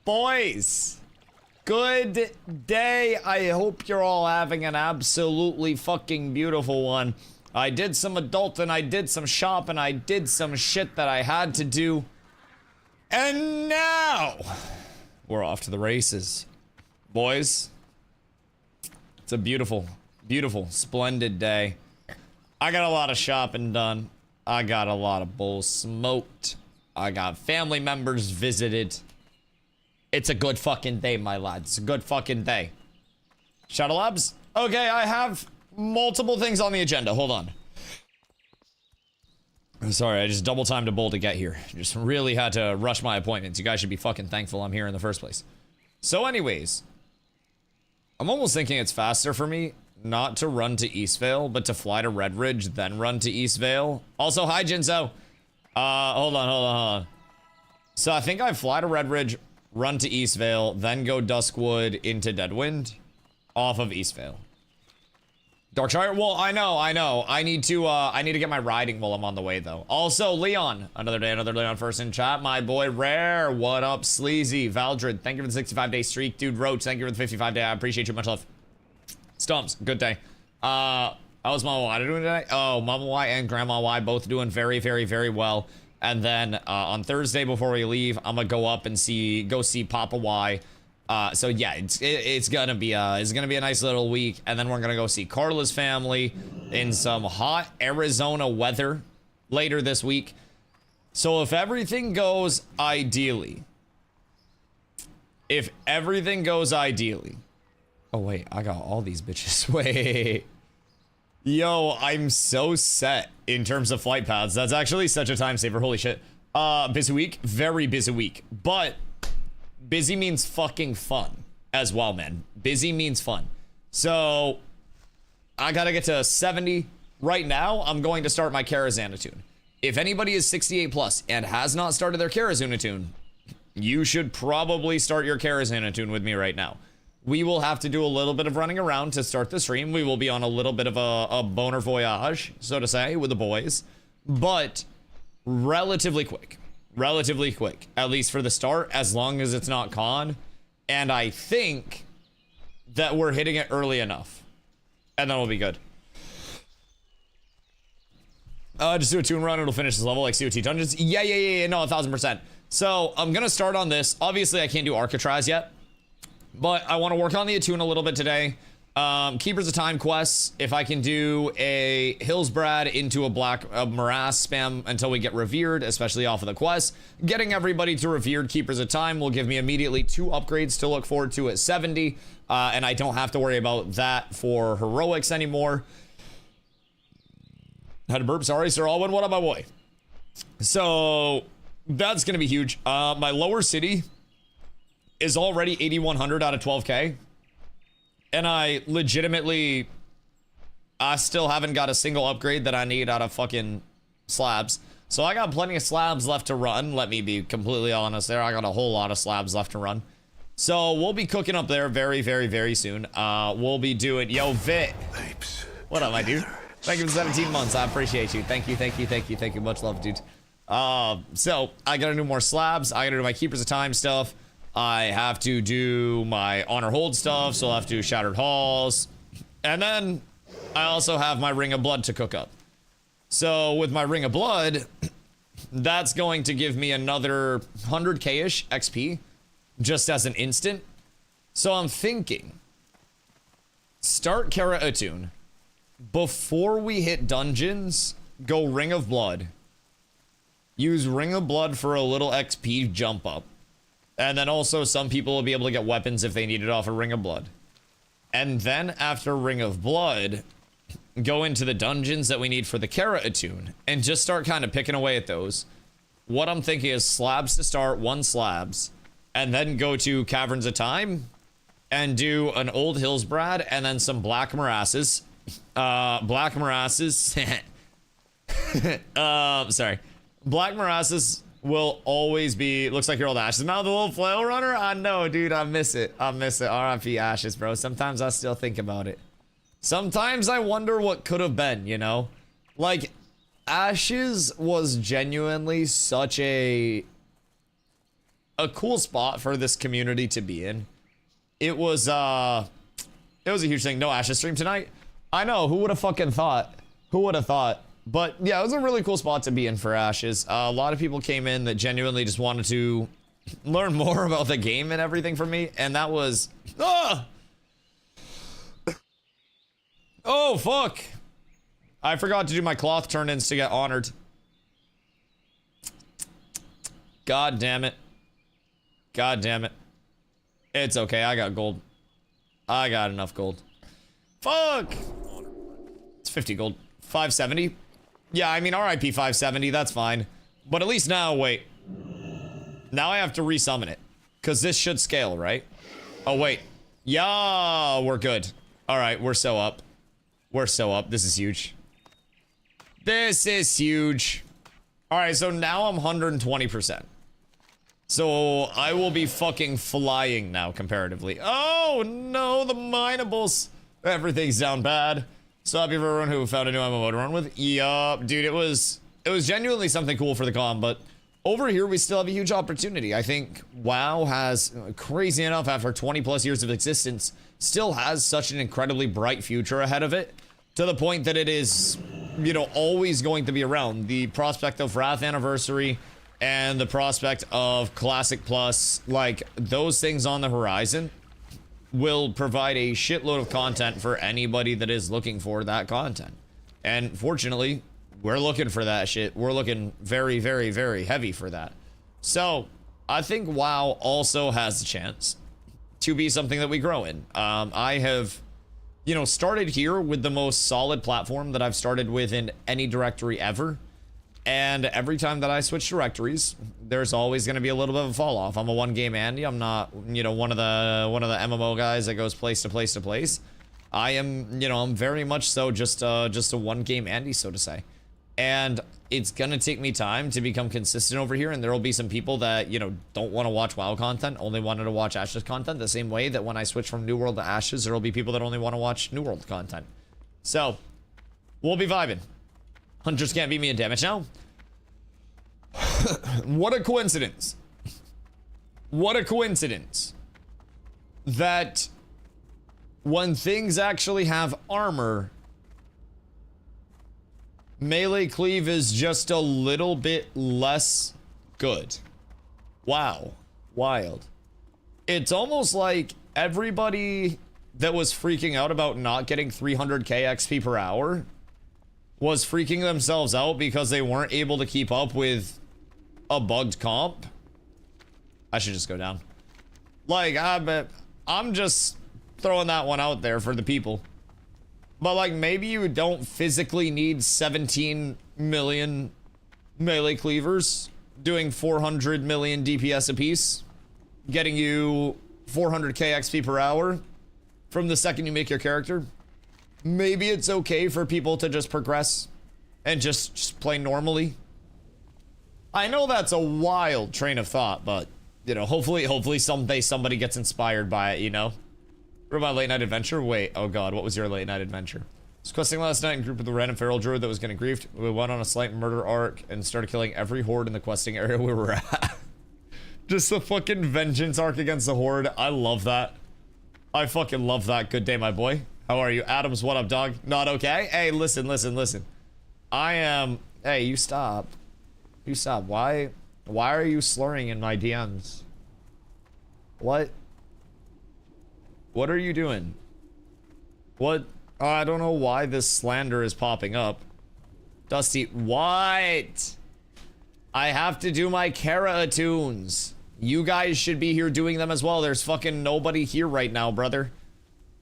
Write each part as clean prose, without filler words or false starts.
Boys, good day. I hope you're all having an absolutely fucking beautiful one. I did some adulting, I did some shopping, I did some shit that I had to do. And now, we're off to the races. Boys, it's a beautiful, beautiful, splendid day. I got a lot of shopping done. I got a lot of bowls smoked. I got family members visited. It's a good fucking day, my lads. It's a good fucking day. Shadow Labs? Okay, I have multiple things on the agenda. Hold on. Sorry, I just double timed a bowl to get here. Just really had to rush my appointments. You guys should be fucking thankful I'm here in the first place. So anyways, I'm almost thinking it's faster for me not to run to Eastvale, but to fly to Red Ridge, then run to Eastvale. Also, hi, Jinzo. Hold on. So I think I fly to Red Ridge, run to Eastvale, then go Duskwood into Deadwind, off of Eastvale. Darkshire? Well, I know. I need to get my riding while I'm on the way, though. Also, Leon. Another day, another Leon first in chat. My boy, Rare. What up, Sleazy? Valdred, thank you for the 65-day streak. Dude, Roach, thank you for the 55-day. I appreciate you. Much love. Stumps, good day. How's Mama Y doing today? Oh, Mama Y and Grandma Y both doing very, very, very well. And then, on Thursday before we leave, I'm gonna go up and go see Papa Y. So yeah, it's gonna be a nice little week, and then we're gonna go see Carla's family in some hot Arizona weather later this week. So if everything goes ideally, oh wait, I got all these bitches. Wait, yo, I'm so set in terms of flight paths. That's actually such a time saver. Holy shit. Busy week, very busy week, but busy means fucking fun as well, man. Busy means fun. So I gotta get to 70. Right now, I'm going to start my Karazhanatune. If anybody is 68 plus and has not started their Karazhanatune, you should probably start your Karazhanatune with me right now. We will have to do a little bit of running around to start the stream. We will be on a little bit of a boner voyage, so to say, with the boys, but relatively quick, at least for the start, as long as it's not con. And I think that we're hitting it early enough, and then we'll be good. Just do a tune run, it'll finish this level like COT Dungeons. Yeah, no, 1000%. So I'm gonna start on this. Obviously I can't do Arcatraz yet, but I want to work on the attune a little bit today. Keepers of Time quests. If I can do a Hillsbrad into a Morass spam until we get revered, especially off of the quest. Getting everybody to revered Keepers of Time will give me immediately 2 upgrades to look forward to at 70. And I don't have to worry about that for heroics anymore. Had a burp, sorry, Sir Alwyn. What up, my boy? So that's going to be huge. My lower city is already 8,100 out of 12k, and I still haven't got a single upgrade that I need out of fucking slabs. So I got plenty of slabs left to run. Let me be completely honest there. I got a whole lot of slabs left to run. So we'll be cooking up there very, very, very soon. We'll be doing, yo, Vit. What up, my dude? Thank you for 17 months. I appreciate you. Thank you. Much love, dude. So I gotta do more slabs. I gotta do my Keepers of Time stuff. I have to do my Honor Hold stuff, so I'll have to do Shattered Halls. And then I also have my Ring of Blood to cook up. So with my Ring of Blood, that's going to give me another 100k-ish XP, just as an instant. So I'm thinking, start Karazhanatune. Before we hit dungeons, go Ring of Blood. Use Ring of Blood for a little XP jump up. And then also some people will be able to get weapons if they need it off a Ring of Blood. And then after Ring of Blood, go into the dungeons that we need for the Karazhanatune and just start kind of picking away at those. What I'm thinking is slabs to start, 1 slabs, and then go to Caverns of Time and do an Old Hillsbrad and then some Black Morasses. Black Morasses. Sorry. Black Morasses will always be, looks like your old Ashes. Now the little flail runner? I know, dude. I miss it. RIP Ashes, bro. Sometimes I still think about it. Sometimes I wonder what could have been, you know? Like, Ashes was genuinely such a a cool spot for this community to be in. It was a huge thing. No Ashes stream tonight. I know, who would have fucking thought? Who would have thought? But yeah, it was a really cool spot to be in for Ashes. A lot of people came in that genuinely just wanted to learn more about the game and everything from me, and that was oh fuck, I forgot to do my cloth turn-ins to get honored. God damn it. God damn it. It's okay, I got gold. I got enough gold. Fuck. It's 50 gold. 570. Yeah, I mean, RIP 570, that's fine. But at least now, wait. Now I have to resummon it. Because this should scale, right? Oh, wait. Yeah, we're good. Alright, we're so up. We're so up. This is huge. This is huge. Alright, so now I'm 120%. So I will be fucking flying now, comparatively. Oh, no, the minables. Everything's down bad. So happy for everyone who found a new MMO to run with. Yup, dude, it was genuinely something cool for the com, but over here we still have a huge opportunity. I think WoW has, crazy enough, after 20 plus years of existence, still has such an incredibly bright future ahead of it, to the point that it is, you know, always going to be around. The prospect of Wrath Anniversary and the prospect of Classic Plus, like, those things on the horizon will provide a shitload of content for anybody that is looking for that content. And fortunately, we're looking for that shit. We're looking very, very, very heavy for that. So I think WoW also has a chance to be something that we grow in. I have, you know, started here with the most solid platform that I've started with in any directory ever. And every time that I switch directories, there's always going to be a little bit of a fall off. I'm a one game Andy. I'm not, you know, one of the MMO guys that goes place to place to place. I am, you know, I'm very much so just a one game Andy, so to say. And it's going to take me time to become consistent over here. And there will be some people that, you know, don't want to watch WoW content, only wanted to watch Ashes content, the same way that when I switch from New World to Ashes, there will be people that only want to watch New World content. So we'll be vibing. Hunters can't beat me in damage now. What a coincidence. What a coincidence that when things actually have armor, melee cleave is just a little bit less good. Wow. Wild. It's almost like everybody that was freaking out about not getting 300k XP per hour was freaking themselves out because they weren't able to keep up with a bugged comp. I should just go down. Like, I'm just throwing that one out there for the people. But like, maybe you don't physically need 17 million melee cleavers doing 400 million DPS apiece, getting you 400k XP per hour from the second you make your character. Maybe it's okay for people to just progress and just play normally. I know that's a wild train of thought, but, you know, hopefully someday somebody gets inspired by it, you know? What about late night adventure? Wait, oh god, what was your late night adventure? I was questing last night in group with the random feral druid that was getting griefed. We went on a slight murder arc and started killing every horde in the questing area we were at. Just the fucking vengeance arc against the horde. I love that. I fucking love that. Good day, my boy. How are you? Adams, what up, dog? Not okay? Hey, listen. I am... Hey, you stop. You stop. Why are you slurring in my DMs? What are you doing? What? I don't know why this slander is popping up. Dusty, what? I have to do my Kara attunes. You guys should be here doing them as well. There's fucking nobody here right now, brother.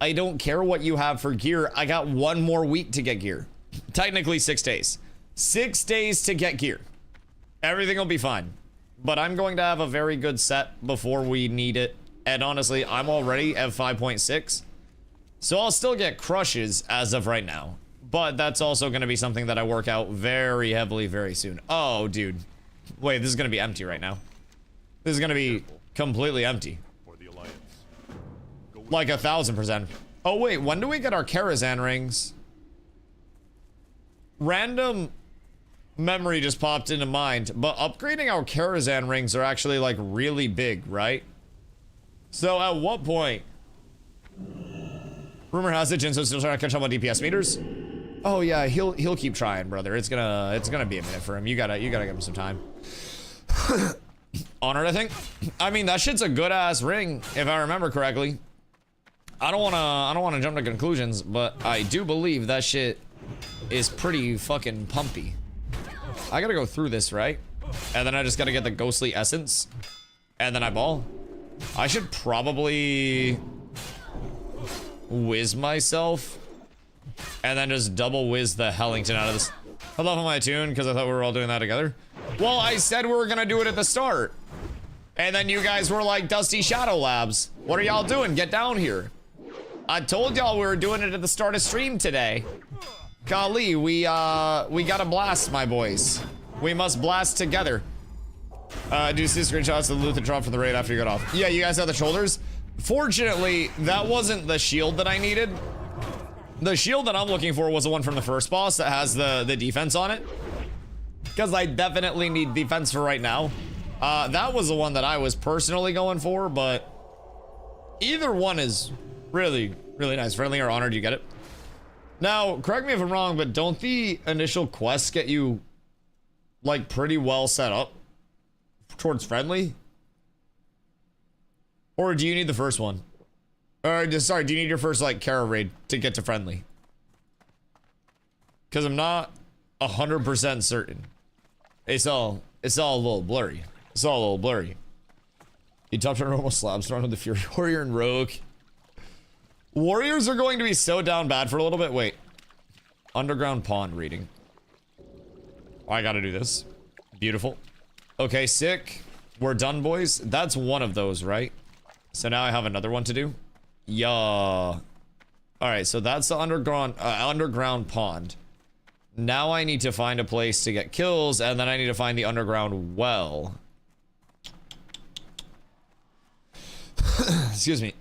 I don't care what you have for gear. I got 1 more week to get gear. Technically 6 days. 6 days to get gear. Everything will be fine. But I'm going to have a very good set before we need it. And honestly, I'm already at 5.6. So I'll still get crushes as of right now. But that's also going to be something that I work out very heavily very soon. Oh, dude. Wait, this is going to be empty right now. This is going to be completely empty. Like 1000%. Oh, wait, when do we get our Karazhan rings? Random memory just popped into mind. But upgrading our Karazhan rings are actually like really big, right? So at what point? Rumor has it Jinso's still trying to catch up on DPS meters. Oh yeah, he'll keep trying, brother. It's gonna be a minute for him. You gotta give him some time. Honored, I think. I mean, that shit's a good ass ring, if I remember correctly. I don't wanna jump to conclusions, but I do believe that shit is pretty fucking pumpy. I gotta go through this, right? And then I just gotta get the ghostly essence. And then I ball. I should probably whiz myself. And then just double whiz the Hellington out of this. I love my tune because I thought we were all doing that together. Well, I said we were gonna do it at the start. And then you guys were like, Dusty Shadow Labs. What are y'all doing? Get down here. I told y'all we were doing it at the start of stream today. Golly, we gotta blast, my boys. We must blast together. Do you see screenshots of the Luther drop for the raid after you got off? Yeah, you guys have the shoulders. Fortunately, that wasn't the shield that I needed. The shield that I'm looking for was the one from the first boss that has the defense on it. Because I definitely need defense for right now. That was the one that I was personally going for, but either one is really, really nice. Friendly or honored, you get it? Now, correct me if I'm wrong, but don't the initial quests get you, like, pretty well set up towards friendly? Or do you need the first one? Or, just, sorry, do you need your first, like, Kara raid to get to friendly? Because I'm not 100% certain. It's all a little blurry. It's all a little blurry. You topped on normal slabs, thrown with the Fury Warrior and Rogue. Warriors are going to be so down bad for a little bit. Wait. Underground Pond reading. Oh, I gotta do this. Beautiful. Okay, sick. We're done, boys. That's one of those, right? So now I have another one to do. Yeah. Alright, so that's the underground pond. Now I need to find a place to get kills, and then I need to find the underground well. Excuse me.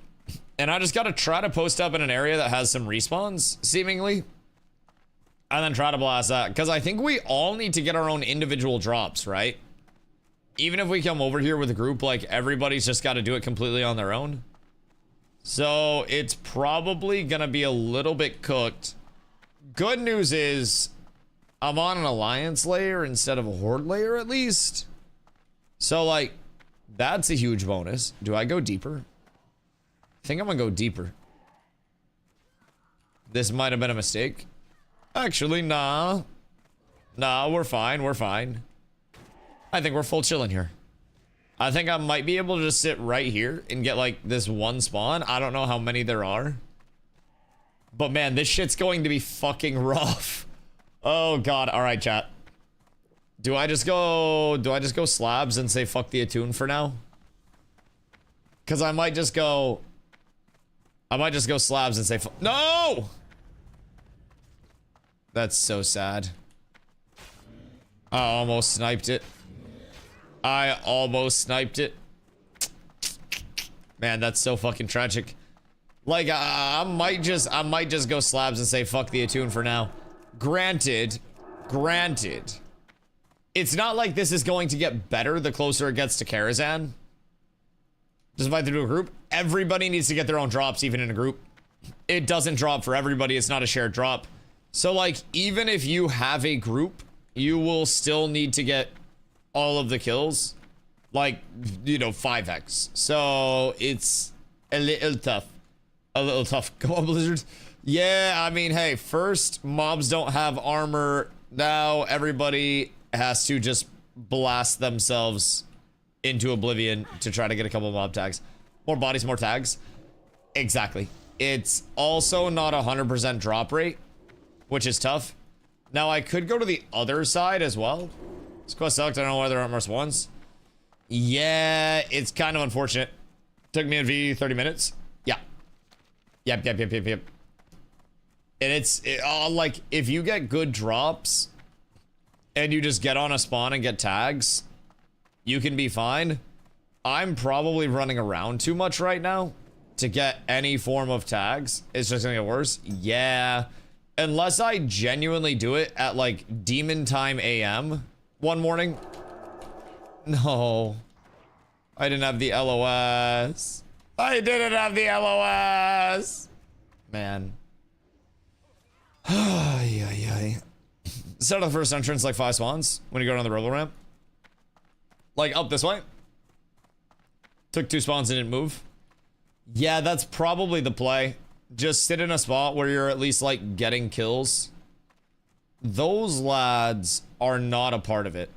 And I just gotta try to post up in an area that has some respawns, seemingly. And then try to blast that. Because I think we all need to get our own individual drops, right? Even if we come over here with a group, like, everybody's just gotta do it completely on their own. So, it's probably gonna be a little bit cooked. Good news is, I'm on an alliance layer instead of a horde layer, at least. So, like, that's a huge bonus. Do I go deeper? I think I'm gonna go deeper. This might have been a mistake. Actually, nah. Nah, we're fine, we're fine. I think we're full chilling here. I think I might be able to just sit right here and get, like, this one spawn. I don't know how many there are. But, man, this shit's going to be fucking rough. Oh, God. All right, chat. Do I just go slabs and say fuck the attune for now? Because I might just go slabs and say no! That's so sad. I almost sniped it. I almost sniped it. Man, that's so fucking tragic. Like, I might just go slabs and say fuck the attune for now. Granted, it's not like this is going to get better the closer it gets to Karazhan. Just invite them to a group. Everybody needs to get their own drops, even in a group. It doesn't drop for everybody. It's not a shared drop. So, like, even if you have a group, you will still need to get all of the kills. Like, you know, 5x. So, it's a little tough. A little tough. Go on, Blizzard. Yeah, I mean, hey, first, mobs don't have armor. Now, everybody has to just blast themselves into oblivion to try to get a couple mob tags. More bodies, more tags. Exactly. It's also not 100% drop rate, which is tough. Now, I could go to the other side as well. This quest sucked. I don't know why there aren't more swans. Yeah, it's kind of unfortunate. Took me a V 30 minutes. Yeah. Yep. And it's like, if you get good drops and you just get on a spawn and get tags, you can be fine. I'm probably running around too much right now to get any form of tags. It's just gonna get worse. Yeah. Unless I genuinely do it at like demon time AM one morning. No. I didn't have the LOS. I didn't have the LOS. Man. Start of the first entrance like 5 spawns when you go down the roller ramp. Like up this way. Took 2 spawns and didn't move. Yeah, that's probably the play. Just sit in a spot where you're at least like getting kills. Those lads are not a part of it.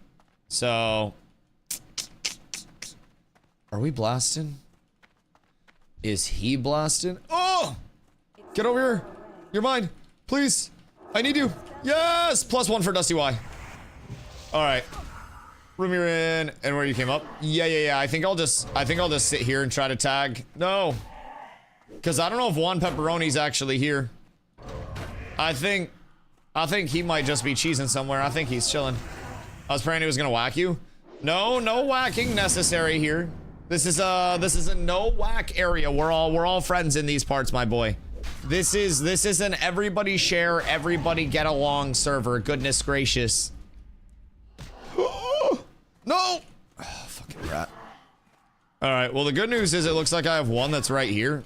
So are we blasting? Is he blasting? Oh! Get over here. You're mine. Please. I need you. Yes! +1 for DustyWhy. Alright. Room you're in and where you came up. Yeah. I think I'll just sit here and try to tag. No. Because I don't know if Juan Pepperoni's actually here. I think he might just be cheesing somewhere. I think he's chilling. I was praying he was gonna whack you. No whacking necessary here. This is a no whack area. We're all friends in these parts, my boy. This is an everybody share, everybody get along server. Goodness gracious. No! Oh, fucking rat. Alright, well the good news is it looks like I have one that's right here.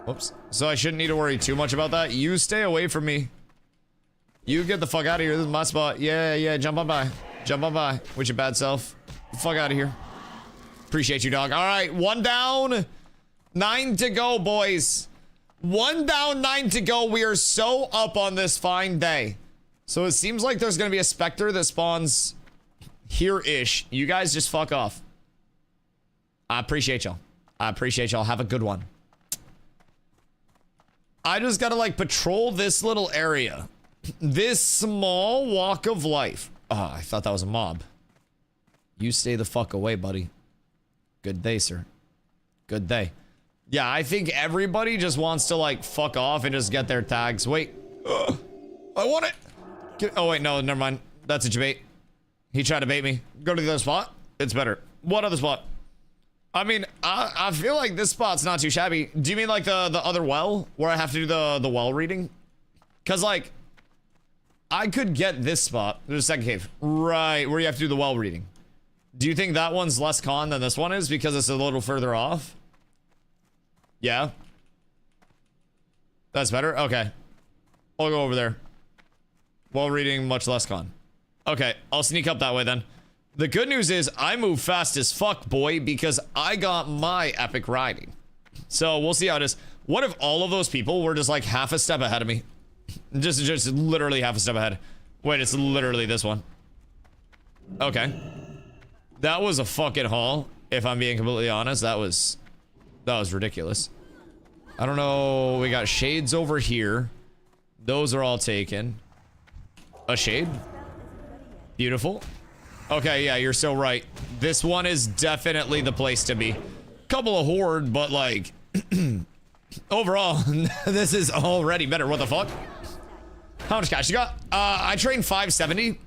Whoops. So I shouldn't need to worry too much about that. You stay away from me. You get the fuck out of here. This is my spot. Yeah, jump on by. Jump on by with your bad self. Get the fuck out of here. Appreciate you, dog. Alright, 1 down. 9 to go, boys. 1 down, 9 to go. We are so up on this fine day. So it seems like there's gonna be a Spectre that spawns here-ish. You guys just fuck off. I appreciate y'all. I appreciate y'all. Have a good one. I just gotta like patrol this little area. This small walk of life. Oh, I thought that was a mob. You stay the fuck away, buddy. Good day, sir. Good day. Yeah, I think everybody just wants to like fuck off and just get their tags. Wait. I want it. Oh wait, no, never mind. That's a bait. He tried to bait me. Go to the other spot. It's better. What other spot? I mean, I feel like this spot's not too shabby. Do you mean like the other well where I have to do the well reading? Cause like I could get this spot. There's a second cave. Right, where you have to do the well reading. Do you think that one's less con than this one is because it's a little further off? Yeah. That's better? Okay. I'll go over there. Well reading, much less con. Okay, I'll sneak up that way then. The good news is I move fast as fuck, boy, because I got my epic riding. So we'll see how it is. What if all of those people were just like half a step ahead of me? Just literally half a step ahead. Wait, it's literally this one. Okay. That was a fucking haul, if I'm being completely honest. That was ridiculous. I don't know. We got shades over here. Those are all taken. A shade. Beautiful. Okay, yeah, you're so right. This one is definitely the place to be. Couple of horde, but like overall, this is already better. What the fuck? How much cash you got? I trained 570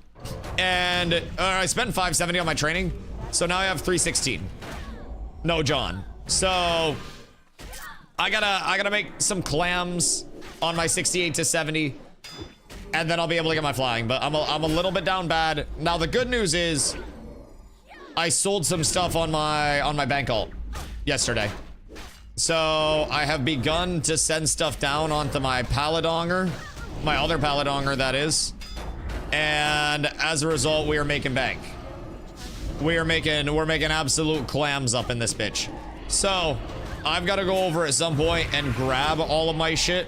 and I spent 570 on my training. So now I have 316. No, John. So I gotta make some clams on my 68 to 70. And then I'll be able to get my flying, but I'm a little bit down bad. Now the good news is I sold some stuff on my bank alt yesterday. So I have begun to send stuff down onto my Paladonger, my other Paladonger that is. And as a result, we are making bank. We're making absolute clams up in this bitch. So I've got to go over at some point and grab all of my shit.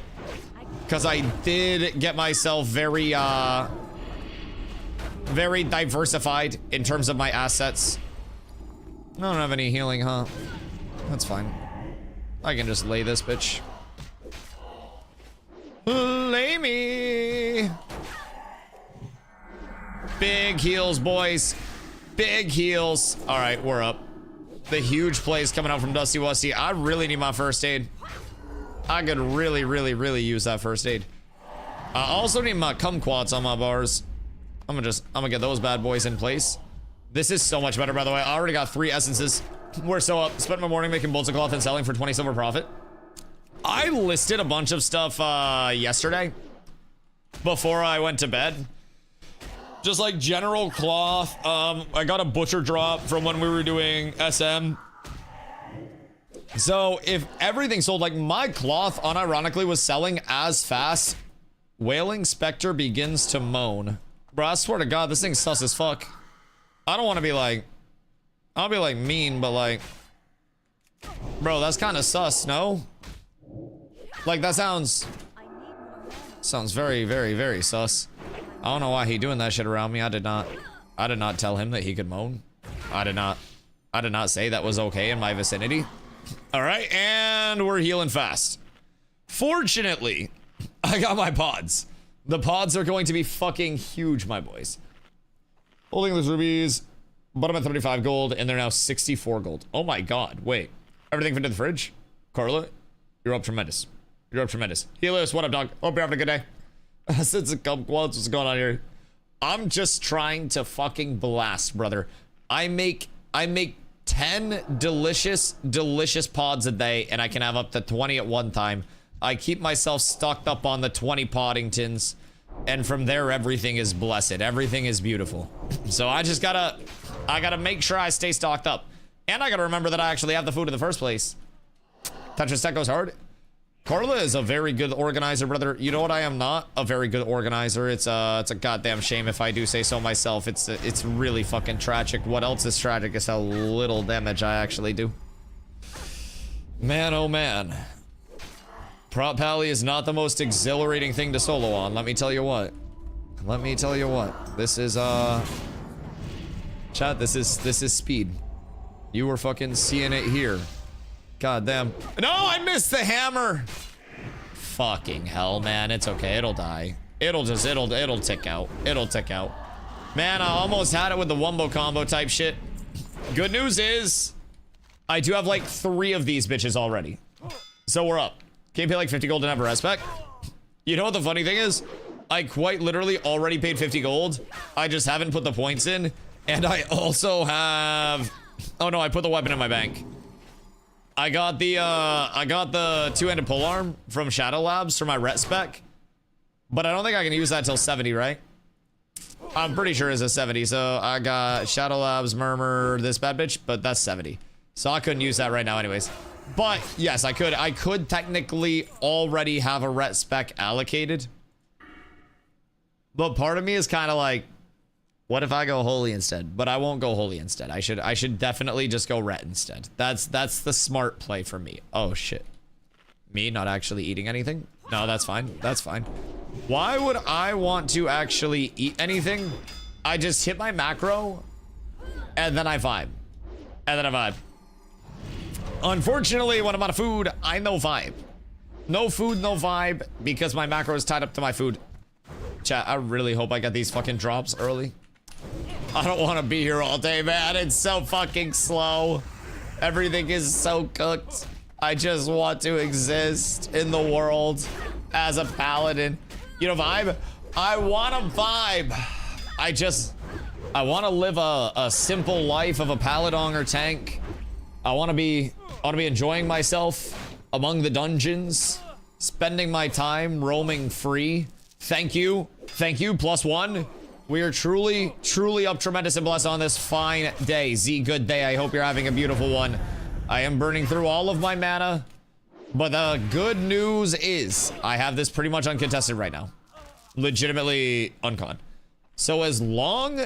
Because I did get myself very diversified in terms of my assets. I don't have any healing, huh? That's fine. I can just lay this bitch. Lay me. Big heals, boys. Big heals. All right, we're up. The huge plays coming out from DustyWhy. I really need my first aid. I could really use that first aid. I also need my kumquats on my bars. I'm gonna get those bad boys in place. This is so much better, by the way. I already got 3 essences. We're so up. Spent my morning making bolts of cloth and selling for 20 silver profit. I listed a bunch of stuff yesterday. before I went to bed. Just like general cloth. I got a butcher drop from when we were doing SM. So if everything sold, like my cloth unironically was selling as fast. Wailing Spectre begins to moan. Bro, I swear to God, this thing's sus as fuck. I don't want to be like, I'll be like mean, but like, bro, that's kind of sus, no? Like that sounds very, very, very sus. I don't know why he doing that shit around me. I did not tell him that he could moan. I did not say that was okay in my vicinity. All right, and we're healing fast. Fortunately, I got my pods. The pods are going to be fucking huge, my boys. Holding those rubies, bottom at 35 gold, and they're now 64 gold. Oh my God, wait. Everything fit in the fridge? Carla, you're up tremendous. You're up tremendous. Helios, what up, dog? Hope you're having a good day. Since a couple quads, what's going on here? I'm just trying to fucking blast, brother. I make 10 delicious pods a day, and I can have up to 20 at one time. I keep myself stocked up on the 20 Poddingtons, and from there, everything is blessed. Everything is beautiful. So I just gotta make sure I stay stocked up. And I gotta remember that I actually have the food in the first place. Tetris Tech goes hard. Carla is a very good organizer, brother. You know what? I am not a very good organizer. It's a goddamn shame if I do say so myself. It's really fucking tragic. What else is tragic is how little damage I actually do. Man, oh man. Prop Pally is not the most exhilarating thing to solo on. Let me tell you what. Let me tell you what. This is chat. This is speed. You were fucking seeing it here. God damn. No, I missed the hammer. Fucking hell, man. It's okay. It'll die. It'll tick out. It'll tick out. Man, I almost had it with the wombo combo type shit. Good news is I do have like 3 of these bitches already. So we're up. Can't pay like 50 gold and have a rest back. You know what the funny thing is? I quite literally already paid 50 gold. I just haven't put the points in. And I also have... Oh no, I put the weapon in my bank. I got the two-handed polearm from Shadow Labs for my ret spec. But I don't think I can use that till 70, right? I'm pretty sure it's a 70. So I got Shadow Labs, Murmur, this bad bitch, but that's 70. So I couldn't use that right now anyways. But yes, I could technically already have a ret spec allocated. But part of me is kind of like, what if I go holy instead? But I won't go holy instead. I should definitely just go ret instead. That's the smart play for me. Oh shit. Me not actually eating anything? No, that's fine. That's fine. Why would I want to actually eat anything? I just hit my macro and then I vibe. And then I vibe. Unfortunately, when I'm out of food, I no vibe. No food, no vibe, because my macro is tied up to my food. Chat, I really hope I get these fucking drops early. I don't want to be here all day, man. It's so fucking slow. Everything is so cooked. I just want to exist in the world as a paladin. You know, vibe? I want to vibe. I want to live a simple life of a paladon or tank. I want to be enjoying myself among the dungeons, spending my time roaming free. Thank you, +1. We are truly up tremendous and blessed on this fine day. Z, good day. I hope you're having a beautiful one. I am burning through all of my mana, but the good news is I have this pretty much uncontested right now. Legitimately uncon. So as long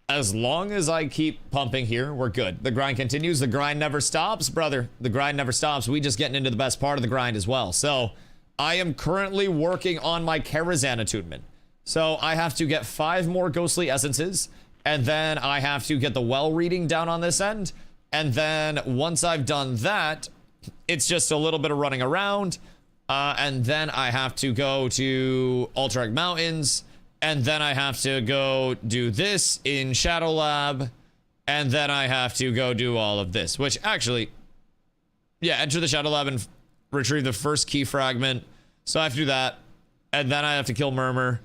as I keep pumping here, we're good. The grind continues. The grind never stops, brother. The grind never stops. We just getting into the best part of the grind as well. So I am currently working on my Karazhan attunement. So I have to get 5 more ghostly essences, and then I have to get the well reading down on this end. And then once I've done that, it's just a little bit of running around. And then I have to go to Alterac Mountains. And then I have to go do this in Shadow Lab. And then I have to go do all of this, which actually, yeah, enter the Shadow Lab and retrieve the first key fragment. So I have to do that. And then I have to kill Murmur.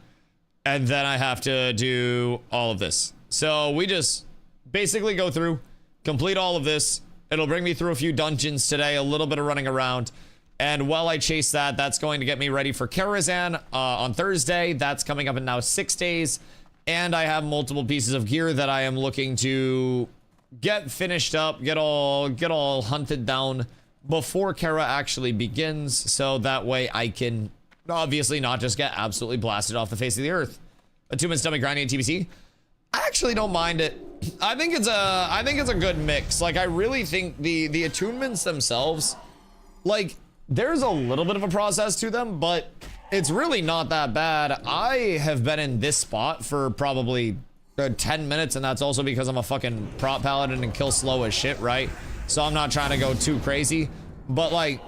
And then I have to do all of this. So we just basically go through, complete all of this. It'll bring me through a few dungeons today, a little bit of running around. And while I chase that, that's going to get me ready for Karazhan on Thursday. That's coming up in now 6 days. And I have multiple pieces of gear that I am looking to get finished up, get all hunted down before Kara actually begins. So that way I can obviously not just get absolutely blasted off the face of the earth. Attunement stomach grinding at TBC. I actually don't mind it. I think it's a good mix. Like, I really think the attunements themselves, like, there's a little bit of a process to them, but it's really not that bad. I have been in this spot for probably 10 minutes, and that's also because I'm a fucking prop paladin and kill slow as shit, right? So I'm not trying to go too crazy, but like,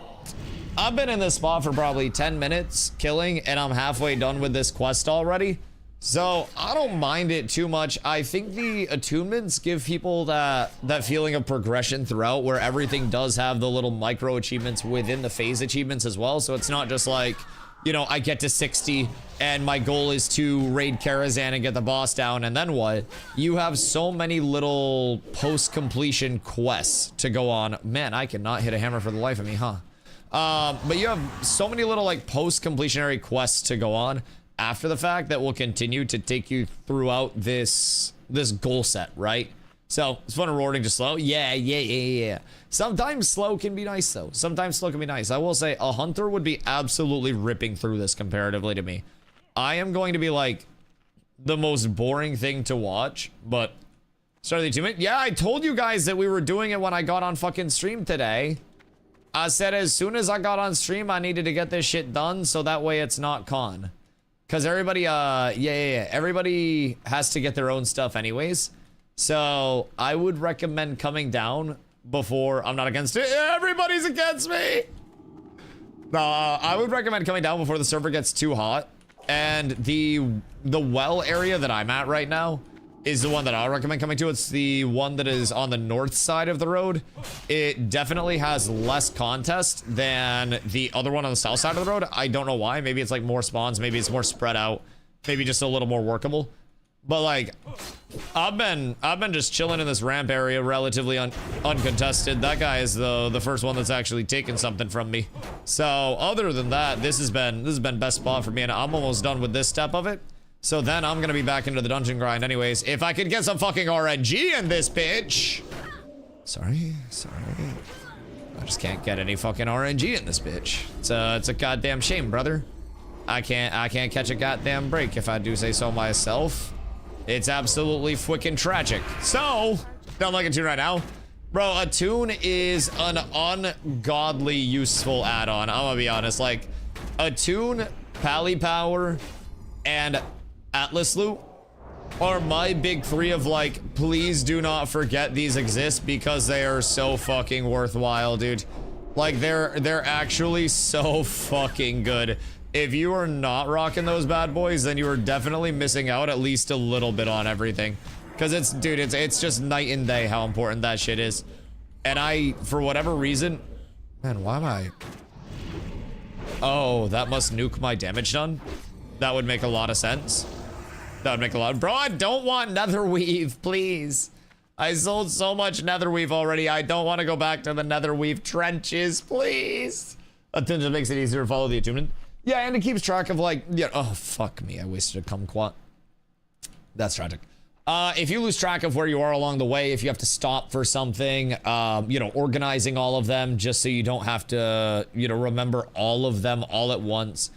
I've been in this spot for probably 10 minutes killing, and I'm halfway done with this quest already. So I don't mind it too much. I think the attunements give people that feeling of progression throughout, where everything does have the little micro achievements within the phase achievements as well. So it's not just like, you know, I get to 60 and my goal is to raid Karazhan and get the boss down, and then what? You have so many little post-completion quests to go on. Man, I cannot hit a hammer for the life of me, huh? But you have so many little like post-completionary quests to go on after the fact that will continue to take you throughout this goal set, right? So it's fun and rewarding to slow. Yeah. Sometimes slow can be nice though. Sometimes slow can be nice. I will say a hunter would be absolutely ripping through this comparatively to me. I am going to be like the most boring thing to watch, but start the attunement. Yeah, I told you guys that we were doing it when I got on fucking stream today. I said as soon as I got on stream, I needed to get this shit done so that way it's not con. Because everybody, everybody has to get their own stuff anyways. So I would recommend coming down before. I'm not against it. Everybody's against me. I would recommend coming down before the server gets too hot. And the well area that I'm at right now is the one that I recommend coming to. It's the one that is on the north side of the road. It definitely has less contest than the other one on the south side of the road. I don't know why. Maybe it's like more spawns. Maybe it's more spread out. Maybe just a little more workable. But like, I've been just chilling in this ramp area, relatively uncontested. That guy is the first one that's actually taken something from me. So other than that, this has been best spot for me, and I'm almost done with this step of it. So then I'm gonna be back into the dungeon grind anyways. If I could get some fucking RNG in this bitch. Sorry. I just can't get any fucking RNG in this bitch. It's a goddamn shame, brother. I can't catch a goddamn break if I do say so myself. It's absolutely freaking tragic. So, don't like Attune right now. Bro, Attune is an ungodly useful add-on. I'm gonna be honest. Like, Attune, Pally Power, and Atlas Loot are my big three of like, please do not forget these exist because they are so fucking worthwhile, dude. Like, they're actually so fucking good. If you are not rocking those bad boys, then you are definitely missing out at least a little bit on everything. Because it's just night and day how important that shit is. And I, for whatever reason, man, why am I? Oh, that must nuke my damage done. That would make a lot of sense. That would make a lot. Bro, I don't want Netherweave, please. I sold so much Netherweave already. I don't want to go back to the Netherweave trenches, please. Attention makes it easier to follow the attunement. Yeah, and it keeps track of like, yeah. Oh, fuck me. I wasted a kumquat. That's tragic. If you lose track of where you are along the way, if you have to stop for something, you know, organizing all of them just so you don't have to, you know, remember all of them all at once.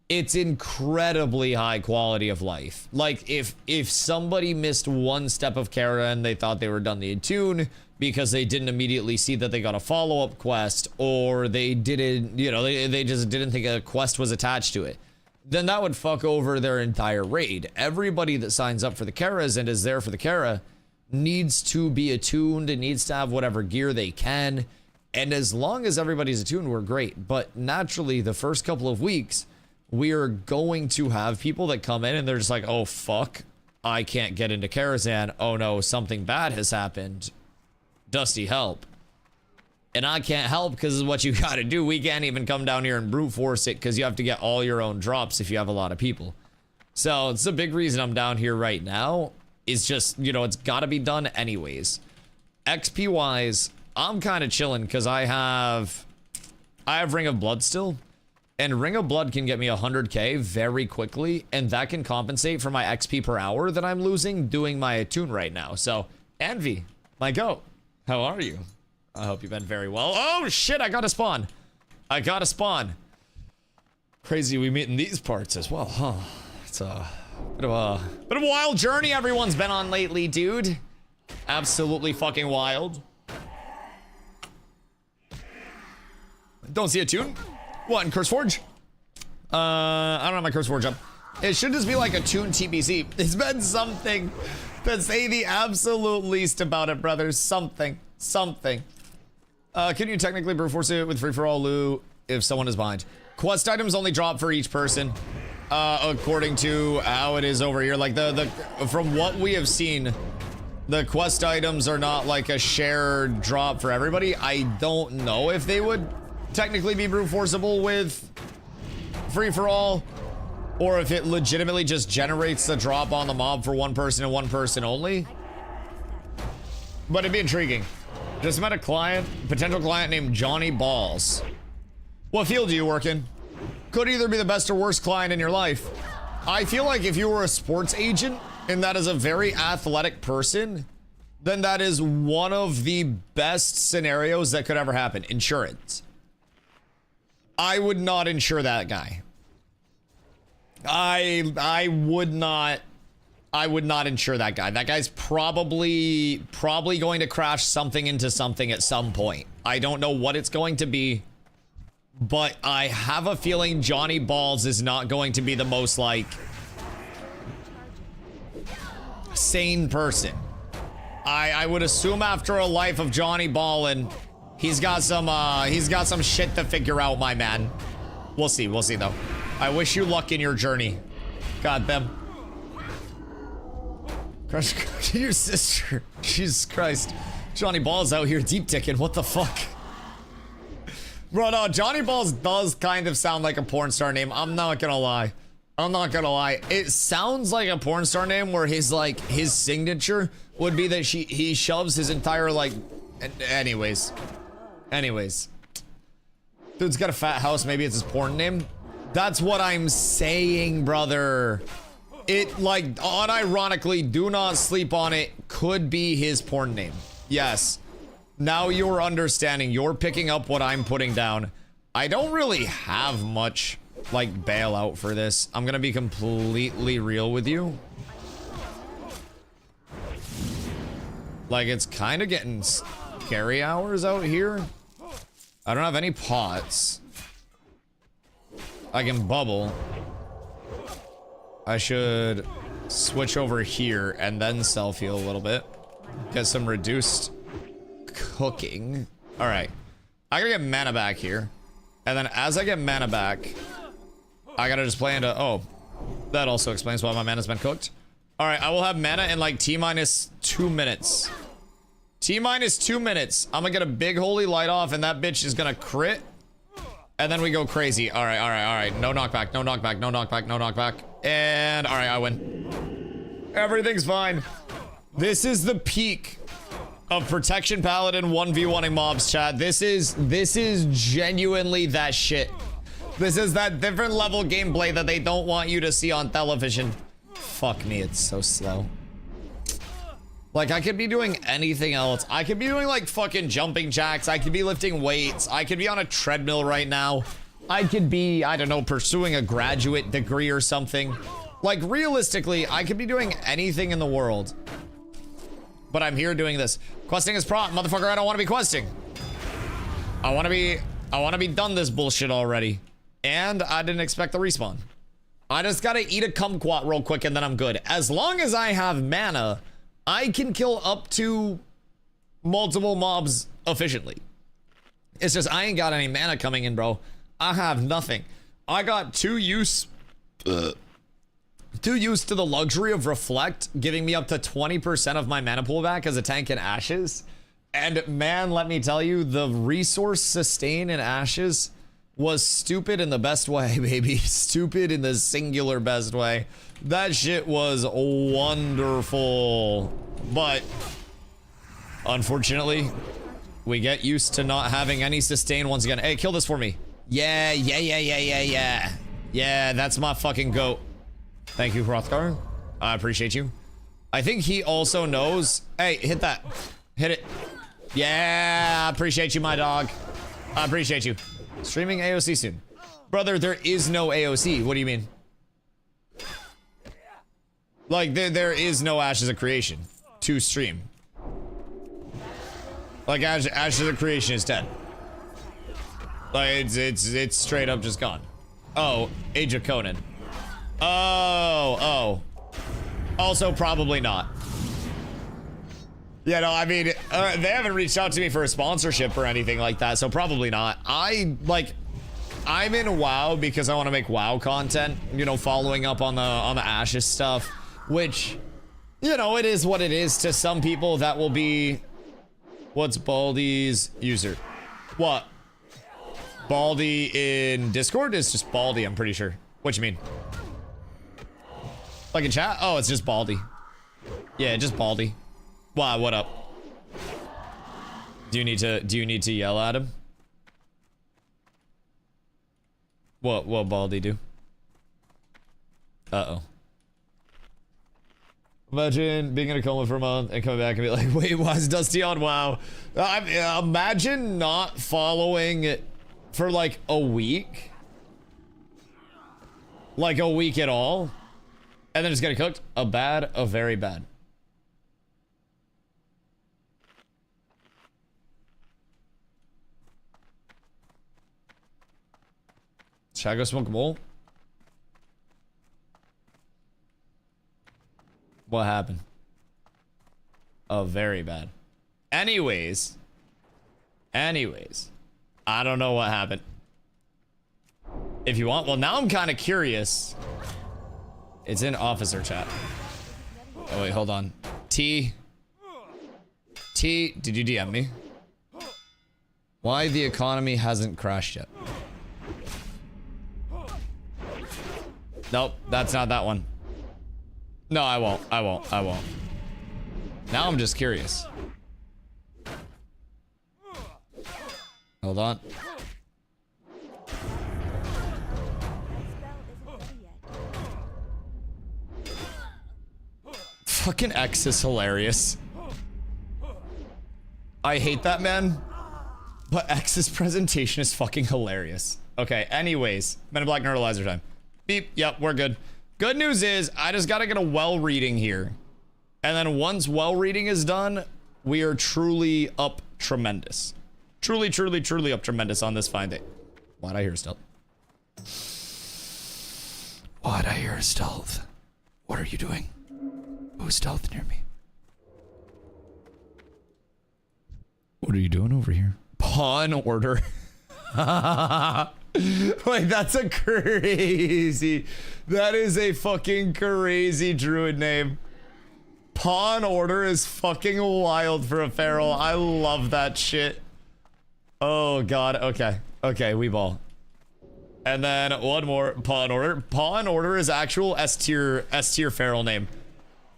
It's incredibly high quality of life. Like, if somebody missed one step of Kara and they thought they were done the attune because they didn't immediately see that they got a follow-up quest, or they didn't, you know, they just didn't think a quest was attached to it, then that would fuck over their entire raid. Everybody that signs up for the Karas and is there for the Kara needs to be attuned and needs to have whatever gear they can. And as long as everybody's attuned, we're great. But naturally, the first couple of weeks, we are going to have people that come in and they're just like, oh, fuck, I can't get into Karazhan. Oh, no, something bad has happened. Dusty, help. And I can't help because it's what you got to do. We can't even come down here and brute force it because you have to get all your own drops if you have a lot of people. So it's a big reason I'm down here right now. It's just, you know, it's got to be done anyways. XP-wise, I'm kind of chilling because I have I have Ring of Blood still. And Ring of Blood can get me 100k very quickly, and that can compensate for my XP per hour that I'm losing doing my attune right now. So, Envy, my goat, how are you? I hope you've been very well. Oh shit, I got a spawn. I got a spawn. Crazy we meet in these parts as well, huh? It's a bit of a wild journey everyone's been on lately, dude. Absolutely fucking wild. Don't see a tune? What, in Curseforge? I don't have my Curseforge up. It should just be like a tune TBC. It's been something, to say the absolute least about it, brothers. Something. Can you technically brute force it with free-for-all loot if someone is behind? Quest items only drop for each person, according to how it is over here. Like, from what we have seen, the quest items are not like a shared drop for everybody. I don't know if they would technically be brute forceable with free for all, or if it legitimately just generates the drop on the mob for one person and one person only. But it'd be intriguing. Just met a client, potential client named Johnny Balls. What field do you work in? Could either be the best or worst client in your life. I feel like if you were a sports agent and that is a very athletic person, then that is one of the best scenarios that could ever happen. Insurance. I would not insure that guy. I would not insure that guy. That guy's probably going to crash something into something at some point. I don't know what it's going to be, but I have a feeling Johnny Balls is not going to be the most like sane person. I would assume after a life of Johnny Ballin', he's got some shit to figure out, my man. We'll see though. I wish you luck in your journey. God damn. Crush to your sister. Jesus Christ. Johnny Balls out here deep ticking. What the fuck? Bro, no, Johnny Balls does kind of sound like a porn star name. I'm not gonna lie. It sounds like a porn star name where his signature would be that he shoves his entire like. Anyways. Dude's got a fat house. Maybe it's his porn name. That's what I'm saying, brother. It, like, unironically, do not sleep on it, could be his porn name. Yes. Now you're understanding. You're picking up what I'm putting down. I don't really have much, like, bailout for this. I'm gonna be completely real with you. Like, it's kind of getting scary hours out here. I don't have any pots. I can bubble. I should switch over here and then self-heal a little bit. Get some reduced cooking. All right. I gotta get mana back here. And then as I get mana back, I gotta just play into... Oh, that also explains why my mana's been cooked. All right, I will have mana in like T-minus 2 minutes. T-minus 2 minutes. I'm gonna get a big holy light off and that bitch is gonna crit. And then we go crazy. All right. No knockback. And all right, I win. Everything's fine. This is the peak of Protection Paladin 1v1ing mobs, chat. This is genuinely that shit. This is that different level gameplay that they don't want you to see on television. Fuck me, it's so slow. Like, I could be doing anything else. I could be doing, like, fucking jumping jacks. I could be lifting weights. I could be on a treadmill right now. I could be, I don't know, pursuing a graduate degree or something. Like, realistically, I could be doing anything in the world. But I'm here doing this. Questing is prompt, motherfucker. I don't want to be questing. I want to be done this bullshit already. And I didn't expect the respawn. I just gotta eat a kumquat real quick and then I'm good. As long as I have mana, I can kill up to multiple mobs efficiently. It's just I ain't got any mana coming in, bro. I have nothing. I got too used to the luxury of Reflect giving me up to 20% of my mana pool back as a tank in Ashes. And man, let me tell you, the resource sustain in Ashes was stupid in the best way, baby. Stupid in the singular best way. That shit was wonderful. But unfortunately, We get used to not having any sustain once again. Hey, kill this for me. Yeah. Yeah, that's my fucking goat. Thank you, Hrothgar. I appreciate you. I think he also knows. Hey, hit that. Hit it. Yeah, I appreciate you, my dog. I appreciate you. Streaming AOC soon. Brother, there is no AOC. What do you mean? Like, there is no Ashes of Creation to stream. Like, Ashes of Creation is dead. Like, it's straight up just gone. Oh, Age of Conan. Oh. Also, probably not. Yeah, no, I mean, they haven't reached out to me for a sponsorship or anything like that, so probably not. I'm in WoW because I want to make WoW content, you know, following up on the Ashes stuff, which, you know, it is what it is. To some people, that will be... What's Baldy's user? What? Baldy in Discord is just Baldy, I'm pretty sure. What you mean? Like in chat? Oh, it's just Baldy. Yeah, just Baldy. Why, what up? Do you need to yell at him? What Baldy do? Uh-oh. Imagine being in a coma for a month and coming back and be like, wait, why is Dusty on WoW? Imagine not following for like a week. Like a week at all. And then just getting cooked. A very bad. Should I go smoke a bowl? What happened? Oh, very bad. Anyways. I don't know what happened. If you want, well, now I'm kind of curious. It's in officer chat. Oh, wait, hold on. T, did you DM me? Why the economy hasn't crashed yet? Nope, that's not that one. No, I won't. Now I'm just curious. Hold on. Fucking X is hilarious. I hate that man, but X's presentation is fucking hilarious. Okay, anyways, Men in Black Neuralizer time. Beep, yep, we're good. Good news is, I just gotta get a well reading here. And then once well reading is done, we are truly up tremendous. Truly up tremendous on this fine day. Why'd I hear stealth? Why'd I hear stealth? What are you doing? Who's stealth near me? What are you doing over here? Pawn order. Wait, that's a crazy... That is a fucking crazy druid name. Pawn order is fucking wild for a feral. I love that shit. Oh god, okay, we ball. And then one more, pawn order. Pawn order is actual S tier feral name.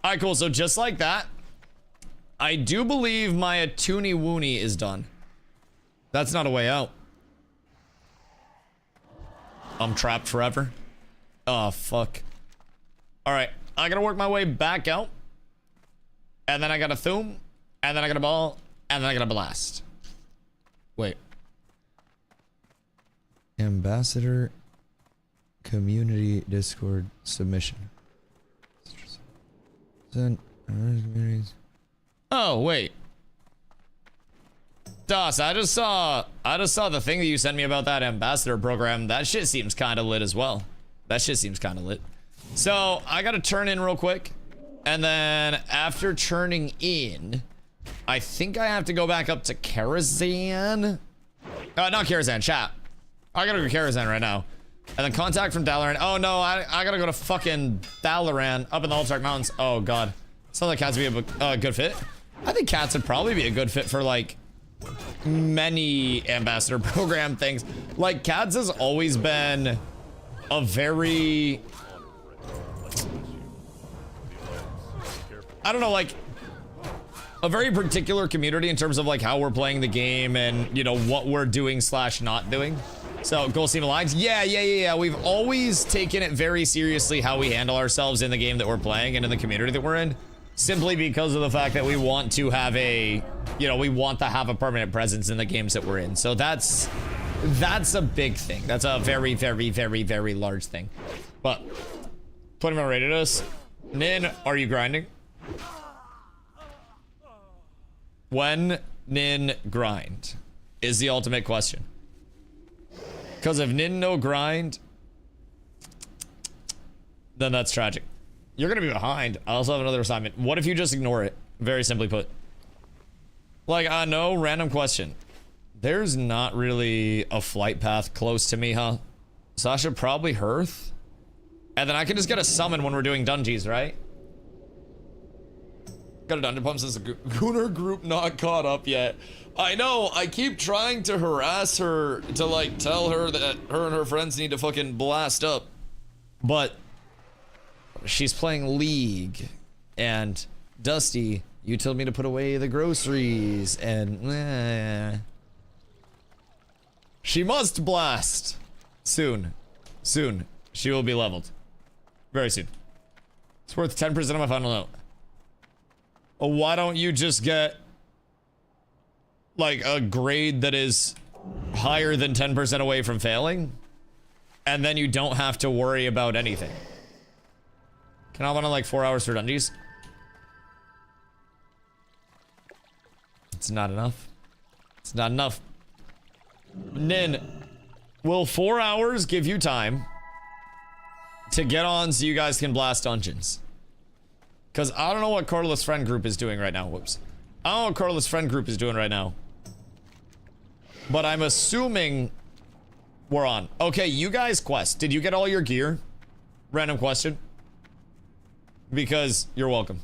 Alright, cool, so just like that, I do believe my Atuni Woony is done. That's not a way out. I'm trapped forever. Oh, fuck. Alright, I gotta work my way back out. And then I gotta Thum. And then I gotta ball. And then I gotta blast. Wait. Ambassador Community Discord submission. Oh, wait. Das, I just saw the thing that you sent me about that ambassador program. That shit seems kind of lit as well. That shit seems kind of lit. So I gotta turn in real quick, and then after turning in, I think I have to go back up to Karazhan. Not Karazhan, chat. I gotta go to Karazhan right now, and then contact from Dalaran. Oh no, I gotta go to fucking Dalaran up in the Altark Mountains. Oh god, sounds like cats would be a good fit. I think cats would probably be a good fit for like many ambassador program things. Like, Cads has always been a very, I don't know, like, a very particular community in terms of like how we're playing the game and, you know, what we're doing slash not doing. So, Gold Team Alliance, yeah. We've always taken it very seriously how we handle ourselves in the game that we're playing and in the community that we're in. Simply because of the fact that we want to have a, you know, we want to have a permanent presence in the games that we're in. So that's a big thing. That's a very, very, very, very large thing. But, put him on readiness. Nin, are you grinding? When Nin grind is the ultimate question. Because if Nin no grind, then that's tragic. You're gonna be behind. I also have another assignment. What if you just ignore it? Very simply put. Like, I know, random question. There's not really a flight path close to me, huh? So I should probably hearth. And then I can just get a summon when we're doing dungeons, right? Got a dungeon pump since the Gooner group not caught up yet. I know, I keep trying to harass her to like tell her that her and her friends need to fucking blast up. But she's playing League and Dusty, you told me to put away the groceries and she must blast soon. Soon. She will be leveled. Very soon. It's worth 10% of my final note. Oh, why don't you just get like a grade that is higher than 10% away from failing? And then you don't have to worry about anything. Can I have on like 4 hours for dungeons? It's not enough. It's not enough. Nin, will 4 hours give you time to get on so you guys can blast dungeons? Because I don't know what Carla's friend group is doing right now. Whoops. I don't know what Carla's friend group is doing right now. But I'm assuming we're on. Okay, you guys quest. Did you get all your gear? Random question. Because you're welcome.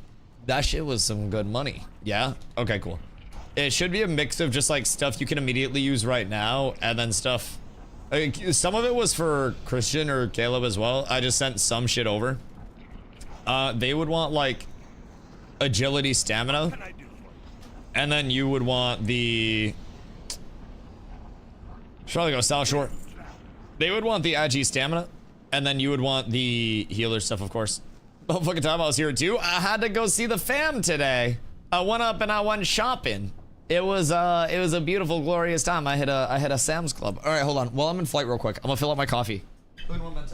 That shit was some good money. Yeah? Okay, cool. It should be a mix of just like stuff you can immediately use right now and then stuff. Some of it was for Christian or Caleb as well. I just sent some shit over. They would want like agility stamina. And then you would want the... Should probably go South Shore. They would want the agi stamina. And then you would want the healer stuff, of course. The whole fucking time I was here too. I had to go see the fam today. I went up and I went shopping. It was a beautiful, glorious time. I hit a Sam's Club. All right, hold on. While I'm in flight real quick, I'm gonna fill up my coffee. In 1 minute.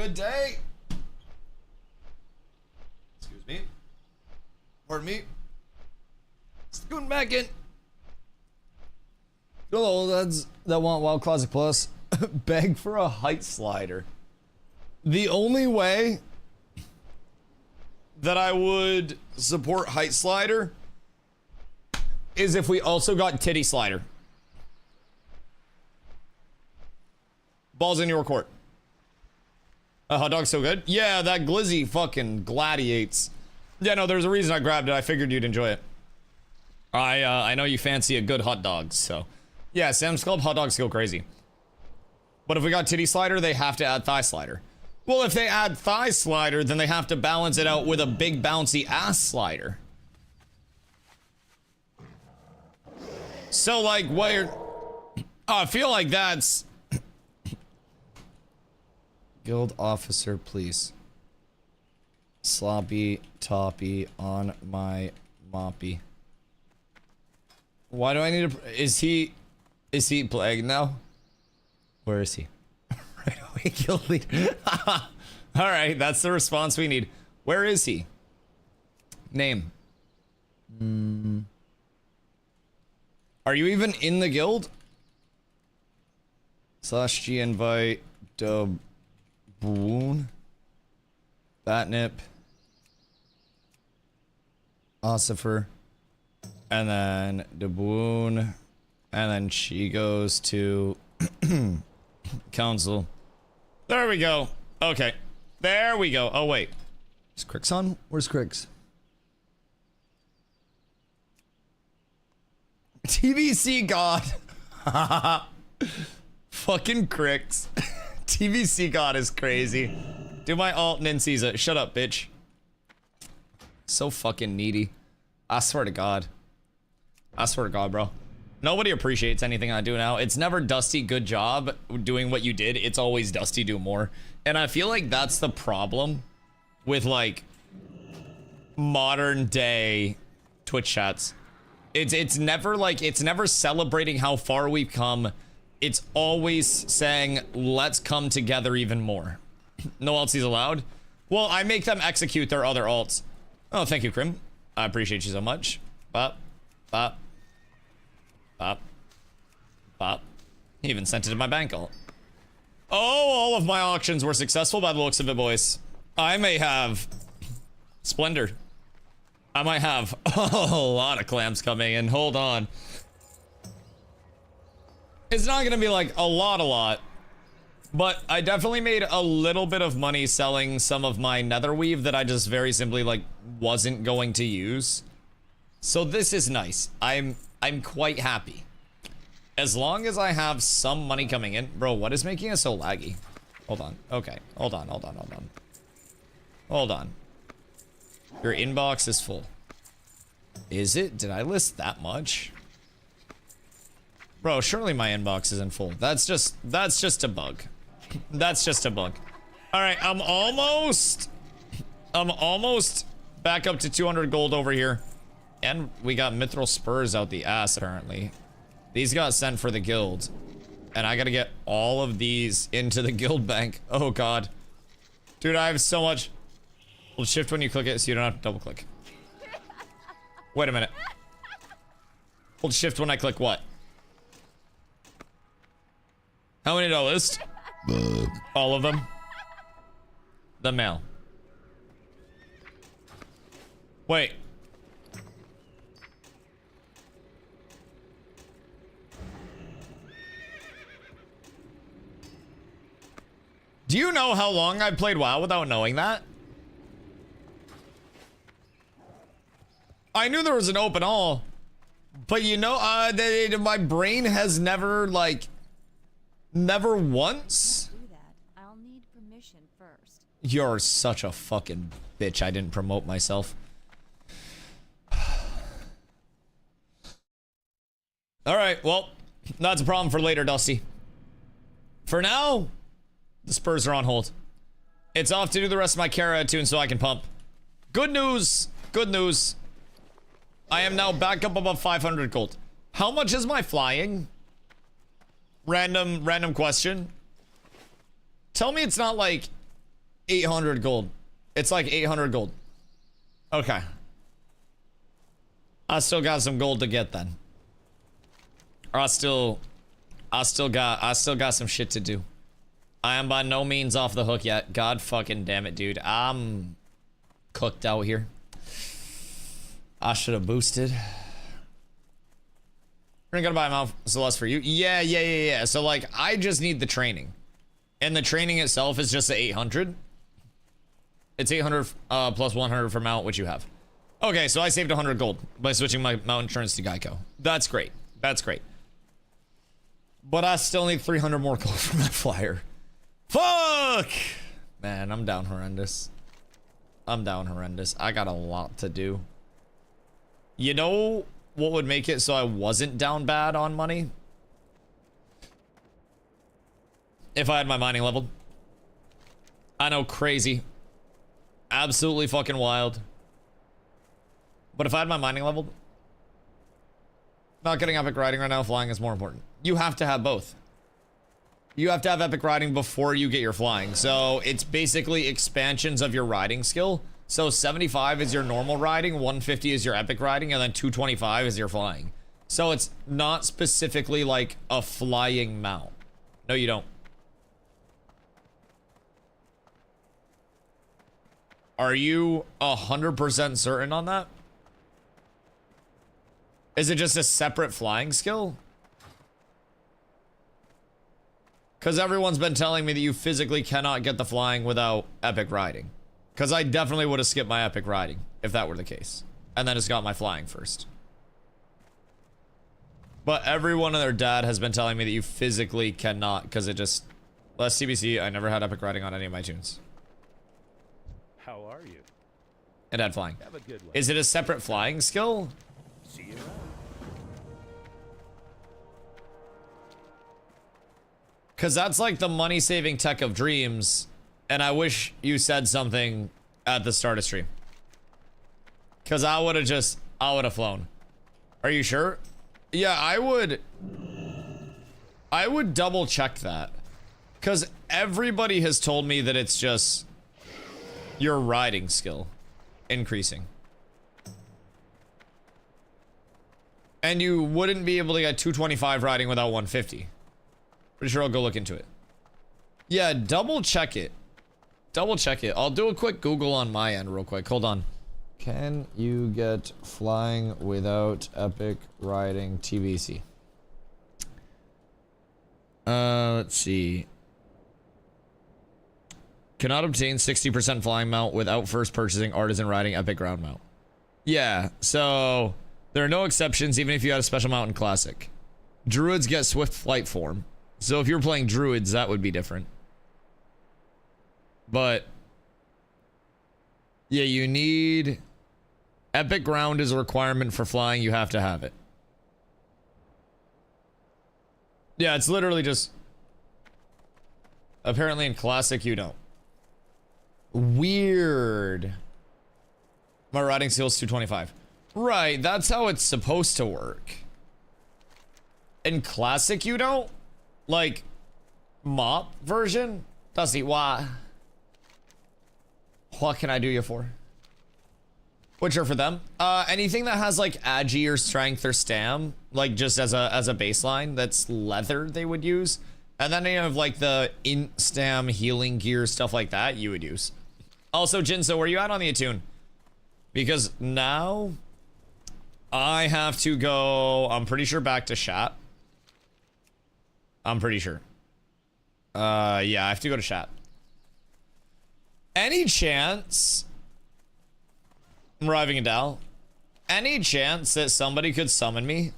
good day. Excuse me. Pardon me. Scooting back in. Hello, lads that want WoW Classic Plus. Beg for a height slider. The only way that I would support height slider is if we also got titty slider. Balls in your court. A hot dog's so good? Yeah, that glizzy fucking gladiates. Yeah, no, there's a reason I grabbed it. I figured you'd enjoy it. I know you fancy a good hot dog, so. Yeah, Sam's Club hot dogs go crazy. But if we got titty slider, they have to add thigh slider. Well, if they add thigh slider, then they have to balance it out with a big bouncy ass slider. So, like, where... Oh, I feel like that's... Guild officer, please. Sloppy toppy on my moppy. Why do I need to... Is he plagued now? Where is he? Right away, guild leader. Alright, that's the response we need. Where is he? Name. Are you even in the guild? /G invite dub woon Batnip Ossifer and then Daboon and then she goes to council. There we go. Okay. There we go. Oh wait. Is Crix on? Where's Crix? TVC God. Fucking Crix. TVC God is crazy. Do my alt Ninsiza. Shut up, bitch. So fucking needy. I swear to God. I swear to God, bro. Nobody appreciates anything I do now. It's never Dusty, good job doing what you did. It's always Dusty, do more. And I feel like that's the problem with, like, modern day Twitch chats. It's never, like, it's never celebrating how far we've come. It's always saying, let's come together even more. No altsies allowed? Well, I make them execute their other alts. Oh, thank you, Krim. I appreciate you so much. Bop. Bop. Bop. Bop. He even sent it to my bank alt. Oh, all of my auctions were successful by the looks of it, boys. I may have... Splendor. I might have a lot of clams coming in. Hold on. It's not gonna be like a lot. But I definitely made a little bit of money selling some of my nether weave that I just very simply, like, wasn't going to use. So this is nice. I'm quite happy. As long as I have some money coming in. Bro, what is making it so laggy? Hold on. Okay. Hold on. Hold on. Your inbox is full. Is it? Did I list that much? Bro, surely my inbox isn't full. That's just a bug. That's just a bug. Alright, I'm almost back up to 200 gold over here. And we got mithril spurs out the ass, apparently. These got sent for the guild. And I gotta get all of these into the guild bank. Oh, God. Dude, I have so much. Hold shift when you click it so you don't have to double click. Wait a minute. Hold shift when I click what? How many did I list? All of them. The mail. Wait. Do you know how long I played WoW without knowing that? I knew there was an open all, but you know, my brain has never, like, never once. Do that. I'll need permission first. You're such a fucking bitch. I didn't promote myself. All right, well, that's a problem for later, Dusty. For now, the Spurs are on hold. It's off to do the rest of my Kara tune so I can pump. Good news. Good news. I am now back up above 500 gold. How much is my flying? Random question. Tell me it's not like 800 gold. It's like 800 gold. Okay. I still got some gold to get then. Or I still got some shit to do. I am by no means off the hook yet. God fucking damn it, dude. I'm cooked out here. I should have boosted. You're gonna buy a Mount Celeste for you? Yeah. So like, I just need the training. And the training itself is just the 800. It's 800 plus 100 for mount, which you have. Okay, so I saved 100 gold by switching my mount insurance to Geico. That's great. That's great. But I still need 300 more gold for my flyer. Fuck! Man, I'm down horrendous. I'm down horrendous. I got a lot to do. You know what would make it so I wasn't down bad on money? If I had my mining leveled. I know, crazy. Absolutely fucking wild. But if I had my mining leveled, not getting epic riding right now, flying is more important. You have to have both. You have to have epic riding before you get your flying. So it's basically expansions of your riding skill. So 75 is your normal riding, 150 is your epic riding, and then 225 is your flying. So it's not specifically like a flying mount. No, you don't. Are you 100% certain on that? Is it just a separate flying skill? Because everyone's been telling me that you physically cannot get the flying without epic riding. Because I definitely would have skipped my epic riding if that were the case. And then just got my flying first. But everyone and their dad has been telling me that you physically cannot, because it just... Less TBC, I never had epic riding on any of my tunes. How are you? It had flying. Have a good one. Is it a separate flying skill? See you around. Because that's like the money-saving tech of dreams. And I wish you said something at the start of stream. Because I would have flown. Are you sure? Yeah, I would double check that. Because everybody has told me that it's just your riding skill increasing. And you wouldn't be able to get 225 riding without 150. Pretty sure I'll go look into it. Yeah, double check it. Double check it. I'll do a quick Google on my end real quick. Hold on. Can you get flying without epic riding TBC? Let's see. Cannot obtain 60% flying mount without first purchasing artisan riding epic ground mount. Yeah, so there are no exceptions even if you had a special mount in classic. Druids get swift flight form. So if you're playing druids, that would be different. But yeah, you need epic ground is a requirement for flying. You have to have it. Yeah, it's literally just apparently in classic you don't. Weird. My riding skill is 225. Right, that's how it's supposed to work. In classic you don't? Like mop version? DustyWhy? What can I do you for? Which are for them? Anything that has like agi or strength or stam, like just as a baseline, that's leather they would use. And then you have like the int stam healing gear, stuff like that you would use. Also, Jinso, where you at on the attune? Because now I have to go, I'm pretty sure back to Shat. I'm pretty sure. Yeah, I have to go to Shat. Any chance, I'm arriving in Dal. Any chance that somebody could summon me?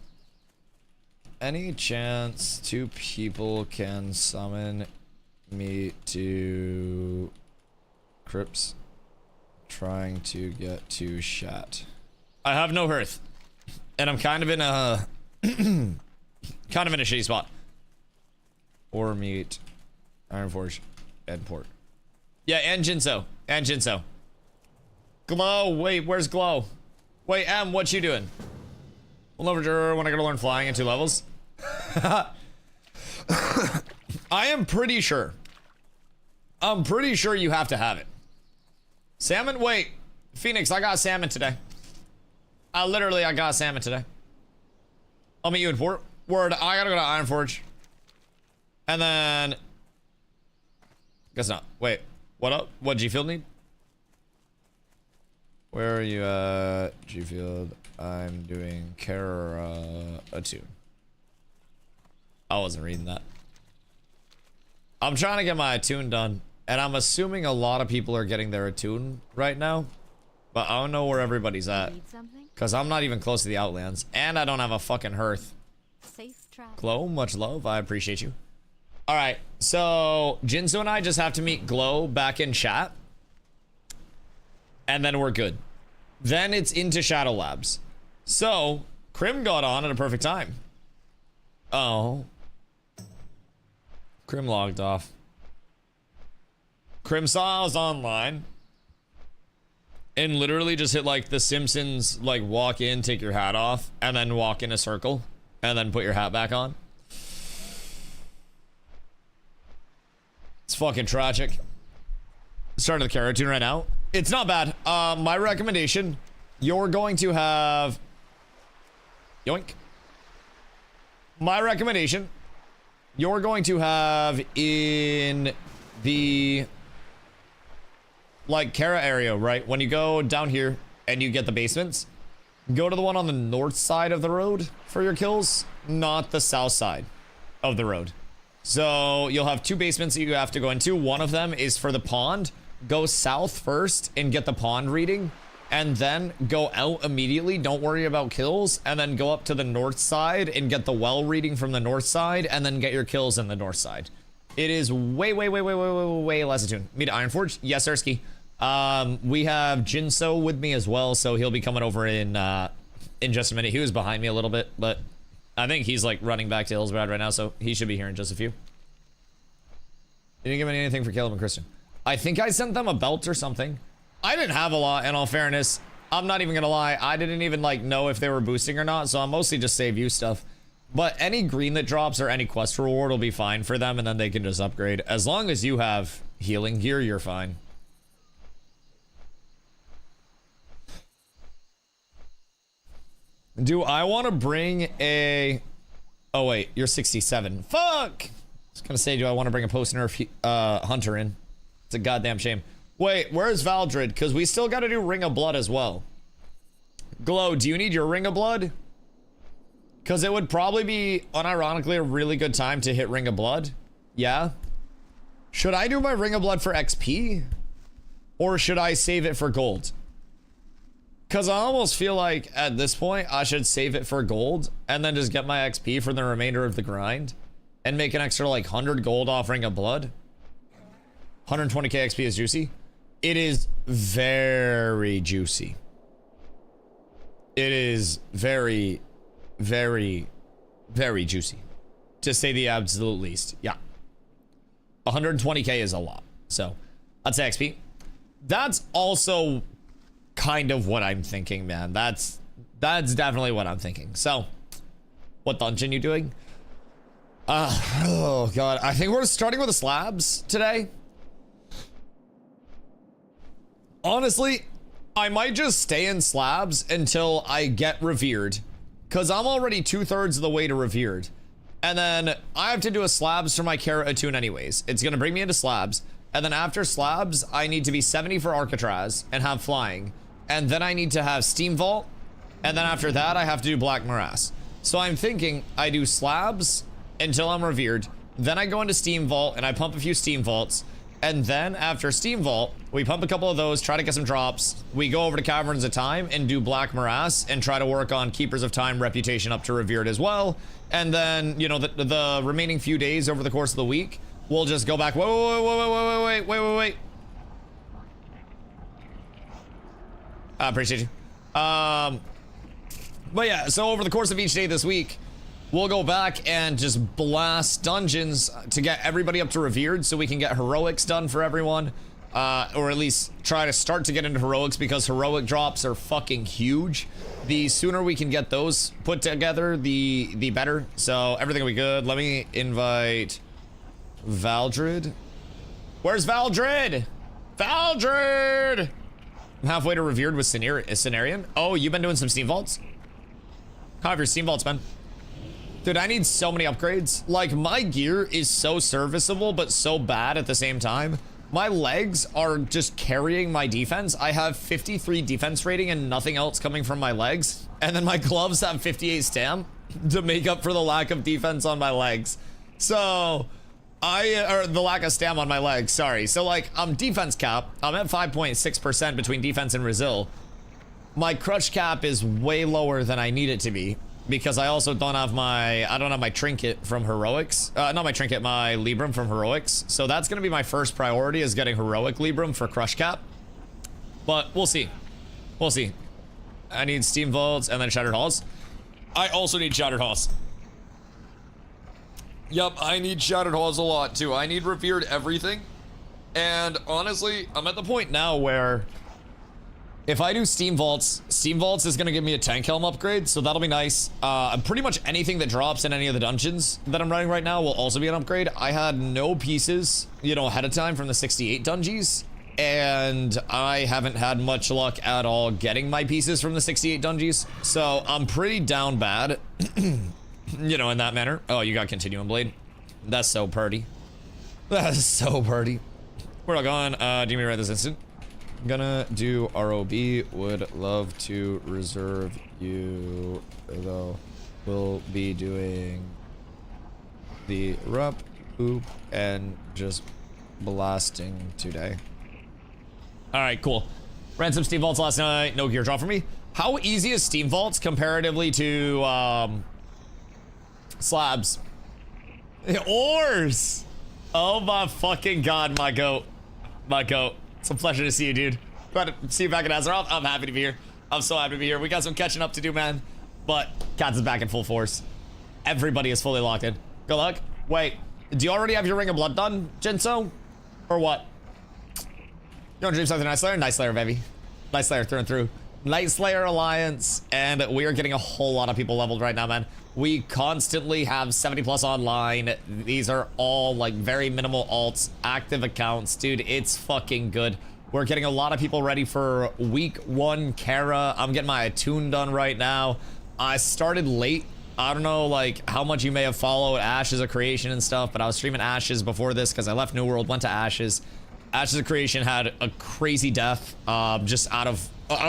Any chance two people can summon me to Crips? Trying to get to Shat. I have no hearth. And I'm kind of in a kind of in a shitty spot. Or meet Ironforge and Port. Yeah, and Jinso. And Jinso. Glow, wait, where's Glow? Wait, Em, what you doing? We'll never when I gotta learn flying in 2 levels. I am pretty sure I'm pretty sure you have to have it. Salmon? Wait. Phoenix, I got salmon today. I got salmon today. I'll meet you in port. Word, I gotta go to Ironforge. And then... Guess not. Wait. What up? What G-Field need? Where are you at, G-Field? I'm doing attune. I wasn't reading that. I'm trying to get my attune done. And I'm assuming a lot of people are getting their attune right now. But I don't know where everybody's at. Because I'm not even close to the Outlands. And I don't have a fucking hearth. Safe travel. Glow, much love. I appreciate you. Alright, so Jinzo and I just have to meet Glow back in chat. And then we're good. Then it's into Shadow Labs. So, Crim got on at a perfect time. Oh. Crim logged off. Crim saw I was online. And literally just hit like the Simpsons, like walk in, take your hat off, and then walk in a circle. And then put your hat back on. It's fucking tragic. Starting the Keratin right now. It's not bad. My recommendation, you're going to have... Yoink. My recommendation, you're going to have in the... like, Kara area, right? When you go down here and you get the basements, go to the one on the north side of the road for your kills, not the south side of the road. So you'll have two basements that you have to go into. One of them is for the pond. Go south first and get the pond reading, and then go out immediately. Don't worry about kills, and then go up to the north side and get the well reading from the north side, and then get your kills in the north side. It is way less attuned. Meet Ironforge? Yes, Ersky. We have Jinso with me as well, so he'll be coming over in just a minute. He was behind me a little bit, but I think he's like running back to Hillsbrad right now, so he should be here in just a few. You didn't give me anything for Caleb and Christian. I think I sent them a belt or something. I didn't have a lot, in all fairness. I'm not even gonna lie. I didn't even like know if they were boosting or not, so I'm mostly just save you stuff. But any green that drops or any quest reward will be fine for them, and then they can just upgrade. As long as you have healing gear, you're fine. Do I want to bring a... Oh, wait. You're 67. Fuck! I was gonna say, do I want to bring a post-nerf hunter in? It's a goddamn shame. Wait, where's Valdred? Because we still got to do Ring of Blood as well. Glow, do you need your Ring of Blood? Because it would probably be, unironically, a really good time to hit Ring of Blood. Yeah? Should I do my Ring of Blood for XP? Or should I save it for gold? Because I almost feel like, at this point, I should save it for gold, and then just get my XP for the remainder of the grind, and make an extra, like, 100 gold off Ring of Blood. 120k XP is juicy. It is very juicy. It is very juicy, to say the absolute least. Yeah, 120k is a lot, so I'd say XP. That's also kind of what I'm thinking, man. That's definitely what I'm thinking. So what dungeon you doing? Oh god, I think we're starting with the slabs today. Honestly, I might just stay in slabs until I get revered, because I'm already 2/3 of the way to revered, and then I have to do a slabs for my Kara attune anyways. It's gonna bring me into slabs, and then after slabs I need to be 70 for Arcatraz and have flying, and then I need to have Steam Vault, and then after that I have to do Black Morass. So I'm thinking I do slabs until I'm revered, then I go into Steam Vault and I pump a few Steam Vaults, and then after Steam Vault, we pump a couple of those, try to get some drops. We go over to Caverns of Time and do Black Morass and try to work on Keepers of Time reputation up to revered as well. And then, you know, the remaining few days over the course of the week, we'll just go back. Wait. I appreciate you. But yeah, so over the course of each day this week, we'll go back and just blast dungeons to get everybody up to revered so we can get heroics done for everyone. Or at least try to start to get into heroics, because heroic drops are fucking huge. The sooner we can get those put together, the better. So everything will be good. Let me invite Valdred. Where's Valdred? Valdred! I'm halfway to revered with Cenarian. Oh, you've been doing some steam vaults? How have your steam vaults been? Dude, I need so many upgrades. Like, my gear is so serviceable, but so bad at the same time. My legs are just carrying my defense. I have 53 defense rating and nothing else coming from my legs. And then my gloves have 58 stam to make up for the lack of defense on my legs. So, or the lack of stam on my legs, sorry. So, like, I'm defense cap. I'm at 5.6% between defense and resil. My crutch cap is way lower than I need it to be. Because I also don't have my trinket from heroics. Not my trinket, my Libram from heroics. So that's gonna be my first priority, is getting heroic Libram for crush cap. But we'll see. We'll see. I need steam vaults and then shattered halls. I also need shattered halls. Yup, I need shattered halls a lot too. I need revered everything. And honestly, I'm at the point now where if I do Steam Vaults is gonna give me a tank helm upgrade, so that'll be nice. Pretty much anything that drops in any of the dungeons that I'm running right now will also be an upgrade. I had no pieces, you know, ahead of time from the 68 dungeons, and I haven't had much luck at all getting my pieces from the 68 dungeons, so I'm pretty down bad, you know, in that manner. Oh, you got Continuum Blade. That's so purty. That's so purty. We're all gone. Do you mean right this instant? Gonna do ROB, would love to reserve you, though we'll be doing the rup oop and just blasting today. Alright, cool. Ran some Steam Vaults last night, no gear drop for me. How easy is Steam Vaults comparatively to slabs? Ores! Oh my fucking god, my goat. My goat. It's a pleasure to see you, dude. Glad to see you back at Azeroth. I'm happy to be here. I'm so happy to be here. We got some catching up to do, man. But Cats is back in full force. Everybody is fully locked in. Good luck. Wait, do you already have your Ring of Blood done, Jinso? Or what? You want to dream something Night Slayer? Night Slayer, baby. Night Slayer through and through. Night Slayer Alliance. And we are getting a whole lot of people leveled right now, man. We constantly have 70 plus online. These are all like very minimal alts, active accounts. Dude, it's fucking good. We're getting a lot of people ready for week 1 Kara. I'm getting my attune done right now. I started late. I don't know like how much you may have followed Ashes of Creation and stuff, but I was streaming Ashes before this because I left New World, went to Ashes. Ashes of Creation had a crazy death, just out of,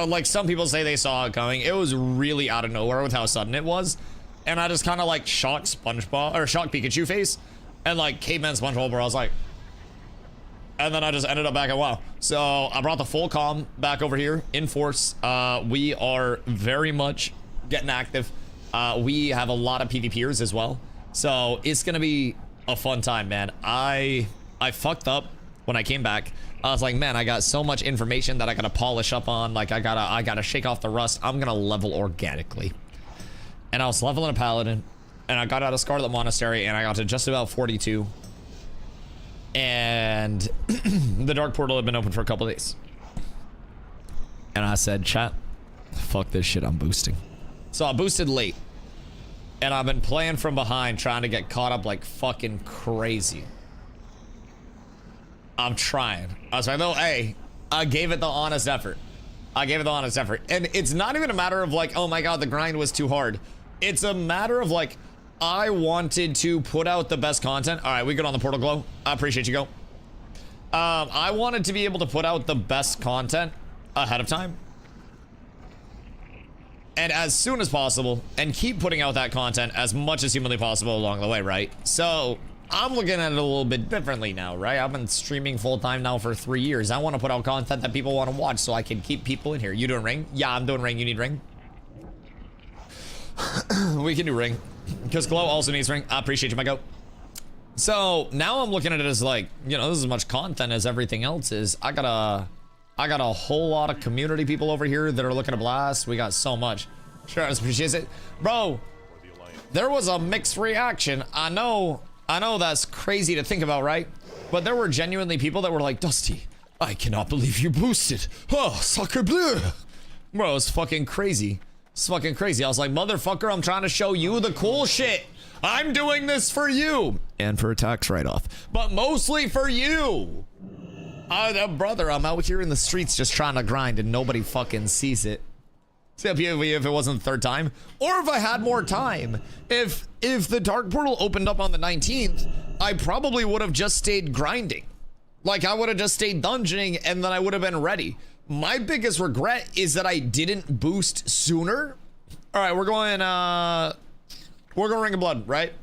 like some people say they saw it coming. It was really out of nowhere with how sudden it was. And I just kind of like shocked SpongeBob, or shocked Pikachu face, and like Caveman SpongeBob, where I was like, and then I just ended up back at WoW. So I brought the full comm back over here in force. We are very much getting active. We have a lot of PvPers as well. So it's gonna be a fun time, man. I fucked up when I came back. I was like, man, I got so much information that I gotta polish up on. Like I gotta shake off the rust. I'm gonna level organically. And I was leveling a paladin, and I got out of Scarlet Monastery, and I got to just about 42. And the Dark Portal had been open for a couple days. And I said, chat, fuck this shit, I'm boosting. So I boosted late. And I've been playing from behind, trying to get caught up like fucking crazy. I'm trying. I was like, no, hey, I gave it the honest effort. And it's not even a matter of like, oh my god, the grind was too hard. It's a matter of like, I wanted to put out the best content. All right, we good on the portal glow. I appreciate you, go. I wanted to be able to put out the best content ahead of time. And as soon as possible, and keep putting out that content as much as humanly possible along the way, right? So I'm looking at it a little bit differently now, right? I've been streaming full time now for 3 years. I want to put out content that people want to watch so I can keep people in here. You doing ring? Yeah, I'm doing ring. You need ring? We can do ring. Because Glow also needs ring. I appreciate you, my goat. So now I'm looking at it as like, you know, this is as much content as everything else is. I got a whole lot of community people over here that are looking to blast. We got so much. Sure, I appreciate it. Bro, there was a mixed reaction. I know that's crazy to think about, right? But there were genuinely people that were like, Dusty, I cannot believe you boosted. Oh, sacre bleu. Bro, it's fucking crazy. It's fucking crazy. I was like, motherfucker, I'm trying to show you the cool shit. I'm doing this for you. And for a tax write-off. But mostly for you. Brother, I'm out here in the streets just trying to grind and nobody fucking sees it. Except if it wasn't the third time. Or if I had more time. If the Dark Portal opened up on the 19th, I probably would have just stayed grinding. Like, I would have just stayed dungeoning and then I would have been ready. My biggest regret is that I didn't boost sooner. All right, we're going Ring of Blood, right?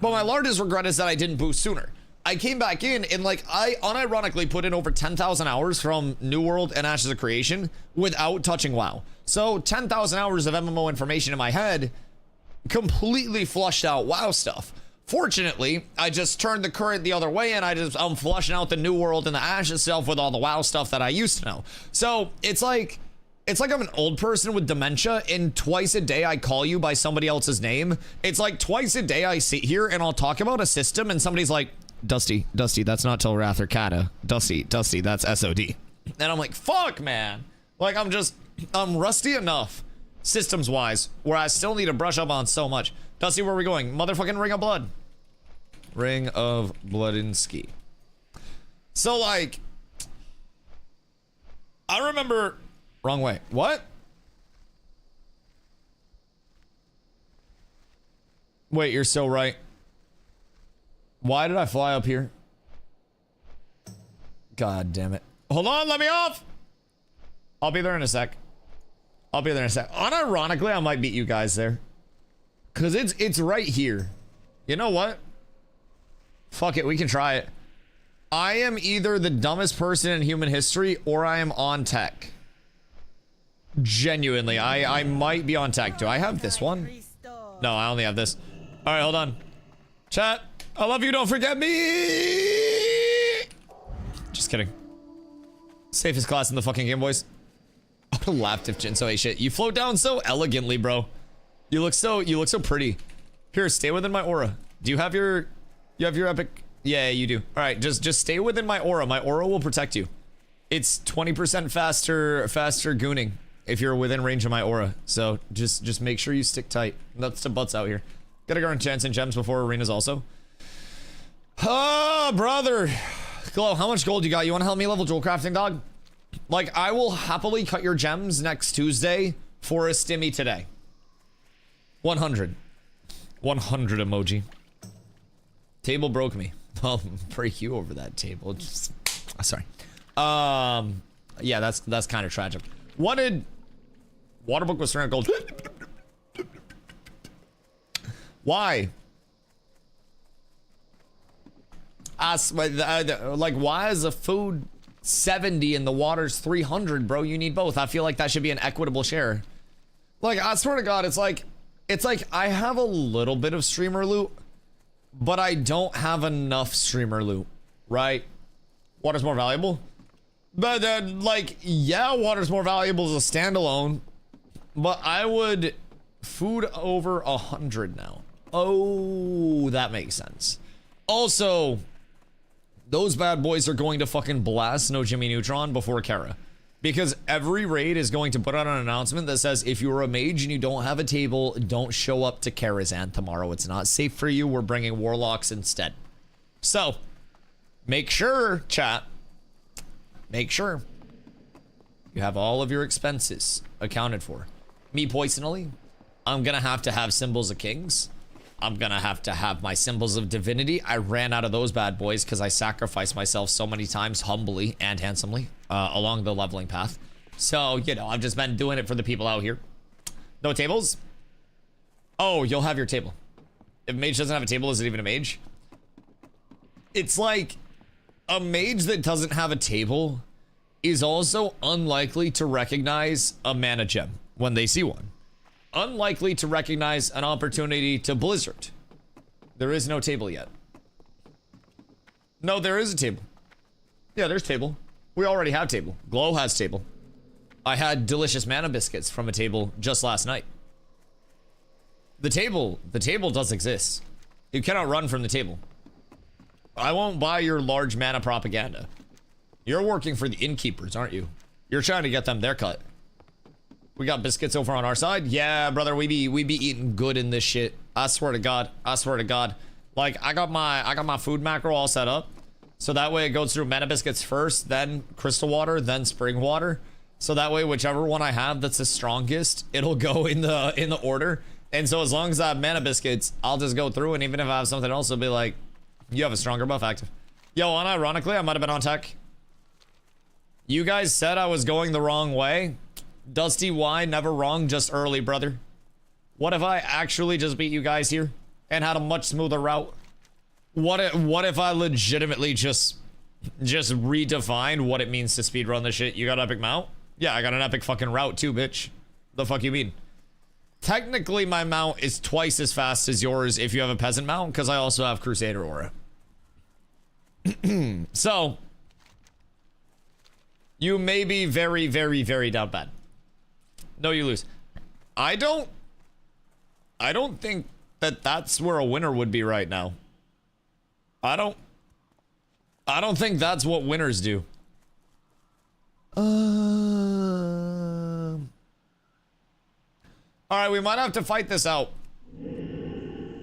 But my largest regret is that I didn't boost sooner. I came back in and like I unironically put in over 10,000 hours from New World and Ashes of Creation without touching WoW. So 10,000 hours of MMO information in my head completely flushed out WoW stuff. Fortunately, I just turned the current the other way and I'm flushing out the New World and the Ashes stuff with all the WoW stuff that I used to know. So it's like I'm an old person with dementia and twice a day I call you by somebody else's name. It's like twice a day I sit here and I'll talk about a system and somebody's like, Dusty, that's not Telrath or Kata. Dusty, that's SOD. And I'm like, fuck, man. Like, I'm rusty enough, systems-wise, where I still need to brush up on so much. Dusty, where are we going? Motherfucking Ring of Blood. Ring of Blood and Ski. So, like, I remember... Wrong way. What? Wait, you're so right. Why did I fly up here? God damn it. Hold on, let me off! I'll be there in a sec. Unironically, I might beat you guys there. Cause it's right here. You know what? Fuck it, we can try it. I am either the dumbest person in human history or I am on tech. Genuinely, I might be on tech. Do I have this one? No, I only have this. All right, hold on. Chat, I love you, don't forget me! Just kidding. Safest class in the fucking Game Boys. I would've laughed if Jinso ate shit. You float down so elegantly, bro. You look so pretty. Here, stay within my aura. Do you have your epic? Yeah, you do. All right, just stay within my aura. My aura will protect you. It's 20% faster gooning if you're within range of my aura. So just make sure you stick tight. That's the butts out here. Gotta go on chance and gems before arenas also. Oh, brother. Glow, how much gold you got? You want to help me level jewel crafting, dog? Like, I will happily cut your gems next Tuesday for a stimmy today. 100 emoji. Table broke me. I'll break you over that table. Just, sorry. Yeah, that's kind of tragic. What did Waterbook was 300 gold? Why? Like, why is the food 70 and the water's 300, bro? You need both. I feel like that should be an equitable share. Like, I swear to God, it's like I have a little bit of streamer loot, but I don't have enough streamer loot, right? Water's more valuable? But like, yeah, water's more valuable as a standalone, but I would food over 100 now. Oh, that makes sense. Also, those bad boys are going to fucking blast No Jimmy Neutron before Kara. Because every raid is going to put out an announcement that says, if you're a mage and you don't have a table, don't show up to Karazhan tomorrow. It's not safe for you. We're bringing warlocks instead. So, make sure, chat, make sure you have all of your expenses accounted for. Me personally, I'm gonna have to have symbols of kings. I'm gonna have to have my symbols of divinity. I ran out of those bad boys because I sacrificed myself so many times humbly and handsomely along the leveling path. So, you know, I've just been doing it for the people out here. No tables? Oh, you'll have your table. If a mage doesn't have a table, is it even a mage? It's like a mage that doesn't have a table is also unlikely to recognize a mana gem when they see one. Unlikely to recognize an opportunity to blizzard. There is no table yet. No, there is a table. Yeah, there's table. We already have table. Glow has table. I had delicious mana biscuits from a table just last night. The table does exist. You cannot run from the table. I won't buy your large mana propaganda. You're working for the innkeepers, aren't you? You're trying to get them their cut. We got biscuits over on our side. Yeah, brother, we be eating good in this shit. I swear to God. I swear to God. Like, I got my food macro all set up. So that way it goes through mana biscuits first, then crystal water, then spring water. So that way, whichever one I have that's the strongest, it'll go in the order. And so as long as I have mana biscuits, I'll just go through, and even if I have something else, it'll be like, you have a stronger buff active. Yo, unironically, I might have been on tech. You guys said I was going the wrong way. DustyWhy, never wrong, just early, brother. What if I actually just beat you guys here and had a much smoother route? What if I legitimately just redefined what it means to speedrun this shit? You got epic mount? Yeah, I got an epic fucking route too, bitch. The fuck you mean? Technically, my mount is twice as fast as yours if you have a peasant mount, because I also have Crusader aura. So, you may be very, very, very down bad. No, you lose. I don't think that that's where a winner would be right now. I don't think that's what winners do. All right, we might have to fight this out,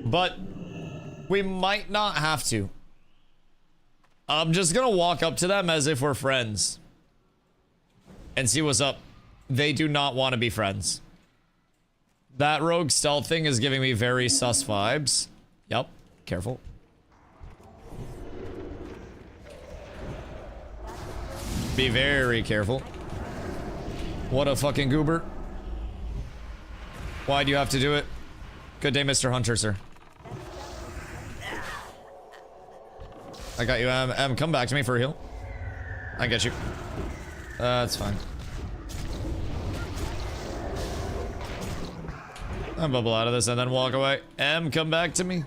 but we might not have to. I'm just gonna walk up to them as if we're friends and see what's up. They do not want to be friends. That rogue stealth thing is giving me very sus vibes. Yep, careful. Be very careful. What a fucking goober. Why do you have to do it? Good day, Mr. Hunter, sir. I got you, Em. Come back to me for a heal. I get you. That's fine. I'll bubble out of this and then walk away. Em, come back to me.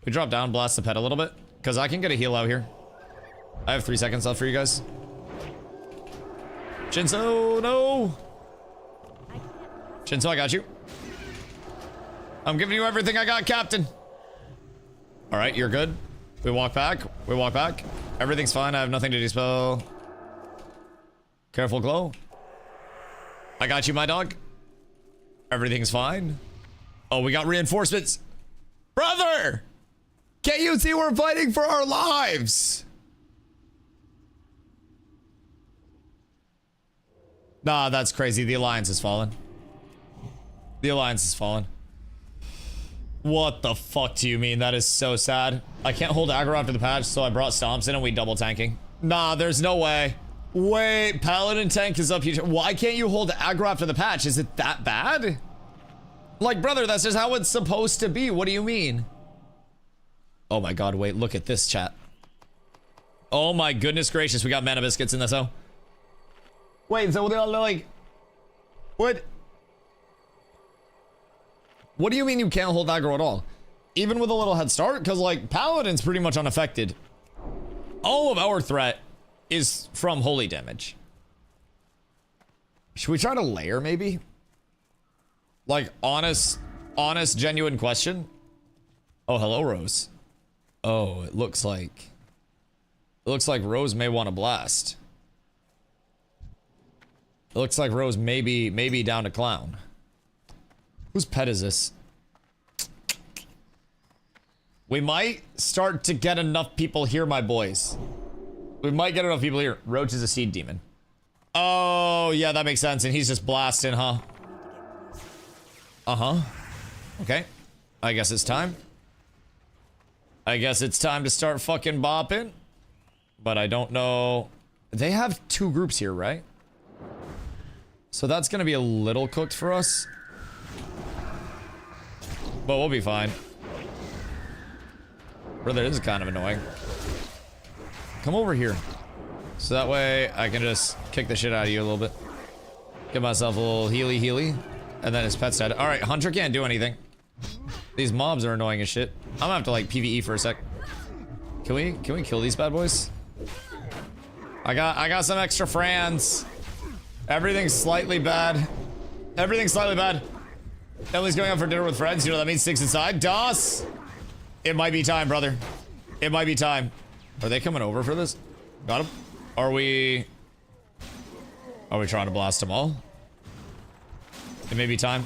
We drop down, blast the pet a little bit, because I can get a heal out here. I have 3 seconds left for you guys. Shinso, no! Shinso, I got you. I'm giving you everything I got, Captain. All right, you're good. We walk back. We walk back. Everything's fine. I have nothing to dispel. Careful, Glow. I got you, my dog. Everything's fine. Oh, we got reinforcements. Brother! Can't you see we're fighting for our lives? Nah, that's crazy. The Alliance has fallen. The Alliance has fallen. What the fuck do you mean? That is so sad. I can't hold aggro after the patch, so I brought Stomps in and we double tanking. Nah, there's no way. Wait, Paladin tank is up here. Why can't you hold aggro after the patch? Is it that bad? Like, brother, that's just how it's supposed to be. What do you mean? Oh my god, wait, look at this, chat. Oh my goodness gracious, we got mana biscuits in this, oh. Wait, so they're like... What? What do you mean you can't hold aggro at all? Even with a little head start? Because, like, Paladin's pretty much unaffected. All of our threat is from holy damage. Should we try to layer, maybe? Like, honest, genuine question? Oh, hello, Rose. Oh, it looks like Rose may want to blast. It looks like Rose may be down to clown. Whose pet is this? We might start to get enough people here, my boys. We might get enough people here. Roach is a seed demon. Oh, yeah, that makes sense. And he's just blasting, huh? Uh-huh. Okay. I guess it's time. I guess it's time to start fucking bopping. But I don't know. They have 2 groups here, right? So that's gonna be a little cooked for us. But we'll be fine. Brother, this is kind of annoying. Come over here. So that way I can just kick the shit out of you a little bit. Give myself a little healy. And then his pet's dead. Alright, Hunter can't do anything. These mobs are annoying as shit. I'm gonna have to like PvE for a sec. Can we kill these bad boys? I got some extra friends. Everything's slightly bad. Everything's slightly bad. Emily's going out for dinner with friends. You know that means sticks inside. DOS! It might be time, brother. It might be time. Are they coming over for this? Got him. Are we trying to blast them all? It may be time.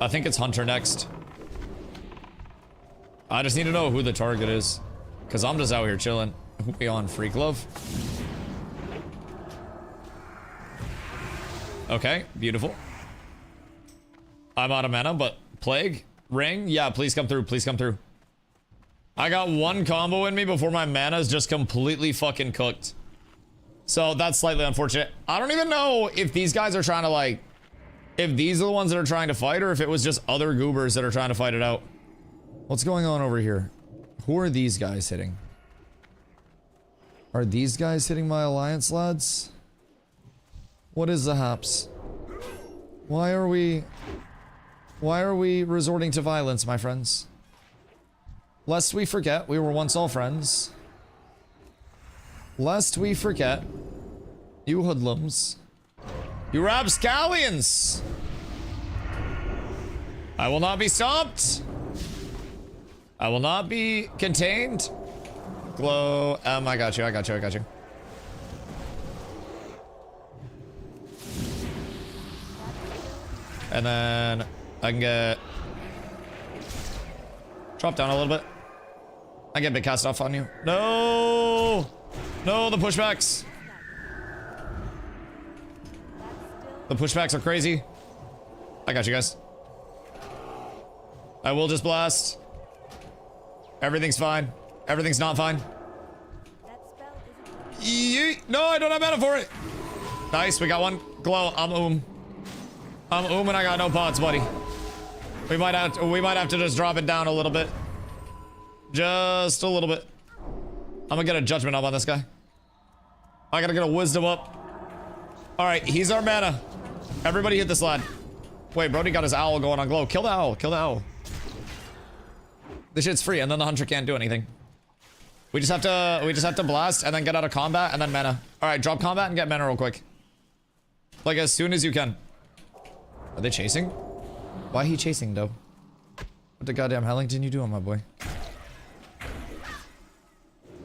I think it's Hunter next. I just need to know who the target is. Because I'm just out here chilling. We on Freak Love. Okay, beautiful. I'm out of mana, but Plague, Ring, yeah, please come through, please come through. I got one combo in me before my mana is just completely fucking cooked. So that's slightly unfortunate. I don't even know if these guys are trying to like, if these are the ones that are trying to fight or if it was just other goobers that are trying to fight it out. What's going on over here? Who are these guys hitting? Are these guys hitting my alliance lads? What is the haps? Why are we resorting to violence, my friends? Lest we forget we were once all friends. Lest we forget, you hoodlums. You rapscallions! I will not be stopped. I will not be contained. Glow. I got you, I got you, I got you. And then I can get... Drop down a little bit. I get a bit cast off on you. No! No, the pushbacks. The pushbacks are crazy. I got you guys. I will just blast. Everything's fine. Everything's not fine. Yeet. No, I don't have mana for it. Nice, we got one. Glow, I'm and I got no pots, buddy. We might have to just drop it down a little bit. Just a little bit. I'm gonna get a judgment up on this guy. I gotta get a wisdom up. Alright, he's our mana. Everybody hit this lad. Wait, Brody got his owl going on glow. Kill the owl, kill the owl. This shit's free, and then the hunter can't do anything. We just have to blast and then get out of combat and then mana. Alright, drop combat and get mana real quick. Like as soon as you can. Are they chasing? Why he chasing though? What the goddamn Hellington you doing, my boy?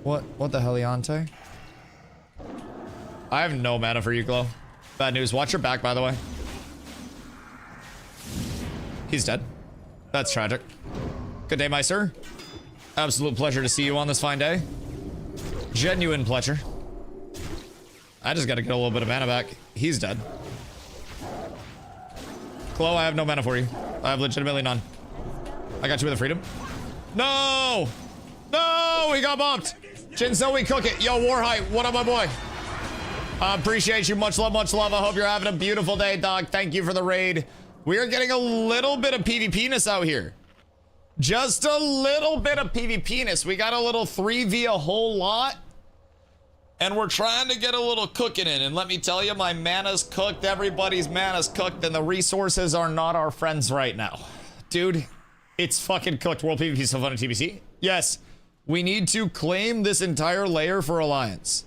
What the Heliante? I have no mana for you, Glow. Bad news. Watch your back, by the way. He's dead. That's tragic. Good day, my sir. Absolute pleasure to see you on this fine day. Genuine pleasure. I just gotta get a little bit of mana back. He's dead. Glow, I have no mana for you. I have legitimately none. I got you with a freedom. No! No! We got bumped! Jinso, we cook it. Yo, Warhite, what up, my boy? I appreciate you. Much love, much love. I hope you're having a beautiful day, dog. Thank you for the raid. We are getting a little bit of PvP-ness out here. Just a little bit of PvP-ness. We got a little 3v a whole lot. And we're trying to get a little cooking in. And let me tell you, my mana's cooked. Everybody's mana's cooked. And the resources are not our friends right now. Dude, it's fucking cooked. World PvP is so fun in TBC. Yes, we need to claim this entire layer for Alliance.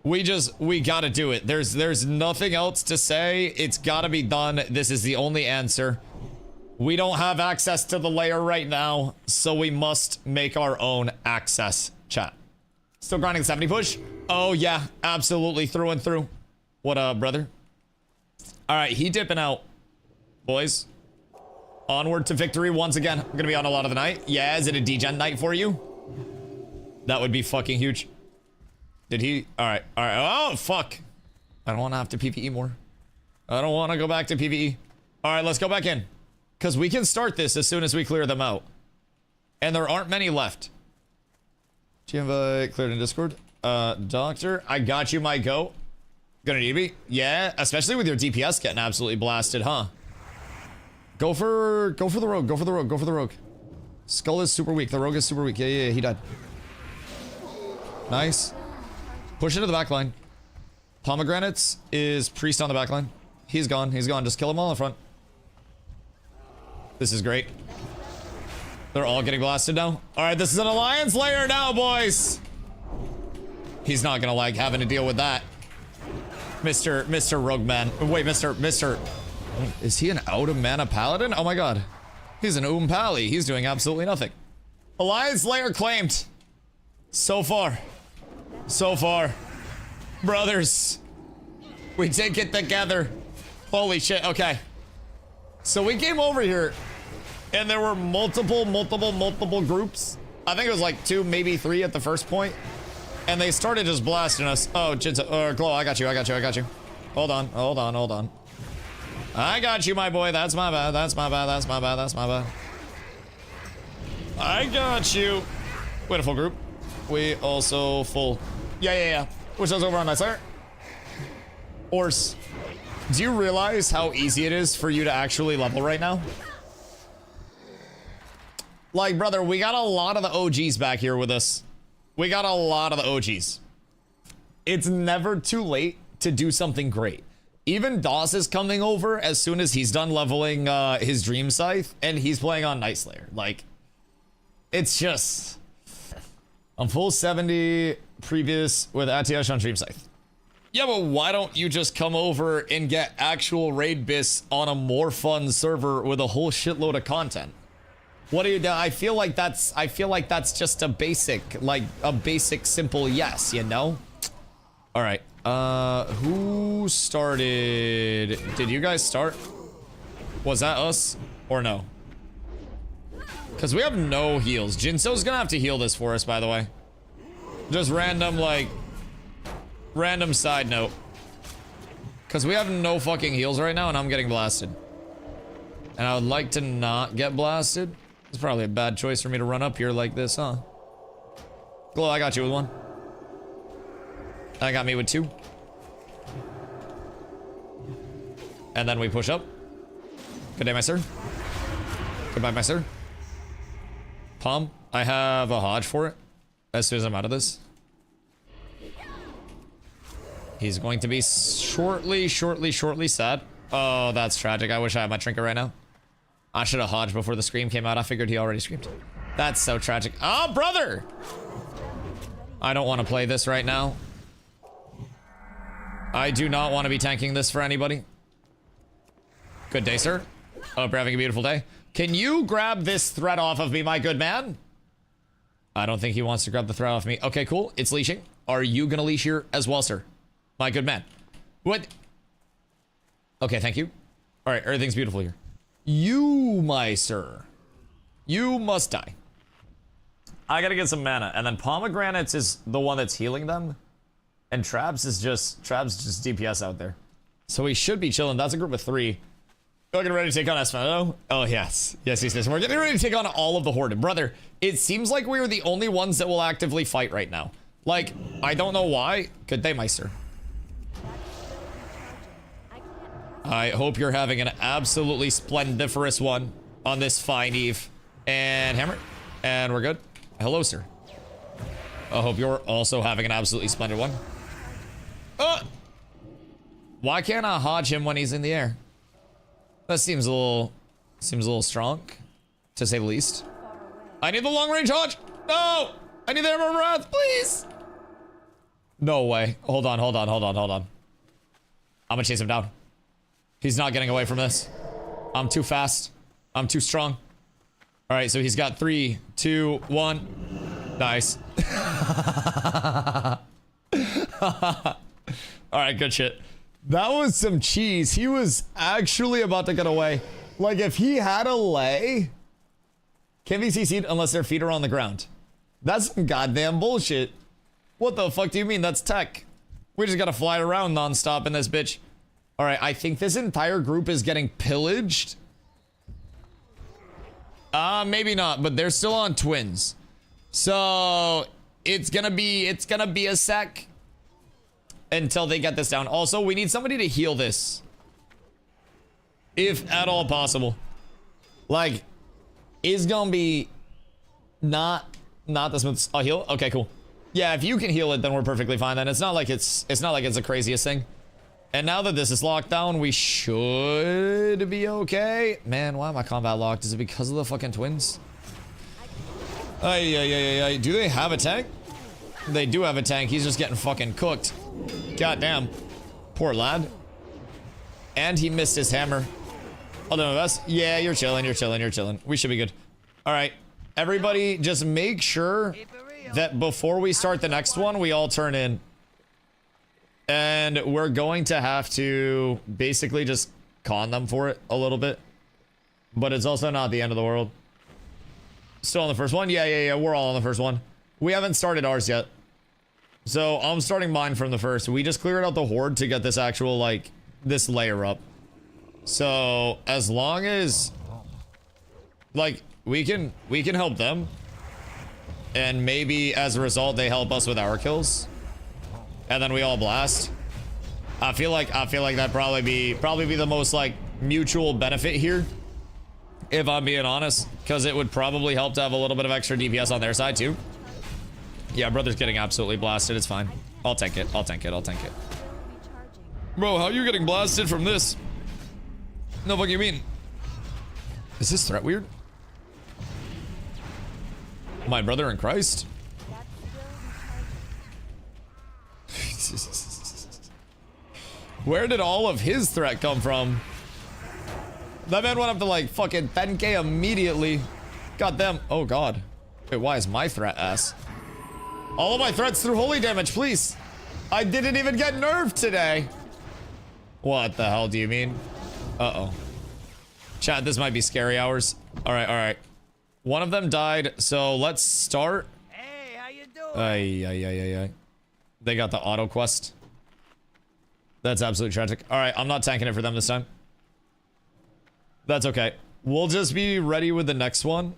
We gotta do it. There's nothing else to say. It's gotta be done. This is the only answer. We don't have access to the layer right now, so we must make our own access, chat. Still grinding 70 push? Oh yeah, absolutely, through and through. What up, brother? All right, he dipping out, boys. Onward to victory once again. I'm gonna be on a lot of the night. Yeah, is it a degen night for you? That would be fucking huge. Did he? All right. Oh, fuck. I don't want to have to PvE more. I don't want to go back to PvE. All right, let's go back in. Because we can start this as soon as we clear them out. And there aren't many left. Do you have a cleared in Discord? Doctor, I got you, my goat. Gonna need me? Yeah, especially with your DPS getting absolutely blasted, huh? Go for the rogue. Go for the rogue. Go for the rogue. Skull is super weak. The rogue is super weak. Yeah, he died. Nice. Push into the back line. Pomegranates is priest on the back line. He's gone. He's gone. Just kill them all in front. This is great. They're all getting blasted now. All right, this is an alliance layer now, boys. He's not gonna like having to deal with that. Mr. Rogue Man. Wait, Mr. Is he an out of mana paladin? Oh my god. He's an Pally. He's doing absolutely nothing. Alliance layer claimed. So far. So far. Brothers. We take it together. Holy shit. Okay. So we came over here And there were multiple groups. I think it was like 2, maybe 3 at the first point. And they started just blasting us. Oh, Glow, I got you. Hold on. I got you, my boy. That's my bad. I got you. Wait a full group. We also full. Yeah. Which goes over on that side. Ors, do you realize how easy it is for you to actually level right now? Like, brother, we got a lot of the OGs back here with us. We got a lot of the OGs. It's never too late to do something great. Even Doss is coming over as soon as he's done leveling his Dream Scythe, and he's playing on Night Slayer. Like, it's just... I'm full 70 previous with Atiash on Dream Scythe. Yeah, but why don't you just come over and get actual raid BIS on a more fun server with a whole shitload of content? What do you do? I feel like that's just a basic, simple yes, you know? All right. Who started? Did you guys start? Was that us or no? Because we have no heals. Jinso's gonna have to heal this for us, by the way. Just random side note. Because we have no fucking heals right now and I'm getting blasted. And I would like to not get blasted. It's probably a bad choice for me to run up here like this, huh? Glow, I got you with 1. I got me with 2. And then we push up. Good day, my sir. Goodbye, my sir. Palm, I have a Hodge for it as soon as I'm out of this. He's going to be shortly sad. Oh, that's tragic. I wish I had my trinket right now. I should have Hodged before the scream came out. I figured he already screamed. That's so tragic. Oh, brother! I don't want to play this right now. I do not want to be tanking this for anybody. Good day, sir. Hope you're having a beautiful day. Can you grab this thread off of me, my good man? I don't think he wants to grab the thread off me. Okay, cool. It's leashing. Are you gonna leash here as well, sir? My good man. What? Okay, thank you. All right, everything's beautiful here. You, my sir. You must die. I gotta get some mana. And then Pomegranates is the one that's healing them. And Trabs is just DPS out there. So we should be chilling. That's a group of 3. We're getting ready to take on Esfano. Oh, yes. Yes. We're getting ready to take on all of the Horde. Brother, it seems like we are the only ones that will actively fight right now. Like, I don't know why. Good day, Meister. I hope you're having an absolutely splendiferous one on this fine eve. And hammer. And we're good. Hello, sir. I hope you're also having an absolutely splendid one. Why can't I Hodge him when he's in the air? That seems a little strong, to say the least. I need the long range Hodge. No! I need the Hammer of Wrath, please! No way. Hold on. I'm gonna chase him down. He's not getting away from this. I'm too fast. I'm too strong. All right, so he's got 3, 2, 1. Nice. All right, good shit. That was some cheese. He was actually about to get away. Like, if he had a lay, can't be CC'd unless their feet are on the ground. That's some goddamn bullshit. What the fuck do you mean? That's tech. We just gotta fly around nonstop in this bitch. All right, I think this entire group is getting pillaged. Maybe not, but they're still on twins. So it's gonna be a sec until they get this down. Also, we need somebody to heal this, if at all possible. Like, it's gonna be not the smooth. I'll heal. Okay, cool. Yeah, if you can heal it, then we're perfectly fine. Then it's not like it's the craziest thing. And now that this is locked down, we should be okay. Man, why am I combat locked? Is it because of the fucking twins? Yeah. Do they have a tank? They do have a tank. He's just getting fucking cooked. Goddamn. Poor lad. And he missed his hammer. I'll do my best. Yeah, you're chilling. We should be good. All right. Everybody, just make sure that before we start the next one, we all turn in. And we're going to have to basically just con them for it a little bit. but it's also not the end of the world. Still on the first one? Yeah, we're all on the first one. We haven't started ours yet. So I'm starting mine from the first. We just cleared out the horde to get this actual, like, this layer up. So as long as, like, we can help them, and maybe as a result they help us with our kills, and then we all blast. I feel like that'd probably be the most, like, mutual benefit here, if I'm being honest, because it would probably help to have a little bit of extra DPS on their side too. Yeah, brother's getting absolutely blasted. It's fine. I'll tank it. I'll tank it. I'll tank it. Bro, how are you getting blasted from this? No, fuck you mean? Is this threat weird? My brother in Christ? Where did all of his threat come from? That man went up to like fucking 10k immediately. Got them. Oh god. Wait, why is my threat ass? All of my threats through holy damage, please. I didn't even get nerfed today. What the hell do you mean? Uh-oh. Chat, this might be scary hours. All right. One of them died, so let's start. Hey, how you doing? Ay. They got the auto quest. That's absolutely tragic. All right, I'm not tanking it for them this time. That's okay. We'll just be ready with the next one.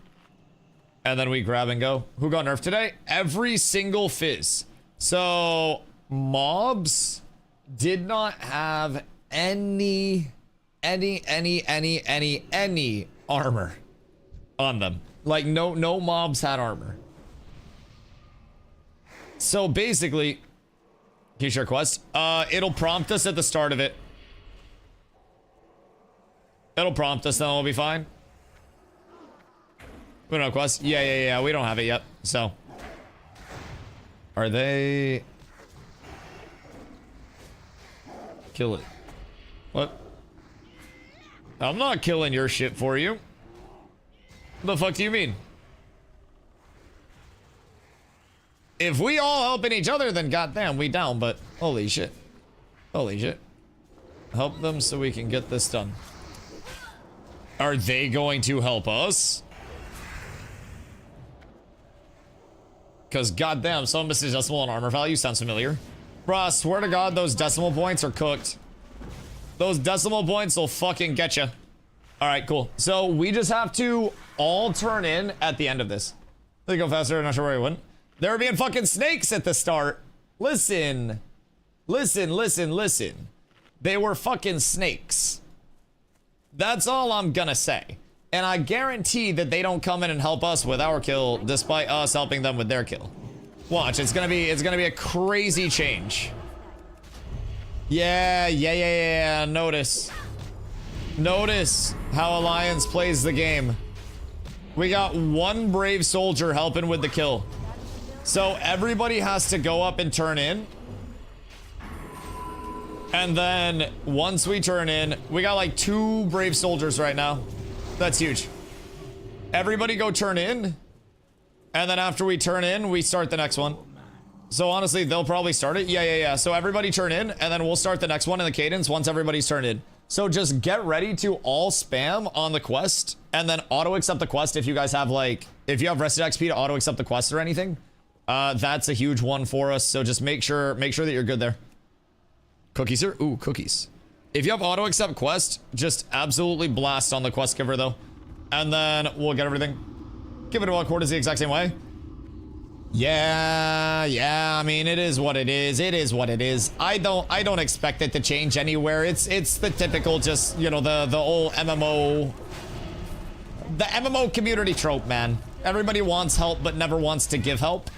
And then we grab and go. Who got nerfed today? Every single fizz. So mobs did not have any armor on them. Like no mobs had armor. So basically, can you share quest? It'll prompt us at the start of it. It'll prompt us, then we'll be fine. We don't have quest. Yeah. We don't have it yet. So, are they? Kill it. What? I'm not killing your shit for you. The fuck do you mean? If we all helping each other, then goddamn, we down. But holy shit, help them so we can get this done. Are they going to help us? Because goddamn, some Mrs. Decimal and armor value sounds familiar. Bruh, I swear to God, those decimal points are cooked. Those decimal points will fucking get you. All right, cool. So we just have to all turn in at the end of this. They go faster. I'm not sure where he went. There were being fucking snakes at the start. Listen. They were fucking snakes. That's all I'm gonna say. And I guarantee that they don't come in and help us with our kill, despite us helping them with their kill. Watch, it's gonna be a crazy change. Yeah. Notice how Alliance plays the game. We got one brave soldier helping with the kill. So everybody has to go up and turn in. And then once we turn in, we got like 2 brave soldiers right now. That's huge. Everybody go turn in. And then after we turn in, we start the next one. So honestly, they'll probably start it. Yeah. So everybody turn in, and then we'll start the next one in the cadence once everybody's turned in. So just get ready to all spam on the quest, and then auto accept the quest if you guys have like, if you have rested XP to auto accept the quest or anything. That's a huge one for us. So just make sure that you're good there. Cookies here? Ooh, cookies. If you have auto accept quest, just absolutely blast on the quest giver though. And then we'll get everything. Give it a while, is the exact same way. Yeah, I mean, it is what it is. I don't expect it to change anywhere. It's the typical, just, you know, the old MMO, the MMO community trope, man. Everybody wants help but never wants to give help.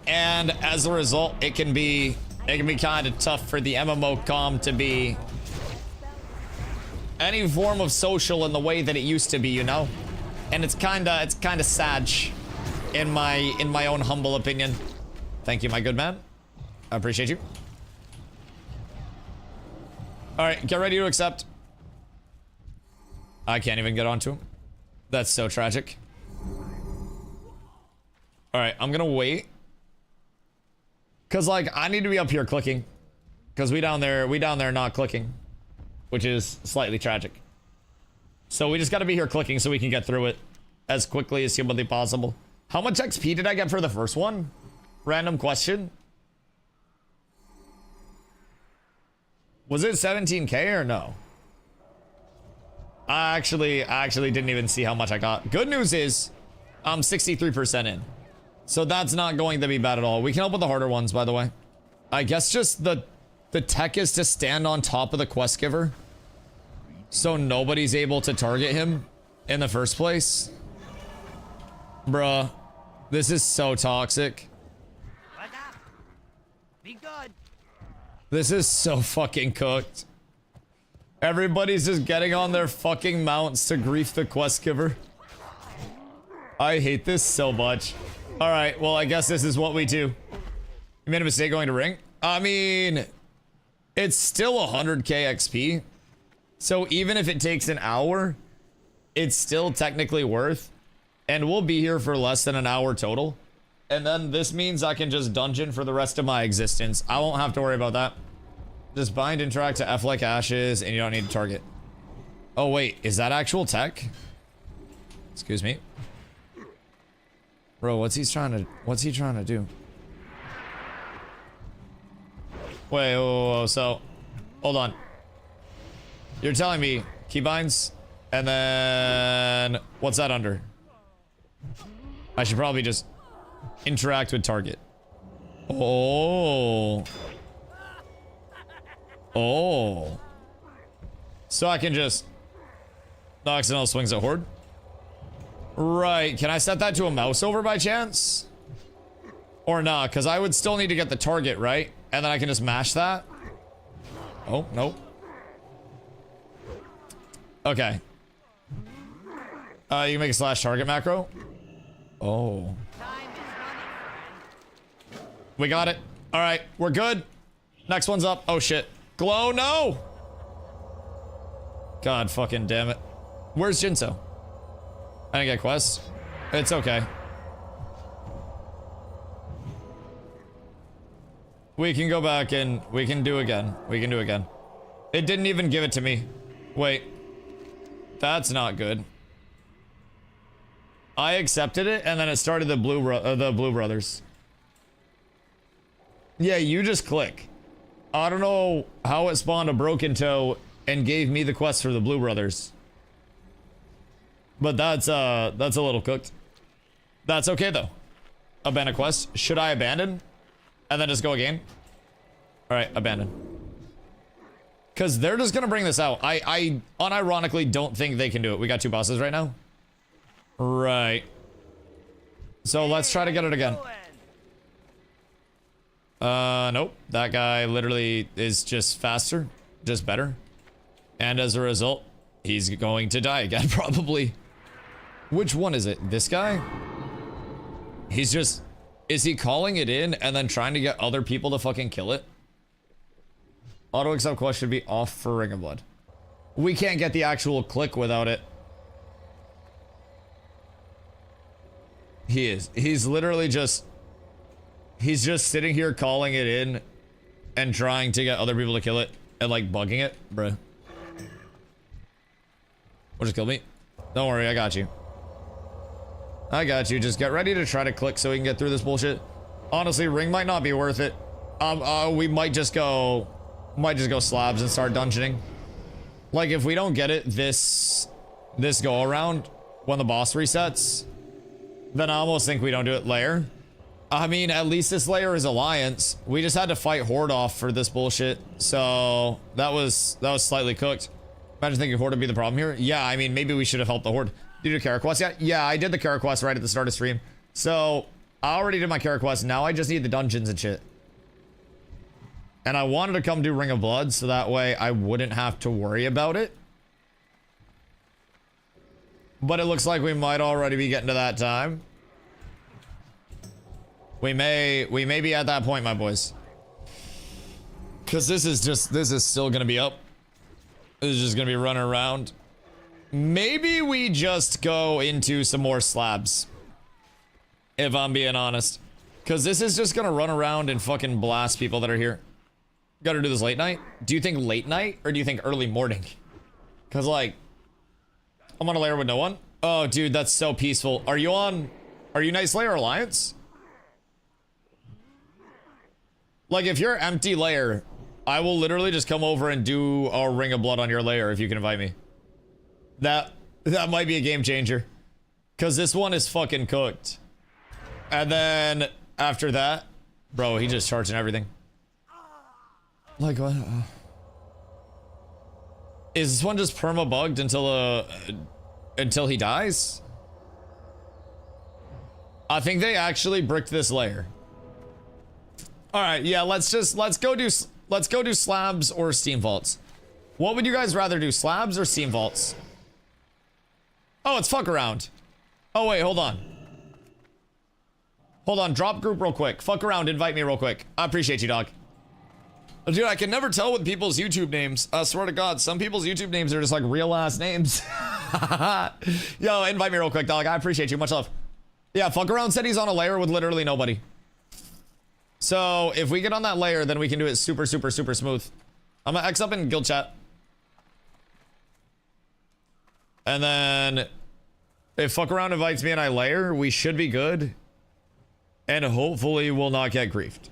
And as a result, it can be kind of tough for the MMO comm to be any form of social in the way that it used to be, you know? And it's kind of sad in my own humble opinion. Thank you, my good man. I appreciate you. All right, get ready to accept. I can't even get onto him. That's so tragic. All right, I'm gonna wait. Cause like I need to be up here clicking. Cause we down there not clicking. Which is slightly tragic. So we just got to be here clicking so we can get through it as quickly as humanly possible. How much XP did I get for the first one? Random question. Was it 17k or no? I actually didn't even see how much I got. Good news is I'm 63% in. So that's not going to be bad at all. We can help with the harder ones, by the way. I guess just the tech is to stand on top of the quest giver, so nobody's able to target him in the first place. Bruh, this is so toxic. What up? Be good. This is so fucking cooked. Everybody's just getting on their fucking mounts to grief the quest giver. I hate this so much. Alright, well, I guess this is what we do. You made a mistake going to ring? I mean, it's still 100k XP. So even if it takes an hour, it's still technically worth. And we'll be here for less than an hour total. And then this means I can just dungeon for the rest of my existence. I won't have to worry about that. Just bind interact to F like ashes, and you don't need to target. Oh wait, is that actual tech? Excuse me. Bro, what's he trying to do? Wait, whoa, so hold on. You're telling me keybinds, and then what's that under? I should probably just interact with target. Oh. Oh. So I can just accidental swings at horde. Right, can I set that to a mouse over by chance? Or not, because I would still need to get the target, right? And then I can just mash that. Oh, nope. Okay. You can make a slash target macro. Oh. We got it. All right, we're good. Next one's up. Oh shit. Glow, no! God fucking damn it. Where's Jinso? I didn't get quests. It's okay. We can go back and we can do again. We can do again. It didn't even give it to me. Wait. That's not good. I accepted it and then it started the Blue Brothers. Yeah, you just click. I don't know how it spawned a broken toe and gave me the quest for the Blue Brothers. But that's a little cooked. That's okay though. Abandon quest. Should I abandon? And then just go again? Alright, abandon. Cause they're just gonna bring this out. I unironically don't think they can do it. We got 2 bosses right now. Right. So let's try to get it again. Nope. That guy literally is just faster. Just better. And as a result, he's going to die again, probably. Which one is it? This guy? He's just... Is he calling it in and then trying to get other people to fucking kill it? Auto accept quest should be off for Ring of Blood. We can't get the actual click without it. He is. He's literally just... He's just sitting here calling it in and trying to get other people to kill it and like bugging it. Bruh. Or just kill me. Don't worry, I got you. I got you. Just get ready to try to click so we can get through this bullshit. Honestly, ring might not be worth it. We might just go slabs and start dungeoning. Like if we don't get it this go around when the boss resets, then I almost think we don't do it layer. I mean, at least this layer is alliance. We just had to fight horde off for this bullshit, so that was slightly cooked. Imagine thinking horde would be the problem here. Yeah, I mean, maybe we should have helped the horde. Did you do Kara quest yet? Yeah, I did the Kara quest right at the start of stream. So I already did my Kara quest. Now I just need the dungeons and shit. And I wanted to come do Ring of Blood so that way I wouldn't have to worry about it. But it looks like we might already be getting to that time. We may be at that point, my boys. Cause this is still gonna be up. This is just gonna be running around. Maybe we just go into some more slabs. If I'm being honest. Cause this is just gonna run around and fucking blast people that are here. Gotta do this late night? Do you think late night or do you think early morning? Cause like, I'm on a layer with no one. Oh, dude, that's so peaceful. Are you Nice Layer Alliance? Like, if you're empty layer, I will literally just come over and do a Ring of Blood on your layer if you can invite me. That might be a game changer. Because this one is fucking cooked. And then, after that... Bro, he just charging everything. Like, what? Is this one just perma-bugged until he dies? I think they actually bricked this layer. Alright, yeah, let's go do slabs or steam vaults. What would you guys rather do, slabs or steam vaults? Oh, it's fuck around. Oh, wait, hold on. Hold on, drop group real quick. Fuck around, invite me real quick. I appreciate you, dog. Dude, I can never tell with people's YouTube names. I swear to God, some people's YouTube names are just like real ass names. Yo, invite me real quick, dog. I appreciate you. Much love. Yeah, fuck around said he's on a layer with literally nobody. So, if we get on that layer, then we can do it super, super, super smooth. I'm gonna X up in guild chat. And then, if fuck around invites me and I layer, we should be good. And hopefully we'll not get griefed.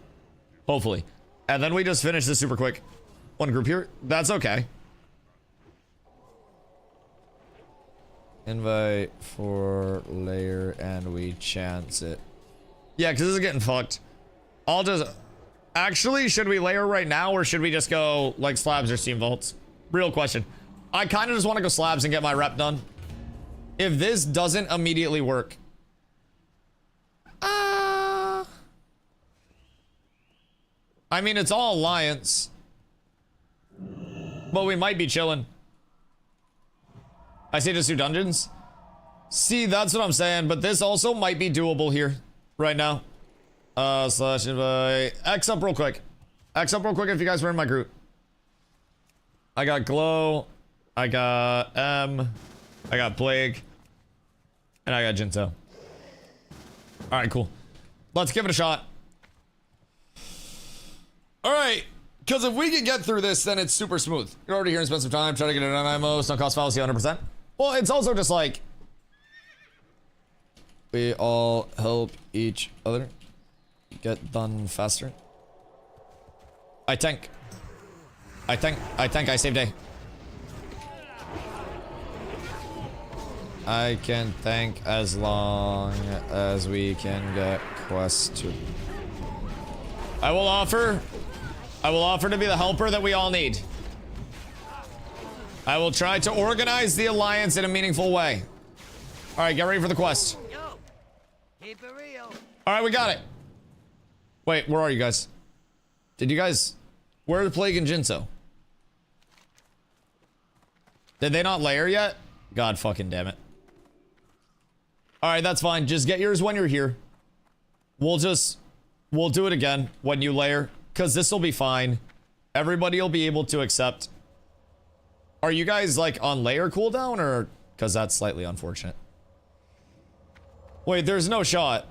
Hopefully. And then we just finish this super quick. One group here. That's okay. Invite for layer and we chance it. Yeah, because this is getting fucked. I'll just... Actually, should we layer right now or should we just go like slabs or steam vaults? Real question. I kind of just want to go slabs and get my rep done. If this doesn't immediately work... I mean, it's all alliance. But we might be chilling. I say just do dungeons. See, that's what I'm saying. But this also might be doable here. Right now. Slash invite. X up real quick. X up real quick if you guys were in my group. I got Glow. I got M. I got Plague. And I got Jinto. Alright, cool. Let's give it a shot. Alright, because if we can get through this, then it's super smooth. You're already here and spend some time trying to get it on ammo. It's not cost fallacy 100%. Well, it's also just like... We all help each other get done faster. I tank. I save day. I can tank as long as we can get quests to... I will offer to be the helper that we all need. I will try to organize the alliance in a meaningful way. Alright, get ready for the quest. Yo, keep it real. Alright, we got it. Wait, where are you guys? Did you guys... Where are the Plague and Jinso? Did they not layer yet? God fucking damn it. Alright, that's fine. Just get yours when you're here. We'll do it again when you layer. Because this will be fine. Everybody will be able to accept. Are you guys, like, on layer cooldown, or... Because that's slightly unfortunate. Wait, there's no shot.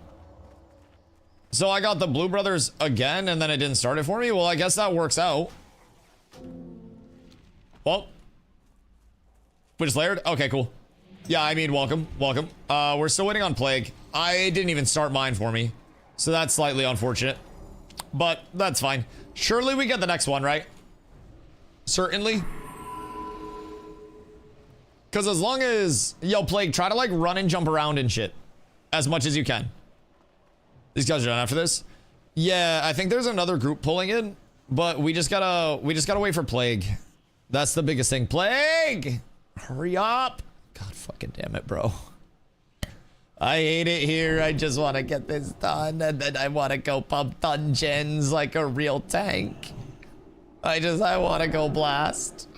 So I got the Blue Brothers again, and then it didn't start it for me? Well, I guess that works out. Well. We just layered? Okay, cool. Yeah, I mean, welcome. Welcome. We're still waiting on Plague. I didn't even start mine for me. So that's slightly unfortunate. But that's fine. Surely we get the next one, right? Certainly. Because as long as... Yo, Plague, try to, like, run and jump around and shit. As much as you can. These guys are done after this? Yeah, I think there's another group pulling in. But we just gotta wait for Plague. That's the biggest thing. Plague! Hurry up! God fucking damn it, bro. I hate it here. I just want to get this done, and then I want to go pump dungeons like a real tank. I want to go blast.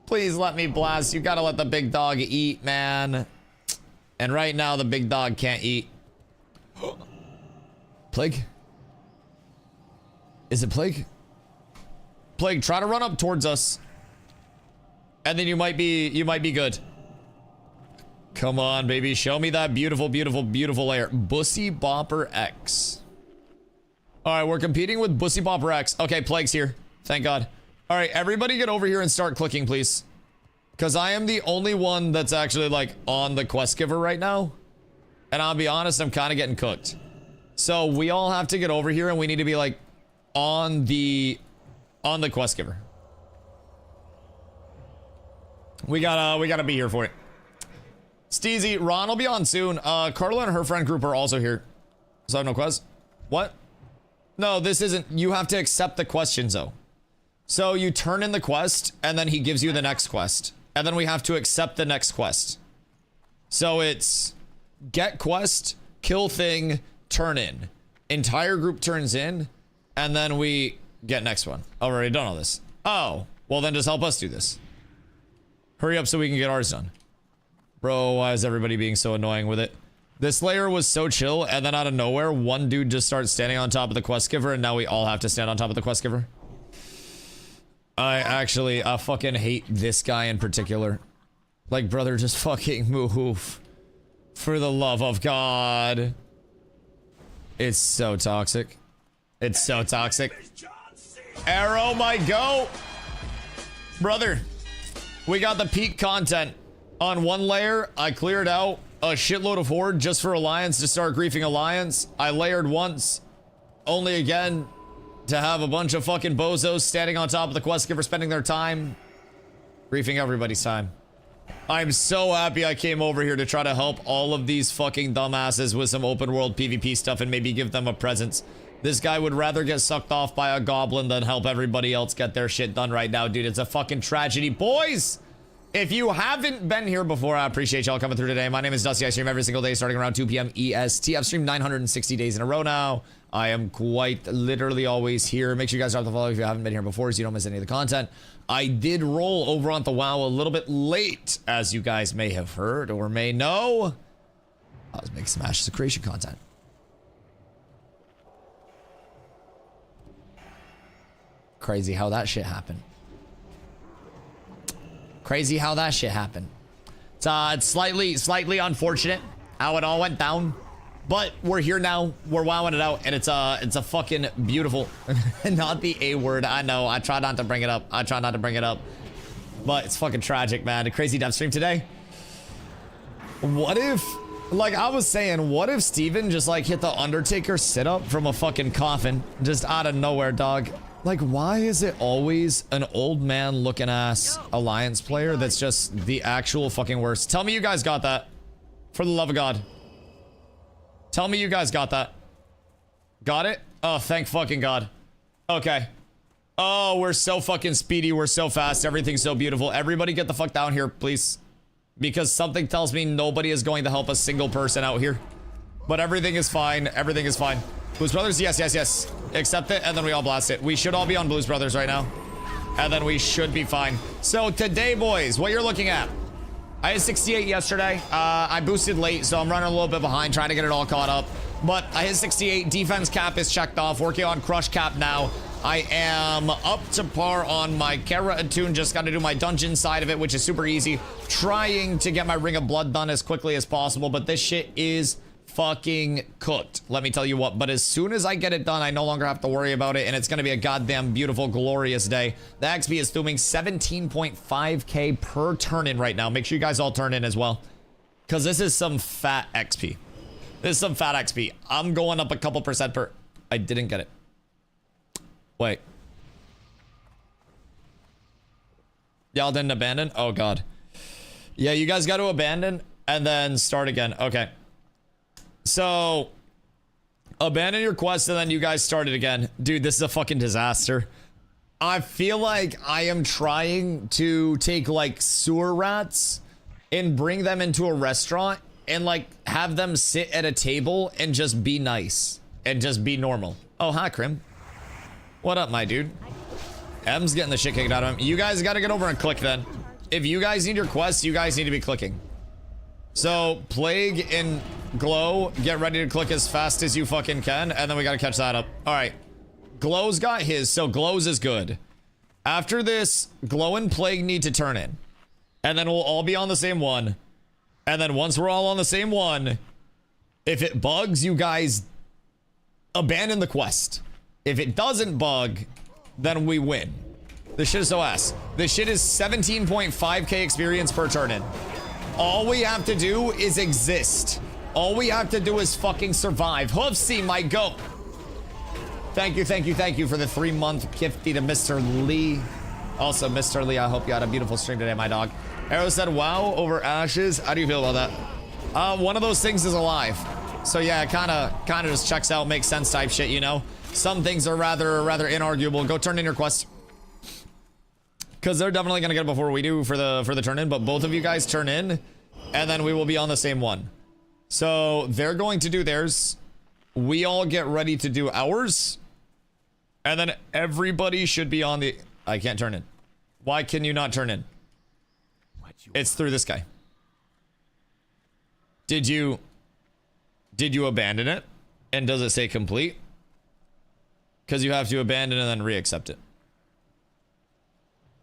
Please let me blast. You gotta let the big dog eat, man. And right now, the big dog can't eat. Plague? Is it Plague? Plague, try to run up towards us. And then you might be good. Come on, baby. Show me that beautiful, beautiful, beautiful layer. Bussy Bopper X. Alright, we're competing with Bussy Bopper X. Okay, Plague's here. Thank God. Alright, everybody get over here and start clicking, please. Because I am the only one that's actually like on the quest giver right now. And I'll be honest, I'm kind of getting cooked. So we all have to get over here and we need to be like on the quest giver. We gotta be here for it. Steezy, Ron will be on soon. Carla and her friend group are also here. So I have no quest. What? No, this isn't. You have to accept the questions though. So you turn in the quest and then he gives you the next quest. And then we have to accept the next quest. So it's get quest, kill thing, turn in. Entire group turns in, and then we get next one. I've already done all this. Oh, well then just help us do this. Hurry up so we can get ours done. Bro, why is everybody being so annoying with it? This layer was so chill, and then out of nowhere, one dude just starts standing on top of the quest giver, and now we all have to stand on top of the quest giver. I fucking hate this guy in particular. Like, brother, just fucking move. For the love of God. It's so toxic. It's so toxic. Arrow, my go. Brother, we got the peak content. On one layer, I cleared out a shitload of horde just for Alliance to start griefing Alliance. I layered once, only again to have a bunch of fucking bozos standing on top of the quest giver spending their time griefing everybody's time. I'm so happy I came over here to try to help all of these fucking dumbasses with some open world PvP stuff and maybe give them a presence. This guy would rather get sucked off by a goblin than help everybody else get their shit done right now, dude. It's a fucking tragedy. Boys, if you haven't been here before, I appreciate y'all coming through today. My name is Dusty. I stream every single day starting around 2 p.m. EST. I've streamed 960 days in a row now. I am quite literally always here. Make sure you guys drop the follow if you haven't been here before so you don't miss any of the content. I did roll over on the WoW a little bit late, as you guys may have heard or may know. I was making some Ashes of Creation content. Crazy how that shit happened. Crazy how that shit happened. It's slightly unfortunate how it all went down. But we're here now. We're wowing it out, and it's a fucking beautiful, not the A word. I know. I try not to bring it up. But it's fucking tragic, man. A crazy dev stream today. What if, like I was saying, what if Steven just like hit the Undertaker sit up from a fucking coffin, just out of nowhere, dog? Like, why is it always an old man looking ass Alliance player that's just the actual fucking worst? Tell me you guys got that. For the love of God. Tell me you guys got that. Got it? Oh, thank fucking God. Okay. Oh, we're so fucking speedy. We're so fast. Everything's so beautiful. Everybody get the fuck down here, please. Because something tells me nobody is going to help a single person out here. But everything is fine. Everything is fine. Blues Brothers? Yes, yes, yes. Accept it, and then we all blast it. We should all be on Blues Brothers right now. And then we should be fine. So today, boys, what you're looking at. I had 68 yesterday. I boosted late, so I'm running a little bit behind, trying to get it all caught up. But I hit 68. Defense cap is checked off. Working on crush cap now. I am up to par on my Kara Attune. Just got to do my dungeon side of it, which is super easy. Trying to get my Ring of Blood done as quickly as possible, but this shit is fucking cooked. Let me tell you what. But as soon as I get it done, I no longer have to worry about it, and it's going to be a goddamn beautiful, glorious day. The XP is doing 17.5k per turn in right now. Make sure you guys all turn in as well, because this is some fat XP. This is some fat XP. I'm going up a couple percent per... I didn't get it. Wait. Y'all didn't abandon? Oh, God. Yeah, you guys got to abandon and then start again. Okay. So, abandon your quest and then you guys start it again. Dude, this is a fucking disaster. I feel like I am trying to take, like, sewer rats and bring them into a restaurant and, like, have them sit at a table and just be nice. And just be normal. Oh, hi, Krim. What up, my dude? M's getting the shit kicked out of him. You guys got to get over and click then. If you guys need your quests, you guys need to be clicking. So, Plague and Glow, get ready to click as fast as you fucking can, and then we got to catch that up. All right. Glow's got his, so Glow's is good. After this, Glow and Plague need to turn in. And then we'll all be on the same one. And then once we're all on the same one, if it bugs, you guys abandon the quest. If it doesn't bug, then we win. This shit is so ass. This shit is 17.5k experience per turn in. All we have to do is exist. All we have to do is fucking survive. Hoofsy, my goat. Thank you for the 3-month gifty to Mr. Lee. Also, Mr. Lee, I hope you had a beautiful stream today, my dog. Arrow said, wow, over ashes. How do you feel about that? One of those things is alive. So yeah, it kind of just checks out, makes sense type shit, you know? Some things are rather inarguable. Go turn in your quest. Because they're definitely going to get it before we do for the turn in, but both of you guys turn in, and then we will be on the same one. So they're going to do theirs. We all get ready to do ours. And then everybody should be on the... I can't turn in. Why can you not turn in? It's through this guy. Did you abandon it? And does it say complete? Because you have to abandon and then re-accept it.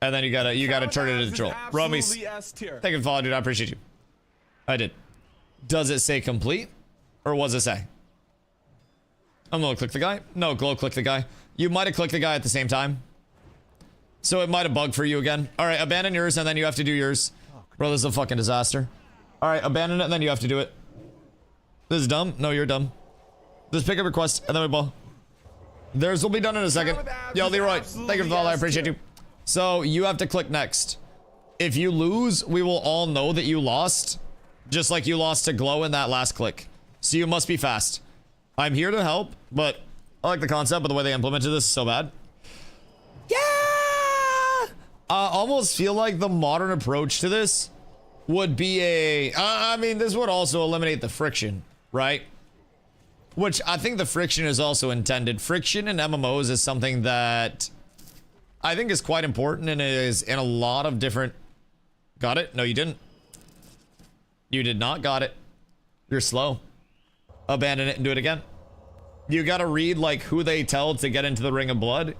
And then you gotta turn it into the troll. Rummies, thank you for following, dude. I appreciate you. I did. Does it say complete? Or what does it say? I'm gonna click the guy. No, go click the guy. You might have clicked the guy at the same time. So it might have bugged for you again. Alright, abandon yours and then you have to do yours. Bro, this is a fucking disaster. Alright, abandon it and then you have to do it. This is dumb. No, you're dumb. Just pick up your quest and then we ball. Theirs will be done in a second. Yo, Leroy, thank you for the follow. I appreciate you. So you have to click next. If you lose, we will all know that you lost. Just like you lost to Glow in that last click. So you must be fast. I'm here to help, but I like the concept, but the way they implemented this is so bad. Yeah! I almost feel like the modern approach to this would be a... I mean, this would also eliminate the friction, right? Which I think the friction is also intended. Friction in MMOs is something that I think is quite important and is in a lot of different... Got it? No, you didn't. You did not got it. You're slow. Abandon it and do it again. You gotta read like who they tell to get into the Ring of Blood.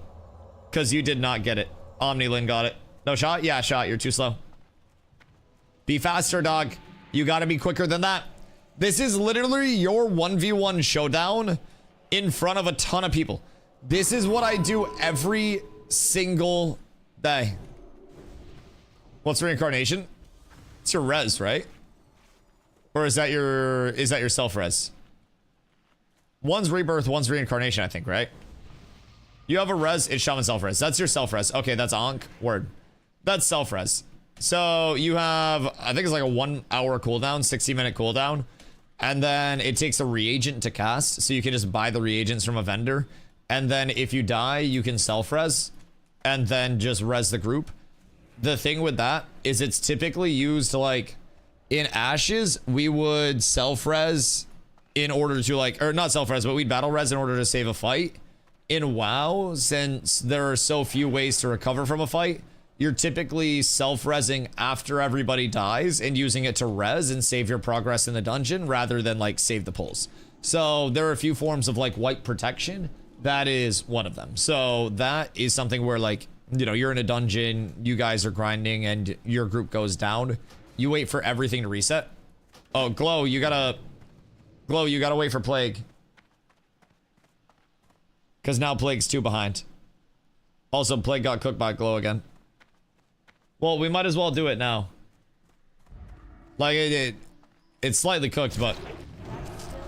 Because you did not get it. Omnilin got it. No shot? Yeah, shot. You're too slow. Be faster, dog. You gotta be quicker than that. This is literally your 1v1 showdown in front of a ton of people. This is what I do every single day. What's reincarnation? It's your res, right? Or is that your self-res? One's rebirth, one's reincarnation, I think, right? You have a res, it's shaman self-res. That's your self-res. Okay, that's Ankh. Word. That's self-res. So you have, I think it's like a 1 hour cooldown, 60-minute cooldown. And then it takes a reagent to cast. So you can just buy the reagents from a vendor. And then if you die, you can self-res. And then just res the group. The thing with that is it's typically used to like... In Ashes, we would self-res in order to like... Or not self-res, but we'd battle-res in order to save a fight. In WoW, since there are so few ways to recover from a fight, you're typically self-resing after everybody dies and using it to res and save your progress in the dungeon rather than like save the pulls. So there are a few forms of like white protection. That is one of them. So that is something where like, you know, you're in a dungeon, you guys are grinding and your group goes down. You wait for everything to reset. Oh, Glow, you gotta wait for Plague. Because now Plague's 2 behind. Also, Plague got cooked by Glow again. Well, we might as well do it now. Like, it's slightly cooked, but...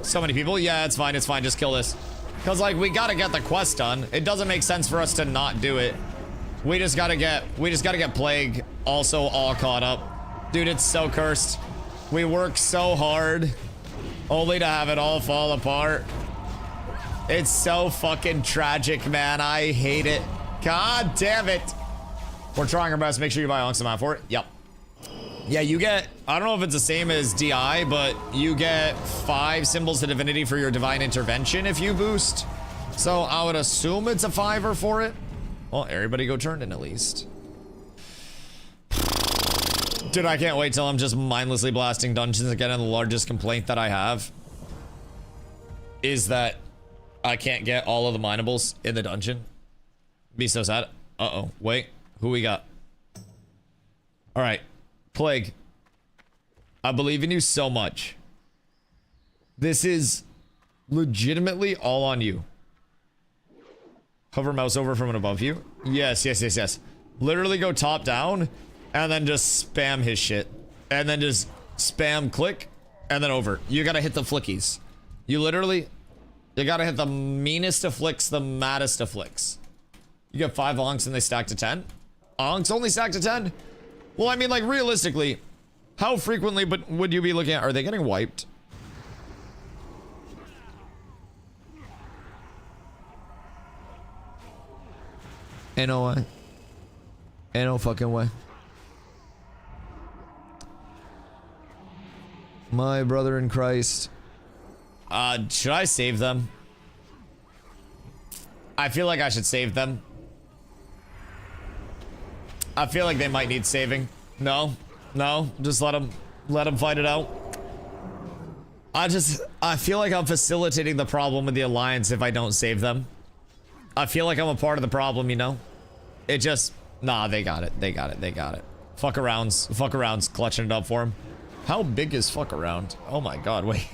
So many people? Yeah, it's fine, just kill this. Because, like, we gotta get the quest done. It doesn't make sense for us to not do it. We just gotta get Plague also all caught up. Dude, it's so cursed. We work so hard, only to have it all fall apart. It's so fucking tragic, man. I hate it. God damn it. We're trying our best. Make sure you buy Onxamount for it. Yep. Yeah, you get... I don't know if it's the same as DI, but you get 5 symbols of divinity for your divine intervention if you boost. So I would assume it's a 5er for it. Well, everybody go turn in at least. Dude, I can't wait till I'm just mindlessly blasting dungeons again, and the largest complaint that I have is that I can't get all of the minables in the dungeon. Be so sad. Uh-oh. Wait. Who we got? Alright. Plague. I believe in you so much. This is legitimately all on you. Hover mouse over from and above you. Yes, yes, yes, yes. Literally go top down and then just spam his shit. And then just spam click and then over. You gotta hit the flickies. You gotta hit the meanest of flicks, the maddest of flicks. You get 5 onks and they stack to 10? Onks only stack to 10? Well, I mean, like, realistically, how frequently would you be looking at? Are they getting wiped? Ain't no way. Ain't no fucking way. My brother in Christ. Should I save them? I feel like I should save them. I feel like they might need saving. No, just let them fight it out. I feel like I'm facilitating the problem with the alliance if I don't save them. I feel like I'm a part of the problem, you know? It just, nah, they got it. Fuck arounds, clutching it up for him. How big is fuck around? Oh my god, wait.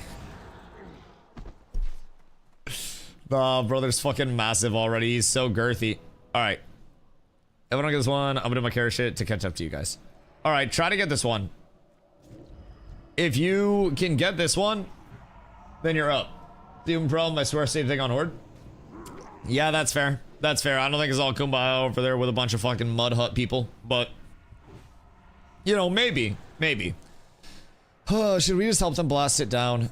Nah, brother's fucking massive already. He's so girthy. Alright. If I don't get this one, I'm gonna do my carry shit to catch up to you guys. Alright, try to get this one. If you can get this one, then you're up. Doom problem, I swear, same thing on Horde. Yeah, that's fair. That's fair. I don't think it's all kumbaya over there with a bunch of fucking mud hut people, but you know, maybe. Should we just help them blast it down?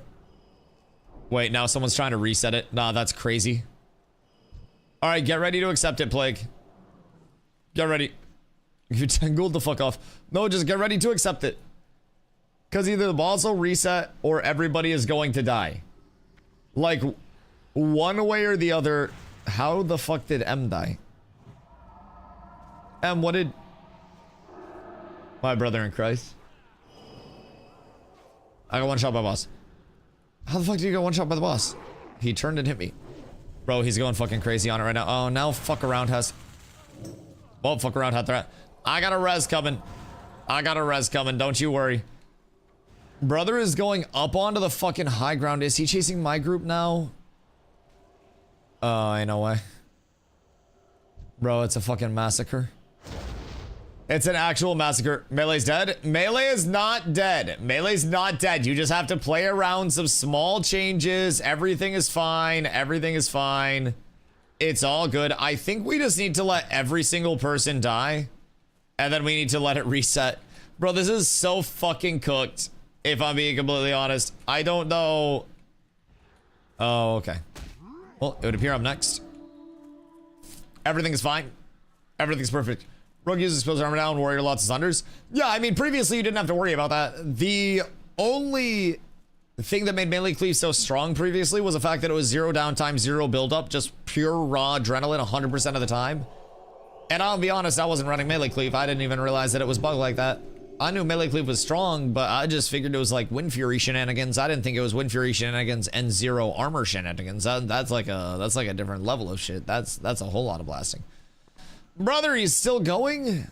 Wait, now someone's trying to reset it. Nah, that's crazy. Alright, get ready to accept it, Plague. Get ready. You tangled the fuck off. No, just get ready to accept it. Because either the boss will reset or everybody is going to die. Like, one way or the other. How the fuck did M die? M, what did... My brother in Christ. I got one shot by the boss. How the fuck did you get one shot by the boss? He turned and hit me. Bro, he's going fucking crazy on it right now. Oh, now fuck around has... Well, fuck around had threat. I got a res coming. Don't you worry. Brother is going up onto the fucking high ground. Is he chasing my group now? Ain't no way. Bro, it's a fucking massacre. It's an actual massacre. Melee's dead? Melee is not dead. Melee's not dead. You just have to play around some small changes. Everything is fine. It's all good. I think we just need to let every single person die. And then we need to let it reset. Bro, this is so fucking cooked. If I'm being completely honest. I don't know. Oh, okay. Well, it would appear I'm next. Everything is fine. Everything's perfect. Rogue uses spills armor down, warrior lots of thunders. Yeah, I mean, previously you didn't have to worry about that. The only thing that made melee cleave so strong previously was the fact that it was 0 downtime, 0 buildup, just pure raw adrenaline 100% of the time. And I'll be honest, I wasn't running melee cleave. I didn't even realize that it was bugged like that. I knew melee cleave was strong, but I just figured it was like Wind Fury shenanigans. I didn't think it was Wind Fury shenanigans and 0 armor shenanigans. That's like a different level of shit. That's a whole lot of blasting. Brother, he's still going?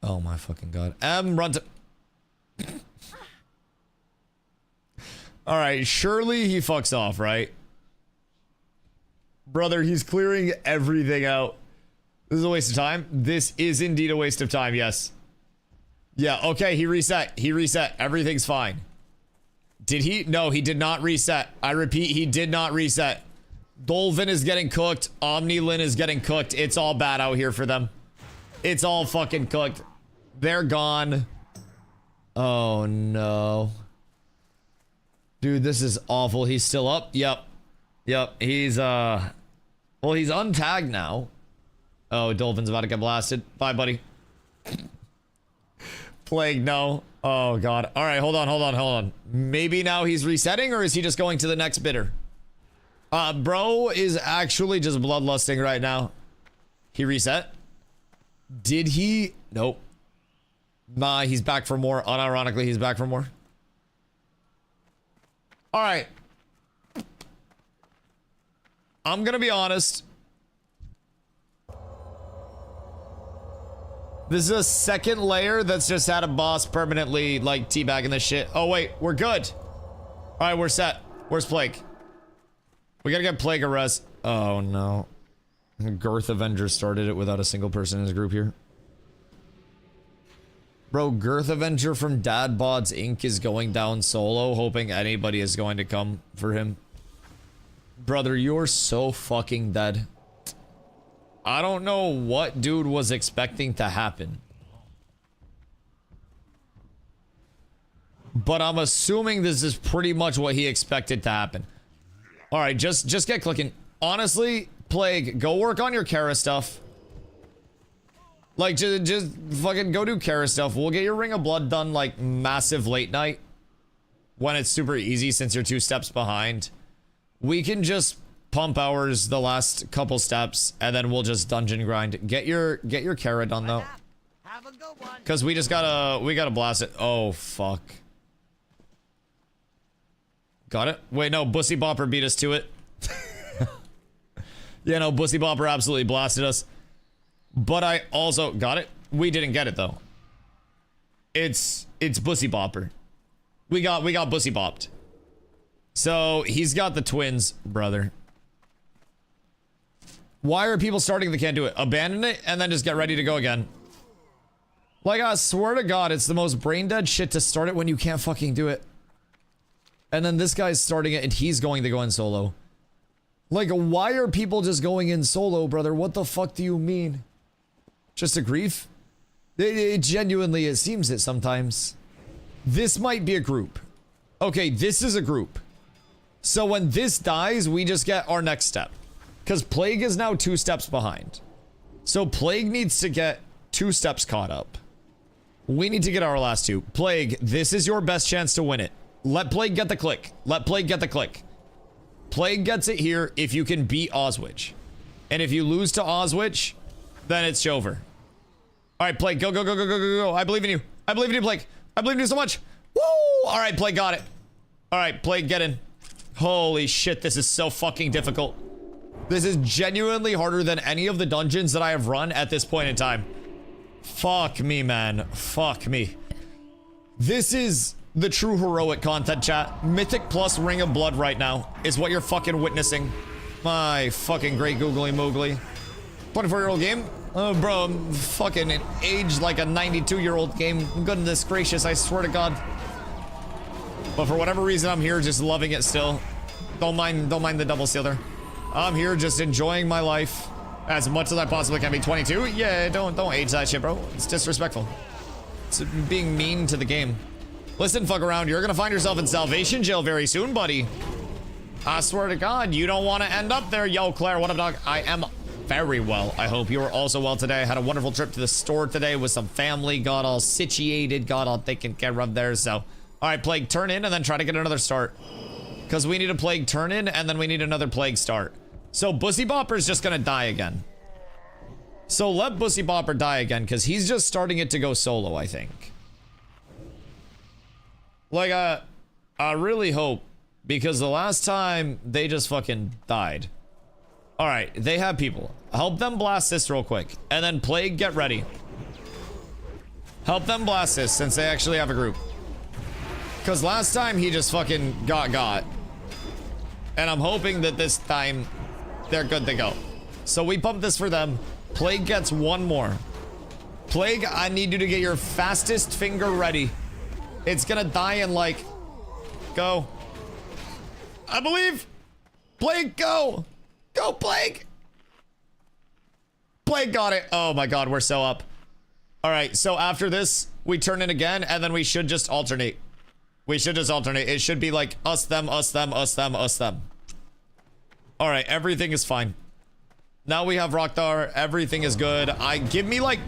Oh my fucking god. Run to... Alright, surely he fucks off, right? Brother, he's clearing everything out. This is a waste of time. This is indeed a waste of time, yes. Yeah, okay, he reset. Everything's fine. Did he? No, he did not reset. I repeat, he did not reset. Dolvin is getting cooked. Omnilin is getting cooked. It's all bad out here for them. It's all fucking cooked. They're gone. Oh, no. Dude, this is awful. He's still up? Yep. He's, well, he's untagged now. Oh, Dolphin's about to get blasted. Bye, buddy. Plague, no. Oh, God. All right, hold on. Maybe now he's resetting, or is he just going to the next bidder? Bro is actually just bloodlusting right now. He reset? Did he? Nope. Nah, he's back for more. Unironically, he's back for more. All right. I'm gonna be honest. This is a second layer that's just had a boss permanently, like, teabagging this shit. Oh, wait. We're good. All right, we're set. Where's Plague? We gotta get Plague a res. Oh, no. Girth Avengers started it without a single person in his group here. Bro, Girth Avenger from Dadbods Inc. is going down solo, hoping anybody is going to come for him. Brother, you're so fucking dead. I don't know what dude was expecting to happen. But I'm assuming this is pretty much what he expected to happen. Alright, just get clicking. Honestly, Plague, go work on your Kara stuff. Like, just fucking go do Kara stuff. We'll get your Ring of Blood done, like, massive late night. When it's super easy since you're 2 steps behind. We can just pump ours the last couple steps, and then we'll just dungeon grind. Get your Kara done, though. Have a good one. Because we gotta blast it. Oh, fuck. Got it? Wait, no, Bussy Bopper beat us to it. Yeah, no, Bussy Bopper absolutely blasted us. But I also got it. We didn't get it though. It's Bussy Bopper. We got Bussy Bopped. So he's got the twins, brother. Why are people starting that can't do it? Abandon it and then just get ready to go again. Like, I swear to God, it's the most brain dead shit to start it when you can't fucking do it. And then this guy's starting it and he's going to go in solo. Like, why are people just going in solo, brother? What the fuck do you mean? Just a grief? It genuinely, it seems it sometimes. This might be a group. Okay, this is a group. So when this dies, we just get our next step. Because Plague is now 2 steps behind. So Plague needs to get 2 steps caught up. We need to get our last 2. Plague, this is your best chance to win it. Let Plague get the click. Let Plague get the click. Plague gets it here if you can beat Oswich. And if you lose to Oswich, then it's over. Alright, Plague, go, go, go, go, go, go, go. I believe in you. I believe in you, Plague. I believe in you so much. Woo! Alright, Plague got it. Alright, Plague, get in. Holy shit, this is so fucking difficult. This is genuinely harder than any of the dungeons that I have run at this point in time. Fuck me, man. Fuck me. This is the true heroic content, chat. Mythic plus Ring of Blood right now is what you're fucking witnessing. My fucking great googly moogly. 24-year-old game? Oh, bro, I'm fucking aged like a 92-year-old game. Goodness gracious, I swear to God. But for whatever reason, I'm here just loving it still. Don't mind the double seal there. I'm here just enjoying my life as much as I possibly can be. 22? Yeah, don't age that shit, bro. It's disrespectful. It's being mean to the game. Listen, fuck around. You're gonna find yourself in salvation jail very soon, buddy. I swear to God, you don't want to end up there. Yo, Claire, what up, dog? I am very well. I hope you are also well today. I had a wonderful trip to the store today with some family. Got all situated, got all taken care of there. So, all right, Plague, turn in and then try to get another start. Because we need a Plague turn in and then we need another Plague start. So Bussy Bopper's just gonna die again. So let Bussy Bopper die again because he's just starting it to go solo, I think. Like, I really hope, because the last time they just fucking died. Alright, they have people. Help them blast this real quick. And then Plague, get ready. Help them blast this since they actually have a group. Because last time he just fucking got. And I'm hoping that this time they're good to go. So we pump this for them. Plague gets 1 more. Plague, I need you to get your fastest finger ready. It's gonna die in like... Go. I believe. Plague, go. Go, Plague. Plague got it. Oh my God, we're so up. All right, so after this, we turn in again, and then we should just alternate. We should just alternate. It should be like us, them, us, them, us, them, us, them. All right, everything is fine. Now we have Rockdar. Everything is good. Give me like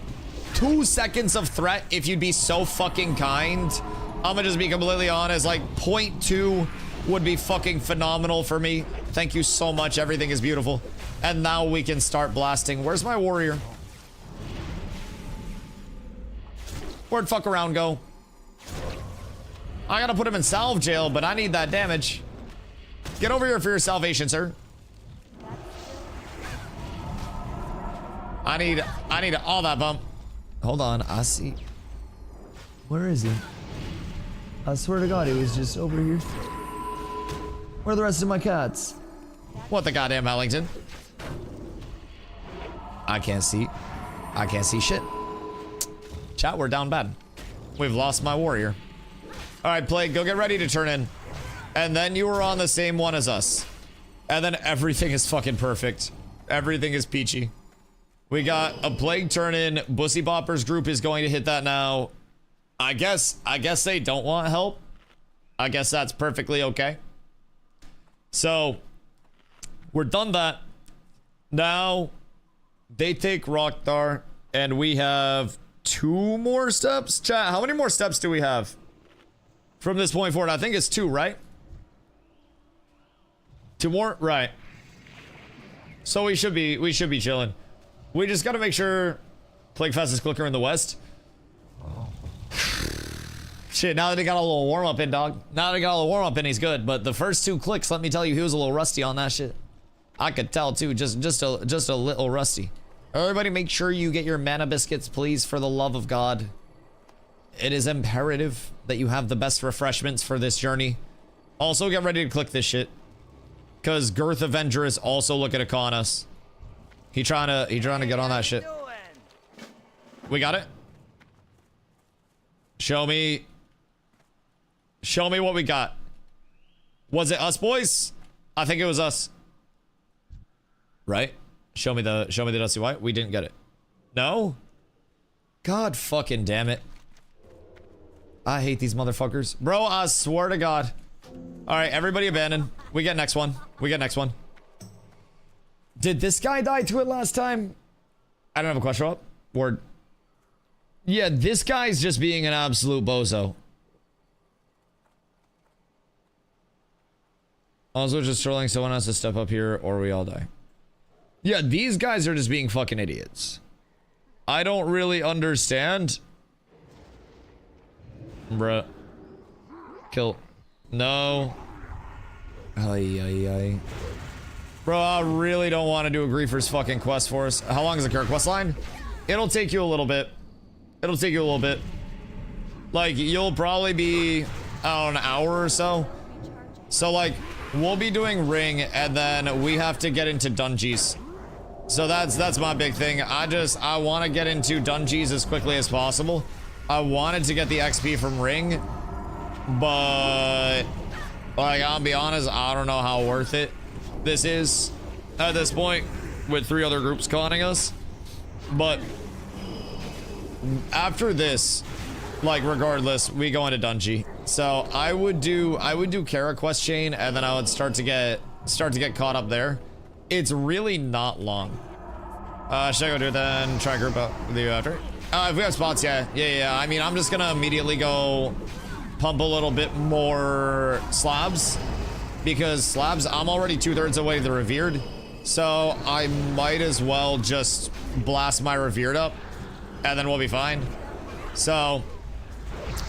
2 seconds of threat if you'd be so fucking kind. I'm gonna just be completely honest. Like 0.2 would be fucking phenomenal for me. Thank you so much. Everything is beautiful. And now we can start blasting. Where's my warrior? Where'd fuck around go? I gotta put him in salve jail, but I need that damage. Get over here for your salvation, sir. I need all that bump. Hold on, I see. Where is he? I swear to God, he was just over here. Where are the rest of my cats? What the goddamn Ellington? I can't see. I can't see shit. Chat, we're down bad. We've lost my warrior. All right, Plague, go get ready to turn in. And then you were on the same one as us. And then everything is fucking perfect. Everything is peachy. We got a Plague turn in. Bussy Bopper's group is going to hit that now. I guess they don't want help. I guess that's perfectly okay. So, we're done that. Now, they take Rockdar, and we have 2 more steps. Chat, how many more steps do we have? From this point forward, I think it's 2, right? 2 more? Right. So we should be chilling. We just gotta make sure Plague fastest clicker in the west. Shit, now that he got a little warm up in, dog. Now that he got a little warm up in, he's good. But the first 2 clicks, let me tell you, he was a little rusty on that shit. I could tell too, just a little rusty. Everybody make sure you get your mana biscuits, please, for the love of God. It is imperative that you have the best refreshments for this journey. Also, get ready to click this shit. Cause Girth Avenger is also looking to con us. He trying to get on that shit. We got it. Show me what we got. Was it us, boys? I think it was us. Right? Show me the DustyWhy. We didn't get it. No? God fucking damn it. I hate these motherfuckers. Bro, I swear to God. Alright, everybody abandon. We get next one. Did this guy die to it last time? I don't have a question up. Word. Yeah, this guy's just being an absolute bozo. Also just trolling, someone has to step up here or we all die. Yeah, these guys are just being fucking idiots. I don't really understand. Bruh. Kill. No. Ay. Bro, I really don't want to do a Griefer's fucking quest for us. How long is the current quest line? It'll take you a little bit. Like, you'll probably be, an hour or so. So, like, we'll be doing Ring, and then we have to get into Dungeons. So that's my big thing. I want to get into Dungeons as quickly as possible. I wanted to get the XP from Ring, but, like, I'll be honest, I don't know how worth it this is at this point with 3 other groups conning us. But after this, like, regardless, we go into Dungeon. So I would do Kara quest chain, and then I would start to get caught up there. It's really not long. Should I go do it then? Try group up with you after? If we have spots, yeah. I mean, I'm just gonna immediately go pump a little bit more slabs, because slabs, I'm already 2/3 away to the revered, so I might as well just blast my revered up, and then we'll be fine. So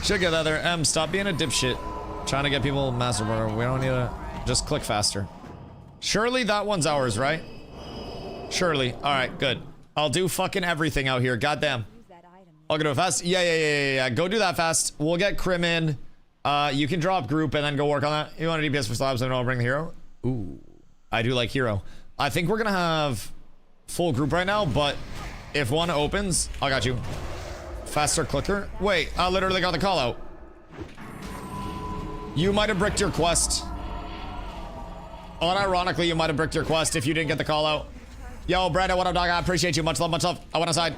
should get that there. Stop being a dipshit trying to get people master burner. We don't need to just click faster. Surely that one's ours, right? Surely. All right, good. I'll do fucking everything out here. Goddamn. I'll go do it fast. Yeah. Go do that fast. We'll get Crim in. You can drop group and then go work on that. You want a DPS for slabs and I'll bring the hero? Ooh, I do like hero. I think we're gonna have full group right now, but if one opens, I got you. Faster clicker. Wait, I literally got the call out. You might have bricked your quest. Unironically, you might have bricked your quest if you didn't get the call out. Yo, Brandon, what up, dog? I appreciate you. Much love, much love. I went inside.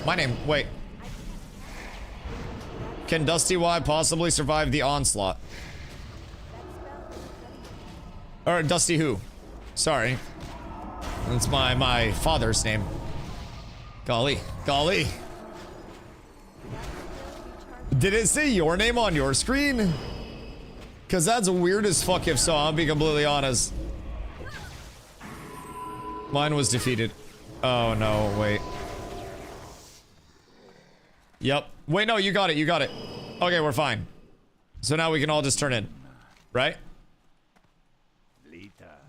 My name. Wait. Can DustyWhy possibly survive the onslaught? Or Dusty who? Sorry. That's my father's name. Golly. Did it say your name on your screen? Cause that's weird as fuck if so, I'll be completely honest. Mine was defeated. Oh no, wait. Yep. Wait, no, you got it. Okay, we're fine. So now we can all just turn in. Right?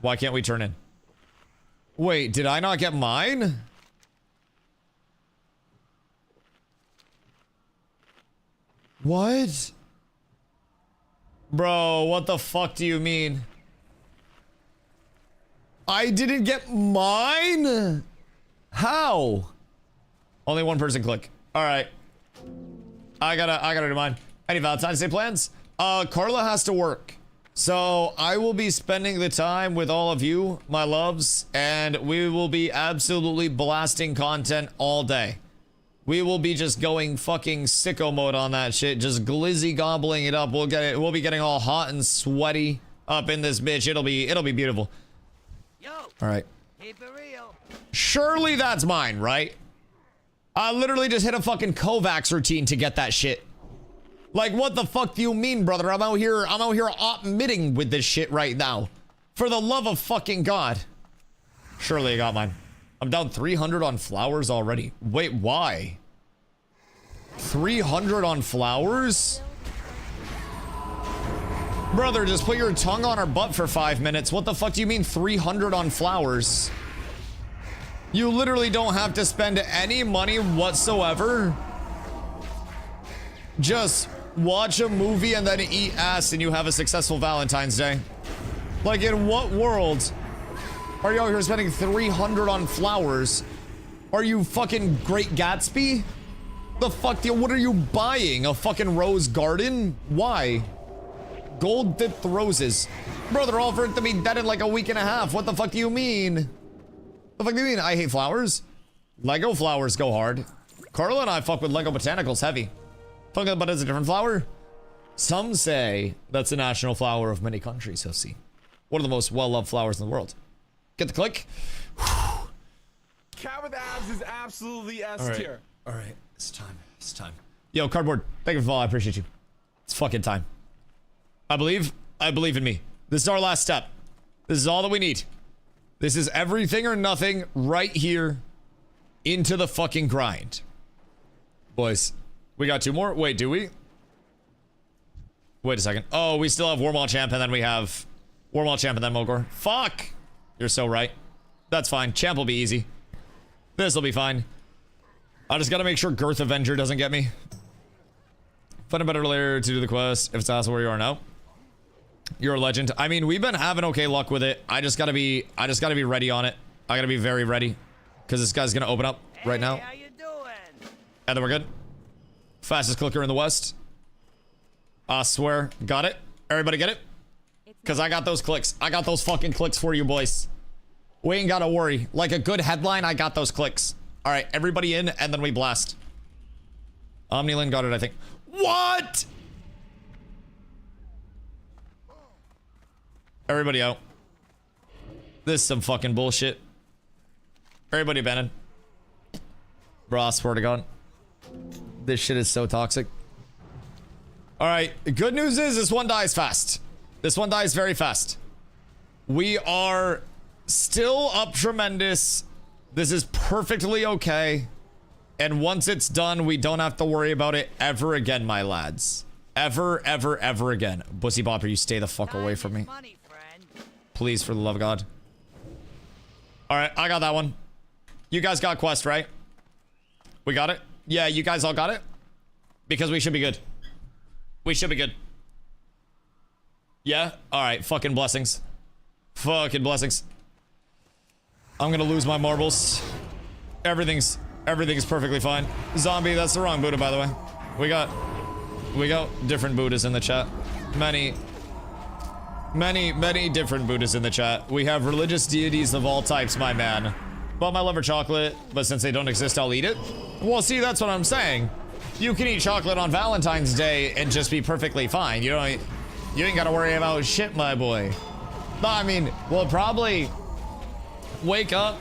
Why can't we turn in? Wait, did I not get mine? What? Bro, what the fuck do you mean? I didn't get mine? How? Only one person click. All right. I gotta do mine. Any Valentine's Day plans? Carla has to work. So I will be spending the time with all of you, my loves, and we will be absolutely blasting content all day. We will be just going fucking sicko mode on that shit, just glizzy gobbling it up. We'll be getting all hot and sweaty up in this bitch. It'll be beautiful. Yo, All right. keep it real. Surely that's mine, right? I literally just hit a fucking Kovacs routine to get that shit. Like, what the fuck do you mean, brother? I'm out here op-mitting with this shit right now. For the love of fucking God. Surely I got mine. I'm down 300 on flowers already. Wait, why? 300 on flowers? Brother, just put your tongue on our butt for 5 minutes. What the fuck do you mean 300 on flowers? You literally don't have to spend any money whatsoever. Just watch a movie and then eat ass and you have a successful Valentine's Day. Like, in what world are you out here spending 300 on flowers? Are you fucking Great Gatsby? The fuck, what are you buying? A fucking rose garden? Why? Gold dipped roses. Bro, they're all for it to be dead in like a week and a half. What the fuck do you mean? The fuck do you mean? I hate flowers. Lego flowers go hard. Carla and I fuck with Lego botanicals heavy. Fuck, but it's a different flower? Some say that's the national flower of many countries, so see. One of the most well-loved flowers in the world. Get the click? Cat with abs is absolutely S tier. All right. It's time. It's time. Yo, Cardboard. Thank you for the follow. I appreciate you. It's fucking time. I believe in me. This is our last step. This is all that we need. This is everything or nothing right here into the fucking grind. Boys, we got 2 more. Wait, do we? Wait a second. Oh, we still have Warmaw Champ and then we have Warmaw Champ and then Mogor. Fuck! You're so right. That's fine. Champ will be easy. This'll be fine. I just gotta make sure Girth Avenger doesn't get me. Find a better layer to do the quest if it's asked where you are now. You're a legend. I mean, we've been having okay luck with it. I just gotta be ready on it. I gotta be very ready. Because this guy's gonna open up right now. How you doing? And then we're good. Fastest clicker in the West. I swear. Got it? Everybody get it? Because I got those clicks. I got those fucking clicks for you, boys. We ain't gotta worry. Like a good headline, I got those clicks. Alright, everybody in, and then we blast. Omnilin got it, I think. What?! Everybody out. This is some fucking bullshit. Everybody banned. Bro, I swear to God. This shit is so toxic. Alright, the good news is this one dies fast. This one dies very fast. We are still up tremendous. This is perfectly okay. And once it's done, we don't have to worry about it ever again, my lads. Ever, ever, ever again. Bussy Bopper, you stay the fuck away from me. Money, friend. Please, for the love of God. Alright, I got that one. You guys got quest, right? We got it? Yeah, you guys all got it? Because we should be good. We should be good. Yeah? Alright, fucking blessings. Fucking blessings. I'm gonna lose my marbles. Everything's perfectly fine. Zombie, that's the wrong Buddha, by the way. We got different Buddhas in the chat. Many different Buddhas in the chat. We have religious deities of all types, my man. Bought my lover chocolate, but since they don't exist, I'll eat it. Well, see, that's what I'm saying. You can eat chocolate on Valentine's Day and just be perfectly fine. You ain't gotta worry about shit, my boy. No, I mean, we'll probably wake up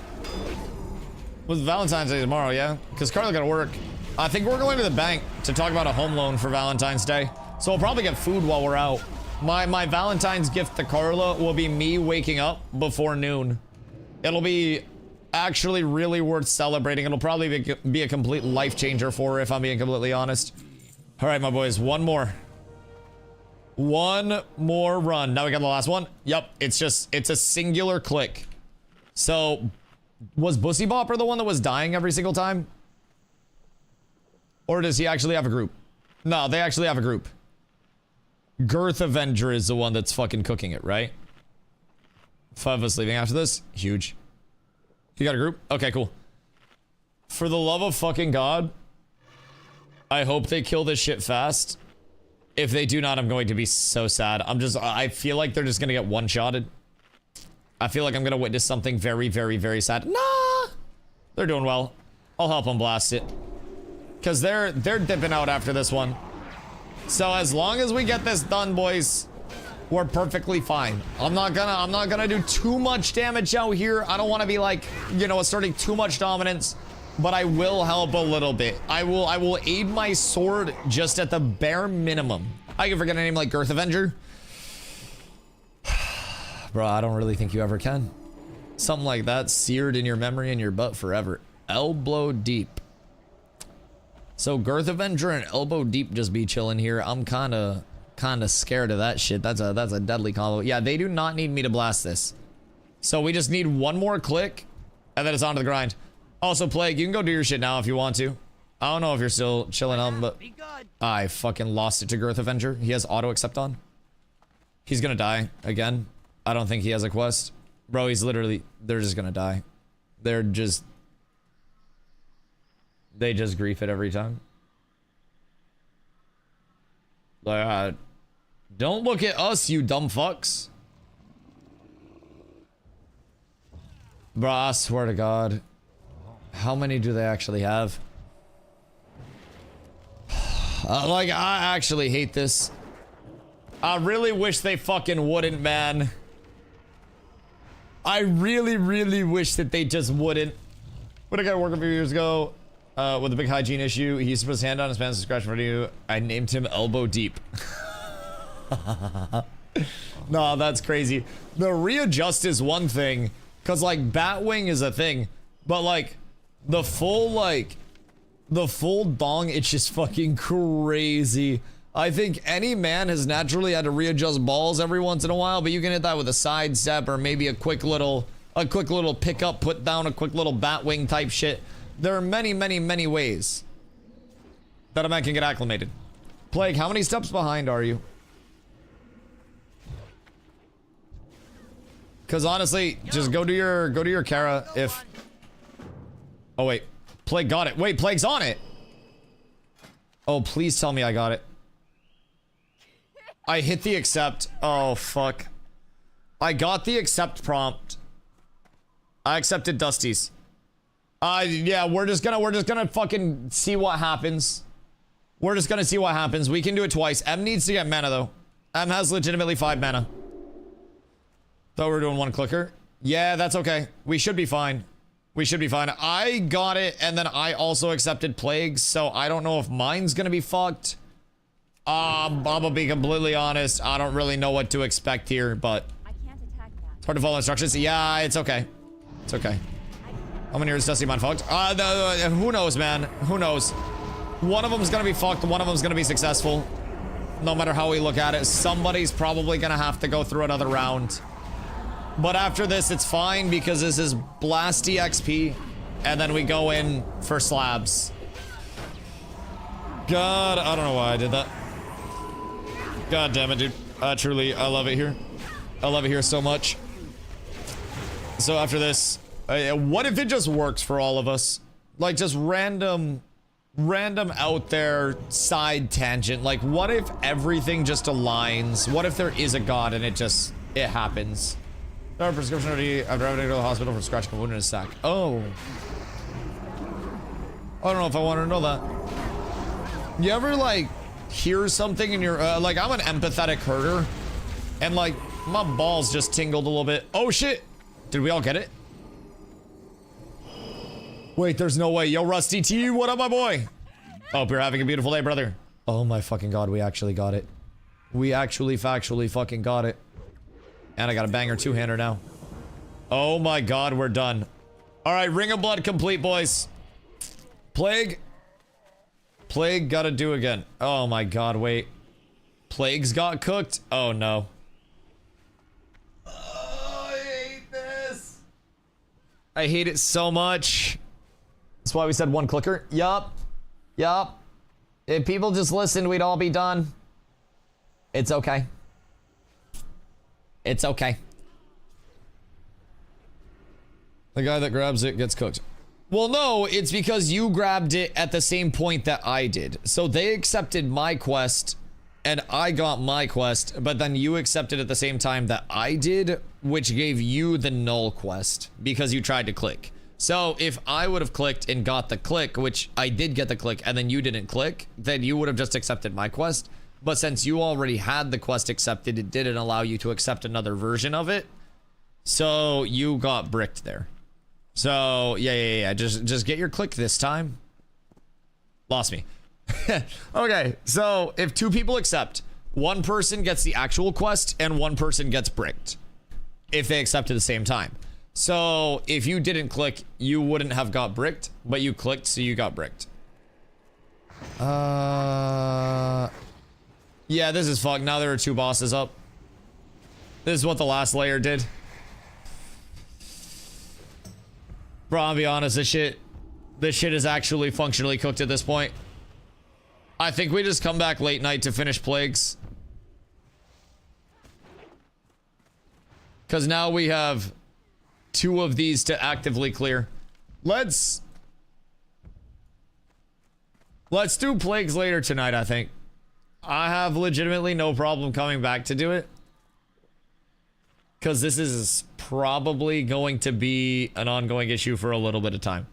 with Valentine's Day tomorrow, yeah? Because Carla gotta work. I think we're going to the bank to talk about a home loan for Valentine's Day. So we'll probably get food while we're out. My Valentine's gift to Carla will be me waking up before noon. It'll be actually really worth celebrating. It'll probably be a complete life changer for her, if I'm being completely honest. All right, my boys, one more. One more run. Now we got the last one. Yep, it's a singular click. So, was Bussy Bopper the one that was dying every single time? Or does he actually have a group? No, they actually have a group. Girth Avenger is the one that's fucking cooking it, right? 5 of us leaving after this. Huge. You got a group? Okay, cool. For the love of fucking God, I hope they kill this shit fast. If they do not, I'm going to be so sad. I feel like they're just gonna get one-shotted. I feel like I'm gonna witness something very, very, very sad. Nah! They're doing well. I'll help them blast it. Because they're dipping out after this one. So as long as we get this done, boys, we're perfectly fine. I'm not gonna do too much damage out here. I don't want to be like, you know, asserting too much dominance, but I will help a little bit. I will aid my sword just at the bare minimum. I can forget a name like Girth Avenger. Bro, I don't really think you ever can. Something like that seared in your memory and your butt forever. Elbow deep. So Girth Avenger and elbow deep just be chilling here. I'm kind of scared of that shit. That's a deadly combo. Yeah, they do not need me to blast this. So we just need one more click and then it's on to the grind. Also, Plague, you can go do your shit now if you want to. I don't know if you're still chilling on, but I fucking lost it to Girth Avenger. He has auto accept on. He's gonna die again. I don't think he has a quest. Bro, he's literally, they're just gonna die. They just grief it every time. Like, don't look at us, you dumb fucks. Bro, I swear to God. How many do they actually have? Like, I actually hate this. I really wish they fucking wouldn't, man. I really, really wish that they just wouldn't. When I got to work a few years ago with a big hygiene issue, he used to put his hand on his pants and scratch in front of you. I named him Elbow Deep. No, that's crazy. The readjust is one thing, because like Batwing is a thing, but like the full dong, it's just fucking crazy. I think any man has naturally had to readjust balls every once in a while, but you can hit that with a side step or maybe a quick little pick up, put down, a quick little Batwing type shit. There are many, many, many ways that a man can get acclimated. Plague, how many steps behind are you? Because honestly, just go to your Kara if... Oh wait, Plague got it. Wait, Plague's on it. Oh, please tell me I got it. I hit the accept. Oh fuck. I got the accept prompt. I accepted Dusty's. Yeah, we're just gonna fucking see what happens. We're just gonna see what happens. We can do it twice. M needs to get mana though. M has legitimately 5 mana. Thought we were doing one clicker. Yeah, that's okay. We should be fine. We should be fine. I got it, and then I also accepted Plagues, so I don't know if mine's gonna be fucked. I'm gonna be completely honest. I don't really know what to expect here, but I can't attack that. it's hard to follow instructions. Yeah, it's okay. It's okay. How many is Dusty Mind fucked? Who knows, man? Who knows? One of them's gonna be fucked. One of them's gonna be successful. No matter how we look at it, somebody's probably gonna have to go through another round. But after this, it's fine because this is Blasty XP, and then we go in for slabs. God, I don't know why I did that. God damn it, dude. Truly, I love it here. I love it here so much. So after this, what if it just works for all of us? Like just random out there side tangent. Like what if everything just aligns? What if there is a god and it happens? No prescription already. After having to go to the hospital for scratching a wound in his sack. Oh. I don't know if I want to know that. You ever like hear something in your like I'm an empathetic herder and like my balls just tingled a little bit. Oh shit. Did we all get it? Wait, there's no way. Yo, Rusty T, what up, my boy? Hope you're having a beautiful day, brother. Oh my fucking god, we actually got it. We actually factually fucking got it. And I got a banger two-hander now. Oh my god, we're done. Alright, Ring of Blood complete, boys. Plague gotta do again. Oh my god, wait. Plagues got cooked? Oh no. Oh, I hate this. I hate it so much. That's why we said one clicker. Yup. Yup. If people just listened, we'd all be done. It's okay. It's okay. The guy that grabs it gets cooked. Well, no, it's because you grabbed it at the same point that I did. So they accepted my quest and I got my quest, but then you accepted at the same time that I did, which gave you the null quest because you tried to click. So if I would have clicked and got the click, which I did get the click and then you didn't click, then you would have just accepted my quest. But since you already had the quest accepted, it didn't allow you to accept another version of it. So you got bricked there. So yeah. Just get your click this time. Lost me. Okay, so if 2 people accept, 1 person gets the actual quest and 1 person gets bricked if they accept at the same time. So if you didn't click, you wouldn't have got bricked, but you clicked, so you got bricked. Yeah, this is fucked. Now there are 2 bosses up. This is what the last layer did. Bro, I'll be honest, this shit is actually functionally cooked at this point. I think we just come back late night to finish plagues. Because now we have 2 of these to actively clear. Let's do plagues later tonight, I think. I have legitimately no problem coming back to do it. Because this is probably going to be an ongoing issue for a little bit of time.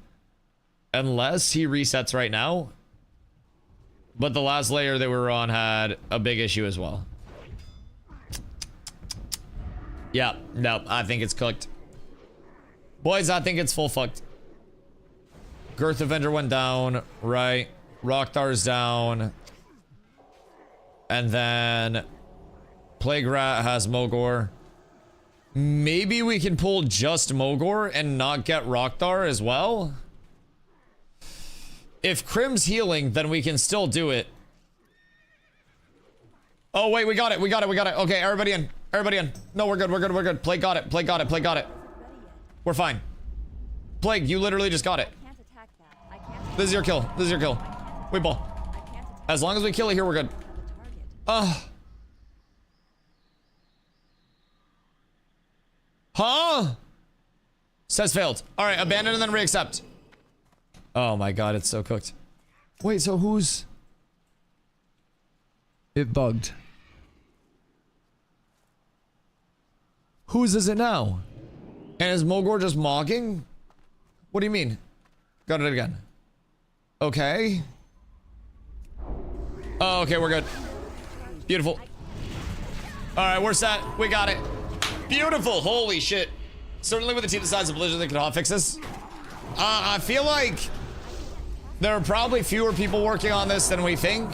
Unless he resets right now. But the last layer that we were on had a big issue as well. Yeah, no, I think it's cooked. Boys, I think it's full fucked. Girth Avenger went down, right? Rocktar's down. And then Plague Rat has Mogor. Maybe we can pull just Mogor and not get Rocktar as well. If Crim's healing, then we can still do it. Oh, wait, we got it. Okay, everybody in. No, we're good. Plague got it. We're fine. Plague, you literally just got it. Can't attack that. I can't. This is your kill. We ball. I can't attack As long as we kill it here, we're good. target. Huh? Says failed. All right, abandon and then reaccept. Oh my god, it's so cooked. Wait, so who's... It bugged. Whose is it now? And is Mogor just mogging? What do you mean? Got it again. Okay. Oh, okay, we're good. Beautiful. All right, we're set. We got it. Beautiful. Holy shit. Certainly with a team the size of Blizzard, they could hotfix this. I feel like there are probably fewer people working on this than we think.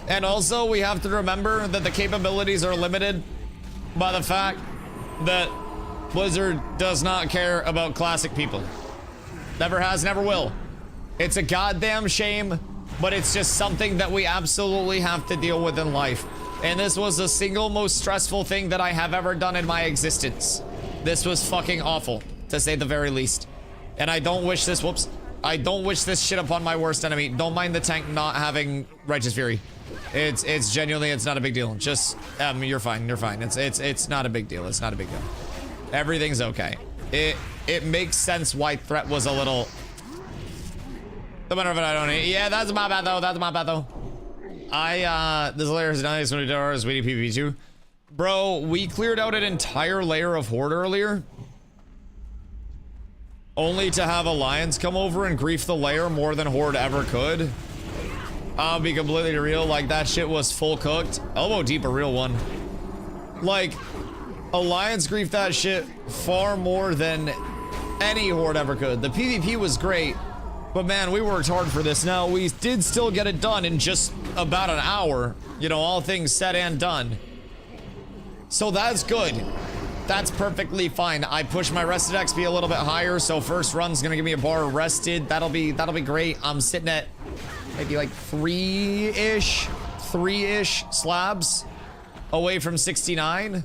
And also, we have to remember that the capabilities are limited by the fact that Blizzard does not care about classic people. Never has, never will. It's a goddamn shame, but it's just something that we absolutely have to deal with in life. And this was the single most stressful thing that I have ever done in my existence. This was fucking awful, to say the very least. And I don't wish this, whoops. I don't wish this shit upon my worst enemy. Don't mind the tank not having Righteous Fury. It's genuinely, it's not a big deal. Just, you're fine. It's not a big deal. It's not a big deal. Everything's okay. It makes sense why threat was a little... The matter of it, I don't need. Yeah, that's my bad though. This layer is nice when we did ours, we need PvP too. Bro, we cleared out an entire layer of Horde earlier. Only to have Alliance come over and grief the layer more than Horde ever could. I'll be completely real, like that shit was full cooked. Elbow deep, a real one. Like, Alliance griefed that shit far more than any Horde ever could. The PvP was great, but man, we worked hard for this. Now, we did still get it done in just about an hour. You know, all things said and done. So that's good. That's perfectly fine. I pushed my rested XP a little bit higher, so first run's gonna give me a bar of rested. That'll be great. I'm sitting at maybe like three-ish slabs away from 69.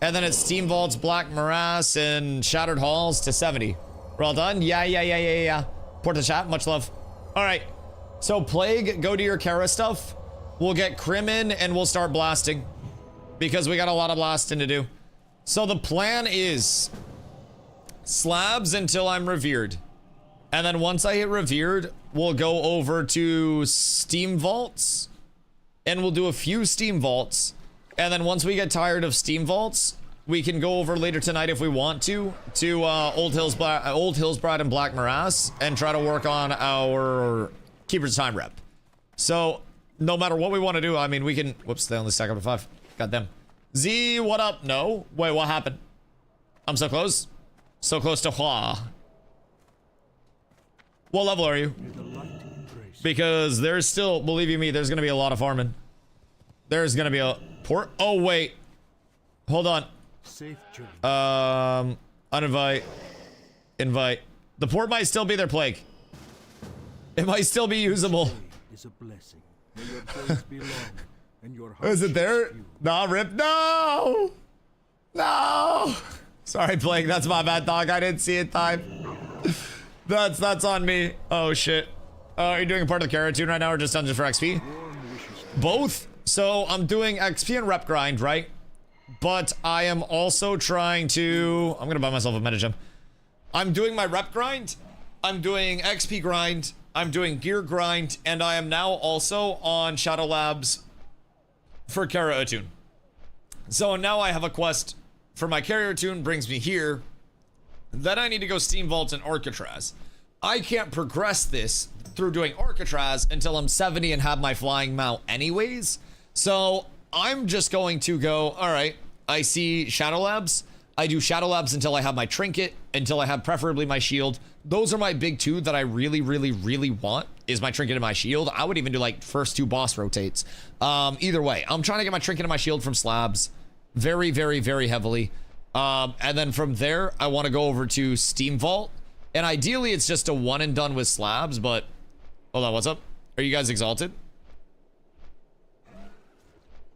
And then it's Steam Vaults, Black Morass, and Shattered Halls to 70. We're all done? Yeah. Port to chat, much love. All right, so Plague, go to your Kara stuff. We'll get Crim in and we'll start blasting because we got a lot of blasting to do. So the plan is slabs until I'm revered. And then once I hit revered, we'll go over to Steam Vaults. And we'll do a few Steam Vaults. And then once we get tired of Steam Vaults, we can go over later tonight if we want to Old Hillsbrad and Black Morass and try to work on our Keeper's Time rep. So, no matter what we want to do, I mean, we can... Whoops, they only stack up to 5. God damn. Z, what up? No. Wait, what happened? I'm so close. So close to Hua. What level are you? Because there's still, believe you me, there's going to be a lot of farming. There's going to be a port. Oh, wait. Hold on. Uninvite. Invite. The port might still be their plague. It might still be usable. Is it there? Nah, rip. No! No! Sorry, plague. That's my bad, dog. I didn't see it time. That's on me. Oh, shit. Are you doing a part of the Carrot right now or just Dungeon for XP? Both. So I'm doing XP and rep grind, right? But I am also trying to... I'm going to buy myself a meta gem. I'm doing my rep grind. I'm doing XP grind. I'm doing gear grind. And I am now also on Shadow Labs for Kara Attune. So now I have a quest for my Carrier Attune, brings me here. Then I need to go Steam Vault and Arcatraz. I can't progress this through doing Arcatraz until I'm 70 and have my flying mount anyways. So I'm just going to go, all right, I see Shadow Labs. I do Shadow Labs until I have my trinket, until I have preferably my shield. Those are my big two that I really, really, really want, is my trinket and my shield. I would even do like first 2 boss rotates. Either way, I'm trying to get my trinket and my shield from slabs very, very, very heavily. And then from there, I want to go over to Steam Vault. And ideally, it's just a one and done with slabs, but... Hold on, what's up? Are you guys exalted?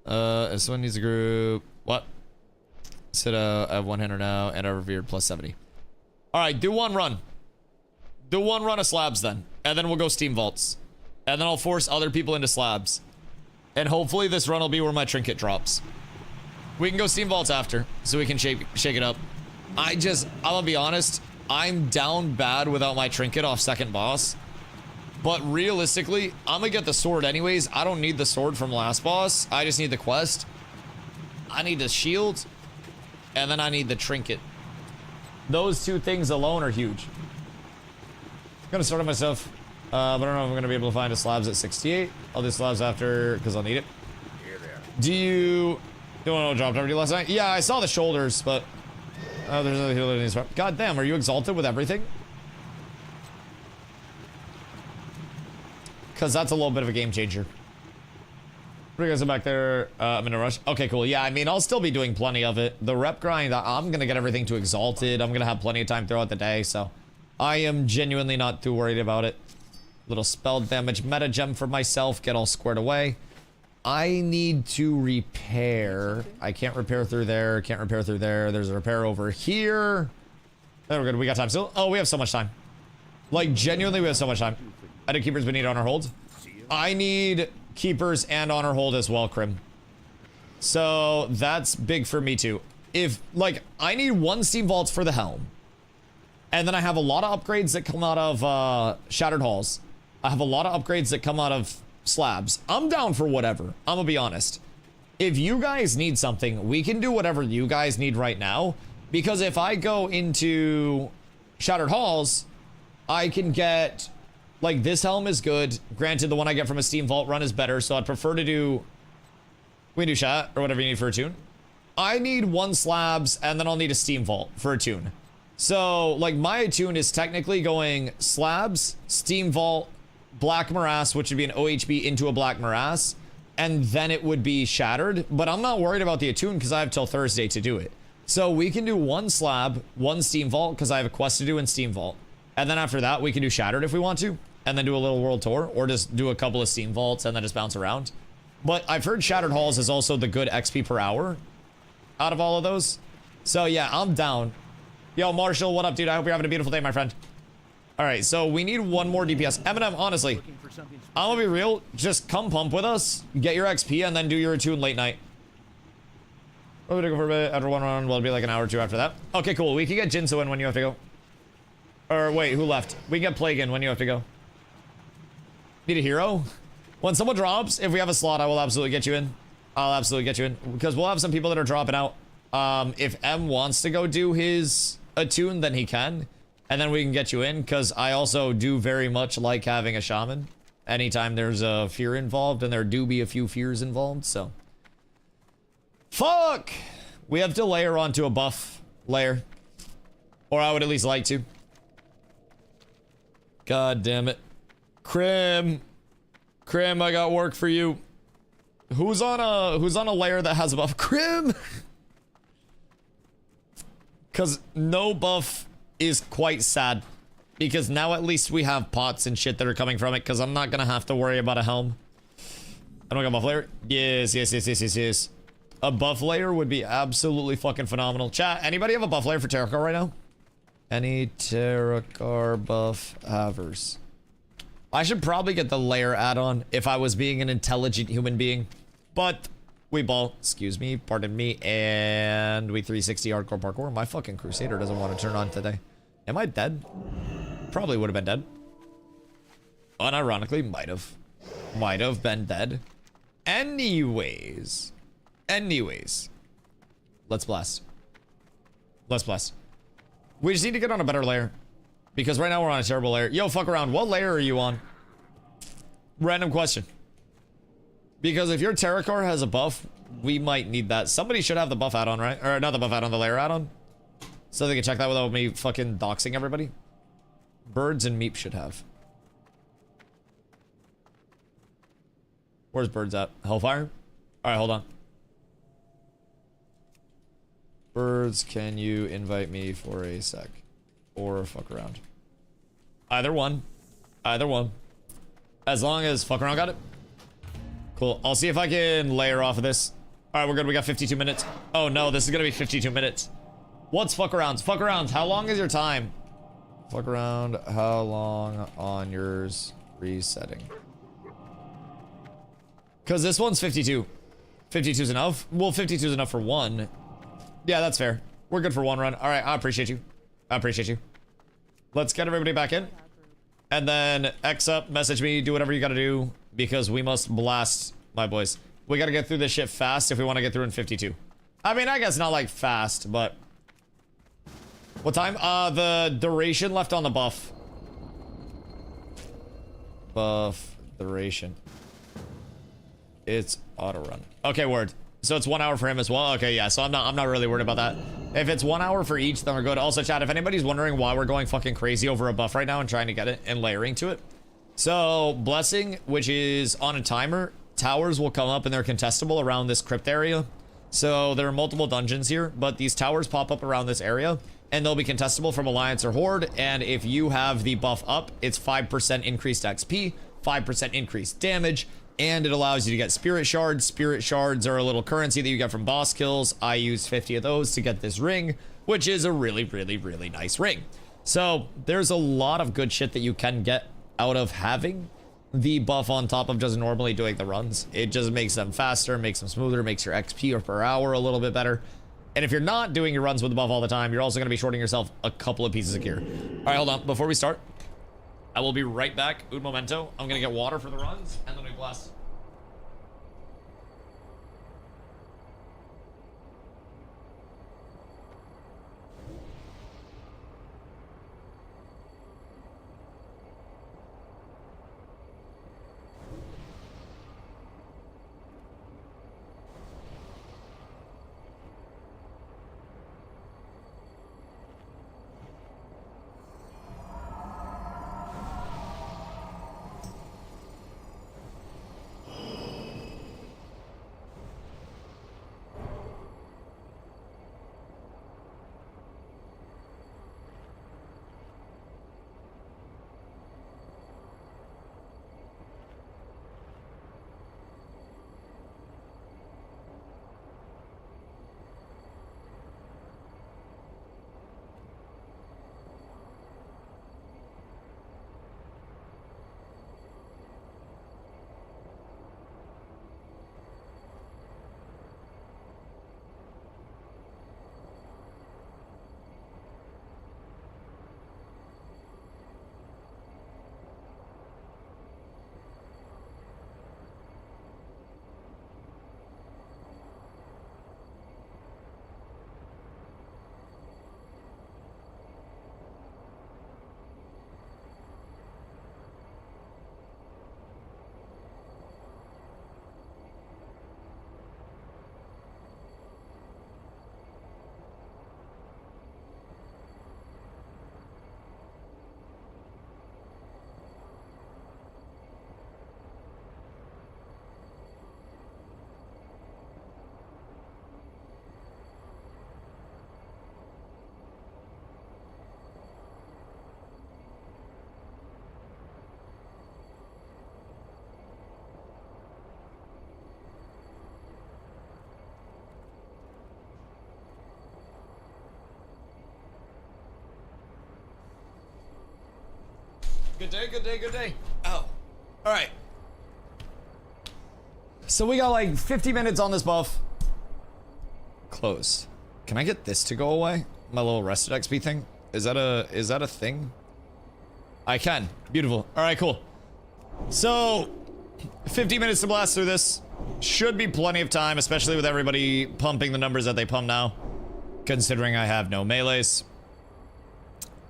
This one needs a group... What? Said, I have 100 now, and I revered plus 70. Alright, do one run. Do one run of slabs then. And then we'll go Steam Vaults. And then I'll force other people into slabs. And hopefully this run will be where my trinket drops. We can go Steam Vaults after, so we can shake it up. I'm gonna be honest, I'm down bad without my trinket off second boss. But realistically, I'm gonna get the sword anyways. I don't need the sword from last boss. I just need the quest. I need the shield. And then I need the trinket. Those 2 things alone are huge. I'm gonna start on myself. But I don't know if I'm gonna be able to find a slabs at 68. I'll do slabs after, because I'll need it. Do you want to drop everything last night? Yeah, I saw the shoulders, but there's another healer in these. God damn, are you exalted with everything? Because that's a little bit of a game changer. What are you guys back there? I'm in a rush. Okay, cool. Yeah, I mean, I'll still be doing plenty of it. The rep grind, I'm going to get everything to exalted. I'm going to have plenty of time throughout the day, so I am genuinely not too worried about it. Little spell damage meta gem for myself. Get all squared away. I need to repair. I can't repair through there. Can't repair through there. There's a repair over here. There we're good. We got time still. Oh, we have so much time. Like, genuinely, we have so much time. I did keepers, we need honor hold. I need keepers and honor hold as well, Crim. So that's big for me too. If, like, I need 1 Steam Vault for the helm. And then I have a lot of upgrades that come out of Shattered Halls. I have a lot of upgrades that come out of slabs. I'm down for whatever. I'm gonna be honest. If you guys need something, we can do whatever you guys need right now. Because if I go into Shattered Halls, I can get, like, this helm is good. Granted, the one I get from a Steam Vault run is better, so I'd prefer to do... We can do Shat, or whatever you need for a tune. I need 1 slabs, and then I'll need a Steam Vault for a tune. So, like, my attune is technically going slabs, Steam Vault, Black Morass, which would be an OHB into a Black Morass, and then it would be Shattered. But I'm not worried about the attune because I have till Thursday to do it. So we can do 1 slab, 1 Steam Vault, because I have a quest to do in Steam Vault. And then after that, we can do Shattered if we want to, and then do a little world tour, or just do a couple of Steam Vaults and then just bounce around. But I've heard Shattered Halls is also the good XP per hour out of all of those. So yeah, I'm down. Yo, Marshall, what up, dude? I hope you're having a beautiful day, my friend. All right, so we need 1 more DPS. Eminem, honestly, I'm gonna be real. Just come pump with us, get your XP, and then do your attune late night. We're gonna go for a bit. After 1 run, will it be like an hour or 2 after that? Okay, cool. We can get Jinso in when you have to go. Or wait, who left? We can get Plague in when you have to go. Need a hero? When someone drops, if we have a slot, I will absolutely get you in. I'll absolutely get you in. Because we'll have some people that are dropping out. If M wants to go do his attune, then he can. And then we can get you in. Because I also do very much like having a shaman. Anytime there's a fear involved. And there do be a few fears involved, so. Fuck! We have to layer onto a buff layer. Or I would at least like to. God damn it. Crim, I got work for you. Who's on a layer that has a buff? Crim! Cause no buff is quite sad. Because now at least we have pots and shit that are coming from it, cause I'm not gonna have to worry about a helm. I don't got a buff layer? Yes. A buff layer would be absolutely fucking phenomenal. Chat, anybody have a buff layer for Terracar right now? Any Terracar buff havers? I should probably get the layer add-on if I was being an intelligent human being. But we ball, excuse me, pardon me, and we 360 hardcore parkour. My fucking Crusader doesn't want to turn on today. Am I dead? Probably would have been dead. Unironically, might have been dead. Anyways. Let's blast. We just need to get on a better layer. Because right now we're on a terrible layer. Yo, fuck around. What layer are you on? Random question. Because if your Terracar has a buff, we might need that. Somebody should have the buff add-on, right? Or not the buff add-on, the layer add-on. So they can check that without me fucking doxing everybody. Birds and Meep should have. Where's Birds at? Hellfire? Alright, hold on. Birds, can you invite me for a sec? Or fuck around? Either one. As long as fuck around got it. Cool. I'll see if I can layer off of this. Alright, we're good. We got 52 minutes. Oh no, this is gonna be 52 minutes. What's fuck arounds? Fuck arounds. How long is your time? Fuck around. How long on yours resetting? Because this one's 52. 52 is enough? Well, 52 is enough for one. Yeah, that's fair. We're good for one run. All right, I appreciate you. Let's get everybody back in. And then X up, message me, do whatever you gotta do. Because we must blast, my boys. We gotta get through this shit fast if we want to get through in 52. I mean, I guess not like fast, but... What time? The duration left on the buff. Buff duration. It's auto run. Okay, word. So it's 1 hour for him as well. Okay, yeah. So I'm not really worried about that. If it's 1 hour for each, then we're good. Also, chat, if anybody's wondering why we're going fucking crazy over a buff right now and trying to get it and layering to it. So Blessing, which is on a timer, towers will come up and they're contestable around this crypt area. So there are multiple dungeons here, but these towers pop up around this area and they'll be contestable from Alliance or Horde. And if you have the buff up, it's 5% increased XP, 5% increased damage, and it allows you to get spirit shards. Spirit shards are a little currency that you get from boss kills. I use 50 of those to get this ring, which is a really nice ring. So there's a lot of good shit that you can get out of having the buff on top of just normally doing the runs. It just makes them faster, makes them smoother, makes your XP per hour a little bit better. And if you're not doing your runs with the buff all the time, you're also going to be shorting yourself a couple of pieces of gear. All right, hold on. Before we start, I will be right back. Un momento. I'm going to get water for the runs, and then we blast. Good day, good day, good day. Oh. Alright. So we got like 50 minutes on this buff. Close. Can I get this to go away? My little rested XP thing? Is that a thing? I can. Beautiful. Alright, cool. So 50 minutes to blast through this. Should be plenty of time, especially with everybody pumping the numbers that they pump now. Considering I have no melees.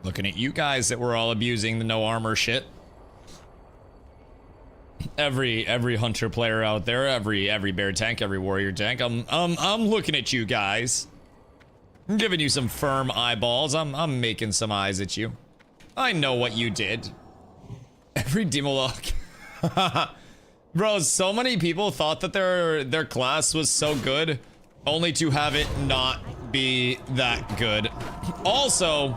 Looking at you guys that were all abusing the no armor shit. Every hunter player out there, every bear tank, every warrior tank. I'm looking at you guys. I'm giving you some firm eyeballs. I'm making some eyes at you. I know what you did. Every demolock. Bro, so many people thought that their class was so good, only to have it not be that good. Also,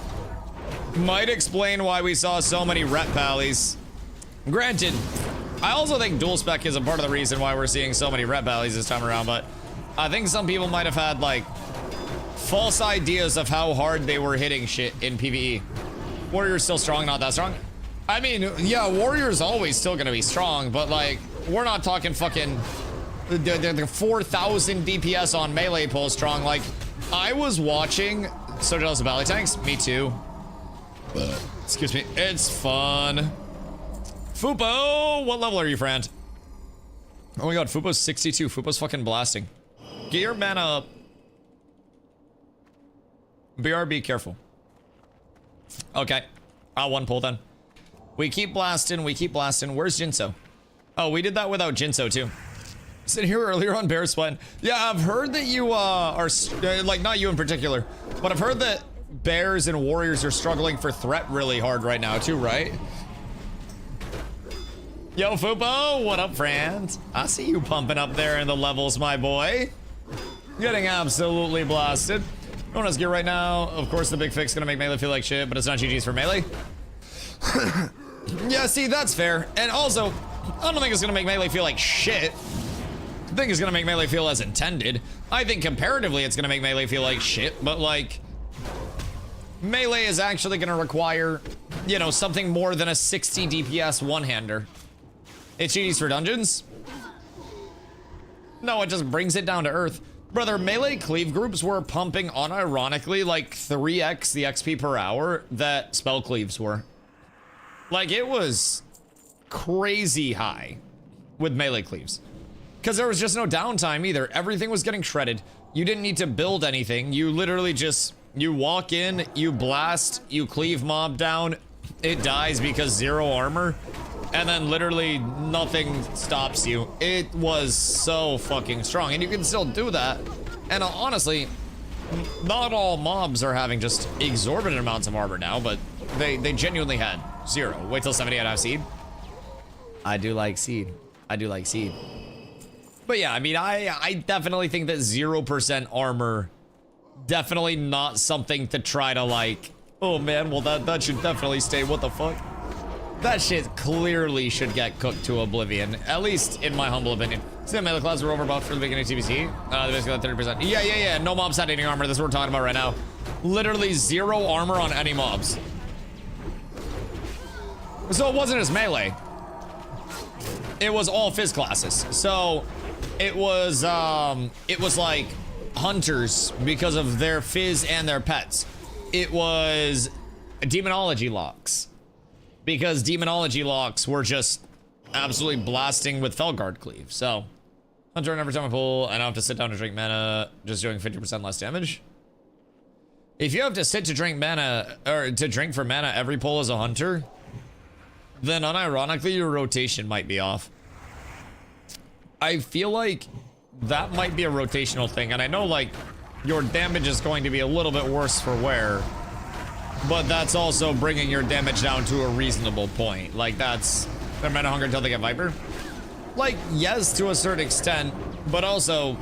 might explain why we saw so many rep valleys. Granted, I also think dual spec is a part of the reason why we're seeing so many rep valleys this time around, but I think some people might have had like false ideas of how hard they were hitting shit in PvE. Warrior's still strong, not that strong. I mean, yeah, Warrior's always still gonna be strong, but like, we're not talking fucking the 4,000 DPS on melee pull strong. Like, I was watching, so jealous of Valley tanks, me too. Excuse me, it's fun. Fupo, what level are you, friend? Oh my god, Fupo's 62, Fupo's fucking blasting. Get your mana up. BRB, careful. Okay, one pull then. We keep blasting, we keep blasting. Where's Jinso? Oh, we did that without Jinso too. Sitting here earlier on Bear Spline. Yeah, I've heard that you are, like, not you in particular, but I've heard that bears and warriors are struggling for threat really hard right now too, right? Yo, Fupo, what up, friend? I see you pumping up there in the levels, my boy. Getting absolutely blasted. No one has gear right now. Of course, the big fix gonna make melee feel like shit, but it's not GG's for melee. Yeah, see, that's fair. And also, I don't think it's gonna make melee feel like shit. I think it's gonna make melee feel as intended. I think comparatively it's gonna make melee feel like shit, but like, melee is actually gonna require, you know, something more than a 60 DPS one-hander. It's GG's for dungeons? No, it just brings it down to earth. Brother, melee cleave groups were pumping unironically like 3x the XP per hour that spell cleaves were. Like, it was crazy high with melee cleaves. Because there was just no downtime either. Everything was getting shredded. You didn't need to build anything. You literally just, you walk in, you blast, you cleave mob down, it dies because 0 armor. And then literally nothing stops you. It was so fucking strong, and you can still do that. And honestly, not all mobs are having just exorbitant amounts of armor now, but they genuinely had 0. Wait till 70 and have seed. I do like seed. I do like seed. But yeah, I mean, I definitely think that 0% armor, definitely not something to try to like, oh man, well that should definitely stay, what the fuck? That shit clearly should get cooked to oblivion, at least in my humble opinion. See, the melee clouds were overbuffed for the beginning of TBC. They basically got 30%. Yeah. No mobs had any armor. That's what we're talking about right now. Literally 0 armor on any mobs. So it wasn't as melee. It was all fizz classes. So it was like hunters because of their fizz and their pets. It was demonology locks. Because demonology locks were just absolutely blasting with Felguard cleave. So, hunter, and every time I pull, I don't have to sit down to drink mana, just doing 50% less damage. If you have to sit to drink mana, or to drink for mana every pull as a hunter, then unironically your rotation might be off. I feel like that might be a rotational thing, and I know like your damage is going to be a little bit worse for wear. But that's also bringing your damage down to a reasonable point. Like, that's their mana hunger until they get Viper. Like, yes, to a certain extent, but also,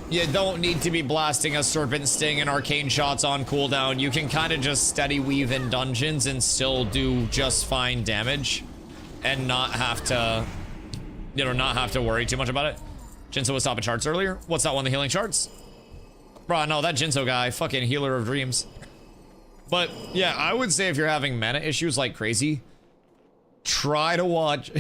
you don't need to be blasting a Serpent Sting and Arcane Shots on cooldown. You can kind of just steady weave in dungeons and still do just fine damage and not have to, you know, not have to worry too much about it. Jinso was stopping charts earlier. What's that one, the healing charts? Bro, no, that Jinso guy, fucking healer of dreams. But yeah, I would say if you're having mana issues like crazy, try to watch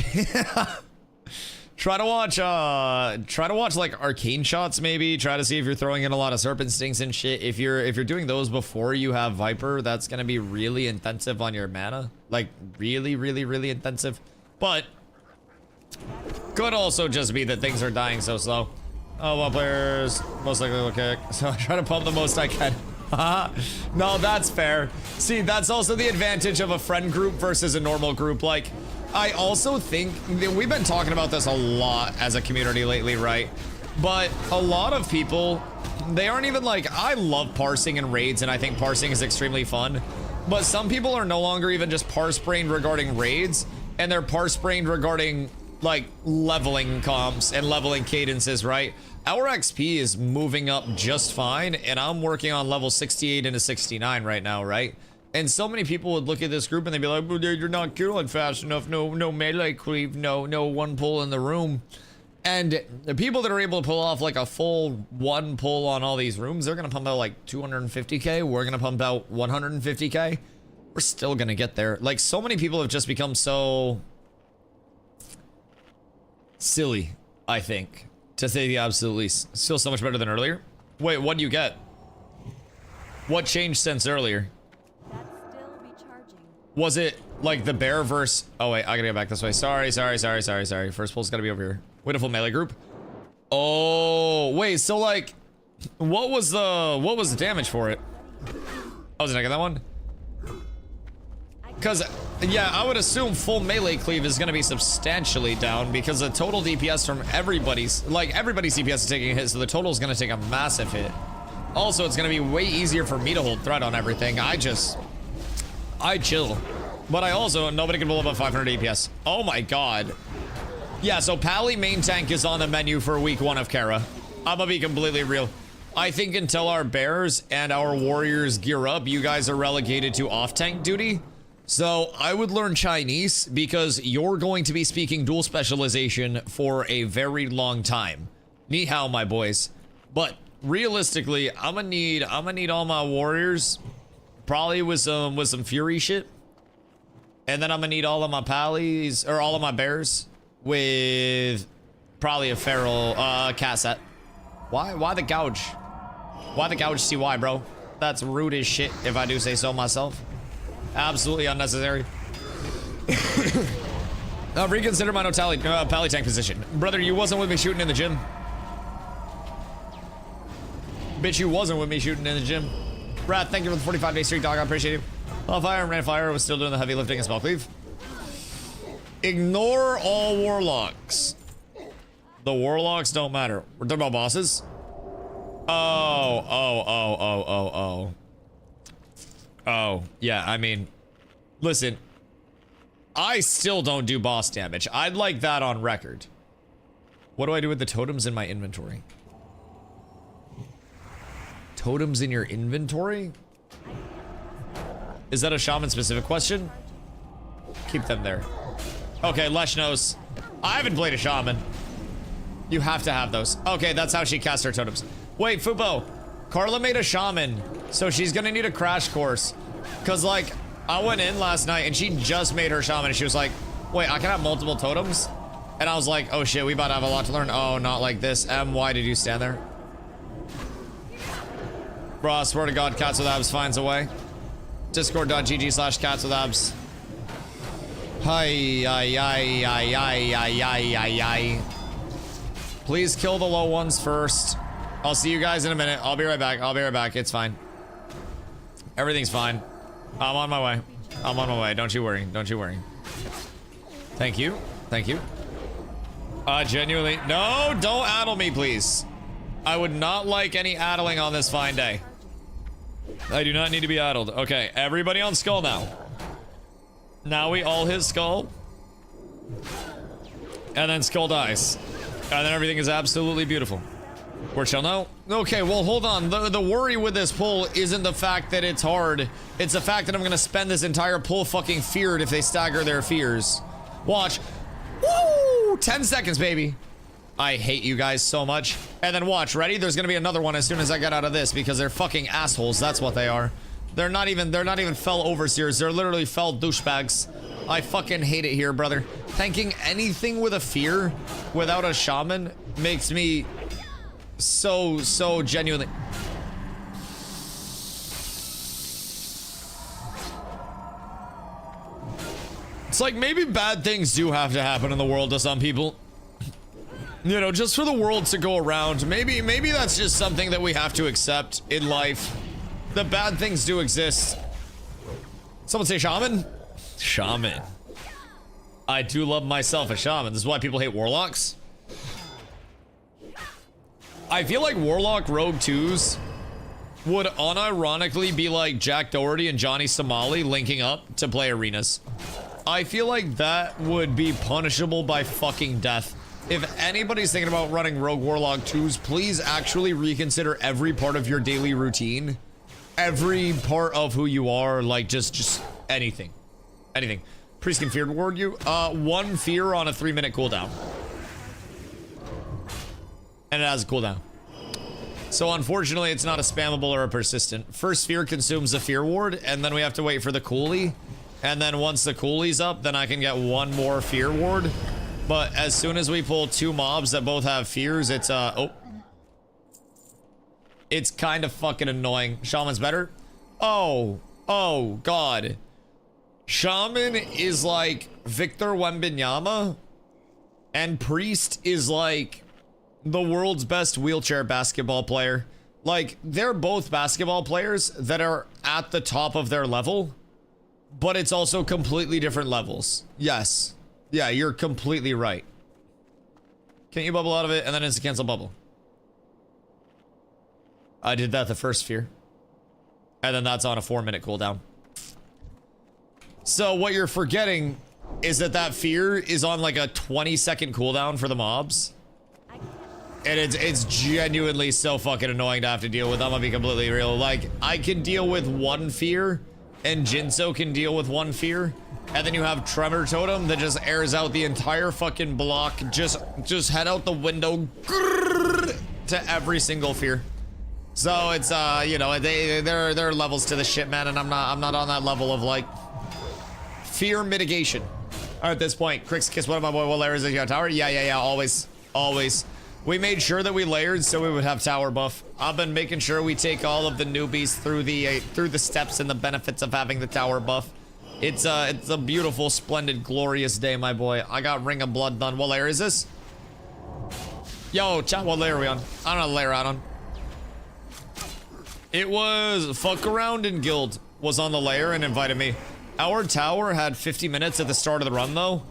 try to watch like arcane shots, maybe try to see if you're throwing in a lot of serpent stings and shit. If you're doing those before you have Viper, that's gonna be really intensive on your mana, like really intensive. But could also just be that things are dying so slow. Oh, well, players most likely will kick, so I try to pump the most I can. No, that's fair. See, that's also the advantage of a friend group versus a normal group. Like, I also think we've been talking about this a lot as a community lately, right? But a lot of people, they aren't even like, I love parsing and raids, and I think parsing is extremely fun. But some people are no longer even just parse brained regarding raids, and they're parse brained regarding like leveling comps and leveling cadences, right? Our XP is moving up just fine, and I'm working on level 68 into 69 right now, right? And so many people would look at this group and they'd be like, well, you're not killing fast enough, no melee creep, no one pull in the room. And the people that are able to pull off like a full one pull on all these rooms, they're gonna pump out like 250k, we're gonna pump out 150k. We're still gonna get there. Like, so many people have just become so silly, I think, to say the absolute least. Still so much better than earlier. Wait, what do you get? What changed since earlier? That's still recharging. Was it like the bear verse? Oh wait, I gotta get back this way. Sorry. First pull's gotta be over here. Wonderful melee group. Oh wait, so like, what was the damage for it? Oh, was it not that one? Because, yeah, I would assume full melee cleave is going to be substantially down because the total DPS from everybody's DPS is taking a hit, so the total is going to take a massive hit. Also, it's going to be way easier for me to hold threat on everything. I chill. But nobody can pull above 500 DPS. Oh my god. Yeah, so Pally main tank is on the menu for week 1 of Kara. I'm gonna be completely real. I think until our bears and our warriors gear up, you guys are relegated to off-tank duty. So I would learn Chinese because you're going to be speaking dual specialization for a very long time. Ni hao, my boys. But realistically, I'm gonna need all my warriors, probably with some fury shit, and then I'm gonna need all of my pallies or all of my bears with probably a feral cat set. Why the gouge? Why the gouge CY, bro? That's rude as shit, if I do say so myself. Absolutely unnecessary. Reconsider my pally tank position. Brother, you wasn't with me shooting in the gym. Bitch, you wasn't with me shooting in the gym. Brad, thank you for the 45-day streak, dog. I appreciate you. On fire and ran fire was still doing the heavy lifting and spell cleave. Ignore all warlocks. The warlocks don't matter. We're talking about bosses. Oh, yeah, I mean, listen, I still don't do boss damage. I'd like that on record. What do I do with the totems in my inventory? Totems in your inventory? Is that a shaman specific question? Keep them there. Okay, Lesh knows. I haven't played a shaman. You have to have those. Okay, that's how she casts her totems. Wait, Fubo. Carla made a shaman, so she's gonna need a crash course. Cause like, I went in last night and she just made her shaman and she was like, wait, I can have multiple totems? And I was like, oh shit, we about to have a lot to learn. Oh, not like this. Why did you stand there? Bro, I swear to God, Cats with Abs finds a way. Discord.gg/Cats with Abs. Hi. Please kill the low ones first. I'll see you guys in a minute. I'll be right back. It's fine. Everything's fine. I'm on my way. Don't you worry. Thank you. Genuinely. No, don't addle me, please. I would not like any addling on this fine day. I do not need to be addled. Okay, everybody on skull now. Now we all hit skull. And then skull dies. And then everything is absolutely beautiful. We're chill now. Okay, well, hold on. The worry with this pull isn't the fact that it's hard. It's the fact that I'm gonna spend this entire pull fucking feared if they stagger their fears. Watch. Woo! 10 seconds, baby. I hate you guys so much. And then watch, ready? There's gonna be another one as soon as I get out of this because they're fucking assholes. That's what they are. They're not even fell overseers. They're literally fell douchebags. I fucking hate it here, brother. Tanking anything with a fear without a shaman makes me so genuinely. It's like maybe bad things do have to happen in the world to some people. You know, just for the world to go around. Maybe that's just something that we have to accept in life. The bad things do exist. Someone say shaman? Shaman. I do love myself a shaman. This is why people hate warlocks. I feel like warlock rogue 2s would unironically be like Jack Doherty and Johnny Somali linking up to play arenas. I feel like that would be punishable by fucking death. If anybody's thinking about running rogue warlock 2s, please actually reconsider every part of your daily routine. Every part of who you are, like just anything. Anything. Priest can fear reward you. 1 fear on a 3-minute cooldown. And it has a cooldown. So unfortunately, it's not a spammable or a persistent. First fear consumes a fear ward, and then we have to wait for the coolie. And then once the coolie's up, then I can get 1 more fear ward. But as soon as we pull 2 mobs that both have fears, it's oh. It's kind of fucking annoying. Shaman's better? Oh god. Shaman is like Victor Wembanyama, and Priest is like the world's best wheelchair basketball player. Like, they're both basketball players that are at the top of their level, but it's also completely different levels. Yes. Yeah, you're completely right. Can't you bubble out of it and then instant cancel bubble? I did that the first fear. And then that's on a 4-minute cooldown. So what you're forgetting is that fear is on like a 20-second cooldown for the mobs. And it's genuinely so fucking annoying to have to deal with. I'm gonna be completely real. Like, I can deal with 1 fear, and Jinso can deal with 1 fear. And then you have Tremor Totem that just airs out the entire fucking block. Just head out the window to every single fear. So it's you know, there are levels to the shit, man, and I'm not on that level of like fear mitigation. At this point, Crix kiss one of my boy. What layers is your tower? Yeah, always. We made sure that we layered so we would have tower buff. I've been making sure we take all of the newbies through the steps and the benefits of having the tower buff. It's a beautiful, splendid, glorious day, my boy. I got Ring of Blood done. What layer is this? Yo, chat, what layer are we on? I don't know the layer out on. It was Fuck Around in Guild was on the layer and invited me. Our tower had 50 minutes at the start of the run, though.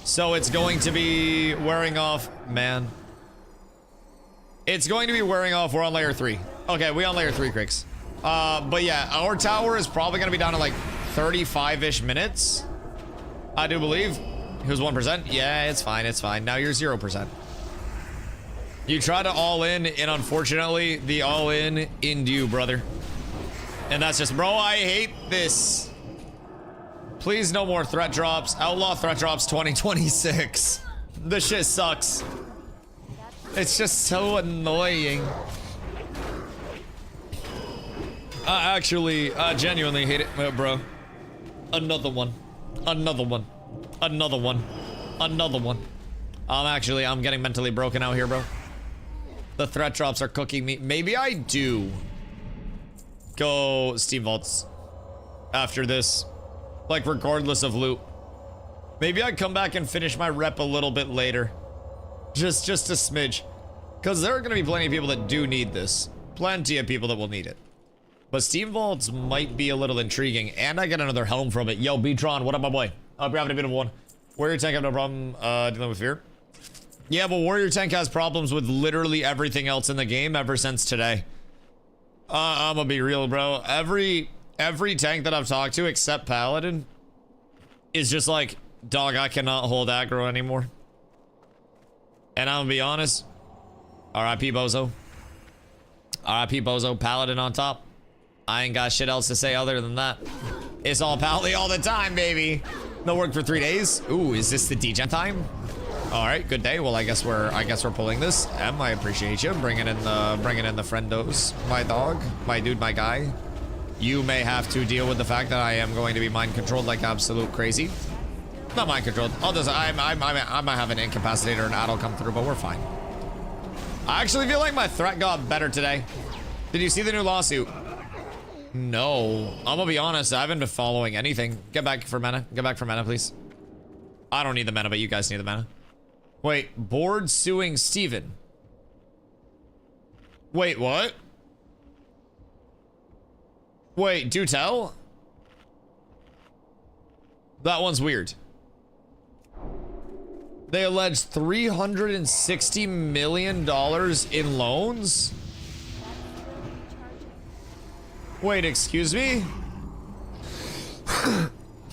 So it's going to be wearing off, man. It's going to be wearing off. We're on layer 3. Okay, we on layer 3, Crix. But yeah, our tower is probably going to be down to like 35-ish minutes. I do believe. Who's 1%? Yeah, it's fine. Now you're 0%. You try to all in, and unfortunately, the all in ended you, brother. And that's just, bro, I hate this. Please, no more threat drops. Outlaw threat drops 2026. This shit sucks. It's just so annoying. I genuinely hate it, bro. Another one. I'm getting mentally broken out here, bro. The threat drops are cooking me. Maybe I do go Steam Vaults after this. Like, regardless of loot. Maybe I come back and finish my rep a little bit later. Just a smidge. Because there are going to be plenty of people that do need this. Plenty of people that will need it. But Steam Vaults might be a little intriguing. And I get another helm from it. Yo, B-Tron, what up, my boy? Hope you're having a bit of one. Warrior Tank have no problem dealing with fear. Yeah, but Warrior Tank has problems with literally everything else in the game ever since today. I'm gonna be real, bro. Every tank that I've talked to except Paladin is just like, dog, I cannot hold aggro anymore. And I'm gonna be honest. R.I.P. Bozo. R.I.P. Bozo. Paladin on top. I ain't got shit else to say other than that. It's all Pally all the time, baby. No work for 3 days. Ooh, is this the degen time? All right, good day. Well, I guess we're pulling this. Em, I appreciate you bringing in the friendos, my dog, my dude, my guy. You may have to deal with the fact that I am going to be mind controlled like absolute crazy. Not mind controlled. I'll just, I might have an incapacitator and that'll come through, but we're fine. I actually feel like my threat got better today. Did you see the new lawsuit? No. I'm gonna be honest, I haven't been following anything. Get back for mana. Get back for mana, please. I don't need the mana, but you guys need the mana. Wait, board suing Steven. Wait, what? Wait, do tell? That one's weird. They allege $360 million in loans? Wait, excuse me?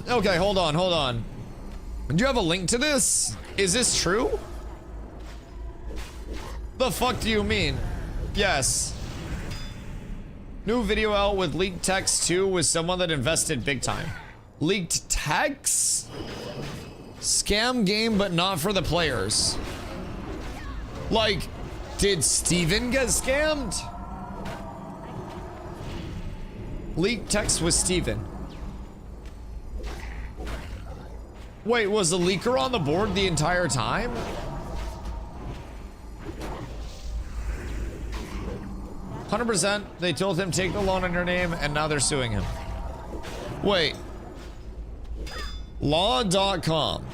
Okay, hold on. Do you have a link to this? Is this true? The fuck do you mean? Yes. New video out with leaked text too with someone that invested big time. Leaked text? Scam game, but not for the players. Like, did Steven get scammed? Leaked text with Steven. Wait, was the leaker on the board the entire time? %. They told him take the loan in your name and now they're suing him. Wait. Law.com.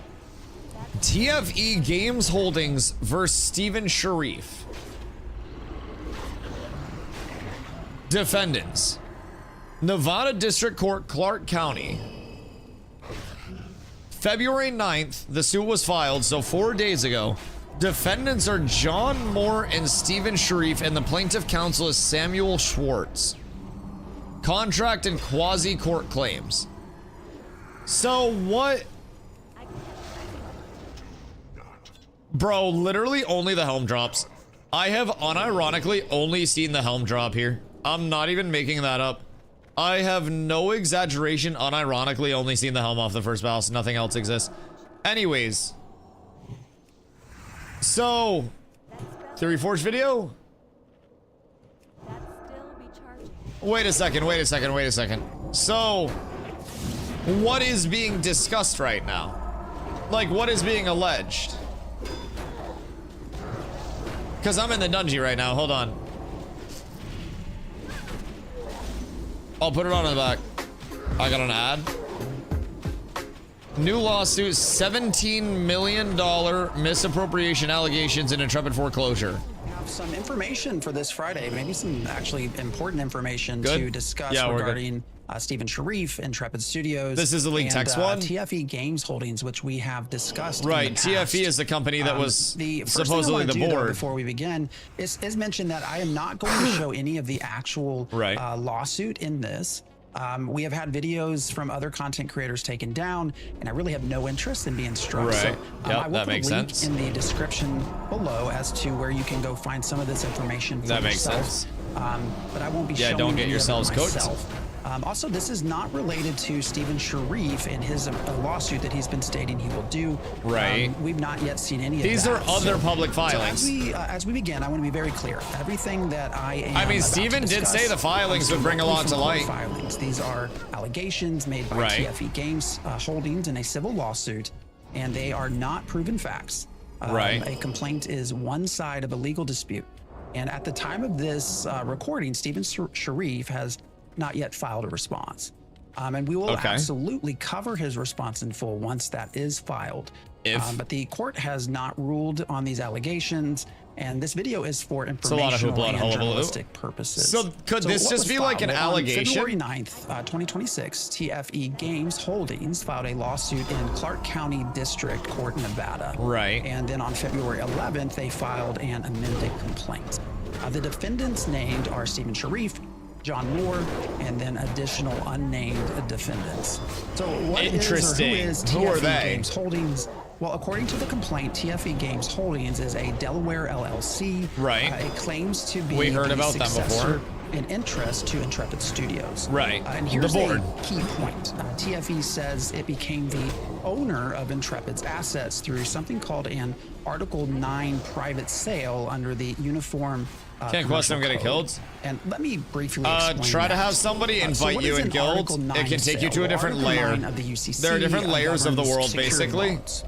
TFE Games Holdings versus Steven Sharif. Defendants. Nevada District Court, Clark County. February 9th, the suit was filed, so 4 days ago. Defendants are John Moore and Steven Sharif, and the plaintiff counsel is Samuel Schwartz. Contract and quasi-court claims. So what? Bro, literally only the helm drops. I have unironically only seen the helm drop here. I'm not even making that up. I have no exaggeration, unironically only seen the helm off the first boss. Nothing else exists. Anyways. So, Theory Forge video? Wait a second. So, what is being discussed right now? Like, what is being alleged? Because I'm in the dungeon right now. Hold on. I'll put it on in the back. I got an ad. New lawsuit, $17 million misappropriation allegations in Intrepid foreclosure. We have some information for this Friday, maybe some actually important information Good. to discuss Yeah, regarding Steven Sharif, Intrepid Studios. This is the leaked text one? TFE Games Holdings, which we have discussed. Right, in the past. TFE is the company that was the first supposedly thing I the wanna do, though, board. before we begin, is mention that I am not going to show any of the actual lawsuit in this. We have had videos from other content creators taken down, and I really have no interest in being struck. Right. So, Yep, I will that put makes a link sense. in the description below as to where you can go find some of this information for That makes yourself. sense. But I won't be Yeah, showing don't get any yourselves of it cooked. myself. Also, this is not related to Steven Sharif and his lawsuit that he's been stating he will do. Right. We've not yet seen any of that. These are other public filings. So as we begin, I want to be very clear. Everything that I am I mean, about Steven to did discuss say the filings comes would bring a lot directly to from court light. Filings. These are allegations made by Right. TFE Games Holdings in a civil lawsuit, and they are not proven facts. Right. A complaint is one side of a legal dispute. And at the time of this recording, Steven Sharif has not yet filed a response. And we will absolutely cover his response in full once that is filed. But the court has not ruled on these allegations, and this video is for informational and journalistic purposes. So could this what just was be like an filed? allegation? On February 9th, 2026, TFE Games Holdings filed a lawsuit in Clark County District Court, Nevada. Right. And then on February 11th, they filed an amended complaint. The defendants named are Steven Sharif, John Moore, and then additional unnamed defendants. So what is or who is Who are TFE they? Games Holdings? Well, according to the complaint, TFE Games Holdings is a Delaware LLC. Right. It claims to be We heard the about them successor before. in interest to Intrepid Studios. Right. And here's The board. a key point. TFE says it became the owner of Intrepid's assets through something called an Article 9 private sale under the Uniform Can't quest them getting killed. And let me briefly explain try to that. have somebody invite what you is in an guild. Article 9 It can take you sale? to a different Article layer. 9 of the UCC There are different layers of the governs world, secure basically. vaults.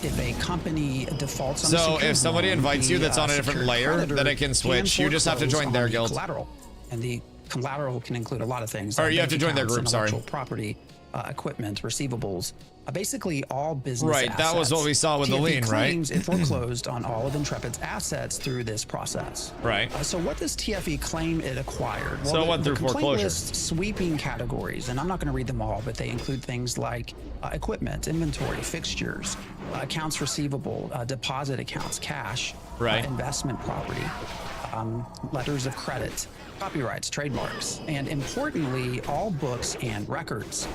If a company defaults on a So secure if somebody vault, invites you the, that's on a different secured layer, creditor then it can switch. You just have to foreclose join their on the guild. Collateral, and the collateral can include a lot of things. Or you have bank to join their accounts, group, sorry. intellectual property, equipment, receivables, basically all business Right, assets. that was what we saw with the TFE lien, right? claims it foreclosed on all of Intrepid's assets through this process. Right. So what does TFE claim it acquired? So it went through the complaint foreclosure. lists sweeping categories, and I'm not going to read them all, but they include things like equipment, inventory, fixtures, accounts receivable, deposit accounts, cash, Right. investment property, letters of credit, copyrights, trademarks, and importantly, all books and records.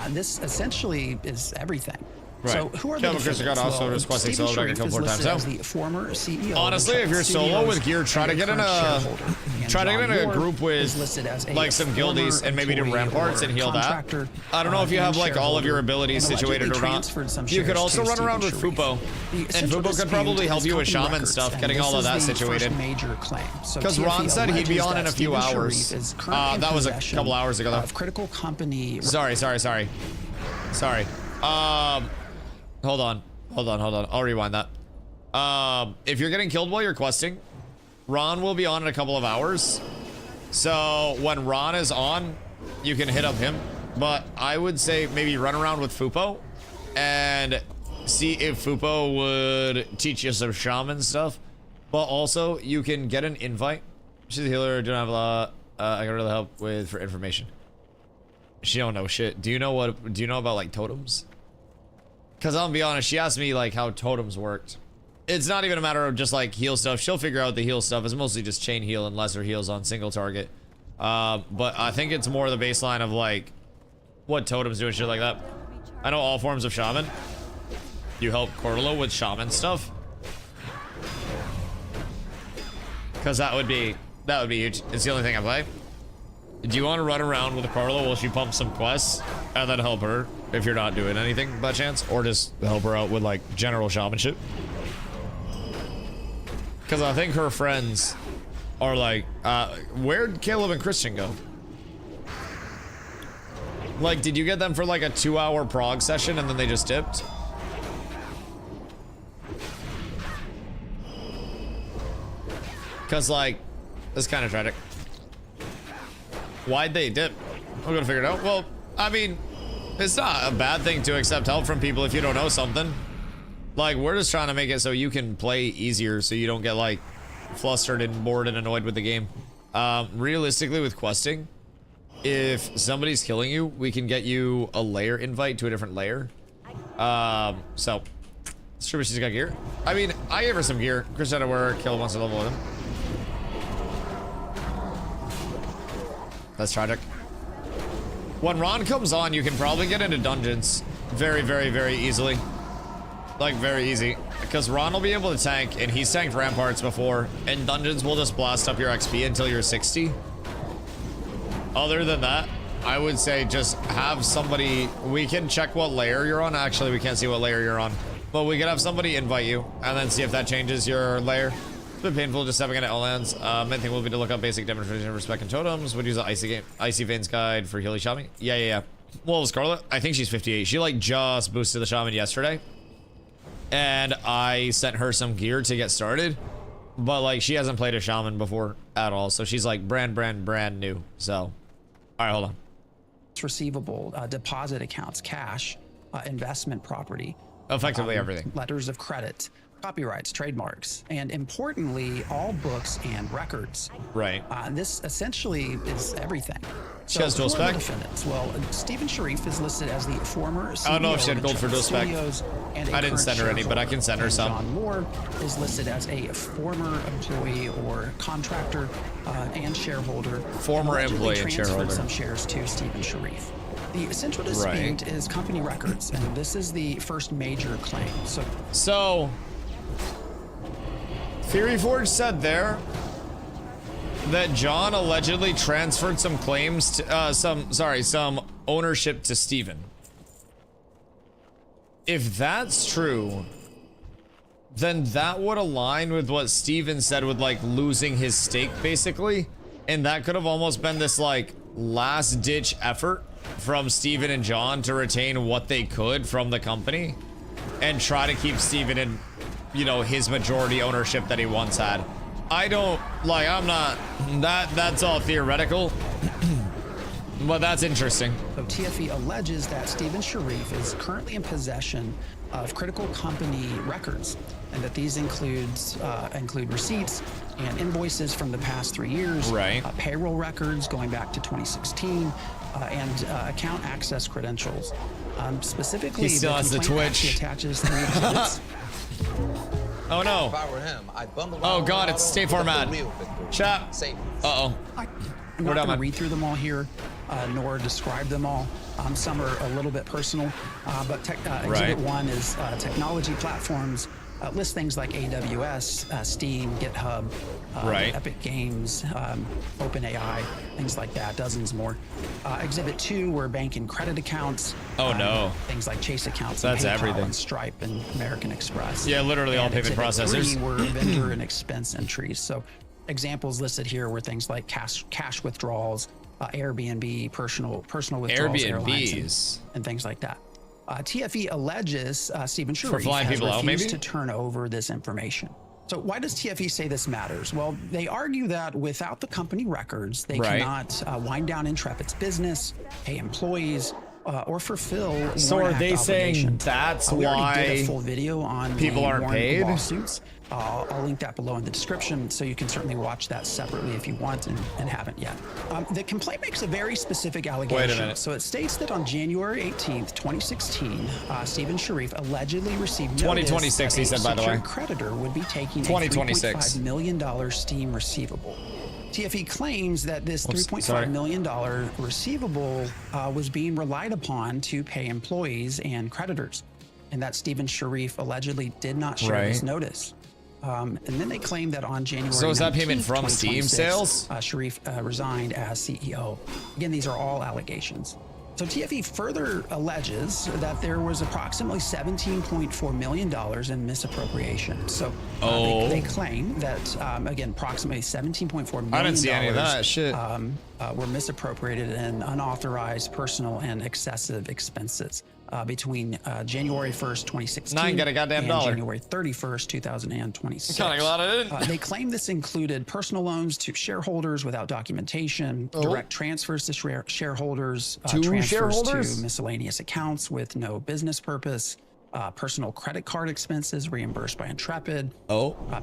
This essentially is everything. Right. So who are Kevin the Christian got defendants? also requesting Stephen solo deck a Sharif couple is more times listed now. as the former CEO of Honestly, if you're Intrepid solo with Studios gear, try to and get in current a shareholder. And try to get John in a Moore group is with listed as a like some former guildies and maybe do employee ramparts or and heal that. contractor, I don't know if you and have like all of your shareholder, abilities and situated allegedly or not. transferred some You could shares also to run around with Stephen Fupo, Sharif. The and essential Fupo could dispute probably is help you with company shaman records, stuff, and getting this all of is that the first situated. major claim. So Because TFE Ron said he'd be alleges on in that a few Stephen hours. Sharif is currently in That was a possession couple hours ago, though. of critical company. Sorry. Hold on. I'll rewind that. If you're getting killed while you're questing, Ron will be on in a couple of hours. So when Ron is on, you can hit up him. But I would say maybe run around with Fupo and see if Fupo would teach you some shaman stuff. But also, you can get an invite. She's a healer. Don't have a lot. I can really help with for information. She don't know shit. Do you know about like totems? Because I'll be honest, she asked me like how totems worked. It's not even a matter of just like heal stuff. She'll figure out the heal stuff. It's mostly just chain heal and lesser heals on single target. But I think it's more the baseline of like what totems do and shit like that. I know all forms of shaman. You help Cortalo with shaman stuff. Because that would be huge. It's the only thing I play. Do you want to run around with Carla while she pumps some quests and then help her if you're not doing anything by chance, or just help her out with like general shamanship? Because I think her friends are like, where'd Caleb and Christian go? Like, did you get them for like a 2-hour prog session and then they just dipped? Because like, it's kind of tragic. Why'd they dip? I'm gonna figure it out. Well, I mean, it's not a bad thing to accept help from people if you don't know something. Like, we're just trying to make it so you can play easier so you don't get like flustered and bored and annoyed with the game. Realistically with questing, if somebody's killing you, we can get you a layer invite to a different layer. So it's true, she's got gear. I mean, I gave her some gear. Crusade where Kill wants to level with him. That's tragic. When Ron comes on, you can probably get into dungeons very, very, very easily. Like, very easy. Because Ron will be able to tank, and he's tanked ramparts before, and dungeons will just blast up your XP until you're 60. Other than that, I would say just have somebody... We can check what layer you're on. Actually, we can't see what layer you're on. But we can have somebody invite you, and then see if that changes your layer. It's been painful just stepping into Outlands. Main thing will be to look up basic demonstration of respect and totems. Would use the Icy Veins guide for Healy Shaman. Yeah. Well, Scarlet, I think she's 58. She like just boosted the Shaman yesterday. And I sent her some gear to get started. But like, she hasn't played a Shaman before at all. So she's like brand new. So, all right, hold on. Receivable, deposit accounts, cash, investment property. Effectively everything. Letters of credit, copyrights, trademarks, and importantly, all books and records. Right. This essentially is everything. She has dual who are spec? the defendants? Well, Stephen Sharif is listed as the former CEO I don't know if she had gold for dual spec. Studios and a I didn't current send her any, but I can send her and some. John Moore is listed as a former employee or contractor and shareholder. Former and allegedly employee and transferred shareholder. some shares to Stephen Sharif. The central dispute is company records, and this is the first major claim. So Fury Forge said there that John allegedly transferred some claims to some ownership to Steven. If that's true, then that would align with what Steven said with like losing his stake basically. And that could have almost been this like last ditch effort from Steven and John to retain what they could from the company and try to keep Steven in, you know, his majority ownership that he once had. I don't like, I'm not, that's all theoretical. Well, that's interesting. So TFE alleges that Steven Sharif is currently in possession of critical company records, and that these include receipts and invoices from the past 3 years, right? Payroll records going back to 2016, and account access credentials. Specifically, he still has the Twitch. Attaches 3 exhibits. Oh no! If I were him, I'd bundle Oh god, it's State Farm ad. Chat. Uh-oh. I'm not going to read through them all here, nor describe them all. Some are a little bit personal, but Exhibit 1 is technology platforms. List things like AWS, Steam, GitHub, Epic Games, OpenAI, things like that, dozens more. Exhibit 2 were bank and credit accounts. Oh no. Things like Chase accounts, That's and PayPal, everything. And Stripe and American Express. Yeah, literally all payment processors. 3 were vendor and expense entries. So examples listed here were things like cash withdrawals, Airbnb, personal withdrawals, airlines, and things like that. TFE alleges Steven Sharif has refused to turn over this information. So why does TFE say this matters? Well, they argue that without the company records, they cannot wind down Intrepid's business, pay employees, or fulfill. So are they saying that's we why did a full video on people aren't paid? Lawsuits. I'll link that below in the description, so you can certainly watch that separately if you want and haven't yet. The complaint makes a very specific allegation. Wait a minute. So it states that on January 18th, 2016, Steven Sharif allegedly received 2026, he said, by the way. Creditor would be taking a $3.5 million Steam receivable. TFE claims that this $3.5 million receivable was being relied upon to pay employees and creditors, and that Steven Sharif allegedly did not share this notice. And then they claim that on January 19th, is that payment from Steam sales? Sharif resigned as CEO. Again, these are all allegations. So TFE further alleges that there was approximately $17.4 million in misappropriation. So they claim that, again, approximately $17.4 million I didn't see any of that shit. Were misappropriated in unauthorized personal and excessive expenses between January 1st, 2016 and January 31st, 2026. Kinda glad I didn't. They claim this included personal loans to shareholders without documentation, direct transfers to shareholders, transfers to miscellaneous accounts with no business purpose, personal credit card expenses reimbursed by Intrepid,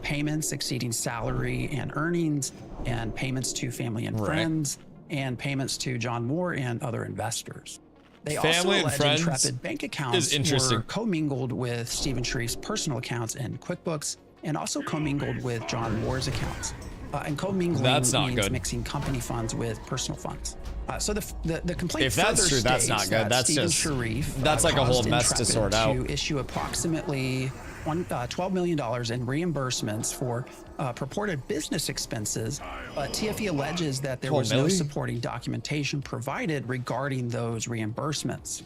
payments exceeding salary and earnings, and payments to family and friends, and payments to John Moore and other investors. They also allege Intrepid bank accounts were commingled with Steven Sharif's personal accounts in QuickBooks, and also commingled with John Moore's accounts. And commingling means mixing company funds with personal funds. So the complaint if that's true, that's not good. That's Steven just Sharif, that's like a whole mess Intrepid to sort out. To issue approximately $12 million in reimbursements for purported business expenses, but TFE alleges that there was no supporting documentation provided regarding those reimbursements.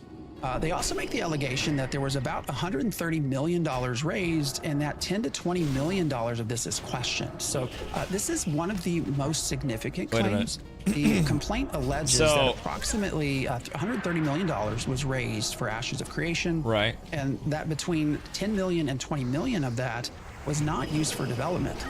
They also make the allegation that there was about $130 million raised, and that $10 to $20 million of this is questioned. So this is one of the most significant claims. The complaint alleges that approximately $130 million was raised for Ashes of Creation, and that between $10 million and $20 million of that was not used for development.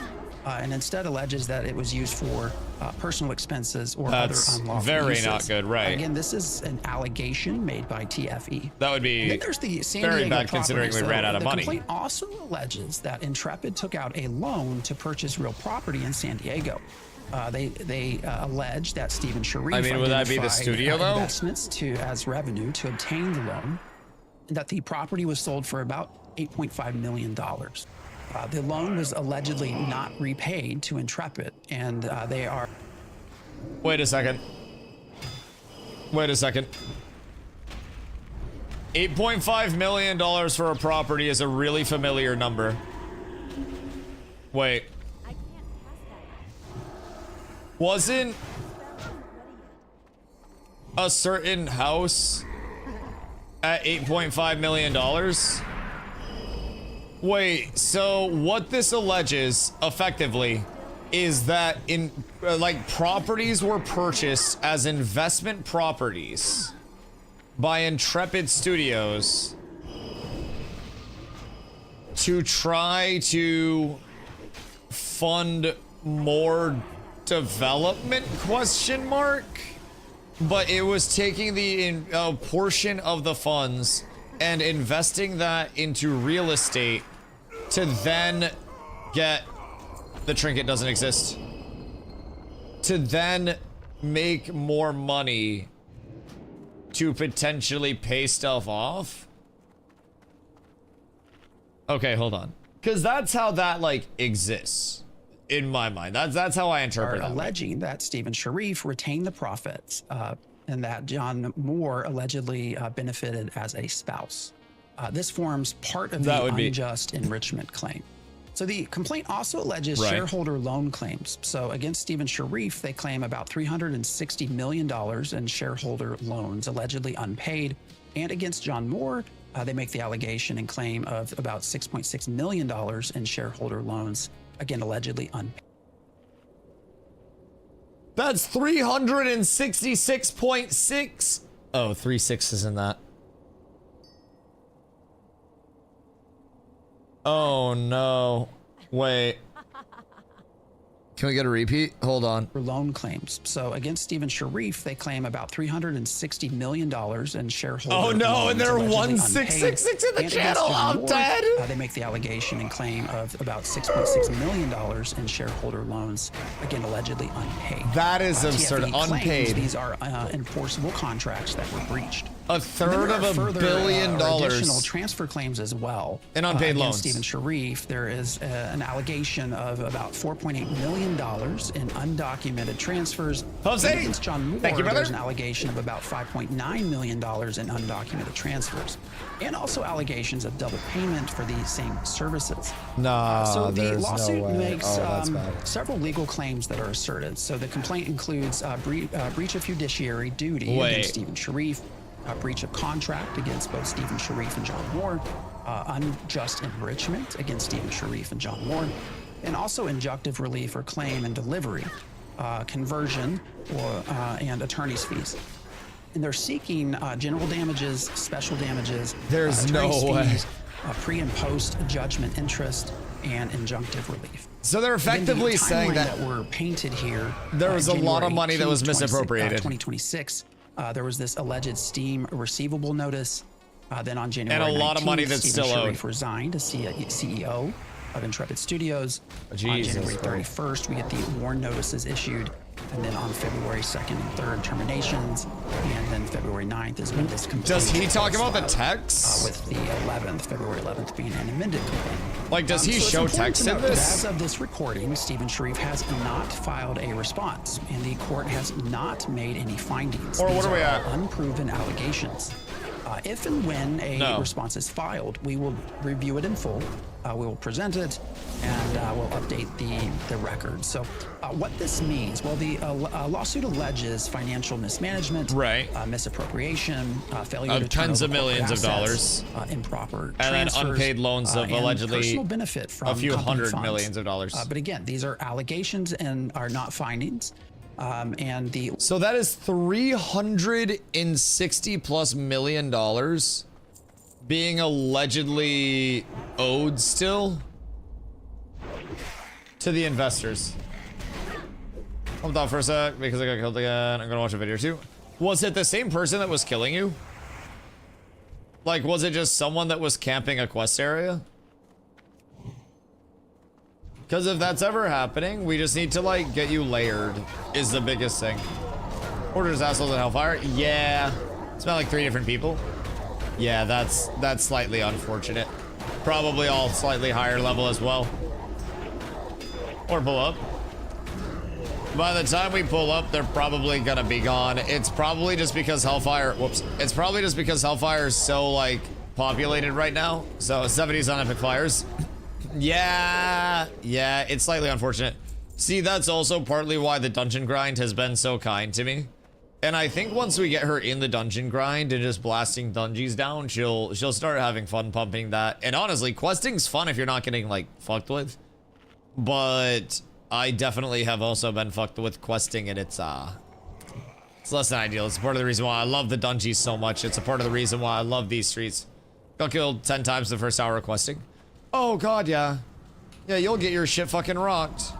And instead alleges that it was used for personal expenses or other unlawful very uses. Not good, right? Again, this is an allegation made by TFE. That would be there's the San very Diego bad considering we ran out of money. The complaint also alleges that Intrepid took out a loan to purchase real property in San Diego. They allege that Steven Sharif would that be the studio though? Investments as revenue to obtain the loan, that the property was sold for about $8.5 million. The loan was allegedly not repaid to Intrepid, and they are... Wait a second. $8.5 million for a property is a really familiar number. Wait. I can't pass that. Wasn't a certain house at $8.5 million? Wait, so what this alleges, effectively, is that like, properties were purchased as investment properties by Intrepid Studios to try to fund more development, question mark? But it was taking the portion of the funds and investing that into real estate to then get the trinket doesn't exist, to then make more money to potentially pay stuff off. Okay, hold on, because that's how that like exists in my mind. That's how I interpret it. Alleging that Stephen Sharif retained the profits and that John Moore allegedly benefited as a spouse. This forms part of the unjust enrichment claim. So the complaint also alleges shareholder loan claims. So against Stephen Sharif, they claim about $360 million in shareholder loans allegedly unpaid. And against John Moore, they make the allegation and claim of about $6.6 million in shareholder loans, again, allegedly unpaid. That's 366.6. Oh, 3 6s in that. Oh no. Wait. Can we get a repeat? Hold on. For loan claims. So against Stephen Sharif, they claim about $360 million in shareholder Oh no, loans and they're allegedly 1666 in the and channel. I'm dead. They make the allegation and claim of about $6.6 million in shareholder loans, again, allegedly unpaid. That is absurd. TFE claims Unpaid. These are enforceable contracts that were breached. A third of $1 billion. Additional transfer claims as well. And unpaid loans. Stephen Sharif, there is an allegation of about $4.8 million in undocumented transfers. Jose, Against John Moore, thank you, brother. there's an allegation of about $5.9 million in undocumented transfers. And also allegations of double payment for these same services. Nah, So the there's lawsuit no way. makes That's bad. several legal claims that are asserted. So the complaint includes breach of fiduciary duty against Stephen Sharif, breach of contract against both Stephen Sharif and John Moore, unjust enrichment against Stephen Sharif and John Moore, and also injunctive relief or claim and delivery, conversion, and attorney's fees. And they're seeking general damages, special damages, There's no attorney's way. fees, pre and post judgment interest, and injunctive relief. So they're effectively saying that we're painted here. there was a lot of January money that was 18, misappropriated. 2026. There was this alleged Steam receivable notice. Then on January And a lot of money that's Stephen still owed. Sharif resigned as CEO of Intrepid Studios. Jesus, on January 31st, we get the warn notices issued. And then on February 2nd and 3rd, terminations. And then February 9th is when this complaint Does he talk was about the filed, text? with the 11th, February 11th being an amended complaint. Like, does he So it's show important text to in note that this? As of this recording, Stephen Sharif has not filed a response, and the court has not made any findings. Or what These are we at? all unproven allegations. If and when a response is filed, we will review it in full. We will present it, and we'll update the record. So what this means, well, the lawsuit alleges financial mismanagement, misappropriation, failure of to turn tens over of millions corporate of assets, dollars, improper and then transfers, unpaid loans of and allegedly personal benefit from a few company hundred funds. millions of dollars. But again, these are allegations and are not findings. And the So that is $360+ million being allegedly owed still to the investors. Hold on for a sec because I got killed again. I'm gonna watch a video too. Was it the same person that was killing you? Like, was it just someone that was camping a quest area? Because if that's ever happening, we just need to, like, get you layered is the biggest thing. Orders assholes and Hellfire? Yeah. It's about like 3 different people. Yeah, that's slightly unfortunate. Probably all slightly higher level as well. Or pull up. By the time we pull up, they're probably gonna be gone. It's probably just because Hellfire, whoops. It's probably just because Hellfire is so, like, populated right now. So 70s on Epic Flyers. Yeah, it's slightly unfortunate. See, that's also partly why the dungeon grind has been so kind to me. And I think once we get her in the dungeon grind and just blasting dungeons down, she'll start having fun pumping that. And honestly, questing's fun if you're not getting like fucked with. But I definitely have also been fucked with questing, and it's less than ideal. It's part of the reason why I love the dungeons so much. It's a part of the reason why I love these streets. Got killed 10 times the first hour of questing. Oh god, yeah. Yeah, you'll get your shit fucking rocked.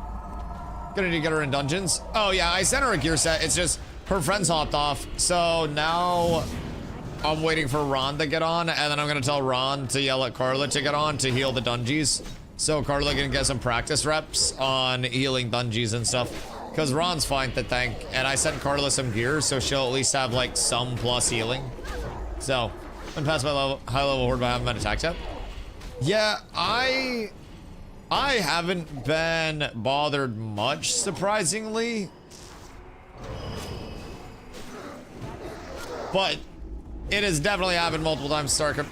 Gonna need to get her in dungeons. Oh yeah, I sent her a gear set. It's just her friends hopped off, so now I'm waiting for Ron to get on, and then I'm gonna tell Ron to yell at Carla to get on to heal the dungeons. So Carla can get some practice reps on healing dungeons and stuff. Because Ron's fine to tank, and I sent Carla some gear, so she'll at least have like some plus healing. So, I'm past my high level horde, but I haven't been attacked yet. Yeah, I haven't been bothered much, surprisingly. But it has definitely happened multiple times, Starker.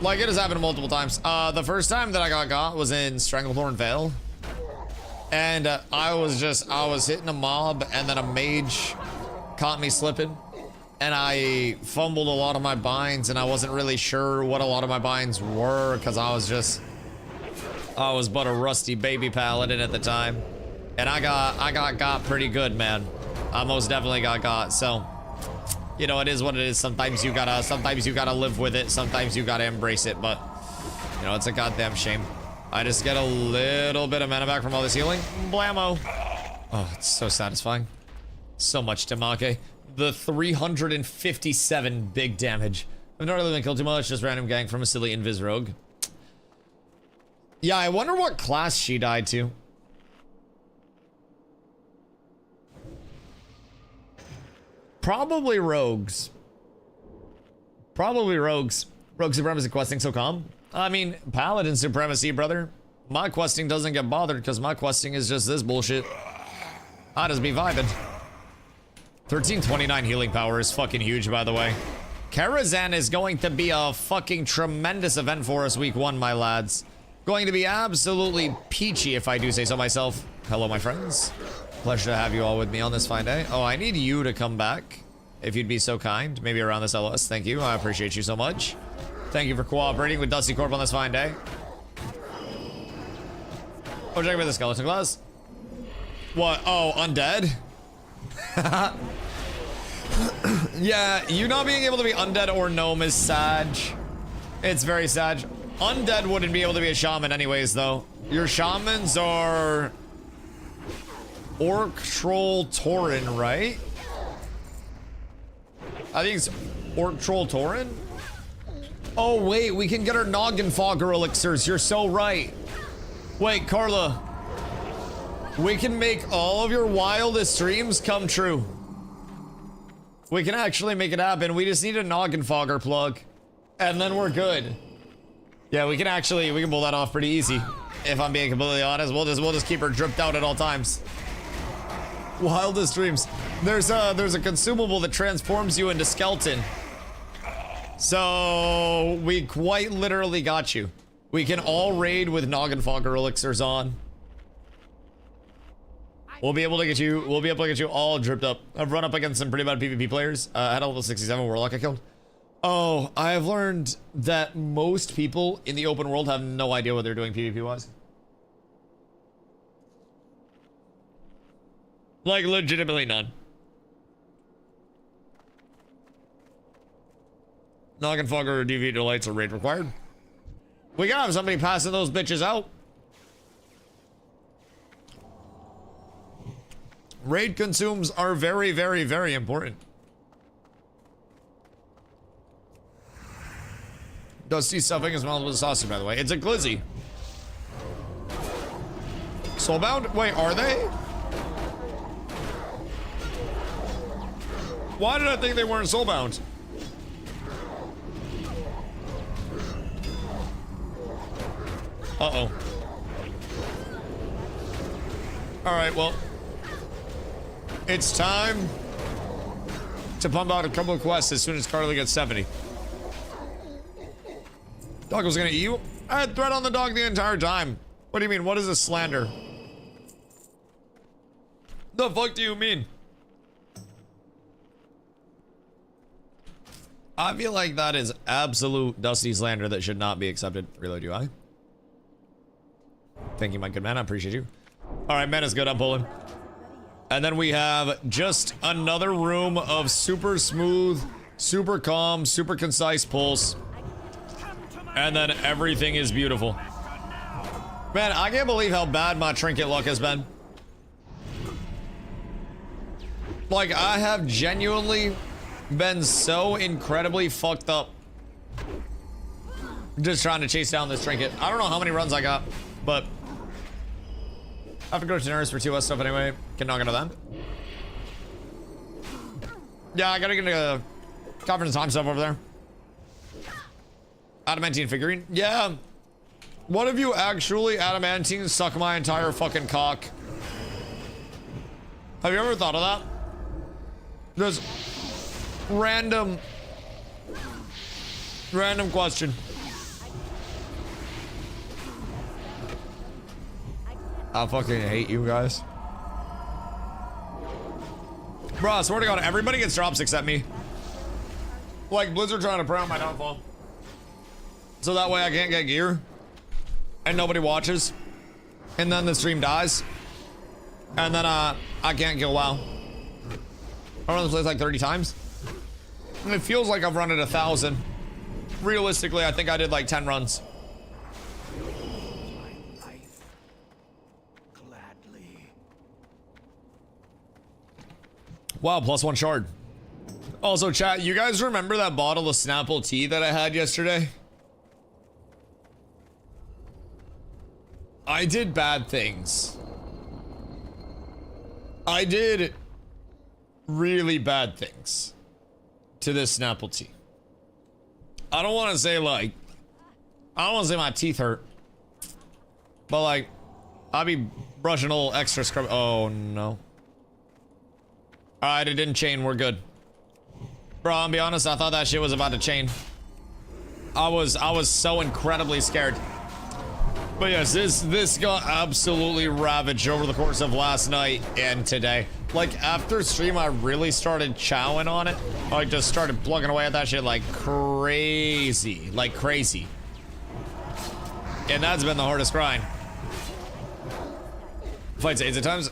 Like, it has happened multiple times. The first time that I got was in Stranglethorn Vale. And I was hitting a mob, and then a mage caught me slipping. And I fumbled a lot of my binds, and I wasn't really sure what a lot of my binds were, because I was but a rusty baby paladin at the time. And I got pretty good, man. I most definitely got, so you know, it is what it is. Sometimes you gotta live with it, sometimes you gotta embrace it, but you know, it's a goddamn shame. I just get a little bit of mana back from all this healing. Blammo. Oh, it's so satisfying. So much Tamake. The 357 big damage. I've not really been killed too much, just random gang from a silly invis rogue. Yeah, I wonder what class she died to. Probably rogues. Probably rogues. Rogue supremacy questing so calm. I mean, paladin supremacy, brother. My questing doesn't get bothered because my questing is just this bullshit. I just be vibing. 1329 healing power is fucking huge, by the way. Karazhan is going to be a fucking tremendous event for us week 1, my lads. Going to be absolutely peachy, if I do say so myself. Hello, my friends. Pleasure to have you all with me on this fine day. Oh, I need you to come back, if you'd be so kind. Maybe around this LS. Thank you. I appreciate you so much. Thank you for cooperating with Dusty Corp on this fine day. Oh, check out the skeleton class. What? Oh, undead? Yeah, you not being able to be undead or gnome is sad. It's very sad. Undead wouldn't be able to be a shaman anyways, though. Your shamans are Orc, Troll, Tauren, right? I think it's Orc, Troll, Tauren. Oh, wait, we can get our Noggin Fogger elixirs. You're so right. Wait, Carla. We can make all of your wildest dreams come true. We can actually make it happen. We just need a Noggin Fogger plug. And then we're good. Yeah, we can pull that off pretty easy. If I'm being completely honest, we'll just keep her dripped out at all times. Wildest dreams. There's a consumable that transforms you into skeleton. So we quite literally got you. We can all raid with Noggin Fogger elixirs on. We'll be able to get you all dripped up. I've run up against some pretty bad PvP players. I had a level 67 Warlock I killed. Oh, I have learned that most people in the open world have no idea what they're doing PvP wise. Like, legitimately none. Noggin Fogger or DV delights are raid required. We gotta have somebody passing those bitches out. Raid consumes are very, very, very important. Dusty stuffing is melted with sausage, by the way. It's a glizzy. Soulbound? Wait, are they? Why did I think they weren't soulbound? Uh-oh. Alright, well. It's time to pump out a couple of quests as soon as Carly gets 70. Dog was gonna eat you? I had threat on the dog the entire time. What do you mean? What is a slander? The fuck do you mean? I feel like that is absolute dusty slander that should not be accepted. Reload UI. Thank you, my good man. I appreciate you. All right, man is good. I'm pulling. And then we have just another room of super smooth, super calm, super concise pulse. And then everything is beautiful. Man, I can't believe how bad my trinket luck has been. Like, I have genuinely been so incredibly fucked up just trying to chase down this trinket. I don't know how many runs I got, but I have to go to Daenerys for 2S stuff anyway. Can knock into them. Yeah, I gotta get into conference time stuff over there. Adamantine figurine. Yeah. What if you actually adamantine suck my entire fucking cock? Have you ever thought of that? Just random question. I fucking hate you guys. Bro, I swear to God, everybody gets drops except me. Like Blizzard trying to prey on my downfall. So that way I can't get gear. And nobody watches. And then the stream dies. And then I can't kill WoW. I run this place like 30 times. And it feels like I've run it 1,000. Realistically, I think I did like 10 runs. Wow, +1 shard. Also, chat, you guys remember that bottle of Snapple tea that I had yesterday? I did bad things. I did really bad things to this Snapple tea. I don't want to say like, I don't want to say my teeth hurt, but like, I'll be brushing a little extra scrub. Oh no. Alright, it didn't chain, we're good. Bro, I'll be honest, I thought that shit was about to chain. I was so incredibly scared. But yes, this got absolutely ravaged over the course of last night and today. Like, after stream, I really started chowing on it. I just started plugging away at that shit like crazy. Like crazy. And that's been the hardest grind. Fights 8 at times.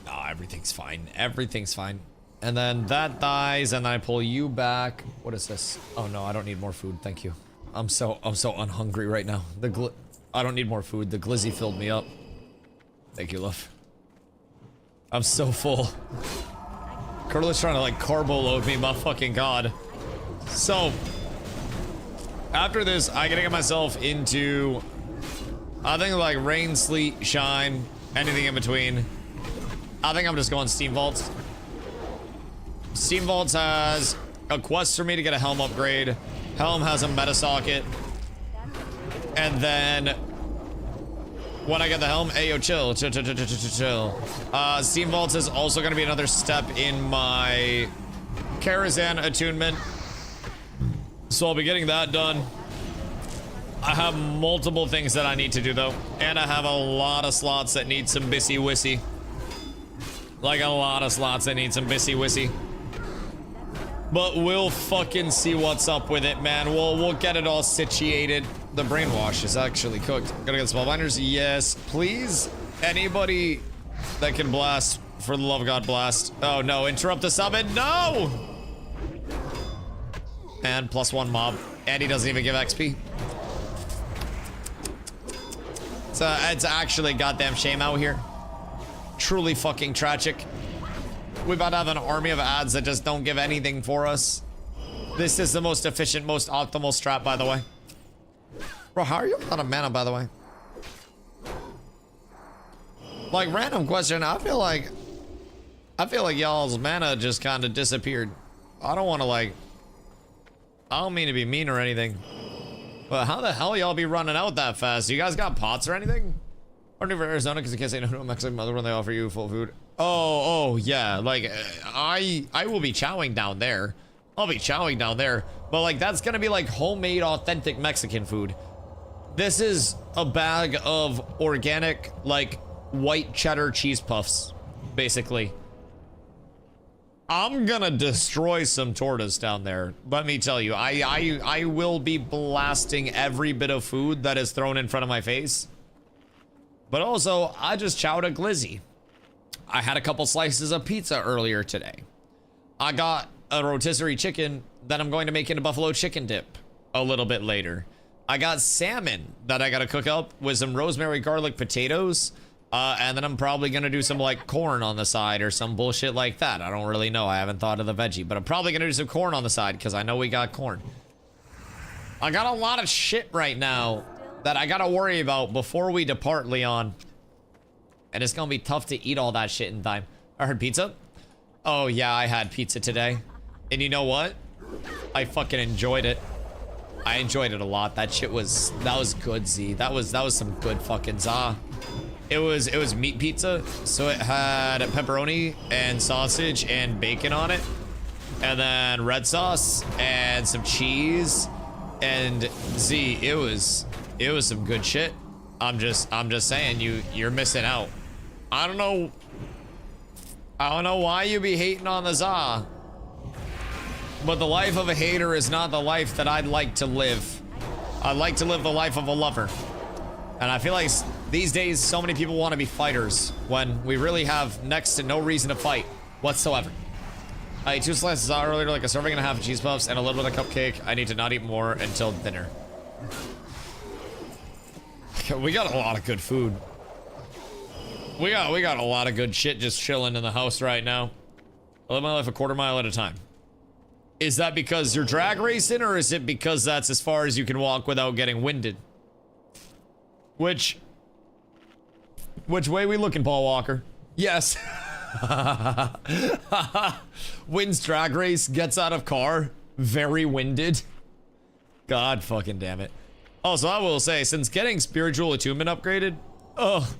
No, everything's fine. Everything's fine. And then that dies, and then I pull you back. What is this? Oh no, I don't need more food. Thank you. I'm so unhungry right now. I don't need more food. The glizzy filled me up. Thank you, love. I'm so full. Curly's trying to like carbo load me, my fucking god. So after this, I gotta get myself into, I think like rain, sleet, shine, anything in between. I think I'm just going Steam Vaults. Steam Vaults has a quest for me to get a helm upgrade. Helm has a meta socket. And then when I get the helm, ayo, chill. Steam Vaults is also going to be another step in my Karazhan attunement. So I'll be getting that done. I have multiple things that I need to do though. And I have a lot of slots that need some bissy wissy. Like a lot of slots that need some bissy wissy. But we'll fucking see what's up with it, man. We'll get it all situated. The brainwash is actually cooked. Gotta get spellbinders. Yes, please. Anybody that can blast, for the love of God, blast. Oh no, interrupt the summon. No! And +1 mob. And he doesn't even give XP. So it's actually goddamn shame out here. Truly fucking tragic. We about to have an army of ads that just don't give anything for us. This is the most efficient, most optimal strat, by the way. Bro, how are you out of mana, by the way? Like, random question. I feel like y'all's mana just kind of disappeared. I don't want to like, I don't mean to be mean or anything, but how the hell y'all be running out that fast? You guys got pots or anything? Or new for Arizona because you can't say no to a Mexican mother when they offer you full food. Oh yeah, like I will be chowing down there. I'll be chowing down there, but like that's gonna be like homemade, authentic Mexican food. This is a bag of organic, like white cheddar cheese puffs, basically. I'm gonna destroy some tortas down there. Let me tell you, I will be blasting every bit of food that is thrown in front of my face. But also, I just chowed a glizzy. I had a couple slices of pizza earlier today. I got a rotisserie chicken that I'm going to make into buffalo chicken dip a little bit later. I got salmon that I gotta cook up with some rosemary garlic potatoes. And then I'm probably gonna do some like corn on the side or some bullshit like that. I don't really know. I haven't thought of the veggie, but I'm probably gonna do some corn on the side because I know we got corn. I got a lot of shit right now that I gotta worry about before we depart, Leon. And it's gonna be tough to eat all that shit in time. I heard pizza? Oh yeah, I had pizza today. And you know what? I fucking enjoyed it. I enjoyed it a lot. That was good, Z. That was some good fucking za. It was meat pizza, so it had pepperoni and sausage and bacon on it, and then red sauce and some cheese, and Z, it was some good shit. I'm just saying, you're missing out. I don't know why you be hating on the za, but the life of a hater is not the life that I'd like to live. I'd like to live the life of a lover. And I feel like these days, so many people want to be fighters when we really have next to no reason to fight whatsoever. I ate 2 slices of earlier, like a serving and a half of cheese puffs and a little bit of cupcake. I need to not eat more until dinner. We got a lot of good food. We got a lot of good shit just chilling in the house right now. I live my life a quarter mile at a time. Is that because you're drag racing, or is it because that's as far as you can walk without getting winded? Which way we looking, Paul Walker? Yes. Wins drag race, gets out of car, very winded. God fucking damn it. Also, I will say, since getting spiritual attunement upgraded, oh,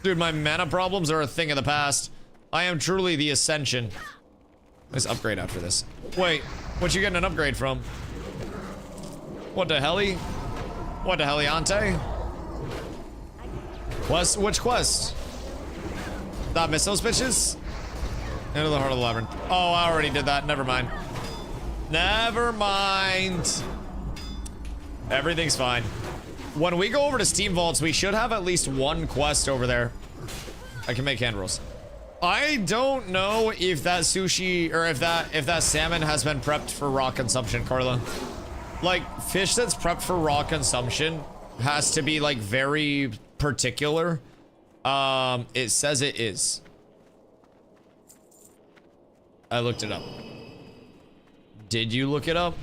dude, my mana problems are a thing of the past. I am truly the ascension. Let's upgrade after this. Wait, what you getting an upgrade from? What the helly? What the heliante? Quest? Which quest? Not miss those bitches? Into the heart of the labyrinth. Oh, I already did that. Never mind. Never mind. Everything's fine. When we go over to Steam Vaults, we should have at least one quest over there. I can make hand rolls. I don't know if that sushi or if that salmon has been prepped for raw consumption, Carla. Like, fish that's prepped for raw consumption has to be like very particular. It says it is. I looked it up. Did you look it up?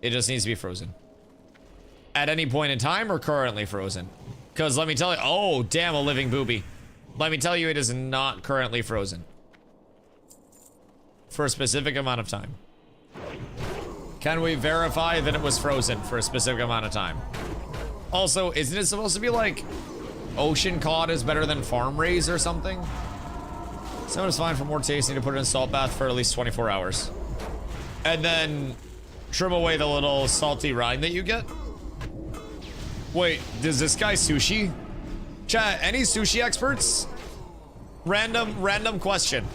It just needs to be frozen. At any point in time or currently frozen? Because let me tell you, oh damn, a living booby. Let me tell you, it is not currently frozen. For a specific amount of time. Can we verify that it was frozen for a specific amount of time? Also, isn't it supposed to be like ocean cod is better than farm raised or something? Salmon is fine for more tasty to put it in a salt bath for at least 24 hours. And then trim away the little salty rind that you get. Wait, does this guy sushi? Chat, any sushi experts? Random question.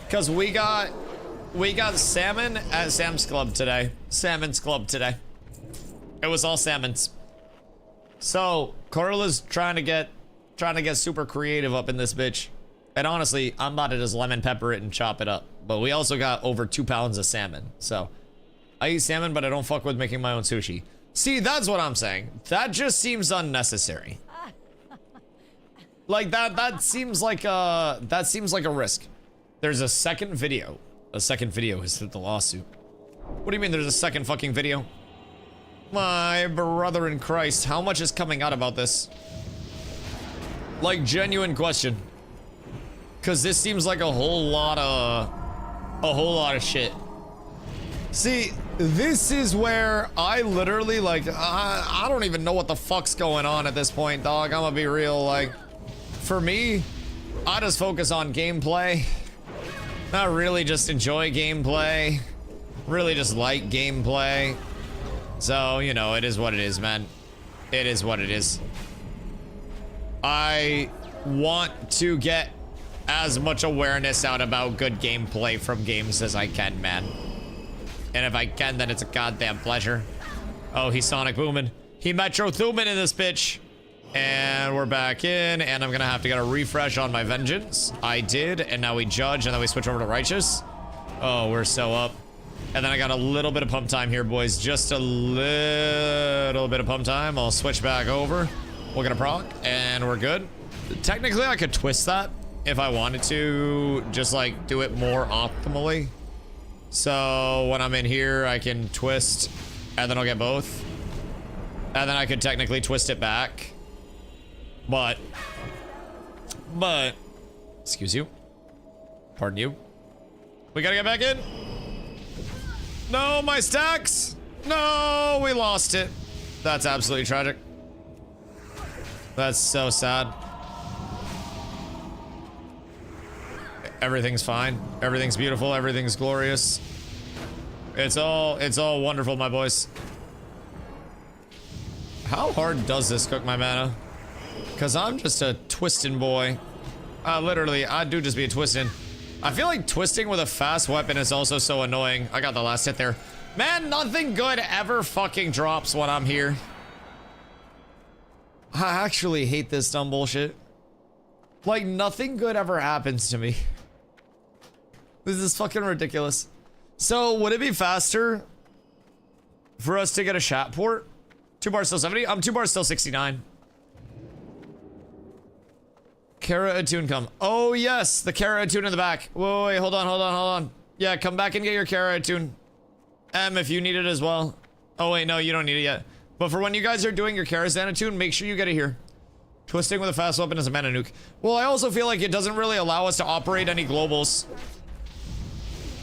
Cause we got salmon at Sam's Club today. Salmon's Club today. It was all salmons. So Carla's trying to get super creative up in this bitch. And honestly, I'm about to just lemon pepper it and chop it up. But we also got over 2 pounds of salmon. So I eat salmon, but I don't fuck with making my own sushi. See, that's what I'm saying. That just seems unnecessary. Like that seems like a risk. There's a second video. A second video has hit the lawsuit. What do you mean there's a second fucking video? My brother in Christ, how much is coming out about this? Like, genuine question. Cause this seems like a whole lot of shit. See, this is where I literally like, I don't even know what the fuck's going on at this point, dog. I'm gonna be real, like, for me, I just focus on gameplay. Not really just enjoy gameplay. Really just like gameplay. So, you know, it is what it is, man. It is what it is. I want to get as much awareness out about good gameplay from games as I can, man. And if I can, then it's a goddamn pleasure. Oh, he's Sonic Booming. He Metro Thuman in this bitch. And we're back in, and I'm gonna have to get a refresh on my Vengeance. I did, and now we Judge, and then we switch over to Righteous. Oh, we're so up. And then I got a little bit of pump time here, boys. Just a little bit of pump time. I'll switch back over. We'll get a proc, and we're good. Technically, I could twist that if I wanted to, just like do it more optimally. So when I'm in here, I can twist, and then I'll get both. And then I could technically twist it back. But, excuse you. Pardon you. We gotta get back in. No, my stacks. No, we lost it. That's absolutely tragic. That's so sad. Everything's fine. Everything's beautiful. Everything's glorious. It's all wonderful, my boys. How hard does this cook my mana? Because I'm just a twisting boy. Literally, I do just be a twisting. I feel like twisting with a fast weapon is also so annoying. I got the last hit there. Man, nothing good ever fucking drops when I'm here. I actually hate this dumb bullshit. Like, nothing good ever happens to me. This is fucking ridiculous. So, would it be faster for us to get a chat port? 2 bars still 70? I'm 2 bars still 69. Kara Attune come. Oh, yes. The Kara Attune in the back. Whoa, wait, hold on. Yeah, come back and get your Kara Attune. If you need it as well. Oh, wait, no, you don't need it yet. But for when you guys are doing your Karazhan Attune, make sure you get it here. Twisting with a fast weapon is a mana nuke. Well, I also feel like it doesn't really allow us to operate any globals.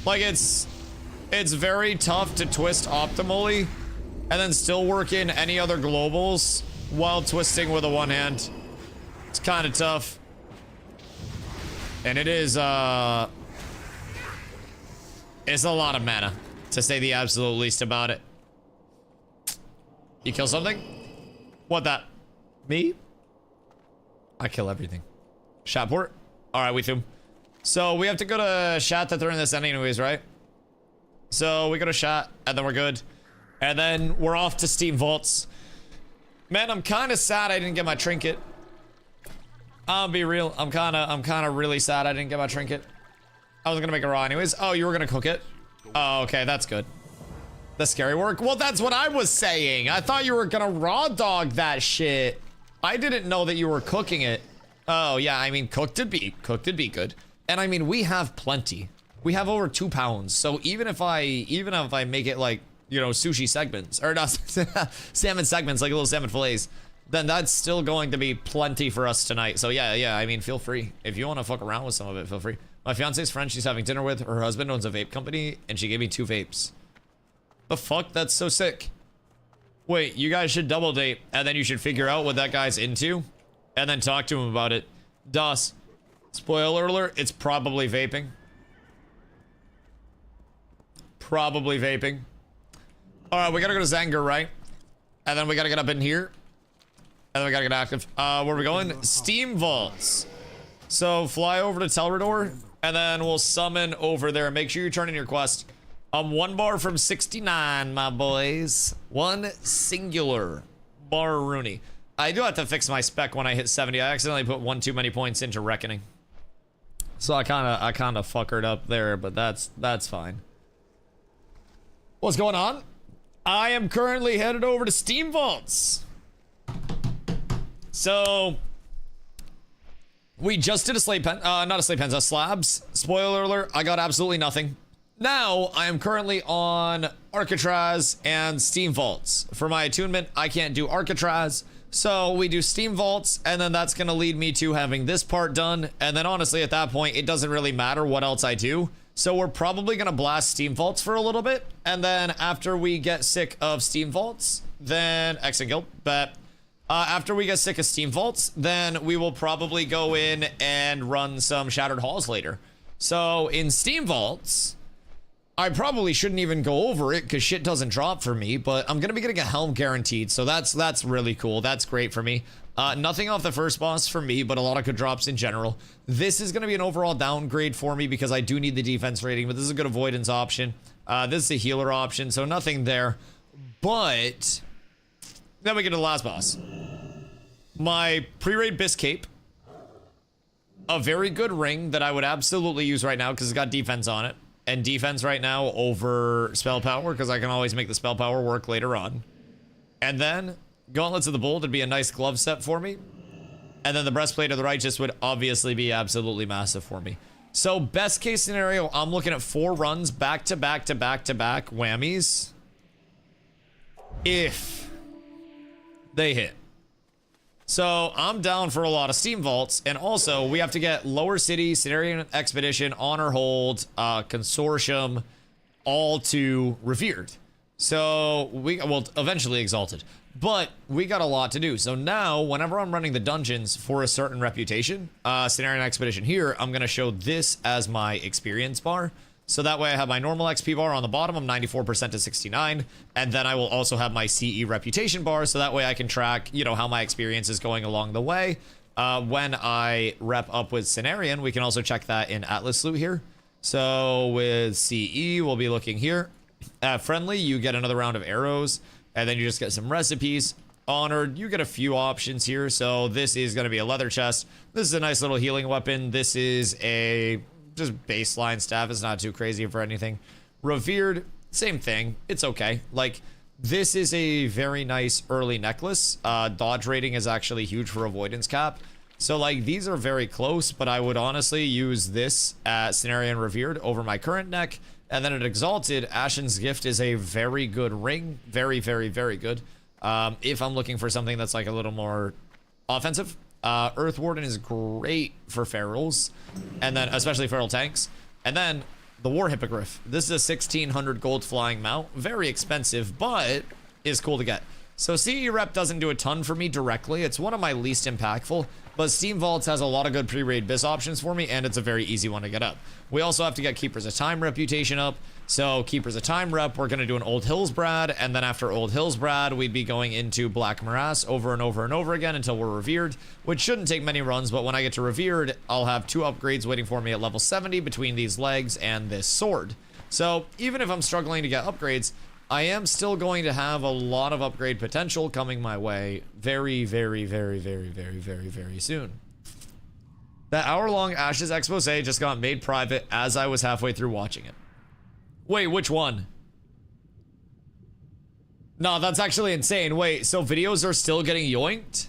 Like, it's very tough to twist optimally and then still work in any other globals while twisting with a one hand. It's kind of tough. And it is, it's a lot of mana, to say the absolute least about it. You kill something? What that? Me? I kill everything. Shot port? Alright, we threw. So we have to go to Shat that they're in this end anyways, right? So we go to Shat, and then we're good. And then we're off to Steam Vaults. Man, I'm kind of sad I didn't get my trinket. I'll be real. I'm kind of really sad I didn't get my trinket. I was gonna make it raw anyways. Oh, you were gonna cook it? Oh, okay, that's good. The scary work? Well, that's what I was saying. I thought you were gonna raw dog that shit. I didn't know that you were cooking it. Oh, yeah, I mean, cooked it'd be good. And I mean, we have plenty. We have over 2 pounds. So even if I make it like, you know, sushi segments, or not salmon segments, like little salmon fillets, then that's still going to be plenty for us tonight. So yeah, I mean, feel free. If you want to fuck around with some of it, feel free. My fiance's friend she's having dinner with, her husband owns a vape company, and she gave me 2 vapes. The fuck? That's so sick. Wait, you guys should double date, and then you should figure out what that guy's into, and then talk to him about it. Dus. Spoiler alert, it's probably vaping. Probably vaping. Alright, we gotta go to Zanger, right? And then we gotta get up in here. And then we gotta get active. Where are we going? Steam Vaults. So fly over to Telrador, and then we'll summon over there. Make sure you turn in your quest. I'm 1 bar from 69, my boys. 1 singular bar Rooney. I do have to fix my spec when I hit 70. I accidentally put 1 too many points into Reckoning. So I kinda fuckered up there, but that's fine. What's going on? I am currently headed over to Steam Vaults. So we just did a slate pen, not a slate pen, a slabs. Spoiler alert, I got absolutely nothing. Now I am currently on Arcatraz and Steam Vaults. For my attunement, I can't do Arcatraz. So we do Steam Vaults, and then that's gonna lead me to having this part done. And then honestly, at that point, it doesn't really matter what else I do. So we're probably gonna blast Steam Vaults for a little bit. And then after we get sick of Steam Vaults, then Exit Guild, but after we get sick of Steam Vaults, then we will probably go in and run some Shattered Halls later. So in Steam Vaults, I probably shouldn't even go over it because shit doesn't drop for me, but I'm gonna be getting a helm guaranteed, so that's really cool. That's great for me. Nothing off the first boss for me, but a lot of good drops in general. This is gonna be an overall downgrade for me because I do need the defense rating, but this is a good avoidance option. This is a healer option, so nothing there. But then we get to the last boss. My pre-raid BIS cape. A very good ring that I would absolutely use right now because it's got defense on it. And defense right now over spell power because I can always make the spell power work later on. And then Gauntlets of the Bold would be a nice glove set for me. And then the Breastplate of the Righteous would obviously be absolutely massive for me. So best case scenario, I'm looking at 4 runs back to back to back to back whammies. If they hit. So I'm down for a lot of Steam Vaults, and also we have to get Lower City, Cenarian Expedition, Honor Hold, Consortium, all to Revered. So well, eventually Exalted. But we got a lot to do. So now, whenever I'm running the dungeons for a certain reputation, Cenarian Expedition here, I'm gonna show this as my experience bar. So that way I have my normal XP bar on the bottom of 94% to 69. And then I will also have my CE reputation bar. So that way I can track, you know, how my experience is going along the way. When I rep up with Cenarian, we can also check that in Atlas Loot here. So with CE, we'll be looking here. Friendly, you get another round of arrows. And then you just get some recipes. Honored, you get a few options here. So this is going to be a leather chest. This is a nice little healing weapon. This is a just baseline staff. It's not too crazy for anything. Revered, same thing. It's okay. Like, this is a very nice early necklace. Dodge rating is actually huge for avoidance cap. So, like, these are very close, but I would honestly use this at Cenarian Revered over my current neck. And then at Exalted, Ashen's Gift is a very good ring. Very, very, very good. If I'm looking for something that's, like, a little more offensive. Earth Warden is great for ferals, and then especially feral tanks. And then the War Hippogriff. This is a 1600 gold flying mount, very expensive, but is cool to get. So CE rep doesn't do a ton for me directly. It's one of my least impactful, but Steam Vaults has a lot of good pre-raid BIS options for me, and it's a very easy one to get up. We also have to get Keepers of Time reputation up. So Keepers of Time rep, we're going to do an Old Hills Brad, and then after Old Hills Brad, we'd be going into Black Morass over and over and over again until we're Revered, which shouldn't take many runs, but when I get to Revered, I'll have 2 upgrades waiting for me at level 70 between these legs and this sword. So even if I'm struggling to get upgrades, I am still going to have a lot of upgrade potential coming my way very, very, very, very, very, very, very soon. That hour-long Ashes expose just got made private as I was halfway through watching it. Wait, which one? No, that's actually insane. Wait, so videos are still getting yoinked?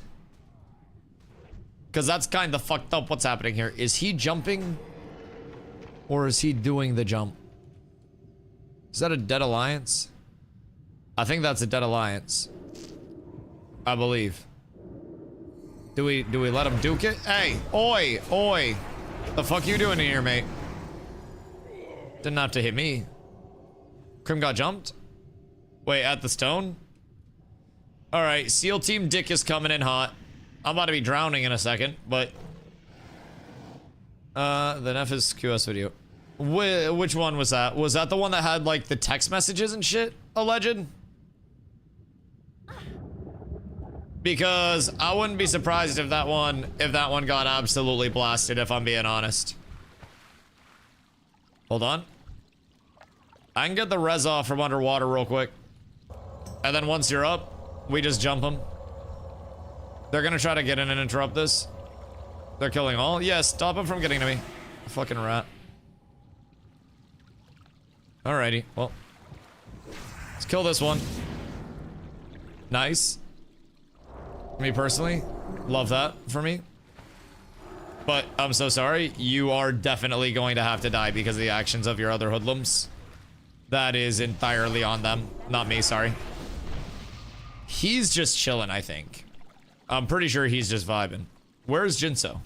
Because that's kind of fucked up what's happening here. Is he jumping? Or is he doing the jump? Is that a dead alliance? I think that's a dead alliance. I believe. Do we let him duke it? Hey, oi, oi. The fuck you doing in here, mate? Didn't have to hit me. Crim got jumped? Wait, at the stone? Alright, SEAL Team Dick is coming in hot. I'm about to be drowning in a second, but... the Nephis QS video. Which one was that? Was that the one that had, like, the text messages and shit? Alleged? Because I wouldn't be surprised if that one got absolutely blasted, if I'm being honest. Hold on. I can get the res off from underwater real quick. And then once you're up, we just jump them. They're gonna try to get in and interrupt this. They're killing all. Yes, stop them from getting to me. Fucking rat. Alrighty, well. Let's kill this one. Nice. Me personally, love that for me. But I'm so sorry. You are definitely going to have to die because of the actions of your other hoodlums. That is entirely on them. Not me, sorry. He's just chilling, I think. I'm pretty sure he's just vibing. Where's Jinso?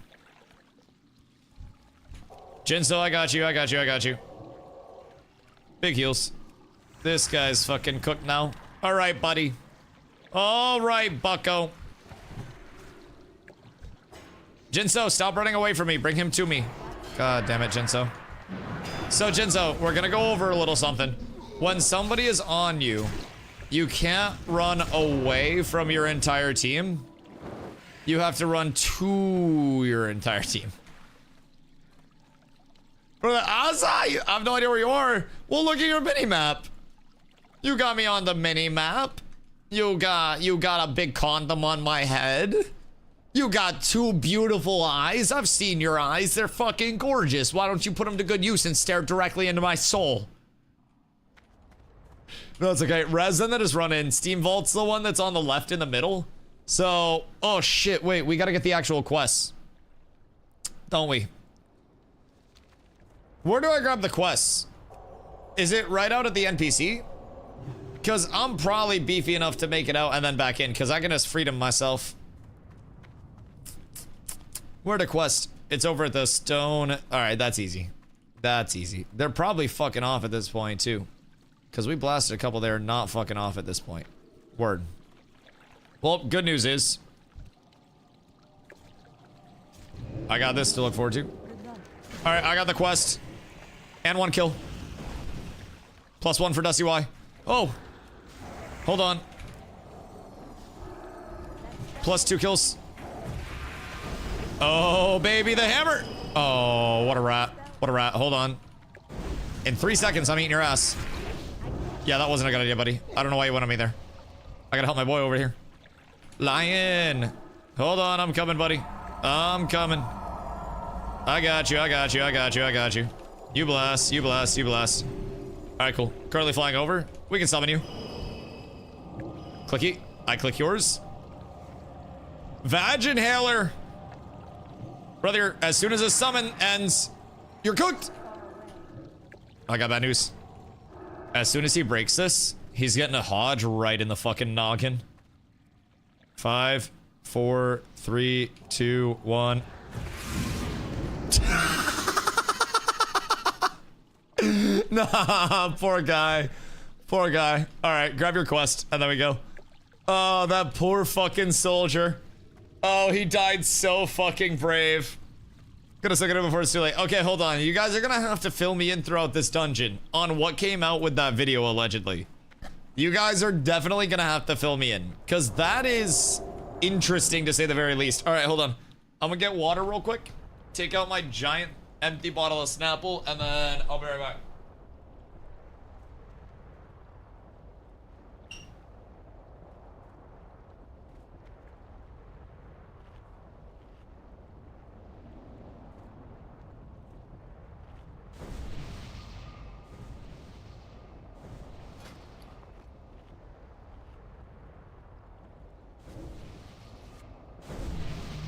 Jinso, I got you, I got you, I got you. Big heals. This guy's fucking cooked now. Alright, buddy. Alright, bucko. Jinso, stop running away from me. Bring him to me. God damn it, Jinso. So Jinzo, we're gonna go over a little something. When somebody is on you, you can't run away from your entire team. You have to run to your entire team. Brother Asa, I have no idea where you are. Well, look at your mini map. You got me on the mini map. You got a big condom on my head. You got two beautiful eyes. I've seen your eyes. They're fucking gorgeous. Why don't you put them to good use and stare directly into my soul? No, it's okay. Resin that is running. Steam Vault's the one that's on the left in the middle. So, oh shit, wait, we gotta get the actual quests. Don't we? Where do I grab the quests? Is it right out at the NPC? Because I'm probably beefy enough to make it out and then back in, because I can just freedom myself. Where the quest? It's over at the stone. Alright, that's easy. That's easy. They're probably fucking off at this point, too. Because we blasted a couple there, not fucking off at this point. Word. Well, good news is I got this to look forward to. Alright, I got the quest. And 1 kill. +1 for DustyWhy. Oh! Hold on. +2 kills. Oh, baby, the hammer! Oh, what a rat. What a rat. Hold on. In 3 seconds, I'm eating your ass. Yeah, that wasn't a good idea, buddy. I don't know why you went on me there. I gotta help my boy over here. Lion! Hold on, I'm coming, buddy. I'm coming. I got you, I got you, I got you, I got you. You blast, you blast, you blast. Alright, cool. Currently flying over. We can summon you. Clicky. I click yours. Vag Inhaler! Brother, as soon as the summon ends, you're cooked! I got bad news. As soon as he breaks this, he's getting a Hodge right in the fucking noggin. 5, 4, 3, 2, 1. Nah, poor guy. Poor guy. Alright, grab your quest, and there we go. Oh, that poor fucking soldier. Oh, he died so fucking brave. Gonna suck it up before it's too late. Okay, hold on. You guys are gonna have to fill me in throughout this dungeon on what came out with that video, allegedly. You guys are definitely gonna have to fill me in, because that is interesting to say the very least. Alright, hold on. I'm gonna get water real quick. Take out my giant empty bottle of Snapple, and then I'll be right back.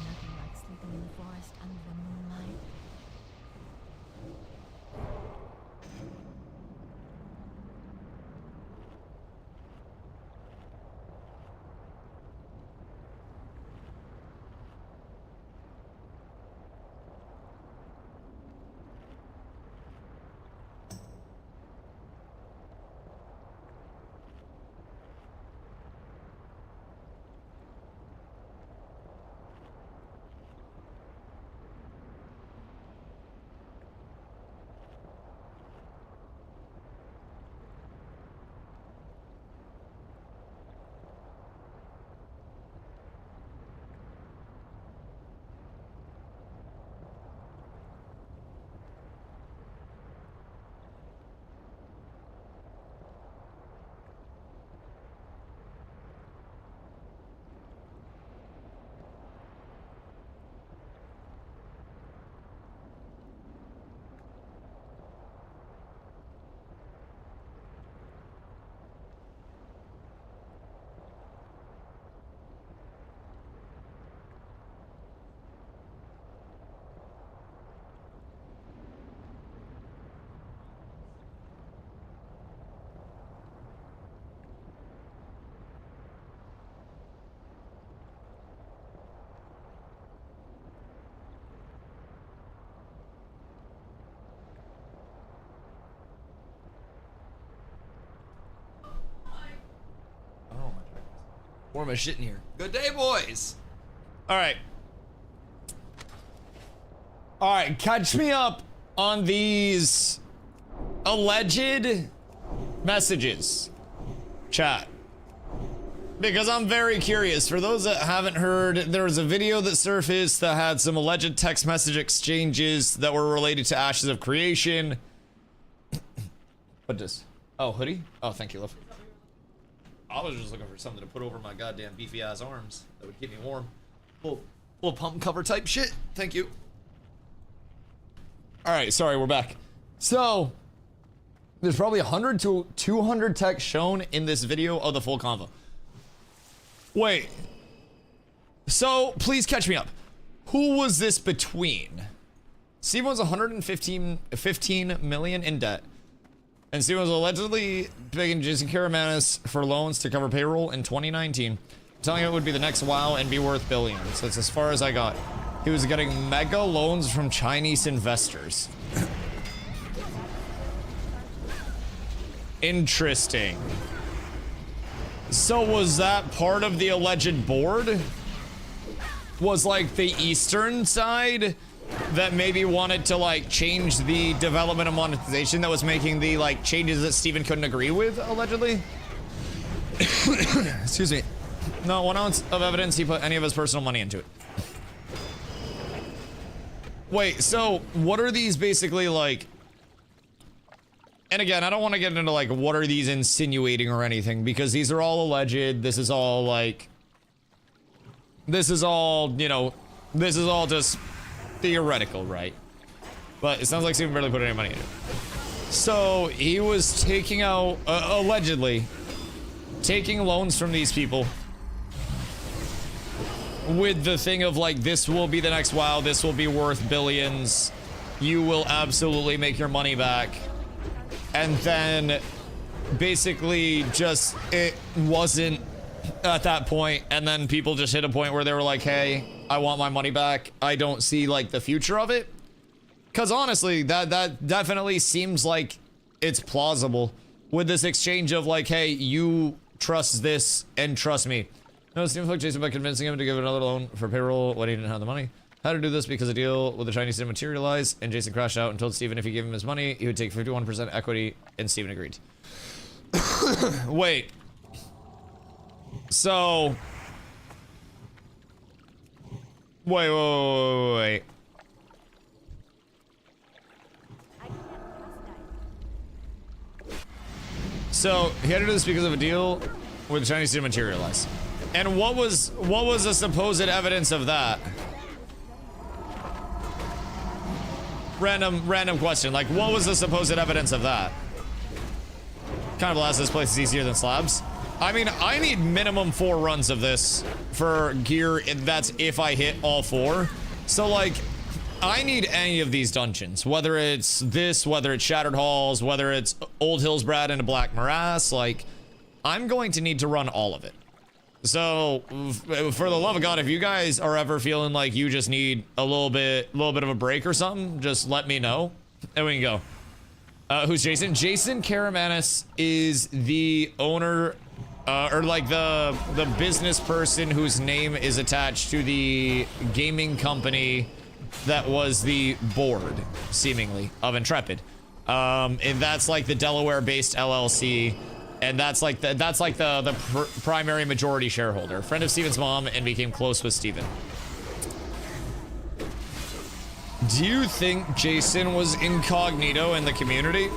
Nothing like sleeping in the forest under the moonlight. Pour my shit in here. Good day, boys. All right. All right, catch me up on these alleged messages, chat. Because I'm very curious. For those that haven't heard, there was a video that surfaced that had some alleged text message exchanges that were related to Ashes of Creation. What this? Oh, hoodie? Oh, thank you, love. I was just looking for something to put over my goddamn beefy ass arms that would keep me warm. Little pump cover type shit. Thank you. All right, sorry, we're back. So, there's probably 100 to 200 texts shown in this video of the full convo. Wait. So, please catch me up. Who was this between? Steven was 15 million in debt. And Steven was allegedly begging Jason Karamanis for loans to cover payroll in 2019, telling him it would be the next WoW and be worth billions. That's as far as I got. He was getting mega loans from Chinese investors. Interesting. So was that part of the alleged board? Was like the eastern side that maybe wanted to like change the development of monetization that was making the like changes that Steven couldn't agree with, allegedly? Excuse me. Not 1 ounce of evidence he put any of his personal money into it. Wait, so what are these basically like? And again, I don't want to get into like what are these insinuating or anything, because these are all alleged. This is all like, this is all, you know, this is all just theoretical, right? But it sounds like Steven barely put any money into it. So he was taking out, allegedly, taking loans from these people with the thing of like, this will be the next WoW, this will be worth billions, you will absolutely make your money back. And then basically just it wasn't at that point, and then people just hit a point where they were like, hey, I want my money back. I don't see like the future of it. Because honestly, that definitely seems like it's plausible with this exchange of like, hey, you trust this and trust me. No, it seems like Jason by convincing him to give another loan for payroll when he didn't have the money. How to do this because a deal with the Chinese didn't materialize, and Jason crashed out and told Steven if he gave him his money, he would take 51% equity, and Steven agreed. Wait. So... Wait. So, he had to do this because of a deal where the Chinese didn't materialize. And what was the supposed evidence of that? Random question. Like, what was the supposed evidence of that? Kind of blast, this place is easier than slabs. I mean, I need minimum 4 runs of this for gear. That's if I hit all 4. So, like, I need any of these dungeons. Whether it's this, whether it's Shattered Halls, whether it's Old Hillsbrad and a Black Morass. Like, I'm going to need to run all of it. So, for the love of God, if you guys are ever feeling like you just need a little bit of a break or something, just let me know, and we can go. Who's Jason? Jason Karamanis is the owner, or like the business person whose name is attached to the gaming company that was the board, seemingly, of Intrepid. And that's like the Delaware-based LLC. And that's like the primary majority shareholder, friend of Steven's mom, and became close with Steven. Do you think Jason was incognito in the community?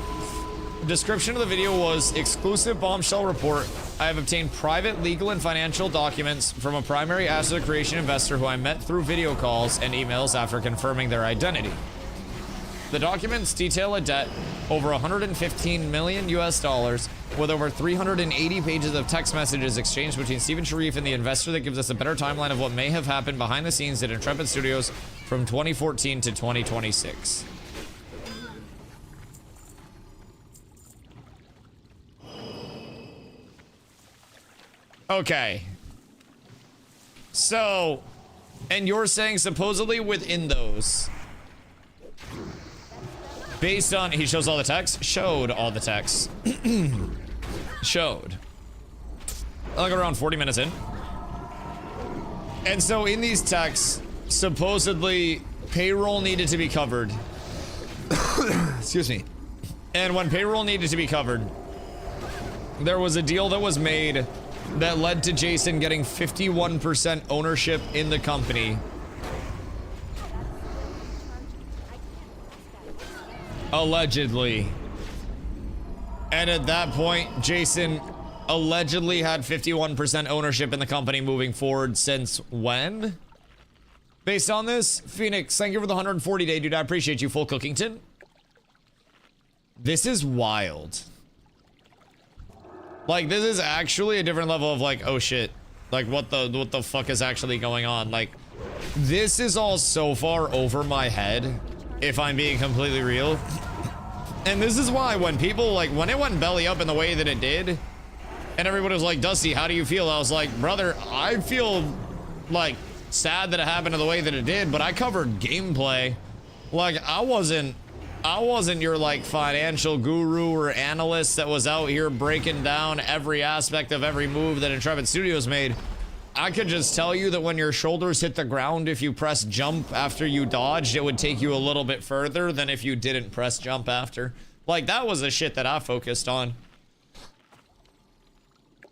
Description of the video was exclusive bombshell report. I have obtained private legal and financial documents from a primary asset creation investor who I met through video calls and emails after confirming their identity. The documents detail a debt over $115 million US, with over 380 pages of text messages exchanged between Steven Sharif and the investor that gives us a better timeline of what may have happened behind the scenes at Intrepid Studios from 2014 to 2026. Okay. So, and you're saying supposedly within those, based on, he shows all the text? Showed all the text. Showed. Like around 40 minutes in. And so in these texts, supposedly payroll needed to be covered. Excuse me. And when payroll needed to be covered, there was a deal that was made that led to Jason getting 51% ownership in the company. Allegedly. And at that point, Jason allegedly had 51% ownership in the company moving forward since when? Based on this, Phoenix, thank you for the 140-day, dude. I appreciate you, Full Cookington. This is wild. Like, this is actually a different level of like, oh shit. Like, what the fuck is actually going on? Like, this is all so far over my head, if I'm being completely real. And this is why when people, like, when it went belly up in the way that it did, and everybody was like, Dusty, how do you feel? I was like, brother, I feel, like, sad that it happened in the way that it did, but I covered gameplay. Like, I wasn't your, like, financial guru or analyst that was out here breaking down every aspect of every move that Intrepid Studios made. I could just tell you that when your shoulders hit the ground, if you press jump after you dodged, it would take you a little bit further than if you didn't press jump after. Like, that was the shit that I focused on.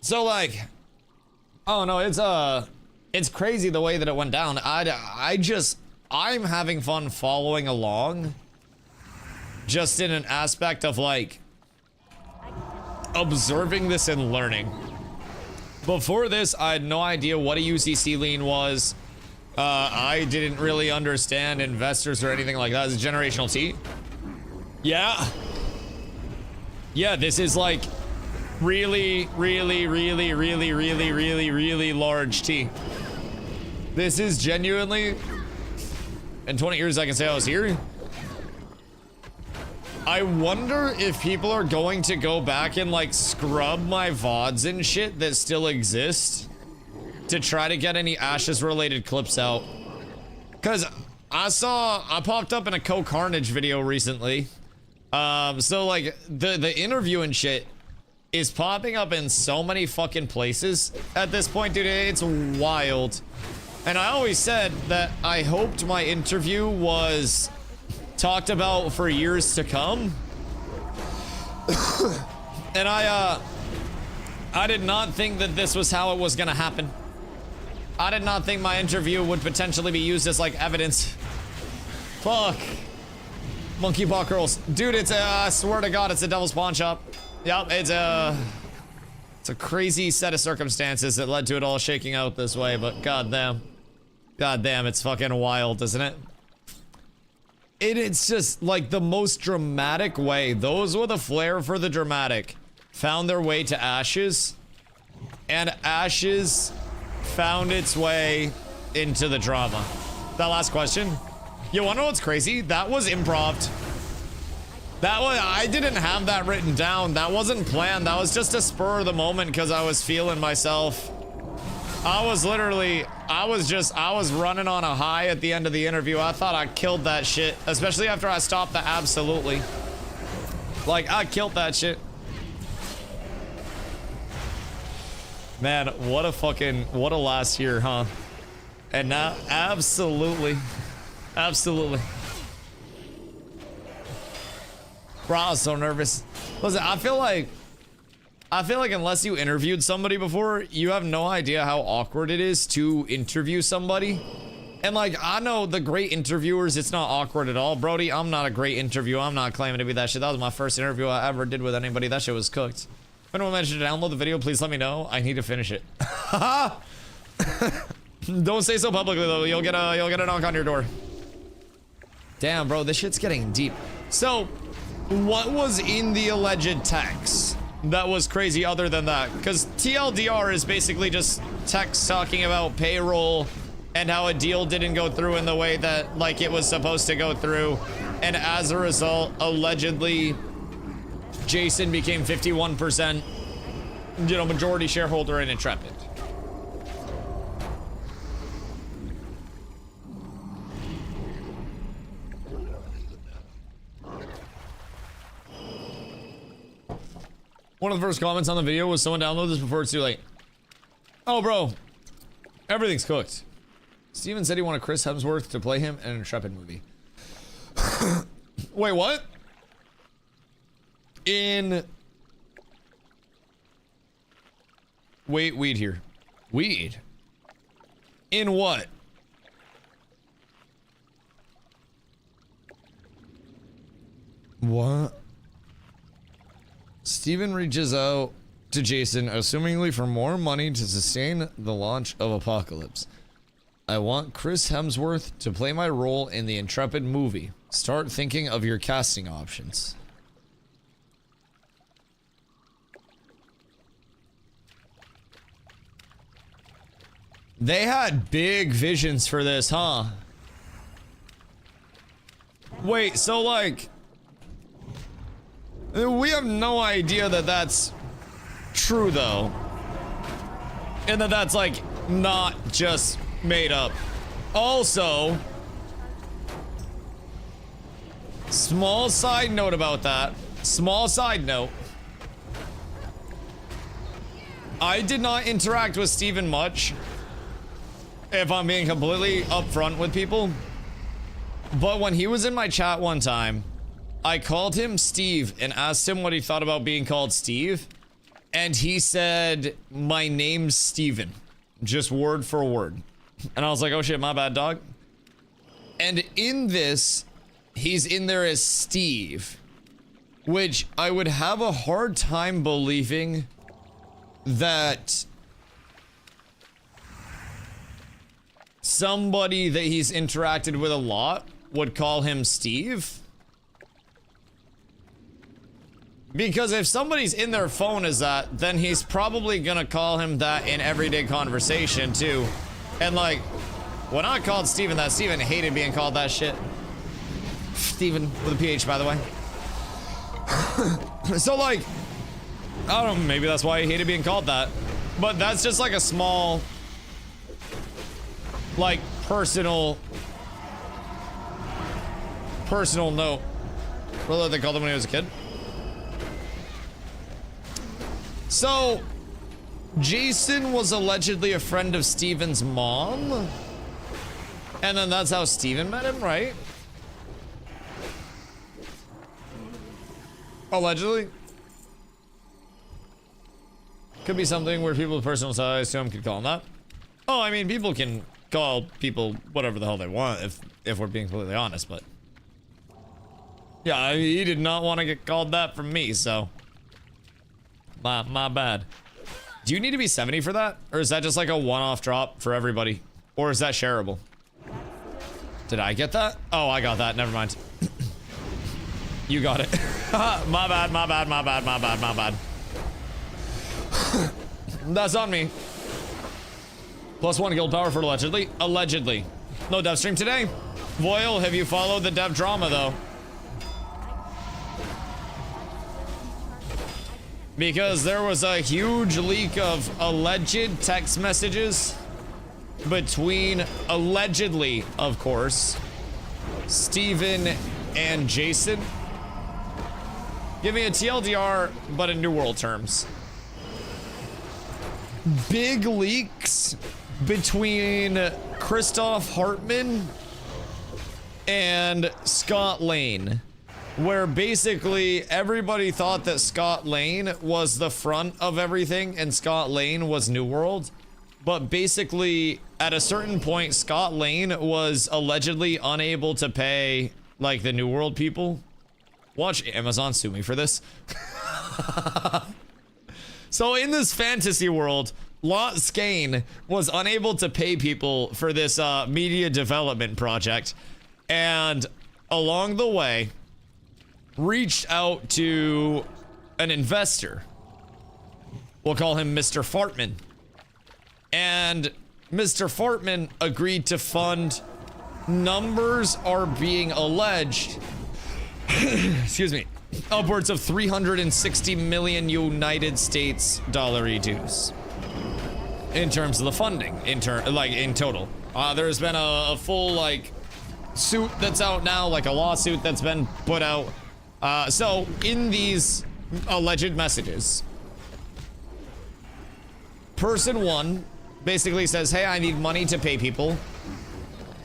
So, like, oh no, it's crazy the way that it went down. I'm having fun following along. Just in an aspect of, like, observing this and learning. Before this, I had no idea what a UCC lean was. I didn't really understand investors or anything like that. It's a generational T. Yeah. Yeah, this is like really, really, really, really, really, really, really large T. This is genuinely, in 20 years I can say I was here. I wonder if people are going to go back and like scrub my VODs and shit that still exist to try to get any Ashes related clips out. Cause I popped up in a Co-Carnage video recently. So like the interview and shit is popping up in so many fucking places at this point, dude. It's wild. And I always said that I hoped my interview was talked about for years to come. And I did not think that this was how it was gonna happen. I did not think my interview would potentially be used as like evidence. Fuck. Monkey paw curls. Dude, it's I swear to God, it's a devil's pawn shop. Yep, it's a crazy set of circumstances that led to it all shaking out this way, but goddamn. Goddamn, it's fucking wild, isn't it? It's just like the most dramatic way. Those with a flair for the dramatic found their way to Ashes, and Ashes found its way into the drama. That last question, you wanna know what's crazy? That was improv. I didn't have that written down. That wasn't planned. That was just a spur of the moment because I was feeling myself. I was running on a high at the end of the interview. I thought I killed that shit, especially after I stopped the absolutely. Like, I killed that shit. Man, what a last year, huh? And now, absolutely. Absolutely. Bro, I was so nervous. Listen, I feel like unless you interviewed somebody before, you have no idea how awkward it is to interview somebody. And like, I know the great interviewers, it's not awkward at all. Brody, I'm not a great interviewer. I'm not claiming to be that shit. That was my first interview I ever did with anybody. That shit was cooked. If anyone mentioned to download the video, please let me know. I need to finish it. Don't say so publicly though. You'll get a knock on your door. Damn, bro, this shit's getting deep. So, what was in the alleged text that was crazy other than that? Because TLDR is basically just text talking about payroll and how a deal didn't go through in the way that like it was supposed to go through, and as a result, allegedly, Jason became 51%, majority shareholder in Intrepid. One of the first comments on the video was someone download this before it's too late. Oh, bro. Everything's cooked. Steven said he wanted Chris Hemsworth to play him in an Intrepid movie. Wait, what? In... Wait, weed here. Weed? In what? What? Steven reaches out to Jason, assumingly for more money to sustain the launch of Apocalypse. I want Chris Hemsworth to play my role in the Intrepid movie. Start thinking of your casting options. They had big visions for this, huh? Wait, so like... We have no idea that that's true, though. And that that's, like, not just made up. Also... Small side note about that. Small side note. I did not interact with Steven much. If I'm being completely upfront with people. But when he was in my chat one time, I called him Steve and asked him what he thought about being called Steve. And he said, my name's Steven. Just word for word. And I was like, oh shit, my bad, dog. And in this, he's in there as Steve. Which I would have a hard time believing that somebody that he's interacted with a lot would call him Steve. Because if somebody's in their phone as that, then he's probably gonna call him that in everyday conversation too. And like, when I called Steven that, Steven hated being called that shit. Steven with a PH, by the way. So like, I don't know, maybe that's why he hated being called that. But that's just like a small, like, personal note. What did they called him when he was a kid? So, Jason was allegedly a friend of Steven's mom. And then that's how Steven met him, right? Allegedly. Could be something where people with personal ties to him could call him that. Oh, I mean, people can call people whatever the hell they want if we're being completely honest, but yeah, he did not want to get called that from me, so my bad. Do you need to be 70 for that? Or is that just like a one-off drop for everybody? Or is that shareable? Did I get that? Oh, I got that. Never mind. You got it. My bad, my bad, my bad, my bad, my bad. That's on me. +1 guild power for allegedly. Allegedly. No dev stream today. Voyle, have you followed the dev drama though? Because there was a huge leak of alleged text messages between, allegedly, of course, Steven and Jason. Give me a TLDR, but in New World terms. Big leaks between Christoph Hartman and Scott Lane, where basically everybody thought that Scott Lane was the front of everything and Scott Lane was New World. But basically, at a certain point, Scott Lane was allegedly unable to pay, like, the New World people. Watch Amazon sue me for this. So in this fantasy world, Lot Skane was unable to pay people for this media development project. And along the way, reached out to an investor. We'll call him Mr. Fartman. And Mr. Fartman agreed to fund, numbers are being alleged, excuse me, upwards of 360 million United States dollar dues in terms of the funding, in total. There's been a full like suit that's out now, like a lawsuit that's been put out. So in these alleged messages, person one basically says, hey, I need money to pay people.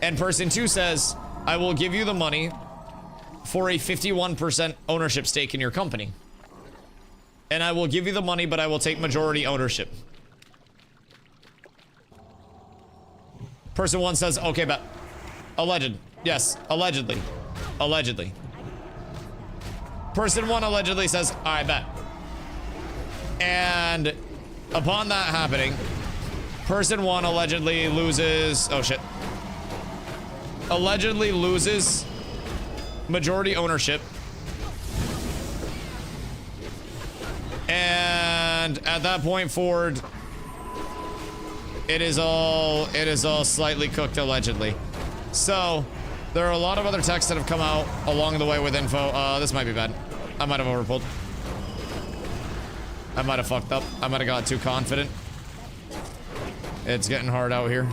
And person two says, I will give you the money for a 51% ownership stake in your company. And I will give you the money, but I will take majority ownership. Person 1 says, okay, but alleged. Yes, allegedly. Allegedly. Person 1 allegedly says, I bet. And upon that happening, person 1 allegedly loses, oh shit. Allegedly loses majority ownership. And at that point forward, it is all slightly cooked allegedly. So there are a lot of other texts that have come out along the way with info. This might be bad. I might have overpulled. I might have fucked up. I might have got too confident. It's getting hard out here.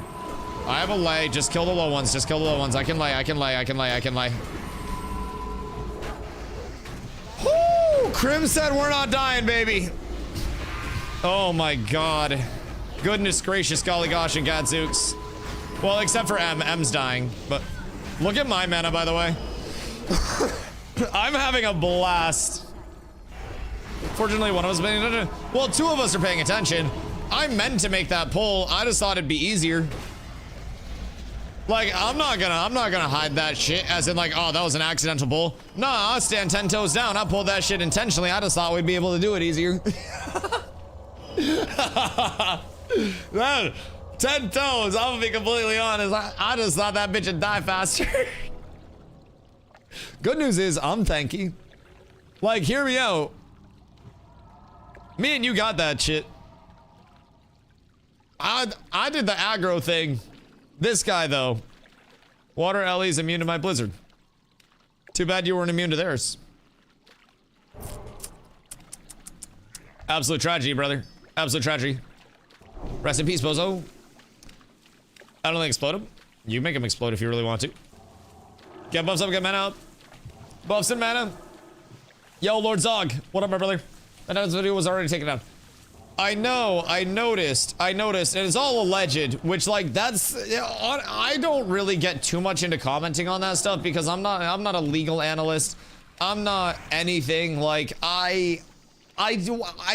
I have a lay. Just kill the low ones. Just kill the low ones. I can lay. I can lay. I can lay. I can lay. Whoo! Crim said we're not dying, baby. Oh my god. Goodness gracious, golly gosh, and gadzooks. Well, except for M. M's dying. But look at my mana, by the way. I'm having a blast. Fortunately, one of us is paying attention. Well, 2 of us are paying attention. I meant to make that poll. I just thought it'd be easier. Like, I'm not gonna hide that shit as in like, oh, that was an accidental pull. No, I'll stand 10 toes down. I pulled that shit intentionally. I just thought we'd be able to do it easier. Man, 10 toes, I'm gonna be completely honest. I just thought that bitch would die faster. Good news is, I'm tanky. Like, hear me out. Me and you got that shit. I did the aggro thing. This guy, though. Water Ellie's immune to my blizzard. Too bad you weren't immune to theirs. Absolute tragedy, brother. Absolute tragedy. Rest in peace, Bozo. I don't think explode him. You make him explode if you really want to. Get buffs up, get mana up. Buffs and mana. Yo, Lord Zog. What up, my brother? I know this video was already taken down. I know, I noticed, and it's all alleged, which, like, that's, I don't really get too much into commenting on that stuff because I'm not a legal analyst. I'm not anything. Like, I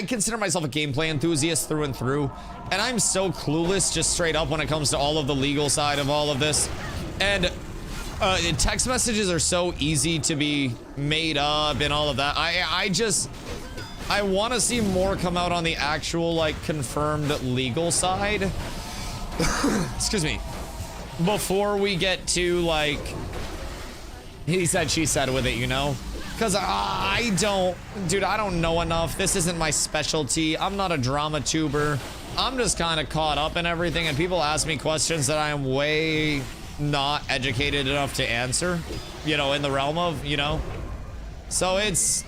consider myself a gameplay enthusiast through and through, and I'm so clueless just straight up when it comes to all of the legal side of all of this. And text messages are so easy to be made up and all of that. I want to see more come out on the actual, like, confirmed legal side. Excuse me. Before we get to, like, he said, she said with it, you know? Because I don't know enough. This isn't my specialty. I'm not a drama tuber. I'm just kind of caught up in everything, and people ask me questions that I am way not educated enough to answer, you know, in the realm of, you know? So it's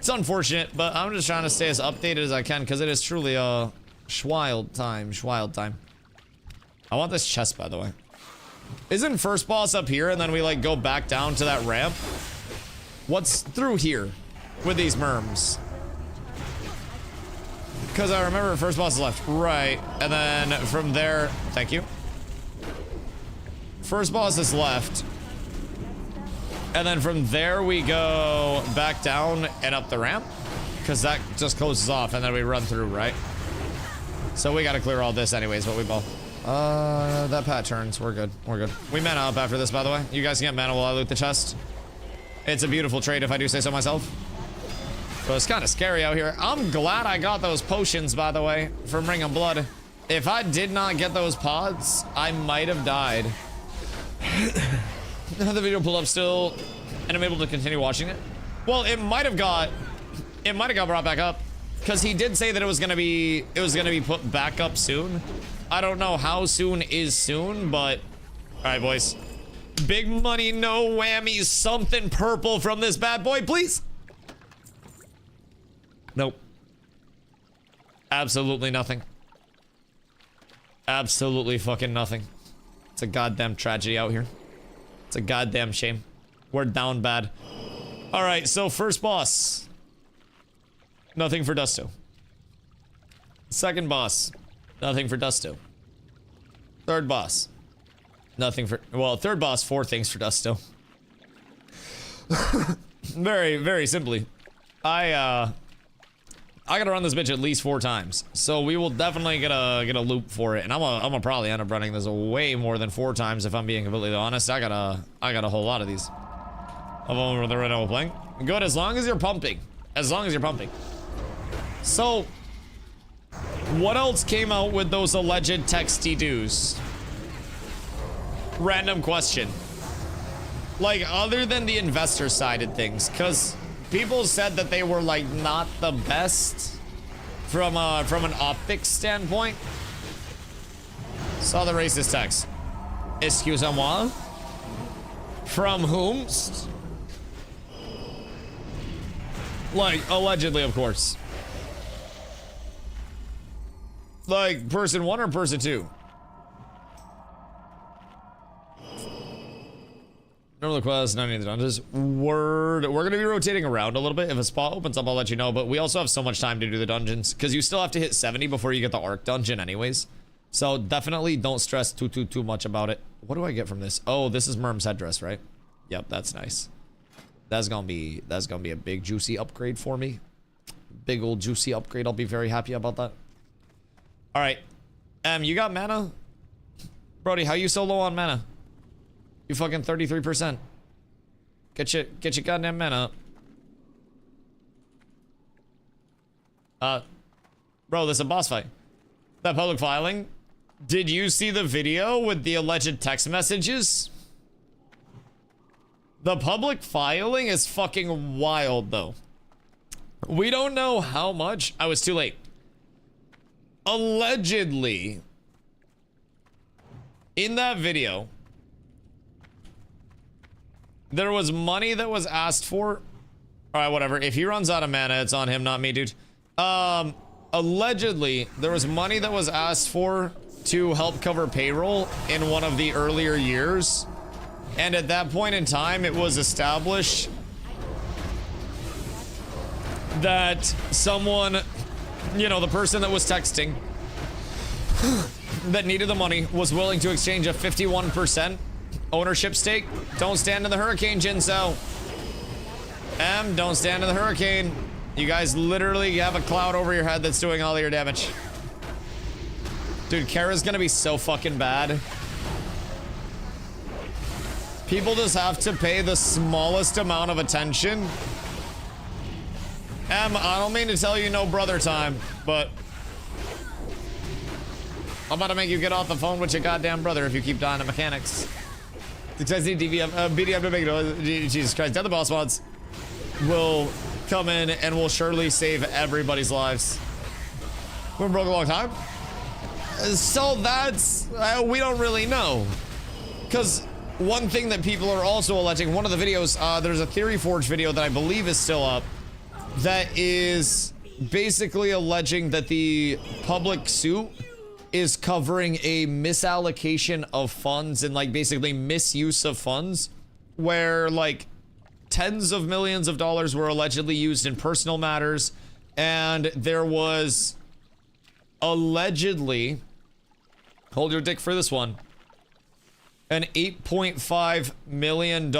unfortunate, but I'm just trying to stay as updated as I can because it is truly a schwild time. I want this chest, by the way. Isn't first boss up here and then we like go back down to that ramp? What's through here with these merms? Because I remember first boss is left, right, and then from there, thank you. First boss is left. And then from there we go back down and up the ramp because that just closes off and then we run through, right? So we got to clear all this anyways, but we both. That pat turns. We're good. We're good. We mana up after this, by the way. You guys can get mana while I loot the chest. It's a beautiful trade if I do say so myself. But it's kind of scary out here. I'm glad I got those potions, by the way, from Ring of Blood. If I did not get those pods, I might have died. The video pulled up still, and I'm able to continue watching it. Well, it might have got brought back up, because he did say that it was gonna be put back up soon. I don't know how soon is soon, but all right, boys. Big money, no whammies, something purple from this bad boy, please. Nope. Absolutely nothing. Absolutely fucking nothing. It's a goddamn tragedy out here. It's a goddamn shame. We're down bad. All right, so first boss. Nothing for Dusto. Second boss. Nothing for Dusto. Third boss. Nothing for... Well, third boss, 4 things for Dusto. Very, very simply. I gotta run this bitch at least 4 times. So we will definitely get a loop for it. And I'm gonna probably end up running this way more than 4 times if I'm being completely honest. I got a whole lot of these. Of them right now we're playing. Good, as long as you're pumping. As long as you're pumping. So, what else came out with those alleged texty-doos? Random question. Like, other than the investor sided things, because people said that they were like not the best from an optics standpoint. Saw the racist text. Excusez-moi? From whom? Like, allegedly, of course. Like, person 1 or person 2? Remember the quest, 90 of the dungeons. We're gonna be rotating around a little bit. If a spot opens up, I'll let you know. But we also have so much time to do the dungeons, because you still have to hit 70 before you get the Arc dungeon anyways. So definitely don't stress too much about it. What do I get from this? Oh, this is Merm's headdress, right? Yep, that's nice. That's gonna be a big juicy upgrade for me. Big old juicy upgrade. I'll be very happy about that. All right, you got mana? Brody, how you so low on mana? You fucking 33%. Get your goddamn mana up. Bro, this is a boss fight. That public filing. Did you see the video with the alleged text messages? The public filing is fucking wild, though. We don't know how much. I was too late. Allegedly, in that video, there was money that was asked for. All right, whatever. If he runs out of mana, it's on him, not me, dude. Allegedly, there was money that was asked for to help cover payroll in one of the earlier years. And at that point in time, it was established that someone, you know, the person that was texting that needed the money was willing to exchange a 51% ownership stake. Don't stand in the hurricane, Jinso. Don't stand in the hurricane. You guys literally have a cloud over your head that's doing all of your damage. Dude, Kara's gonna be so fucking bad. People just have to pay the smallest amount of attention. I don't mean to tell you no brother time, but I'm about to make you get off the phone with your goddamn brother if you keep dying to mechanics. BDM to make it. Jesus Christ, the boss mods will come in and will surely save everybody's lives. We've been broke a long time. So that's, we don't really know. Because one thing that people are also alleging, one of the videos, there's a Theory Forge video that I believe is still up that is basically alleging that the public suit is covering a misallocation of funds and like basically misuse of funds where like tens of millions of dollars were allegedly used in personal matters, and there was allegedly, hold your dick for this one, an $8.5 million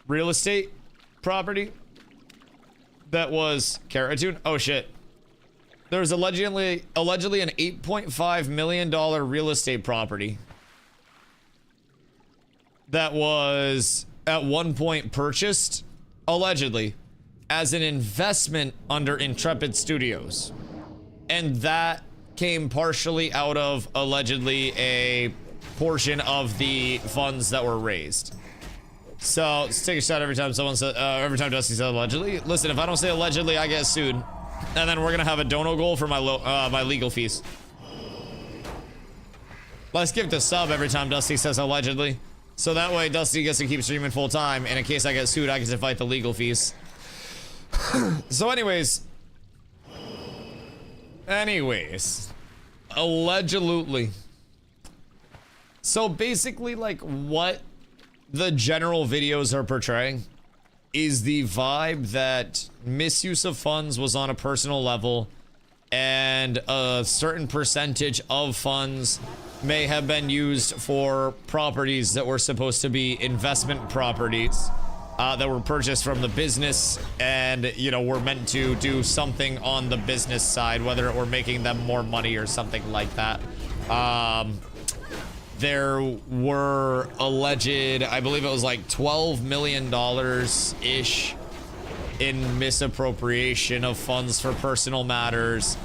real estate property that was Karatune. Oh shit. There was allegedly an $8.5 million real estate property that was at one point purchased, allegedly, as an investment under Intrepid Studios. And that came partially out of, allegedly, a portion of the funds that were raised. So, let's take a shot every time someone says, every time Dusty says allegedly. Listen, if I don't say allegedly, I get sued. And then we're gonna have a dono goal for my my legal fees. Let's give it a sub every time Dusty says allegedly. So that way Dusty gets to keep streaming full time, and in case I get sued, I get to fight the legal fees. So anyways, allegedly. So basically, like, what the general videos are portraying is the vibe that misuse of funds was on a personal level, and a certain percentage of funds may have been used for properties that were supposed to be investment properties, that were purchased from the business and, you know, were meant to do something on the business side, whether it were making them more money or something like that. There were alleged, I believe it was like $12 million-ish in misappropriation of funds for personal matters.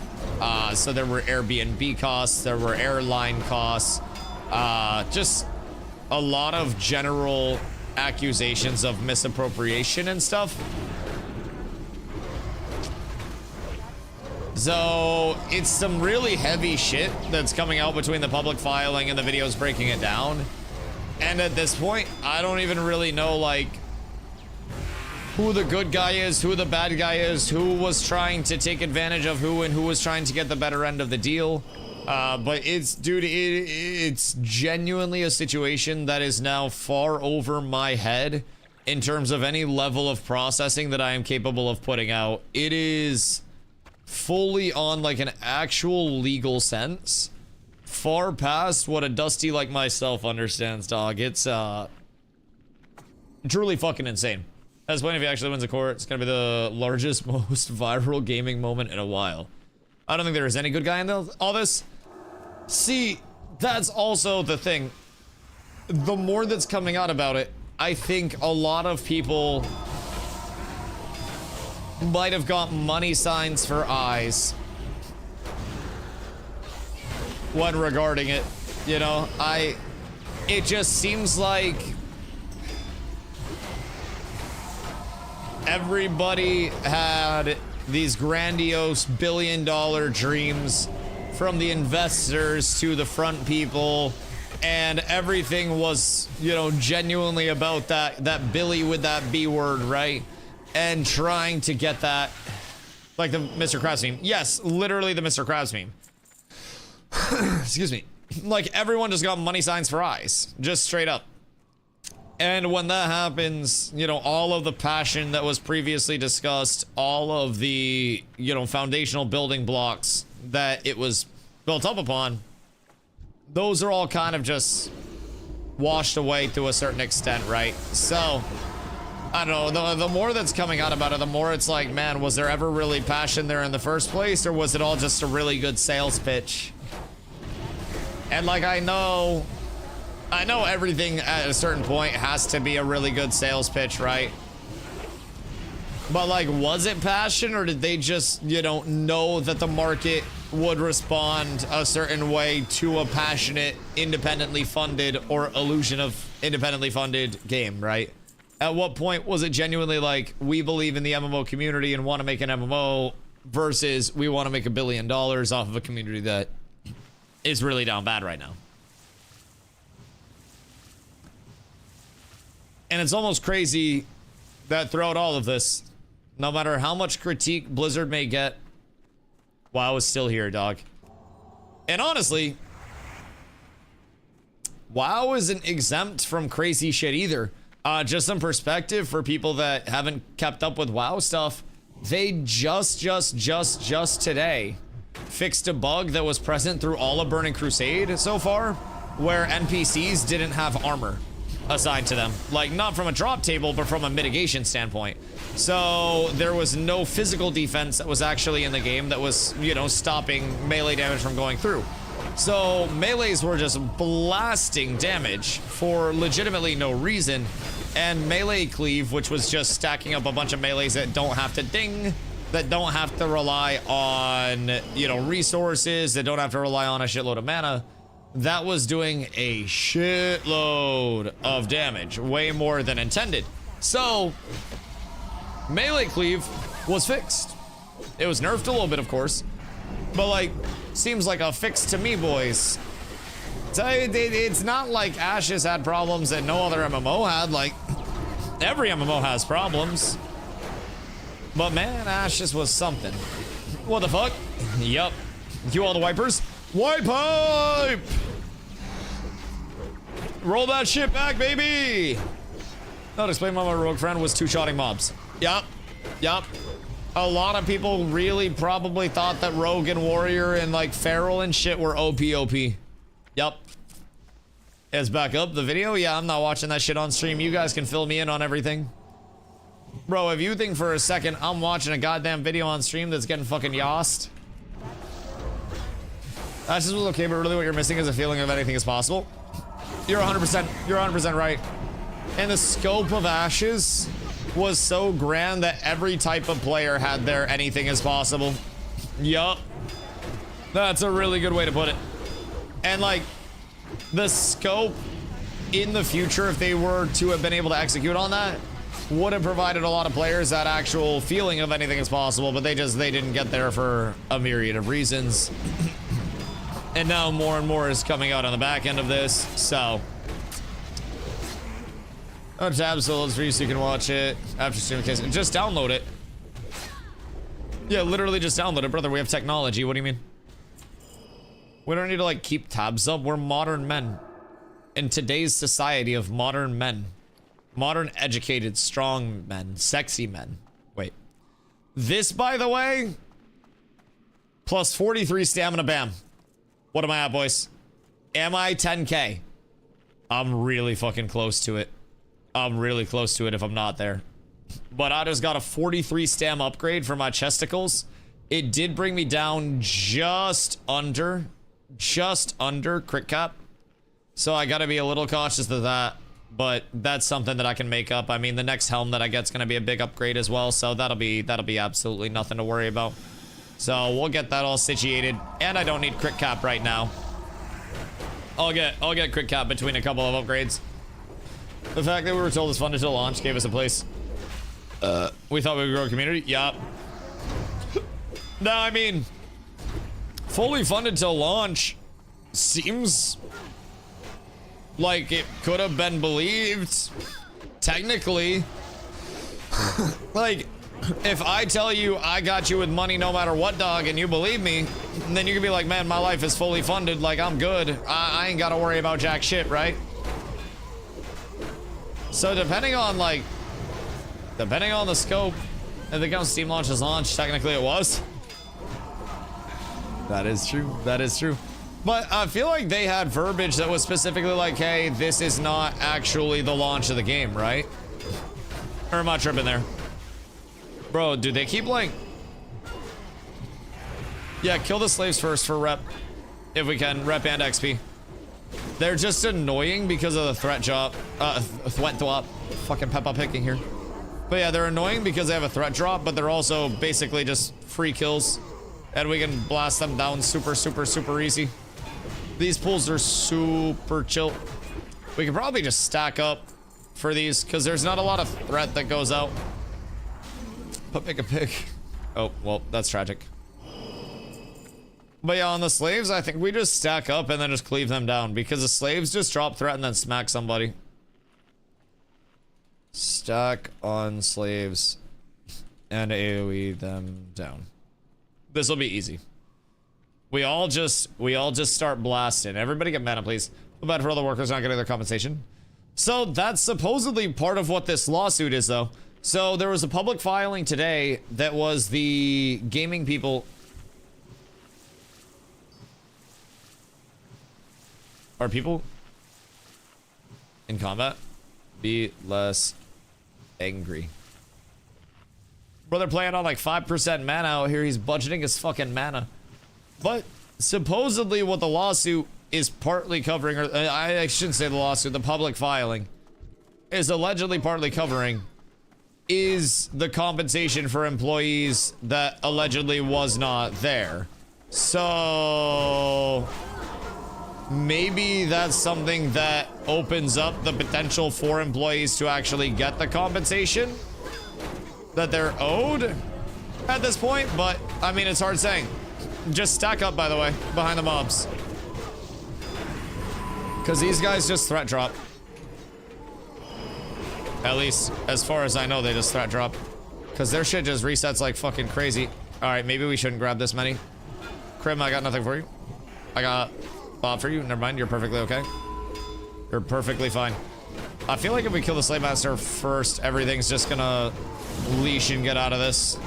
So there were Airbnb costs, there were airline costs, just a lot of general accusations of misappropriation and stuff. So it's some really heavy shit that's coming out between the public filing and the videos breaking it down. And at this point, I don't even really know, like, who the good guy is, who the bad guy is, who was trying to take advantage of who, and who was trying to get the better end of the deal. But it's, dude, it's genuinely a situation that is now far over my head in terms of any level of processing that I am capable of putting out. It is fully on like an actual legal sense, far past what a Dusty like myself understands, dog. It's truly fucking insane. As point, if he actually wins a court, it's gonna be the largest, most viral gaming moment in a while. I don't think there is any good guy in all this. See, that's also the thing. The more that's coming out about it, I think a lot of people might have got money signs for eyes when regarding it. You know, it just seems like everybody had these grandiose billion-dollar dreams, from the investors to the front people, and everything was, you know, genuinely about that Billy with that B word, right? And trying to get that, like the Mr. Krabs meme. Yes, literally the Mr. Krabs meme. Excuse me. Like, everyone just got money signs for eyes, just straight up. And when that happens, you know, all of the passion that was previously discussed, all of the, you know, foundational building blocks that it was built up upon, those are all kind of just washed away to a certain extent, right? So, I don't know, the more that's coming out about it, the more it's like, man, was there ever really passion there in the first place, or was it all just a really good sales pitch? And like, I know everything at a certain point has to be a really good sales pitch, right? But like, was it passion, or did they just, you know that the market would respond a certain way to a passionate, independently funded, or illusion of independently funded game, right? At what point was it genuinely like, we believe in the MMO community and want to make an MMO, versus we want to make $1 billion off of a community that is really down bad right now? And it's almost crazy that throughout all of this, no matter how much critique Blizzard may get, WoW is still here, dog. And honestly, WoW isn't exempt from crazy shit either. Just some perspective for people that haven't kept up with WoW stuff. They just today fixed a bug that was present through all of Burning Crusade so far, where NPCs didn't have armor assigned to them. Like, not from a drop table, but from a mitigation standpoint. So there was no physical defense that was actually in the game that was, you know, stopping melee damage from going through. So melees were just blasting damage for legitimately no reason. And melee cleave, which was just stacking up a bunch of melees that don't have to ding, that don't have to rely on, you know, resources, that don't have to rely on a shitload of mana, that was doing a shitload of damage, way more than intended. So melee cleave was fixed. It was nerfed a little bit, of course, but like, seems like a fix to me, boys. So it's not like Ashes had problems that no other MMO had. Like, every MMO has problems, but man, Ashes was something. What the fuck? Yup. You all the wipers? Wipe pipe! Roll that shit back, baby! That'll explain why my rogue friend was two-shotting mobs. Yup. A lot of people really probably thought that rogue and warrior and like feral and shit were OP. Yup. It's back up the video. Yeah, I'm not watching that shit on stream. You guys can fill me in on everything. Bro, if you think for a second I'm watching a goddamn video on stream that's getting fucking yossed. That just was okay, but really what you're missing is a feeling of anything is possible. You're 100% right. And the scope of Ashes was so grand that every type of player had their anything is possible. Yup. That's a really good way to put it. And like, the scope in the future, if they were to have been able to execute on that, would have provided a lot of players that actual feeling of anything is possible, but they didn't get there for a myriad of reasons. And now more and more is coming out on the back end of this, so. Tab so it's free so you can watch it after stream case. Just download it. Yeah, literally just download it, brother. We have technology. What do you mean? We don't need to like keep tabs up. We're modern men. In today's society of modern men. Modern, educated, strong men. Sexy men. Wait. This, by the way, plus 43 stamina, bam. What am I at, boys? Am I 10K? I'm really fucking close to it. I'm really close to it if I'm not there. But I just got a 43 stam upgrade for my chesticles. It did bring me down just under crit cap. So I gotta be a little cautious of that. But that's something that I can make up. I mean, the next helm that I get's gonna be a big upgrade as well. So that'll be absolutely nothing to worry about. So we'll get that all situated. And I don't need crit cap right now. I'll get crit cap between a couple of upgrades. The fact that we were told it's funded to launch gave us a place. We thought we would grow a community. Yup. No, I mean, fully funded to launch seems like it could have been believed. Technically. Like, if I tell you I got you with money no matter what, dog, and you believe me, then you can be like, man, my life is fully funded. Like, I'm good. I ain't got to worry about jack shit, right? So depending on the scope, if the Steam launch is launched, technically it was. That is true. That is true. But I feel like they had verbiage that was specifically like, hey, this is not actually the launch of the game, right? Or am I tripping there? Bro, do they keep like... Yeah, kill the slaves first for rep. If we can, rep and XP. They're just annoying because of the threat drop. Threat drop. Fucking Peppa picking here. But yeah, they're annoying because they have a threat drop, but they're also basically just free kills. And we can blast them down super easy. These pools are super chill. We can probably just stack up for these because there's not a lot of threat that goes out. But pick a pick. Oh, well, that's tragic. But yeah, on the slaves, I think we just stack up and then just cleave them down because the slaves just drop threat and then smack somebody. Stack on slaves and AoE them down. This will be easy. We all just start blasting. Everybody get mana, please. Feel bad for other workers not getting their compensation. So that's supposedly part of what this lawsuit is, though. So there was a public filing today that was the gaming people. Are people in combat? Be less angry. Brother playing on like 5% mana out here. He's budgeting his fucking mana. But supposedly what the lawsuit is partly covering, or I shouldn't say the lawsuit, the public filing is allegedly partly covering is the compensation for employees that allegedly was not there. So maybe that's something that opens up the potential for employees to actually get the compensation that they're owed at this point. But I mean, it's hard saying. Just stack up, by the way, behind the mobs, because these guys just threat drop. At least as far as I know, they just threat drop because their shit just resets like fucking crazy. All right, maybe we shouldn't grab this many. Krim, I got nothing for you. I got thought for you. Never mind, you're perfectly okay. You're perfectly fine. I feel like if we kill the Slave Master first, everything's just gonna leash and get out of this.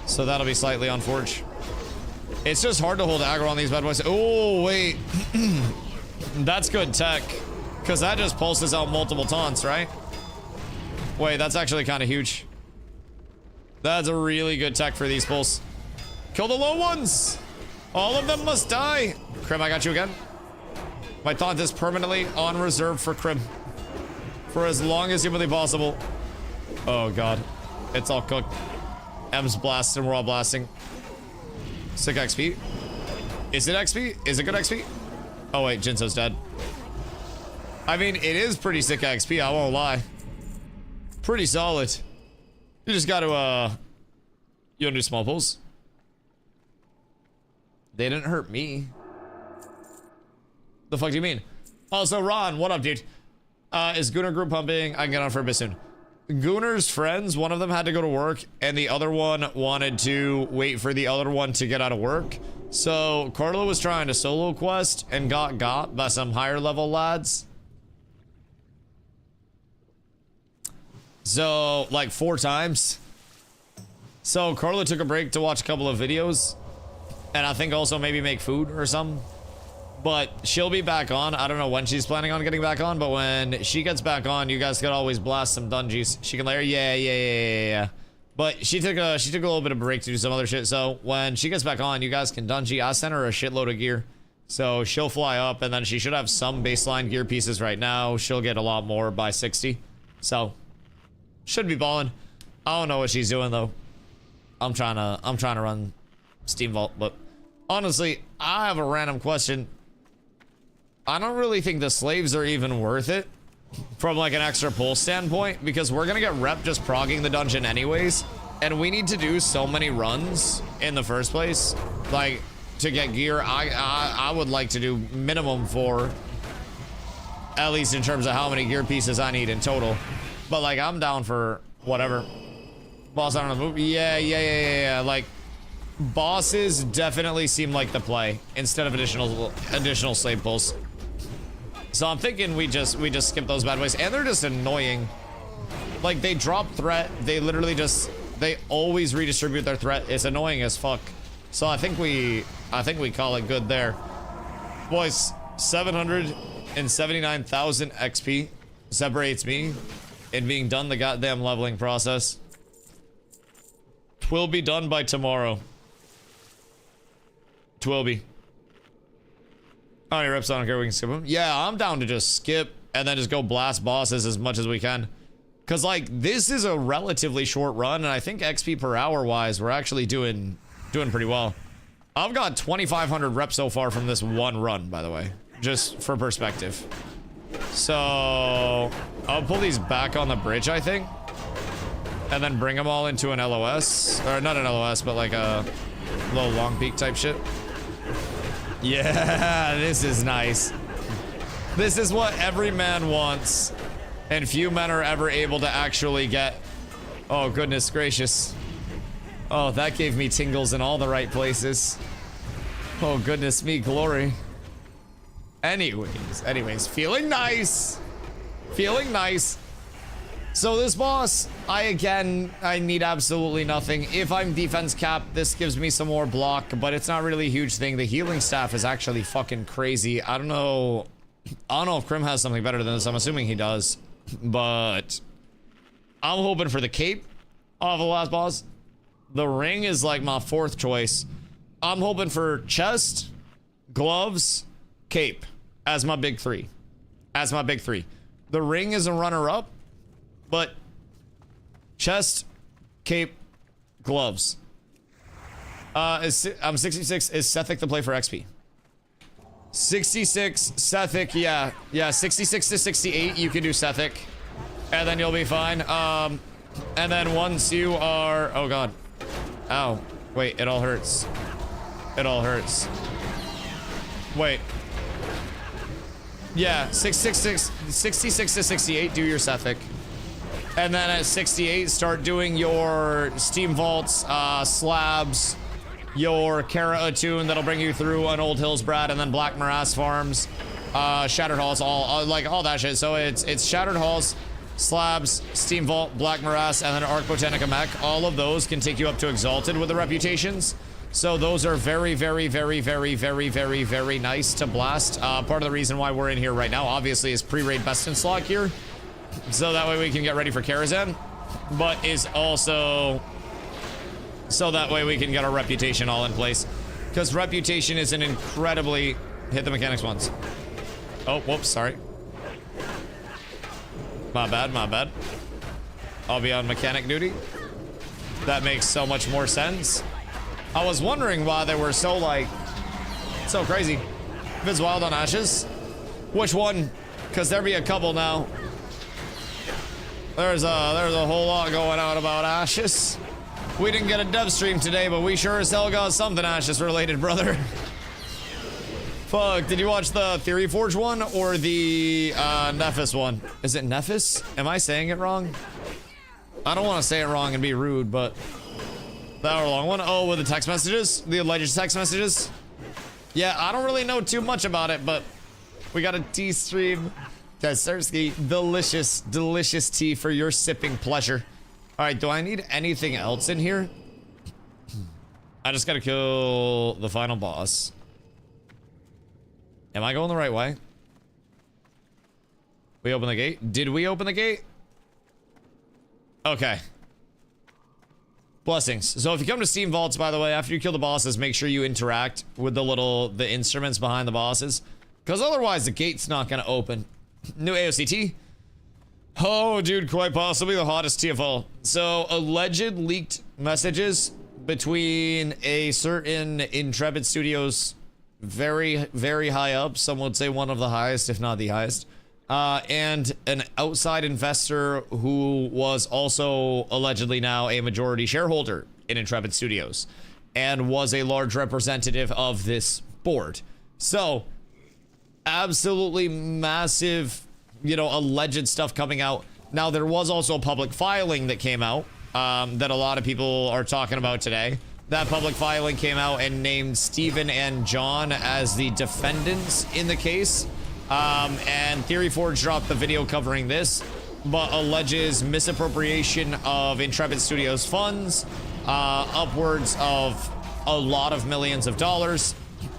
So that'll be slightly unfortunate. It's just hard to hold aggro on these bad boys. Oh, wait. That's good tech. Because that just pulses out multiple taunts, right? Wait, that's actually kind of huge. That's a really good tech for these pulls. Kill the low ones. All of them must die. Crim, I got you again. My taunt is permanently on reserve for Crim. For as long as humanly possible. Oh, God. It's all cooked. M's blasting. We're all blasting. Sick XP. Is it XP? Is it good XP? Oh, wait. Jinso's dead. I mean, it is pretty sick XP. I won't lie. Pretty solid. You just gotta, you wanna do small pulls? They didn't hurt me. The fuck do you mean? Also, Ron, what up, dude? Is Gunnar group pumping? I can get on for a bit soon. Gunnar's friends, one of them had to go to work, and the other one wanted to wait for the other one to get out of work. So, Carlo was trying to solo quest and got by some higher level lads. So, like 4 times. So, Carlo took a break to watch a couple of videos. And I think also maybe make food or something. But she'll be back on. I don't know when she's planning on getting back on, but when she gets back on, you guys could always blast some dungeons. She can layer, yeah. But she took a little bit of a break to do some other shit. So when she gets back on, you guys can dungeon. I sent her a shitload of gear. So she'll fly up, and then she should have some baseline gear pieces right now. She'll get a lot more by 60. So should be balling. I don't know what she's doing though. I'm trying to run Steam Vault, but honestly, I have a random question. I don't really think the slaves are even worth it from like an extra pull standpoint, because we're gonna get rep just progging the dungeon anyways, and we need to do so many runs in the first place, like to get gear. I would like to do minimum 4, at least in terms of how many gear pieces I need in total. But like, I'm down for whatever. Boss on the move. Yeah. Like, bosses definitely seem like the play instead of additional slave pulls. So I'm thinking we just skip those bad boys, and they're just annoying. Like, they drop threat. They literally they always redistribute their threat. It's annoying as fuck. So I think we call it good there. Boys, 779,000 XP separates me in being done the goddamn leveling process. Twill be done by tomorrow. Twill be. How many reps on here? We can skip them. Yeah, I'm down to just skip and then just go blast bosses as much as we can. Cause like, this is a relatively short run, and I think XP per hour wise, we're actually doing pretty well. I've got 2,500 reps so far from this one run, by the way, just for perspective. So I'll pull these back on the bridge, I think, and then bring them all into an LOS, or not an LOS, but like a little long peak type shit. Yeah, this is nice. This is what every man wants, and few men are ever able to actually get. Oh, goodness gracious. Oh, that gave me tingles in all the right places. Oh, goodness me, glory. Anyways, feeling nice. Feeling nice. So this boss, I need absolutely nothing. If I'm defense cap, this gives me some more block, but it's not really a huge thing. The healing staff is actually fucking crazy. I don't know if Crim has something better than this. I'm assuming he does, but I'm hoping for the cape off the last boss. The ring is like my 4th choice. I'm hoping for chest, gloves, cape as my big 3. The ring is a runner-up, but chest, cape, gloves. I'm 66. Is Sethic the play for XP? 66 Sethic, yeah, 66 to 68. You can do Sethic, and then you'll be fine. And then once you are, oh god, ow, wait, it all hurts. Wait. Yeah, 66 to 68, do your Sethic. And then at 68, start doing your Steam Vaults, slabs, your Kara Attune that'll bring you through an Old Hills Brad, and then Black Morass Farms, Shattered Halls, all that shit. So it's Shattered Halls, slabs, Steam Vault, Black Morass, and then Arc Botanica Mech. All of those can take you up to Exalted with the reputations. So those are very, very, very, very, very, very, very nice to blast. Part of the reason why we're in here right now, obviously, is pre-raid best in slot gear. so that way we can get ready for Karazhan, but is also so that way we can get our reputation all in place, because reputation is an incredibly hit the mechanics once. Oh, whoops, sorry. My bad, my bad. I'll be on mechanic duty. That makes so much more sense. I was wondering why they were so like so crazy. If it's Wild on Ashes, which one? Because there be a couple now. There's a whole lot going on about Ashes. We didn't get a dev stream today, but we sure as hell got something Ashes related, brother. Fuck, did you watch the Theory Forge one or the Nephis one? Is it Nephis? Am I saying it wrong? I don't want to say it wrong and be rude, but that was a long one. Oh, with the text messages? The alleged text messages? Yeah, I don't really know too much about it, but we got a tea stream. Sersky, delicious, delicious tea for your sipping pleasure. All right, do I need anything else in here? I just gotta kill the final boss. Am I going the right way? We open the gate? Did we open the gate? Okay. Blessings. So if you come to Steam Vaults, by the way, after you kill the bosses, make sure you interact with the instruments behind the bosses, because otherwise the gate's not gonna open. New AOCT. Oh, dude, quite possibly the hottest TFL. So alleged leaked messages between a certain Intrepid Studios, very, very high up, some would say one of the highest, if not the highest, and an outside investor who was also allegedly now a majority shareholder in Intrepid Studios and was a large representative of this board. So absolutely massive, you know, alleged stuff coming out. Now, there was also a public filing that came out that a lot of people are talking about today. That public filing came out and named Stephen and John as the defendants in the case. And Theory Forge dropped the video covering this, but alleges misappropriation of Intrepid Studios funds, upwards of a lot of millions of dollars.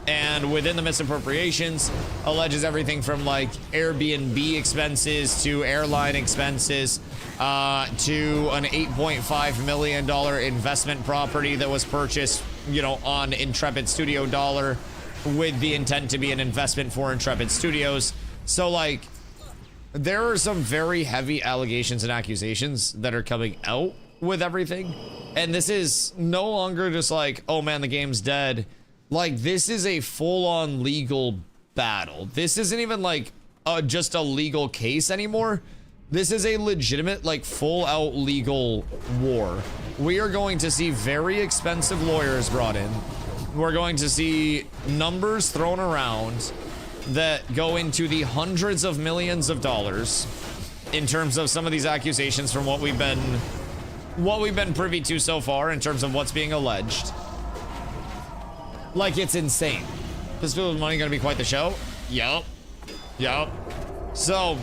And within the misappropriations, alleges everything from like Airbnb expenses to airline expenses, to an $8.5 million investment property that was purchased, you know, on Intrepid Studio dollar with the intent to be an investment for Intrepid Studios. So like, there are some very heavy allegations and accusations that are coming out with everything. And this is no longer just like, oh man, the game's dead. Like, this is a full-on legal battle. This isn't even like just a legal case anymore. This is a legitimate, like, full-out legal war. We are going to see very expensive lawyers brought in. We're going to see numbers thrown around that go into the hundreds of millions of dollars in terms of some of these accusations from what we've been privy to so far in terms of what's being alleged. Like, it's insane. This Filled with Money gonna be quite the show? Yup. Yup. So,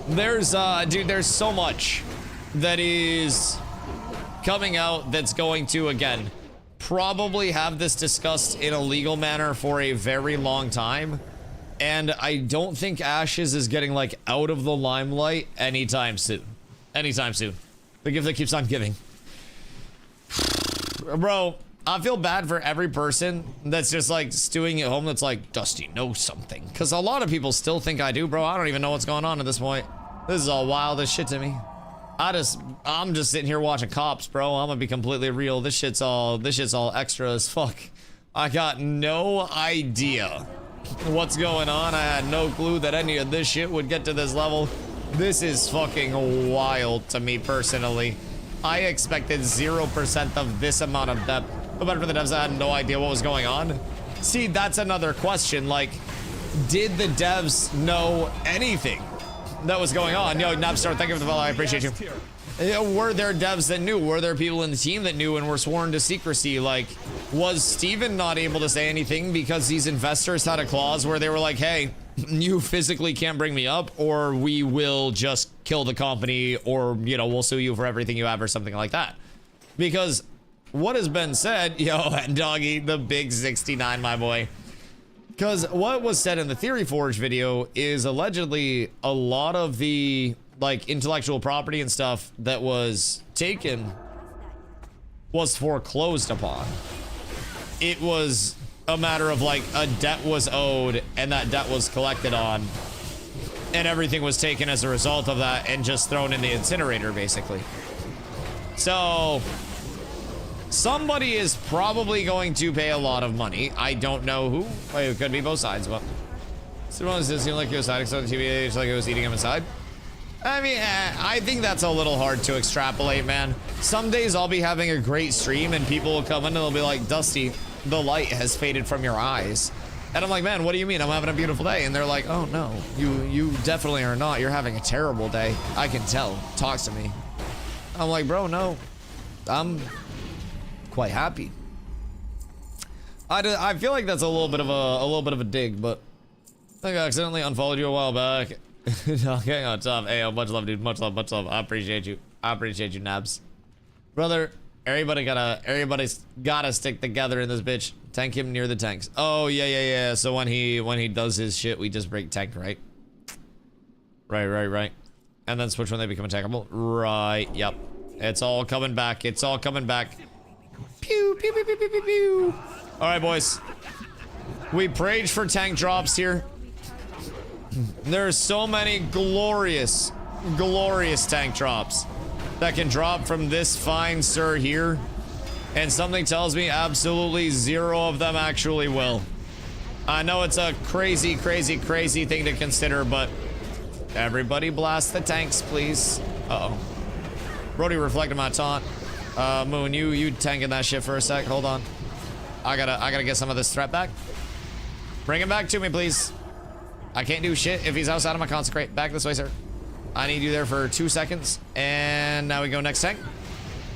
there's, dude, there's so much that is coming out that's going to, again, probably have this discussed in a legal manner for a very long time. And I don't think Ashes is getting, like, out of the limelight anytime soon. Anytime soon. The gift that keeps on giving. Bro, I feel bad for every person that's just like stewing at home that's like, Dusty knows something. Because a lot of people still think I do, bro. I don't even know what's going on at this point. This is all wild as shit to me. I'm just sitting here watching Cops, bro. I'm gonna be completely real. This shit's all extra as fuck. I got no idea what's going on. I had no clue that any of this shit would get to this level. This is fucking wild to me personally. I expected 0% of this amount of depth. But for the devs, I had no idea what was going on. See, that's another question. Like, did the devs know anything that was going on? Yo, Napstar, thank you for the follow. I appreciate you. Were there devs that knew? Were there people in the team that knew and were sworn to secrecy? Like, was Steven not able to say anything because these investors had a clause where they were like, hey, you physically can't bring me up, or we will just kill the company, or, you know, we'll sue you for everything you have, or something like that. Because what has been said, yo, and Doggy, the big 69, my boy. Because what was said in the Theory Forge video is allegedly a lot of the like intellectual property and stuff that was taken was foreclosed upon. It was a matter of like a debt was owed and that debt was collected on, and everything was taken as a result of that and just thrown in the incinerator, basically. So somebody is probably going to pay a lot of money. I don't know who. Well, it could be both sides, but someone does seem like he was hiding something on TV, just like it was eating him inside. I mean, I think that's a little hard to extrapolate, man. Some days I'll be having a great stream and people will come in and they'll be like, Dusty, the light has faded from your eyes. And I'm like, man, what do you mean? I'm having a beautiful day. And they're like, oh no, you definitely are not. You're having a terrible day. I can tell. Talk to me. I'm like, bro, no. I'm quite happy. I feel like that's a little bit of a dig, but I think I accidentally unfollowed you a while back. Okay, on top. Hey, much love, dude. Much love, much love. I appreciate you. I appreciate you, Nabs. Brother, everybody's gotta stick together in this bitch. Tank him near the tanks. Oh, yeah. So when he does his shit, we just break tank, right? Right. And then switch when they become attackable. Right, yep. It's all coming back. It's all coming back. Pew, pew, pew, pew, pew, pew, pew. All right, boys. We prayed for tank drops here. There's so many glorious tank drops that can drop from this fine sir here. And something tells me absolutely zero of them actually will. I know it's a crazy thing to consider, but everybody blast the tanks, please. Uh-oh. Brody reflected my taunt. Moon, you tanking that shit for a sec. Hold on. I gotta get some of this threat back. Bring him back to me, please. I can't do shit if he's outside of my consecrate. Back this way, sir. I need you there for 2 seconds. And now we go next tank.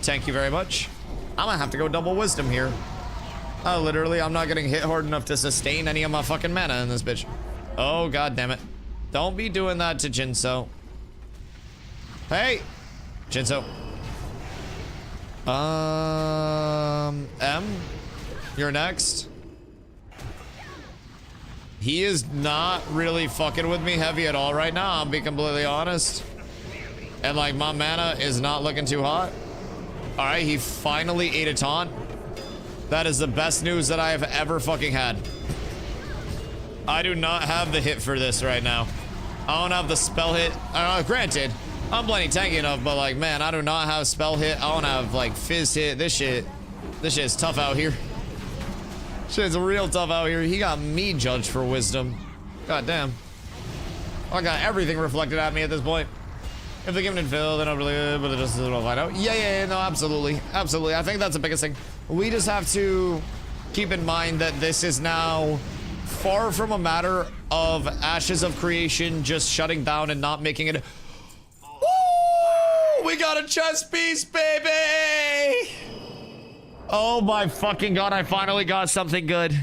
Thank you very much. I'm gonna have to go double wisdom here. Literally, I'm not getting hit hard enough to sustain any of my fucking mana in this bitch. Oh, god damn it. Don't be doing that to Jinso. Hey! Jinso. M? You're next. He is not really fucking with me heavy at all right now, I'll be completely honest. And like, my mana is not looking too hot. Alright, he finally ate a taunt. That is the best news that I have ever fucking had. I do not have the hit for this right now. I don't have the spell hit. Granted, I'm plenty tanky enough, but like, man, I do not have spell hit. I don't have like fizz hit. This shit is tough out here. Shit's real tough out here. He got me judged for wisdom. God damn. I got everything reflected at me at this point. If they're given it fill, then I'll really good, but it just will find out. Yeah, no, absolutely. Absolutely. I think that's the biggest thing. We just have to keep in mind that this is now far from a matter of Ashes of Creation just shutting down and not making it. Woo! We got a chess piece, baby! Oh my fucking god, I finally got something good.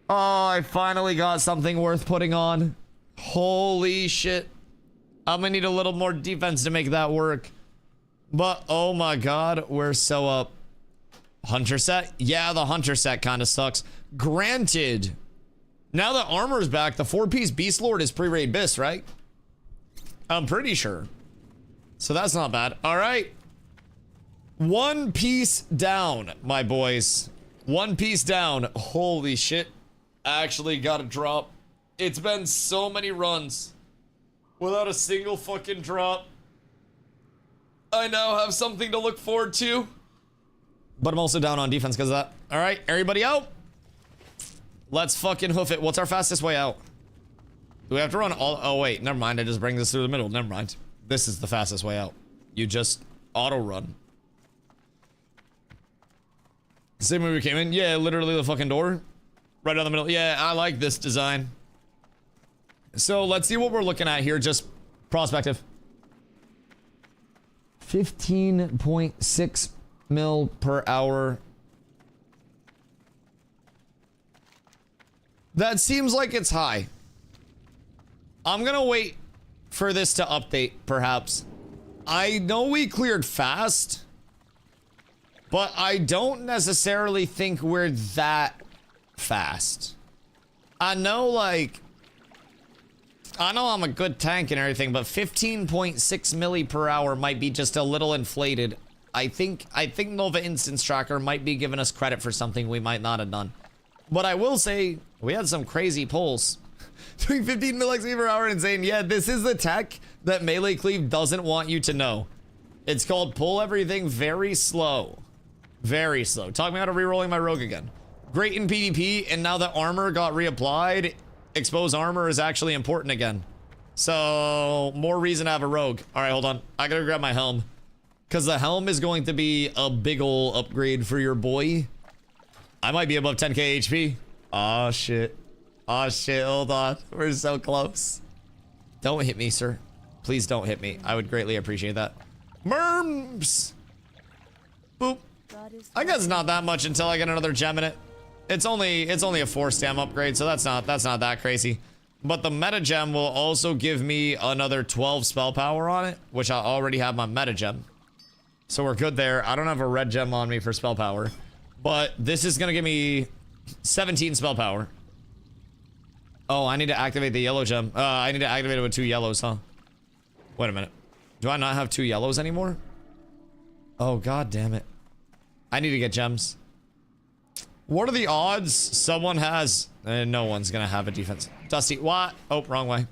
Oh, I finally got something worth putting on. Holy shit. I'm gonna need a little more defense to make that work. But, oh my god, we're so up. Hunter set? Yeah, the Hunter set kind of sucks. Granted, now that armor's back, the 4-piece Beast Lord is pre-raid BIS, right? I'm pretty sure. So that's not bad. All right. 1 piece down, my boys. 1 piece down. Holy shit. I actually got a drop. It's been so many runs without a single fucking drop. I now have something to look forward to. But I'm also down on defense because of that. All right, everybody out. Let's fucking hoof it. What's our fastest way out? Do we have to run all? Oh, wait, never mind. I just bring this through the middle. Never mind. This is the fastest way out. You just auto run. Same way we came in. Yeah, literally the fucking door. Right down the middle. Yeah, I like this design. So let's see what we're looking at here. Just prospective. 15.6 mil per hour. That seems like it's high. I'm gonna wait for this to update, perhaps. I know we cleared fast, but I don't necessarily think we're that fast. I know, like, I know I'm a good tank and everything, but 15.6 milli per hour might be just a little inflated. I think Nova Instance Tracker might be giving us credit for something we might not have done. But I will say, we had some crazy pulls. Doing 15 millixp per hour and saying, yeah, this is the tech that Melee Cleave doesn't want you to know. It's called pull everything very slow. Very slow. Talk me out of rerolling my rogue again. Great in PvP, and now that armor got reapplied, exposed armor is actually important again. So, more reason to have a rogue. Alright, hold on. I gotta grab my helm. Because the helm is going to be a big ol' upgrade for your boy. I might be above 10k HP. Oh shit. Oh shit, hold on. We're so close. Don't hit me, sir. Please don't hit me. I would greatly appreciate that. Merms! Boop. I guess not that much until I get another gem in it. It's only a 4 stam upgrade, so that's not that crazy. But the meta gem will also give me another 12 spell power on it, which I already have my meta gem. So we're good there. I don't have a red gem on me for spell power, but this is gonna give me 17 spell power. Oh, I need to activate the yellow gem. I need to activate it with 2 yellows, huh? Wait a minute. Do I not have 2 yellows anymore? Oh, god damn it. I need to get gems. What are the odds someone has... no one's gonna have a defense. Dusty, what? Oh, wrong way.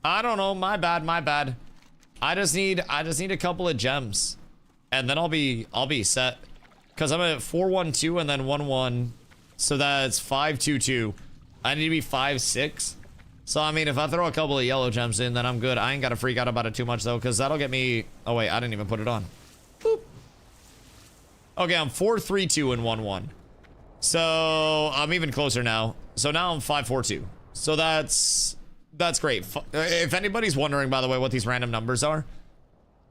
I don't know. My bad, my bad. I just need a couple of gems. And then I'll be set. Because I'm at 412 and then 11. So that's 522. I need to be 5-6. So, I mean, if I throw a couple of yellow gems in, then I'm good. I ain't got to freak out about it too much, though, because that'll get me... Oh, wait, I didn't even put it on. Boop. Okay, I'm 4-3-2 and 1-1. So, I'm even closer now. So, now I'm 5-4-2. So, that's great. If anybody's wondering, by the way, what these random numbers are,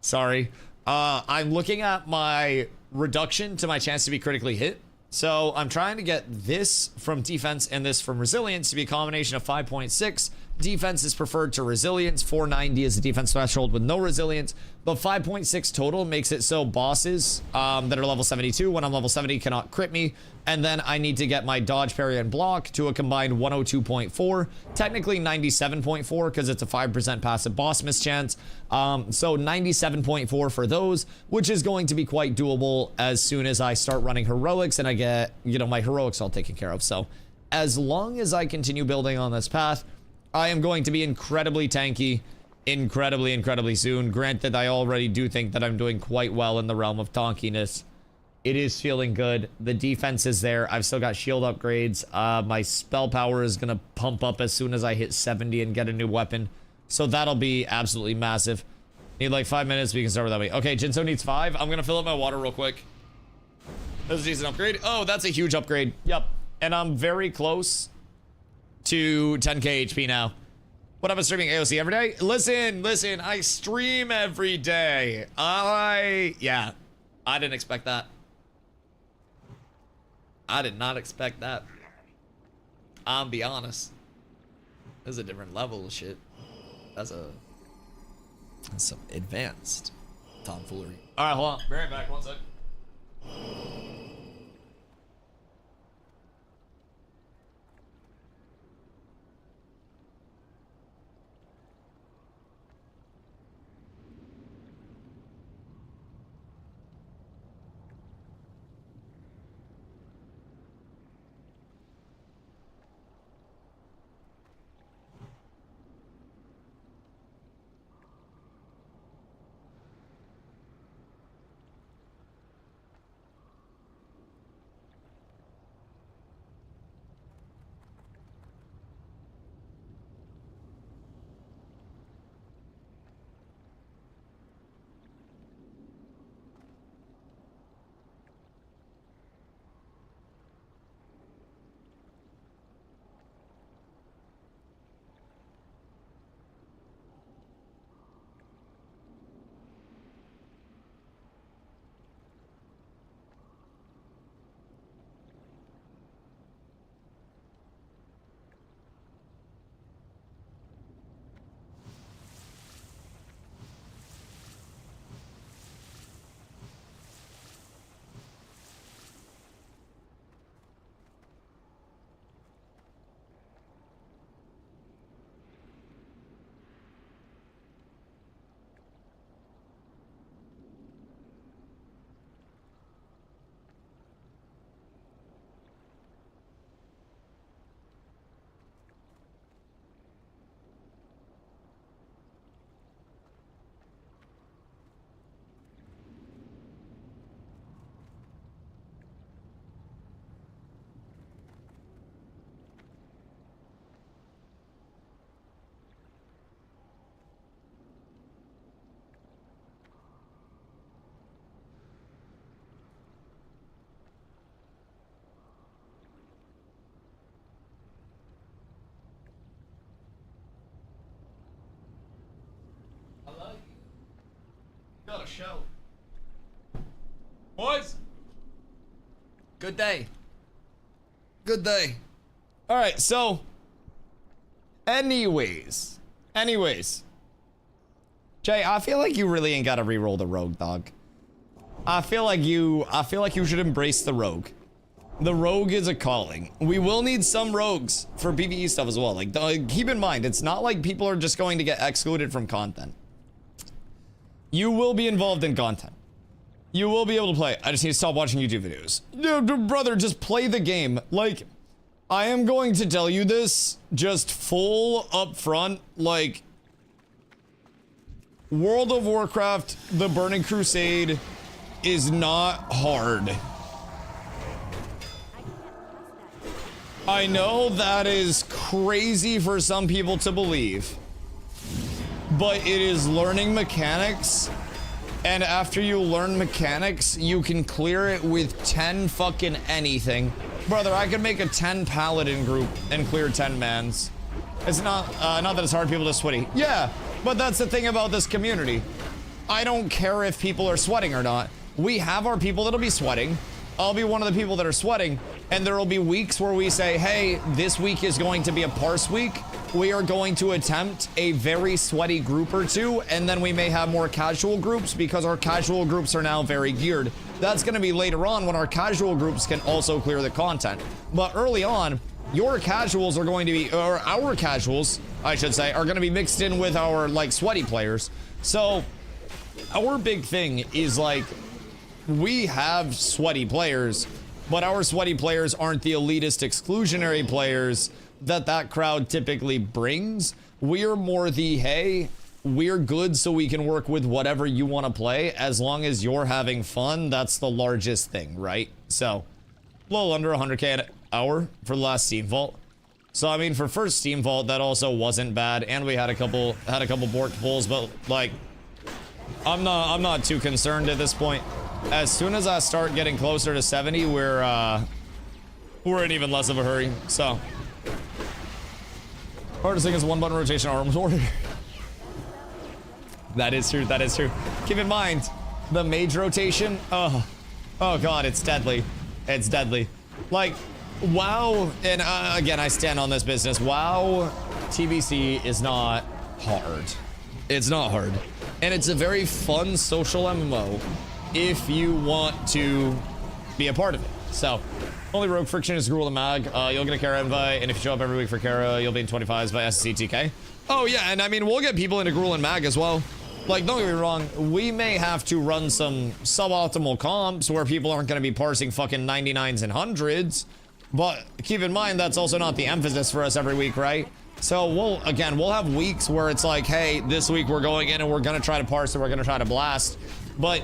sorry. I'm looking at my reduction to my chance to be critically hit. So I'm trying to get this from defense and this from resilience to be a combination of 5.6. Defense is preferred to resilience. 490 is the defense threshold with no resilience. But 5.6 total makes it so bosses that are level 72 when I'm level 70 cannot crit me. And then I need to get my dodge, parry, and block to a combined 102.4. Technically 97.4 because it's a 5% passive boss miss chance. So 97.4 for those, which is going to be quite doable as soon as I start running heroics and I get, you know, my heroics all taken care of. So as long as I continue building on this path, I am going to be incredibly tanky, incredibly soon. Granted, I already do think that I'm doing quite well in the realm of tankiness. It is feeling good. The defense is there. I've still got shield upgrades. My spell power is going to pump up as soon as I hit 70 and get a new weapon. So that'll be absolutely massive. Need like 5 minutes. We can start with that way. Okay, Jinso needs 5. I'm going to fill up my water real quick. That's a decent upgrade. Oh, that's a huge upgrade. Yep. And I'm very close to 10k HP now. What, I'm streaming AOC every day? Listen, I stream every day. Yeah. I didn't expect that. I did not expect that. I'll be honest. This is a different level of shit. That's some advanced tomfoolery. Alright, hold on. Be right back. 1 sec. show. Boys. Good day. Good day. All right, so anyways. Jay, I feel like you really ain't got to re-roll the rogue, dog. I feel like you should embrace the rogue. The rogue is a calling. We will need some rogues for PvE stuff as well. Like, keep in mind, it's not like people are just going to get excluded from content. You will be involved in content. You will be able to play. I just need to stop watching YouTube videos. Brother, just play the game. Like, I am going to tell you this just full up front. Like, World of Warcraft, the Burning Crusade is not hard. I know that is crazy for some people to believe, but it is learning mechanics. And after you learn mechanics, you can clear it with 10 fucking anything. Brother, I could make a 10 paladin group and clear 10 mans. It's not that it's hard, people to sweaty. Yeah, but that's the thing about this community. I don't care if people are sweating or not. We have our people that'll be sweating. I'll be one of the people that are sweating, and there will be weeks where we say, hey, this week is going to be a parse week. We are going to attempt a very sweaty group or two, and then we may have more casual groups because our casual groups are now very geared. That's going to be later on when our casual groups can also clear the content. But early on, your casuals are going to be, or our casuals, I should say, are going to be mixed in with our, like, sweaty players. So our big thing is, like, we have sweaty players, but our sweaty players aren't the elitist exclusionary players that crowd typically brings. We're more the, hey, we're good so we can work with whatever you want to play. As long as you're having fun, that's the largest thing, right? So, a little under 100k an hour for the last Steam Vault. So, I mean, for first Steam Vault, that also wasn't bad, and we had a couple bork pulls, but, like, I'm not too concerned at this point. As soon as I start getting closer to 70, we're in even less of a hurry. So, hardest thing is one button rotation arms order. That is true. That is true. Keep in mind, the mage rotation. Oh god, it's deadly. It's deadly. Like, WoW, and again, I stand on this business. WoW TBC is not hard. It's not hard, and it's a very fun social MMO. If you want to be a part of it. So, only rogue friction is Gruul and Mag. You'll get a Kara invite, and if you show up every week for Kara, you'll be in 25s by SCTK. Oh yeah, and I mean, we'll get people into Gruul and Mag as well. Like, don't get me wrong, we may have to run some suboptimal comps where people aren't going to be parsing fucking 99s and 100s, but keep in mind, that's also not the emphasis for us every week, right? So, we'll have weeks where it's like, hey, this week we're going in and we're going to try to parse and we're going to try to blast, but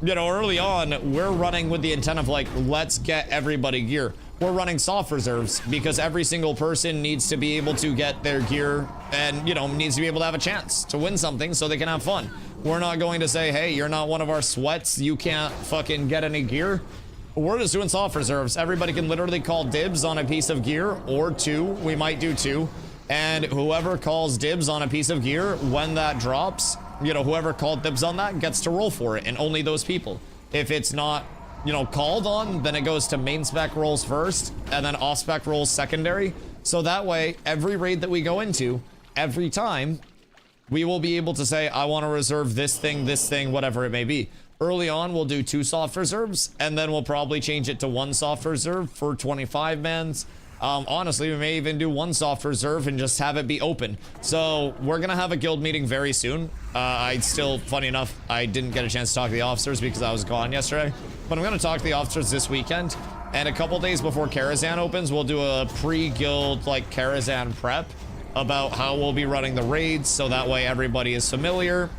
you know, early on, we're running with the intent of, like, let's get everybody gear. We're running soft reserves because every single person needs to be able to get their gear and, you know, needs to be able to have a chance to win something so they can have fun. We're not going to say, hey, you're not one of our sweats, you can't fucking get any gear. We're just doing soft reserves. Everybody can literally call dibs on a piece of gear, or two. We might do two. And whoever calls dibs on a piece of gear, when that drops, you know, whoever called dibs on that gets to roll for it, and only those people. If it's not, you know, called on, then it goes to main spec rolls first, and then off spec rolls secondary. So that way, every raid that we go into, every time, we will be able to say, I want to reserve this thing, whatever it may be. Early on, we'll do 2 soft reserves, and then we'll probably change it to 1 soft reserve for 25 mans. Honestly, we may even do 1 soft reserve and just have it be open. So we're gonna have a guild meeting very soon. Funny enough, I didn't get a chance to talk to the officers because I was gone yesterday, but I'm gonna talk to the officers this weekend, and a couple days before Karazhan opens, we'll do a pre-guild, like, Karazhan prep about how we'll be running the raids, so that way everybody is familiar.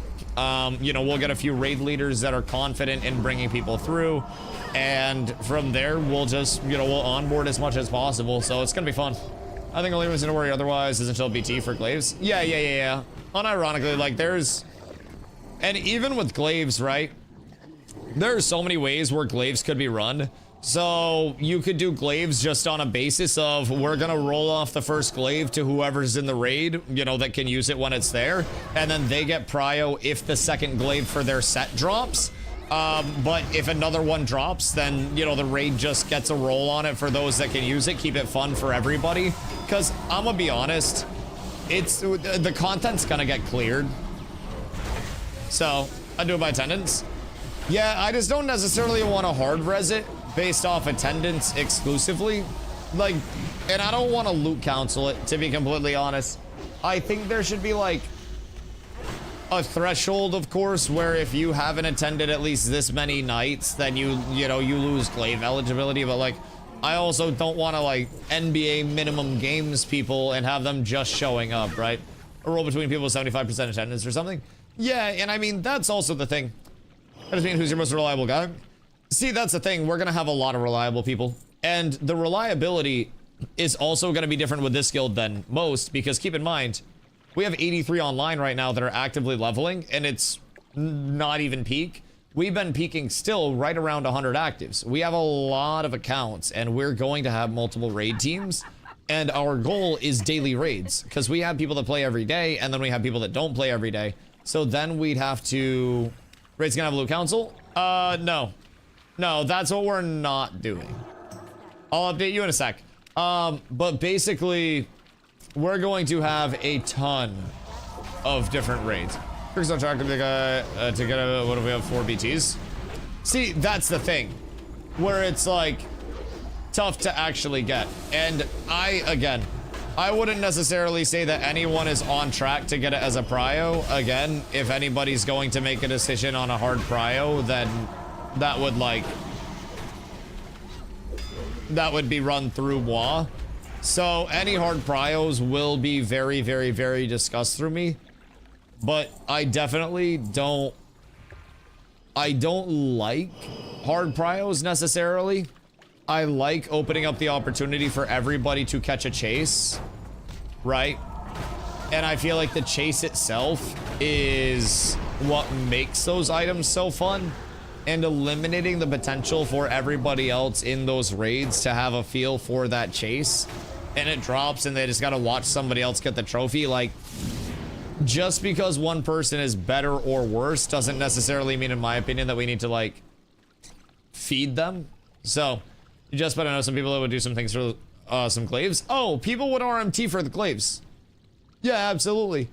You know, we'll get a few raid leaders that are confident in bringing people through, and from there, we'll just, you know, we'll onboard as much as possible, so it's gonna be fun. I think the only reason to worry otherwise is until BT for Glaives. Yeah. Unironically, like, and even with Glaives, right, there are so many ways where Glaives could be run. So you could do glaives just on a basis of we're gonna roll off the first glaive to whoever's in the raid, you know, that can use it when it's there, and then they get prio if the second glaive for their set drops. But if another one drops, then, you know, the raid just gets a roll on it for those that can use it, keep it fun for everybody. Because I'm gonna be honest, the content's gonna get cleared. So I do it by attendance. Yeah, I just don't necessarily want to hard res it based off attendance exclusively. Like, and I don't want to loot council it, to be completely honest. I think there should be like a threshold, of course, where if you haven't attended at least this many nights, then you lose glaive eligibility. But like, I also don't want to like NBA minimum games people and have them just showing up, right? A roll between people with 75% attendance or something. Yeah, and I mean, that's also the thing. I just mean, who's your most reliable guy? See, that's the thing. We're going to have a lot of reliable people. And the reliability is also going to be different with this guild than most, because keep in mind, we have 83 online right now that are actively leveling, and it's not even peak. We've been peaking still right around 100 actives. We have a lot of accounts, and we're going to have multiple raid teams. And our goal is daily raids, because we have people that play every day, and then we have people that don't play every day. So then we'd have to... Raid's gonna have a loot council? No. No, that's what we're not doing. I'll update you in a sec. But basically, we're going to have a ton of different raids. We're on track to get what do we have, 4 BTs? See, that's the thing. Where it's like, tough to actually get. And I wouldn't necessarily say that anyone is on track to get it as a prio. Again, if anybody's going to make a decision on a hard prio, then that would be run through WoW. So any hard prios will be very, very, very discussed through me. But I definitely don't like hard prios necessarily. I like opening up the opportunity for everybody to catch a chase, right? And I feel like the chase itself is what makes those items so fun, and eliminating the potential for everybody else in those raids to have a feel for that chase, and it drops and they just gotta watch somebody else get the trophy. Like, just because one person is better or worse doesn't necessarily mean, in my opinion, that we need to like feed them. So you just better know some people that would do some things for some glaives. Oh, people would RMT for the glaives. Yeah, absolutely.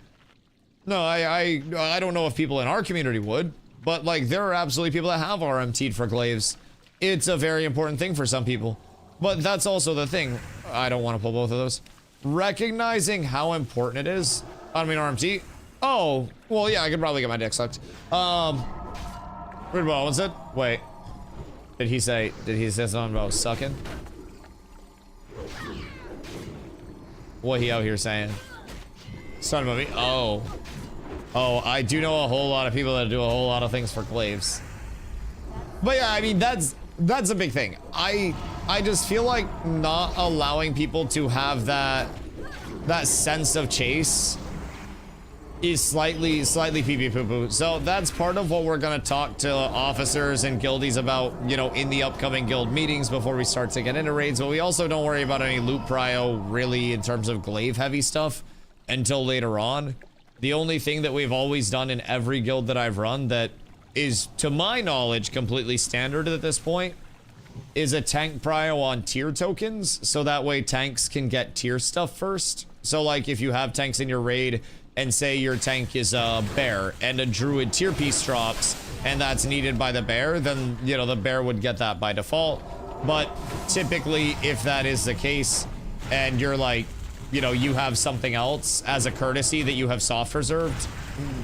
No, I don't know if people in our community would, but like there are absolutely people that have RMT'd for glaives. It's a very important thing for some people. But that's also the thing. I don't want to pull both of those. Recognizing how important it is. I don't mean RMT. Oh, well, yeah, I could probably get my dick sucked. Weird ball, what's it? Wait. Did he say something about sucking? What he out here saying? Something about me? Oh. Oh, I do know a whole lot of people that do a whole lot of things for glaives. But yeah, I mean, that's a big thing. I just feel like not allowing people to have that sense of chase is slightly pee-pee poo-poo. So that's part of what we're gonna talk to officers and guildies about, you know, in the upcoming guild meetings before we start to get into raids. But we also don't worry about any loot prio really in terms of glaive heavy stuff until later on. The only thing that we've always done in every guild that I've run that is, to my knowledge, completely standard at this point is a tank prio on tier tokens, so that way tanks can get tier stuff first. So like if you have tanks in your raid and say your tank is a bear and a druid tier piece drops and that's needed by the bear, then, you know, the bear would get that by default. But typically, if that is the case and you're like, you know, you have something else as a courtesy that you have soft reserved,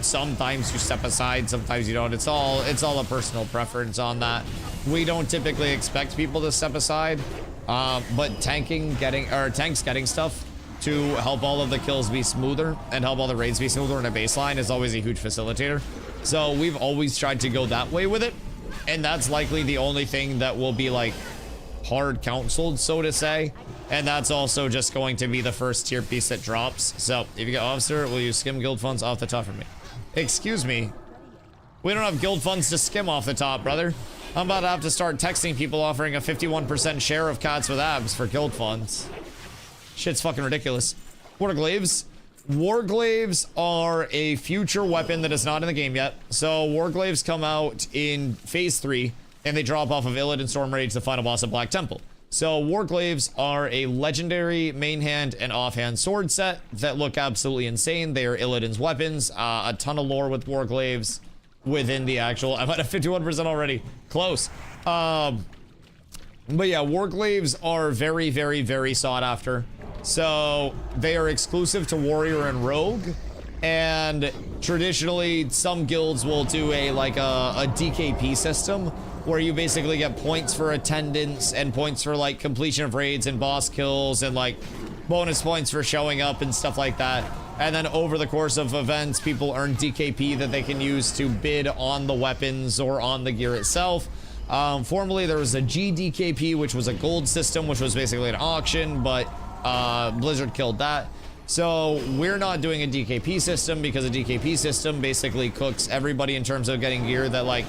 sometimes you step aside, sometimes you don't. It's all a personal preference on that. We don't typically expect people to step aside, but tanks getting stuff to help all of the kills be smoother and help all the raids be smoother in a baseline is always a huge facilitator. So we've always tried to go that way with it, and that's likely the only thing that will be like hard counseled, so to say. And that's also just going to be the first tier piece that drops. So if you get officer, will you skim guild funds off the top for me? Excuse me. We don't have guild funds to skim off the top, brother. I'm about to have to start texting people offering a 51% share of cats with abs for guild funds. Shit's fucking ridiculous. Warglaives. Warglaives are a future weapon that is not in the game yet. So Warglaives come out in phase 3 and they drop off of Illidan Stormrage, the final boss of Black Temple. So Warglaives are a legendary main hand and offhand sword set that look absolutely insane. They are Illidan's weapons. A ton of lore with Warglaives within the actual. I'm at a 51% already. Close. But yeah, Warglaives are very, very, very sought after. So they are exclusive to Warrior and Rogue. And traditionally, some guilds will do a DKP system where you basically get points for attendance and points for like completion of raids and boss kills and like bonus points for showing up and stuff like that. And then over the course of events, people earn DKP that they can use to bid on the weapons or on the gear itself. Formerly, there was a GDKP, which was a gold system, which was basically an auction, but Blizzard killed that. So we're not doing a DKP system because a DKP system basically cooks everybody in terms of getting gear that like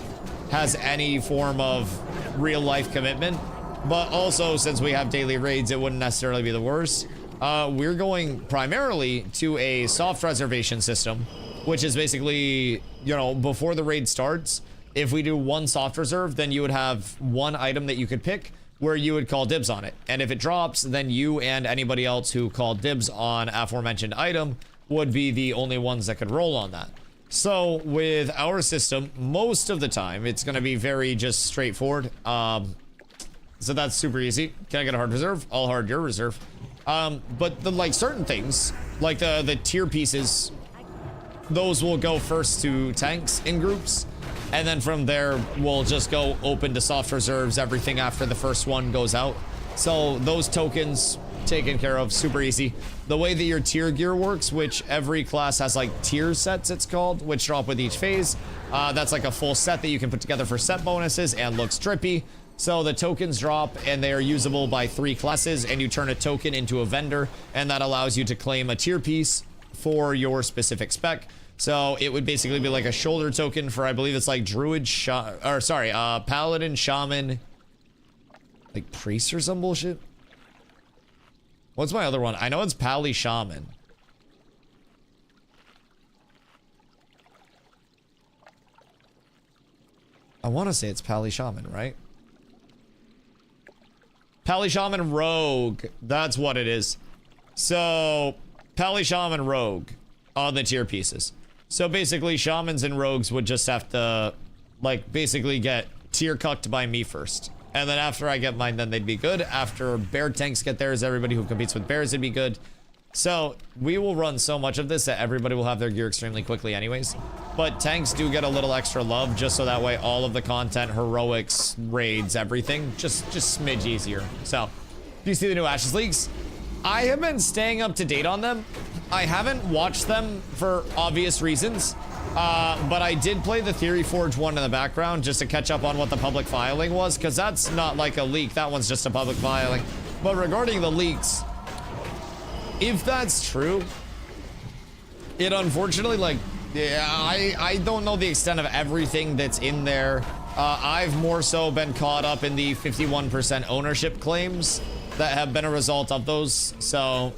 has any form of real life commitment. But also, since we have daily raids, it wouldn't necessarily be the worst. We're going primarily to a soft reservation system, which is basically, you know, before the raid starts, if we do one soft reserve, then you would have one item that you could pick where you would call dibs on it. And if it drops, then you and anybody else who called dibs on aforementioned item would be the only ones that could roll on that. So with our system, most of the time, it's going to be very just straightforward. So that's super easy. Can I get a hard reserve? I'll hard your reserve. But the like certain things, like the tier pieces, those will go first to tanks in groups. And then from there, we'll just go open to soft reserves. Everything after the first one goes out. So those tokens taken care of, super easy. The way that your tier gear works, which every class has like tier sets, it's called, which drop with each phase. That's like a full set that you can put together for set bonuses and looks trippy. So the tokens drop and they are usable by 3 classes, and you turn a token into a vendor, and that allows you to claim a tier piece for your specific spec. So it would basically be like a shoulder token for, I believe it's like Druid, Paladin, Shaman, like Priest or some bullshit. What's my other one? I know it's Pally Shaman. I want to say it's Pally Shaman, right? Pally Shaman Rogue. That's what it is. So, Pally Shaman Rogue on the tier pieces. So basically, Shamans and Rogues would just have to, like, basically get tier cucked by me first. And then after I get mine, then they'd be good. After bear tanks get theirs, everybody who competes with bears would be good. So we will run so much of this that everybody will have their gear extremely quickly anyways. But tanks do get a little extra love just so that way all of the content, heroics, raids, everything, just smidge easier. So, do you see the new Ashes Leagues? I have been staying up to date on them. I haven't watched them for obvious reasons. But I did play the Theory Forge one in the background just to catch up on what the public filing was, because that's not like a leak. That one's just a public filing. But regarding the leaks, if that's true, it unfortunately, like, yeah, I don't know the extent of everything that's in there. I've more so been caught up in the 51% ownership claims that have been a result of those. So,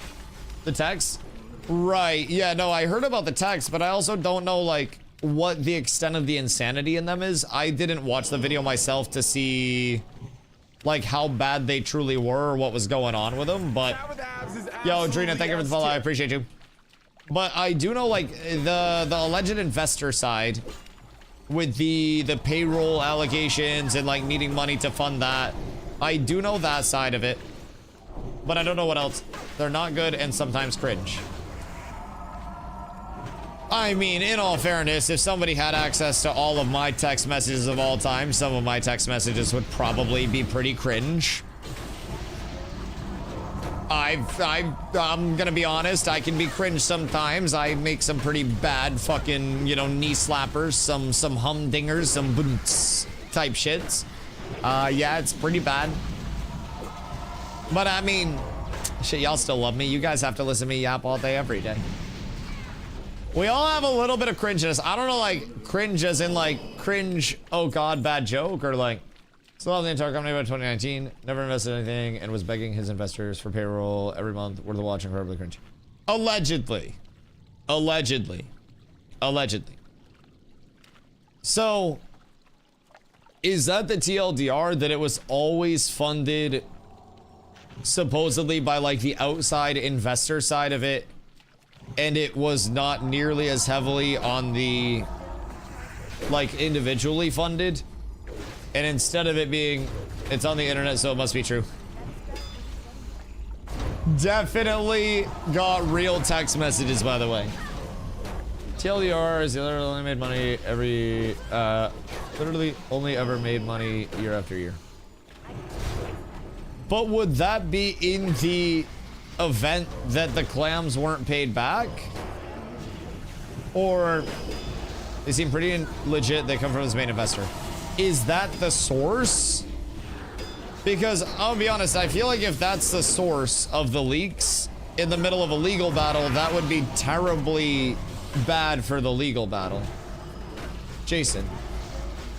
the text? Right, yeah, no, I heard about the text, but I also don't know, like, what the extent of the insanity in them is. I didn't watch the video myself to see, like, how bad they truly were or what was going on with them, but... Yo, Drina, thank you for the follow, I appreciate you. But I do know, like, the alleged investor side, with the payroll allegations and, like, needing money to fund that, I do know that side of it. But I don't know what else. They're not good and sometimes cringe. I mean, in all fairness, if somebody had access to all of my text messages of all time, some of my text messages would probably be pretty cringe. I'm gonna be honest, I can be cringe sometimes. I make some pretty bad fucking, you know, knee slappers, some humdingers, some boots type shits. Yeah, it's pretty bad. But I mean, shit, y'all still love me. You guys have to listen to me yap all day, every day. We all have a little bit of cringiness. I don't know, like, cringe as in, like, cringe, oh god, bad joke, or like, still have the entire company by 2019, never invested in anything, and was begging his investors for payroll every month, worth of watch, incredibly cringe. Allegedly. Allegedly. Allegedly. So, is that the TLDR, that it was always funded supposedly by, like, the outside investor side of it, and it was not nearly as heavily on the, like, individually funded, and instead of it being, it's on the internet, so it must be true. Definitely got real text messages, by the way. TLDR is the other only made money every, literally only ever made money year after year. But would that be in the event that the clams weren't paid back? Or they seem pretty legit, they come from his main investor. Is that the source? Because I'll be honest, I feel like if that's the source of the leaks in the middle of a legal battle, that would be terribly bad for the legal battle. Jason.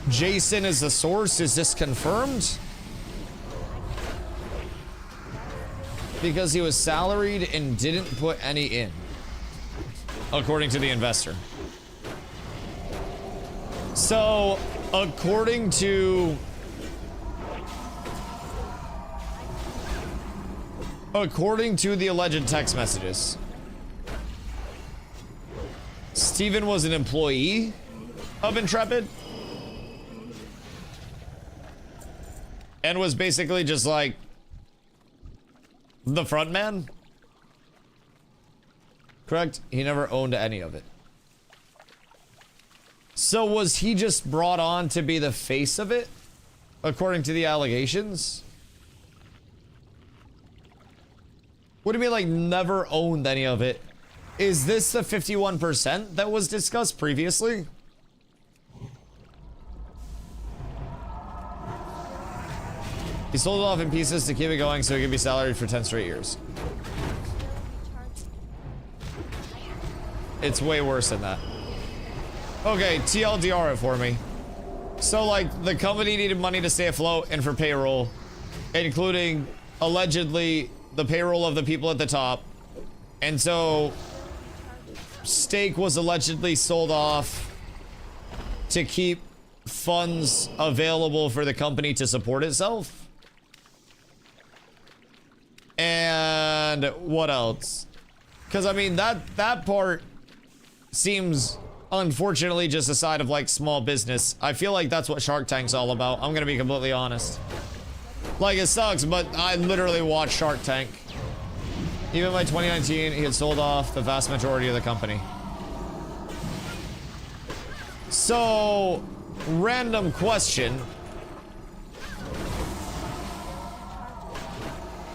Jason is the source? Is this confirmed? Because he was salaried and didn't put any in, according to the investor. So, according to the alleged text messages, Steven was an employee of Intrepid and was basically just like the front man. Correct? He never owned any of it. So was he just brought on to be the face of it, according to the allegations? What do you mean, like, never owned any of it? Is this the 51% that was discussed previously? He sold it off in pieces to keep it going so he could be salaried for 10 straight years. It's way worse than that. Okay, TLDR it for me. So, like, the company needed money to stay afloat and for payroll, including, allegedly, the payroll of the people at the top. And so, stake was allegedly sold off to keep funds available for the company to support itself. And what else? Because, I mean, that part seems, unfortunately, just a side of, like, small business. I feel like that's what Shark Tank's all about. I'm gonna be completely honest. Like, it sucks, but I literally watched Shark Tank. Even by 2019, he had sold off the vast majority of the company. So, random question.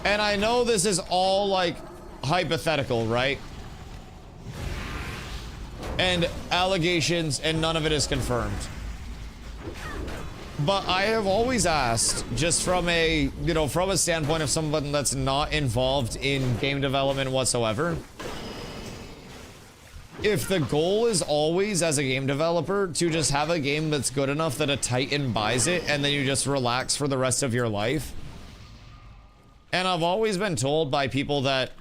And I know this is all, like, hypothetical, right? And allegations, and none of it is confirmed. But I have always asked, just from a, you know, from a standpoint of someone that's not involved in game development whatsoever, if the goal is always, as a game developer, to just have a game that's good enough that a Titan buys it and then you just relax for the rest of your life. And I've always been told by people that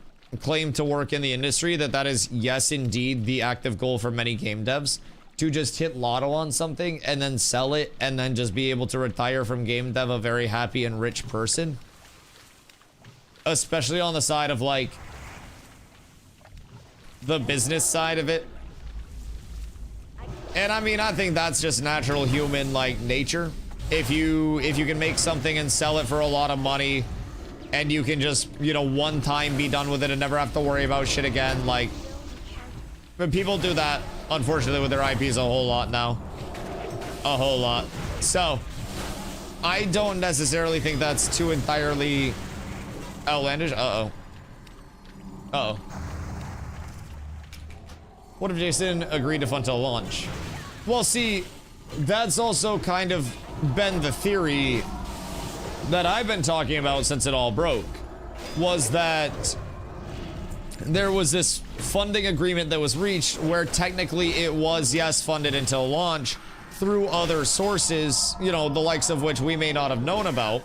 claim to work in the industry that that is, yes, indeed, the active goal for many game devs, to just hit lotto on something and then sell it and then just be able to retire from game dev a very happy and rich person. Especially on the side of, like, the business side of it. And I mean, I think that's just natural human, like, nature. If you can make something and sell it for a lot of money, and you can just, you know, one time be done with it and never have to worry about shit again, like, but people do that, unfortunately, with their IPs a whole lot now. A whole lot. So, I don't necessarily think that's too entirely outlandish. Uh-oh. Uh-oh. What if Jason agreed to fund till launch? Well, see, that's also kind of been the theory that I've been talking about since it all broke, was that there was this funding agreement that was reached where technically it was, yes, funded until launch through other sources, you know, the likes of which we may not have known about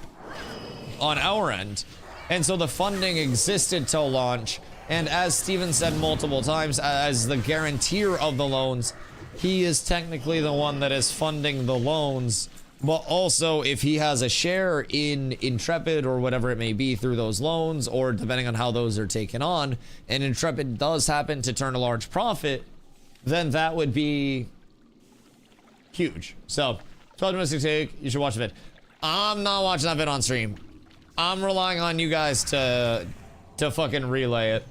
on our end. And so the funding existed till launch. And as Steven said multiple times, as the guarantor of the loans, he is technically the one that is funding the loans. But also, if he has a share in Intrepid or whatever it may be through those loans, or depending on how those are taken on, and Intrepid does happen to turn a large profit, then that would be huge. So, 12 domestic take, you should watch the vid. I'm not watching that vid on stream. I'm relying on you guys to fucking relay it.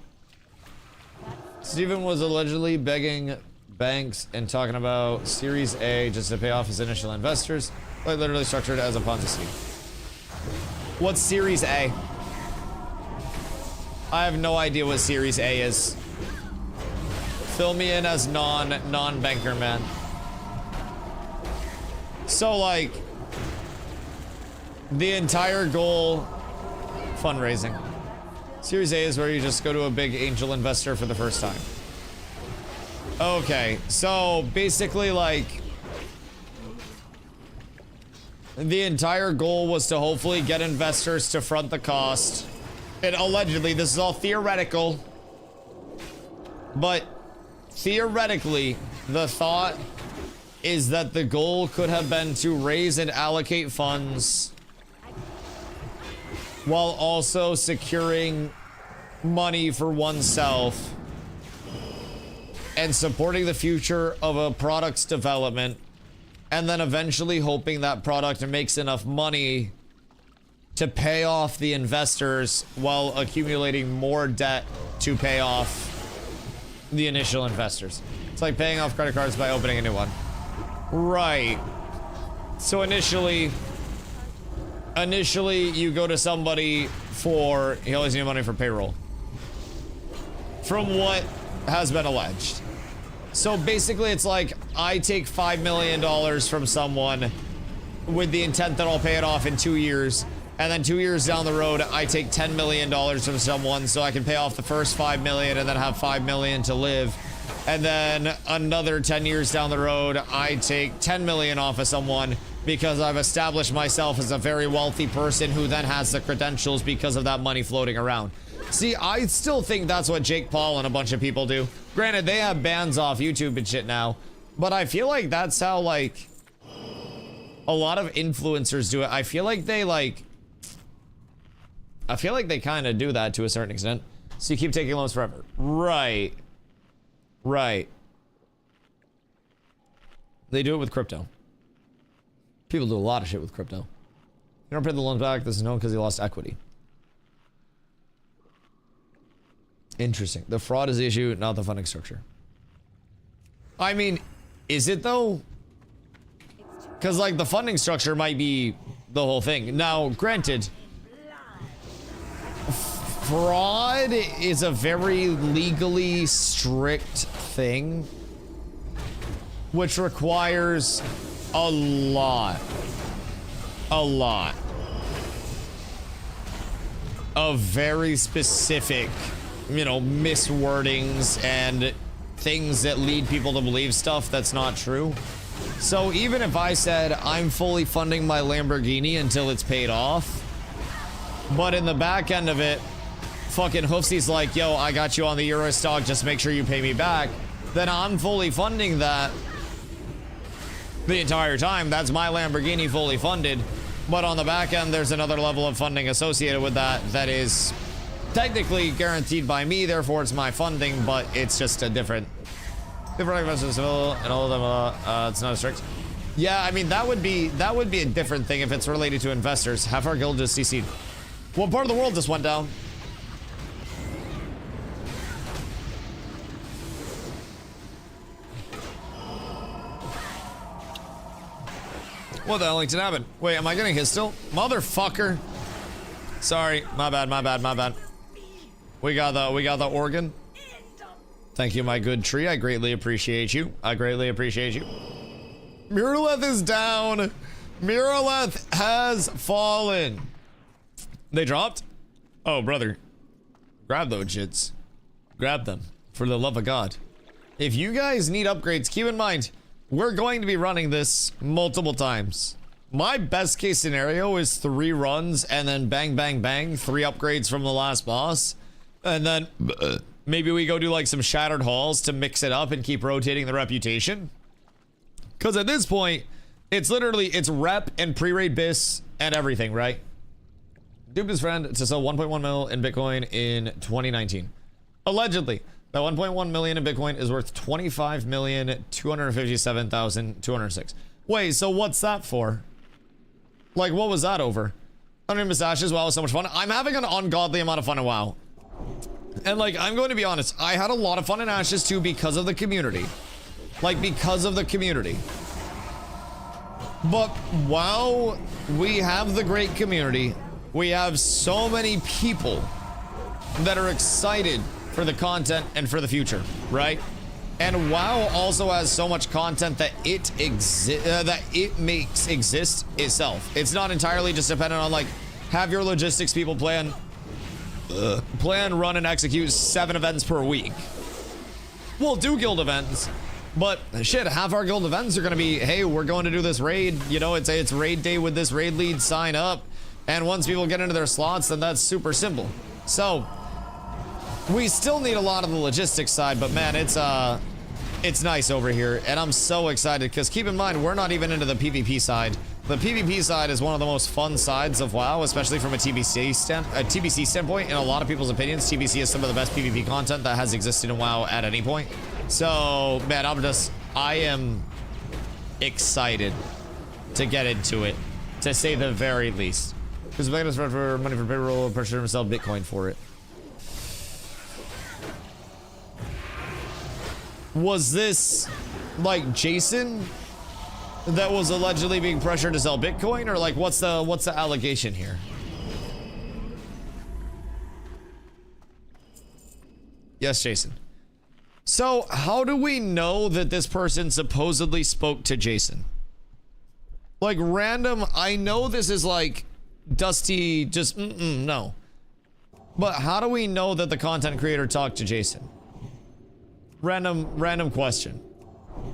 Steven was allegedly begging banks and talking about Series A just to pay off his initial investors. Like literally structured as a Ponzi scheme. What's Series A? I have no idea what Series A is. Fill me in as non-banker man. So like, the entire goal, fundraising. Series A is where you just go to a big angel investor for the first time. Okay, so basically like, the entire goal was to hopefully get investors to front the cost. And allegedly, this is all theoretical, but theoretically, the thought is that the goal could have been to raise and allocate funds while also securing money for oneself and supporting the future of a product's development, and then eventually hoping that product makes enough money to pay off the investors while accumulating more debt to pay off the initial investors. It's like paying off credit cards by opening a new one. Right. So initially you go to somebody for, he always needs money for payroll. From what has been alleged. So basically it's like, I take $5 million from someone with the intent that I'll pay it off in 2 years. And then 2 years down the road, I take $10 million from someone so I can pay off the first $5 million and then have $5 million to live. And then another 10 years down the road, I take 10 million off of someone because I've established myself as a very wealthy person who then has the credentials because of that money floating around. See, I still think that's what Jake Paul and a bunch of people do. Granted, they have bans off YouTube and shit now, but I feel like that's how, like, a lot of influencers do it. I feel like they kind of do that to a certain extent. So you keep taking loans forever. Right. Right. They do it with crypto. People do a lot of shit with crypto. You don't pay the loans back, this is known because he lost equity. Interesting. The fraud is the issue, not the funding structure. I mean, is it though? Because like the funding structure might be the whole thing. Now, granted, fraud is a very legally strict thing, which requires a lot of very specific, you know, miswordings and things that lead people to believe stuff that's not true. So even if I said I'm fully funding my Lamborghini until it's paid off, but in the back end of it, fucking Hoofsy's like, yo, I got you on the Euro stock, just make sure you pay me back, then I'm fully funding that the entire time. That's my Lamborghini fully funded. But on the back end, there's another level of funding associated with that that is technically guaranteed by me, therefore it's my funding, but it's just a different investors and all of them. It's not as strict. Yeah, I mean that would be a different thing if it's related to investors. Half our guild just CC'd. What part of the world just went down? What the hell can happen? Wait, am I getting hit still? Motherfucker. Sorry, my bad. We got the organ. Thank you, my good tree. I greatly appreciate you. Miraleth is down. Miraleth has fallen. They dropped? Oh, brother. Grab those shits. Grab them, for the love of God. If you guys need upgrades, keep in mind, we're going to be running this multiple times. My best case scenario is 3 runs and then bang, bang, bang, 3 upgrades from the last boss. And then maybe we go do like some Shattered Halls to mix it up and keep rotating the reputation. Because at this point, it's literally, it's rep and pre-raid BIS and everything, right? Duped his friend to sell 1.1 mil in Bitcoin in 2019. Allegedly, that 1.1 million in Bitcoin is worth 25,257,206. Wait, so what's that for? Like, what was that over? 100 mustaches, WoW was so much fun. I'm having an ungodly amount of fun in WoW. And like, I'm going to be honest, I had a lot of fun in Ashes too because of the community. Like, because of the community. But WoW, we have the great community. We have so many people that are excited for the content and for the future, right? And WoW also has so much content that it makes exist itself. It's not entirely just dependent on like have your logistics people plan, run, and execute 7 events per week. We'll do guild events, but shit, half our guild events are gonna be, hey, we're going to do this raid. You know, it's raid day with this raid lead. Sign up, and once people get into their slots, then that's super simple. So we still need a lot of the logistics side, but man, it's nice over here, and I'm so excited because keep in mind, we're not even into the PvP side. The PvP side is one of the most fun sides of WoW, especially from a TBC standpoint. In a lot of people's opinions, TBC is some of the best PvP content that has existed in WoW at any point. So, man, I am excited to get into it, to say the very least. Because the biggest threat for money for payroll, pressure to sell Bitcoin for it. Was this like Jason that was allegedly being pressured to sell Bitcoin, or like what's the allegation here? Yes, Jason. So how do we know that this person supposedly spoke to Jason? Like random, I know this is like Dusty, just no. But how do we know that the content creator talked to Jason? Random question.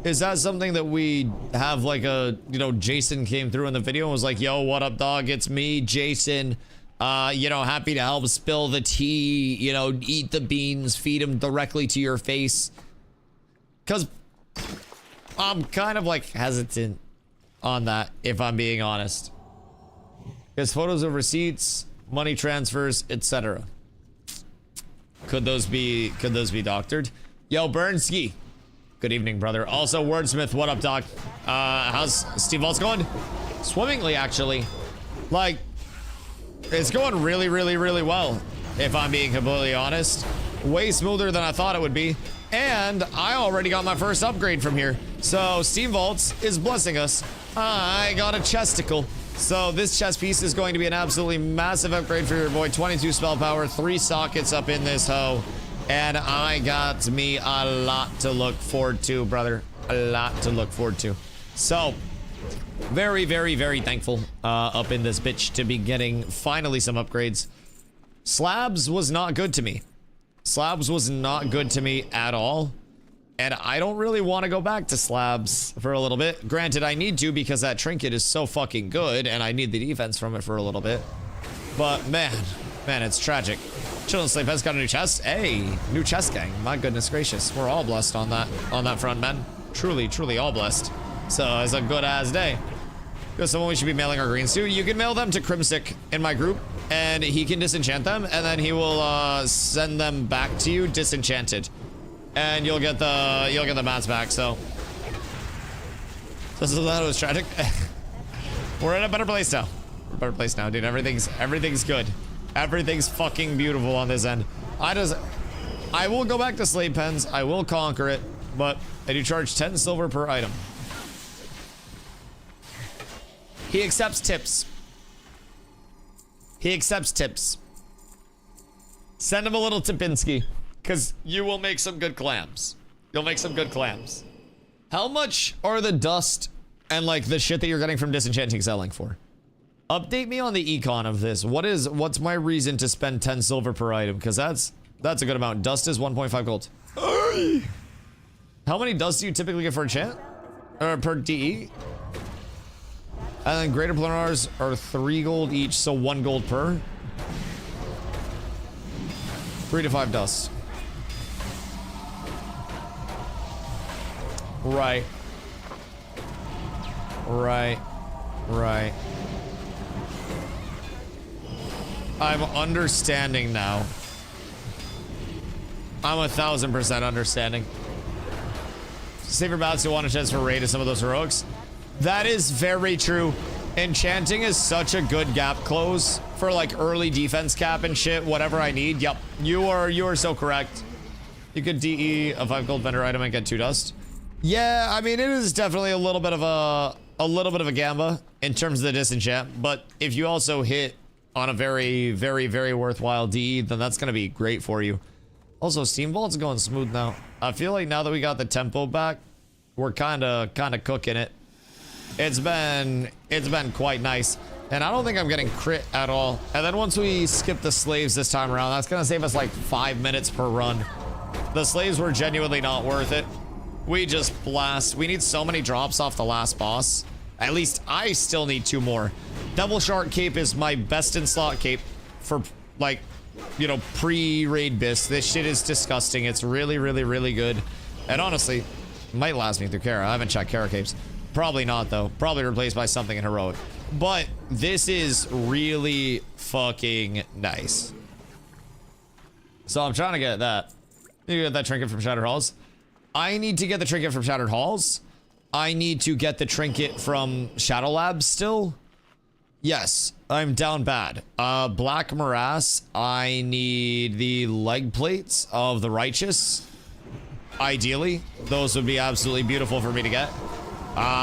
Is that something that we have like a, you know, Jason came through in the video and was like, yo, what up, dog? It's me, Jason. You know, happy to help spill the tea, you know, eat the beans, feed them directly to your face. Because I'm kind of like hesitant on that, if I'm being honest. Because photos of receipts, money transfers, etc. Could those be doctored? Yo, Bernski. Good evening, brother. Also, Wordsmith, what up, doc? How's Steve Waltz going? Swimmingly, actually. Like, it's going really, really, really well, if I'm being completely honest. Way smoother than I thought it would be. And I already got my first upgrade from here. So, Steam Vaults is blessing us. I got a chesticle. So, this chest piece is going to be an absolutely massive upgrade for your boy. 22 spell power, 3 sockets up in this hoe. And I got me a lot to look forward to, brother. A lot to look forward to. So, very, very, very thankful up in this bitch to be getting finally some upgrades. Slabs was not good to me. Slabs was not good to me at all. And I don't really want to go back to slabs for a little bit. Granted, I need to because that trinket is so fucking good and I need the defense from it for a little bit. But man, it's tragic. Chillin' Sleep has got a new chest. Hey, new chest gang. My goodness gracious. We're all blessed on that front, man. Truly, truly all blessed. So it's a good ass day. There's someone we should be mailing our greens to. You can mail them to Crimsick in my group and he can disenchant them and then he will send them back to you disenchanted. And you'll get the mats back, so. This is that was tragic. We're in a better place now. We're in a better place now, dude. Everything's good. Everything's fucking beautiful on this end. I will go back to slave pens. I will conquer it, but I do charge 10 silver per item. He accepts tips. He accepts tips. Send him a little Tipinski, because you will make some good clams. You'll make some good clams. How much are the dust and like the shit that you're getting from disenchanting selling for? Update me on the econ of this. What's my reason to spend 10 silver per item? Because That's a good amount. Dust is 1.5 gold. How many dust do you typically get for a chant? Or per DE? And then greater planars are 3 gold each, so 1 gold per. 3 to 5 dust. Right. Right. Right. I'm understanding now. I'm 1000% understanding. Save your bouts to want a chance for raid of some of those heroics. That is very true. Enchanting is such a good gap close for like early defense cap and shit. Whatever I need. Yep, you are so correct. You could DE a 5 gold vendor item and get 2 dust. Yeah, I mean it is definitely a little bit of a gamba in terms of the disenchant. But if you also hit on a very, very, very worthwhile DE, then that's gonna be great for you. Also, Steam Vault's going smooth now. I feel like now that we got the tempo back, we're kind of cooking it. It's been quite nice. And I don't think I'm getting crit at all. And then once we skip the slaves this time around, that's gonna save us like 5 minutes per run. The slaves were genuinely not worth it. We just blast. We need so many drops off the last boss. At least I still need 2 more. Devil Shark Cape is my best in slot cape for like, you know, pre-raid BIS. This shit is disgusting. It's really, really, really good. And honestly, might last me through Kara. I haven't checked Kara capes. Probably not though. Probably replaced by something in heroic. But this is really fucking nice. So I'm trying to get that. You get that trinket from Shattered Halls. I need to get the trinket from Shattered Halls. I need to get the trinket from Shadow Labs still. Yes, I'm down bad. Black Morass, I need the leg plates of the Righteous. Ideally, those would be absolutely beautiful for me to get.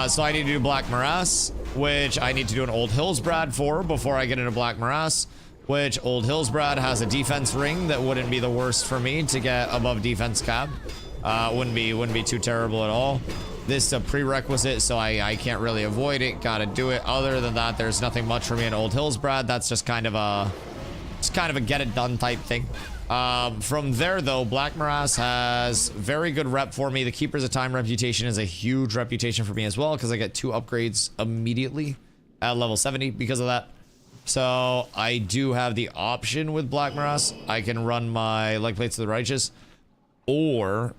So I need to do Black Morass, which I need to do an Old Hillsbrad for before I get into Black Morass, which Old Hillsbrad has a defense ring that wouldn't be the worst for me to get above defense cap. Wouldn't be too terrible at all. This is a prerequisite, so I can't really avoid it. Gotta do it. Other than that, there's nothing much for me in Old Hillsbrad. That's just kind of a get it done type thing. From there though, Black Morass has very good rep for me. The Keepers of Time reputation is a huge reputation for me as well, because I get 2 upgrades immediately at level 70 because of that. So I do have the option with Black Morass. I can run my leg plates of the Righteous, or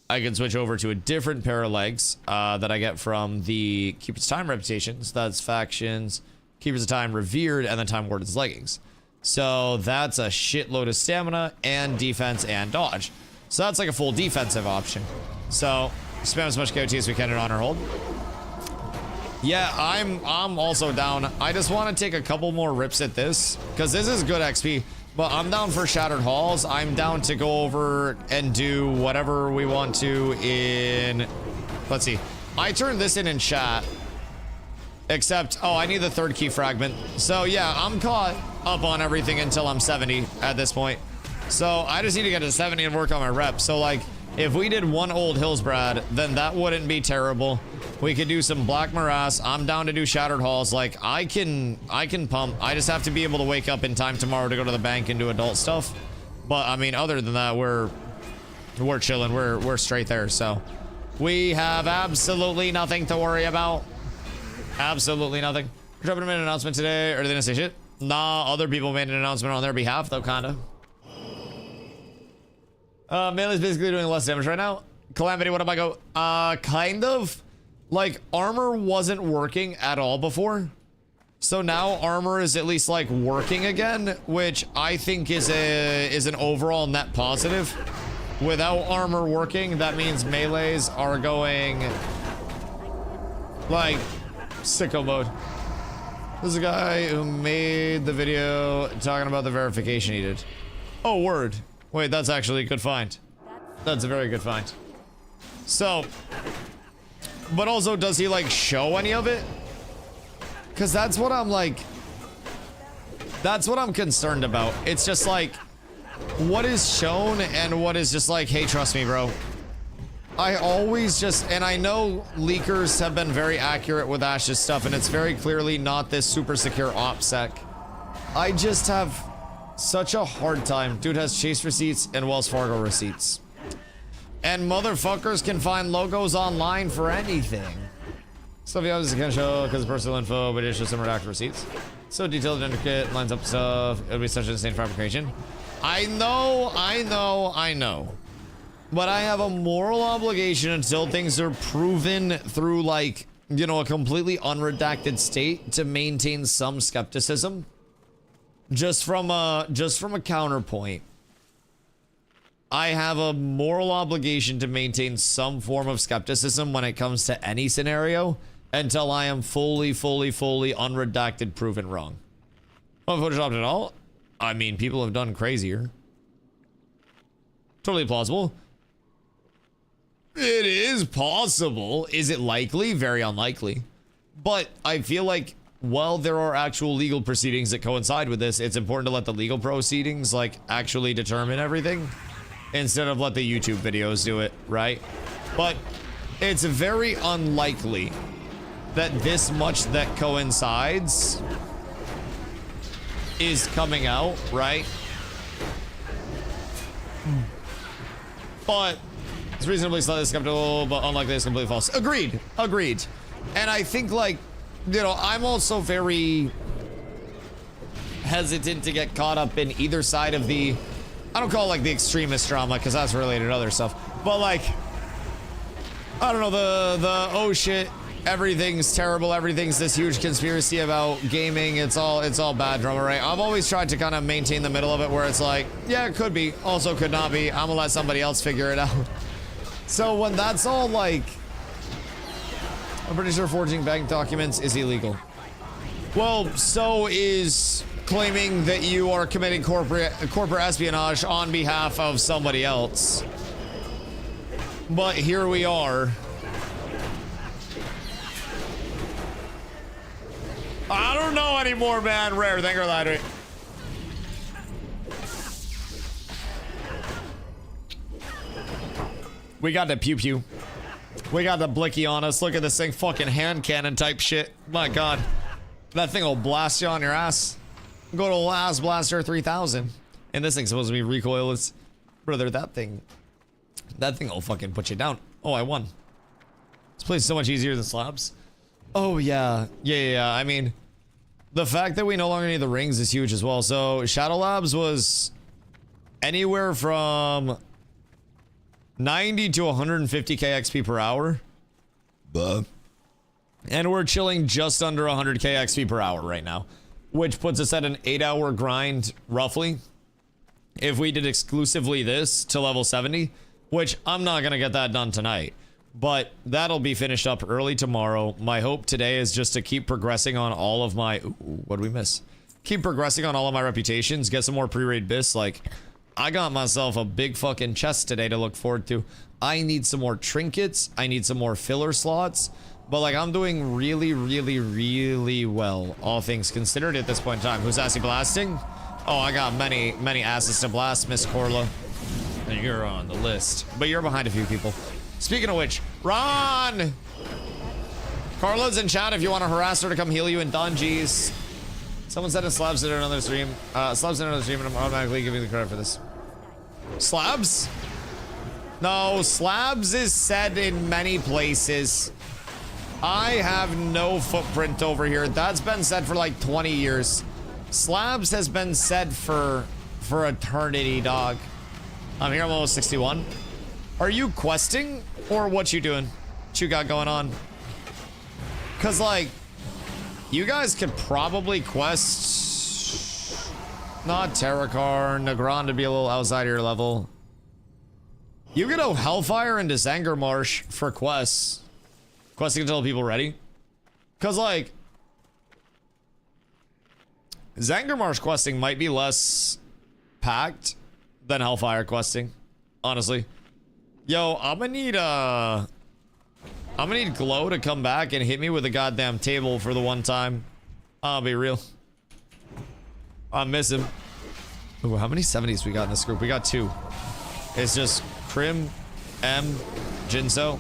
I can switch over to a different pair of legs that I get from the Keepers of Time reputations. That's factions, Keepers of Time Revered, and then Time Warden's leggings. So that's a shitload of stamina and defense and dodge. So that's like a full defensive option. So spam as much KOT as we can in Honor Hold. Yeah, I'm also down. I just want to take a couple more rips at this, because this is good XP. But I'm down for Shattered Halls. I'm down to go over and do whatever we want to in... Let's see. I turned this in chat. Except, oh, I need the 3rd key fragment. So yeah, I'm caught up on everything until I'm 70 at this point. So I just need to get to 70 and work on my rep. So like, if we did 1 Old Hillsbrad, then that wouldn't be terrible. We could do some Black Morass. I'm down to do Shattered Halls. Like, I can pump. I just have to be able to wake up in time tomorrow to go to the bank and do adult stuff. But I mean, other than that, we're chilling. We're straight there. So we have absolutely nothing to worry about. Absolutely nothing. Dropping an announcement today, or they didn't say shit? Nah, other people made an announcement on their behalf, though, kinda. Melee's basically doing less damage right now. Calamity, what am I go? Kind of. Like, armor wasn't working at all before. So now armor is at least, like, working again, which I think is an overall net positive. Without armor working, that means melees are going, like, sicko mode. This is a guy who made the video talking about the verification he did. Oh, word. Wait, that's actually a good find. That's a very good find. So, but also, does he like show any of it? Because that's what I'm like, that's what I'm concerned about. It's just like, what is shown and what is just like, hey, trust me, bro. I always just, and I know leakers have been very accurate with Ash's stuff, and it's very clearly not this super secure OPSEC. I just have Such a hard time. Dude has Chase receipts and Wells Fargo receipts. And motherfuckers can find logos online for anything. Stuff you obviously can't show because personal info, but it's just some redacted receipts. So detailed and intricate, lines up stuff. It would be such an insane fabrication. I know. But I have a moral obligation until things are proven through, like, you know, a completely unredacted state to maintain some skepticism. Just from a counterpoint. I have a moral obligation to maintain some form of skepticism when it comes to any scenario until I am fully unredacted proven wrong. Not photoshopped at all? I mean, people have done crazier. Totally plausible. It is possible. Is it likely? Very unlikely. But I feel like while there are actual legal proceedings that coincide with this, it's important to let the legal proceedings, like, actually determine everything instead of let the YouTube videos do it, right? But it's very unlikely that this much that coincides is coming out, right? But it's reasonably slightly skeptical, but unlikely it's completely false. Agreed. And I think, like, you know, I'm also very hesitant to get caught up in either side of the, I don't call it like the extremist drama because that's related to other stuff, but like, I don't know, the oh shit, everything's terrible, everything's this huge conspiracy about gaming, it's all bad drama, right? I've always tried to kind of maintain the middle of it where it's like, yeah, it could be, also could not be, I'm gonna let somebody else figure it out. So when that's all like, I'm pretty sure forging bank documents is illegal. Well, so is claiming that you are committing corporate espionage on behalf of somebody else. But here we are. I don't know anymore, man. Rare, thank you for that. We got the pew pew. We got the blicky on us. Look at this thing, fucking hand cannon type shit. My god. That thing will blast you on your ass. Go to Last Blaster 3000. And this thing's supposed to be recoilless. Brother, that thing will fucking put you down. Oh, I won. This place is so much easier than slabs. Oh, yeah. Yeah. I mean, the fact that we no longer need the rings is huge as well. So, Shadow Labs was anywhere from 90 to 150k XP per hour. And we're chilling just under 100k XP per hour right now, which puts us at an 8-hour grind, roughly. If we did exclusively this to level 70, which I'm not going to get that done tonight, but that'll be finished up early tomorrow. My hope today is just to keep progressing on all of my... Ooh, what did we miss? Keep progressing on all of my reputations, get some more pre-raid BIS. Like, I got myself a big fucking chest today to look forward to. I need some more trinkets. I need some more filler slots. But, like, I'm doing really well, all things considered at this point in time. Who's assy blasting? Oh, I got many asses to blast, Miss Corla. And you're on the list. But you're behind a few people. Speaking of which, Ron! Carla's in chat if you want to harass her to come heal you in dungeons. Someone said in Slabs in another stream. Slabs in another stream, and I'm automatically giving the credit for this. Slabs? No, Slabs is said in many places. I have no footprint over here. That's been said for like 20 years. Slabs has been said for eternity, dog. I'm here, I'm almost 61. Are you questing or what you doing? What you got going on? Cause like, you guys could probably quest, not Terracar, Negron to be a little outside of your level. You could go Hellfire into Zangarmarsh for quests. Questing until people ready. Cause like, Zangarmarsh questing might be less packed than Hellfire questing, honestly. Yo, I'm gonna need Glow to come back and hit me with a goddamn table for the one time. I'll be real. I miss him. Ooh, how many 70s we got in this group? We got 2. It's just Crim, M, Jinso.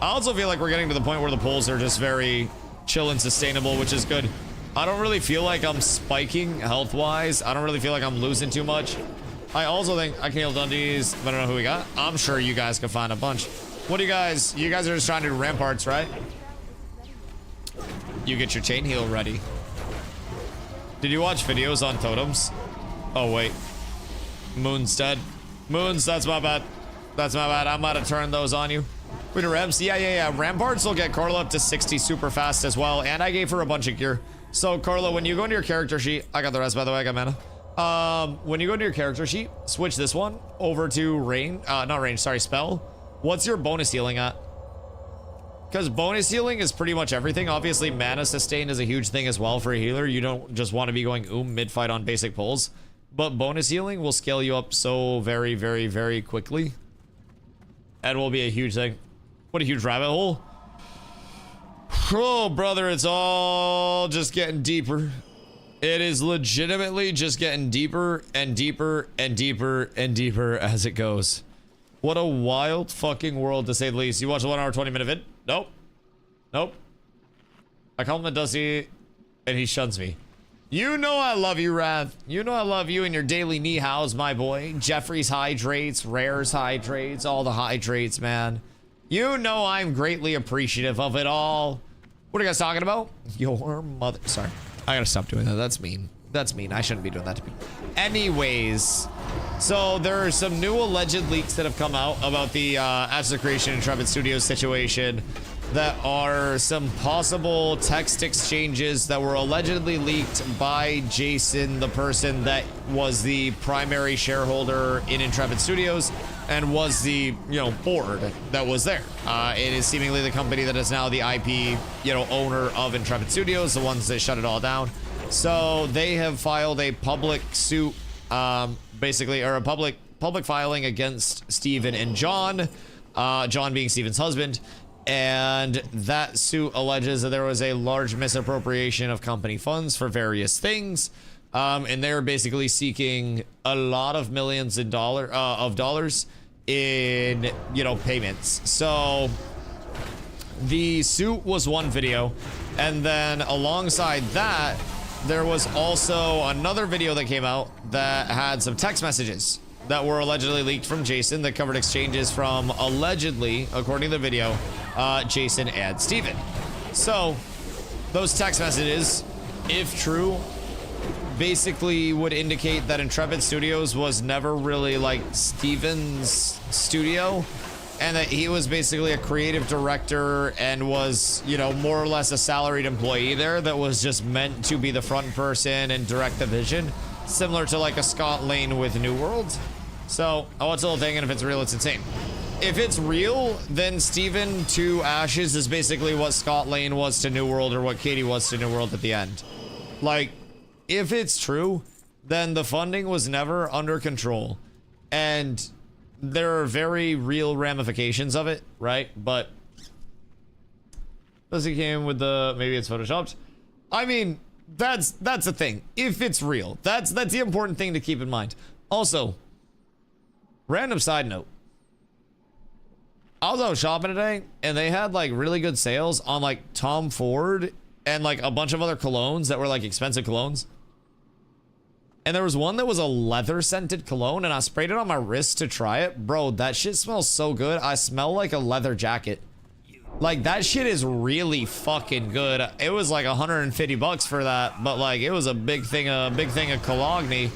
I also feel like we're getting to the point where the polls are just very chill and sustainable, which is good. I don't really feel like I'm spiking health-wise. I don't really feel like I'm losing too much. I also think I can heal Dundee's, but I don't know who we got. I'm sure you guys can find a bunch. What do you guys are just trying to do ramparts, right? You get your chain heal ready. Did you watch videos on totems? Oh, wait. Moon's dead. Moons, that's my bad. That's my bad. I might have turned those on you. We do ramps? Yeah. Ramparts will get Carla up to 60 super fast as well, and I gave her a bunch of gear. So, Carla, when you go into your character sheet, I got the rest, by the way, I got mana. When you go into your character sheet, switch this one over to spell. What's your bonus healing at? Because bonus healing is pretty much everything. Obviously, mana sustain is a huge thing as well for a healer. You don't just want to be going mid-fight on basic pulls. But bonus healing will scale you up so very, very, very quickly. And will be a huge thing. What a huge rabbit hole. Oh, brother, it's all just getting deeper. It is legitimately just getting deeper and deeper and deeper and deeper as it goes. What a wild fucking world, to say the least. You watch a 1 hour, 20-minute vid? Nope. Nope. I call him a Dusty, and he shuns me. You know I love you, Rav. You know I love you and your daily knee-hows, my boy. Jeffrey's hydrates, Rare's hydrates, all the hydrates, man. You know I'm greatly appreciative of it all. What are you guys talking about? Your mother. Sorry. I gotta stop doing that. That's mean. That's mean. I shouldn't be doing that to people. Anyways, so there are some new alleged leaks that have come out about the Ashes of Creation Intrepid Studios situation that are some possible text exchanges that were allegedly leaked by Jason, the person that was the primary shareholder in Intrepid Studios and was the, board that was there. It is seemingly the company that is now the IP, owner of Intrepid Studios, the ones that shut it all down. So they have filed a public suit, basically, or a public filing against Steven and John, John being Steven's husband. And that suit alleges that there was a large misappropriation of company funds for various things. And they're basically seeking a lot of millions of dollars in, payments. So the suit was one video. And then alongside that, there was also another video that came out that had some text messages that were allegedly leaked from Jason that covered exchanges from, allegedly, according to the video, Jason and Steven. So those text messages, if true, basically would indicate that Intrepid Studios was never really like Steven's studio, and that he was basically a creative director and was, more or less a salaried employee there that was just meant to be the front person and direct the vision, similar to like a Scott Lane with New World. So I watched the whole thing, and if it's real, it's insane. If it's real, then Steven to Ashes is basically what Scott Lane was to New World, or what Katie was to New World at the end. Like, if it's true, then the funding was never under control. And there are very real ramifications of it, right? But does it came with the, maybe it's photoshopped? I mean, that's the thing. If it's real, that's the important thing to keep in mind. Also, random side note. I was out shopping today, and they had like really good sales on like Tom Ford and like a bunch of other colognes that were like expensive colognes. And there was one that was a leather scented cologne, and I sprayed it on my wrist to try it. Bro, that shit smells so good. I smell like a leather jacket. Like, that shit is really fucking good. It was like 150 bucks for that, but like it was a big thing of cologne.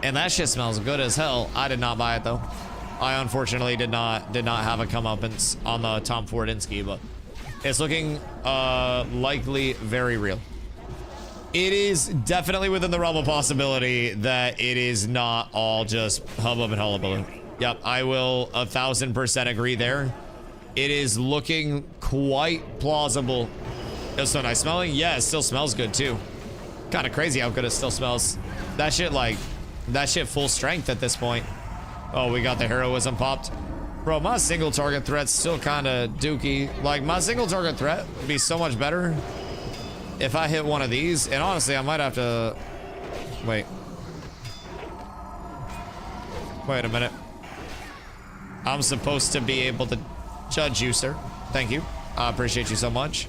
And that shit smells good as hell. I did not buy it though. I unfortunately did not have a comeuppance on the Tom Ford Insky, but it's looking likely very real. It is definitely within the realm of possibility that it is not all just hubbub and hullabaloo. Yep, I will 1000% agree there. It is looking quite plausible. It's so nice smelling. Yeah, it still smells good too. Kind of crazy how good it still smells. That shit full strength at this point. Oh, we got the heroism popped. Bro, my single target threat's still kind of dookie. Like, my single target threat would be so much better if I hit one of these. And honestly, I might have to... Wait a minute. I'm supposed to be able to judge you, sir. Thank you. I appreciate you so much.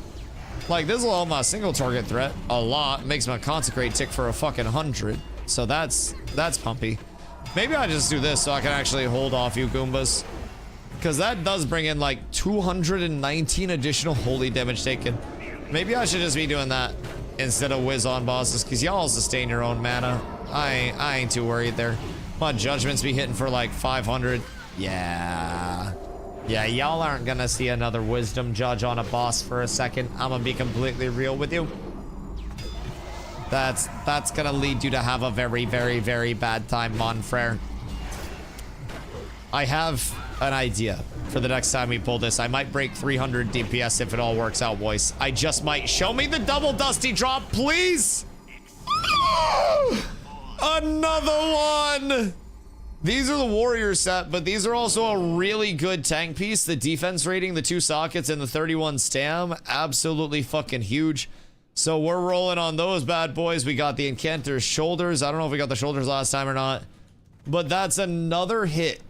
Like, this will help my single target threat a lot. Makes my consecrate tick for a fucking 100. So that's pumpy. Maybe I just do this so I can actually hold off you Goombas. Because that does bring in like 219 additional holy damage taken. Maybe I should just be doing that instead of whiz on bosses, because y'all sustain your own mana. I ain't too worried there. My judgments be hitting for like 500. Yeah, y'all aren't gonna see another wisdom judge on a boss for a second. I'm gonna be completely real with you. That's gonna lead you to have a very, very, very bad time, mon frere. I have an idea for the next time we pull this. I might break 300 DPS if it all works out, boys. I just might. Show me the double dusty drop, please. Another one. These are the warrior set, but these are also a really good tank piece. The defense rating, the 2 sockets, and the 31 stam, absolutely fucking huge. So we're rolling on those bad boys. We got the Incanter's shoulders. I don't know if we got the shoulders last time or not, but that's another hit.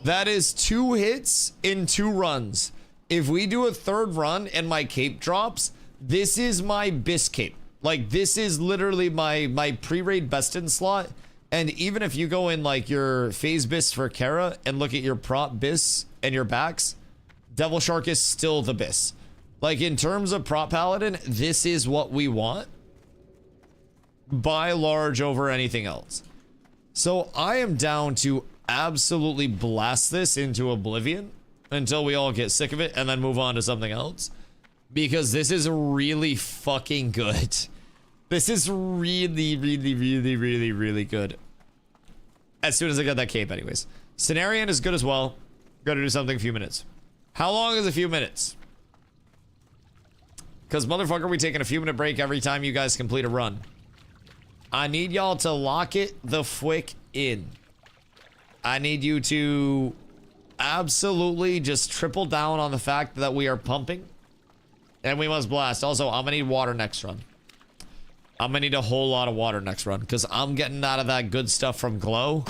That is 2 hits in 2 runs. If we do a 3rd run and my cape drops, this is my BIS cape. Like, this is literally my pre-raid best in slot. And even if you go in like your phase BIS for Kara and look at your prop BIS and your backs, Devil Shark is still the BIS. Like, in terms of prop paladin, this is what we want by large over anything else. So I am down to absolutely blast this into oblivion until we all get sick of it and then move on to something else, because this is really fucking good. This is really, really, really, really, really good. As soon as I get that cape, anyways. Cenarian is good as well. Gotta do something a few minutes. How long is a few minutes? Because motherfucker, we taking a few minute break every time you guys complete a run. I need y'all to lock it the fwick in. I need you to absolutely just triple down on the fact that we are pumping. And we must blast. Also, I'm gonna need water next run. I'm gonna need a whole lot of water next run, because I'm getting out of that good stuff from Glow.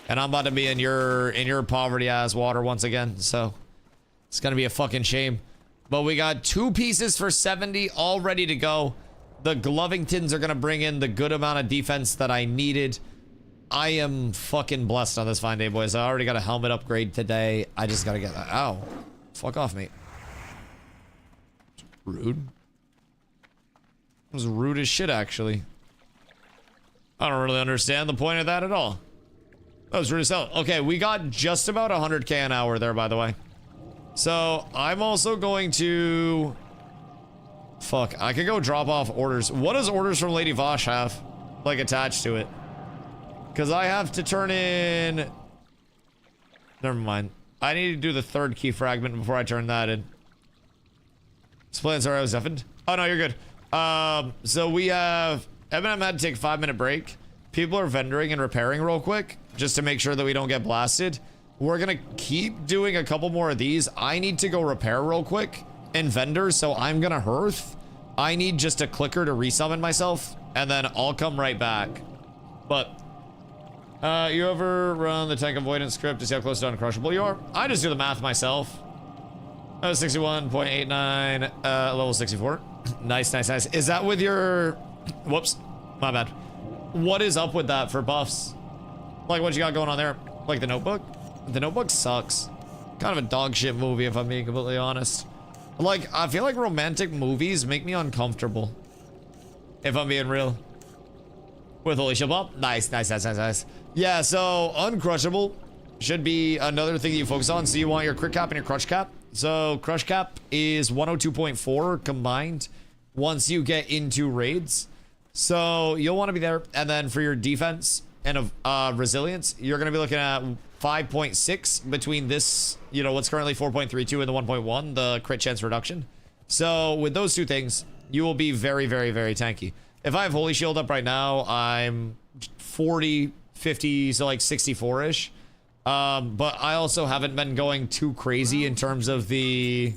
And I'm about to be in your poverty ass water once again. So it's gonna be a fucking shame. But we got 2 pieces for 70 all ready to go. The Glovingtons are gonna bring in the good amount of defense that I needed. I am fucking blessed on this fine day, boys. I already got a helmet upgrade today. I just gotta get that. Ow. Fuck off, mate. Rude. It was rude as shit, actually. I don't really understand the point of that at all. That was rude as hell. Okay, we got just about 100k an hour there, by the way. So, I'm also going to... Fuck, I could go drop off orders. What does orders from Lady Vosh have, like, attached to it? Because I have to turn in... Never mind. I need to do the 3rd key fragment before I turn that in. Splint, sorry, I was deafened. Oh, no, you're good. So we have... Eminem had to take a 5-minute break. People are vendoring and repairing real quick, just to make sure that we don't get blasted. We're gonna keep doing a couple more of these. I need to go repair real quick and vendor, so I'm gonna hearth. I need just a clicker to resummon myself, and then I'll come right back. But... you ever run the tank avoidance script to see how close to uncrushable you are? I just do the math myself. 61.89, level 64. Nice, nice, nice. Is that with your... Whoops, my bad. What is up with that for buffs? Like, what you got going on there? Like the Notebook? The Notebook sucks. Kind of a dog shit movie, if I'm being completely honest. Like, I feel like romantic movies make me uncomfortable, if I'm being real. With Holy Shield Bump? Nice, nice, nice, nice, nice. Yeah, so uncrushable should be another thing that you focus on. So you want your crit cap and your crush cap. So crush cap is 102.4 combined once you get into raids. So you'll want to be there. And then for your defense and resilience, you're going to be looking at 5.6 between this, you know, what's currently 4.32 and the 1.1, the crit chance reduction. So with those 2 things, you will be very, very, very tanky. If I have Holy Shield up right now, I'm 40, 50, so like 64-ish. But I also haven't been going too crazy in terms of the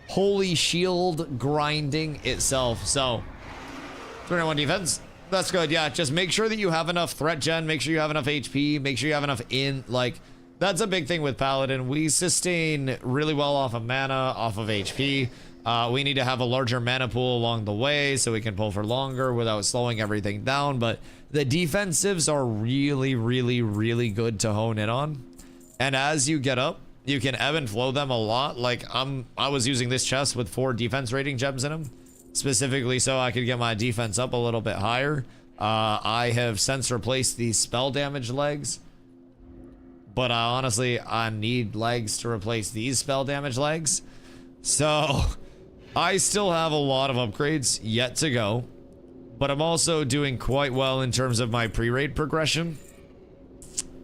Holy Shield grinding itself. So, 391 defense. That's good. Yeah, just make sure that you have enough threat gen. Make sure you have enough HP. Make sure you have enough That's a big thing with Paladin. We sustain really well off of mana, off of HP. We need to have a larger mana pool along the way so we can pull for longer without slowing everything down. But the defensives are really, really, really good to hone in on. And as you get up, you can ebb and flow them a lot. Like I was using this chest with 4 defense rating gems in them, specifically so I could get my defense up a little bit higher. I have since replaced the spell damage legs, but honestly, I need legs to replace these spell damage legs. So I still have a lot of upgrades yet to go, but I'm also doing quite well in terms of my pre-raid progression.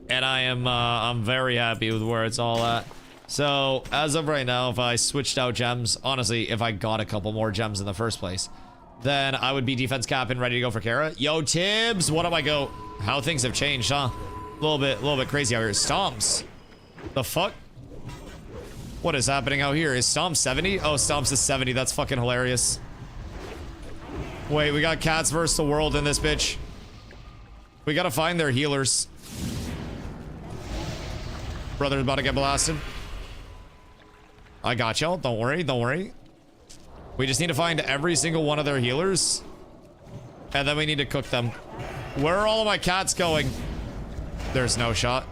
And I'm very happy with where it's all at. So as of right now, if I switched out gems, honestly, if I got a couple more gems in the first place, then I would be defense cap and ready to go for Kara. Yo, Tibbs, what do I go? How things have changed, huh? A little bit crazy out here. Stomps. The fuck? What is happening out here? Is Stomp 70? Oh, Stomps is 70. That's fucking hilarious. Wait, we got cats versus the world in this bitch. We gotta find their healers. Brother's about to get blasted. I got y'all. Don't worry. Don't worry. We just need to find every single one of their healers. And then we need to cook them. Where are all of my cats going? There's no shot.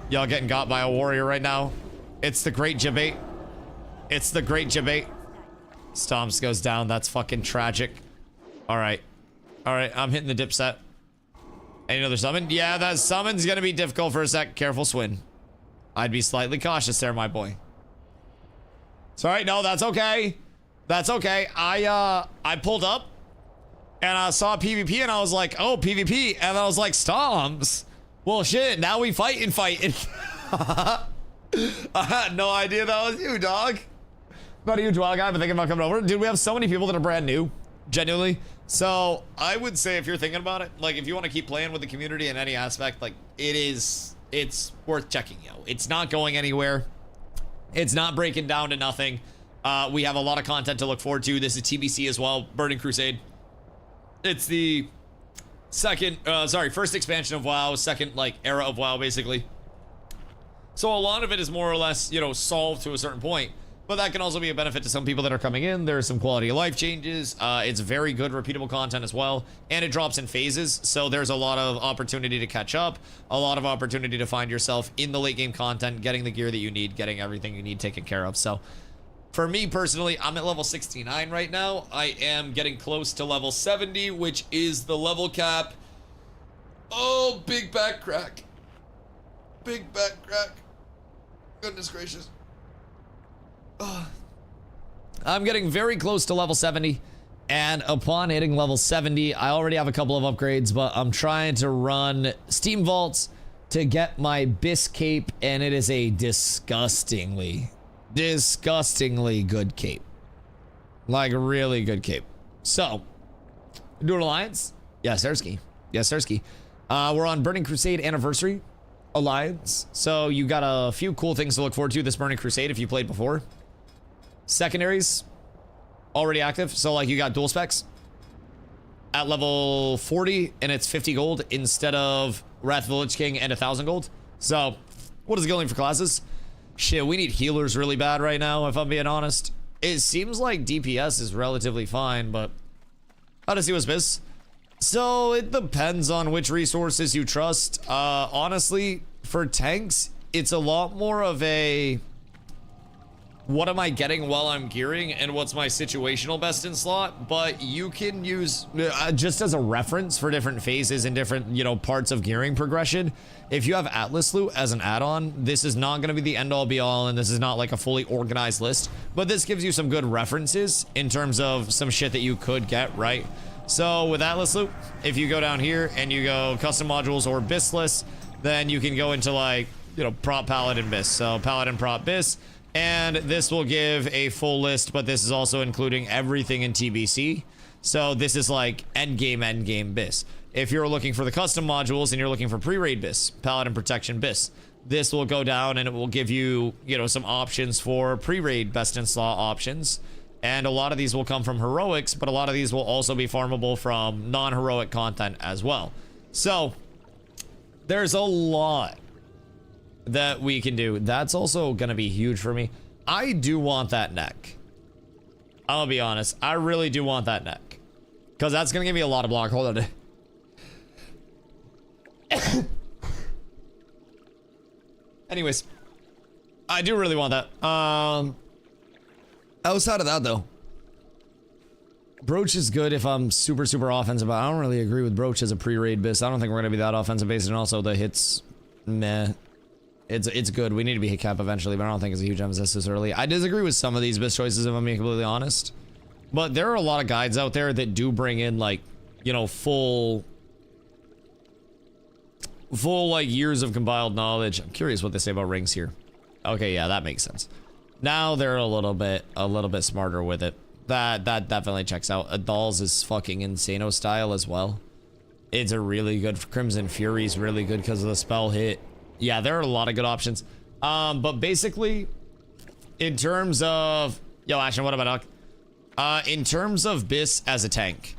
Y'all getting got by a warrior right now. It's the great Jabate. It's the great Jabate. Stomps goes down. That's fucking tragic. All right. All right. I'm hitting the dip set. Any other summon? Yeah, that summon's gonna be difficult for a sec. Careful, Swin. I'd be slightly cautious there, my boy. Sorry, no, that's okay. That's okay. I pulled up and I saw PvP and I was like, oh, PvP. And I was like, Stomps. Well, shit, now we fighting. I had no idea that was you, dog. Not a huge WoW guy, but thinking about coming over. Dude, we have so many people that are brand new. Genuinely. So I would say if you're thinking about it, like if you want to keep playing with the community in any aspect, like it's worth checking, yo. It's not going anywhere. It's not breaking down to nothing. We have a lot of content to look forward to. This is TBC as well, Burning Crusade. It's the first expansion of WoW, second like era of WoW basically. So a lot of it is more or less, you know, solved to a certain point. But that can also be a benefit to some people that are coming in. There's some quality of life changes. It's very good repeatable content as well. And it drops in phases. So there's a lot of opportunity to catch up. A lot of opportunity to find yourself in the late game content, getting the gear that you need, getting everything you need taken care of. So for me personally, I'm at level 69 right now. I am getting close to level 70, which is the level cap. Oh, big back crack. Big back crack. Goodness gracious. I'm getting very close to level 70, and upon hitting level 70, I already have a couple of upgrades, but I'm trying to run Steam Vaults to get my BIS cape, and it is a disgustingly good cape. Like, a really good cape. So, doing Alliance? Yes, Sirski. Yes, Sirski. We're on Burning Crusade Anniversary Alliance, so you got a few cool things to look forward to this Burning Crusade if you played before. Secondaries already active, so like you got dual specs at level 40 and it's 50 gold instead of Wrath of the Lich King and 1,000 gold. So what is going for classes? Shit, we need healers really bad right now, if I'm being honest. It seems like DPS is relatively fine, but how to see what's biz. So it depends on which resources you trust. Honestly, for tanks, it's a lot more of a what am I getting while I'm gearing and what's my situational best in slot, but you can use just as a reference for different phases and different, you know, parts of gearing progression. If you have Atlas Loot as an add-on, this is not going to be the end all be all, and this is not like a fully organized list, but this gives you some good references in terms of some shit that you could get, right? So with Atlas Loot, if you go down here and you go custom modules or BIS lists, then you can go into like, you know, prop Paladin BIS. So Paladin prop BIS. And this will give a full list, but this is also including everything in TBC. So this is like endgame BIS. If you're looking for the custom modules and you're looking for pre-raid BIS, Paladin Protection BIS, this will go down and it will give you, you know, some options for pre-raid best in slot options. And a lot of these will come from heroics, but a lot of these will also be farmable from non-heroic content as well. So there's a lot that we can do. That's also gonna be huge for me. I do want that neck. I'll be honest. I really do want that neck. Because that's gonna give me a lot of block. Hold on. Anyways. I do really want that. Outside of that though. Brooch is good if I'm super offensive, but I don't really agree with Brooch as a pre-raid BIS. I don't think we're gonna be that offensive based, and also the hits, meh. It's good. We need to be hit cap eventually, but I don't think it's a huge emphasis this early. I disagree with some of these BIS choices if I'm being completely honest. But there are a lot of guides out there that do bring in like, you know, full like years of compiled knowledge. I'm curious what they say about rings here. Okay, yeah, that makes sense. Now they're a little bit smarter with it. That definitely checks out. Adal's is fucking insano style as well. It's a really good Crimson Fury's really good because of the spell hit. Yeah, there are a lot of good options. But basically, in terms of Ashton, what about Doc? In terms of BIS as a tank,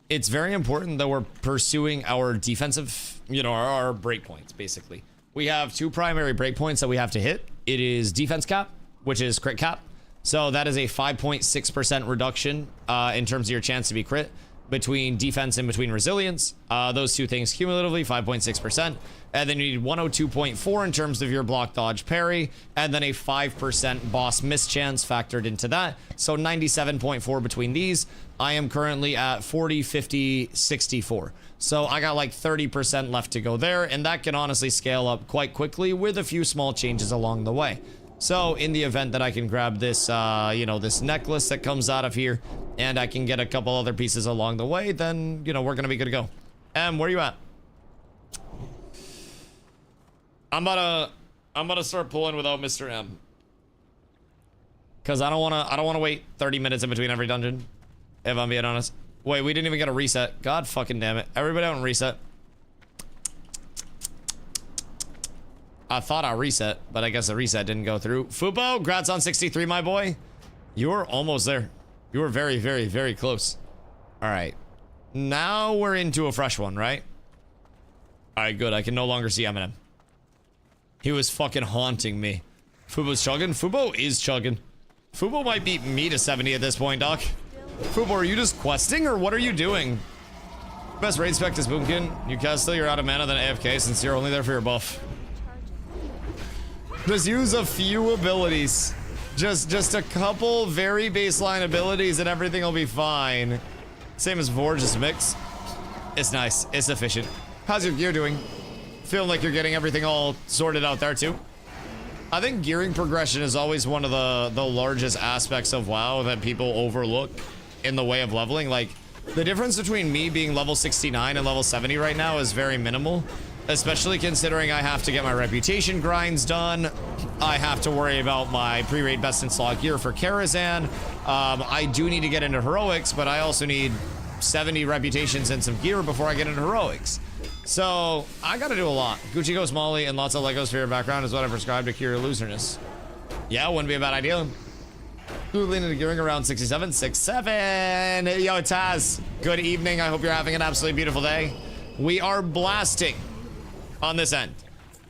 it's very important that we're pursuing our defensive, you know, our breakpoints. Basically, we have two primary breakpoints that we have to hit. It is defense cap, which is crit cap. So that is a 5.6% reduction in terms of your chance to be crit between defense and between resilience. Those two things cumulatively 5.6%. And then you need 102.4 in terms of your block, dodge, parry, and then a 5% boss miss chance factored into that. So 97.4 between these. I am currently at 40, 50, 64. So I got like 30% left to go there, and that can honestly scale up quite quickly with a few small changes along the way. So in the event that I can grab this, you know, this necklace that comes out of here, and I can get a couple other pieces along the way, then, you know, we're gonna be good to go. Where you at? I'm about to start pulling without Mr. M. Cause I don't wanna wait 30 minutes in between every dungeon. If I'm being honest. Wait, we didn't even get a reset. God fucking damn it. Everybody out and reset. I thought I reset, but I guess the reset didn't go through. Fubo, grats on 63, my boy. You were almost there. You were very, very, very close. All right. Now we're into a fresh one, right? All right, good. I can no longer see Eminem. He was fucking haunting me. Fubo's chugging? Fubo is chugging. Fubo might beat me to 70 at this point, Doc. Fubo, are you just questing or what are you doing? Best raid spec is Boomkin. You cast till you're out of mana, then AFK since you're only there for your buff. Just use a few abilities. Just a couple very baseline abilities and everything will be fine. Same as Vor, just mix. It's nice. It's efficient. How's your gear doing? Feeling like you're getting everything all sorted out there too? I think gearing progression is always one of the largest aspects of WoW that people overlook in the way of leveling. Like, the difference between me being level 69 and level 70 right now is very minimal. Especially considering I have to get my reputation grinds done. I have to worry about my pre-raid best in slot gear for Karazhan. I do need to get into heroics, but I also need 70 reputations and some gear before I get into heroics. So I gotta do a lot. Gucci Ghost Molly and lots of Legos for your background is what I prescribe to cure your loserness. Yeah, wouldn't be a bad idea. Who leaning into gearing around 67, 67. Yo, Taz. Good evening. I hope you're having an absolutely beautiful day. We are blasting on this end.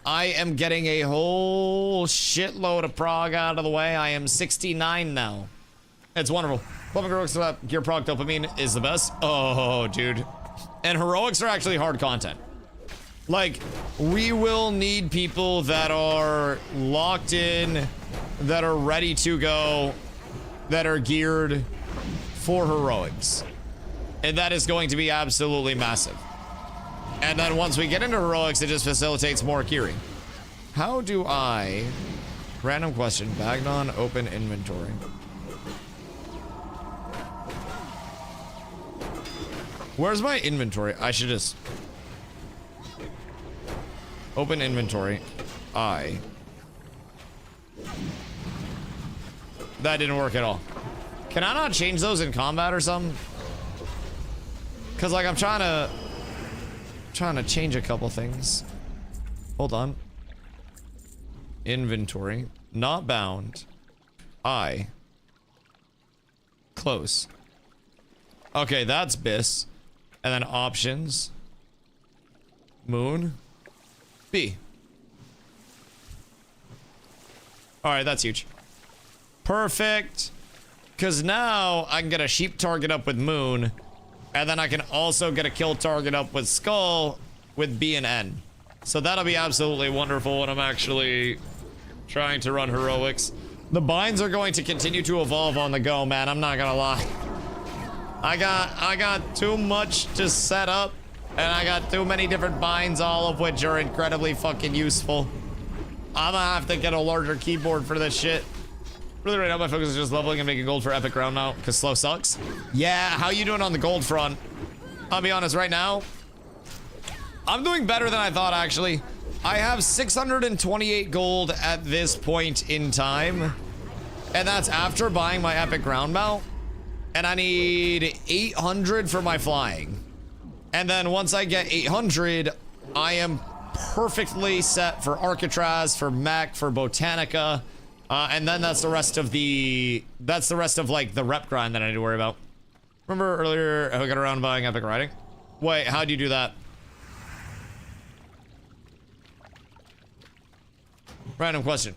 I am getting a whole shitload of prog out of the way. I am 69 now. It's wonderful. Loving heroics that gear prog dopamine is the best. Oh, dude. And heroics are actually hard content. Like, we will need people that are locked in, that are ready to go, that are geared for heroics. And that is going to be absolutely massive. And then once we get into heroics, it just facilitates more gearing. How do I... Random question. Bagnon, open inventory. Where's my inventory? I should just... Open inventory. That didn't work at all. Can I not change those in combat or something? Because, like, I'm trying to change a couple things. Hold on. Inventory. Not bound. Close. Okay, that's BIS. And then options. Moon. B. All right, that's huge. Perfect. Because now I can get a sheep target up with Moon. And then I can also get a kill target up with Skull with B and N. So that'll be absolutely wonderful when I'm actually trying to run heroics. The binds are going to continue to evolve on the go, man. I'm not gonna lie. I got too much to set up, and I got too many different binds, all of which are incredibly fucking useful. I'm gonna have to get a larger keyboard for this shit. Really right now my focus is just leveling and making gold for epic ground mount, because slow sucks. Yeah, how you doing on the gold front? I'll be honest, right now, I'm doing better than I thought, actually. I have 628 gold at this point in time, and that's after buying my epic ground mount, and I need 800 for my flying. And then once I get 800, I am perfectly set for Arcatraz, for Mech, for Botanica, and then that's the rest of like the rep grind that I need to worry about. Remember earlier I got around buying epic riding? Wait, how do you do that? Random question.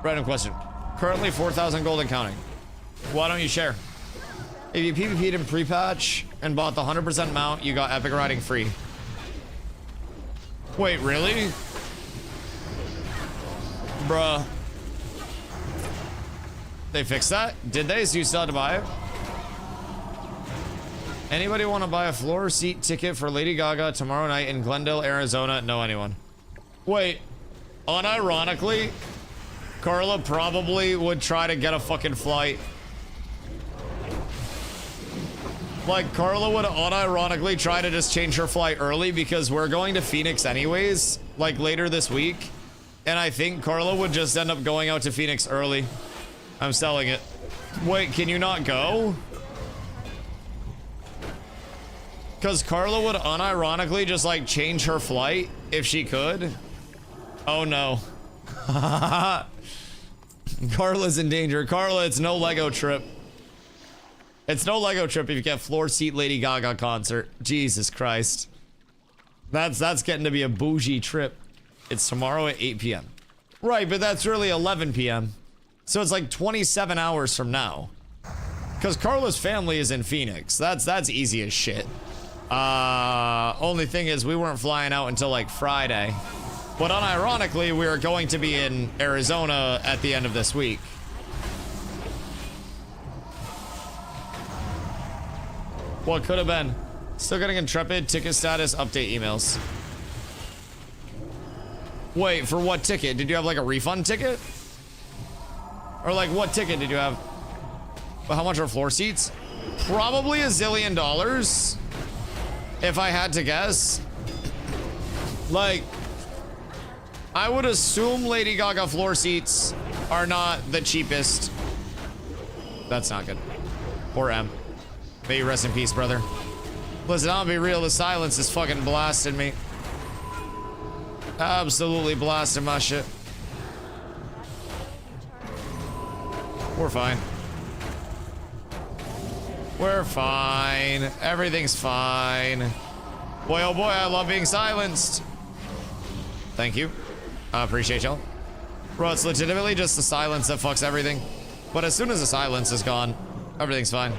Random question. Currently 4,000 gold and counting. Why don't you share? If you PvP'd in pre-patch and bought the 100% mount, you got epic riding free. Wait, really? Bruh. They fixed that? Did they? So you still had to buy it? Anybody want to buy a floor seat ticket for Lady Gaga tomorrow night in Glendale, Arizona? No, anyone. Wait, unironically, Carla probably would try to get a fucking flight. Like, Carla would unironically try to just change her flight early because we're going to Phoenix anyways, like later this week. And I think Carla would just end up going out to Phoenix early. I'm selling it. Wait, can you not go? Because Carla would unironically just like change her flight if she could. Oh no. Carla's in danger. Carla, it's no Lego trip. It's no Lego trip if you get floor seat Lady Gaga concert. Jesus Christ. That's getting to be a bougie trip. It's tomorrow at 8 p.m. Right, but that's really 11 p.m. So it's like 27 hours from now. Because Carla's family is in Phoenix. That's easy as shit. Only thing is we weren't flying out until like Friday. But unironically, we are going to be in Arizona at the end of this week. What could have been? Still getting Intrepid ticket status update emails. Wait, for what ticket? Did you have like a refund ticket? Or like what ticket did you have? How much are floor seats? Probably $1 zillion. If I had to guess. Like, I would assume Lady Gaga floor seats are not the cheapest. That's not good. Poor M. May you rest in peace, brother. Listen, I'll be real, the silence is fucking blasting me. Absolutely blasting my shit. We're fine. We're fine. Everything's fine. Boy, oh boy, I love being silenced. Thank you. I appreciate y'all. Bro, it's legitimately just the silence that fucks everything. But as soon as the silence is gone, everything's fine.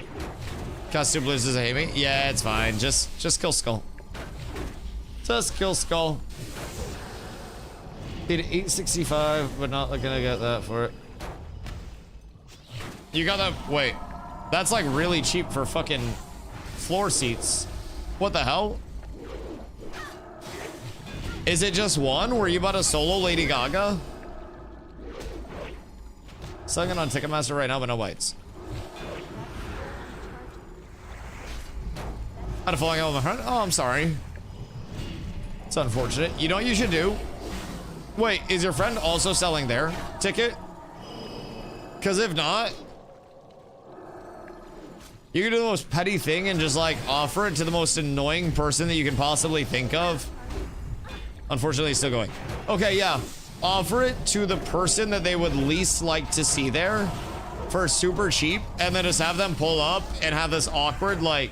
Costume Blues doesn't hate me. Yeah, it's fine. Just kill Skull. Just kill Skull. Paid 865, but not gonna get that for it. You got that? Wait. That's like really cheap for fucking floor seats. What the hell? Is it just one? Were you about to solo Lady Gaga? Selling it on Ticketmaster right now, but no bites. Had a falling out of my front. Oh, I'm sorry. It's unfortunate. You know what you should do? Wait, is your friend also selling their ticket? Because if not, you can do the most petty thing and just like offer it to the most annoying person that you can possibly think of. Unfortunately, it's still going. Okay, yeah. Offer it to the person that they would least like to see there for super cheap, and then just have them pull up and have this awkward like,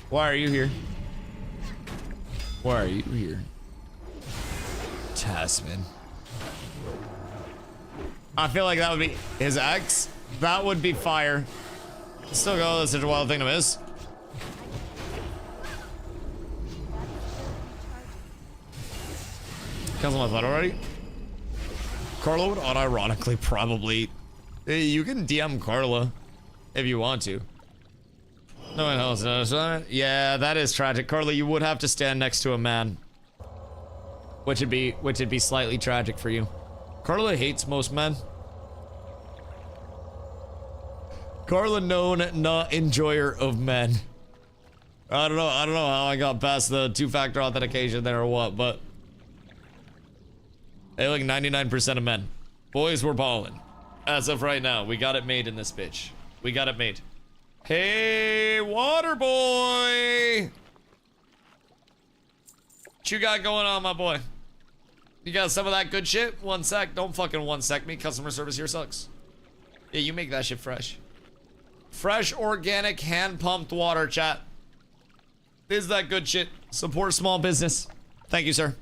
why are you here? Why are you here? Tasman. I feel like that would be his ex. That would be fire. Still go, that's such a wild thing to miss. Cancel my thought already. Carla would unironically probably. You can DM Carla if you want to. No one else knows. Yeah, that is tragic. Carla, you would have to stand next to a man. Which would be slightly tragic for you. Carla hates most men. Carla known not enjoyer of men. I don't know how I got past the two-factor authentication there or what, but hey, like 99% of men. Boys, we're balling. As of right now, we got it made in this bitch. We got it made. Hey, water boy! What you got going on, my boy? You got some of that good shit? 1 sec. Don't fucking 1 sec me. Customer service here sucks. Yeah, you make that shit fresh. Fresh, organic, hand-pumped water, chat. Is that good shit? Support small business. Thank you, sir.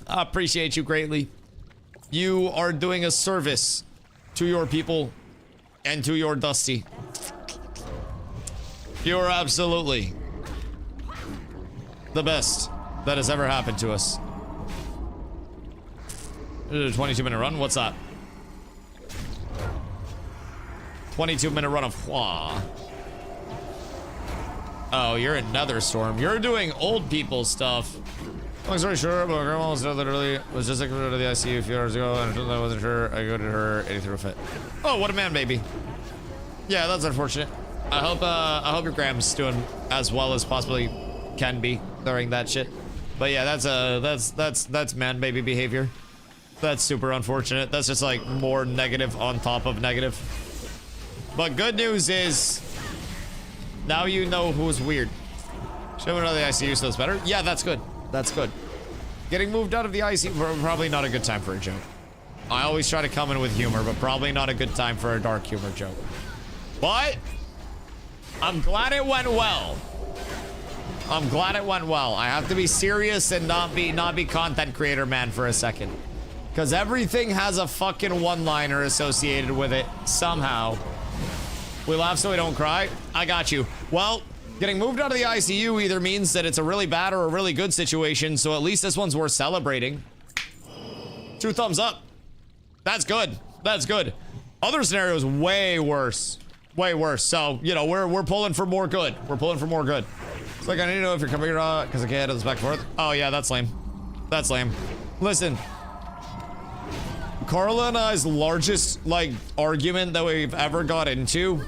I appreciate you greatly. You are doing a service to your people and to your Dusty. You are absolutely the best that has ever happened to us. 22-minute run? What's that? 22-minute run of Hua. Oh, you're in Nether Storm. You're doing old people stuff. Long story short, but my grandma was literally just like rid of the ICU a few hours ago, and I wasn't sure. I go to her, and he threw a fit. Oh, what a man, baby. Yeah, that's unfortunate. I hope your grandma's doing as well as possibly can be during that shit. But yeah, that's man baby behavior. That's super unfortunate. That's just like more negative on top of negative. But good news is now you know who's weird. Show me another ICU so it's better. Yeah, that's good. That's good. Getting moved out of the ICU, probably not a good time for a joke. I always try to come in with humor, but probably not a good time for a dark humor joke. But I'm glad it went well. I'm glad it went well. I have to be serious and not be content creator man for a second. Because everything has a fucking one-liner associated with it somehow. We laugh so we don't cry. I got you. Well, getting moved out of the ICU either means that it's a really bad or a really good situation, so at least this one's worth celebrating. 2 thumbs up. That's good. That's good. Other scenarios way worse. Way worse. So, you know, we're pulling for more good. We're pulling for more good. It's like, I need to know if you're coming or not, because I can't do this back and forth. Oh, yeah, that's lame. That's lame. Listen. Carla and I's largest, like, argument that we've ever got into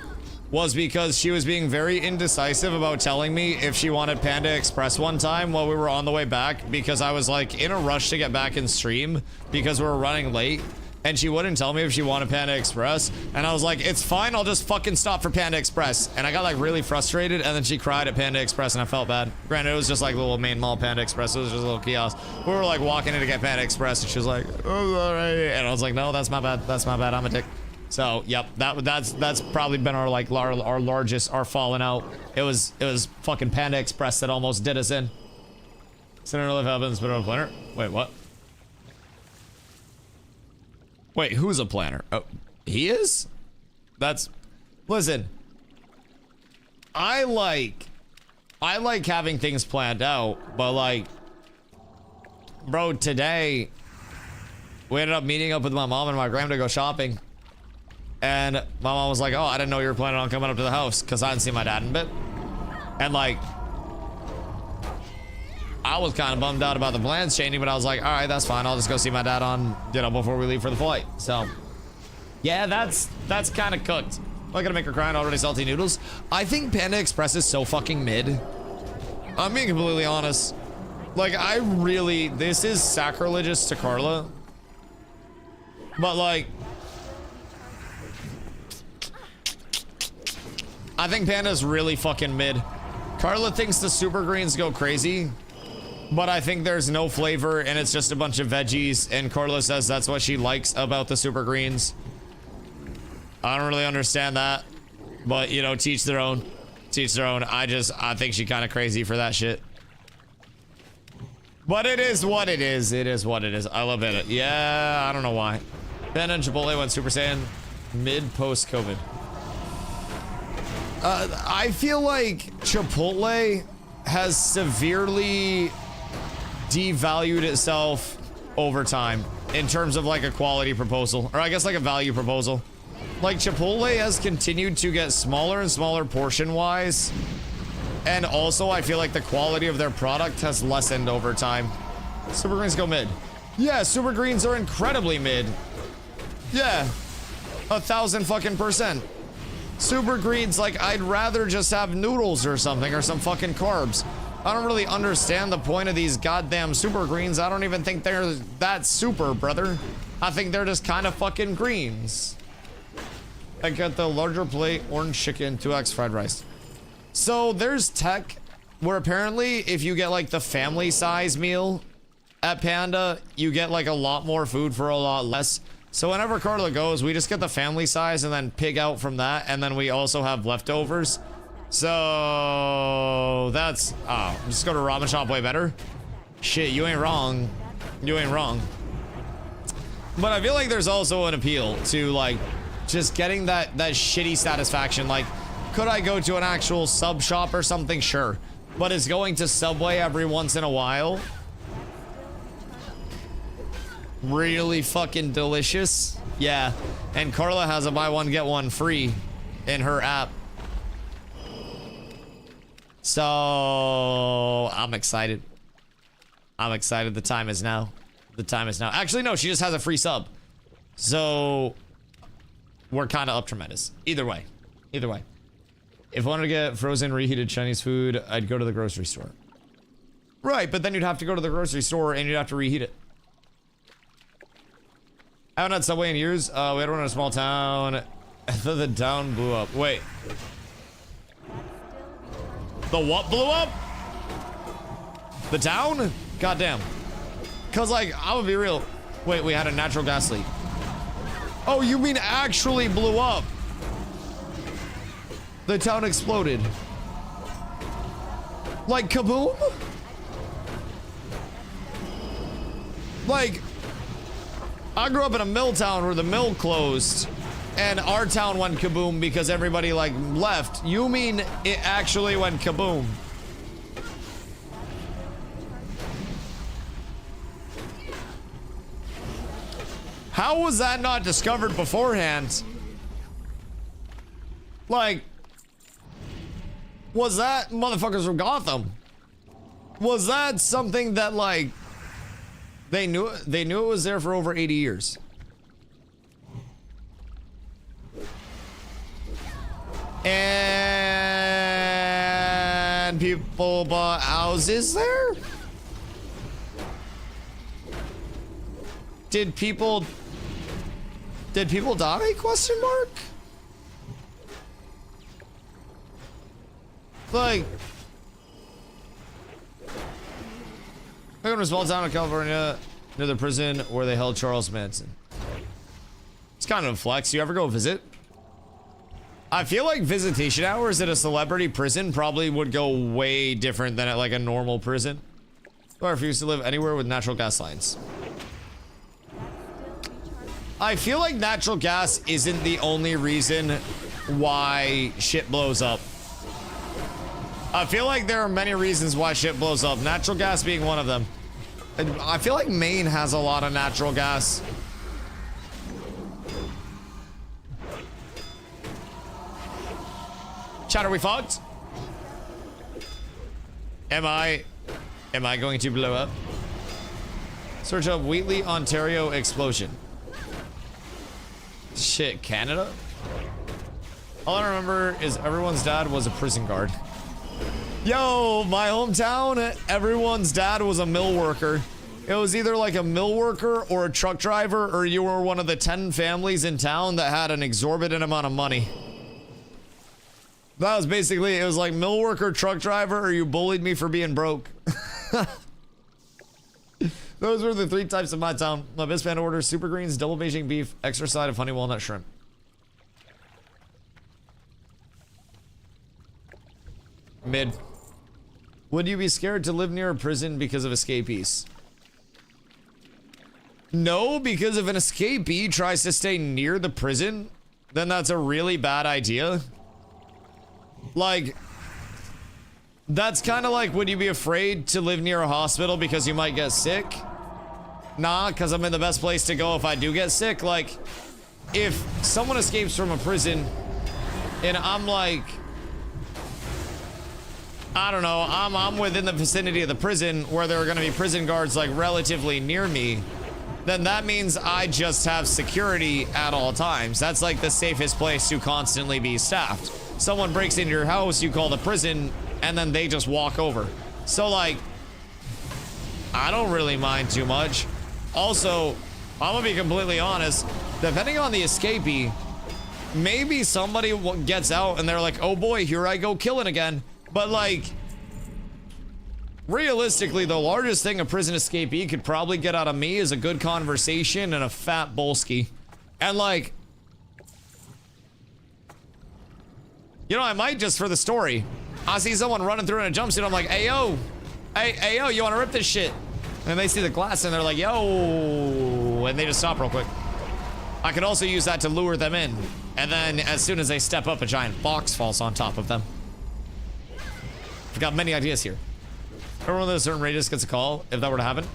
was because she was being very indecisive about telling me if she wanted Panda Express one time while we were on the way back, because I was, like, in a rush to get back in stream because we were running late. And she wouldn't tell me if she wanted Panda Express. And I was like, it's fine, I'll just fucking stop for Panda Express. And I got like really frustrated, and then she cried at Panda Express and I felt bad. Granted, it was just like a little main mall Panda Express. It was just a little kiosk. We were like walking in to get Panda Express and she was like, oh, all right. And I was like, no, that's my bad. That's my bad. I'm a dick. So, yep, that's probably been our like our largest, our falling out. It was fucking Panda Express that almost did us in. Senator Live happens, but on a planner. Wait, what? Wait, who's a planner? Oh, he is? That's... Listen. I like having things planned out, but like... Bro, today... We ended up meeting up with my mom and my grandma to go shopping. And my mom was like, oh, I didn't know you were planning on coming up to the house, because I hadn't seen my dad in a bit. And like... I was kind of bummed out about the plans changing, but I was like, all right, that's fine. I'll just go see my dad on, you know, before we leave for the flight. So, yeah, that's kind of cooked. I'm not gonna make her cry and already salty noodles. I think Panda Express is so fucking mid. I'm being completely honest. Like, this is sacrilegious to Carla. But like, I think Panda's really fucking mid. Carla thinks the super greens go crazy. But I think there's no flavor and it's just a bunch of veggies, and Carla says that's what she likes about the super greens. I don't really understand that, but you know, teach their own. Teach their own. I think she kind of crazy for that shit. But it is what it is. It is what it is. I love it. Yeah, I don't know why. Ben and Chipotle went Super Saiyan mid post COVID. I feel like Chipotle has severely devalued itself over time in terms of like a quality proposal, or I guess like a value proposal. Like Chipotle has continued to get smaller and smaller portion wise. And also, I feel like the quality of their product has lessened over time. Super Greens go mid. Yeah, Super Greens are incredibly mid. Yeah. 1,000 fucking %. Super Greens, like, I'd rather just have noodles or something, or some fucking carbs. I don't really understand the point of these goddamn Super Greens. I don't even think they're that super, brother. I think they're just kind of fucking greens. I got the larger plate, orange chicken, 2x fried rice. So there's tech where apparently if you get like the family size meal at Panda, you get like a lot more food for a lot less. So whenever Carla goes, we just get the family size and then pig out from that. And then we also have leftovers. So that's, just go to ramen shop way better. Shit, you ain't wrong. You ain't wrong. But I feel like there's also an appeal to like just getting that shitty satisfaction. Like, could I go to an actual sub shop or something? Sure. But is going to Subway every once in a while really fucking delicious? Yeah. And Carla has a buy one, get one free in her app. So I'm excited. I'm excited. The time is now. The time is now. Actually, no, she just has a free sub. So we're kind of up tremendous. Either way. Either way. If I wanted to get frozen reheated Chinese food, I'd go to the grocery store. Right, but then you'd have to go to the grocery store and you'd have to reheat it. I haven't had Subway in years. We had one in a small town. I thought the town blew up. Wait. The what blew up? The town? Goddamn. Cause like, I'm gonna be real. Wait, we had a natural gas leak. Oh, you mean actually blew up? The town exploded. Like kaboom? Like, I grew up in a mill town where the mill closed and our town went kaboom because everybody like left. You mean it actually went kaboom? How was that not discovered beforehand? Like, was that motherfuckers from Gotham? Was that something that like they knew it was there for over 80 years? And people bought houses there? Did people die? Question mark? Like, I go to a small town in California near the prison where they held Charles Manson. It's kind of a flex. You ever go visit? I feel like visitation hours at a celebrity prison probably would go way different than at like a normal prison. I refuse to live anywhere with natural gas lines. I feel like natural gas isn't the only reason why shit blows up. I feel like there are many reasons why shit blows up, natural gas being one of them. I feel like Maine has a lot of natural gas. Chat, are we fucked? Am I going to blow up? Search up Wheatley, Ontario explosion. Shit, Canada? All I remember is everyone's dad was a prison guard. Yo, my hometown, everyone's dad was a mill worker. It was either like a mill worker or a truck driver, or you were one of the 10 families in town that had an exorbitant amount of money. That was basically, it was like mill worker, truck driver, or you bullied me for being broke. Those were the 3 types of my town. My best fan order: super greens, double Beijing beef, extra side of honey walnut shrimp. Mid. Would you be scared to live near a prison because of escapees? No, because if an escapee tries to stay near the prison, then that's a really bad idea. Like, that's kind of like, would you be afraid to live near a hospital because you might get sick? Nah, because I'm in the best place to go if I do get sick. Like, if someone escapes from a prison and I'm like, I don't know, I'm within the vicinity of the prison where there are going to be prison guards like relatively near me, then that means I just have security at all times. That's like the safest place to constantly be staffed. Someone breaks into your house, you call the prison, and then they just walk over. So like, I don't really mind too much. Also, I'm gonna be completely honest, depending on the escapee, maybe somebody gets out and they're like, oh boy, here I go killing again. But like, realistically, the largest thing a prison escapee could probably get out of me is a good conversation and a fat bolski. And like, you know, I might just for the story. I see someone running through in a jumpsuit, I'm like, hey yo, hey yo, you wanna rip this shit? And they see the glass and they're like, yo, and they just stop real quick. I could also use that to lure them in. And then as soon as they step up, a giant box falls on top of them. I've got many ideas here. Everyone with a certain radius gets a call if that were to happen.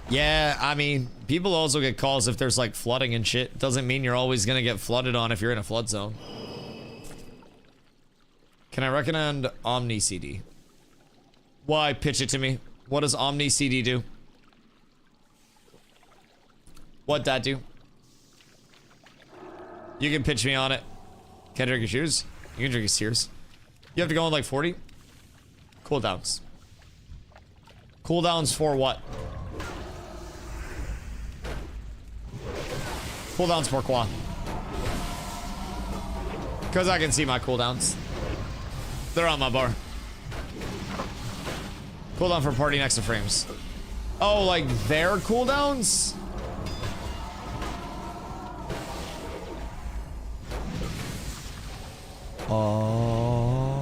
Yeah, I mean, people also get calls if there's like flooding and shit. Doesn't mean you're always gonna get flooded on if you're in a flood zone. Can I recommend Omni CD? Why? Pitch it to me. What does Omni CD do? What'd that do? You can pitch me on it. Can I drink your shoes? You can drink your Sears. You have to go on like 40? Cooldowns. Cooldowns for what? Cooldowns for quoi? Because I can see my cooldowns. They're on my bar. Cooldown for party next to frames. Oh, like their cooldowns? Oh.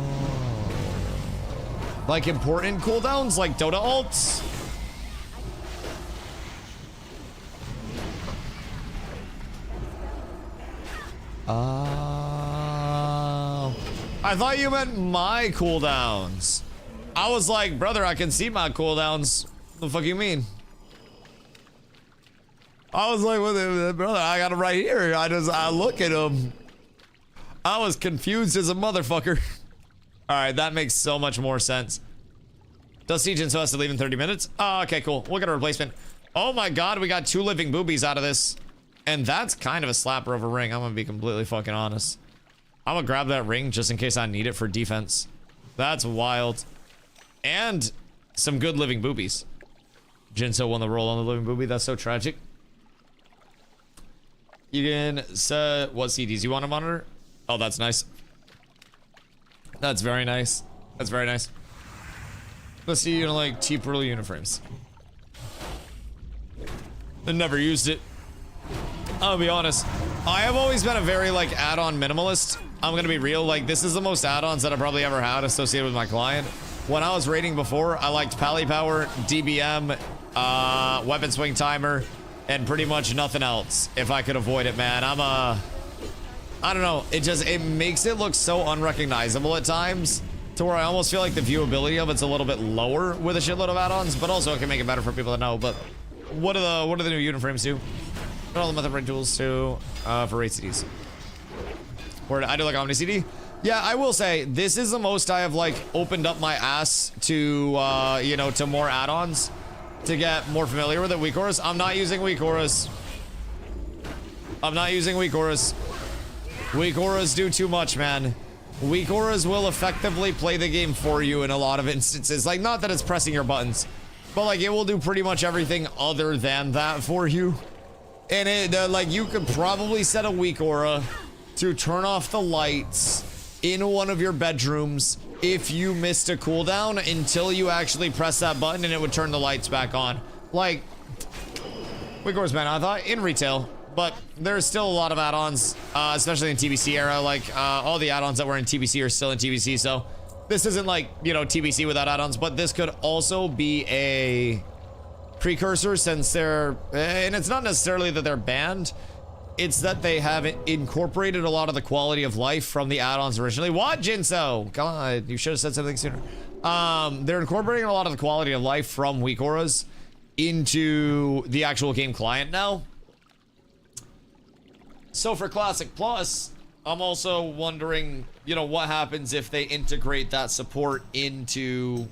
Like important cooldowns, like Dota ults? Oh. I thought you meant my cooldowns. I was like, brother, I can see my cooldowns. What the fuck you mean? I was like, well, brother, I got them right here. I look at them. I was confused as a motherfucker. All right, that makes so much more sense. Does Siege and so has to leave in 30 minutes? Oh, okay, cool. We'll get a replacement. Oh my god, we got 2 living boobies out of this. And that's kind of a slapper of a ring. I'm gonna be completely fucking honest. I'm gonna grab that ring just in case I need it for defense. That's wild. And some good living boobies. Jinso won the roll on the living boobie. That's so tragic. You can set what CDs you want to monitor? Oh, that's nice. That's very nice. That's very nice. Let's see, you know, like cheap early uniframes. I never used it. I'll be honest. I have always been a very like add-on minimalist. I'm gonna be real. Like this is the most add-ons that I probably ever had associated with my client. When I was raiding before, I liked Pally Power, DBM, Weapon Swing Timer, and pretty much nothing else. If I could avoid it, man. I don't know. It makes it look so unrecognizable at times to where I almost feel like the viewability of it's a little bit lower with a shitload of add-ons, but also it can make it better for people that know. But what do the new uniframes do? What are all the method brain tools too for raid CDs? Where I do like Omni CD. Yeah, I will say this is the most I have like opened up my ass to you know, to more add-ons to get more familiar with it. Weak auras. I'm not using weak auras. I'm not using weak auras. Weak auras do too much, man. Weak auras will effectively play the game for you in a lot of instances. Like, not that it's pressing your buttons, but like it will do pretty much everything other than that for you. And it like you could probably set a weak aura to turn off the lights in one of your bedrooms if you missed a cooldown until you actually press that button and it would turn the lights back on. Like, weak auras, man, I thought in retail, but there's still a lot of add-ons, especially in TBC era. Like, all the add-ons that were in TBC are still in TBC, so this isn't like, you know, TBC without add-ons, but this could also be a precursor since they're, and it's not necessarily that they're banned, it's that they have incorporated a lot of the quality of life from the add-ons originally. What, Jinso? God, you should have said something sooner. They're incorporating a lot of the quality of life from weak auras into the actual game client now. So for Classic Plus, I'm also wondering, you know, what happens if they integrate that support into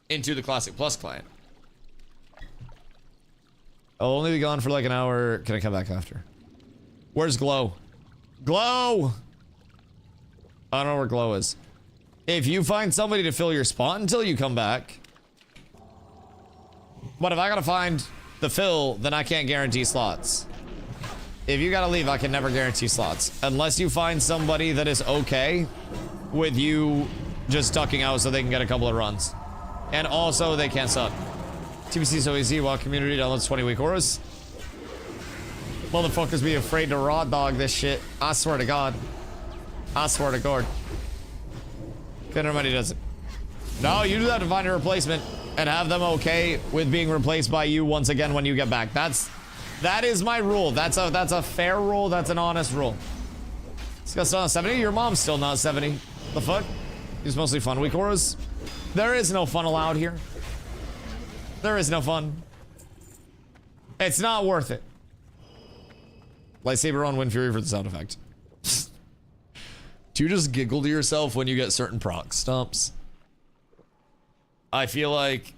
the Classic Plus client. I'll only be gone for like an hour. Can I come back after? Where's Glow? Glow! I don't know where Glow is. If you find somebody to fill your spot until you come back. But if I gotta find the fill, then I can't guarantee slots. If you gotta leave, I can never guarantee slots. Unless you find somebody that is okay with you just ducking out so they can get a couple of runs. And also, they can't suck. TBC so easy, while community downloads 20 weak auras. Motherfuckers be afraid to raw dog this shit. I swear to God. I swear to God. Everybody does it. No, you do that to find a replacement and have them okay with being replaced by you once again when you get back. That is my rule. That's a fair rule. That's an honest rule. This guy's still not 70. Your mom's still not 70. The fuck? He's mostly fun weak auras. There is no fun allowed here. There is no fun. It's not worth it. Lightsaber on Wind Fury for the sound effect. Do you just giggle to yourself when you get certain proc stumps? I feel like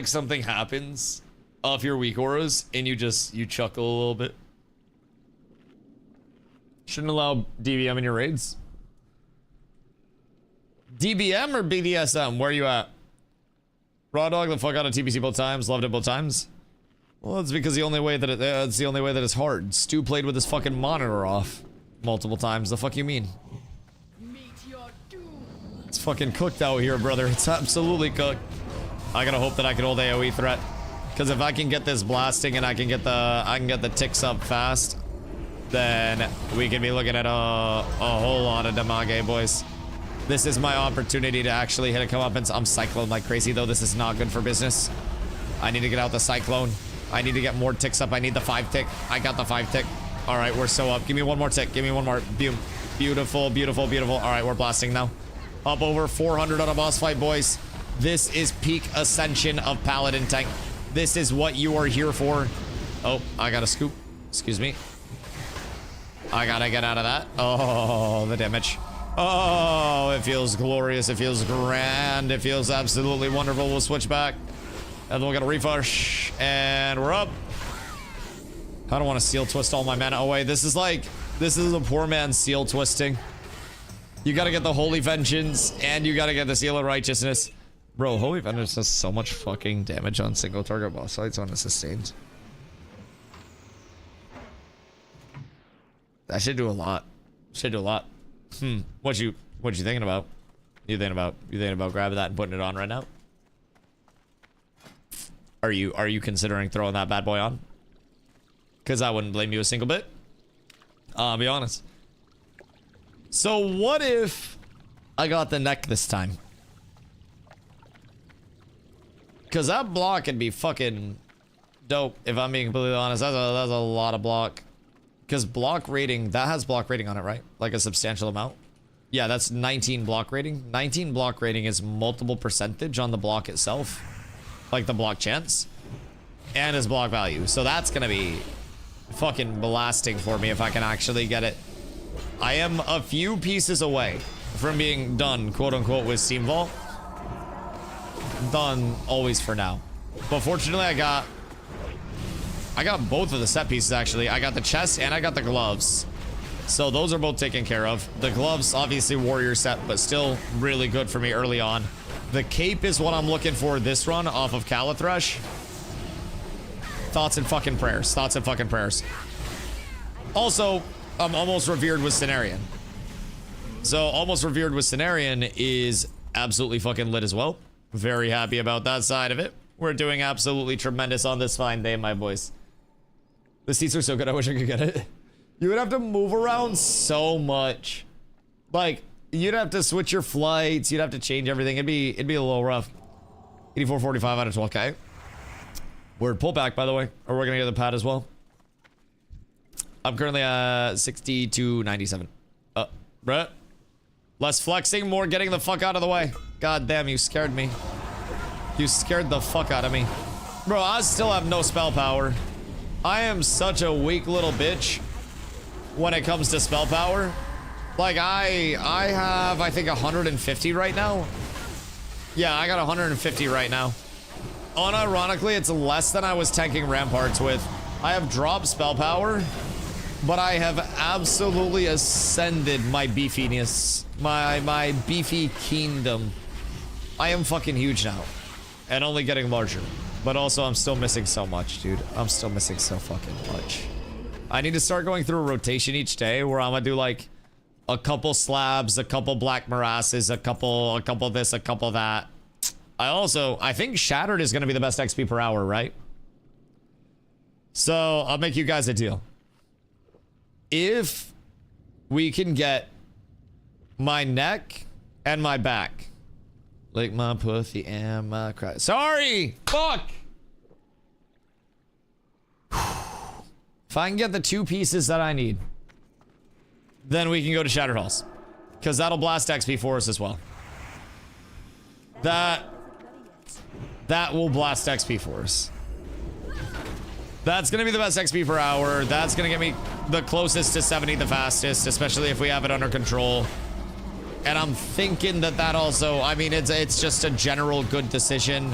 something happens off your weak auras and you chuckle a little bit. Shouldn't allow DBM in your raids. DBM or BDSM? Where are you at? Raw dog the fuck out of TBC both times. Loved it both times. Well, it's because the only way that it's the only way that it's hard. Stu played with his fucking monitor off multiple times. The fuck you mean? It's fucking cooked out here, brother. It's absolutely cooked. I gotta hope that I can hold AoE threat, because if I can get this blasting and I can get the ticks up fast, then we can be looking at a whole lot of damage, boys. This is my opportunity to actually hit a comeuppance. I'm cyclone like crazy, though. This is not good for business. I need to get out the cyclone. I need to get more ticks up. I need the 5 tick. I got the 5 tick. All right, we're so up. Give me one more tick. Give me one more. Beautiful, beautiful, beautiful. All right, we're blasting now. Up over 400 on a boss fight, boys. This is peak ascension of Paladin tank. This is what you are here for. Oh, I got a scoop. Excuse me. I gotta get out of that. Oh, the damage. Oh, it feels glorious. It feels grand. It feels absolutely wonderful. We'll switch back. And then we'll get a refresh. And we're up. I don't want to seal twist all my mana away. This is a poor man's seal twisting. You gotta get the Holy Vengeance, and you gotta get the Seal of Righteousness. Bro, Holy Vengeance does so much fucking damage on single target boss fights on a sustained. That should do a lot. Should do a lot. What you thinking about? You thinking about grabbing that and putting it on right now? Are you considering throwing that bad boy on? Because I wouldn't blame you a single bit. I'll be honest. So what if I got the neck this time? Because that block could be fucking dope, if I'm being completely honest. That's a lot of block. Because block rating, that has block rating on it, right? Like a substantial amount. Yeah, that's 19 block rating. 19 block rating is multiple percentage on the block itself. Like the block chance. And his block value. So that's going to be fucking blasting for me if I can actually get it. I am a few pieces away from being done, quote unquote, with Steam Vault. Done always for now. But fortunately, I got both of the set pieces, actually. I got the chest and I got the gloves. So those are both taken care of. The gloves, obviously warrior set, but still really good for me early on. The cape is what I'm looking for this run off of Calathresh. Thoughts and fucking prayers. Thoughts and fucking prayers. Also, I'm almost revered with Cenarian. So almost revered with Cenarian is absolutely fucking lit as well. Very happy about that side of it. We're doing absolutely tremendous on this fine day, my boys. The seats are so good. I wish I could get it. You would have to move around so much. Like, you'd have to switch your flights. You'd have to change everything. It'd be a little rough. 84.45 out of 12K. Word pullback, by the way. Or we're gonna get the pad as well. I'm currently at 62.97. Bruh. Less flexing, more getting the fuck out of the way. God damn, you scared me. You scared the fuck out of me. Bro, I still have no spell power. I am such a weak little bitch when it comes to spell power. Like, I have, I think, 150 right now. Yeah, I got 150 right now. Unironically, it's less than I was tanking ramparts with. I have dropped spell power, but I have absolutely ascended my beefiness. My beefy kingdom. I am fucking huge now. And only getting larger. But also, I'm still missing so much, dude. I'm still missing so fucking much. I need to start going through a rotation each day where I'm gonna do like a couple slabs, a couple black morasses, a couple this, a couple that. I think Shattered is gonna be the best XP per hour, right? So I'll make you guys a deal. If we can get my neck and my back, like my pussy and my cry. Sorry! Fuck! If I can get the 2 pieces that I need, then we can go to Shattered Halls. Because that'll blast XP for us as well. That will blast XP for us. That's gonna be the best XP per hour. That's gonna get me the closest to 70 the fastest, especially if we have it under control. And I'm thinking that also, I mean, it's just a general good decision.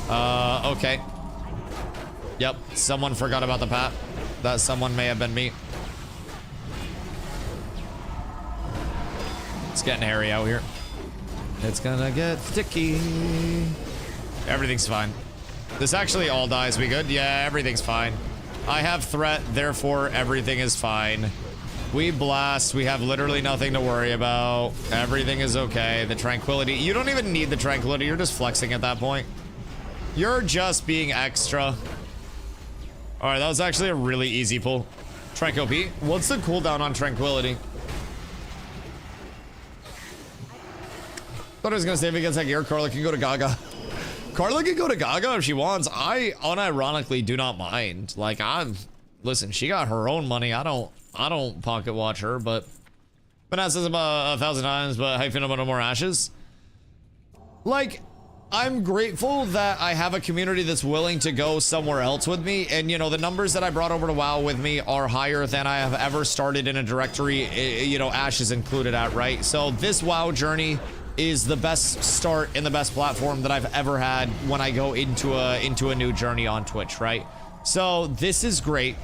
Okay. Yep, someone forgot about the pat. That someone may have been me. It's getting hairy out here. It's gonna get sticky. Everything's fine. This actually all dies. We good? Yeah, everything's fine. I have threat, therefore everything is fine. We blast. We have literally nothing to worry about. Everything is okay. The tranquility. You don't even need the tranquility. You're just flexing at that point. You're just being extra. All right, that was actually a really easy pull. Trank OP. What's the cooldown on tranquility? Thought I was gonna say if he gets that gear, Carla can go to Gaga. Carla can go to Gaga if she wants. I unironically do not mind. Like, listen, she got her own money. I don't pocket watch her, but Vanessa says about 1,000 times, but hyphen about no more ashes. Like, I'm grateful that I have a community that's willing to go somewhere else with me. And, you know, the numbers that I brought over to WoW with me are higher than I have ever started in a directory, you know, ashes included at, right? So this WoW journey is the best start and the best platform that I've ever had when I go into a new journey on Twitch, right? So this is great.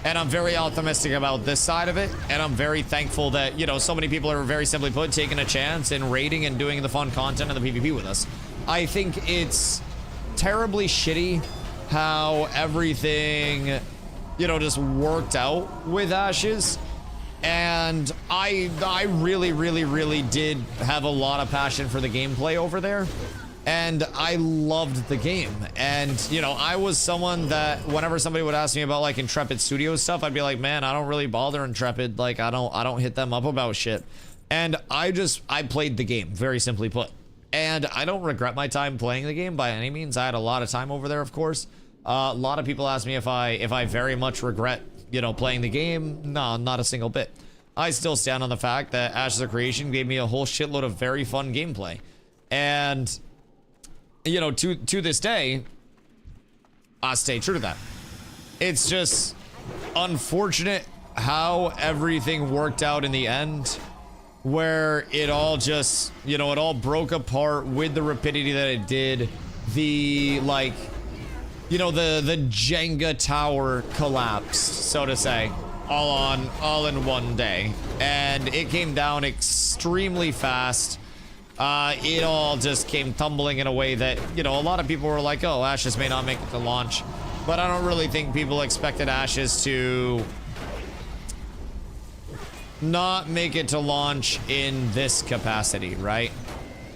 And I'm very optimistic about this side of it. And I'm very thankful that, you know, so many people are, very simply put, taking a chance and raiding and doing the fun content and the PvP with us. I think it's terribly shitty how everything, you know, just worked out with Ashes. And I really did have a lot of passion for the gameplay over there. And I loved the game. And, you know, I was someone that whenever somebody would ask me about like Intrepid Studios stuff, I'd be like, man, I don't really bother Intrepid. Like, I don't hit them up about shit. And I played the game, very simply put. And I don't regret my time playing the game by any means. I had a lot of time over there, of course. A lot of people ask me if I very much regret, you know, playing the game. No, not a single bit. I still stand on the fact that Ashes of Creation gave me a whole shitload of very fun gameplay. And, you know, to this day, I stay true to that. It's just unfortunate how everything worked out in the end, where it all just, you know, it all broke apart with the rapidity that it did. The, like, you know, the Jenga tower collapsed, so to say, all in one day. And it came down extremely fast. It all just came tumbling in a way that, you know, a lot of people were like, oh, Ashes may not make it to launch. But I don't really think people expected Ashes to not make it to launch in this capacity, right?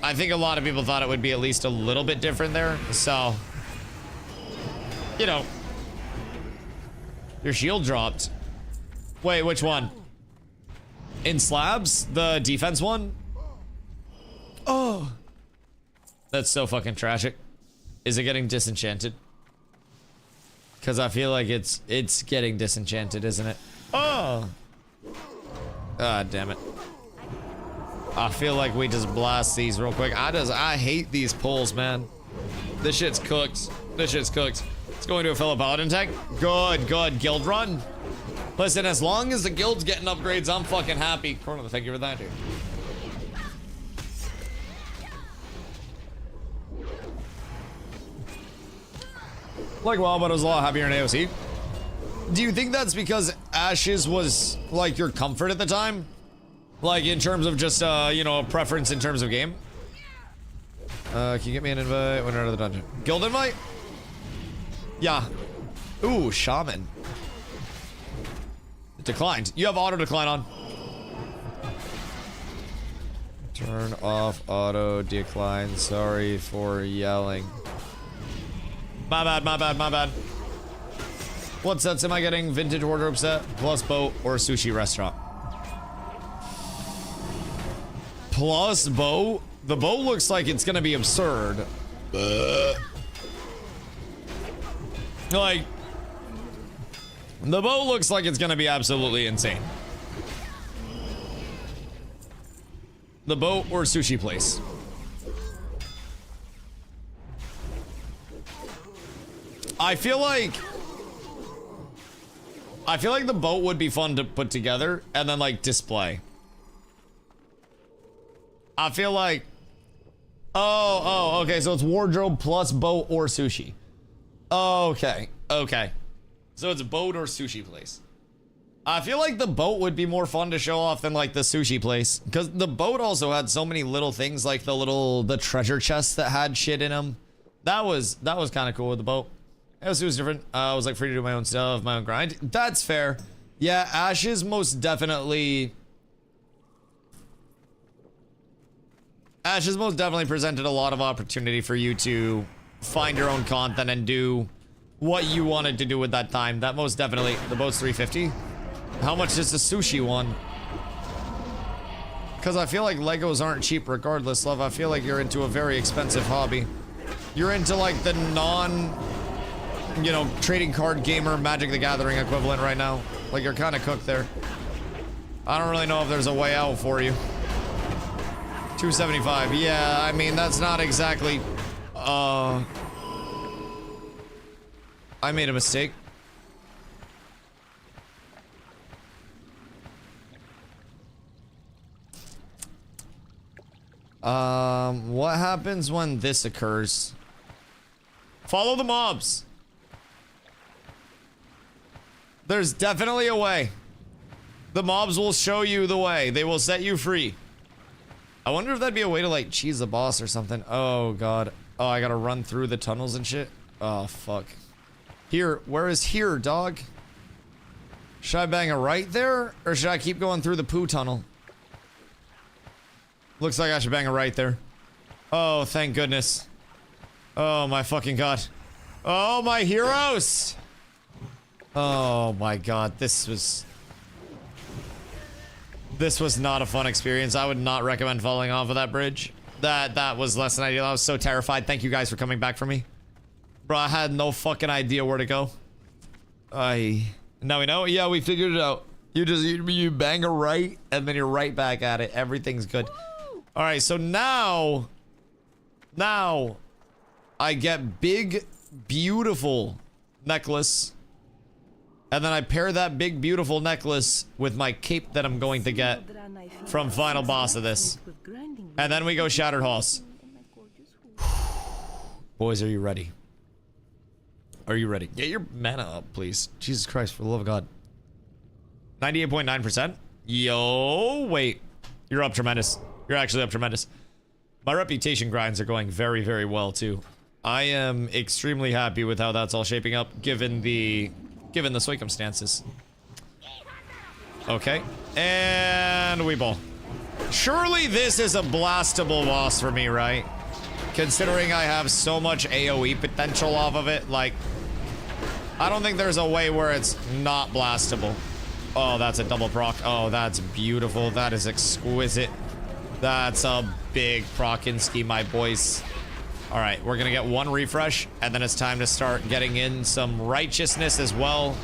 I think a lot of people thought it would be at least a little bit different there. So, you know, Your shield dropped. Wait, which one? In slabs? The defense one? Oh. That's so fucking tragic. Is it getting disenchanted? Because I feel like it's getting disenchanted, isn't it? Oh. God damn it. I feel like we just blast these real quick. I hate these pulls, man. This shit's cooked. This shit's cooked. Let's go into a fellow paladin tank. Good, good. Guild run. Listen, as long as the guild's getting upgrades, I'm fucking happy. Corner, thank you for that, dude. Like, well, but I was a lot happier in AOC. Do you think that's because Ashes was, like, your comfort at the time? Like, in terms of just, you know, a preference in terms of game? Can you get me an invite? When out of the dungeon. Guild invite? Yeah. Ooh, shaman. It declined. You have auto decline on. Turn off auto decline. Sorry for yelling. My bad, my bad, my bad. What sets am I getting? Vintage wardrobe set, plus boat, or sushi restaurant? Plus boat? The boat looks like it's gonna be absurd. Like, the boat looks like it's gonna be absolutely insane. The boat or sushi place? I feel like the boat would be fun to put together and then like display. I feel like, oh, okay, so it's wardrobe plus boat or sushi. Okay, okay. So it's boat or sushi place. I feel like the boat would be more fun to show off than like the sushi place, because the boat also had so many little things, like the treasure chests that had shit in them. That was kind of cool with the boat. It was different. I was like free to do my own stuff, my own grind. That's fair. Yeah, Ashes most definitely presented a lot of opportunity for you to find your own content and do what you wanted to do with that time. That most definitely. The boat's 350. How much is the sushi one? Because I feel like Legos aren't cheap regardless, love. I feel like you're into a very expensive hobby. You're into like the you know, trading card gamer Magic the Gathering equivalent right now. Like, you're kind of cooked there. I don't really know if there's a way out for you. 275. Yeah, I mean, that's not exactly... I made a mistake. What happens when this occurs? Follow the mobs. There's definitely a way. The mobs will show you the way. They will set you free. I wonder if that'd be a way to like cheese the boss or something. Oh god. Oh, I gotta run through the tunnels and shit. Oh fuck. Here, where is here, dog? Should I bang a right there? Or should I keep going through the poo tunnel? Looks like I should bang a right there. Oh, thank goodness. Oh my fucking god. Oh my heroes! Oh my god, this was not a fun experience. I would not recommend falling off of that bridge. That was less than ideal. I was so terrified. Thank you guys for coming back for me. Bro, I had no fucking idea where to go. Now we know? Yeah, we figured it out. You bang a right, and then you're right back at it. Everything's good. Alright, so now I get big, beautiful necklace. And then I pair that big, beautiful necklace with my cape that I'm going to get from final boss of this. And then we go Shattered Halls. Boys, are you ready? Are you ready? Get your mana up, please. Jesus Christ, for the love of God. 98.9%? Yo, wait. You're up tremendous. You're actually up tremendous. My reputation grinds are going very, very well, too. I am extremely happy with how that's all shaping up, given the circumstances. Okay. And we ball. Surely this is a blastable boss for me, right? Considering I have so much AoE potential off of it, like... I don't think there's a way where it's not blastable. Oh, that's a double proc. Oh, that's beautiful. That is exquisite. That's a big procinski, my boys. All right, we're gonna get one refresh, and then it's time to start getting in some righteousness as well.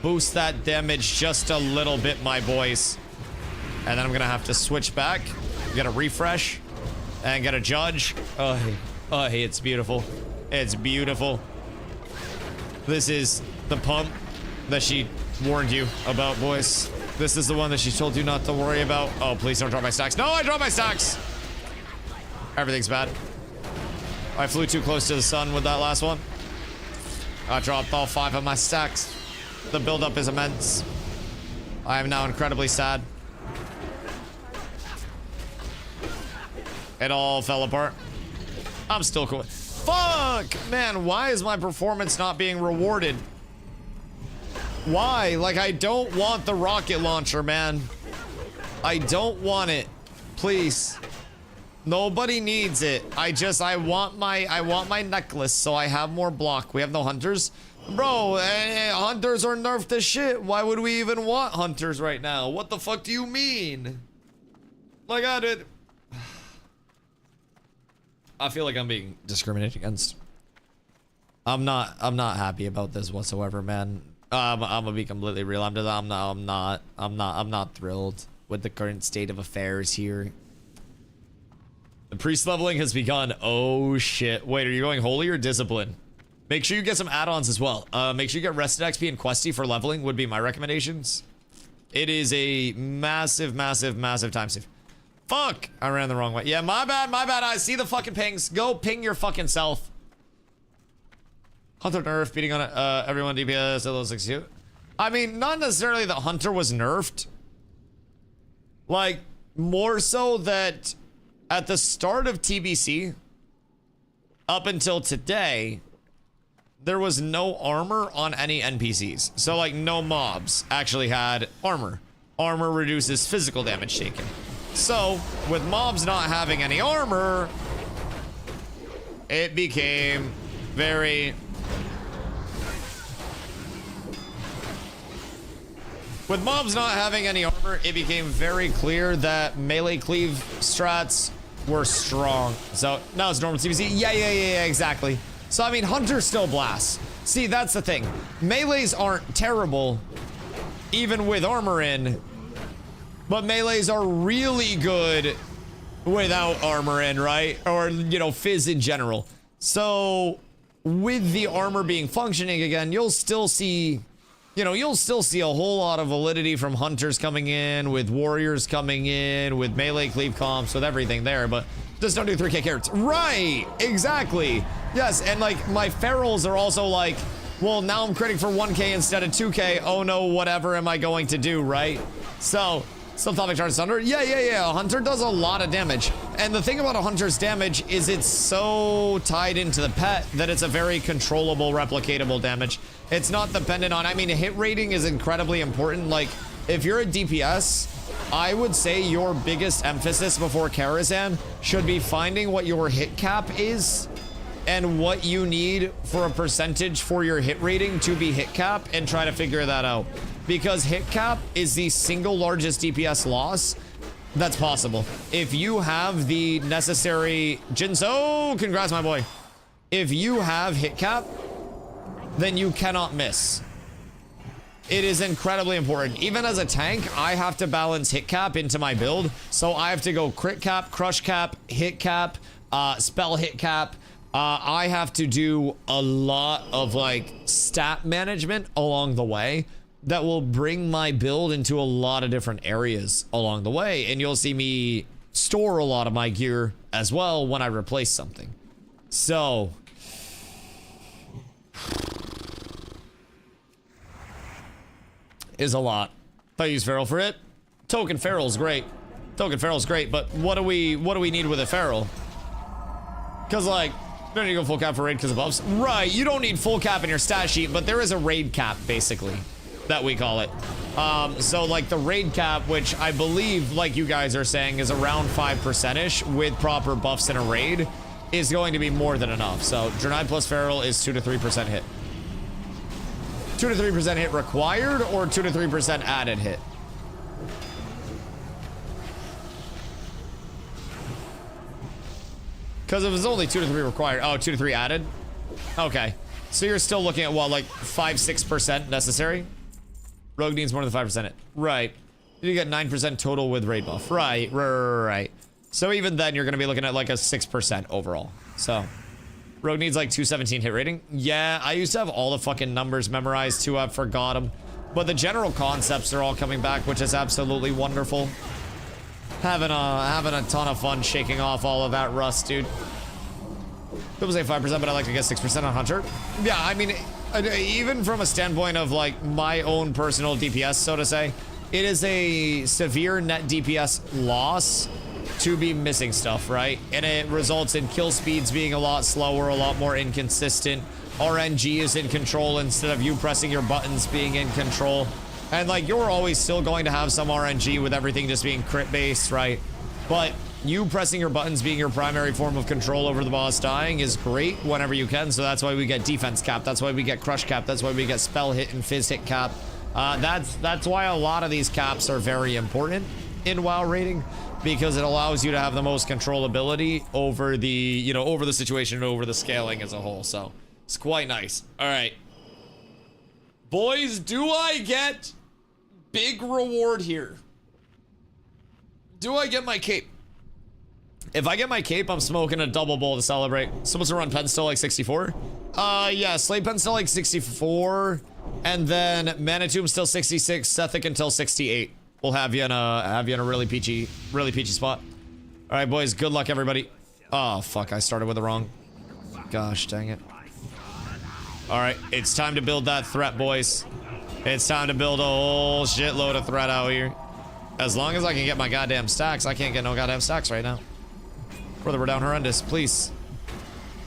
Boost that damage just a little bit, my boys. And then I'm gonna have to switch back, get a refresh, and get a judge. Oh, hey, it's beautiful. It's beautiful. This is the pump that she warned you about, boys. This is the one that she told you not to worry about. Oh, please don't drop my stacks. No, I dropped my stacks. Everything's bad. I flew too close to the sun with that last one. I dropped all 5 of my stacks. The buildup is immense. I am now incredibly sad. It all fell apart. I'm still cool. Fuck! Man, why is my performance not being rewarded? Why? Like, I don't want the rocket launcher, man. I don't want it. Please. Nobody needs it. I want my necklace so I have more block. We have no hunters. Bro, hunters are nerfed to shit. Why would we even want hunters right now? What the fuck do you mean? Like, I feel like I'm being discriminated against. I'm not happy about this whatsoever, man. I'm gonna be completely real. I'm not thrilled with the current state of affairs here. The priest leveling has begun. Oh shit. Wait, are you going holy or discipline? Make sure you get some add-ons as well. Make sure you get rested XP and questy for leveling would be my recommendations. It is a massive time save. Fuck! I ran the wrong way. Yeah, my bad. I see the fucking pings. Go ping your fucking self. Hunter nerf, beating on everyone DPS, those 62. I mean, not necessarily that Hunter was nerfed. Like, more so that at the start of TBC, up until today, there was no armor on any NPCs. So, like, no mobs actually had armor. Armor reduces physical damage taken. So, with mobs not having any armor, it became very... With mobs not having any armor, it became very clear that melee cleave strats were strong. So, now it's normal TBC. Yeah, exactly. So, I mean, Hunter still blasts. See, that's the thing. Melees aren't terrible, even with armor in. But melees are really good without armor in, right? Or, you know, fizz in general. So, with the armor being functioning again, you'll still see... You know, you'll still see a whole lot of validity from hunters coming in, with warriors coming in, with melee cleave comps, with everything there, but just don't do 3k carrots. Right, exactly. Yes, and like my ferals are also like, well, now I'm critting for 1k instead of 2k. Oh no, whatever am I going to do, right? So, subtopic charge thunder. Yeah. A hunter does a lot of damage. And the thing about a hunter's damage is it's so tied into the pet that it's a very controllable, replicatable damage. It's not dependent on, I mean, hit rating is incredibly important. Like, if you're a DPS, I would say your biggest emphasis before Karazhan should be finding what your hit cap is and what you need for a percentage for your hit rating to be hit cap, and try to figure that out. Because hit cap is the single largest DPS loss that's possible. If you have the necessary... Jinso, congrats, my boy. If you have hit cap, then you cannot miss. It is incredibly important. Even as a tank, I have to balance hit cap into my build. So I have to go crit cap, crush cap, hit cap, spell hit cap. I have to do a lot of like stat management along the way that will bring my build into a lot of different areas along the way. And you'll see me store a lot of my gear as well when I replace something. So... is a lot. I use feral for it. Token feral's great. Token feral's great, but what do we need with a feral? Cause like, you don't need to go full cap for raid because of buffs. Right, you don't need full cap in your stat sheet, but there is a raid cap basically that we call it. So like the raid cap, which I believe, like you guys are saying, is around 5%ish with proper buffs in a raid, is going to be more than enough. So Draenei plus feral is 2 to 3% hit. 2 to 3% hit required or 2 to 3% added hit? Because if it's only 2 to 3 required, oh, 2 to 3 added? Okay. So you're still looking at what, like 5-6% necessary? Rogue needs more than 5% hit. Right. You get 9% total with raid buff. Right, right. So even then, you're going to be looking at like a 6% overall. So, Rogue needs like 217 hit rating. Yeah, I used to have all the fucking numbers memorized too. I forgot them. But the general concepts are all coming back, which is absolutely wonderful. Having a ton of fun shaking off all of that rust, dude. People say 5%, but I like to get 6% on Hunter. Yeah, I mean, even from a standpoint of like my own personal DPS, so to say, it is a severe net DPS loss to be missing stuff, right? And it results in kill speeds being a lot slower, a lot more inconsistent. RNG is in control instead of you pressing your buttons being in control. And like, you're always still going to have some RNG with everything just being crit based, right? But you pressing your buttons being your primary form of control over the boss dying is great whenever you can. So that's why we get defense cap. That's why we get crush cap. That's why we get spell hit and fizz hit cap. That's why a lot of these caps are very important in WoW rating, because it allows you to have the most controllability over the, you know, over the situation and over the scaling as a whole. So it's quite nice. All right. Boys, do I get big reward here? Do I get my cape? If I get my cape, I'm smoking a double bowl to celebrate. Someone's to run pen still like 64. Yeah, Slave pen still like 64, and then Manitomb still 66. Sethic until 68. We'll have you in a really peachy spot. All right, boys. Good luck, everybody. Oh fuck! I started with the wrong. Gosh, dang it. All right, it's time to build that threat, boys. It's time to build a whole shitload of threat out here. As long as I can get my goddamn stacks, I can't get no goddamn stacks right now. Brother, we're down horrendous. Please.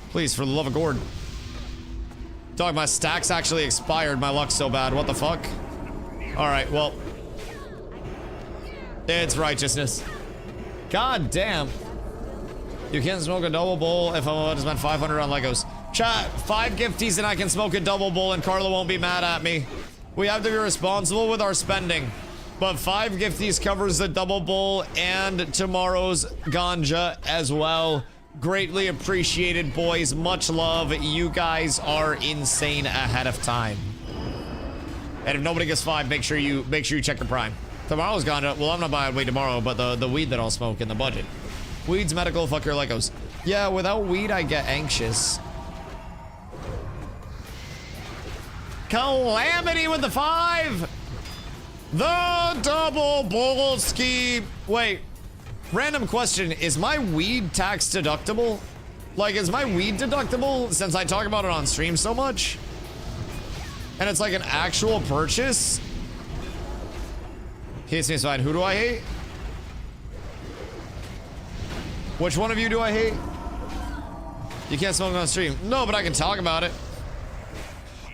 Please, for the love of Gord. Dog, my stacks actually expired. My luck's so bad. What the fuck? Alright, well. It's righteousness. God damn. You can't smoke a double bowl if I want to spend 500 on Legos. Chat, 5 gifties and I can smoke a double bowl and Carla won't be mad at me. We have to be responsible with our spending. But 5 gifties covers the double bowl and tomorrow's ganja as well. Greatly appreciated, boys. Much love. You guys are insane ahead of time. And if nobody gets 5, make sure you check your prime. Tomorrow's ganja. Well, I'm not buying weed tomorrow, but the weed that I'll smoke in the budget. Weed's medical. Fuck your Legos. Yeah, without weed, I get anxious. Calamity with the 5. The double bowl scheme. Wait, random question. Is my weed tax deductible? Like, is my weed deductible since I talk about it on stream so much? And it's like an actual purchase? Hates me is fine. Who do I hate? Which one of you do I hate? You can't smoke on stream. No, but I can talk about it.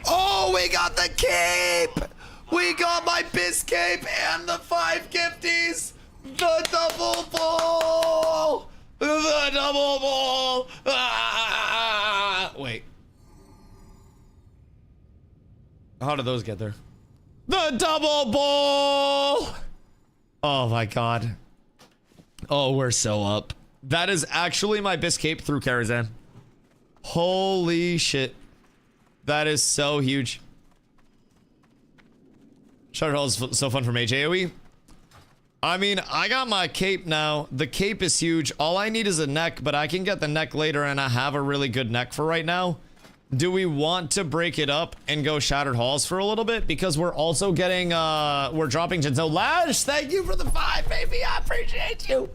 Oh, we got the cape! We got my BIS cape and the 5 gifties! The double bowl! The double bowl! Ah! Wait. How did those get there? The double bowl! Oh my god. Oh, we're so up. That is actually my BIS cape through Karazhan. Holy shit. That is so huge. Shutter Hall is so fun from HAOE. I mean, I got my cape now. The cape is huge. All I need is a neck, but I can get the neck later, and I have a really good neck for right now. Do we want to break it up and go Shattered Halls for a little bit? Because we're also getting, we're dropping Jinzo. Lash, thank you for the 5, baby. I appreciate you.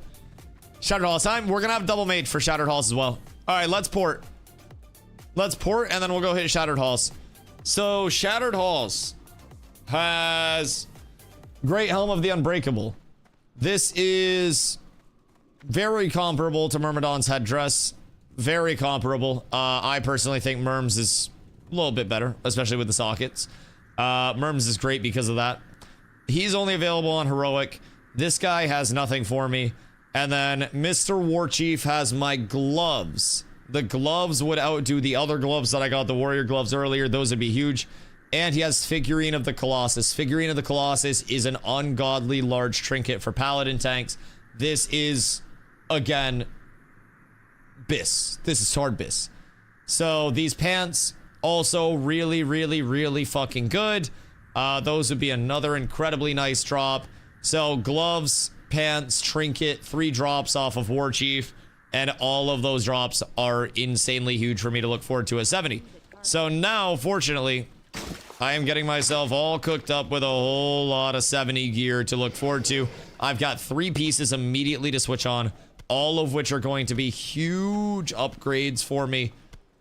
Shattered Halls time. We're gonna have double mate for Shattered Halls as well. All right, let's port. Let's port, and then we'll go hit Shattered Halls. So, Shattered Halls has Great Helm of the Unbreakable. This is very comparable to Myrmidon's headdress. Very comparable. I personally think Myrm's is a little bit better, especially with the sockets. Myrm's is great because of that. He's only available on Heroic. This guy has nothing for me. And then Mr. Warchief has my gloves. The gloves would outdo the other gloves that I got, the warrior gloves earlier. Those would be huge. And he has Figurine of the Colossus. Figurine of the Colossus is an ungodly large trinket for paladin tanks. This is, again, BIS. This is hard BIS. So these pants, also really, really, really fucking good. Those would be another incredibly nice drop. So gloves, pants, trinket, 3 drops off of War Chief. And all of those drops are insanely huge for me to look forward to at 70. So now, fortunately, I am getting myself all cooked up with a whole lot of 70 gear to look forward to. I've got 3 pieces immediately to switch on, all of which are going to be huge upgrades for me.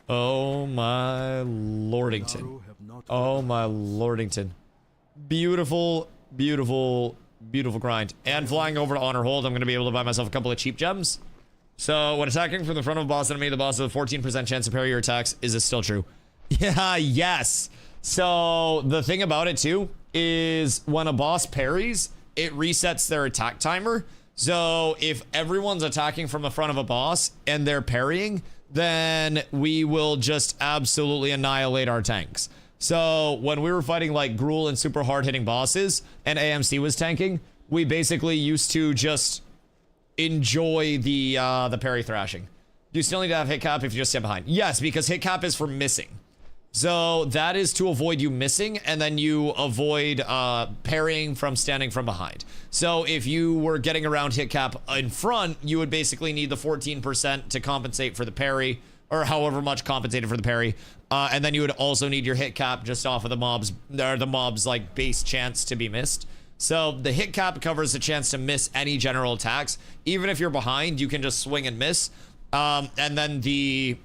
Oh my lordington. Oh my lordington. Beautiful, beautiful, beautiful grind. And flying over to Honor Hold, I'm going to be able to buy myself a couple of cheap gems. So when attacking from the front of a boss enemy, the boss has a 14% chance to parry your attacks. Is this still true? Yeah, yes. So the thing about it too is when a boss parries, it resets their attack timer. So if everyone's attacking from the front of a boss and they're parrying, then we will just absolutely annihilate our tanks. So when we were fighting like Gruul and super hard hitting bosses and AMC was tanking, we basically used to just enjoy the parry thrashing. You still need to have hit cap if you just stand behind. Yes, because hit cap is for missing. So that is to avoid you missing, and then you avoid parrying from standing from behind. So if you were getting around hit cap in front, you would basically need the 14% to compensate for the parry, or however much compensated for the parry. And then you would also need your hit cap just off of the mob's like base chance to be missed. So the hit cap covers the chance to miss any general attacks. Even if you're behind, you can just swing and miss. And then the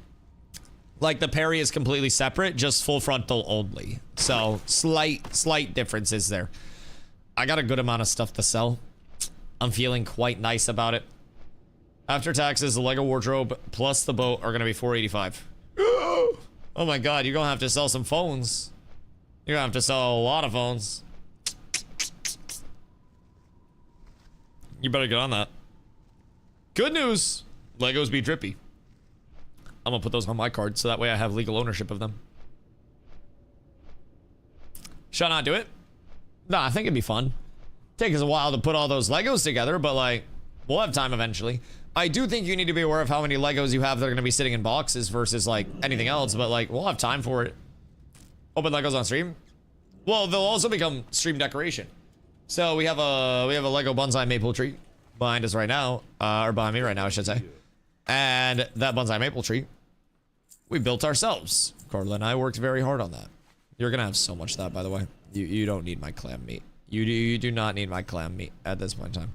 parry is completely separate, just full frontal only. So slight differences there. I got a good amount of stuff to sell. I'm feeling quite nice about it. After taxes, the Lego wardrobe plus the boat are going to be $485. Oh my god, you're going to have to sell some phones. You're going to have to sell a lot of phones. You better get on that. Good news. Legos be drippy. I'm gonna put those on my card so that way I have legal ownership of them. Should I not do it? No, I think it'd be fun. Take us a while to put all those Legos together, but like, we'll have time eventually. I do think you need to be aware of how many Legos you have that are gonna be sitting in boxes versus like anything else, but like, we'll have time for it. Open Legos on stream? Well, they'll also become stream decoration. So we have a Lego bonsai maple tree behind us right now, or behind me right now, I should say. And that bonsai maple tree, we built ourselves. Carla and I worked very hard on that. You're gonna have so much of that, by the way. You don't need my clam meat. You do not need my clam meat at this point in time.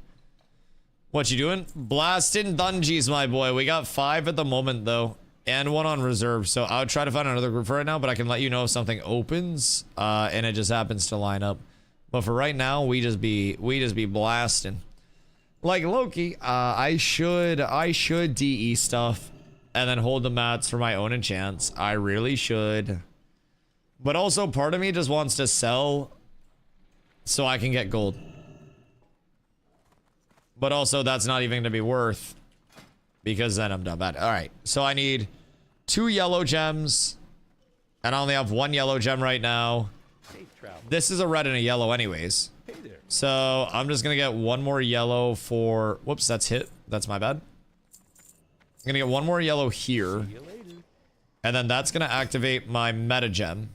What you doing? Blasting dungeons, my boy. We got 5 at the moment though, and 1 on reserve. So I would try to find another group for right now, but I can let you know if something opens, and it just happens to line up. But for right now, we just be blasting. Like Loki, I should DE stuff and then hold the mats for my own enchants. I really should. But also part of me just wants to sell so I can get gold. But also that's not even gonna be worth because then I'm done bad. Alright, so I need 2 yellow gems and I only have 1 yellow gem right now. This is a red and a yellow anyways. So I'm just gonna get 1 more yellow for, whoops, that's hit. That's my bad. I'm gonna get 1 more yellow here. And then that's gonna activate my meta gem.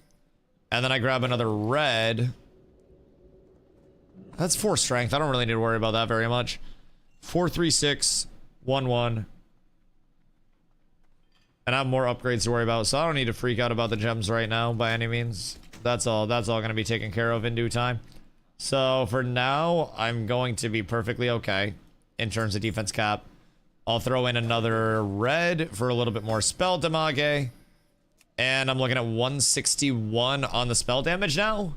And then I grab another red. That's 4 strength. I don't really need to worry about that very much. 4, 3, 6, 1, 1. And I have more upgrades to worry about, so I don't need to freak out about the gems right now by any means. That's all gonna be taken care of in due time. So for now, I'm going to be perfectly okay in terms of defense cap. I'll throw in another red for a little bit more spell damage. And I'm looking at 161 on the spell damage now,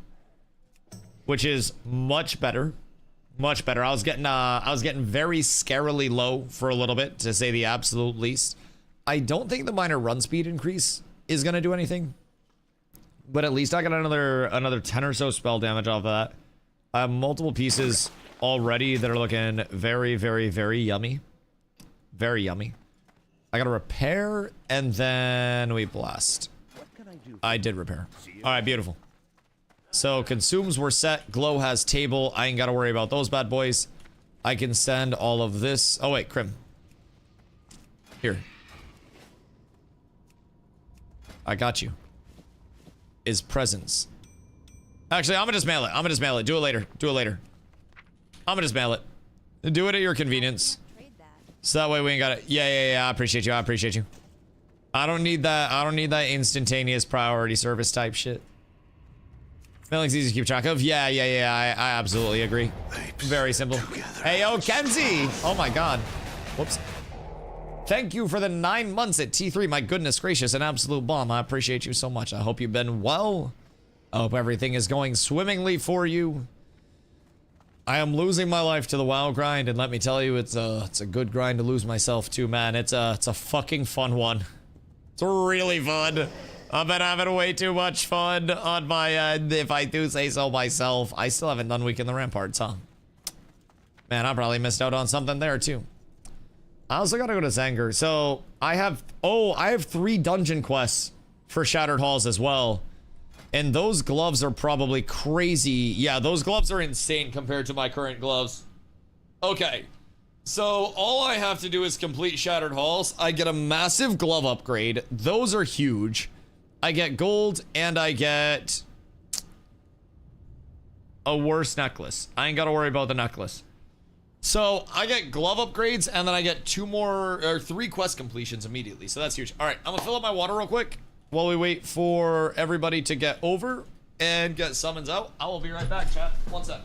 which is much better. Much better. I was getting very scarily low for a little bit, to say the absolute least. I don't think the minor run speed increase is gonna do anything, but at least I got another 10 or so spell damage off of that. I have multiple pieces already that are looking very, very, very yummy. Very yummy. I gotta repair, and then we blast. I did repair. Alright, beautiful. So consumes were set. Glow has table. I ain't got to worry about those bad boys. I can send all of this. Oh, wait, Crim. Here. I got you. Is presence. Actually, I'm gonna just mail it. I'm gonna just mail it. Do it later. Do it later. I'm gonna just mail it. Do it at your convenience. So that way we ain't got it. Yeah. I appreciate you. I appreciate you. I don't need that. I don't need that instantaneous priority service type shit. Mailing's easy to keep track of. Yeah. I absolutely agree. Very simple. Hey, yo, Kenzie. Oh my God. Whoops. Thank you for the 9 months at T3. My goodness gracious, an absolute bomb. I appreciate you so much. I hope you've been well. I hope everything is going swimmingly for you. I am losing my life to the WoW grind, and let me tell you, it's a good grind to lose myself too, man. It's a fucking fun one. It's really fun. I've been having way too much fun on my end, if I do say so myself. I still haven't done Week in the Ramparts, huh? Man, I probably missed out on something there too. I also gotta go to Zanger. So I have 3 dungeon quests for Shattered Halls as well. And those gloves are probably crazy. Yeah, those gloves are insane compared to my current gloves. Okay. So all I have to do is complete Shattered Halls. I get a massive glove upgrade. Those are huge. I get gold and I get a worse necklace. I ain't gotta worry about the necklace. So I get glove upgrades and then I get 3 quest completions immediately. So that's huge. All right, I'm gonna fill up my water real quick while we wait for everybody to get over and get summons out. I will be right back, chat. 1 sec.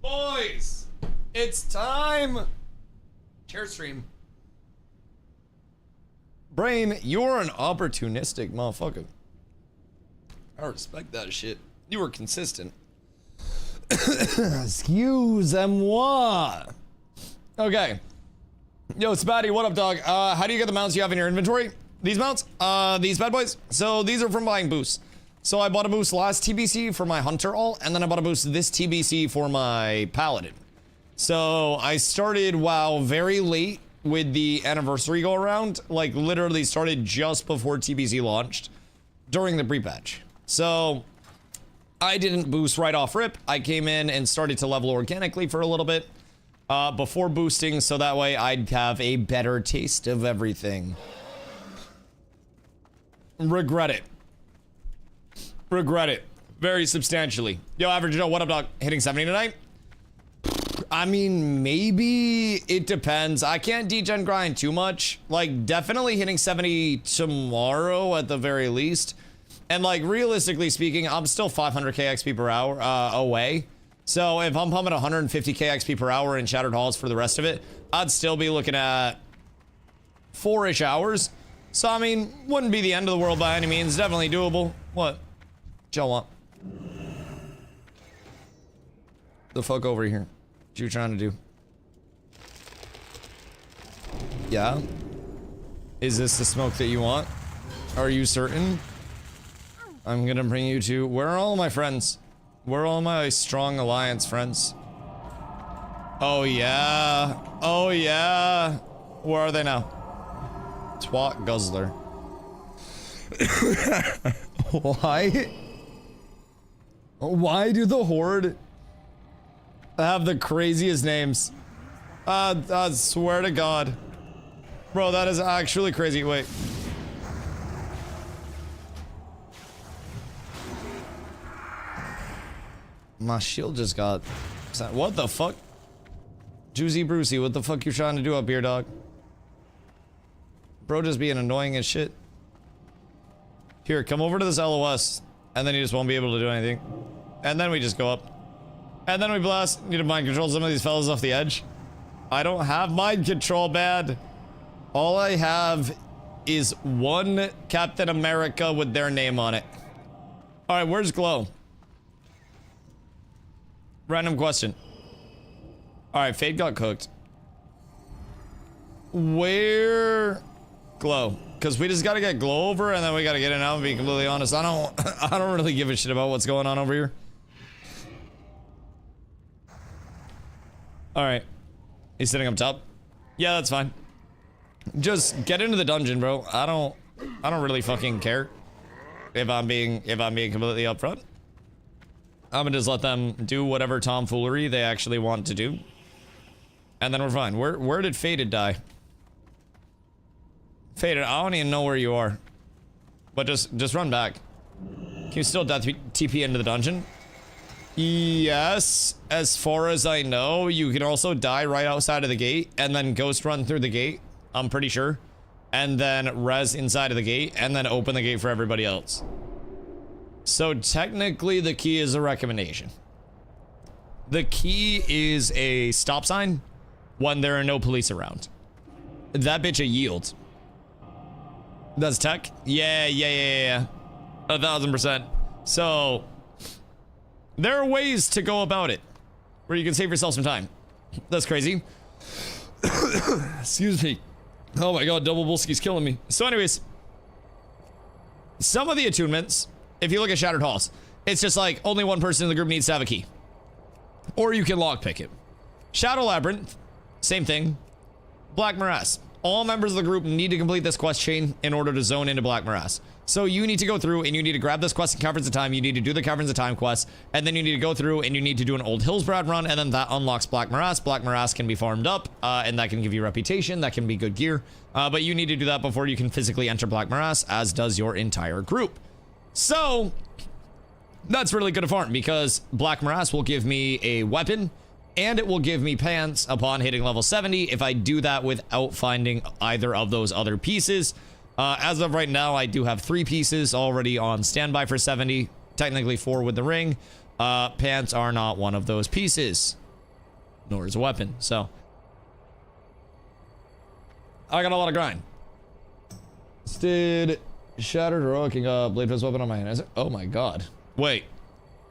Boys, it's time. Chair stream. Brain, you're an opportunistic motherfucker. I respect that shit. You were consistent. Excuse-moi. Okay. Yo, Spatty, what up, dog? How do you get the mounts you have in your inventory? These mounts? These bad boys? So these are from buying boosts. So I bought a boost last TBC for my Hunter alt, and then I bought a boost this TBC for my Paladin. So I started WoW very late with the anniversary go around, like literally started just before TBC launched during the pre-patch. So I didn't boost right off rip. I came in and started to level organically for a little bit before boosting, so that way I'd have a better taste of everything. Regret it. Regret it. Very substantially. Yo, Average Joe, what up, dog? Hitting 70 tonight? I mean, maybe it depends. I can't degen grind too much. Like, definitely hitting 70 tomorrow at the very least. And like, realistically speaking, I'm still 500k XP per hour away. So if I'm pumping 150k XP per hour in Shattered Halls for the rest of it, I'd still be looking at 4-ish hours. So, I mean, wouldn't be the end of the world by any means. Definitely doable. What? Y'all want? The fuck over here? What you trying to do? Yeah? Is this the smoke that you want? Are you certain? I'm gonna bring you to... Where are all my friends? Where are all my strong alliance friends? Oh yeah. Oh yeah. Where are they now? Twat guzzler. Why? Why do the Horde have the craziest names? I swear to God. Bro, that is actually crazy. Wait. My shield just got... What the fuck? Juicy Brucey, what the fuck you trying to do up here, dog? Bro just being annoying as shit. Here, come over to this LOS, and then you just won't be able to do anything. And then we just go up. And then we blast. Need to mind control some of these fellas off the edge. I don't have mind control, bad. All I have is one Captain America with their name on it. Alright, where's Glow? Random question. Alright, Fade got cooked. Where... Glow? Because we just gotta get Glow over, and then we gotta get it out, and be completely honest. I don't really give a shit about what's going on over here. Alright. He's sitting up top. Yeah, that's fine. Just get into the dungeon, bro. I don't really fucking care. If I'm being completely upfront. I'm gonna just let them do whatever tomfoolery they actually want to do. And then we're fine. Where did Faded die? Faded, I don't even know where you are. But just run back. Can you still death TP into the dungeon? Yes, as far as I know. You can also die right outside of the gate and then ghost run through the gate, I'm pretty sure. And then res inside of the gate and then open the gate for everybody else. So technically the key is a recommendation. The key is a stop sign when there are no police around. That bitch a yield. That's tech? Yeah. 1000%. So there are ways to go about it where you can save yourself some time. That's crazy. Excuse me. Oh my god, Double Bullski's killing me. So anyways, some of the attunements, if you look at Shattered Halls, it's just like only one person in the group needs to have a key. Or you can lockpick it. Shadow Labyrinth, same thing. Black Morass. All members of the group need to complete this quest chain in order to zone into Black Morass. So you need to go through and you need to grab this quest in Caverns of Time. You need to do the Caverns of Time quest. And then you need to go through and you need to do an Old Hillsbrad run. And then that unlocks Black Morass. Black Morass can be farmed up. And that can give you reputation. That can be good gear. But you need to do that before you can physically enter Black Morass, as does your entire group. So that's really good to farm because Black Morass will give me a weapon. And it will give me pants upon hitting level 70 if I do that without finding either of those other pieces. As of right now, I do have 3 pieces already on standby for 70. Technically 4 with the ring. Pants are not one of those pieces. Nor is a weapon, so. I got a lot of grind. Did Shattered Heroic Blade Fist weapon on my hand. Is it? Oh my god. Wait.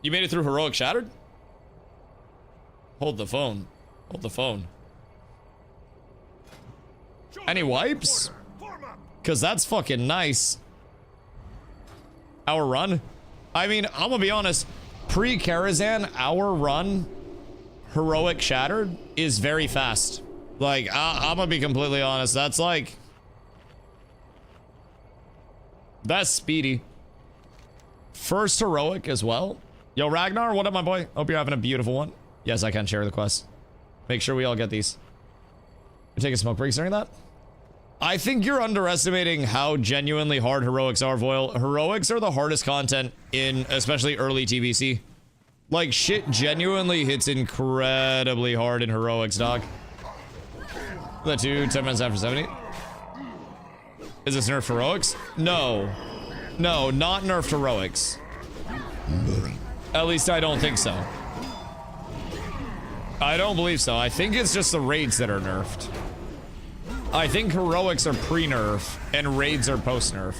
You made it through Heroic Shattered? Hold the phone. Hold the phone. Any wipes? Cause that's fucking nice. Our run? I mean, I'm gonna be honest. Pre-Karazhan, our run, Heroic Shattered, is very fast. Like, I'm gonna be completely honest. That's like... That's speedy. First Heroic as well. Yo, Ragnar, what up, my boy? Hope you're having a beautiful one. Yes, I can share the quest. Make sure we all get these. You're taking smoke breaks during that? I think you're underestimating how genuinely hard Heroics are, Voil. Heroics are the hardest content in especially early TBC. Like, shit genuinely hits incredibly hard in Heroics, dog. The 10 minutes after 70. Is this nerfed Heroics? No. No, not nerfed Heroics. At least I don't think so. I don't believe so. I think it's just the raids that are nerfed. I think Heroics are pre-nerf and raids are post-nerf.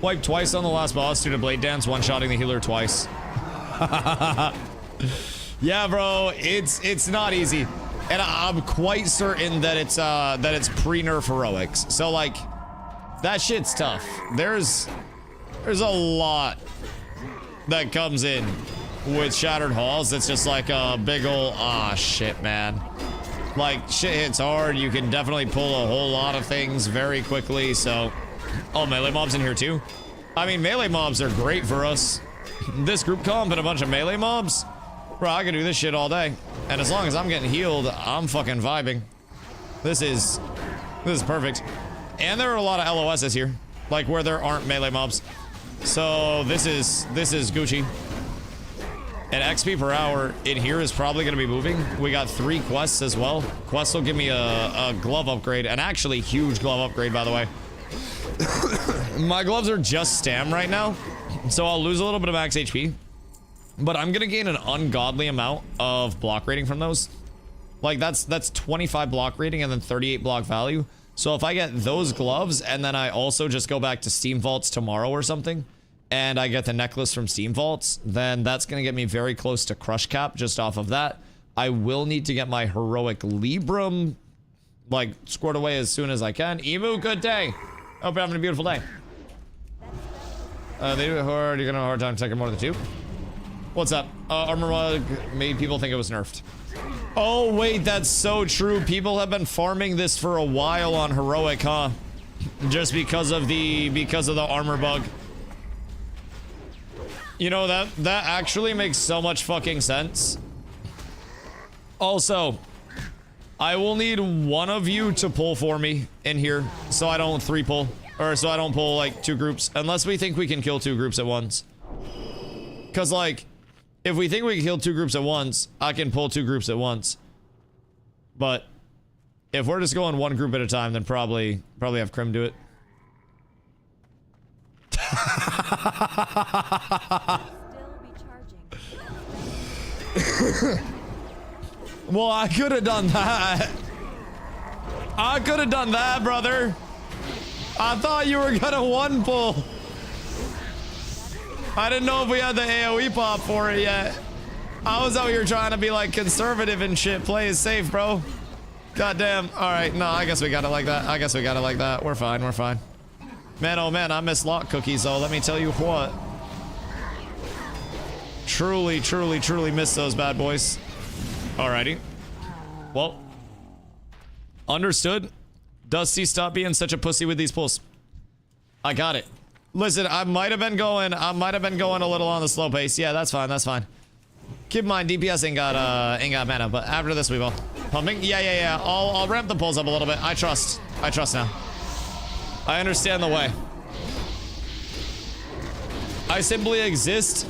Wiped twice on the last boss due to blade dance, one-shotting the healer twice. Yeah, bro, it's not easy. And I'm quite certain that it's pre-nerf Heroics. So like, that shit's tough. There's a lot that comes in with Shattered Halls. It's just like a big ol' shit, man. Like, shit hits hard. You can definitely pull a whole lot of things very quickly. So, oh, melee mobs in here too. I mean, melee mobs are great for us. This group comp and a bunch of melee mobs, bro, I can do this shit all day. And as long as I'm getting healed, I'm fucking vibing. This is perfect. And there are a lot of LOSs here, like where there aren't melee mobs. So this is Gucci. And XP per hour in here is probably going to be moving. We got 3 quests as well. Quests will give me a glove upgrade, an actually huge glove upgrade, by the way. My gloves are just stam right now, so I'll lose a little bit of max HP. But I'm gonna gain an ungodly amount of block rating from those. Like, that's 25 block rating and then 38 block value. So if I get those gloves and then I also just go back to Steam Vaults tomorrow or something, and I get the necklace from Steam Vaults, then that's gonna get me very close to crush cap just off of that. I will need to get my heroic Librum, like, squared away as soon as I can. Emu, good day. Hope you're having a beautiful day. They do it hard. You're gonna have a hard time taking more than 2. What's up? Armor Mug made people think it was nerfed. Oh, wait, that's so true. People have been farming this for a while on Heroic, huh? Just because of the armor bug. You know, that actually makes so much fucking sense. Also, I will need one of you to pull for me in here so I don't 3-pull. Or so I don't pull, like, 2 groups. Unless we think we can kill 2 groups at once. Because, like, if we think we can kill 2 groups at once, I can pull 2 groups at once. But if we're just going 1 group at a time, then probably have Krim do it. Well, I could have done that. I could have done that, brother. I thought you were gonna 1-pull. I didn't know if we had the AoE pop for it yet. I was out here trying to be like conservative and shit. Play it safe, bro. Goddamn. All right, no, I guess we got it like that. I guess we got it like that. We're fine. We're fine. Man, oh man, I miss lock cookies though. Let me tell you what. Truly, truly, truly miss those bad boys. Alrighty. Well, understood. Dusty, stop being such a pussy with these pulls. I got it. Listen, I might have been going a little on the slow pace. Yeah, that's fine. That's fine. Keep in mind, DPS ain't got mana, but after this we will. Pumping? Yeah. I'll ramp the pulls up a little bit. I trust now. I understand the way. I simply exist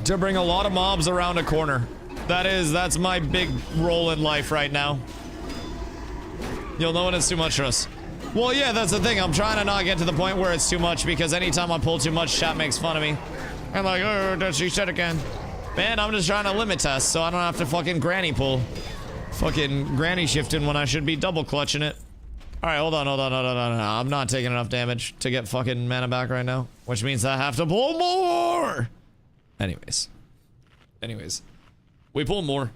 to bring a lot of mobs around a corner. That's my big role in life right now. You'll know when it's too much for us. Well, yeah, that's the thing. I'm trying to not get to the point where it's too much, because anytime I pull too much, chat makes fun of me. I'm like, oh, does she shit again? Man, I'm just trying to limit test so I don't have to fucking granny pull. Fucking granny shifting when I should be double clutching it. All right, hold on. I'm not taking enough damage to get fucking mana back right now, which means I have to pull more. Anyways, we pull more,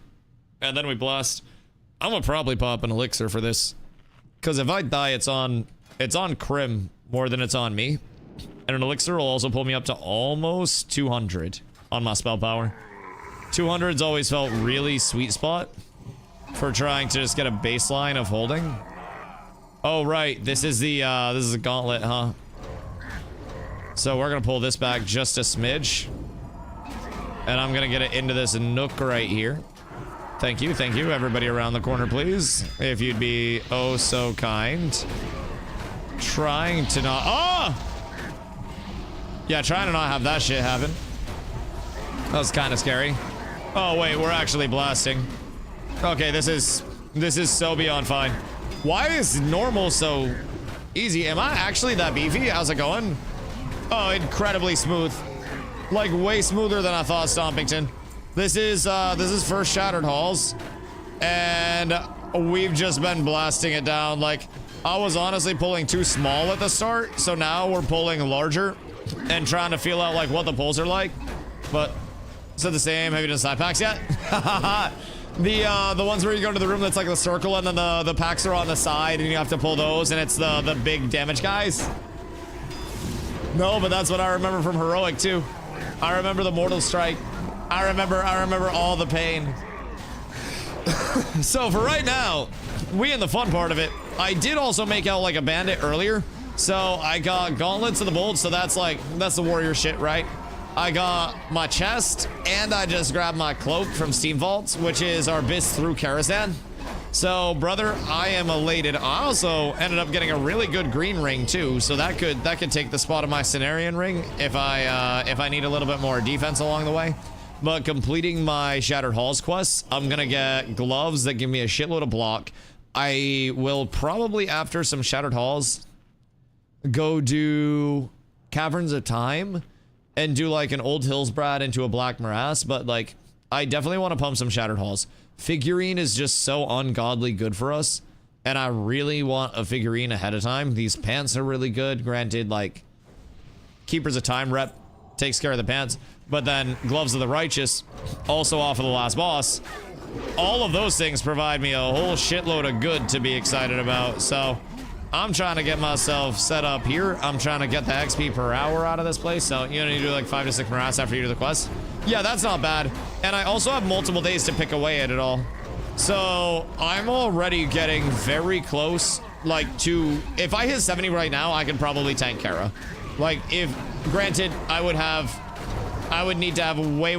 and then we blast. I'm gonna probably pop an elixir for this, because if I die, it's on Crim more than it's on me, and an elixir will also pull me up to almost 200 on my spell power. 200's always felt really sweet spot for trying to just get a baseline of holding. Oh right, this is a gauntlet, huh? So we're gonna pull this back just a smidge, and I'm gonna get it into this nook right here. Thank you, everybody around the corner, please. If you'd be oh so kind. Trying to not, yeah, trying to not have that shit happen. That was kind of scary. Oh wait, we're actually blasting. Okay, this is so beyond fine. Why is normal so easy? Am I actually that beefy? How's it going? Oh, incredibly smooth. Like way smoother than I thought, Stompington. This is first Shattered Halls, and we've just been blasting it down. Like, I was honestly pulling too small at the start, so now we're pulling larger and trying to feel out like what the pulls are like. But is it the same? Have you done side packs yet? The ones where you go to the room that's like the circle, and then the packs are on the side, and you have to pull those, and it's the big damage guys. No, but that's what I remember from Heroic too. I remember the Mortal Strike. I remember all the pain. So for right now, we in the fun part of it. I did also make out like a bandit earlier. So I got gauntlets of the bold, so that's the warrior shit, right? I got my chest, and I just grabbed my cloak from Steam Vaults, which is our BIS through Crusade. So, brother, I am elated. I also ended up getting a really good green ring too, so that could take the spot of my Cenarian ring if I need a little bit more defense along the way. But completing my Shattered Halls quests, I'm gonna get gloves that give me a shitload of block. I will probably, after some Shattered Halls, go do Caverns of Time and do like an Old Hillsbrad into a Black Morass, but like, I definitely want to pump some Shattered Halls. Figurine is just so ungodly good for us, and I really want a figurine ahead of time. These pants are really good. Granted, like, Keepers of Time rep takes care of the pants, but then Gloves of the Righteous, also off of the last boss. All of those things provide me a whole shitload of good to be excited about, so I'm trying to get myself set up here. I'm trying to get the XP per hour out of this place, so you do like 5 to 6 morass after you do the quest. Yeah, that's not bad. And I also have multiple days to pick away at it all. So I'm already getting very close, like, to... If I hit 70 right now, I can probably tank Kara. Like, if... Granted, I would need to have way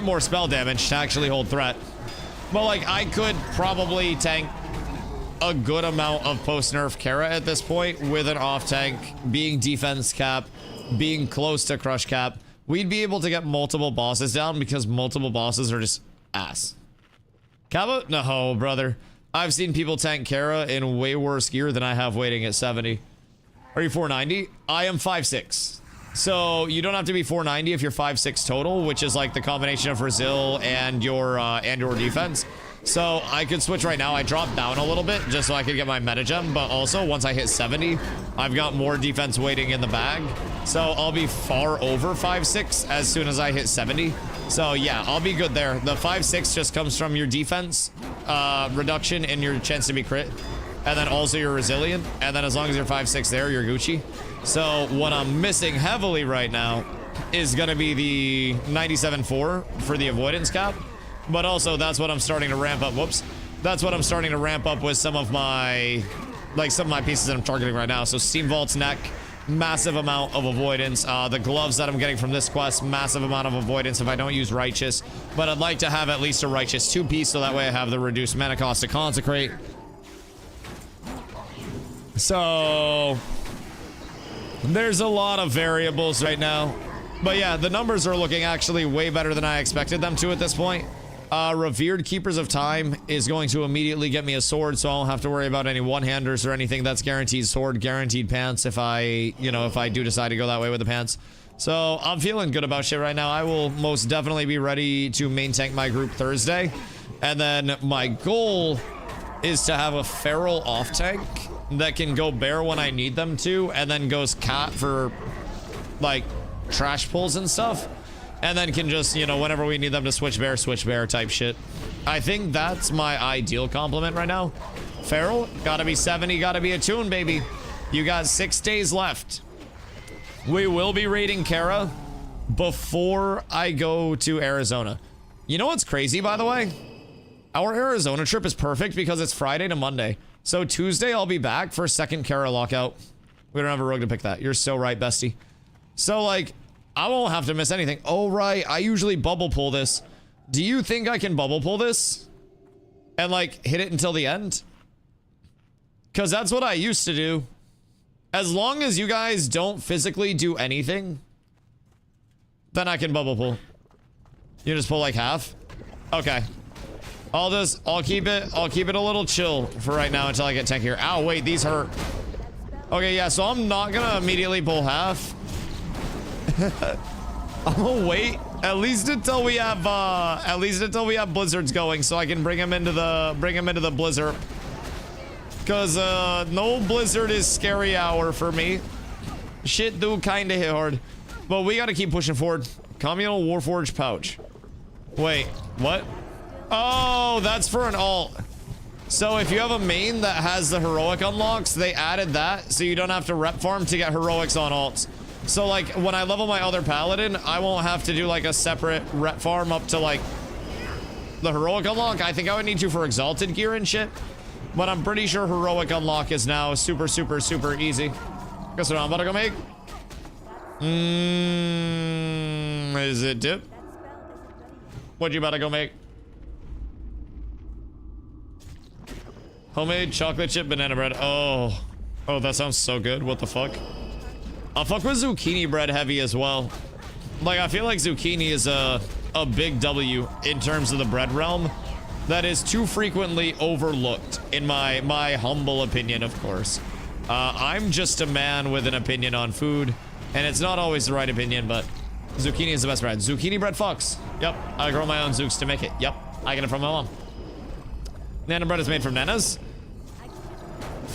more spell damage to actually hold threat. But, like, I could probably tank a good amount of post-nerf Kara at this point with an off-tank, being defense cap, being close to crush cap. We'd be able to get multiple bosses down because multiple bosses are just ass. Kava? No, brother. I've seen people tank Kara in way worse gear than I have waiting at 70. Are you 490? I am 5'6". So you don't have to be 490 if you're 5'6" total, which is like the combination of Brazil and your defense. So I could switch right now. I dropped down a little bit just so I could get my meta gem, but also once I hit 70, I've got more defense waiting in the bag. So I'll be far over 5'6" as soon as I hit 70. So yeah, I'll be good there. The 5'6" just comes from your defense reduction and your chance to be crit, and then also you're resilient, and then as long as you're 5'6" there, you're Gucci. So what I'm missing heavily right now is gonna be the 97.4 for the avoidance cap. But also, that's what I'm starting to ramp up. Whoops. That's what I'm starting to ramp up with some of my pieces that I'm targeting right now. So Steam Vault's neck, massive amount of avoidance. The gloves that I'm getting from this quest, massive amount of avoidance if I don't use Righteous. But I'd like to have at least a Righteous 2-piece, so that way I have the reduced mana cost to consecrate. So there's a lot of variables right now. But yeah, the numbers are looking actually way better than I expected them to at this point. Revered Keepers of Time is going to immediately get me a sword, so I don't have to worry about any one-handers or anything. That's guaranteed sword, guaranteed pants if I do decide to go that way with the pants. So I'm feeling good about shit right now. I will most definitely be ready to main tank my group Thursday. And then my goal is to have a feral off tank that can go bear when I need them to, and then goes cat for like trash pulls and stuff, and then can just, you know, whenever we need them to switch bear type shit. I think that's my ideal complement right now. Feral, gotta be 70, gotta be a tune, baby. You got 6 days left. We will be raiding Kara before I go to Arizona. You know what's crazy, by the way? Our Arizona trip is perfect because it's Friday to Monday. So Tuesday, I'll be back for second Kara lockout. We don't have a rogue to pick that. You're so right, bestie. So, like, I won't have to miss anything. Oh, right. I usually bubble pull this. Do you think I can bubble pull this? And, like, hit it until the end? Because that's what I used to do. As long as you guys don't physically do anything, then I can bubble pull. You just pull, like, half? Okay. I'll keep it a little chill for right now until I get tech here. Ow, wait, these hurt. Okay, yeah, so I'm not gonna immediately pull half. I'm gonna wait at least until we have blizzards going, so I can bring him into the blizzard. Cause no blizzard is scary hour for me. Shit do kinda hit hard. But we gotta keep pushing forward. Communal Warforged pouch. Wait, what? Oh, that's for an alt. So if you have a main that has the heroic unlocks, they added that so you don't have to rep farm to get heroics on alts. So like when I level my other paladin, I won't have to do like a separate rep farm up to like the heroic unlock. I think I would need to for exalted gear and shit. But I'm pretty sure heroic unlock is now super easy. Guess what I'm about to go make? Is it dip? What you about to go make? Homemade chocolate chip banana bread. Oh, that sounds so good. What the fuck? I'll fuck with zucchini bread heavy as well. Like, I feel like zucchini is a big W in terms of the bread realm that is too frequently overlooked, in my humble opinion, of course. I'm just a man with an opinion on food, and it's not always the right opinion, but zucchini is the best bread. Zucchini bread fucks. Yep, I grow my own zooks to make it. Yep, I get it from my mom. Nana bread is made from nanas.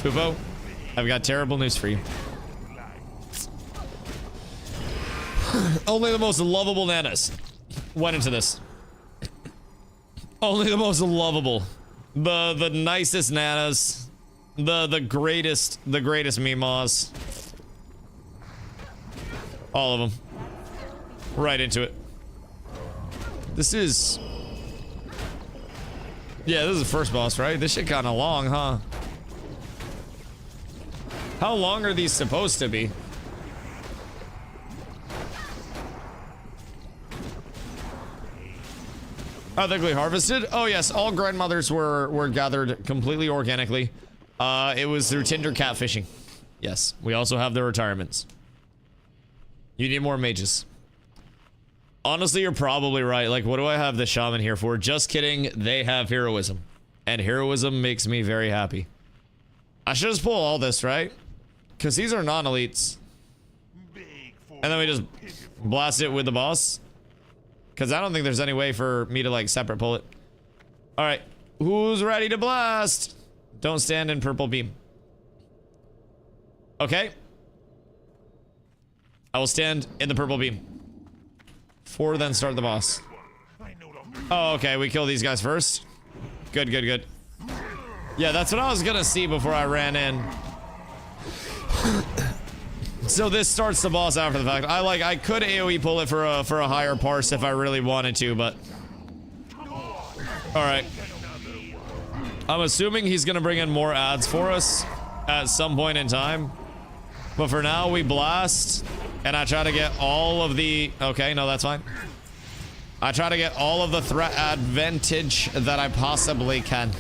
Fubo, I've got terrible news for you. Only the most lovable nanas went into this. Only the most lovable, the nicest nanas, the greatest meemaws. All of them. Right into it. This is... Yeah, this is the first boss, right? This shit kinda long, huh? How long are these supposed to be? Ethically harvested? Oh yes, all grandmothers were gathered completely organically. It was through Tinder catfishing. Yes, we also have their retirements. You need more mages. Honestly, you're probably right. Like, what do I have the shaman here for? Just kidding, they have heroism. And heroism makes me very happy. I should just pull all this, right? Because these are non-elites. And then we just blast it with the boss. Because I don't think there's any way for me to, like, separate pull it. Alright. Who's ready to blast? Don't stand in purple beam. Okay. I will stand in the purple beam. For then start the boss. Oh, okay. We kill these guys first. Good. Yeah, that's what I was gonna see before I ran in. So this starts the boss after the fact. I could AoE pull it for a higher parse if I really wanted to, but alright. I'm assuming he's gonna bring in more ads for us at some point in time. But for now, we blast, and I try to get all of the... Okay, no, that's fine. I try to get all of the threat advantage that I possibly can.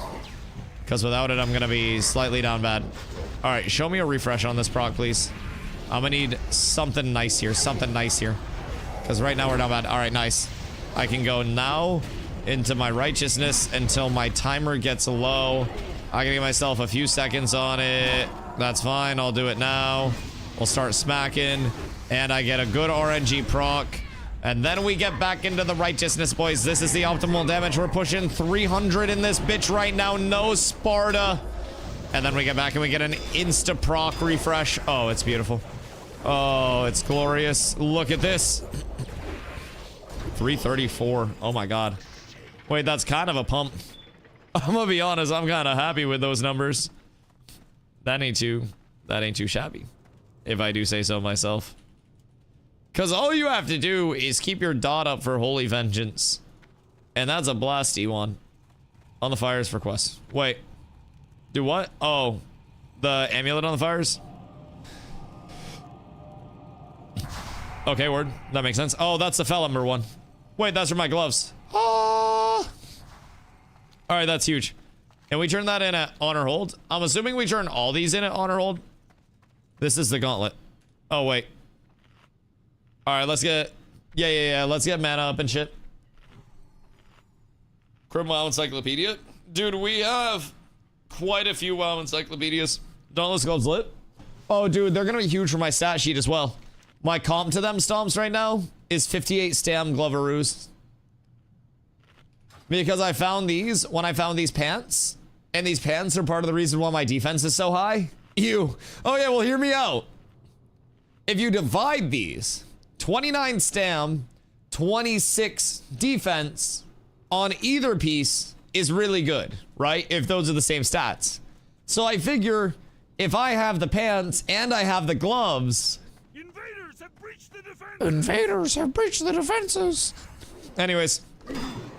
Because without it, I'm gonna be slightly down bad. Alright, show me a refresh on this proc, please. I'm gonna need something nice here. Because right now we're down bad. Alright, nice. I can go now into my righteousness until my timer gets low. I can give myself a few seconds on it. That's fine. I'll do it now. We'll start smacking. And I get a good RNG proc. And then we get back into the righteousness, boys. This is the optimal damage. We're pushing 300 in this bitch right now. No Sparta. And then we get back and we get an insta-proc refresh. Oh, it's beautiful. Oh, it's glorious. Look at this. 334. Oh my god. Wait, that's kind of a pump. I'm gonna be honest, I'm kind of happy with those numbers. That ain't too shabby, if I do say so myself. Because all you have to do is keep your dot up for Holy Vengeance. And that's a blasty one. On the fires for quests. Wait. Do what? Oh. The amulet on the fires? Okay, word. That makes sense. Oh, that's the Felimber one. Wait, that's for my gloves. Ah. Alright, that's huge. Can we turn that in at honor hold? I'm assuming we turn all these in at honor hold. This is the gauntlet. Oh, wait. Alright, let's get... Yeah. Let's get mana up and shit. Crim WoW Encyclopedia? Dude, we have quite a few WoW Encyclopedias. Dauntless Gloves lit? Oh, dude, they're gonna be huge for my stat sheet as well. My comp to them stomps right now is 58 stam Gloveroos. Because I found these when I found these pants. And these pants are part of the reason why my defense is so high. Oh yeah, well hear me out. If you divide these, 29 stam, 26 defense on either piece is really good, right? If those are the same stats. So I figure if I have the pants and I have the gloves... Invaders have breached the defense. Invaders have breached the defenses. Anyways,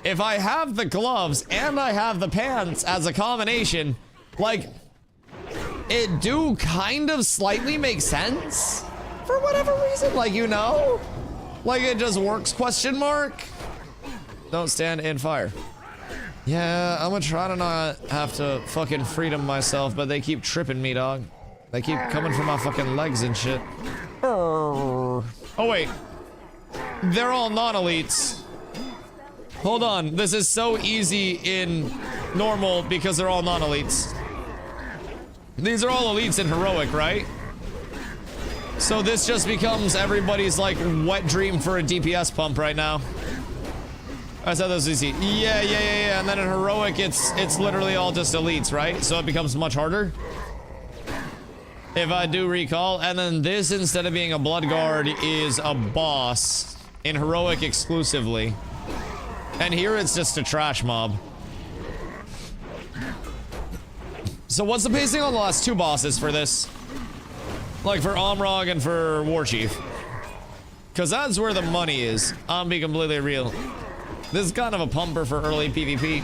if I have the gloves and I have the pants as a combination, like, it do kind of slightly make sense for whatever reason, like, you know, like it just works, question mark. Don't stand in fire. Yeah, I'm gonna try to not have to fucking freedom myself, but they keep tripping me, dog. They keep coming for my fucking legs and shit. Oh wait, they're all non-elites. Hold on, this is so easy in normal because they're all non-elites. These are all elites in heroic, right? So this just becomes everybody's like wet dream for a DPS pump right now. I said this was easy. Yeah. And then in heroic, it's literally all just elites, right? So it becomes much harder. If I do recall, and then this, instead of being a blood guard, is a boss in heroic exclusively. And here it's just a trash mob. So what's the pacing on the last two bosses for this? Like for Omrog and for Warchief. Because that's where the money is. I'm being completely real. This is kind of a pumper for early PvP.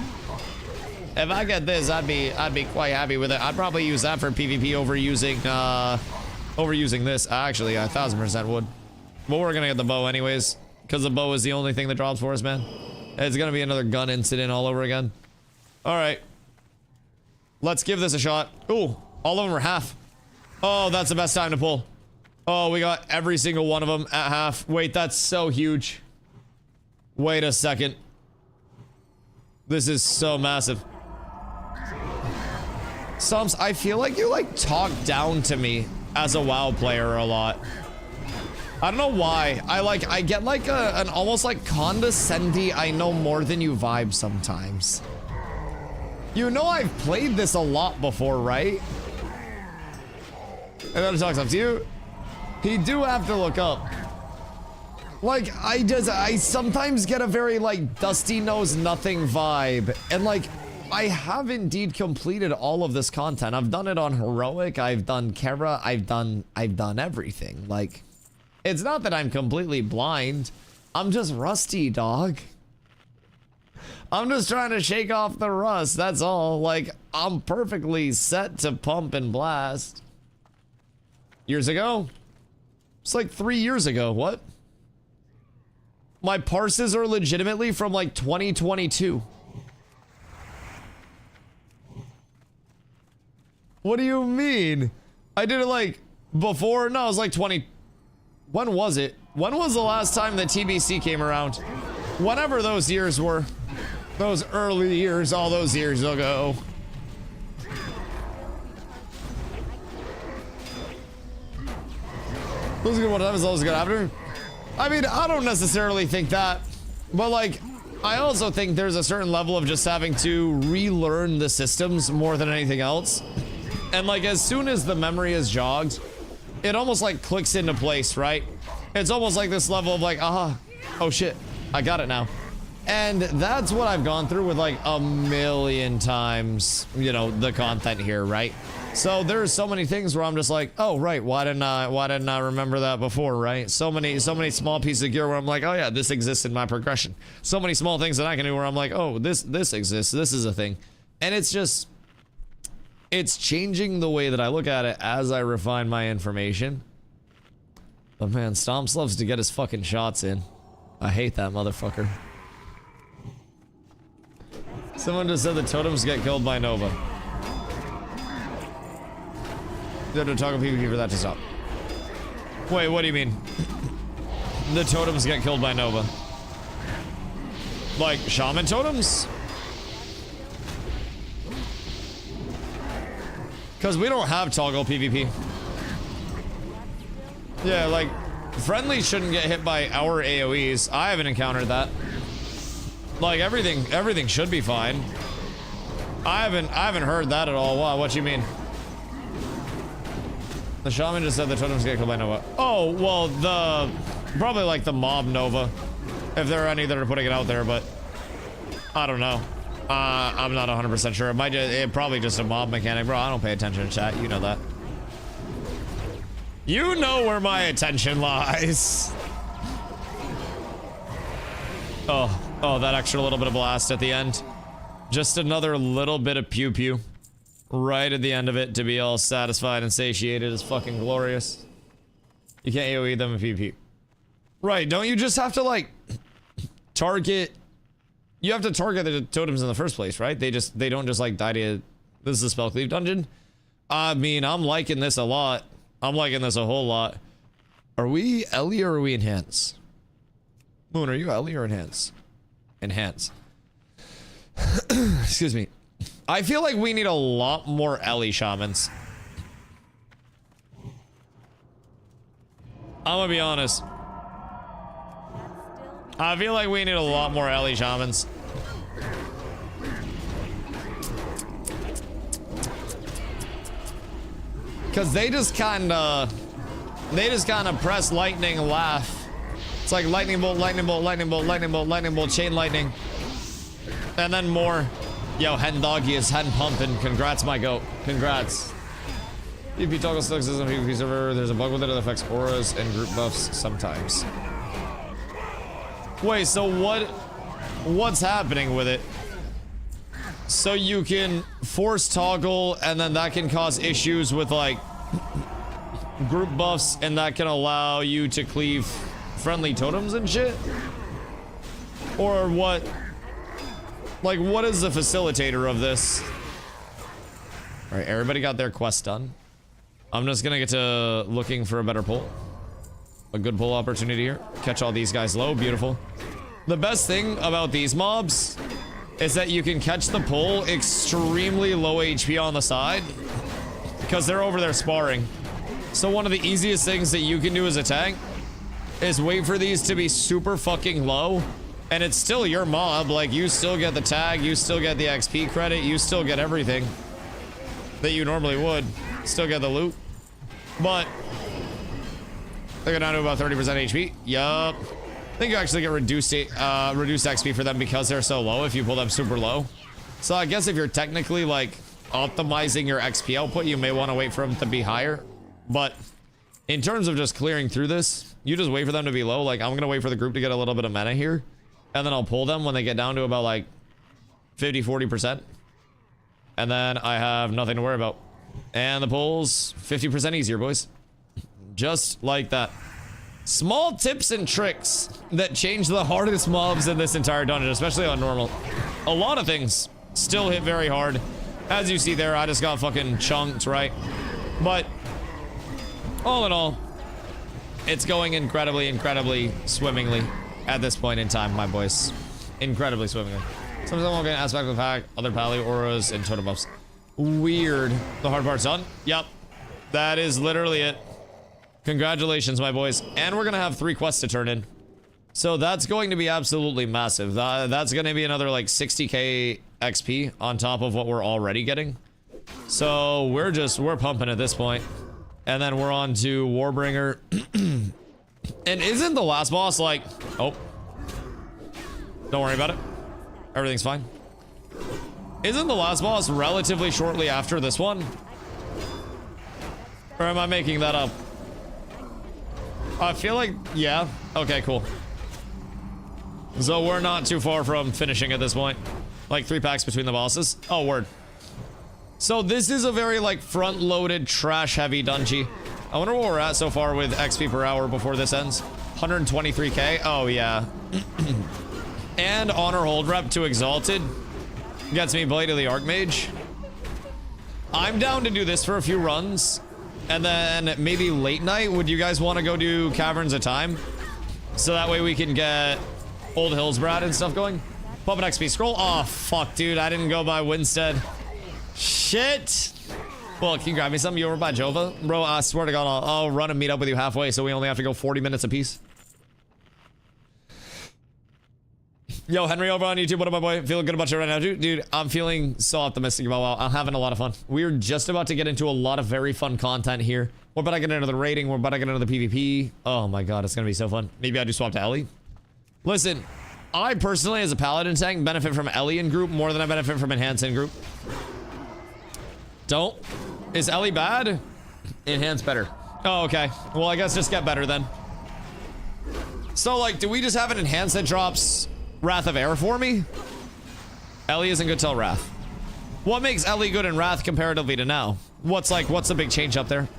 If I get this, I'd be quite happy with it. I'd probably use that for PvP over using this. Actually, I 1000% would. But we're gonna get the bow anyways, because the bow is the only thing that drops for us, man. It's gonna be another gun incident all over again. All right, let's give this a shot. Ooh, all of them are half. Oh, that's the best time to pull. Oh, we got every single one of them at half. Wait, that's so huge. Wait a second. This is so massive. Stumps, I feel like you like talk down to me as a WoW player a lot. I don't know why. I get like an almost like condescending, I know more than you vibe sometimes. You know I've played this a lot before, right? I gotta talk to you. He do have to look up. Like, I sometimes get a very, like, Dusty knows nothing vibe. And, like, I have indeed completed all of this content. I've done it on Heroic, I've done Kera, I've done everything. Like, it's not that I'm completely blind. I'm just rusty, dog. I'm just trying to shake off the rust, that's all. Like, I'm perfectly set to pump and blast. Years ago? It's like 3 years ago, what? My parses are legitimately from like 2022. What do you mean? I did it like before, no, it was like 20. When was it? When was the last time that TBC came around? Whatever those years were. Those early years, all those years ago. Those are good one time, as well as good after. I mean, I don't necessarily think that, but like, I also think there's a certain level of just having to relearn the systems more than anything else. And like, as soon as the memory is jogged, it almost like clicks into place, right? It's almost like this level of like, aha, oh shit, I got it now. And that's what I've gone through with like a million times, you know, the content here, right? So there's so many things where I'm just like, oh right, why didn't I remember that before, right? So many small pieces of gear where I'm like, oh yeah, this exists in my progression. So many small things that I can do where I'm like, oh, this exists, this is a thing. And it's just, it's changing the way that I look at it as I refine my information. But man, Stomps loves to get his fucking shots in. I hate that motherfucker. Someone just said the totems get killed by Nova. You have to toggle PvP for that to stop. Wait, what do you mean? The totems get killed by Nova. Like, shaman totems? Because we don't have toggle PvP. Yeah, like, friendlies shouldn't get hit by our AoEs. I haven't encountered that. Like, everything should be fine. I haven't heard that at all. Wow, what you mean? The shaman just said the totems get killed by Nova. Oh, well, probably like the mob Nova. If there are any that are putting it out there, but I don't know. I'm not 100% sure. It probably just a mob mechanic. Bro, I don't pay attention to chat. You know that. You know where my attention lies. Oh, that extra little bit of blast at the end. Just another little bit of pew pew. Right at the end of it to be all satisfied and satiated is fucking glorious. You can't AoE them in PvP. Right, don't you just have to like target? You have to target the totems in the first place, right? They don't just like die to. This is a spell cleave dungeon. I mean, I'm liking this a lot. I'm liking this a whole lot. Are we Ellie or are we Enhance? Moon, are you Ellie or Enhance? Enhance. Excuse me. I feel like we need a lot more Ellie shamans. I'm gonna be honest. I feel like we need a lot more Ellie shamans. Cause they just kinda press lightning laugh. It's like lightning bolt, lightning bolt, lightning bolt, lightning bolt, lightning bolt, chain lightning. And then more. Yo, hen doggy is hen pumping. Congrats, my goat. Congrats. PvP toggle still exists on PvP server. There's a bug with it that affects auras and group buffs sometimes. Wait, so what's happening with it? So you can force toggle and then that can cause issues with like group buffs and that can allow you to cleave friendly totems and shit? Or what? Like, what is the facilitator of this? All right, everybody got their quest done. I'm just gonna get to looking for a better pull. A good pull opportunity here. Catch all these guys low, beautiful. The best thing about these mobs is that you can catch the pull extremely low HP on the side because they're over there sparring. So one of the easiest things that you can do as a tank is wait for these to be super fucking low. And it's still your mob, like you still get the tag, you still get the XP credit, you still get everything that you normally would. Still get the loot. But they go down to about 30% HP. Yup. I think you actually get reduced XP for them because they're so low if you pull them super low. So I guess if you're technically like optimizing your XP output, you may want to wait for them to be higher. But in terms of just clearing through this, you just wait for them to be low. Like I'm gonna wait for the group to get a little bit of mana here. And then I'll pull them when they get down to about like 50-40%. And then I have nothing to worry about. And the pull's 50% easier, boys. Just like that. Small tips and tricks that change the hardest mobs in this entire dungeon, especially on normal. A lot of things still hit very hard. As you see there, I just got fucking chunked, right? But all in all, it's going incredibly swimmingly. At this point in time, my boys. Incredibly swimmingly. Sometimes I'm getting aspect of the pack, other pally auras, and totem buffs. Weird. The hard part's done? Yep. That is literally it. Congratulations, my boys. And we're gonna have 3 quests to turn in. So that's going to be absolutely massive. That's going to be another like 60k XP on top of what we're already getting. So we're pumping at this point. And then we're on to Warbringer. And isn't the last boss like, oh, don't worry about it. Everything's fine. Isn't the last boss relatively shortly after this one? Or am I making that up? I feel like, yeah. Okay, cool. So we're not too far from finishing at this point. Like 3 packs between the bosses. Oh, word. So this is a very like front-loaded, trash-heavy dungeon. I wonder where we're at so far with XP per hour before this ends. 123k. Oh, yeah. And honor hold rep to Exalted. Gets me Blade of the Archmage. I'm down to do this for a few runs. And then maybe late night, would you guys want to go do Caverns of Time? So that way we can get Old Hillsbrad and stuff going. Pump an XP scroll. Oh, fuck, dude. I didn't go by Winstead. Shit. Well, can you grab me some? You over by Jova? Bro, I swear to God, I'll run and meet up with you halfway so we only have to go 40 minutes apiece. Yo, Henry over on YouTube. What up, my boy? Feeling good about you right now, dude? Dude, I'm feeling so optimistic about WoW. I'm having a lot of fun. We're just about to get into a lot of very fun content here. We're about to get into the raiding. We're about to get into the PvP. Oh my God, it's going to be so fun. Maybe I do swap to Ellie. Listen, I personally, as a Paladin tank, benefit from Ellie in group more than I benefit from Enhance in group. Don't. Is Ellie bad? Enhance better. Oh, okay. Well, I guess just get better then. So, like, do we just have an Enhance that drops Wrath of Air for me? Ellie isn't good till Wrath. What makes Ellie good in Wrath comparatively to now? What's the big change up there?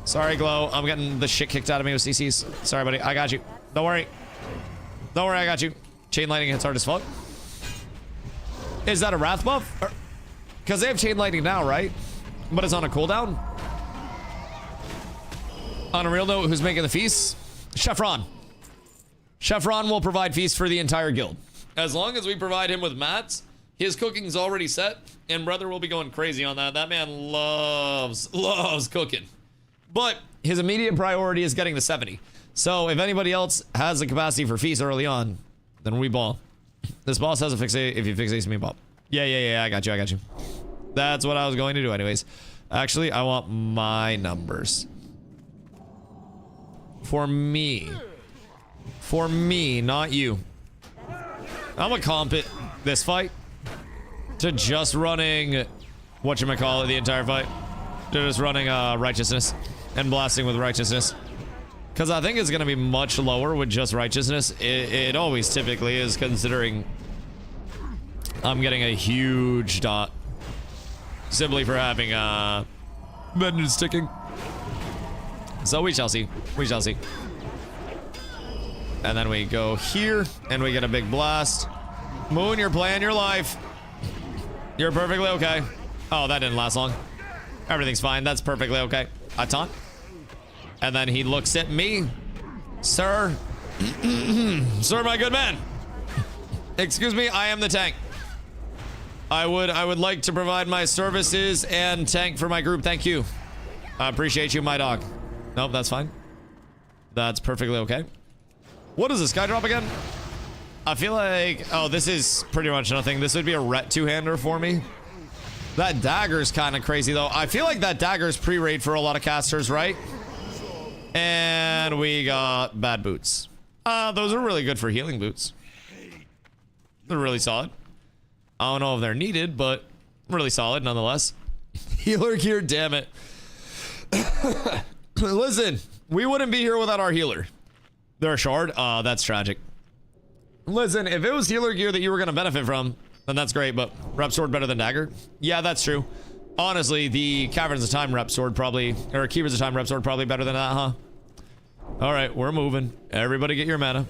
Sorry, Glow. I'm getting the shit kicked out of me with CCs. Sorry, buddy. I got you. Don't worry. Don't worry, I got you. Chain lightning hits hard as fuck. Is that a Wrath buff? Because they have chain lightning now, right? But it's on a cooldown. On a real note, who's making the feasts? Chef Ron. Chef Ron will provide feasts for the entire guild. As long as we provide him with mats, his cooking's already set, and brother will be going crazy on that. That man loves cooking. But his immediate priority is getting to 70. So if anybody else has the capacity for feasts early on, then we ball. This boss has a fixate. If you fixate me, ball. Yeah, I got you. That's what I was going to do anyways. Actually, I want my numbers. For me, not you. I'm gonna comp it this fight to just running whatchamacallit the entire fight. To just running righteousness and blasting with righteousness. Because I think it's gonna be much lower with just righteousness. It always typically is, considering I'm getting a huge dot simply for having vengeance ticking. So we shall see. And then we go here, and we get a big blast. Moon, you're playing your life. You're perfectly okay. Oh, that didn't last long. Everything's fine. That's perfectly okay. I taunt. And then he looks at me. Sir. Sir, my good man. Excuse me, I am the tank. I would like to provide my services and tank for my group. Thank you. I appreciate you, my dog. Nope, that's fine. That's perfectly okay. What is this guy drop again? I feel like, oh, this is pretty much nothing. This would be a Ret two-hander for me. That dagger's kind of crazy though. I feel like that dagger's pre-raid for a lot of casters, right? And we got bad boots. Those are really good for healing boots. They're really solid. I don't know if they're needed, but really solid nonetheless. Healer gear, damn it. Listen, we wouldn't be here without our healer. They're a shard? That's tragic. Listen, if it was healer gear that you were going to benefit from, then that's great, but rep sword better than dagger? Yeah, that's true. Honestly, the Caverns of Time rep sword probably, or Keepers of Time rep sword probably better than that, huh? Alright, we're moving. Everybody get your mana.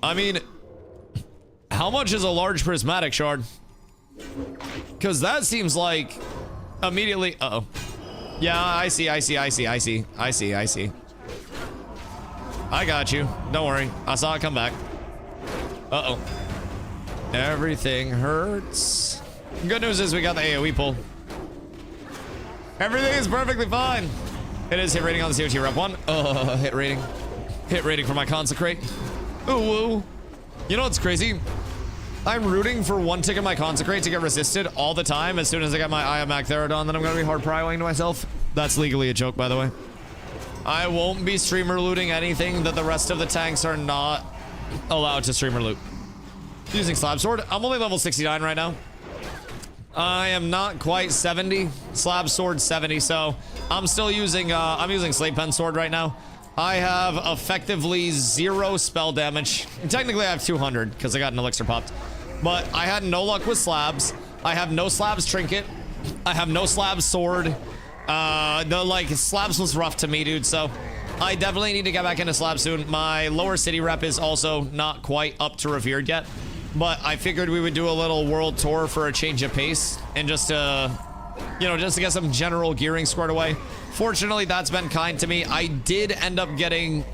I mean, how much is a large prismatic shard? Because that seems like immediately... Uh-oh. Yeah, I see. I got you. Don't worry. I saw it come back. Uh-oh. Everything hurts. Good news is we got the AoE pull. Everything is perfectly fine. It is hit rating on the COT rep 1. Hit rating. Hit rating for my consecrate. Ooh. You know what's crazy? I'm rooting for one tick of my Consecrate to get resisted all the time as soon as I get my Iamak Therodon, then I'm gonna be hard prioing to myself. That's legally a joke, by the way. I won't be streamer looting anything that the rest of the tanks are not allowed to streamer loot. Using Slab Sword. I'm only level 69 right now. I am not quite 70. Slab Sword 70, so I'm still using, I'm using Slate Pen Sword right now. I have effectively 0 spell damage. Technically, I have 200 because I got an elixir popped. But I had no luck with slabs. I have no slabs trinket. I have no slabs sword. Slabs was rough to me, dude, so I definitely need to get back into slabs soon. My lower city rep is also not quite up to revered yet, but I figured we would do a little world tour for a change of pace and just to, you know, just to get some general gearing squared away. Fortunately, that's been kind to me. I did end up getting,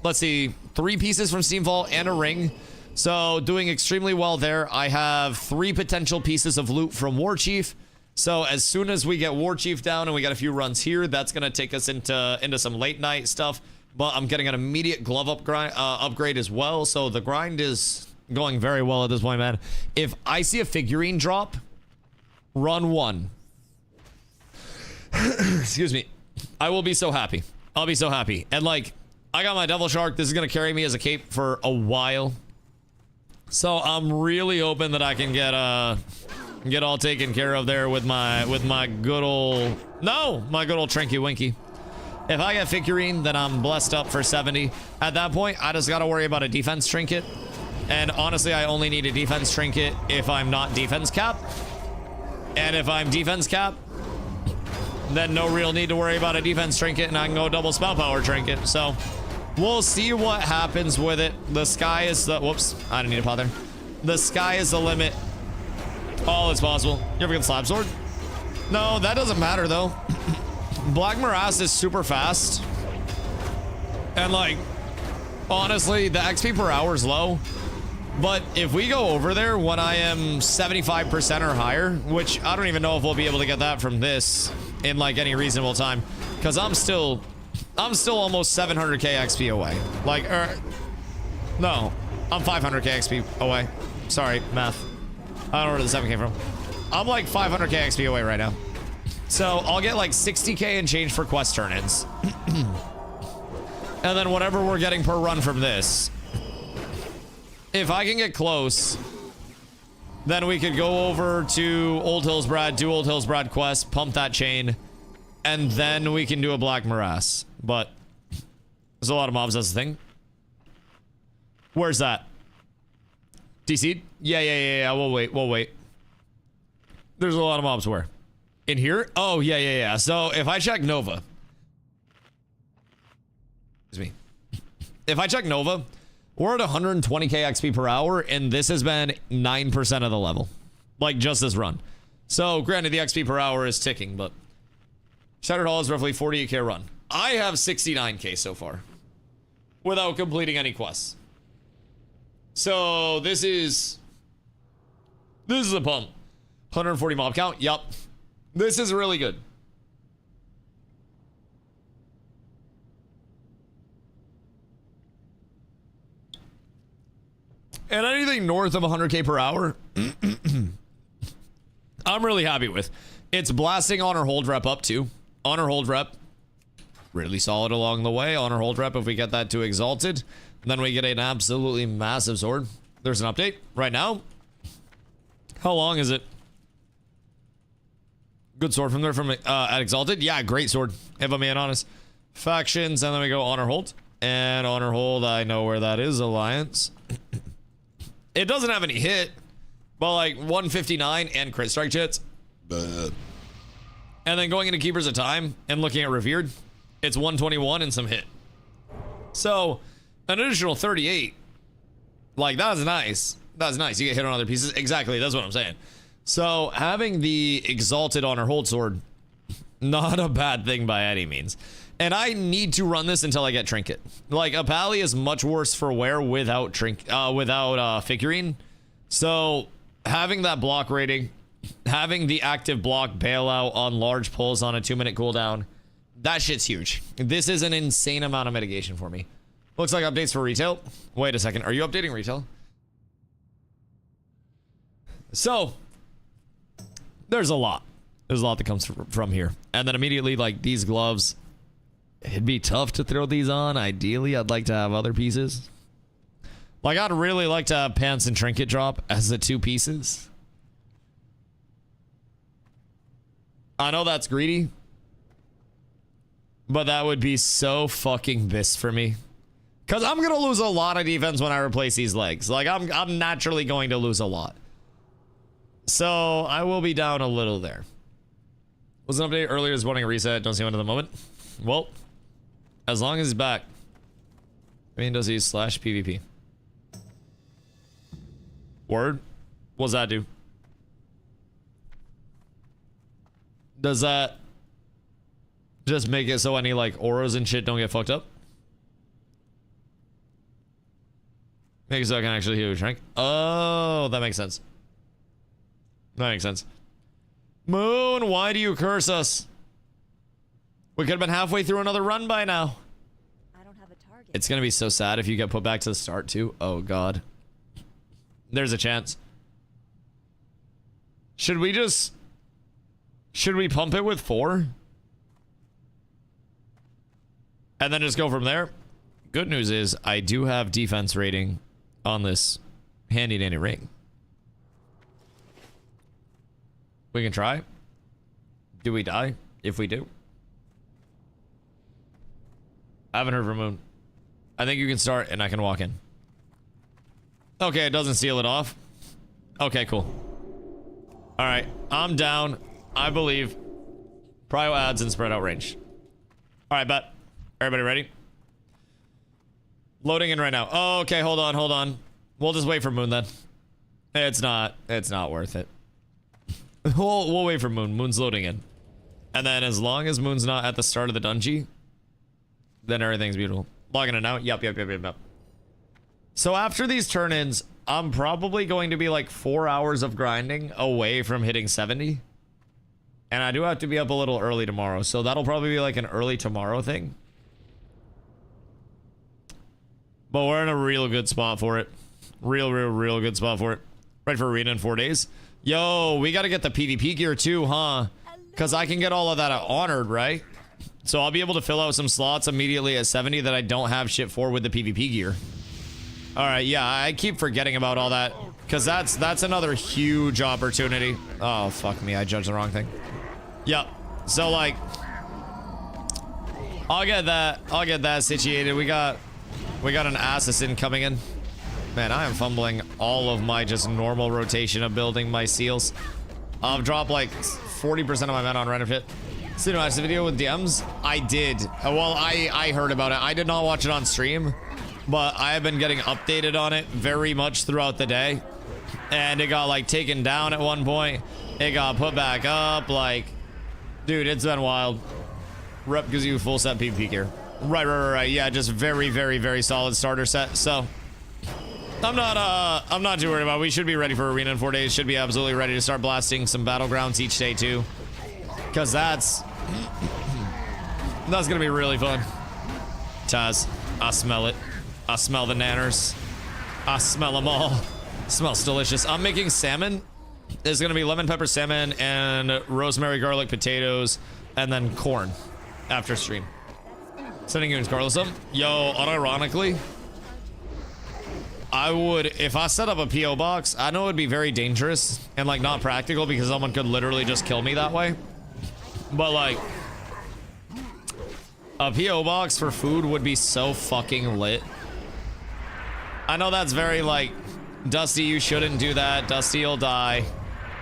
let's see, 3 pieces from Steamfall and a ring. So doing extremely well there. I have 3 potential pieces of loot from War Chief. So as soon as we get War Chief down and we got a few runs here, that's going to take us into some late night stuff. But I'm getting an immediate glove upgrade as well. So the grind is going very well at this point, man. If I see a figurine drop, run 1. Excuse me. I will be so happy. I'll be so happy. And like, I got my Devil Shark. This is going to carry me as a cape for a while. So I'm really hoping that I can get all taken care of there with my good old Trinky Winky. If I get figurine, then I'm blessed up for 70. At that point, I just got to worry about a defense trinket. And honestly, I only need a defense trinket if I'm not defense cap. And if I'm defense cap, then no real need to worry about a defense trinket, and I can go double spell power trinket. So we'll see what happens with it. The sky is the, whoops, I didn't need to pause there. The sky is the limit. All is possible. You ever get Slab Sword? No, that doesn't matter though. Black Morass is super fast. And like, honestly, the XP per hour is low. But if we go over there when I am 75% or higher, which I don't even know if we'll be able to get that from this in like any reasonable time, because I'm still almost 700k XP away. Like, no, I'm 500k XP away. Sorry, math. I don't know where the 7 came from. I'm like 500k XP away right now. So I'll get like 60k and change for quest turn-ins. And then whatever we're getting per run from this. If I can get close, then we could go over to Old Hills Brad, do Old Hills Brad quest, pump that chain, and then we can do a Black Morass. But there's a lot of mobs, that's the thing. Where's that? DC'd? Yeah. We'll wait. There's a lot of mobs where? In here? Oh, yeah. So if I check Nova. Excuse me. If I check Nova, we're at 120k XP per hour, and this has been 9% of the level. Like, just this run. So, granted, the XP per hour is ticking, but Shattered Hall is roughly 48k run. I have 69k so far, without completing any quests. So, this is a pump. 140 mob count, yup. This is really good. And anything north of 100k per hour, I'm really happy with. It's blasting Honor Hold Rep up too. Honor Hold Rep, really solid along the way. Honor Hold Rep, if we get that to Exalted, then we get an absolutely massive sword. There's an update right now. How long is it? Good sword from there from at Exalted. Yeah, great sword, if I'm being honest. Factions, and then we go Honor Hold. And Honor Hold, I know where that is, Alliance. It doesn't have any hit, but like 159 and crit strike chits. And then going into Keepers of Time and looking at Revered, it's 121 and some hit. So an additional 38, like that's nice. That's nice. You get hit on other pieces. Exactly, that's what I'm saying. So having the Exalted Honor Hold Sword, not a bad thing by any means. And I need to run this until I get Trinket. Like, a Pally is much worse for wear without figurine. So, having that block rating, having the active block bailout on large pulls on a 2-minute cooldown, that shit's huge. This is an insane amount of mitigation for me. Looks like updates for retail. Wait a second. Are you updating retail? So, there's a lot. There's a lot that comes from here. And then immediately, like, these gloves, it'd be tough to throw these on. Ideally, I'd like to have other pieces. Like, I'd really like to have pants and trinket drop as the 2 pieces. I know that's greedy, but that would be so fucking BIS for me. Because I'm going to lose a lot of defense when I replace these legs. Like, I'm naturally going to lose a lot. So, I will be down a little there. Was an update earlier is wanting a reset. Don't see one at the moment. Well, as long as he's back. I mean, does he slash PvP? Word? What does that do? Does that just make it so any, like, auras and shit don't get fucked up? Make it so I can actually heal shrink. Oh, that makes sense. That makes sense. Moon, why do you curse us? We could have been halfway through another run by now. I don't have a target. It's gonna be so sad if you get put back to the start too. Oh god. There's a chance. Should we pump it with 4? And then just go from there? Good news is I do have defense rating on this handy dandy ring. We can try. Do we die if we do? I haven't heard from Moon. I think you can start and I can walk in. Okay, it doesn't seal it off. Okay, cool. All right, I'm down. I believe. Prio ads and spread out range. All right, bet. Everybody ready? Loading in right now. Oh, okay, hold on. We'll just wait for Moon then. It's not worth it. We'll wait for Moon. Moon's loading in. And then as long as Moon's not at the start of the dungeon, then everything's beautiful. Logging in now. Yep. So after these turn-ins, I'm probably going to be like 4 hours of grinding away from hitting 70. And I do have to be up a little early tomorrow. So that'll probably be like an early tomorrow thing. But we're in a real good spot for it. Real good spot for it. Ready for arena in 4 days. Yo, we got to get the PvP gear too, huh? Because I can get all of that honored, right? So I'll be able to fill out some slots immediately at 70 that I don't have shit for with the PvP gear. All right, yeah, I keep forgetting about all that because that's another huge opportunity. Oh, fuck me, I judged the wrong thing. Yep. So like, I'll get that situated. We got an assassin coming in. Man, I am fumbling all of my just normal rotation of building my seals. I've dropped like 40% of my men on Reddit. So you watch the video with DMs? I did. Well, I heard about it. I did not watch it on stream, but I have been getting updated on it very much throughout the day. And it got like taken down at one point. It got put back up. Like, dude, it's been wild. Rep gives you full set PvP gear. Right. Yeah, just very solid starter set. So I'm not too worried about it. We should be ready for arena in 4 days. Should be absolutely ready to start blasting some battlegrounds each day too. Cause that's gonna be really fun. Taz, I smell it. I smell the nanners. I smell them all. Smells delicious. I'm making salmon. It's gonna be lemon pepper salmon and rosemary garlic potatoes and then corn after stream. Sending you in Carlos up. Yo, unironically, I would, if I set up a PO box, I know it'd be very dangerous and like not practical because someone could literally just kill me that way. But like, a PO box for food would be so fucking lit. I know that's very like, Dusty, you shouldn't do that. Dusty, you'll die.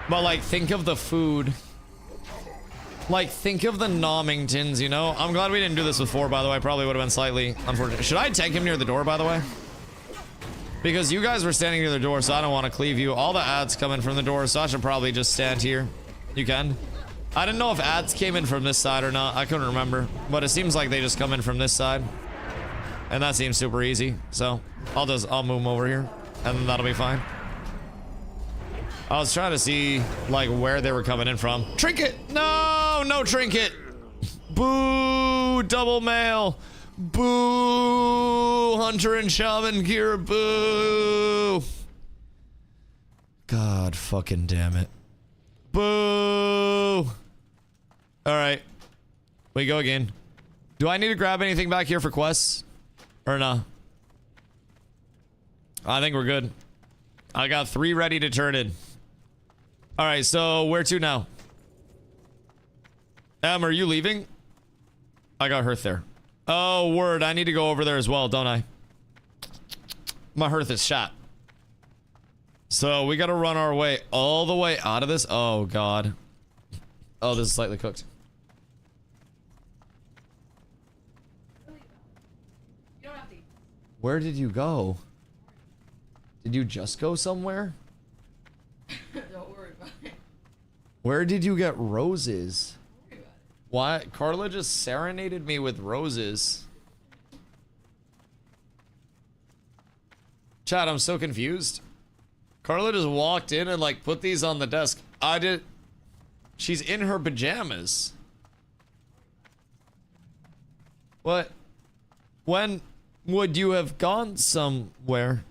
But like, think of the food. Like, think of the Nommingtons, you know? I'm glad we didn't do this before, by the way. Probably would have been slightly unfortunate. Should I take him near the door, by the way? Because you guys were standing near the door, so I don't want to cleave you. All the ads come in from the door, so I should probably just stand here. You can. I didn't know if ads came in from this side or not. I couldn't remember. But it seems like they just come in from this side. And that seems super easy. So, I'll move them over here. And then that'll be fine. I was trying to see, like, where they were coming in from. Trinket! No! No trinket! Boo! Double mail! Boo! Hunter and Shaman gear, boo! God fucking damn it. Boo! Alright. We go again. Do I need to grab anything back here for quests? Or no? I think we're good. I got 3 ready to turn in. Alright, so where to now? Em, are you leaving? I got Hearth there. Oh, word. I need to go over there as well, don't I? My Hearth is shot. So we gotta run our way all the way out of this. Oh, God. Oh, this is slightly cooked. Where did you go? Did you just go somewhere? Don't worry about it. Where did you get roses? Don't worry about it. Why? Carla just serenaded me with roses. Chad, I'm so confused. Carla just walked in and like put these on the desk. I did. She's in her pajamas. What? When would you have gone somewhere?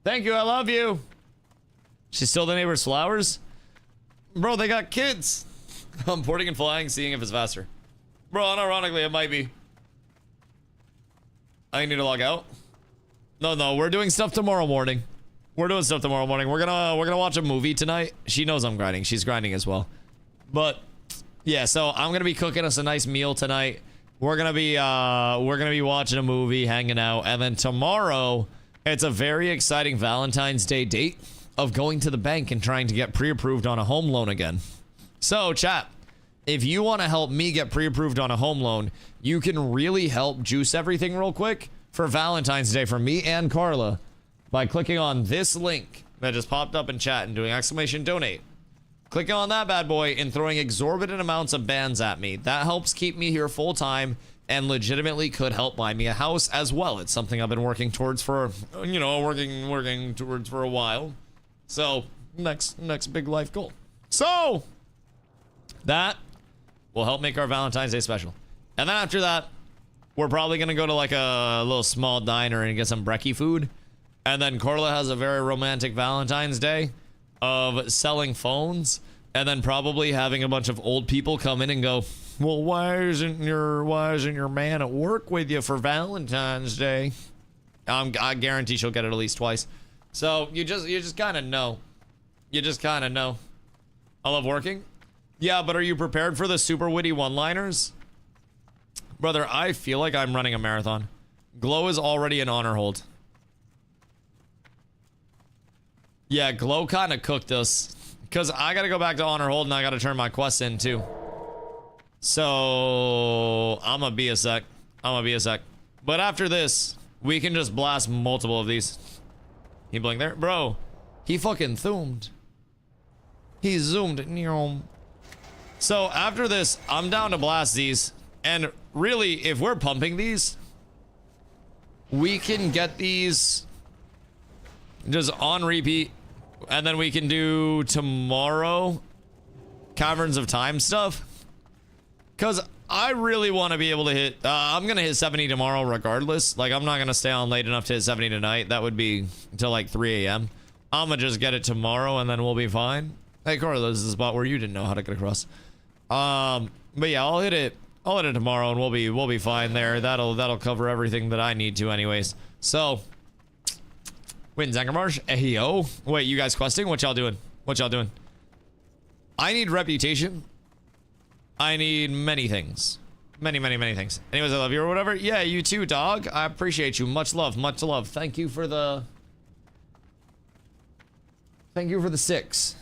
Thank you, I love you. She's still the neighbor's flowers? Bro, they got kids. I'm porting and flying, seeing if it's faster. Bro, unironically, it might be. I need to log out. No, we're doing stuff tomorrow morning. We're doing stuff tomorrow morning. We're gonna watch a movie tonight. She knows I'm grinding. She's grinding as well. But yeah, so I'm gonna be cooking us a nice meal tonight. We're gonna be watching a movie, hanging out, and then tomorrow it's a very exciting Valentine's Day date of going to the bank and trying to get pre-approved on a home loan again. So chat, if you want to help me get pre-approved on a home loan, you can really help juice everything real quick for Valentine's Day for me and Carla by clicking on this link that just popped up in chat and doing exclamation donate. Clicking on that bad boy and throwing exorbitant amounts of bands at me. That helps keep me here full time and legitimately could help buy me a house as well. It's something I've been working towards for, you know, working towards for a while. So next big life goal. So that will help make our Valentine's Day special. And then after that, we're probably gonna go to like a little small diner and get some brekkie food. And then Carla has a very romantic Valentine's Day of selling phones, and then probably having a bunch of old people come in and go, well, why isn't your man at work with you for Valentine's Day? I guarantee she'll get it at least twice. So you just kind of know. You just kind of know. I love working. Yeah, but are you prepared for the super witty one-liners? Brother, I feel like I'm running a marathon. Glow is already an honor hold. Yeah, Glow kind of cooked us. Because I got to go back to honor hold and I got to turn my quests in too. So I'm going to be a sec. But after this, we can just blast multiple of these. He blinked there? Bro, he fucking zoomed. He zoomed. So after this, I'm down to blast these. And really, if we're pumping these, we can get these just on repeat. And then we can do tomorrow Caverns of Time stuff. Because I really want to be able to hit... I'm going to hit 70 tomorrow regardless. Like, I'm not going to stay on late enough to hit 70 tonight. That would be until like 3 a.m. I'm going to just get it tomorrow and then we'll be fine. Hey, Carla, this is the spot where you didn't know how to get across. But yeah, I'll hit it tomorrow and we'll be fine there. That'll cover everything that I need to anyways. So... Wait, Zangarmarsh? Yo. Wait, you guys questing? What y'all doing? I need reputation. I need many things. Many things. Anyways, I love you or whatever. Yeah, you too, dog. I appreciate you. Much love. Thank you for the 6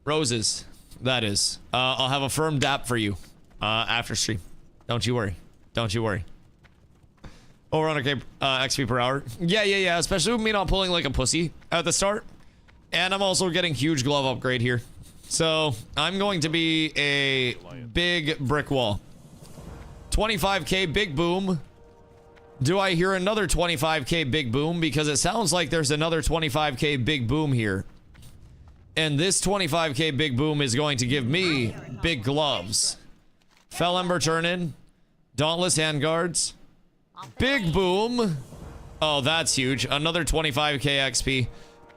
roses. That is. I'll have a firm dap for you after stream. Don't you worry. Over 100k XP per hour. Yeah. Especially with me not pulling like a pussy at the start. And I'm also getting huge glove upgrade here. So I'm going to be a big brick wall. 25k big boom. Do I hear another 25k big boom? Because it sounds like there's another 25k big boom here. And this 25k big boom is going to give me big gloves. Fell Ember turn-in. Dauntless handguards. Big boom. Oh, that's huge. Another 25k XP.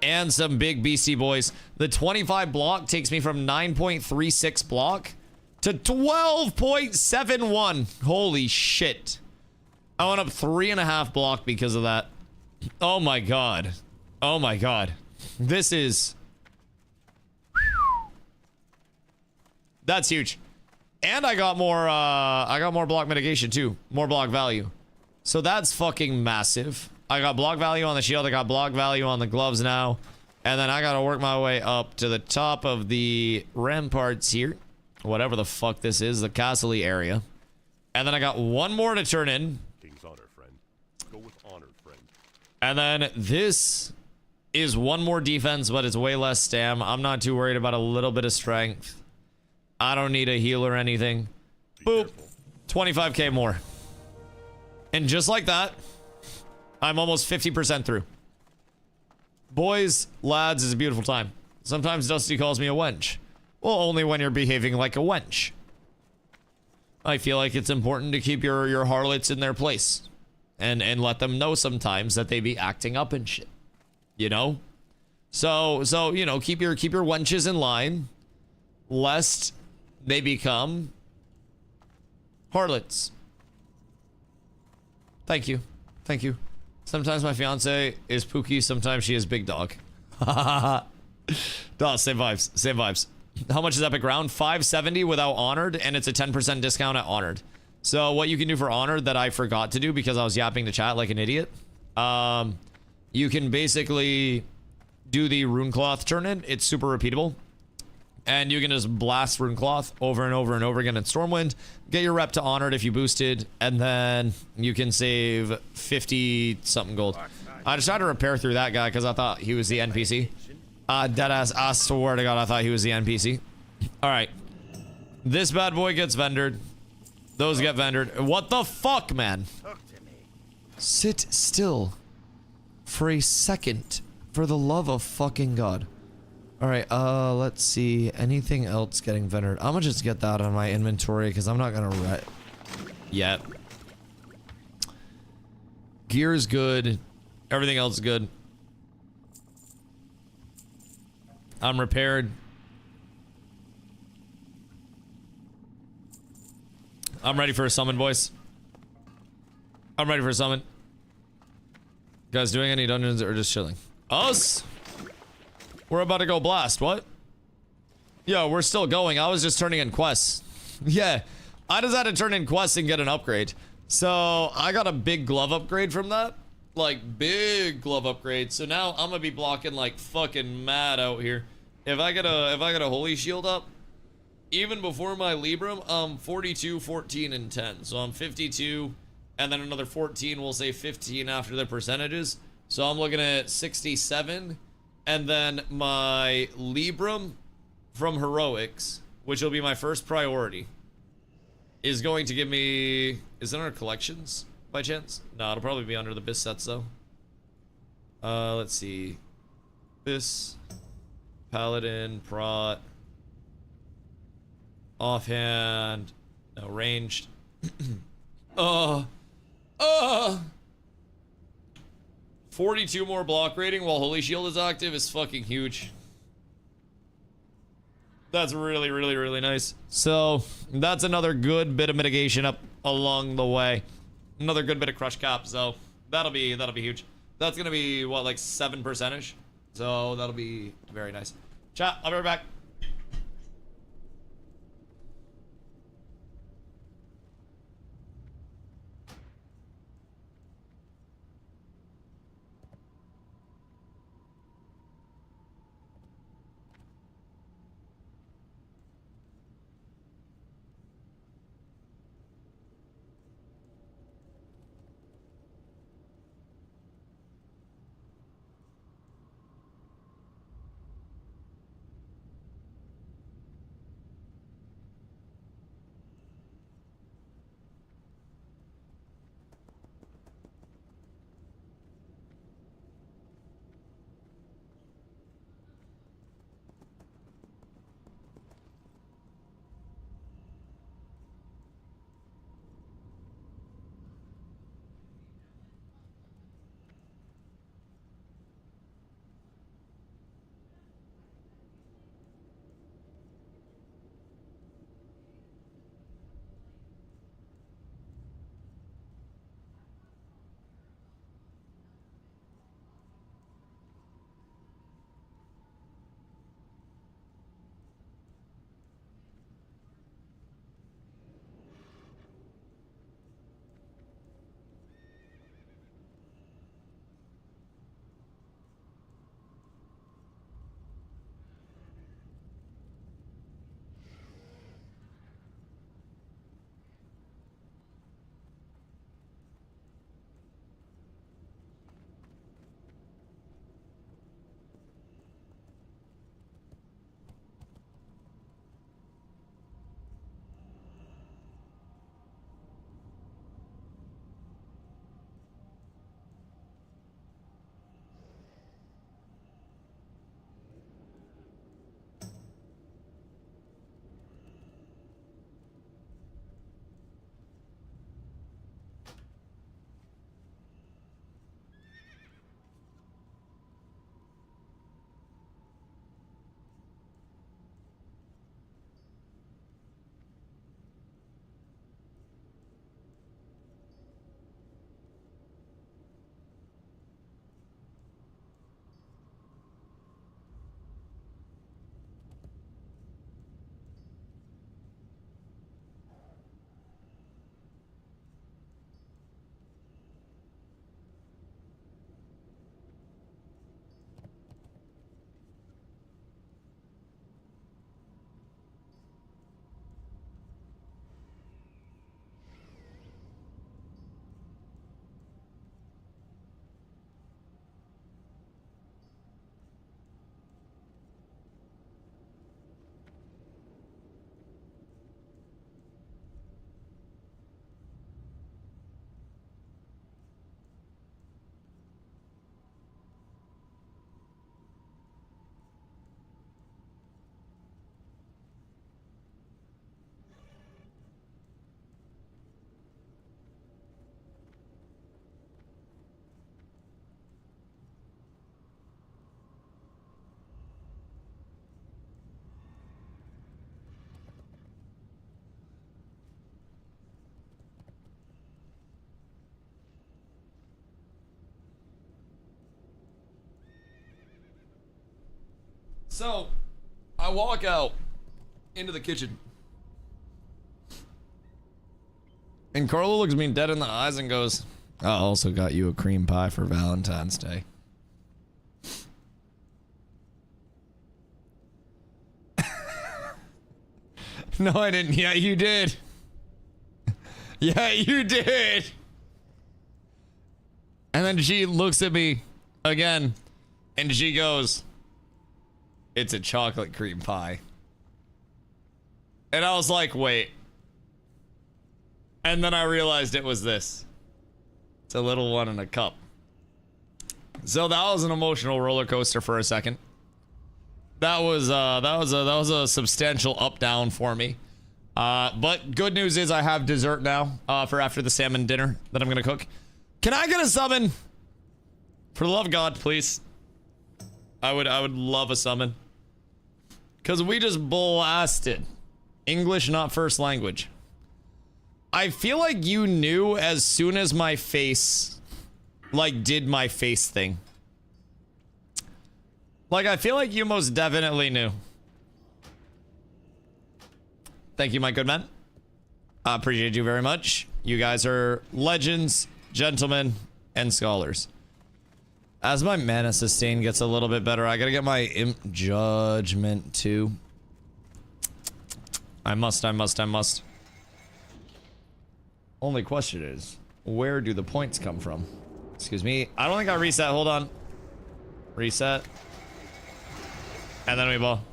And some big beastie boys. The 25 block takes me from 9.36 block to 12.71. Holy shit. I went up 3.5 block because of that. Oh my god. Oh my god. This is... That's huge. And I got more block mitigation too. More block value. So that's fucking massive. I got block value on the shield. I got block value on the gloves now. And then I gotta work my way up to the top of the ramparts here. Whatever the fuck this is, the castle area. And then I got one more to turn in. King's honor, friend. Go with honor, friend. And then this is one more defense, but it's way less stam. I'm not too worried about a little bit of strength. I don't need a heal or anything. Boop. 25k more. And just like that, I'm almost 50% through. Boys, lads, it's a beautiful time. Sometimes Dusty calls me a wench. Well, only when you're behaving like a wench. I feel like it's important to keep your harlots in their place. And let them know sometimes that they be acting up and shit. You know? So you know, keep your wenches in line. Lest they become harlots. Thank you. Thank you. Sometimes my fiance is Pookie, sometimes she is Big Dog. Duh, same vibes. Same vibes. How much is Epic Round? 570 without Honored, and it's a 10% discount at Honored. So what you can do for Honored that I forgot to do because I was yapping to chat like an idiot. You can basically do the Runecloth turn-in. It's super repeatable. And you can just blast Runecloth over and over and over again in Stormwind. Get your rep to Honored if you boosted. And then you can save 50-something gold. I just tried to repair through that guy because I thought he was the NPC. Deadass, I swear to God, I thought he was the NPC. Alright. This bad boy gets vendored. Those get vendored. What the fuck, man? Sit still. For a second. For the love of fucking God. Alright, let's see. Anything else getting vendored? I'm gonna just get that on my inventory because I'm not gonna yet. Gear is good. Everything else is good. I'm repaired. I'm ready for a summon, boys. I'm ready for a summon. Guys, doing any dungeons or just chilling? Us? We're about to go blast. What? Yeah, we're still going. I was just turning in quests. Yeah, I just had to turn in quests and get an upgrade. So I got a big glove upgrade from that. Like, big glove upgrade. So now I'm gonna be blocking like fucking mad out here. If I get a holy shield up, even before my Libram, 42, 14, and 10. So I'm 52, and then another 14, we'll say 15 after the percentages. So I'm looking at 67, and then my Libram from Heroics, which will be my first priority, is going to give me... Is it under collections, by chance? No, it'll probably be under the BIS sets, though. Let's see. BIS, Paladin, Prot, offhand, no, ranged. 42 more block rating while Holy Shield is active is fucking huge. That's really, really, really nice. So that's another good bit of mitigation up along the way. Another good bit of crush cap. So that'll be huge. That's gonna be what, like 7%ish. So that'll be very nice. Chat, I'll be right back. So, I walk out into the kitchen. And Carla looks me dead in the eyes and goes, I also got you a cream pie for Valentine's Day. No, I didn't. Yeah, you did. Yeah, you did. And then she looks at me again and she goes, it's a chocolate cream pie. And I was like, wait. And then I realized it was this. It's a little one in a cup. So that was an emotional roller coaster for a second. That was a substantial up down for me. But good news is I have dessert now for after the salmon dinner that I'm gonna cook. Can I get a summon? For the love of God, please. I would love a summon. Cause we just blasted. English not first language. I feel like you knew as soon as my face like did my face thing. Like, I feel like you most definitely knew. Thank you, my good man. I appreciate you very much. You guys are legends, gentlemen, and scholars. As my mana sustain gets a little bit better, I gotta get my imp judgment too. I must. Only question is, where do the points come from? Excuse me. I don't think I reset. Hold on. Reset. And then we ball.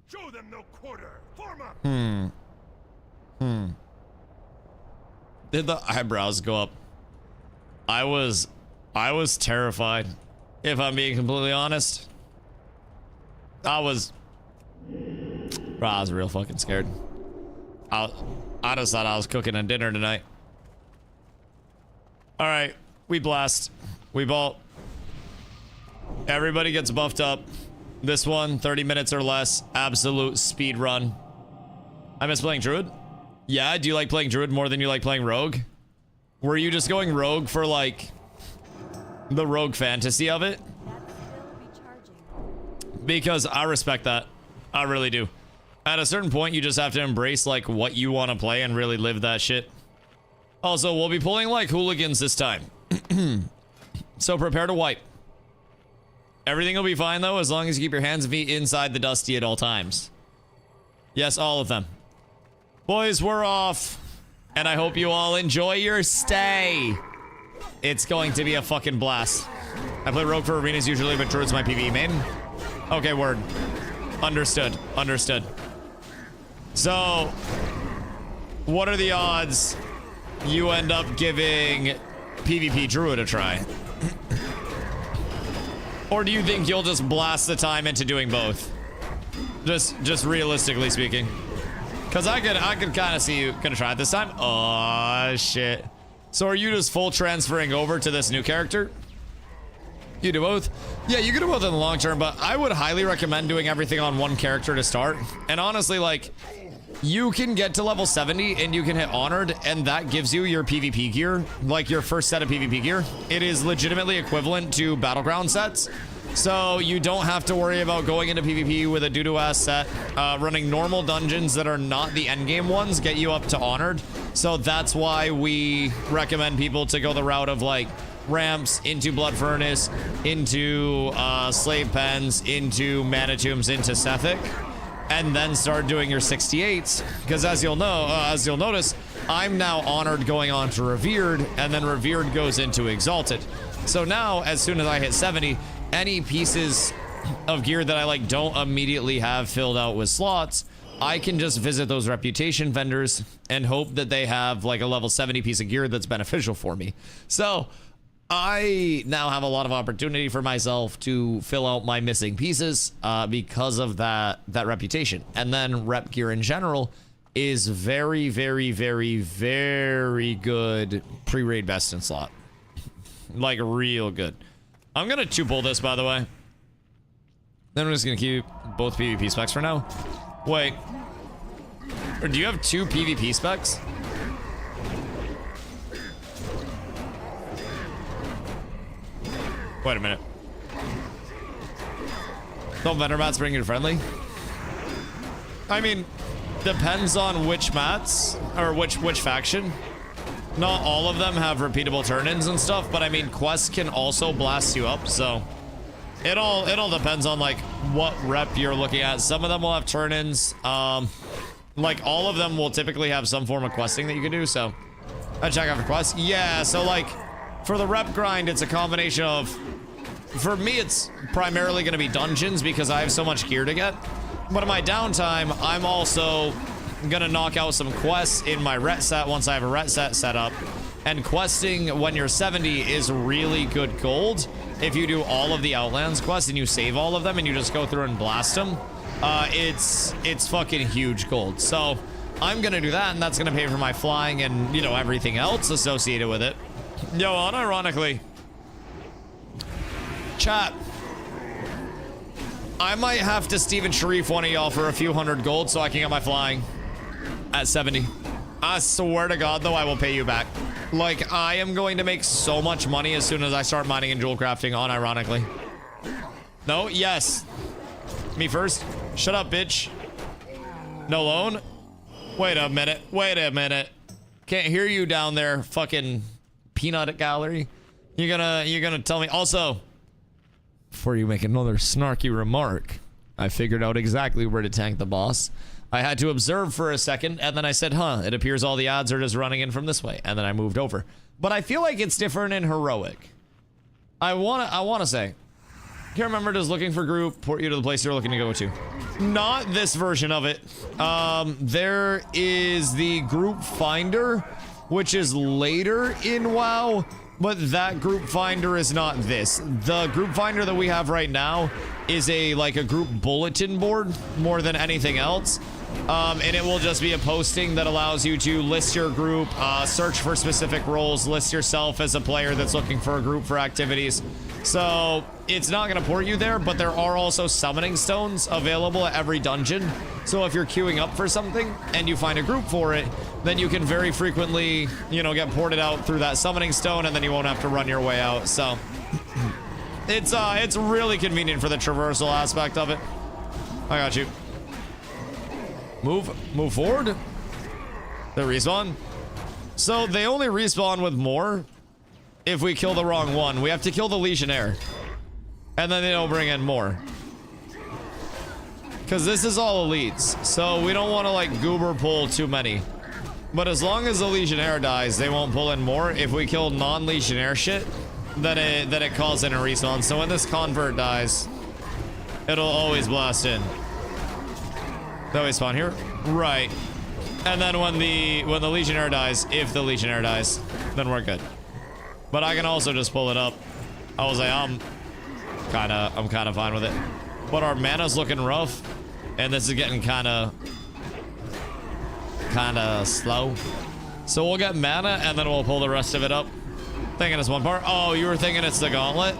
Show them no quarter. Form up. Did the eyebrows go up? I was terrified. If I'm being completely honest. I was real fucking scared. I just thought I was cooking a dinner tonight. Alright, we blast. We vault. Everybody gets buffed up. This one, 30 minutes or less. Absolute speed run. I miss playing Druid. Yeah, do you like playing Druid more than you like playing Rogue? Were you just going Rogue for, like, the Rogue fantasy of it? That's still recharging. Because I respect that. I really do. At a certain point, you just have to embrace, like, what you want to play and really live that shit. Also, we'll be pulling like hooligans this time. So prepare to wipe. Everything will be fine, though, as long as you keep your hands and feet inside the Dusty at all times. Yes, all of them. Boys, we're off. And I hope you all enjoy your stay. It's going to be a fucking blast. I play Rogue for arenas usually, but Druid's my PvE main. Okay, word. Understood. Understood. So, what are the odds you end up giving PvP Druid a try? Or do you think you'll just blast the time into doing both? Just realistically speaking. Because I could kind of see you gonna try it this time. Oh, shit. So are you just full transferring over to this new character? You do both? Yeah, you can do both in the long term, but I would highly recommend doing everything on one character to start. And honestly, like, you can get to level 70 and you can hit Honored, and that gives you your PvP gear, like your first set of PvP gear. It is legitimately equivalent to Battleground sets. So you don't have to worry about going into PvP with a doo-doo-ass set. Running normal dungeons that are not the endgame ones get you up to Honored. So that's why we recommend people to go the route of, like, ramps into Blood Furnace, into Slave Pens, into Mana Tombs, into Sethic, and then start doing your 68s. Because as you'll notice, I'm now Honored going on to Revered, and then Revered goes into Exalted. So now, as soon as I hit 70, any pieces of gear that I like don't immediately have filled out with slots, I can just visit those reputation vendors and hope that they have like a level 70 piece of gear that's beneficial for me. So I now have a lot of opportunity for myself to fill out my missing pieces because of that reputation. And then rep gear in general is very, very, very, very good pre-raid best in slot. Like real good. I'm gonna 2-pull this, by the way. Then I'm just gonna keep both PvP specs for now. Wait. Or do you have 2 PvP specs? Wait a minute. Don't vendor mats bring you friendly? I mean, depends on which mats or which faction. Not all of them have repeatable turn-ins and stuff, but I mean, quests can also blast you up, so it all depends on like what rep you're looking at. Some of them will have turn-ins. Like all of them will typically have some form of questing that you can do. So I check out for quests. Yeah, so like for the rep grind, it's a combination of, for me, it's primarily going to be dungeons because I have so much gear to get. But in my downtime, I'm also going to knock out some quests in my ret set once I have a ret set set up. And questing when you're 70 is really good gold. If you do all of the Outlands quests and you save all of them and you just go through and blast them, it's fucking huge gold. So I'm going to do that, and that's going to pay for my flying and, you know, everything else associated with it. Yo, unironically, chat, I might have to Steven Sharif one of y'all for a few hundred gold so I can get my flying at 70. I swear to God, though, I will pay you back. Like, I am going to make so much money as soon as I start mining and jewel crafting, unironically. No? Yes. Me first? Shut up, bitch. No loan? Wait a minute. Wait a minute. Can't hear you down there, fucking peanut gallery. You're gonna tell me. Also, before you make another snarky remark, I figured out exactly where to tank the boss. I had to observe for a second, and then I said, huh, it appears all the odds are just running in from this way. And then I moved over. But I feel like it's different in Heroic. I wanna say, can't remember, does looking for group port you to the place you're looking to go to? Not this version of it. There is the group finder, which is later in WoW, but that group finder is not this. The group finder that we have right now is like a group bulletin board more than anything else. And it will just be a posting that allows you to list your group, search for specific roles, list yourself as a player that's looking for a group for activities. So it's not going to port you there, but there are also summoning stones available at every dungeon. So if you're queuing up for something and you find a group for it, then you can very frequently, you know, get ported out through that summoning stone, and then you won't have to run your way out. So it's really convenient for the traversal aspect of it. I got you. Move forward. They respawn. So they only respawn with more if we kill the wrong one. We have to kill the Legionnaire, and then they don't bring in more. Because this is all elites, so we don't want to like goober pull too many. But as long as the Legionnaire dies, they won't pull in more. If we kill non-Legionnaire shit, then it calls in a respawn. So when this convert dies, it'll always blast in. They always spawn here, right? And then when the Legionnaire dies, if the Legionnaire dies, then we're good. But I can also just pull it up. I was like, I'm kind of fine with it. But our mana's looking rough, and this is getting kind of slow. So we'll get mana, and then we'll pull the rest of it up. Thinking it's one part. Oh, you were thinking it's the gauntlet?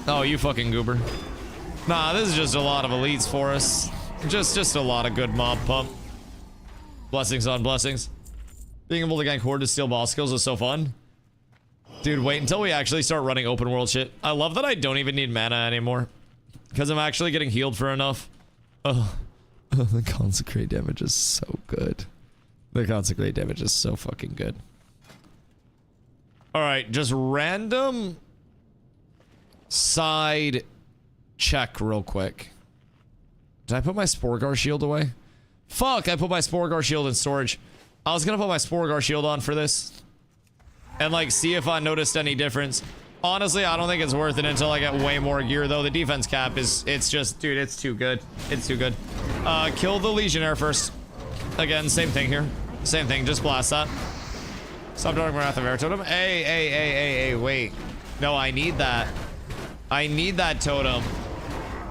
Oh, you fucking goober. Nah, this is just a lot of elites for us. Just a lot of good mob pump. Blessings on blessings. Being able to gank horde to steal boss kills is so fun. Dude, wait until we actually start running open world shit. I love that I don't even need mana anymore, because I'm actually getting healed for enough. Oh, the consecrate damage is so good. The consecrate damage is so fucking good. Alright, just random side check real quick. Did I put my Sporgar shield away? Fuck, I put my Sporgar shield in storage. I was gonna put my Sporgar shield on for this and like see if I noticed any difference. Honestly, I don't think it's worth it until I get way more gear, though. The defense cap is, it's just, dude, it's too good. It's too good. Kill the Legionnaire first. Again, same thing here. Same thing, just blast that. Stop doing Wrath of Air Totem. Hey, wait. No, I need that. I need that totem.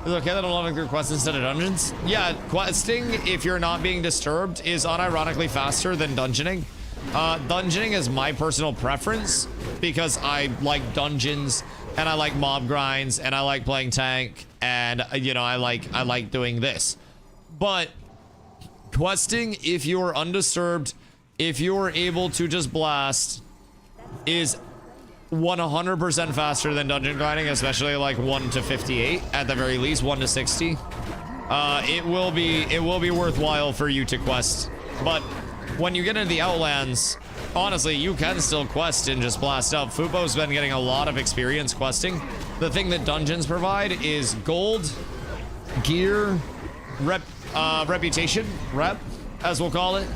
Is it okay that I'm loving through quests instead of dungeons? Yeah, questing, if you're not being disturbed, is unironically faster than dungeoning. Dungeoning is my personal preference because I like dungeons and I like mob grinds and I like playing tank and, you know, I like doing this. But questing, if you're undisturbed, if you're able to just blast, is 100% faster than dungeon grinding, especially like 1 to 58 at the very least, 1 to 60. It will be worthwhile for you to quest. But when you get into the Outlands, honestly, you can still quest and just blast up. Fupo's been getting a lot of experience questing. The thing that dungeons provide is gold, gear, reputation, as we'll call it.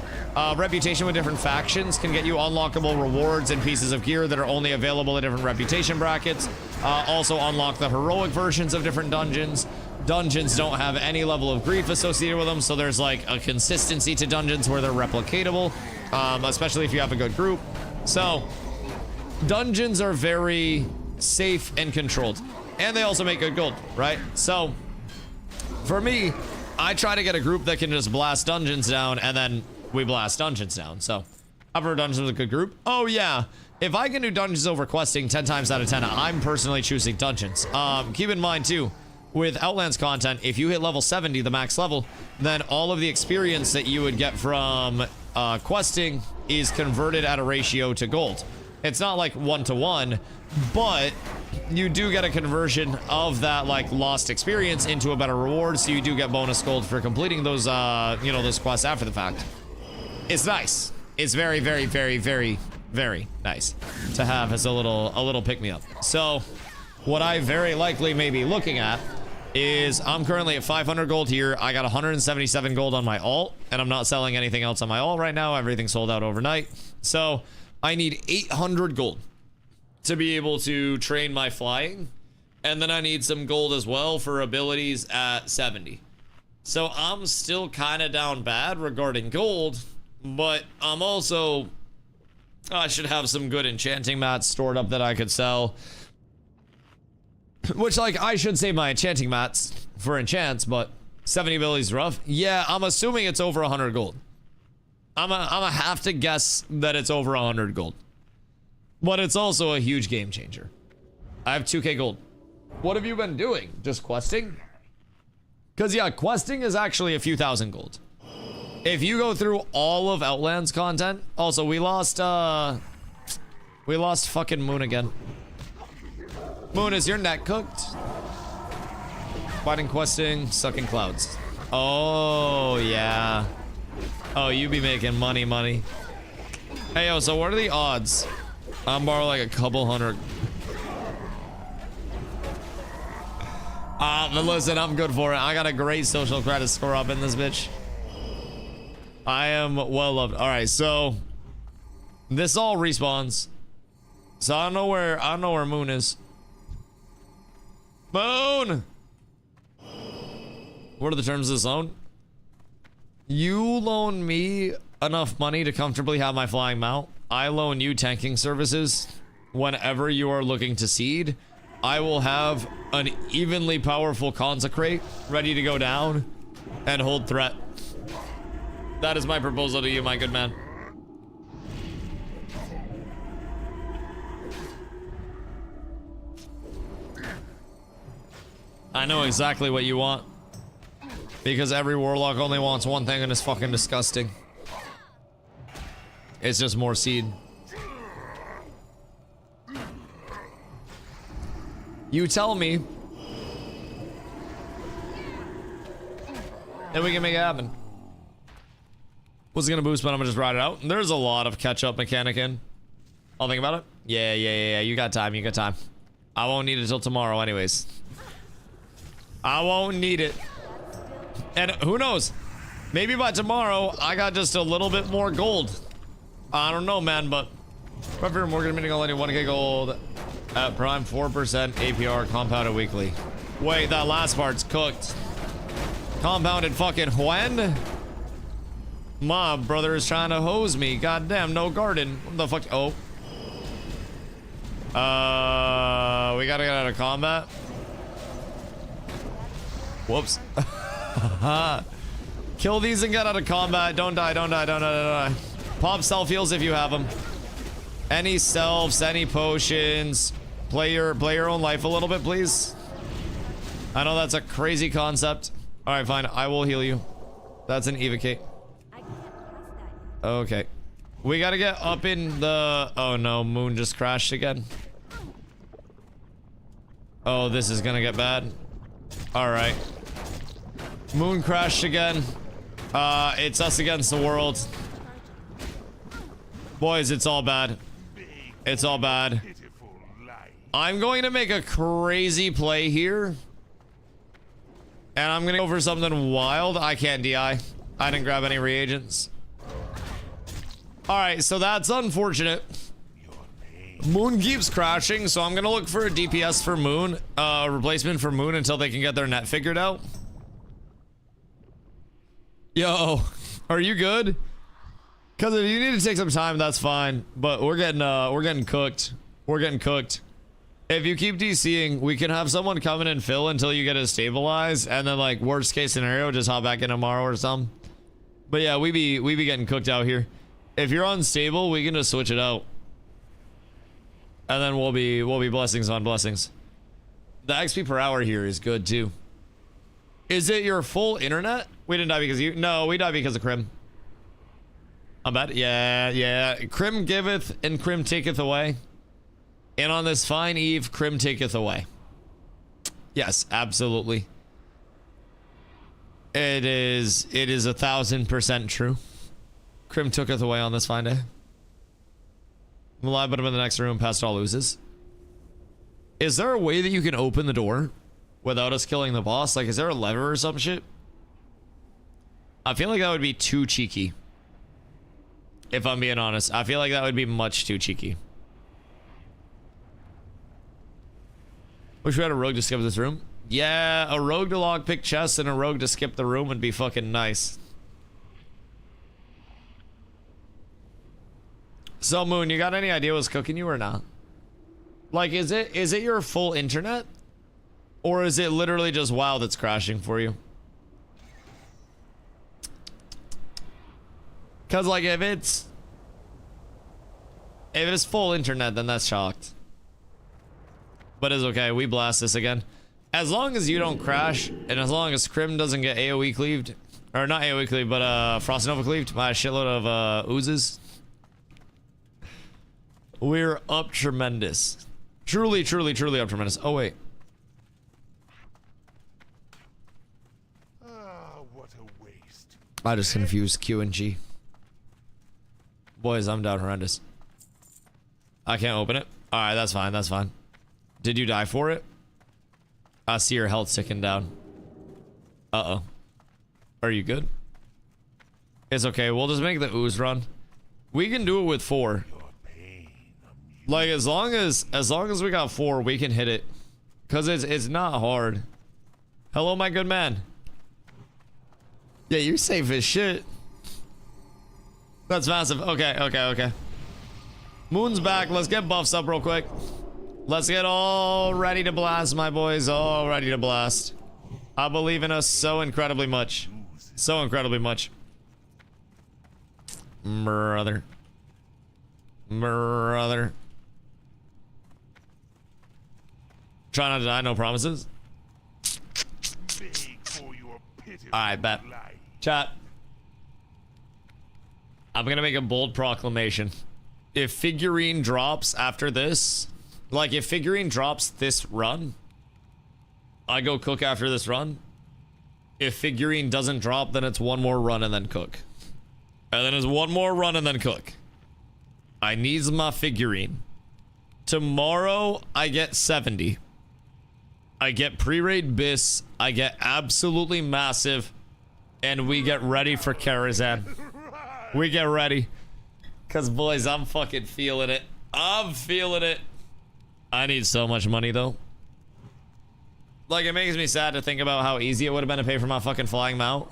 Reputation with different factions can get you unlockable rewards and pieces of gear that are only available at different reputation brackets. Also unlock the heroic versions of different dungeons. Dungeons don't have any level of grief associated with them, so there's like a consistency to dungeons where they're replicatable, especially if you have a good group. So dungeons are very safe and controlled, and they also make good gold, right? So for me, I try to get a group that can just blast dungeons down, and then we blast dungeons down. So I've heard dungeons with a good group. Oh yeah, if I can do dungeons over questing 10 times out of 10, I'm personally choosing dungeons. Keep in mind too, with Outlands content, if you hit level 70, the max level, then all of the experience that you would get from questing is converted at a ratio to gold. It's not like 1-to-1, but you do get a conversion of that like lost experience into a better reward, so you do get bonus gold for completing those you know, those quests after the fact. It's nice. It's very, very, very, very, very nice to have as a little pick-me-up. So what I very likely may be looking at is I'm currently at 500 gold here. I got 177 gold on my alt, and I'm not selling anything else on my alt right now. Everything's sold out overnight. So I need 800 gold to be able to train my flying, and then I need some gold as well for abilities at 70. So I'm still kind of down bad regarding gold, but I'm also, I should have some good enchanting mats stored up that I could sell. Which, like, I should save my enchanting mats for enchants, but 70 abilities rough. Yeah, I'm assuming it's over 100 gold. I'm gonna have to guess that it's over 100 gold. But it's also a huge game changer. I have 2k gold. What have you been doing? Just questing? Because, yeah, questing is actually a few thousand gold. If you go through all of Outlands content... Also, we lost fucking Moon again. Moon, is your net cooked? Fighting, questing, sucking clouds. Oh, yeah. Oh, you be making money. Hey, yo, so what are the odds? I'm borrowing like a couple hundred. But listen, I'm good for it. I got a great social credit score up in this bitch. I am well loved. All right, so this all respawns. So I don't know where Moon is. Moon! What are the terms of this loan? You loan me enough money to comfortably have my flying mount. I loan you tanking services. Whenever you are looking to seed, I will have an evenly powerful consecrate ready to go down and hold threat. That is my proposal to you, my good man. I know exactly what you want. Because every warlock only wants one thing, and it's fucking disgusting. It's just more seed. You tell me, and we can make it happen. What's it gonna boost, but I'm gonna just ride it out? There's a lot of catch-up mechanic in. I'll think about it. Yeah. You got time. I won't need it till tomorrow anyways. I won't need it. And who knows? Maybe by tomorrow, I got just a little bit more gold. I don't know, man, but... Prefer Morgan meeting only 1k gold at prime 4% APR compounded weekly. Wait, that last part's cooked. Compounded fucking when? My brother is trying to hose me. Goddamn, no garden. What the fuck? Oh. We gotta get out of combat. Whoops. Kill these and get out of combat. Don't die. Pop self heals if you have them. Any selves, any potions. Play your own life a little bit, please. I know that's a crazy concept. All right, fine. I will heal you. That's an evocate. Okay. We gotta get up in the... Oh no, Moon just crashed again. Oh, this is gonna get bad. All right. Moon crashed again. It's us against the world. Boys, it's all bad. It's all bad. I'm going to make a crazy play here. And I'm gonna go for something wild. I can't DI. I didn't grab any reagents. Alright, so that's unfortunate. Moon keeps crashing, so I'm gonna look for a DPS for Moon. Replacement for Moon until they can get their net figured out. Yo, are you good? Cause if you need to take some time, that's fine. But we're getting cooked. We're getting cooked. If you keep DCing, we can have someone come in and fill until you get it stabilized, and then like worst case scenario, just hop back in tomorrow or something. But yeah, we be getting cooked out here. If you're unstable, we can just switch it out, and then we'll be blessings on blessings. The XP per hour here is good too. Is it your full internet? We didn't die because of you. No, we died because of Crim. I'm bad. Yeah. Crim giveth and Crim taketh away. And on this fine eve, Crim taketh away. Yes, absolutely. It is 1000% true. Crim tooketh away on this fine day. I'm alive, but I'm in the next room past all oozes. Is there a way that you can open the door without us killing the boss? Like, is there a lever or some shit? I feel like that would be too cheeky. If I'm being honest, I feel like that would be much too cheeky. Wish we had a rogue to skip this room. Yeah, a rogue to lockpick chests and a rogue to skip the room would be fucking nice. So Moon, you got any idea what's cooking you or not? Like, is it your full internet? Or is it literally just WoW that's crashing for you? Cause like if it's full internet, then that's shocked. But it's okay, we blast this again. As long as you don't crash, and as long as Crim doesn't get AoE cleaved, or not AoE cleaved, but Frost Nova cleaved by a shitload of oozes, we're up tremendous. Truly up tremendous. Oh wait. What a waste. I just confused Q and G. Boys, I'm down horrendous. I can't open it. Alright, that's fine, that's fine. Did you die for it? I see your health ticking down. Uh-oh. Are you good? It's okay, we'll just make the ooze run. We can do it with 4. Like, as long as we got 4, we can hit it. Cause it's not hard. Hello, my good man. Yeah, you're safe as shit. That's massive. Okay. Moon's back. Let's get buffs up real quick. Let's get all ready to blast, my boys. All ready to blast. I believe in us so incredibly much. So incredibly much. Brother. Try not to die, no promises. Alright, bet. Chat. I'm gonna make a bold proclamation. If figurine drops after this, like if figurine drops this run, I go cook after this run. If figurine doesn't drop, then it's one more run and then cook. And then it's one more run and then cook. I needs my figurine. Tomorrow, I get 70. I get pre-raid BIS. I get absolutely massive. And we get ready for Crusade. We get ready. Because, boys, I'm fucking feeling it. I'm feeling it. I need so much money, though. Like, it makes me sad to think about how easy it would have been to pay for my fucking flying mount.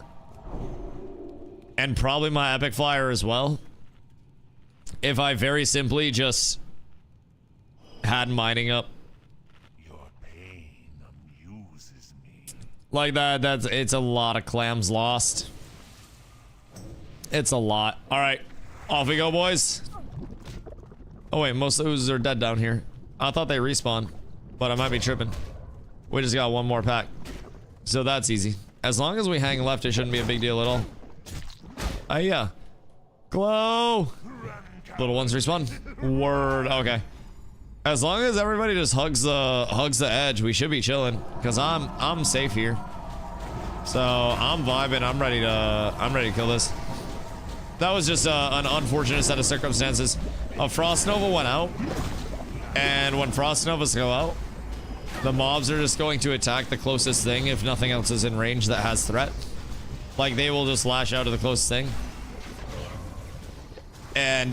And probably my epic flyer as well. If I very simply just had mining up. Your pain amuses me. Like that, it's a lot of clams lost. It's a lot. Alright. Off we go, boys. Oh wait, most of the oozes are dead down here. I thought they respawn, but I might be tripping. We just got one more pack. So that's easy. As long as we hang left, it shouldn't be a big deal at all. Yeah. Glow! Little ones respawn. Word. Okay. As long as everybody just hugs the edge, we should be chilling. Cause I'm safe here. So I'm vibing. I'm ready to kill this. That was just an unfortunate set of circumstances. A Frost Nova went out, and when Frost Novas go out, the mobs are just going to attack the closest thing if nothing else is in range that has threat. Like, they will just lash out to the closest thing. And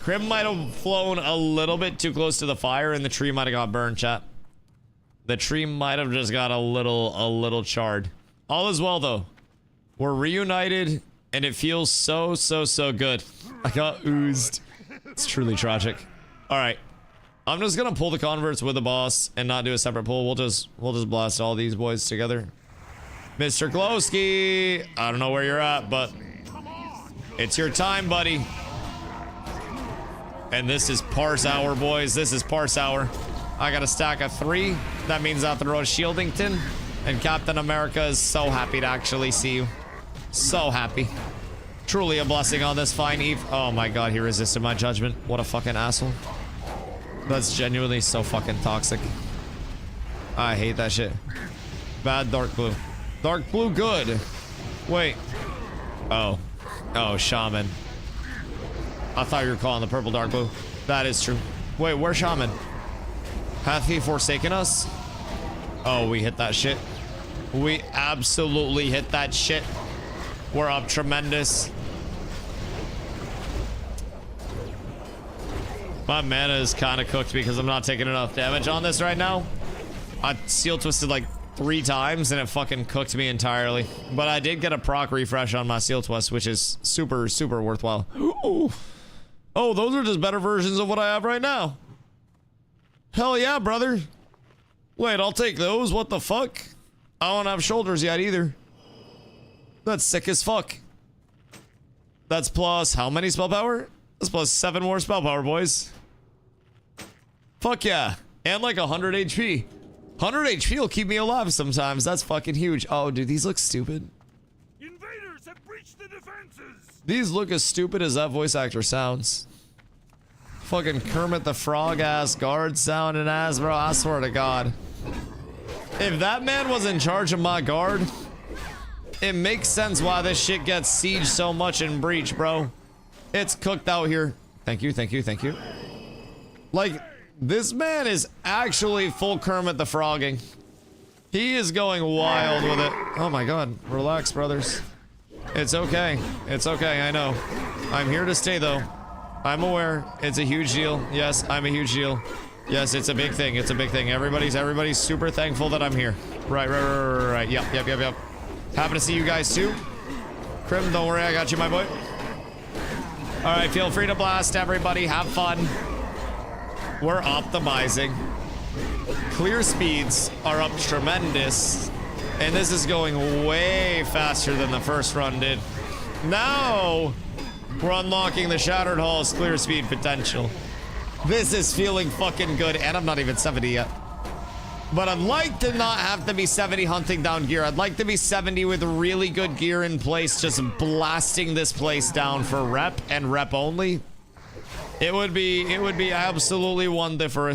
Crim might have flown a little bit too close to the fire, and the tree might have got burned, chat. The tree might have just got a little charred. All is well though. We're reunited, and it feels so good. I got oozed. It's truly tragic. All right, I'm just gonna pull the converts with the boss and not do a separate pull. We'll just blast all these boys together. Mr. Klosky, I don't know where you're at, but it's your time, buddy. And this is Parse Hour, boys. This is Parse Hour. I got a stack of 3. That means I have to throw Shieldington. And Captain America is so happy to actually see you. So happy. Truly a blessing on this fine eve. Oh my god, he resisted my judgment. What a fucking asshole. That's genuinely so fucking toxic. I hate that shit. Bad dark blue. Dark blue good. Wait. Oh. Oh, Shaman. I thought you were calling the purple dark blue. That is true. Wait, where's Shaman? Hath he forsaken us? Oh, we hit that shit. We absolutely hit that shit. We're up tremendous. My mana is kind of cooked because I'm not taking enough damage on this right now. I seal twisted like 3 times and it fucking cooked me entirely. But I did get a proc refresh on my seal twist, which is super worthwhile. Ooh. Oh, those are just better versions of what I have right now. Hell yeah, brother. Wait, I'll take those. What the fuck? I don't have shoulders yet either. That's sick as fuck. That's plus how many spell power? That's plus 7 more spell power, boys. Fuck yeah. And like 100 HP. 100 HP will keep me alive sometimes. That's fucking huge. Oh, dude, these look stupid. Invaders have breached the defenses. These look as stupid as that voice actor sounds. Fucking Kermit the Frog ass guard sounding ass, bro. I swear to God. If that man was in charge of my guard, it makes sense why this shit gets sieged so much in Breach, bro. It's cooked out here. Thank you, thank you, thank you. Like, this man is actually full Kermit the Frogging. He is going wild with it. Oh my God. Relax, brothers. It's okay. It's okay, I know. I'm here to stay, though. I'm aware. It's a huge deal. Yes, I'm a huge deal. Yes, it's a big thing. It's a big thing. Everybody's super thankful that I'm here. Right. Yep. Happy to see you guys too. Crim, don't worry, I got you, my boy. All right, feel free to blast, everybody. Have fun. We're optimizing. Clear speeds are up tremendous. And this is going way faster than the first run did. Now, we're unlocking the Shattered Hall's clear speed potential. This is feeling fucking good, and I'm not even 70 yet. But I'd like to not have to be 70 hunting down gear. I'd like to be 70 with really good gear in place, just blasting this place down for rep and rep only. It would be absolutely wonderful.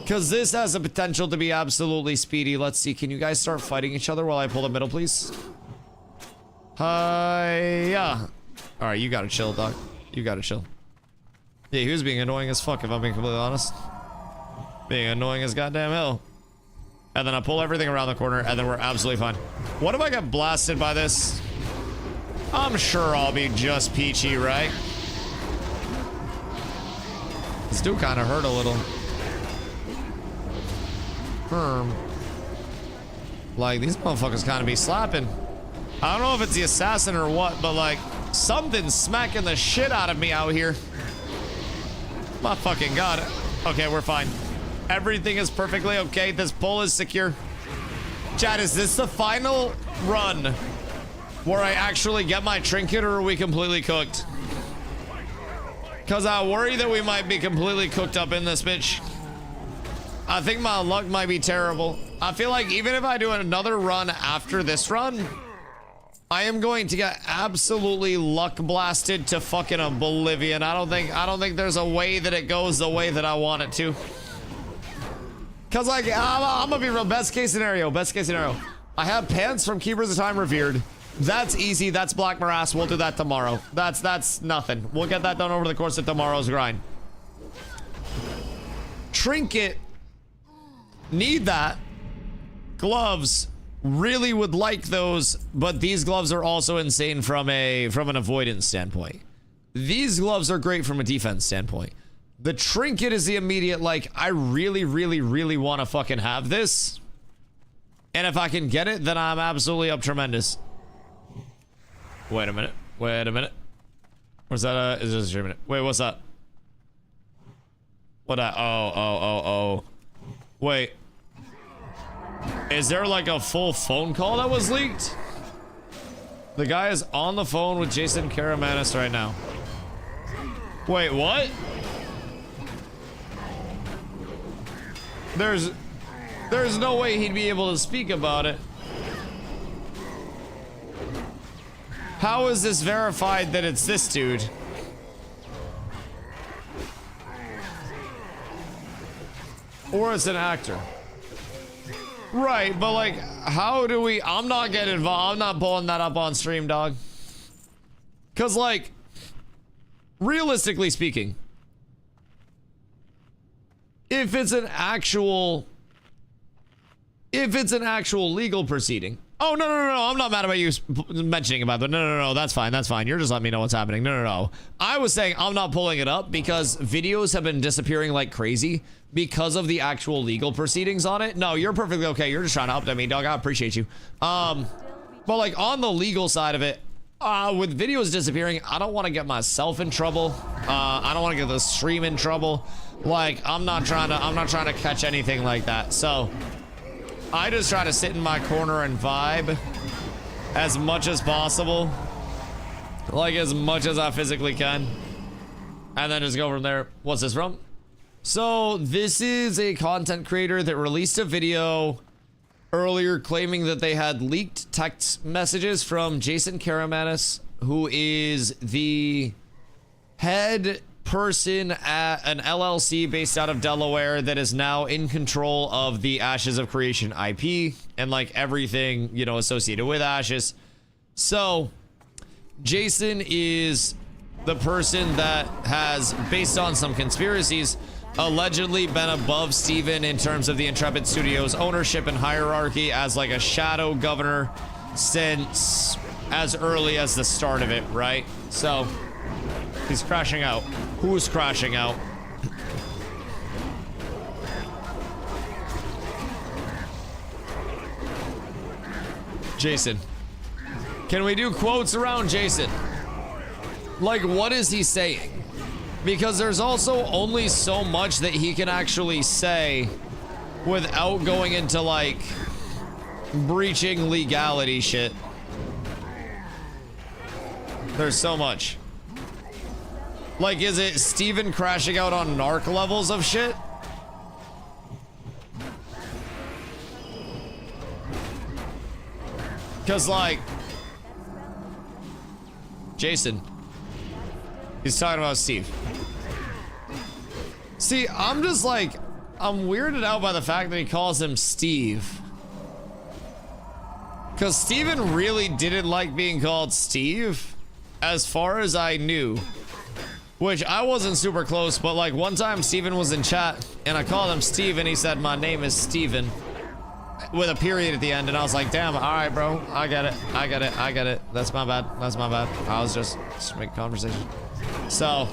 Because this has the potential to be absolutely speedy. Let's see, can you guys start fighting each other while I pull the middle, please? Yeah. Alright, you gotta chill, dog. You gotta chill. Yeah, he was being annoying as fuck, if I'm being completely honest. Being annoying as goddamn hell. And then I pull everything around the corner, and then we're absolutely fine. What if I get blasted by this? I'm sure I'll be just peachy, right? This do kind of hurt a little. Like, these motherfuckers kind of be slapping. I don't know if it's the assassin or what, but like, something's smacking the shit out of me out here. My fucking God. Okay, we're fine. Everything is perfectly okay. This pull is secure. Chat, is this the final run where I actually get my trinket, or are we completely cooked? Because I worry that we might be completely cooked up in this bitch. I think my luck might be terrible. I feel like even if I do another run after this run, I am going to get absolutely luck blasted to fucking oblivion. I don't think there's a way that it goes the way that I want it to. Cause like I'm gonna be real. Best case scenario. I have pants from Keepers of Time Revered. That's easy. That's Black Morass. We'll do that tomorrow. That's nothing. We'll get that done over the course of tomorrow's grind. Trinket. Need that. Gloves. Really would like those, but these gloves are also insane from an avoidance standpoint. These gloves are great from a defense standpoint. The trinket is the immediate, like, I really want to fucking have this. And if I can get it, then I'm absolutely up tremendous. Wait a minute. What's that? Is this a minute? Wait, what's that? What that? Oh. Wait. Is there like a full phone call that was leaked? The guy is on the phone with Jason Karamanis right now. Wait, what? There's no way he'd be able to speak about it. How is this verified that it's this dude? Or it's an actor. Right, but like, how do we... I'm not getting involved. I'm not pulling that up on stream, dog. Because like, realistically speaking, if it's an actual legal proceeding... Oh, no, I'm not mad about you mentioning about that. No, that's fine. You're just letting me know what's happening. No. I was saying I'm not pulling it up because videos have been disappearing like crazy because of the actual legal proceedings on it. No, you're perfectly okay. You're just trying to update me, dog. I appreciate you. But like on the legal side of it, with videos disappearing, I don't want to get myself in trouble. I don't want to get the stream in trouble. Like, I'm not trying to catch anything like that. So I just try to sit in my corner and vibe as much as possible. Like, as much as I physically can. And then just go from there. What's this from? So, this is a content creator that released a video earlier claiming that they had leaked text messages from Jason Karamanis, who is the head person at an LLC based out of Delaware that is now in control of the Ashes of Creation IP and like everything, you know, associated with Ashes. So Jason is the person that has, based on some conspiracies, allegedly been above Steven in terms of the Intrepid Studios ownership and hierarchy as like a shadow governor since as early as the start of it, right? So he's crashing out. Who's crashing out? Jason. Can we do quotes around Jason? Like, what is he saying? Because there's also only so much that he can actually say without going into, like, breaching legality shit. There's so much. Like, is it Steven crashing out on narc levels of shit? Because, like, Jason, he's talking about Steve. See, I'm just like, I'm weirded out by the fact that he calls him Steve. Because Steven really didn't like being called Steve, as far as I knew. Which I wasn't super close, but like one time Steven was in chat and I called him Steve and he said, "My name is Steven," with a period at the end, and I was like, damn, alright bro, I get it. That's my bad. I was just making conversation. So,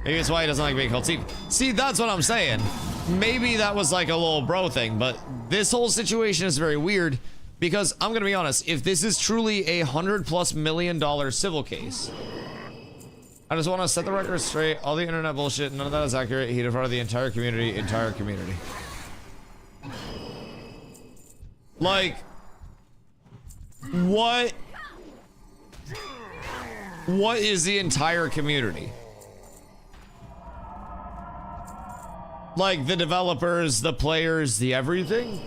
maybe that's why he doesn't like being called Steve. See, that's what I'm saying. Maybe that was like a little bro thing, but this whole situation is very weird because I'm gonna be honest, if this is truly a $100+ million civil case, I just want to set the record straight. All the internet bullshit, none of that is accurate. He defrauded the entire community. Like, what is the entire community? Like, the developers, the players, the everything?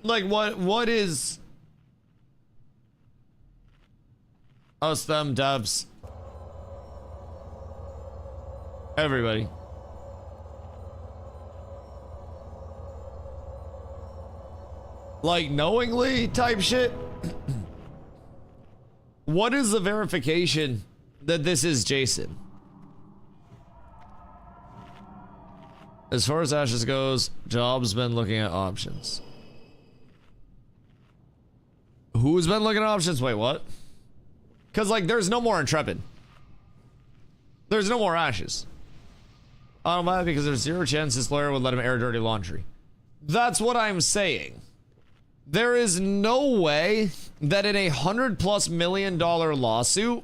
Like, what is... Us, them, devs. Everybody. Like knowingly type shit. What is the verification that this is Jason? As far as Ashes goes, Job's been looking at options. Who's been looking at options? Wait, what? Because, like, there's no more Intrepid. There's no more Ashes. I don't mind because there's zero chance his lawyer would let him air dirty laundry. That's what I'm saying. There is no way that in $100+ million lawsuit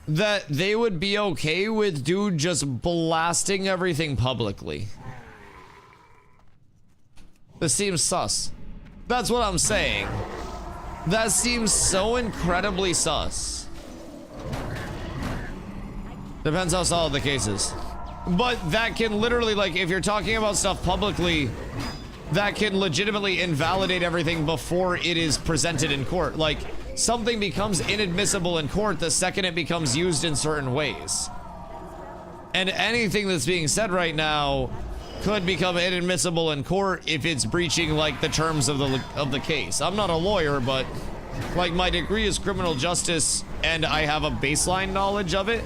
that they would be okay with dude just blasting everything publicly. This seems sus. That's what I'm saying. That seems so incredibly sus. Depends how solid the case is. But that can literally, like, if you're talking about stuff publicly, that can legitimately invalidate everything before it is presented in court. Like, something becomes inadmissible in court the second it becomes used in certain ways. And anything that's being said right now could become inadmissible in court if it's breaching, like, the terms of the case. I'm not a lawyer, but, like, my degree is criminal justice and I have a baseline knowledge of it.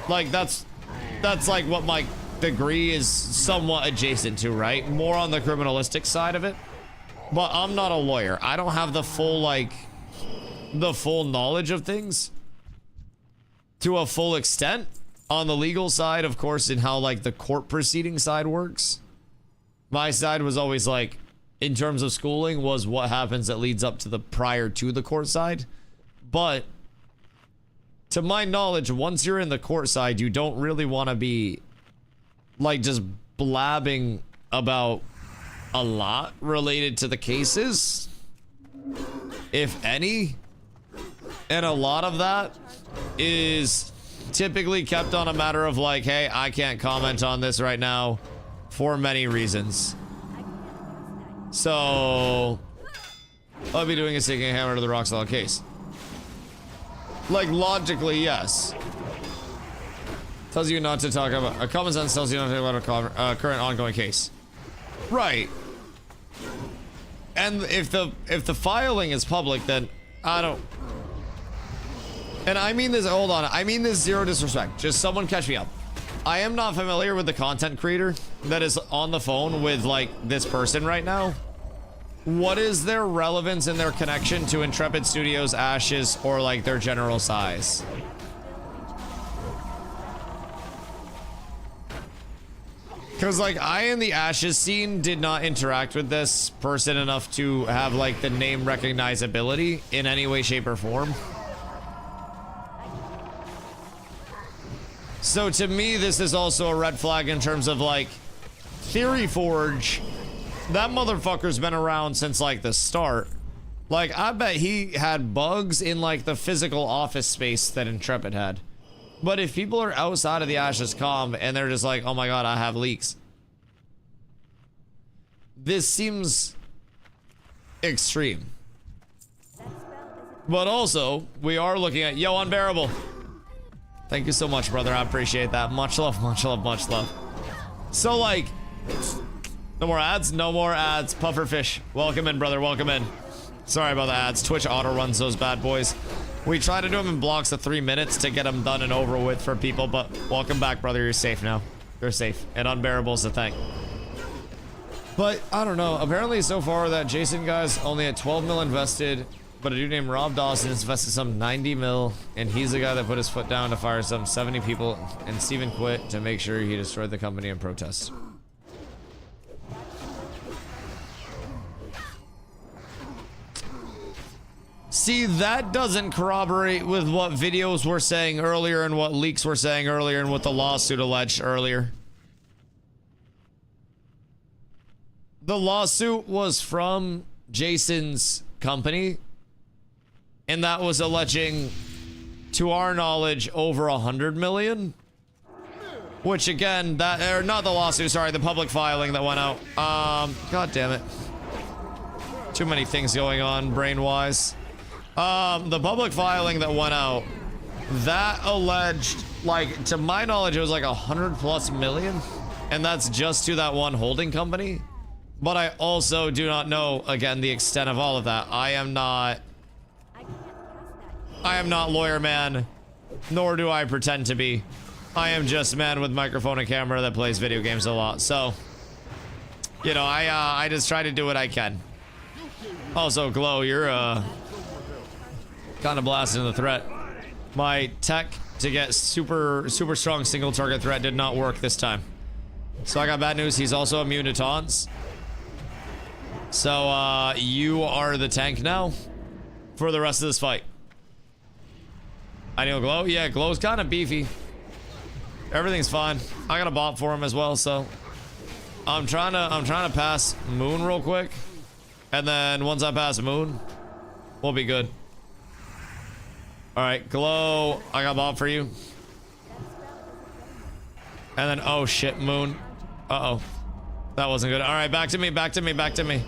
Like, that's like what my degree is somewhat adjacent to, right? More on the criminalistic side of it. But I'm not a lawyer. I don't have the full, like, the full knowledge of things to a full extent on the legal side, of course, in how, like, the court proceeding side works. My side was always, like, in terms of schooling, was what happens that leads up to the prior to the court side. But to my knowledge, once you're in the court side, you don't really want to be, like, just blabbing about a lot related to the cases, if any. And a lot of that is typically kept on a matter of, like, hey, I can't comment on this right now for many reasons. So I'll be doing is taking a hammer to the rock solid case. Like, logically, yes. Tells you not to talk about a common sense tells you not to talk about a current ongoing case. Right. And if the filing is public, then I don't. And I mean this, hold on, I mean this zero disrespect. Just someone catch me up. I am not familiar with the content creator that is on the phone with, like, this person right now. What is their relevance and their connection to Intrepid Studios, Ashes, or, like, their general size? Because, like, I in the Ashes scene did not interact with this person enough to have, like, the name recognizability in any way, shape, or form. So to me, this is also a red flag in terms of, like, Theory Forge. That motherfucker's been around since, like, the start. Like, I bet he had bugs in, like, the physical office space that Intrepid had. But if people are outside of the Ashes comm and they're just like, oh my god, I have leaks. This seems extreme. But also, we are looking at, yo, Unbearable. Thank you so much, brother. I appreciate that. Much love, much love, much love. So, like, no more ads? No more ads. Pufferfish. Welcome in, brother. Welcome in. Sorry about the ads. Twitch auto runs those bad boys. We try to do them in blocks of 3 minutes to get them done and over with for people, but welcome back, brother. You're safe now. You're safe. And Unbearable's the thing. But, I don't know. Apparently, so far, that Jason guy's only at 12 mil invested, but a dude named Rob Dawson has invested some 90 mil, and he's the guy that put his foot down to fire some 70 people, and Steven quit to make sure he destroyed the company in protest. See, that doesn't corroborate with what videos were saying earlier and what leaks were saying earlier and what the lawsuit alleged earlier. The lawsuit was from Jason's company, and that was alleging, to our knowledge, over 100 million. Which, again, that, or not the lawsuit, sorry, the public filing that went out. God damn it. Too many things going on brain-wise. The public filing that went out, that alleged, like, to my knowledge, it was like 100+ million, and that's just to that one holding company. But I also do not know, again, the extent of all of that. I am not lawyer man, nor do I pretend to be. I am just man with microphone and camera that plays video games a lot. So, you know, I just try to do what I can. Also, Glow, you're kind of blasting the threat. My tech to get super strong single target threat did not work this time. So I got bad news. He's also immune to taunts. So you are the tank now for the rest of this fight. I know Glow. Yeah, Glow's kind of beefy. Everything's fine. I got a bot for him as well, so I'm trying to pass Moon real quick, and then once I pass Moon, we'll be good. All right, Glow, I got a bot for you. And then, oh shit, Moon. Uh-oh. That wasn't good. All right, back to me, back to me, back to me.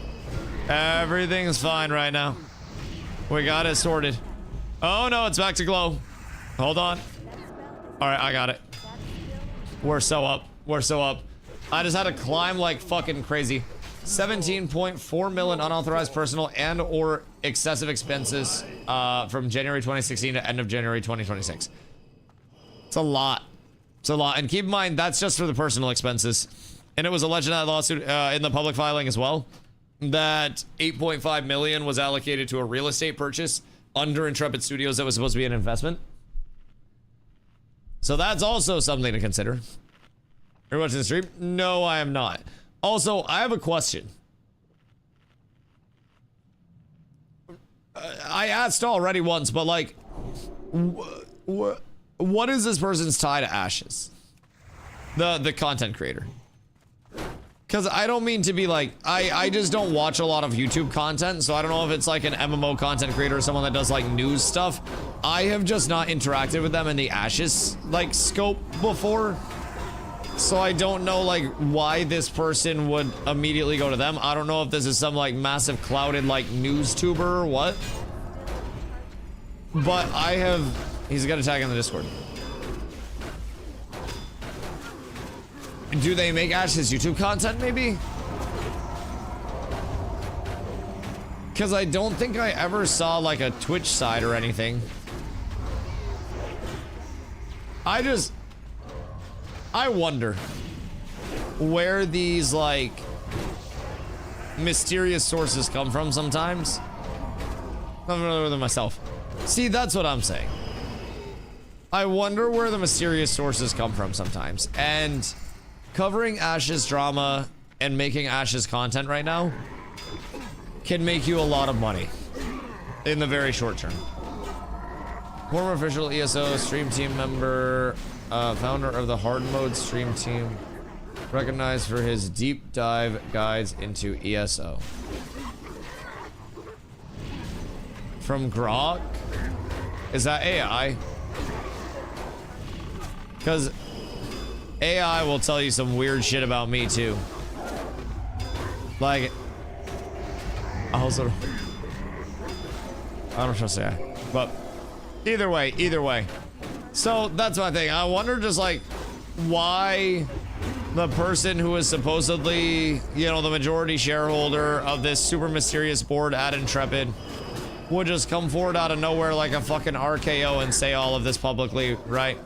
Everything's fine right now. We got it sorted. Oh no, it's back to Glow. Hold on. All right, I got it. We're so up. We're so up. I just had to climb like fucking crazy. 17.4 million unauthorized personal and or excessive expenses from January 2016 to end of January 2026. It's a lot. It's a lot. And keep in mind, that's just for the personal expenses. And it was alleged in that lawsuit in the public filing as well that 8.5 million was allocated to a real estate purchase under Intrepid Studios that was supposed to be an investment. So that's also something to consider. Are you watching the stream? No, I am not. Also, I have a question. I asked already once, but like, what is this person's tie to Ashes? The content creator. Because I don't mean to be like, I just don't watch a lot of YouTube content, so I don't know if it's like an MMO content creator or someone that does like news stuff. I have just not interacted with them in the Ashes like scope before. So I don't know like why this person would immediately go to them. I don't know if this is some like massive clouded like news tuber or what. But I have, he's got a tag in the Discord. Do they make Ash's YouTube content, maybe? Because I don't think I ever saw, like, a Twitch side or anything. I wonder where these, like, mysterious sources come from sometimes. I'm familiar with them myself. See, that's what I'm saying. I wonder where the mysterious sources come from sometimes. And covering Ash's drama and making Ash's content right now can make you a lot of money in the very short term. Former official ESO stream team member, founder of the hard mode stream team, recognized for his deep dive guides into ESO. From Grok? Is that AI? Because AI will tell you some weird shit about me too. Like, I don't trust AI. But either way. So that's my thing. I wonder just like why the person who is supposedly, you know, the majority shareholder of this super mysterious board at Intrepid would just come forward out of nowhere like a fucking RKO and say all of this publicly, right?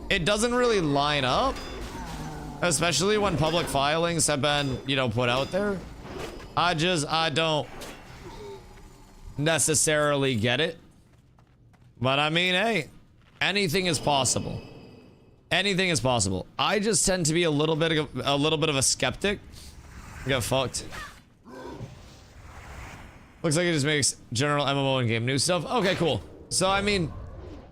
It doesn't really line up, especially when public filings have been, you know, put out there. I don't necessarily get it. But I mean, hey, anything is possible. Anything is possible. I just tend to be a little bit of a skeptic. Get fucked. Looks like it just makes general MMO and game news stuff. Okay, cool. So I mean,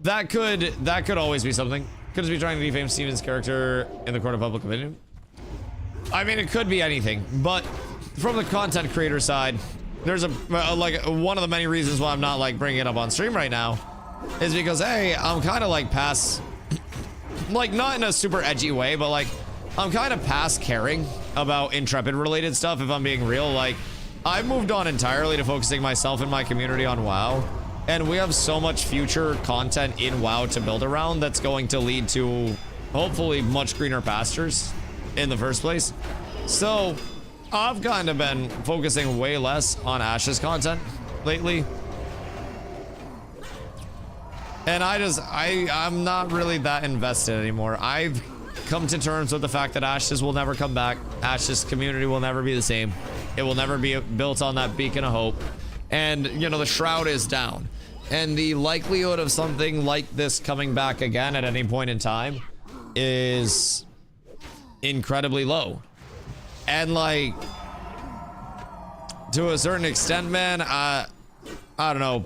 that could always be something. Could just be trying to defame Steven's character in the court of public opinion. I mean, it could be anything, but from the content creator side, there's like one of the many reasons why I'm not like bringing it up on stream right now is because, hey, I'm kind of like past, like not in a super edgy way, but like I'm kind of past caring about Intrepid related stuff. If I'm being real, like I've moved on entirely to focusing myself and my community on WoW. And we have so much future content in WoW to build around that's going to lead to hopefully much greener pastures in the first place. So I've kind of been focusing way less on Ash's content lately. And I'm not really that invested anymore. I've come to terms with the fact that Ashes will never come back. Ashes community will never be the same. It will never be built on that beacon of hope. And, you know, the shroud is down. And the likelihood of something like this coming back again at any point in time is incredibly low. And, like, to a certain extent, man, I don't know.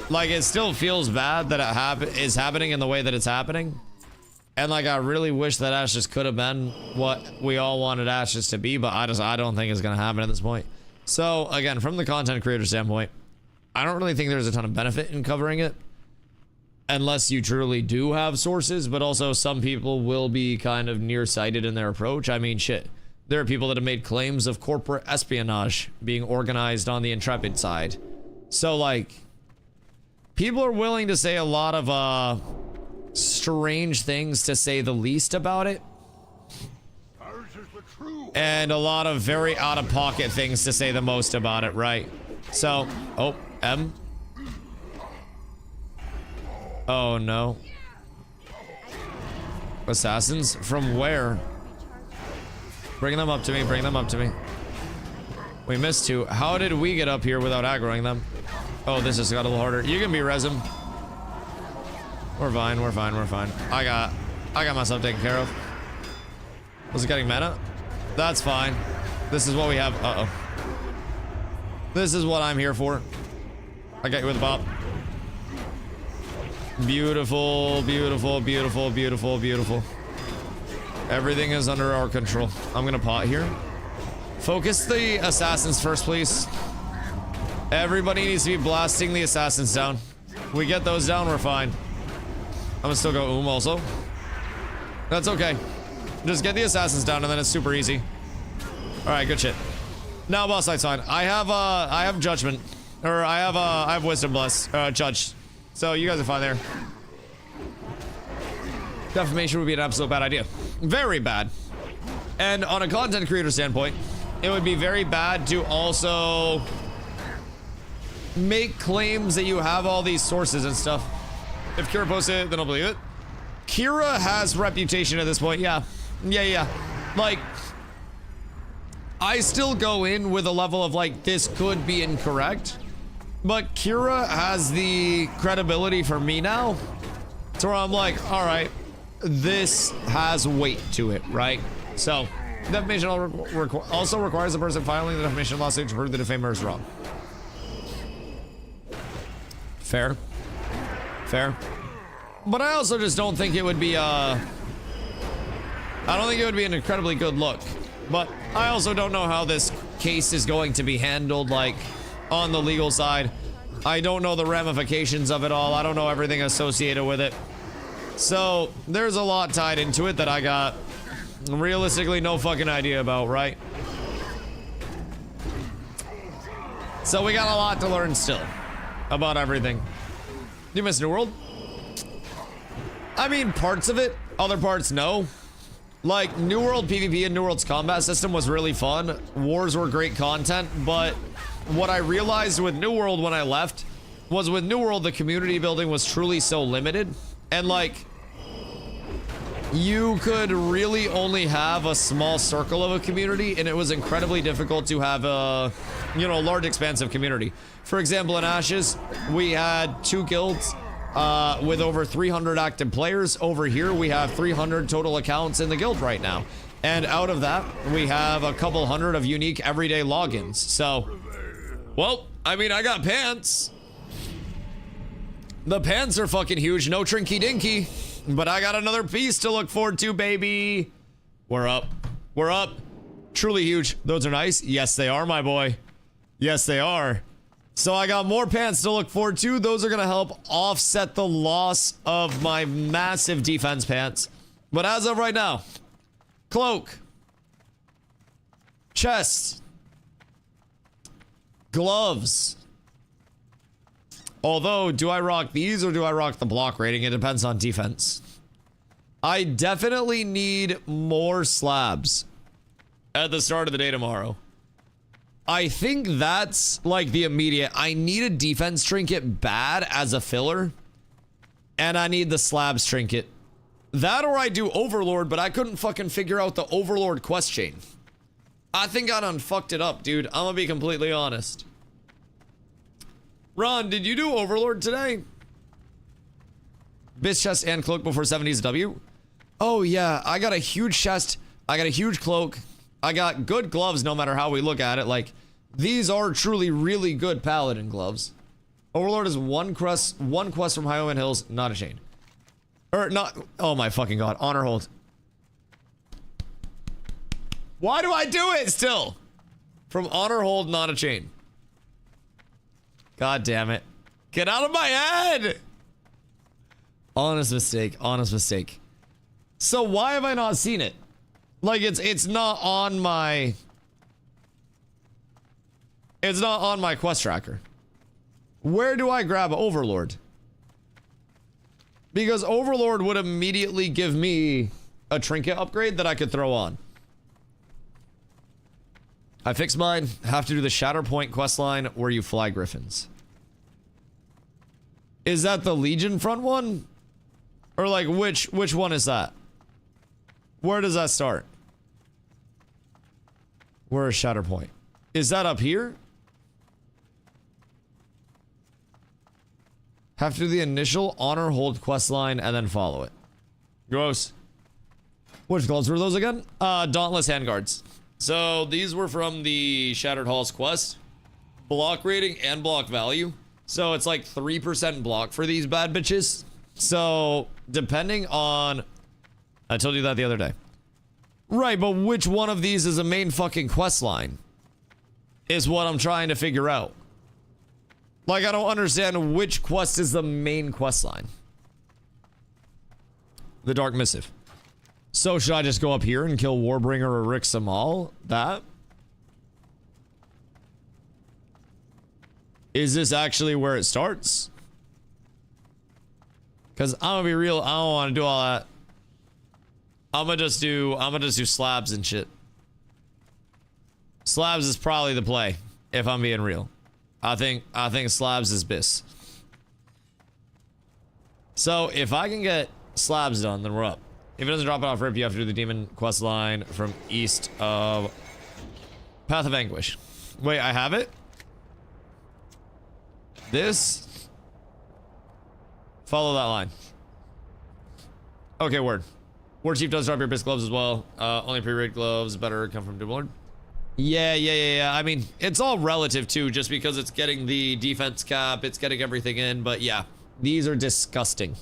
Like, it still feels bad that it is happening in the way that it's happening. And, like, I really wish that Ashes could have been what we all wanted Ashes to be, but I don't think it's going to happen at this point. So, again, from the content creator standpoint, I don't really think there's a ton of benefit in covering it. Unless you truly do have sources, but also some people will be kind of nearsighted in their approach. I mean, shit. There are people that have made claims of corporate espionage being organized on the Intrepid side. So, like, people are willing to say a lot of, strange things, to say the least, about it. And a lot of very out-of-pocket things to say the most about it, right? So, oh, M. Oh, no. Assassins? From where? Bring them up to me, bring them up to me. We missed 2. How did we get up here without aggroing them? Oh, this just got a little harder. You can be resin. We're fine, we're fine, we're fine. I got myself taken care of. Was it getting mana? That's fine. This is what we have. Uh-oh. This is what I'm here for. I got you with a pop. Beautiful, beautiful, beautiful, beautiful, beautiful. Everything is under our control. I'm gonna pot here. Focus the assassins first, please. Everybody needs to be blasting the assassins down. We get those down, we're fine. I'm gonna still go also. That's okay. Just get the assassins down and then it's super easy. Alright, good shit. Now boss fight's fine. I have judgment. Or I have wisdom bless. Judge. So you guys are fine there. Defamation would be an absolute bad idea. Very bad. And on a content creator standpoint, it would be very bad to also make claims that you have all these sources and stuff. If Kira posted it, then I'll believe it. Kira has reputation at this point, yeah. Yeah. Like, I still go in with a level of like, this could be incorrect. But Kira has the credibility for me now. To where I'm like, alright, this has weight to it, right? So, defamation also requires the person filing the defamation lawsuit to prove the defamer is wrong. Fair. Fair. But I also just don't think it would be, I don't think it would be an incredibly good look. But I also don't know how this case is going to be handled, like, on the legal side. I don't know the ramifications of it all. I don't know everything associated with it. So, there's a lot tied into it that I got realistically no fucking idea about, right? So we got a lot to learn still about everything. You miss New World? I mean, parts of it, other parts no. Like, New World PvP and New World's combat system was really fun. Wars were great content, but what I realized with New World when I left was with New World, the community building was truly so limited. And like, you could really only have a small circle of a community, and it was incredibly difficult to have a, you know, large expansive community. For example, in Ashes, we had 2 guilds with over 300 active players. Over here, we have 300 total accounts in the guild right now. And out of that, we have a couple hundred of unique everyday logins. So, well, I mean, I got pants. The pants are fucking huge, no trinky dinky. But I got another piece to look forward to, baby. We're up. We're up. Truly huge. Those are nice. Yes, they are, my boy. Yes, they are. So I got more pants to look forward to. Those are going to help offset the loss of my massive defense pants. But as of right now, cloak, chest, Gloves. Although, do I rock these or do I rock the block rating? It depends on defense. I definitely need more slabs at the start of the day tomorrow. I think that's like the immediate. I need a defense trinket bad as a filler. And I need the slabs trinket. That or I do Overlord, but I couldn't fucking figure out the Overlord quest chain. I think I done fucked it up, dude. I'm gonna be completely honest. Ron, did you do Overlord today? BIS chest and cloak before 70s W? Oh yeah, I got a huge chest. I got a huge cloak. I got good gloves no matter how we look at it. Like, these are truly really good paladin gloves. Overlord is one quest from Highwayman Hills, not a chain. Or not, oh my fucking god, honor hold. Why do I do it still? From honor hold, not a chain. God damn it. Get out of my head! Honest mistake, honest mistake. So why have I not seen it? Like, it's not on my... It's not on my quest tracker. Where do I grab Overlord? Because Overlord would immediately give me a trinket upgrade that I could throw on. I fixed mine. Have to do the Shatterpoint questline where you fly griffins. Is that the Legion front one? Or like which one is that? Where does that start? Where is Shatterpoint? Is that up here? Have to do the initial honor hold quest line and then follow it. Gross. Which gloves were those again? Dauntless handguards. So these were from the Shattered Halls quest. Block rating and block value. So it's like 3% block for these bad bitches. So depending on... I told you that the other day. Right, but which one of these is a main fucking quest line? Is what I'm trying to figure out. Like, I don't understand which quest is the main quest line. The Dark Missive. So should I just go up here and kill Warbringer or Rick Samal? That? Is this actually where it starts? Because I'm gonna be real, I don't want to do all that. I'm gonna just do slabs and shit. Slabs is probably the play, if I'm being real. I think slabs is BIS. So if I can get slabs done, then we're up. If it doesn't drop it off rip, you have to do the demon quest line from east of Path of Anguish. Wait, I have it? This? Follow that line. Okay, word. War Chief does drop your BIS gloves as well. Only pre-raid gloves better come from Dublin. Yeah. I mean, it's all relative too, just because it's getting the defense cap, it's getting everything in, but yeah. These are disgusting.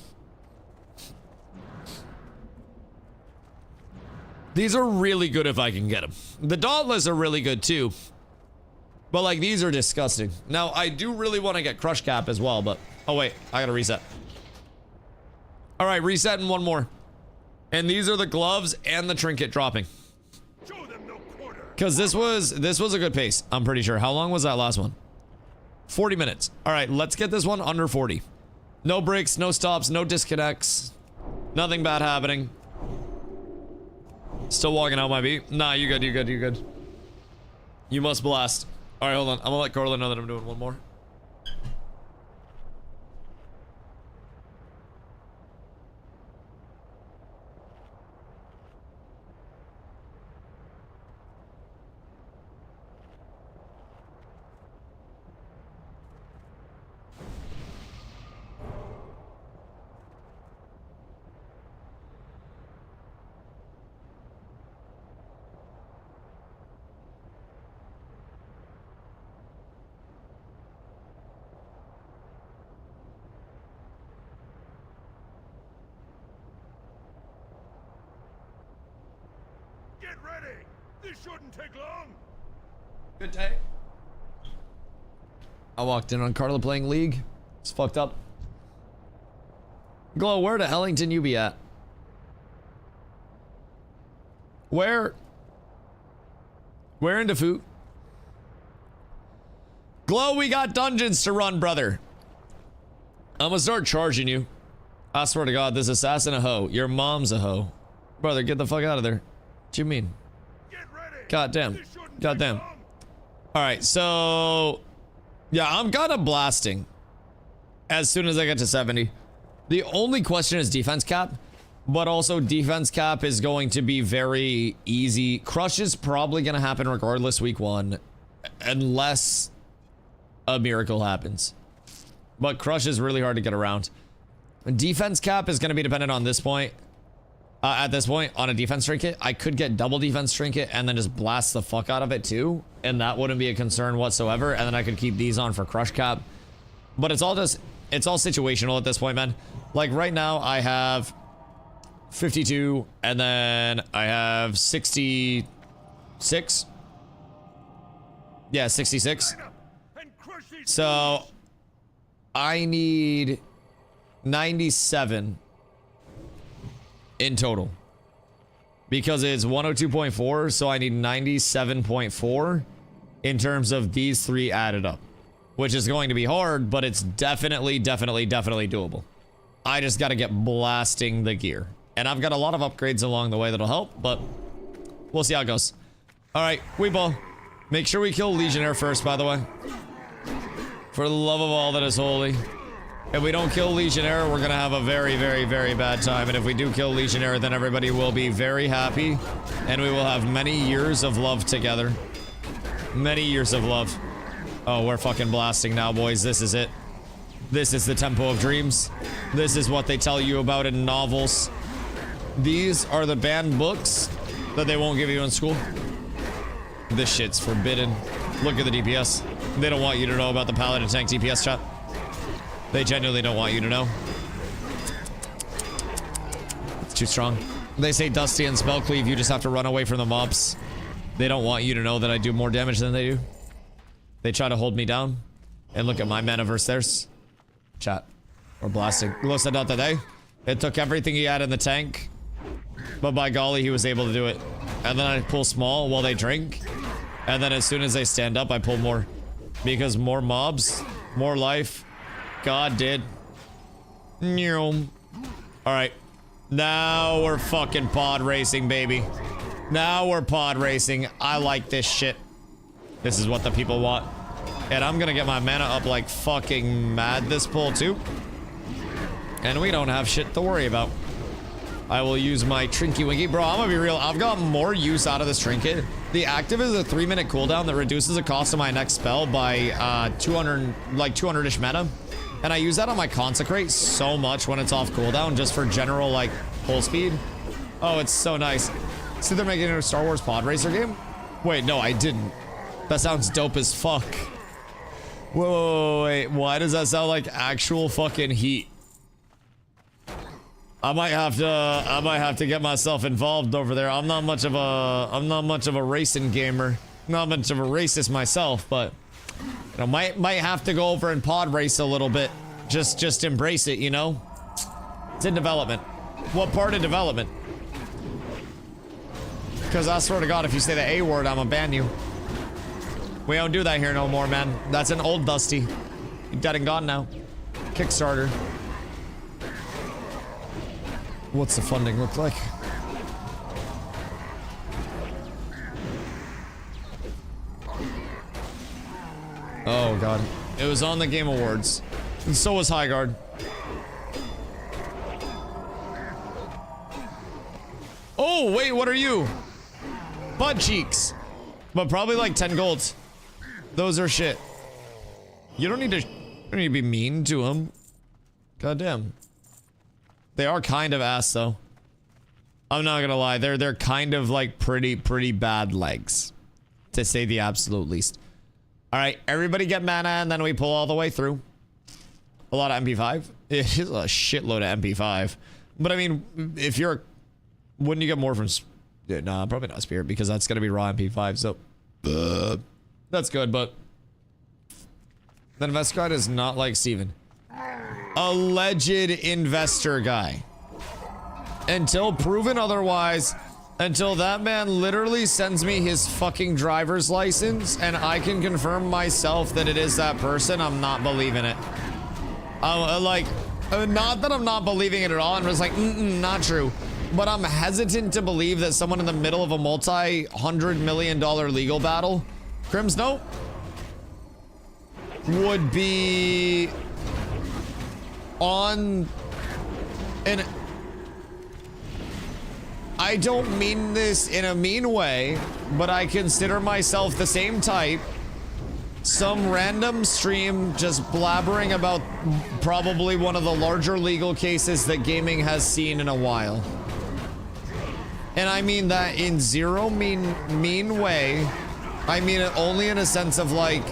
These are really good if I can get them. The Dauntless are really good too. But like, these are disgusting. Now, I do really want to get Crush Cap as well, but... Oh wait, I gotta reset. Alright, reset and one more. And these are the gloves and the trinket dropping. Because this was a good pace, I'm pretty sure. How long was that last one? 40 minutes. Alright, let's get this one under 40. No breaks, no stops, no disconnects. Nothing bad happening. Still walking out my beat. Nah, you good. You must blast. Alright, hold on. I'm gonna let Corlin know that I'm doing one more. Get ready! This shouldn't take long! Good day. I walked in on Carla playing League. It's fucked up. Glow, where to Ellington you be at? Where in Defoot? Glow, we got dungeons to run, brother. I'm gonna start charging you. I swear to God, this assassin a hoe. Your mom's a hoe. Brother, get the fuck out of there. What you mean? God damn. God damn. Alright, so... yeah, I'm kinda blasting. As soon as I get to 70. The only question is defense cap. But also defense cap is going to be very easy. Crush is probably gonna happen regardless week 1. Unless a miracle happens. But crush is really hard to get around. Defense cap is gonna be dependent on this point. At this point, on a defense trinket, I could get double defense trinket and then just blast the fuck out of it too. And that wouldn't be a concern whatsoever. And then I could keep these on for crush cap. But it's all situational at this point, man. Like right now, I have 52 and then I have 66. Yeah, 66. So I need 97 in total because it's 102.4, so I need 97.4 in terms of these 3 added up, which is going to be hard, but it's definitely doable. I just got to get blasting the gear, and I've got a lot of upgrades along the way that'll help, but we'll see how it goes. All right, Weeple, make sure we kill Legionnaire first, by the way, for the love of all that is holy. If we don't kill Legionnaire, we're gonna have a very bad time. And if we do kill Legionnaire, then everybody will be very happy. And we will have many years of love together. Many years of love. Oh, we're fucking blasting now, boys. This is it. This is the tempo of dreams. This is what they tell you about in novels. These are the banned books that they won't give you in school. This shit's forbidden. Look at the DPS. They don't want you to know about the Paladin tank DPS, chat. They genuinely don't want you to know. It's too strong. They say Dusty and Spell Cleave, you just have to run away from the mobs. They don't want you to know that I do more damage than they do. They try to hold me down. And look at my manaverse theirs. Chat. We're blasting. Listen out today. It took everything he had in the tank. But by golly, he was able to do it. And then I pull small while they drink. And then as soon as they stand up, I pull more. Because more mobs, more life. God did. Alright. Now we're fucking pod racing, baby. Now we're pod racing. I like this shit. This is what the people want. And I'm gonna get my mana up like fucking mad this pull too. And we don't have shit to worry about. I will use my Trinky Winky. Bro, I'm gonna be real. I've got more use out of this trinket. The active is a 3-minute cooldown that reduces the cost of my next spell by 200-ish mana. And I use that on my Consecrate so much when it's off cooldown, just for general, like, full speed. Oh, it's so nice. See, they're making it a Star Wars pod racer game? Wait, no, I didn't. That sounds dope as fuck. Whoa, wait, why does that sound like actual fucking heat? I might have to get myself involved over there. I'm not much of a racing gamer. Not much of a racist myself, but you know, might have to go over and pod race a little bit. Just embrace it, you know? It's in development. What part of development? Because I swear to God, if you say the A word, I'm gonna ban you. We don't do that here no more, man. That's an old Dusty. You're dead and gone now. Kickstarter. What's the funding look like? Oh God. It was on the Game Awards. And so was Highguard. Oh, wait, what are you? Butt cheeks. But probably like 10 gold. Those are shit. You don't need to be mean to them. God damn. They are kind of ass though. I'm not gonna lie. They're kind of like pretty bad legs. To say the absolute least. Alright, everybody get mana and then we pull all the way through. A lot of MP5. It is a shitload of MP5. But I mean, if you're... Wouldn't you get more from... Nah, probably not Spirit because that's gonna be raw MP5, so... that's good, but... That invest guy is not like Steven. Alleged investor guy. Until proven otherwise, Until that man literally sends me his fucking driver's license and I can confirm myself that it is that person, I'm not believing it. Not that I'm not believing it at all. I'm just like, not true. But I'm hesitant to believe that someone in the middle of a multi-$100 million legal battle, Crims, no, would be on an... I don't mean this in a mean way, but I consider myself the same type. Some random stream just blabbering about probably one of the larger legal cases that gaming has seen in a while. And I mean that in zero mean way. I mean it only in a sense of like,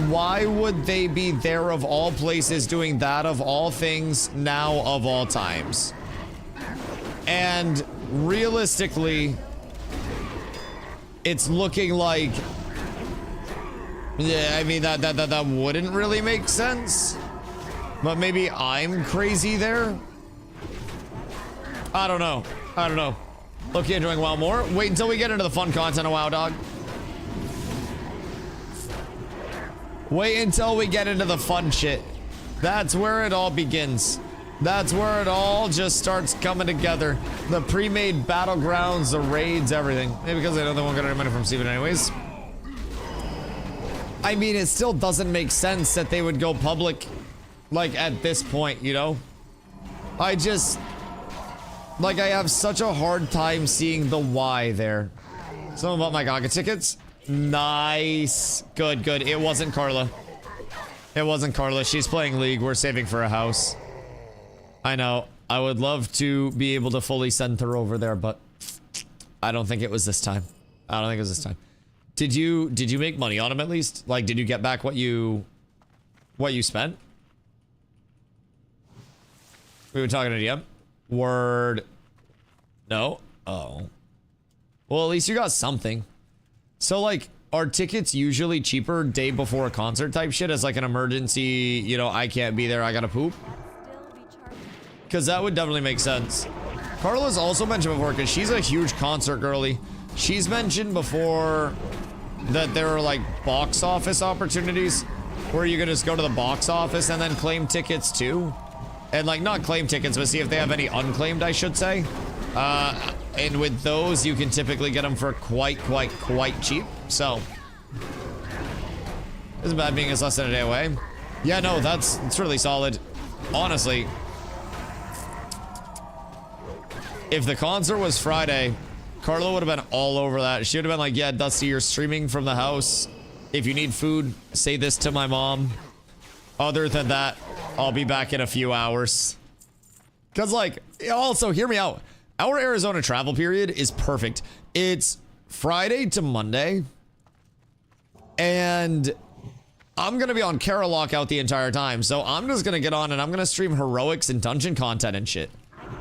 why would they be there of all places doing that of all things now of all times? And realistically, it's looking like, yeah, I mean that wouldn't really make sense. But maybe I'm crazy there. I don't know. I don't know. Okay, enjoying WoW more. Wait until we get into the fun content of WoW, dog. Wait until we get into the fun shit. That's where it all begins. That's where it all just starts coming together. The pre-made battlegrounds, the raids, everything. Maybe because I know they won't get any money from Steven anyways. I mean, it still doesn't make sense that they would go public, like, at this point, you know? I just... Like, I have such a hard time seeing the why there. Someone bought my Gaga tickets? Nice. Good, good. It wasn't Carla. It wasn't Carla. She's playing League. We're saving for a house. I know. I would love to be able to fully send her over there, but I don't think it was this time. I don't think it was this time. Did you make money on him at least? Like, did you get back what you spent? We were talking to DM. Word. No. Oh. Well, at least you got something. So, like, are tickets usually cheaper day before a concert type shit as like an emergency, you know, I can't be there, I gotta poop? Because that would definitely make sense. Carla's also mentioned before, because she's a huge concert girly. She's mentioned before that there are like box office opportunities where you can just go to the box office and then claim tickets too. And like, not claim tickets, but see if they have any unclaimed, I should say. And with those, you can typically get them for quite cheap. So, isn't bad being it's less than a day away. Yeah, no, it's really solid. Honestly, if the concert was Friday, Carla would have been all over that. She would have been like, yeah, Dusty, you're streaming from the house. If you need food, say this to my mom. Other than that, I'll be back in a few hours. Because, like, also, hear me out. Our Arizona travel period is perfect. It's Friday to Monday. And I'm going to be on Kara lockout the entire time. So I'm just going to get on and I'm going to stream heroics and dungeon content and shit.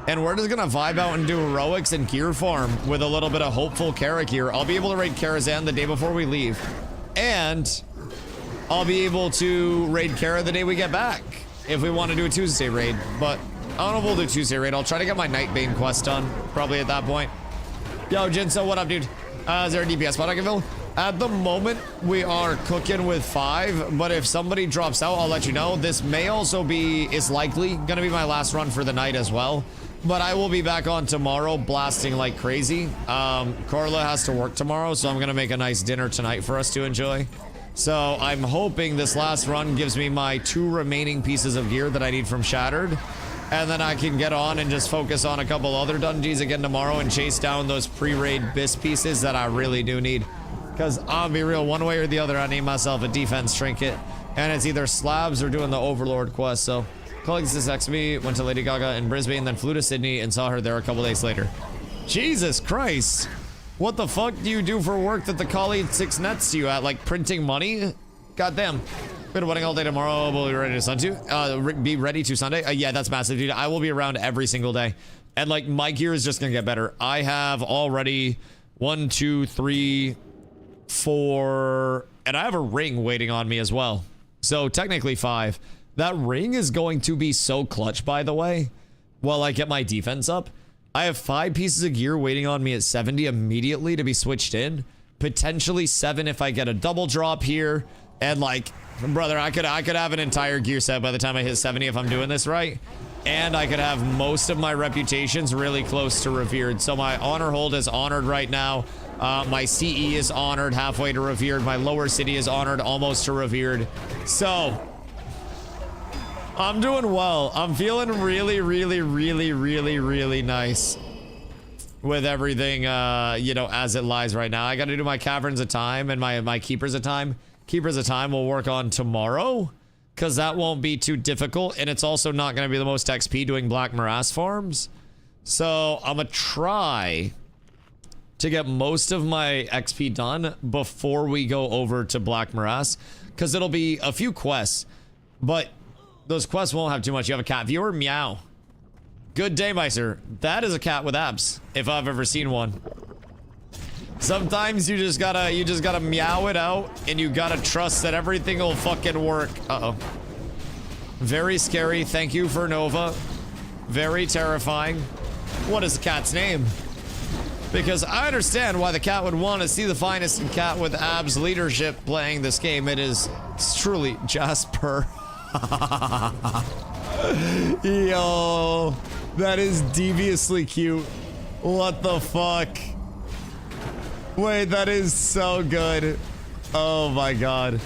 And we're just going to vibe out and do heroics and gear farm with a little bit of hopeful Kara gear. I'll be able to raid Karazhan the day before we leave. And I'll be able to raid Kara the day we get back. If we want to do a Tuesday raid. But I don't know if we'll do Tuesday raid. I'll try to get my Nightbane quest done. Probably at that point. Yo, Jinso, what up, dude? Is there a DPS spot I can fill? At the moment, we are cooking with 5. But if somebody drops out, I'll let you know. This may also be, is likely going to be my last run for the night as well. But I will be back on tomorrow blasting like crazy. Carla has to work tomorrow, so I'm going to make a nice dinner tonight for us to enjoy. So I'm hoping this last run gives me my 2 remaining pieces of gear that I need from Shattered. And then I can get on and just focus on a couple other dungeons again tomorrow and chase down those pre-raid BIS pieces that I really do need. Because I'll be real, one way or the other, I need myself a defense trinket. And it's either slabs or doing the Overlord quest. So, colleagues this XB, went to Lady Gaga in Brisbane, then flew to Sydney and saw her there a couple days later. Jesus Christ. What the fuck do you do for work that the colleague 6 nets to you at? Like printing money? Goddamn. Been wedding all day tomorrow. We'll be ready to Sunday. Be ready to Sunday. Yeah, that's massive, dude. I will be around every single day. And like my gear is just gonna get better. I have already 1, 2, 3, 4, and I have a ring waiting on me as well. So technically 5. That ring is going to be so clutch, by the way, while I get my defense up. I have 5 pieces of gear waiting on me at 70 immediately to be switched in. Potentially 7 if I get a double drop here. And like, brother, I could have an entire gear set by the time I hit 70 if I'm doing this right. And I could have most of my reputations really close to revered. So my honor hold is honored right now. My CE is honored halfway to revered. My lower city is honored almost to revered. So I'm doing well. I'm feeling really, really, really, really, really nice with everything, you know, as it lies right now. I got to do my caverns of time and my keepers of time. Keepers of time we'll work on tomorrow, because that won't be too difficult, and it's also not going to be the most XP doing Black Morass farms. So I'm going to try to get most of my XP done before we go over to Black Morass, because it'll be a few quests, but those quests won't have too much. You have a cat viewer? Meow. Good day, Meister. That is a cat with abs, if I've ever seen one. Sometimes you just gotta meow it out, and you gotta trust that everything will fucking work. Uh-oh. Very scary. Thank you for Nova. Very terrifying. What is the cat's name? Because I understand why the cat would want to see the finest in cat with abs leadership playing this game. It's truly Jasper. Yo, that is deviously cute. What the fuck? Wait, that is so good. Oh my god.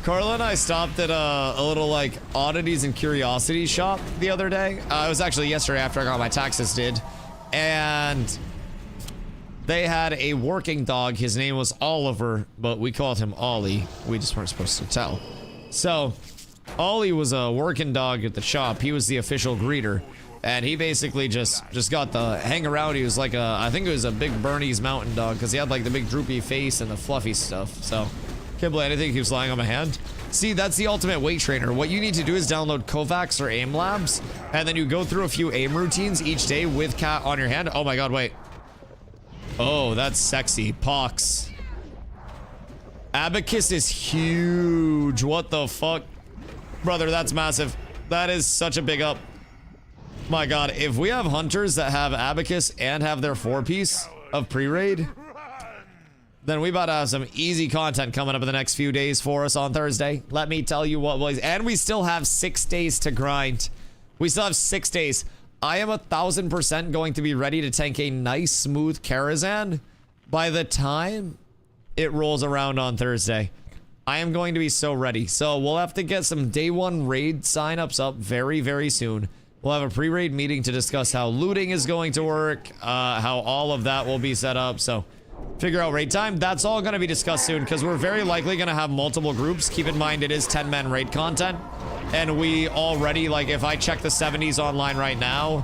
Carla and I stopped at a little like oddities and curiosities shop the other day. It was actually yesterday after I got my taxes did. And they had a working dog. His name was Oliver, but we called him Ollie. We just weren't supposed to tell. So Ollie was a working dog at the shop. He was the official greeter. And he basically just got the hang around. He was like I think it was a big Bernese mountain dog, because he had like the big droopy face and the fluffy stuff. So can't believe anything keeps lying on my hand. See, that's the ultimate weight trainer. What you need to do is download Kovacs or Aim Labs, and then you go through a few aim routines each day with cat on your hand. Oh my god, wait. Oh, that's sexy. Pox. Abacus is huge. What the fuck? Brother, that's massive. That is such a big up. My god, if we have hunters that have Abacus and have their 4-piece of pre-raid, then we about to have some easy content coming up in the next few days for us on Thursday. Let me tell you what, boys. And we still have 6 days to grind. We still have 6 days. I am 1000% going to be ready to tank a nice, smooth Karazhan by the time it rolls around on Thursday. I am going to be so ready. So we'll have to get some day 1 raid signups up very, very soon. We'll have a pre-raid meeting to discuss how looting is going to work, how all of that will be set up. So figure out raid time. That's all going to be discussed soon, because we're very likely going to have multiple groups. Keep in mind, it is 10-man raid content. And we already, like, if I check the 70s online right now,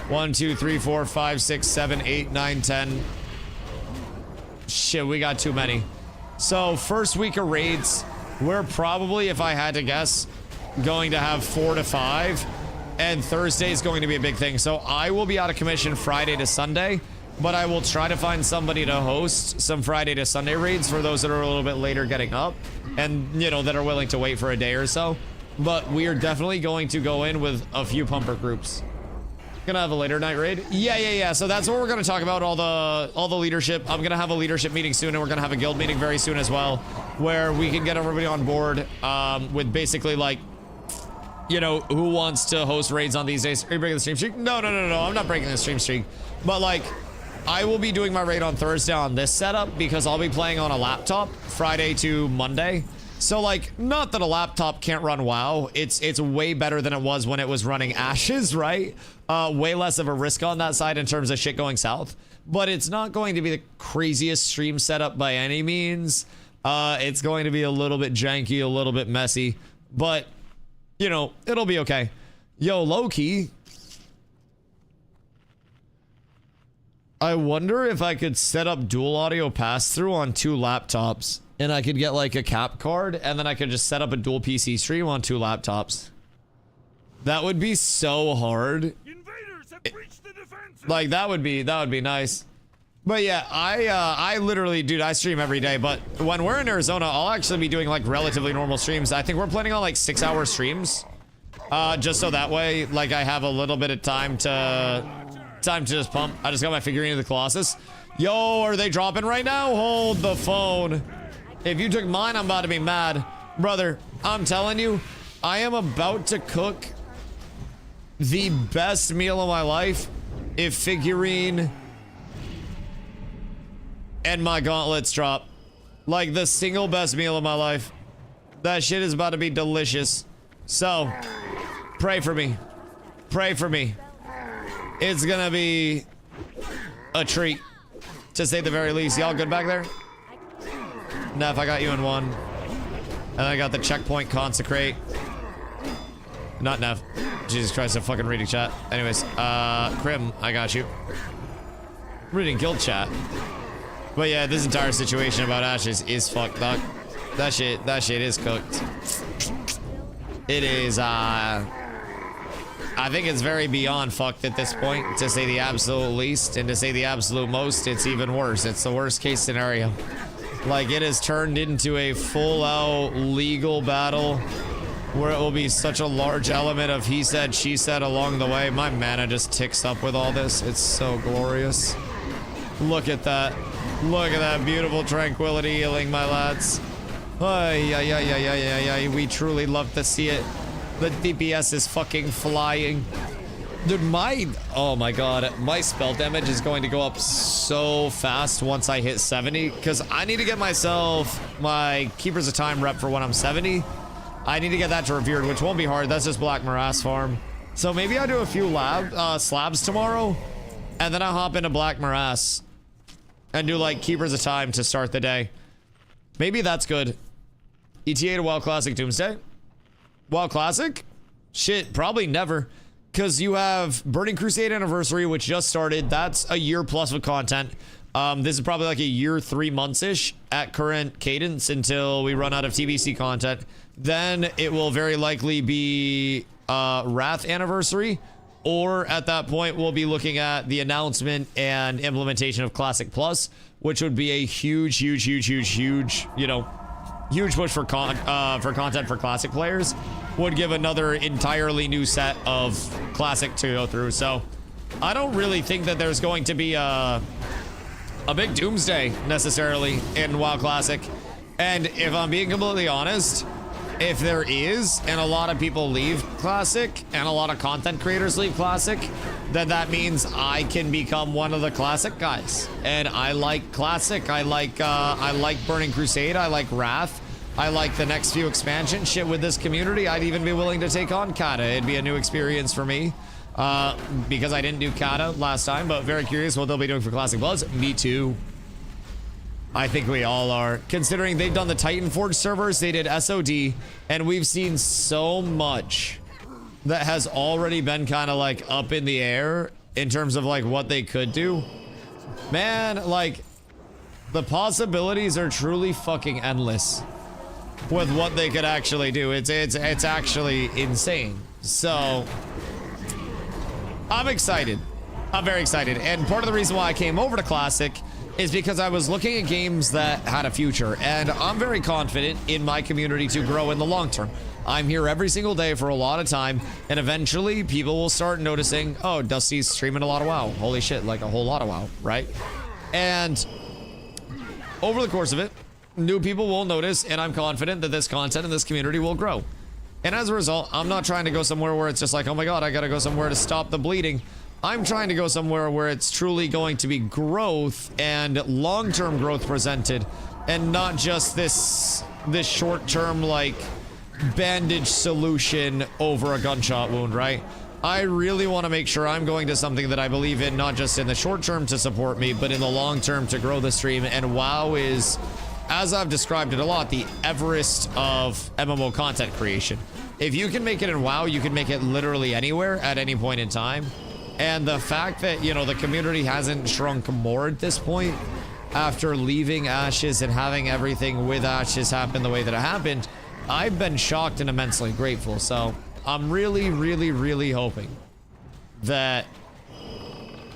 1, 2, 3, 4, 5, 6, 7, 8, 9, 10. Shit, we got too many. So first week of raids, we're probably, if I had to guess, going to have 4 to 5, and Thursday is going to be a big thing. So I will be out of commission Friday to Sunday, but I will try to find somebody to host some Friday to Sunday raids for those that are a little bit later getting up, and you know, that are willing to wait for a day or so. But we are definitely going to go in with a few pumper groups. Gonna have a later night raid. Yeah. So that's what we're gonna talk about, all the leadership. I'm gonna have a leadership meeting soon, and we're gonna have a guild meeting very soon as well, where we can get everybody on board with basically like, you know, who wants to host raids on these days. Are you breaking the stream streak? No. I'm not breaking the stream streak. But like, I will be doing my raid on Thursday on this setup, because I'll be playing on a laptop Friday to Monday. So like, not that a laptop can't run WoW. It's way better than it was when it was running Ashes, right? Way less of a risk on that side in terms of shit going south. But it's not going to be the craziest stream setup by any means. It's going to be a little bit janky, a little bit messy. But you know, it'll be okay. Yo, Loki. I wonder if I could set up dual audio pass-through on 2 laptops, and I could get like a cap card, and then I could just set up a dual PC stream on 2 laptops. That would be so hard. Invaders have breached the defense. Like that would be nice. But yeah, I literally, dude, I stream every day, but when we're in Arizona, I'll actually be doing like relatively normal streams. I think we're planning on like 6-hour streams. Just so that way, like, I have a little bit of time to just pump. I just got my figurine of the Colossus. Yo, are they dropping right now? Hold the phone. If you took mine, I'm about to be mad. Brother, I'm telling you, I am about to cook the best meal of my life if figurine and my gauntlets drop. Like, the single best meal of my life. That shit is about to be delicious. So, pray for me. Pray for me. It's gonna be a treat, to say the very least. Y'all good back there? Neff, I got you in one. And I got the checkpoint consecrate. Not Neff. Jesus Christ, I'm fucking reading chat. Anyways, Crim, I got you. Reading guild chat. But yeah, this entire situation about Ashes is fucked up. That shit is cooked. It is, I think it's very beyond fucked at this point, to say the absolute least, and to say the absolute most, it's even worse. It's the worst case scenario. Like, it has turned into a full-out legal battle where it will be such a large element of he said, she said along the way. My mana just ticks up with all this. It's so glorious. Look at that. Look at that beautiful tranquility healing, my lads. Ay, ay, ay, ay, ay, ay, ay. We truly love to see it. The DPS is fucking flying. Dude, oh my god, my spell damage is going to go up so fast once I hit 70, because I need to get myself my Keepers of Time rep for when I'm 70. I need to get that to Revered, which won't be hard. That's just Black Morass farm. So maybe I do a few slabs tomorrow, and then I'll hop into Black Morass and do like Keepers of Time to start the day. Maybe that's good. ETA to WoW Classic Doomsday? WoW Classic? Shit, probably never. Because you have Burning Crusade Anniversary, which just started. That's a year plus of content. This is probably like a year, 3 months-ish at current cadence until we run out of TBC content. Then it will very likely be Wrath Anniversary. Or at that point, we'll be looking at the announcement and implementation of Classic Plus, which would be a huge, you know, huge push for content for Classic players. Would give another entirely new set of Classic to go through. So I don't really think that there's going to be a big Doomsday necessarily in WoW Classic. And if I'm being completely honest, if there is, and a lot of people leave Classic, and a lot of content creators leave Classic, then that means I can become one of the Classic guys. And I like Classic. I like Burning Crusade. I like Wrath. I like the next few expansion shit with this community. I'd even be willing to take on Kata. It'd be a new experience for me. Because I didn't do Kata last time, but very curious what they'll be doing for Classic Bloods. Me too. I think we all are. Considering they've done the Titan Forge servers, they did SOD, and we've seen so much that has already been kind of like up in the air in terms of like what they could do. Man, like the possibilities are truly fucking endless with what they could actually do. It's actually insane. So I'm excited. I'm very excited. And part of the reason why I came over to Classic is because I was looking at games that had a future, and I'm very confident in my community to grow in the long term. I'm here every single day for a lot of time, and eventually people will start noticing, oh, Dusty's streaming a lot of WoW. Holy shit, like a whole lot of WoW, right? And over the course of it, new people will notice, and I'm confident that this content and this community will grow. And as a result, I'm not trying to go somewhere where it's just like, oh my god, I gotta go somewhere to stop the bleeding. I'm trying to go somewhere where it's truly going to be growth and long-term growth presented, and not just this short-term, like, bandage solution over a gunshot wound, right? I really want to make sure I'm going to something that I believe in, not just in the short term to support me, but in the long term to grow the stream. And WoW is, as I've described it a lot, the Everest of MMO content creation. If you can make it in WoW, you can make it literally anywhere at any point in time. And the fact that, you know, the community hasn't shrunk more at this point after leaving Ashes and having everything with Ashes happen the way that it happened, I've been shocked and immensely grateful. So I'm really hoping that,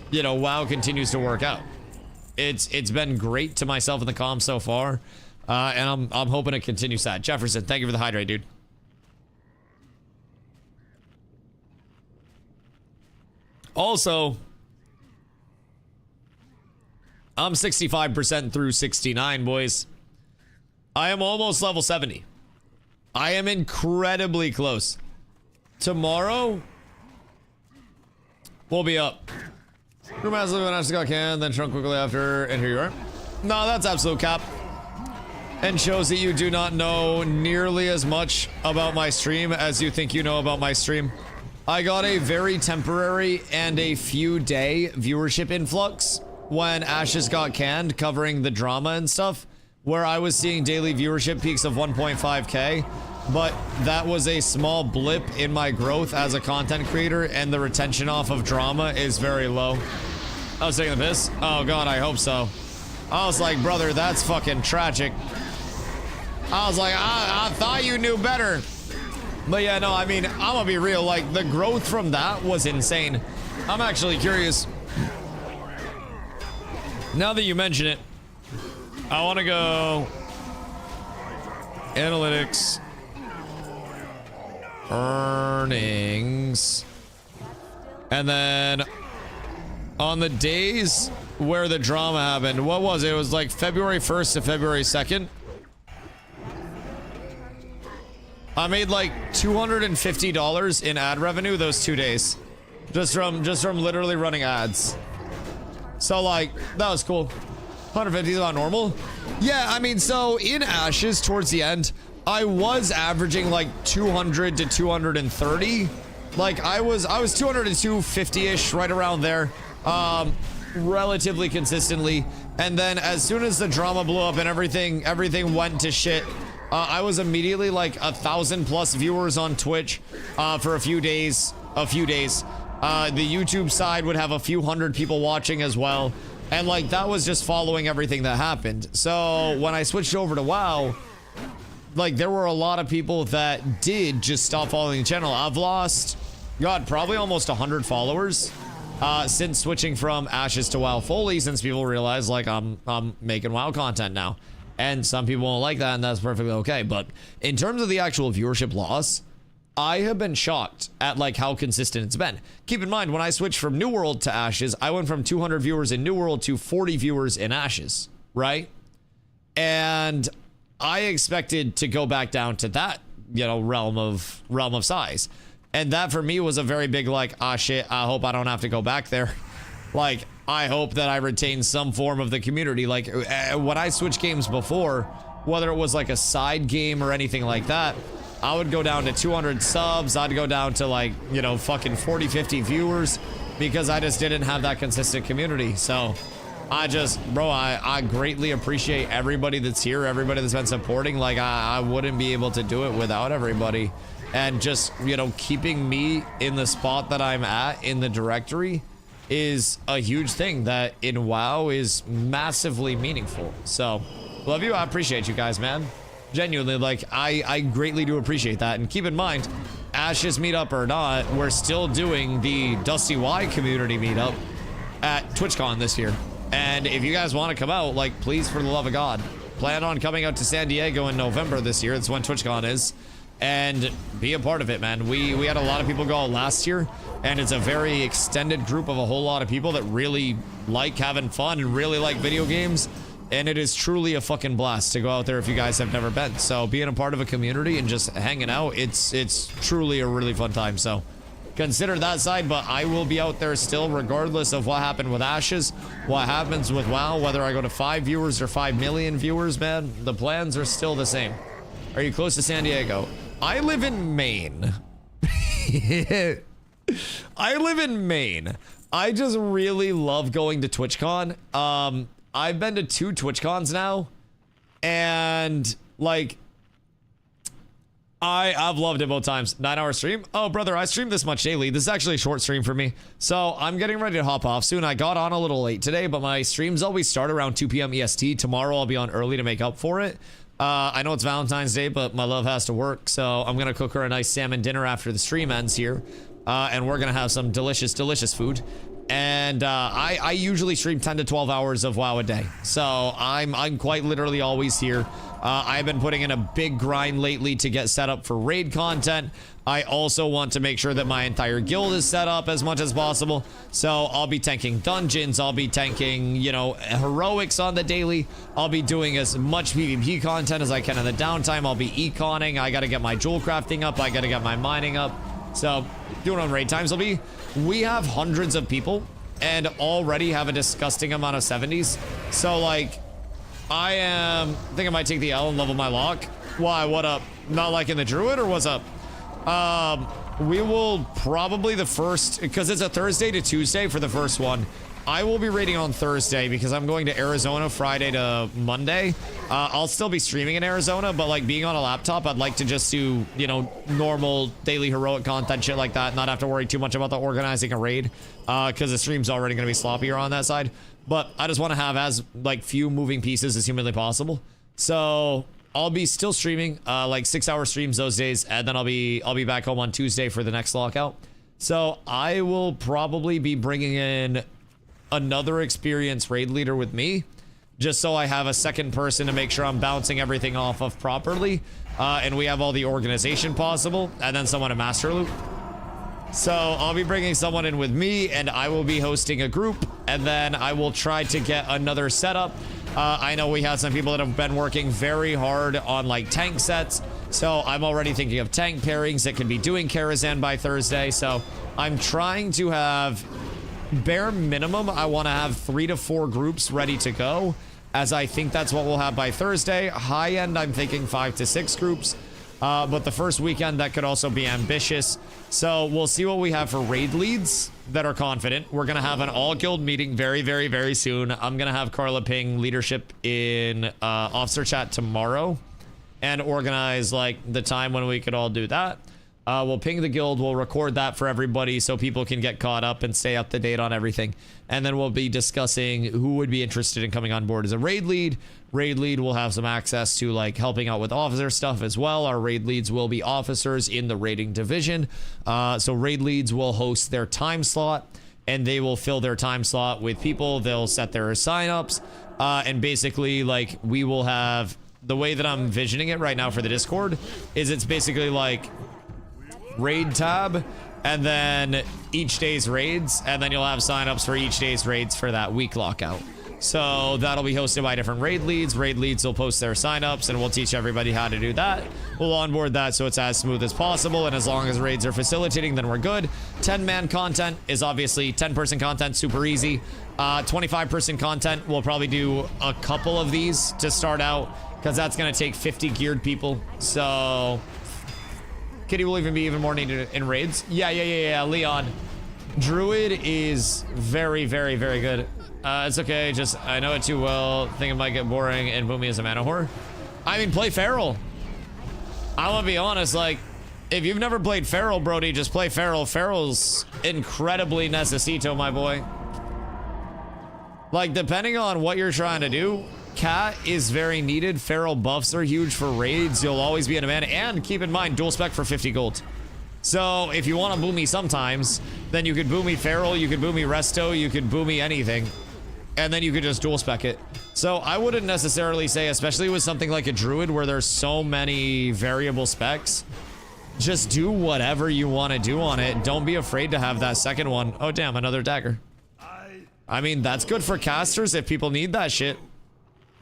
you know, WoW continues to work out. It's been great to myself and the comm so far, and I'm hoping it continues that. Jefferson, thank you for the hydrate, dude. Also, I'm 65% through 69, boys. I am almost level 70. I am incredibly close. Tomorrow, we'll be up. Crew massive when I just got canned, then shrunk quickly after, and here you are. No, that's absolute cap. And shows that you do not know nearly as much about my stream as you think you know about my stream. I got a very temporary and a few day viewership influx when Ashes got canned, covering the drama and stuff, where I was seeing daily viewership peaks of 1.5k, but that was a small blip in my growth as a content creator, and the retention off of drama is very low. I was taking the piss? Oh god, I hope so. I was like, brother, that's fucking tragic. I was like, I thought you knew better. But yeah, no, I mean, I'm gonna be real, like, the growth from that was insane. I'm actually curious. Now that you mention it, I want to go analytics, earnings, and then on the days where the drama happened, what was it? It was like February 1st to February 2nd. I made like $250 in ad revenue those 2 days, just from literally running ads. So like, that was cool. 150 is about normal. Yeah, I mean, so in Ashes towards the end, I was averaging like 200 to 230. Like I was 200 to 250-ish, right around there, relatively consistently. And then as soon as the drama blew up and everything went to shit, I was immediately like 1,000+ viewers on Twitch for a few days. The YouTube side would have a few hundred people watching as well. And like that was just following everything that happened. So when I switched over to WoW, like there were a lot of people that did just stop following the channel. I've lost, God, probably almost 100 followers since switching from Ashes to WoW fully, since people realize like I'm making WoW content now. And some people won't like that, and that's perfectly okay. But in terms of the actual viewership loss, I have been shocked at like how consistent it's been. Keep in mind, when I switched from New World to Ashes, I went from 200 viewers in New World to 40 viewers in Ashes, right? And I expected to go back down to that, you know, realm of size. And that for me was a very big like, ah shit, I hope I don't have to go back there. Like, I hope that I retain some form of the community. Like when I switched games before, whether it was like a side game or anything like that, I would go down to 200 subs. I'd go down to like, you know, fucking 40, 50 viewers because I just didn't have that consistent community. So I greatly appreciate everybody that's here, everybody that's been supporting. Like I wouldn't be able to do it without everybody. And just, you know, keeping me in the spot that I'm at in the directory is a huge thing that in WoW is massively meaningful. So love you. I appreciate you guys, man. Genuinely, like I greatly do appreciate that. And keep in mind, Ashes meetup or not, we're still doing the DustyWhy community meetup at TwitchCon this year. And if you guys want to come out, like, please, for the love of God, plan on coming out to San Diego in November this year. That's when TwitchCon is. And be a part of it, man. We had a lot of people go out last year, and it's a very extended group of a whole lot of people that really like having fun and really like video games. And it is truly a fucking blast to go out there if you guys have never been. So being a part of a community and just hanging out, it's truly a really fun time. So consider that side, but I will be out there still regardless of what happened with Ashes, what happens with WoW, whether I go to 5 viewers or 5 million viewers, man, the plans are still the same. Are you close to San Diego? I live in Maine. I live in Maine. I just really love going to TwitchCon. I've been to 2 TwitchCons now, and like I've loved it both times. 9-hour stream. Oh brother, I stream this much daily. This is actually a short stream for me, so I'm getting ready to hop off soon. I got on a little late today, but my streams always start around 2 p.m. EST. Tomorrow I'll be on early to make up for it. I know it's Valentine's Day, but my love has to work, so I'm gonna cook her a nice salmon dinner after the stream ends here, and we're gonna have some delicious food. And I usually stream 10 to 12 hours of WoW a day. So I'm quite literally always here. I've been putting in a big grind lately to get set up for raid content. I also want to make sure that my entire guild is set up as much as possible. So I'll be tanking dungeons. I'll be tanking, you know, heroics on the daily. I'll be doing as much PvP content as I can in the downtime. I'll be econing. I got to get my jewel crafting up. I got to get my mining up. So doing on raid times will be, we have hundreds of people and already have a disgusting amount of 70s. So like, I think I might take the L and level my lock. Why, what up? Not liking the druid or what's up? We will probably the first, because it's a Thursday to Tuesday for the first one. I will be raiding on Thursday because I'm going to Arizona Friday to Monday. I'll still be streaming in Arizona, but like being on a laptop, I'd like to just do, you know, normal daily heroic content, shit like that. Not have to worry too much about the organizing a raid, because the stream's already going to be sloppier on that side. But I just want to have as like few moving pieces as humanly possible. So I'll be still streaming like 6-hour streams those days, and then I'll be back home on Tuesday for the next lockout. So I will probably be bringing in another experienced raid leader with me, just so I have a second person to make sure I'm bouncing everything off of properly, and we have all the organization possible, and then someone to master loop. So I'll be bringing someone in with me, and I will be hosting a group, and then I will try to get another setup. I know we have some people that have been working very hard on like tank sets, so I'm already thinking of tank pairings that could be doing Karazhan by Thursday. So I'm trying to have, bare minimum, I want to have 3 to 4 groups ready to go, as I think that's what we'll have by Thursday. High end, I'm thinking 5 to 6 groups. But the first weekend, that could also be ambitious. So we'll see what we have for raid leads that are confident. We're going to have an all guild meeting very, very, very soon. I'm going to have Carla ping leadership in officer chat tomorrow and organize like the time when we could all do that. We'll ping the guild. We'll record that for everybody so people can get caught up and stay up to date on everything. And then we'll be discussing who would be interested in coming on board as a raid lead. Raid lead will have some access to like helping out with officer stuff as well. Our raid leads will be officers in the raiding division. So raid leads will host their time slot, and they will fill their time slot with people. They'll set their signups, and basically like we will have, the way that I'm envisioning it right now for the Discord is it's basically like raid tab and then each day's raids, and then you'll have signups for each day's raids for that week lockout. So that'll be hosted by different raid leads. Raid leads will post their signups, and we'll teach everybody how to do that. We'll onboard that so it's as smooth as possible, and as long as raids are facilitating, then we're good. 10-man content is obviously 10-person content, super easy. 25-person content, we'll probably do a couple of these to start out, because that's going to take 50 geared people. So Kitty will even be even more needed in raids. Yeah, Leon. Druid is very, very, very good. It's okay, just I know it too well. Think it might get boring and boom me as a mana whore. I mean, play Feral. I want to be honest, like, if you've never played Feral, Brody, just play Feral. Feral's incredibly necessito, my boy. Like, depending on what you're trying to do, Cat is very needed. Feral buffs are huge for raids. You'll always be in a mana, and keep in mind, dual spec for 50 gold. So if you want to boom me sometimes, then you could boom me Feral, you could boom me Resto, you could boom me anything, and then you could just dual spec it. So I wouldn't necessarily say, especially with something like a Druid where there's so many variable specs, just do whatever you want to do on it. Don't be afraid to have that second one. Oh damn, another dagger. I mean, that's good for casters if people need that shit.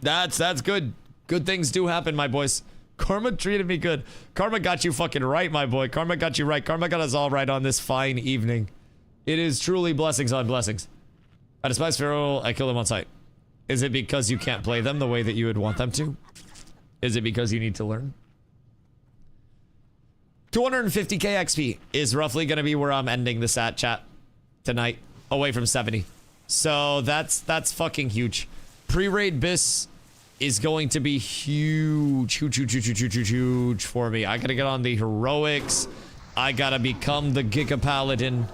That's good. Good things do happen, my boys. Karma treated me good. Karma got you fucking right, my boy. Karma got you right. Karma got us all right on this fine evening. It is truly blessings on blessings. I despise Feral. I kill them on sight. Is it because you can't play them the way that you would want them to? Is it because you need to learn? 250k XP is roughly going to be where I'm ending the sat chat tonight, away from 70. So that's fucking huge. Pre-raid BIS is going to be huge for me. I gotta get on the heroics. I gotta become the Giga Paladin.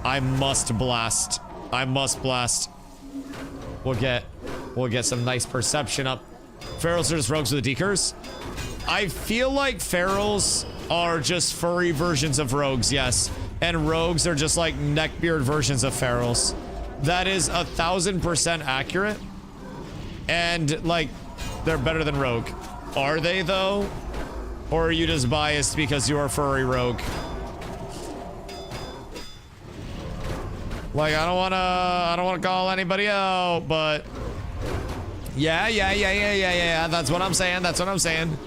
I must blast. I must blast. We'll get some nice perception up. Ferals are just rogues with the decurs. I feel like ferals are just furry versions of rogues, yes. And rogues are just like neckbeard versions of ferals. That is 1,000% accurate. And, like, they're better than Rogue. Are they, though? Or are you just biased because you're a furry Rogue? Like, I don't wanna call anybody out, but... Yeah. That's what I'm saying.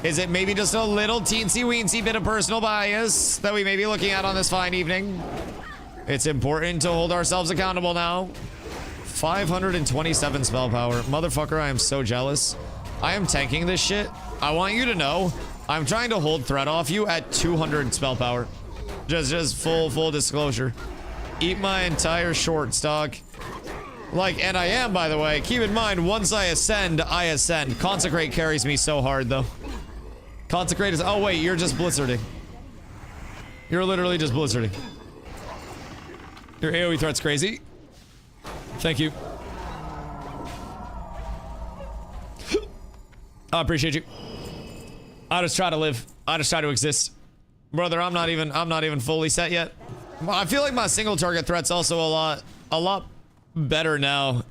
Is it maybe just a little teensy-weensy bit of personal bias that we may be looking at on this fine evening? It's important to hold ourselves accountable now. 527 spell power. Motherfucker, I am so jealous. I am tanking this shit. I want you to know, I'm trying to hold threat off you at 200 spell power. Just full disclosure. Eat my entire short stock. Like, and I am, by the way. Keep in mind, once I ascend, I ascend. Consecrate carries me so hard, though. Consecrate is... Oh, wait, you're just blizzarding. You're literally just blizzarding. Your AoE threat's crazy. Thank you. I appreciate you. I just try to live. I just try to exist. Brother, I'm not even fully set yet. I feel like my single target threat's also a lot better now.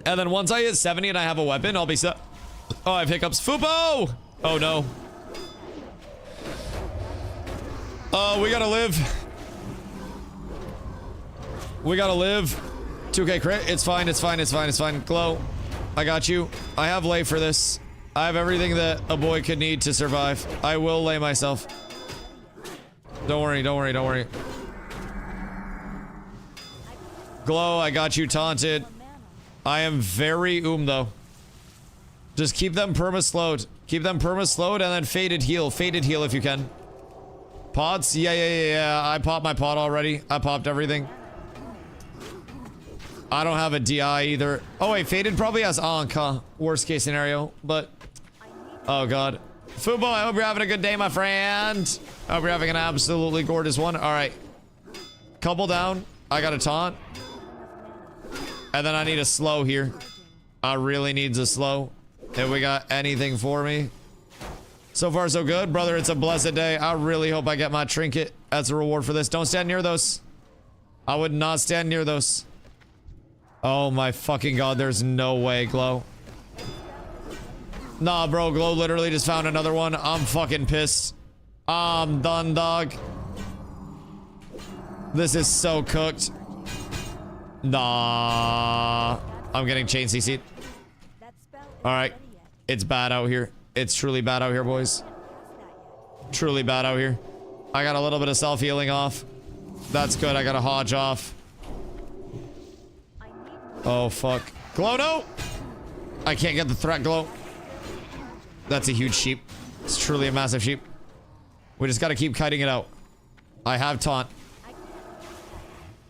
And then once I hit 70 and I have a weapon, I'll be set. Oh, I have hiccups. Fupo! Oh no. Oh, we gotta live. We gotta live. 2k crit. It's fine. Glow. I got you. I have lay for this. I have everything that a boy could need to survive. I will lay myself. Don't worry. Glow, I got you taunted. I am very though. Just keep them perma-slowed. And then faded heal. Faded heal if you can. Pods? Yeah. I popped my pod already. I popped everything. I don't have a DI either. Oh wait, faded probably has Ankh, huh? Worst case scenario, but... Oh god. Fubo, I hope you're having a good day, my friend. I hope you're having an absolutely gorgeous one. Alright. Couple down. I got a taunt. And then I need a slow here. I really need a slow. If we got anything for me. So far so good. Brother, it's a blessed day. I really hope I get my trinket as a reward for this. Don't stand near those. I would not stand near those. Oh my fucking god, there's no way, Glow. Nah, bro, Glow literally just found another one. I'm fucking pissed. I'm done, dog. This is so cooked. Nah. I'm getting chain CC'd. Alright. It's bad out here. It's truly bad out here, boys. Truly bad out here. I got a little bit of self-healing off. That's good. I got a Hodge off. Oh, fuck. Glow, no! I can't get the threat, Glow. That's a huge sheep. It's truly a massive sheep. We just gotta keep kiting it out. I have taunt.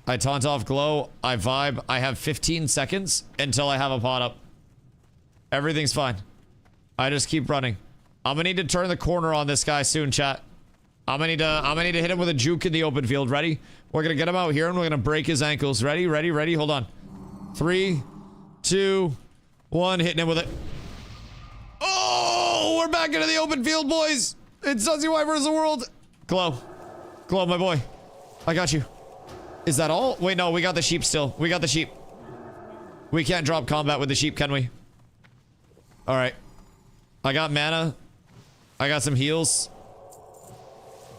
I taunt off Glow. I vibe. I have 15 seconds until I have a pot up. Everything's fine. I just keep running. I'm gonna need to turn the corner on this guy soon, chat. I'm gonna need to hit him with a juke in the open field. Ready? We're gonna get him out here and we're gonna break his ankles. Ready? Hold on. 3, 2, 1. Hitting him with it. Oh, we're back into the open field, boys. It's DustyWhy versus the world. Glow, my boy. I got you. Is that all? Wait, no, we got the sheep still. We got the sheep. We can't drop combat with the sheep, can we? All right. I got mana. I got some heals.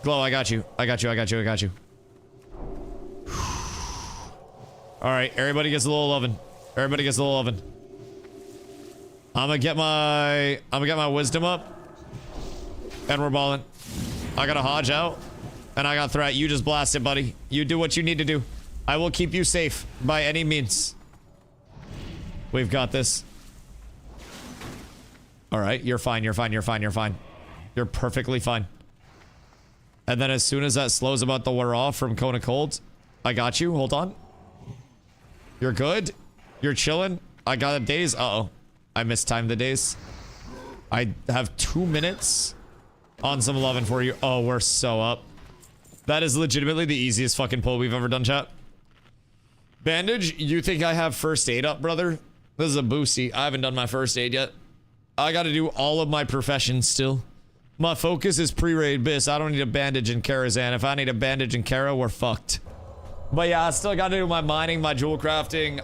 Glow, I got you. I got you. All right, everybody gets a little loving. I'm gonna get my wisdom up. And we're balling. I got a Hodge out. And I got threat. You just blast it, buddy. You do what you need to do. I will keep you safe by any means. We've got this. All right, you're fine. You're perfectly fine. And then as soon as that slow's about to wear off from Cone of Cold, I got you. Hold on. You're good. You're chilling. I got a daze. Uh-oh. I mistimed the daze. I have 2 minutes on some loving for you. Oh, we're so up. That is legitimately the easiest fucking pull we've ever done, chat. Bandage, you think I have first aid up, brother? This is a boosty. I haven't done my first aid yet. I gotta do all of my professions still. My focus is pre-raid BIS. I don't need a bandage in Karazhan. If I need a bandage in Kara, we're fucked. But yeah, I still got to do my mining, my jewel crafting,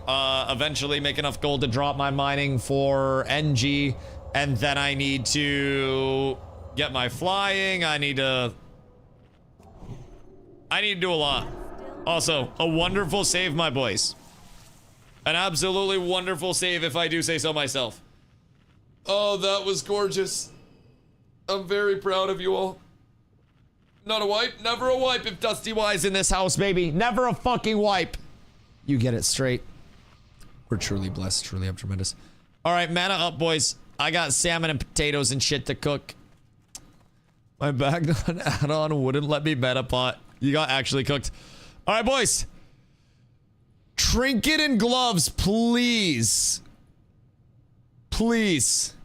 eventually make enough gold to drop my mining for NG, and then I need to get my flying. I need to do a lot. Also, a wonderful save, my boys. An absolutely wonderful save, if I do say so myself. Oh, that was gorgeous. I'm very proud of you all. Not a wipe, never a wipe if DustyWhy's in this house, baby. Never a fucking wipe. You get it straight. We're truly blessed, truly up tremendous. All right, mana up, boys. I got salmon and potatoes and shit to cook. My Bagnon add-on wouldn't let me meta pot. You got actually cooked. All right, boys. Trinket and gloves, please. Please.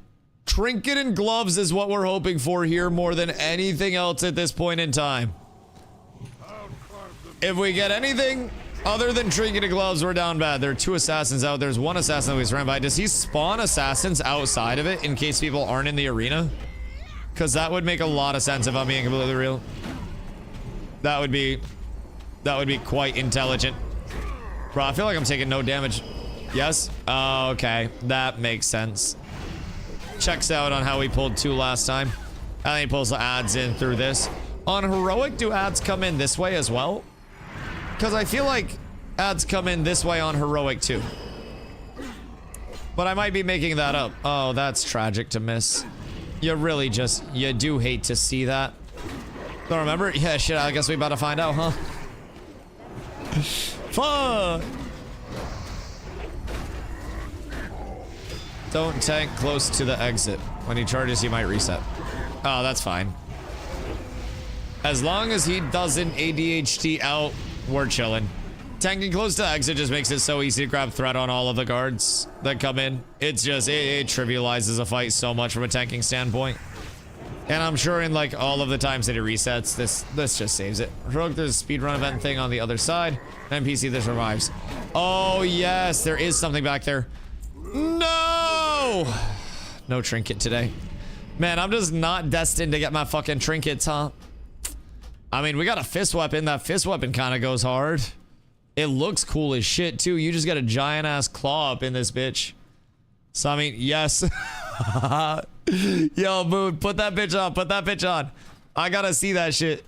Trinket and gloves is what we're hoping for here more than anything else at this point in time. If we get anything other than trinket and gloves, we're down bad. There are 2 assassins out. There's 1 assassin that we ran by. Does he spawn assassins outside of it in case people aren't in the arena? Because that would make a lot of sense if I'm being completely real. That would be quite intelligent. Bro, I feel like I'm taking no damage. Yes? Oh, okay. That makes sense. Checks out on how we pulled 2 last time. And then he pulls the ads in through this. On heroic, do ads come in this way as well? Because I feel like ads come in this way on heroic too. But I might be making that up. Oh, that's tragic to miss. You really just, you do hate to see that. Don't remember? Yeah, shit, I guess we about to find out, huh? Fuck! Don't tank close to the exit. When he charges, he might reset. Oh, that's fine. As long as he doesn't ADHD out, we're chilling. Tanking close to the exit just makes it so easy to grab threat on all of the guards that come in. It's just, it trivializes a fight so much from a tanking standpoint. And I'm sure in like all of the times that he resets, this just saves it. Rogue, there's a speedrun event thing on the other side. NPC, this revives. Oh yes, there is something back there. No! No trinket today. Man, I'm just not destined to get my fucking trinkets, huh? I mean, we got a fist weapon. That fist weapon kind of goes hard. It looks cool as shit, too. You just got a giant-ass claw up in this bitch. So, I mean, yes. Yo, Moon, put that bitch on. Put that bitch on. I gotta see that shit.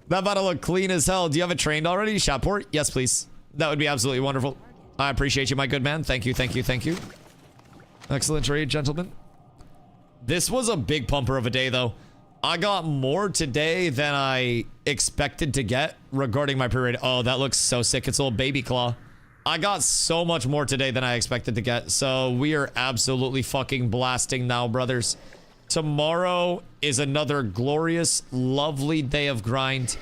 That about to look clean as hell. Do you have it trained already? Shot port? Yes, please. That would be absolutely wonderful. I appreciate you, my good man. Thank you, thank you, thank you. Excellent trade, gentlemen. This was a big pumper of a day, though. I got more today than I expected to get regarding my pre-raid. Oh, that looks so sick. It's a little baby claw. I got so much more today than I expected to get. So we are absolutely fucking blasting now, brothers. Tomorrow is another glorious, lovely day of grind.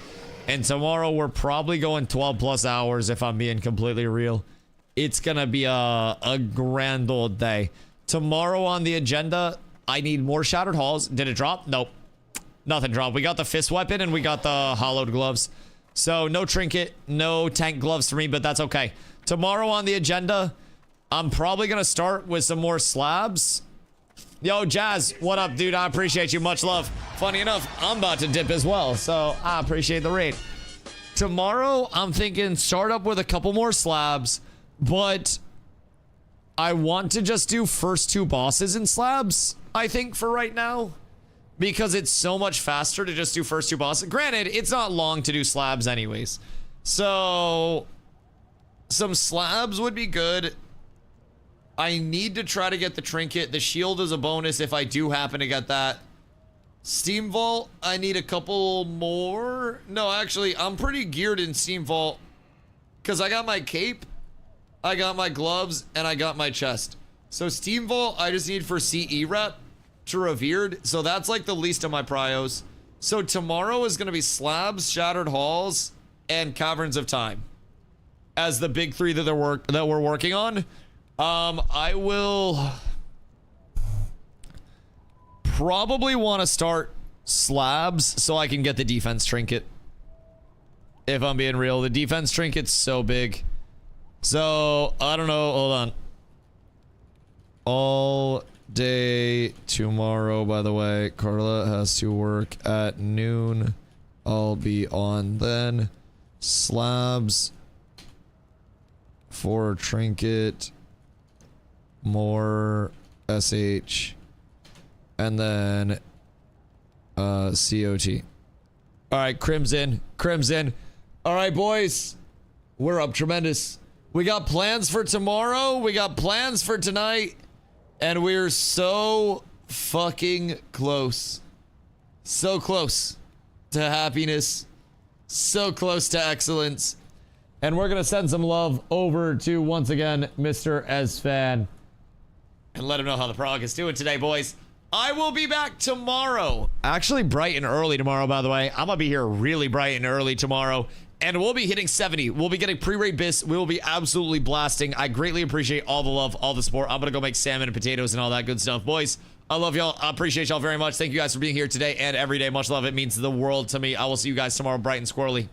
And tomorrow we're probably going 12 plus hours if I'm being completely real. It's gonna be a grand old day. Tomorrow on the agenda, I need more Shattered Halls. Did it drop? Nope. Nothing dropped. We got the fist weapon and we got the hollowed gloves. So no trinket, no tank gloves for me, but that's okay. Tomorrow on the agenda, I'm probably gonna start with some more slabs. Yo, Jazz, what up, dude? I appreciate you. Much love. Funny enough, I'm about to dip as well, so I appreciate the raid. Tomorrow, I'm thinking start up with a couple more slabs, but I want to just do first 2 bosses in slabs, I think, for right now. Because it's so much faster to just do first 2 bosses. Granted, it's not long to do slabs anyways. So, some slabs would be good. I need to try to get the trinket. The shield is a bonus if I do happen to get that. Steam Vault, I need a couple more. No, actually, I'm pretty geared in Steam Vault. Because I got my cape, I got my gloves, and I got my chest. So Steam Vault, I just need for CE rep to revered. So that's like the least of my prios. So tomorrow is going to be slabs, Shattered Halls, and Caverns of Time as the big 3 that we're working on. I will probably want to start slabs so I can get the defense trinket. If I'm being real, the defense trinket's so big. So I don't know. Hold on. All day tomorrow, by the way. Carla has to work at noon. I'll be on then. Slabs for trinket, more SH, and then COT. All right, Crimson. All right, boys, we're up tremendous. We got plans for tomorrow. We got plans for tonight, and we're so fucking close. So close to happiness. So close to excellence. And we're going to send some love over to, once again, Mr. Esfan. And let him know how the prog is doing today, boys. I will be back tomorrow. Actually, bright and early tomorrow, by the way. I'm going to be here really bright and early tomorrow. And we'll be hitting 70. We'll be getting pre-raid BIS. We will be absolutely blasting. I greatly appreciate all the love, all the support. I'm going to go make salmon and potatoes and all that good stuff. Boys, I love y'all. I appreciate y'all very much. Thank you guys for being here today and every day. Much love. It means the world to me. I will see you guys tomorrow bright and squirrely.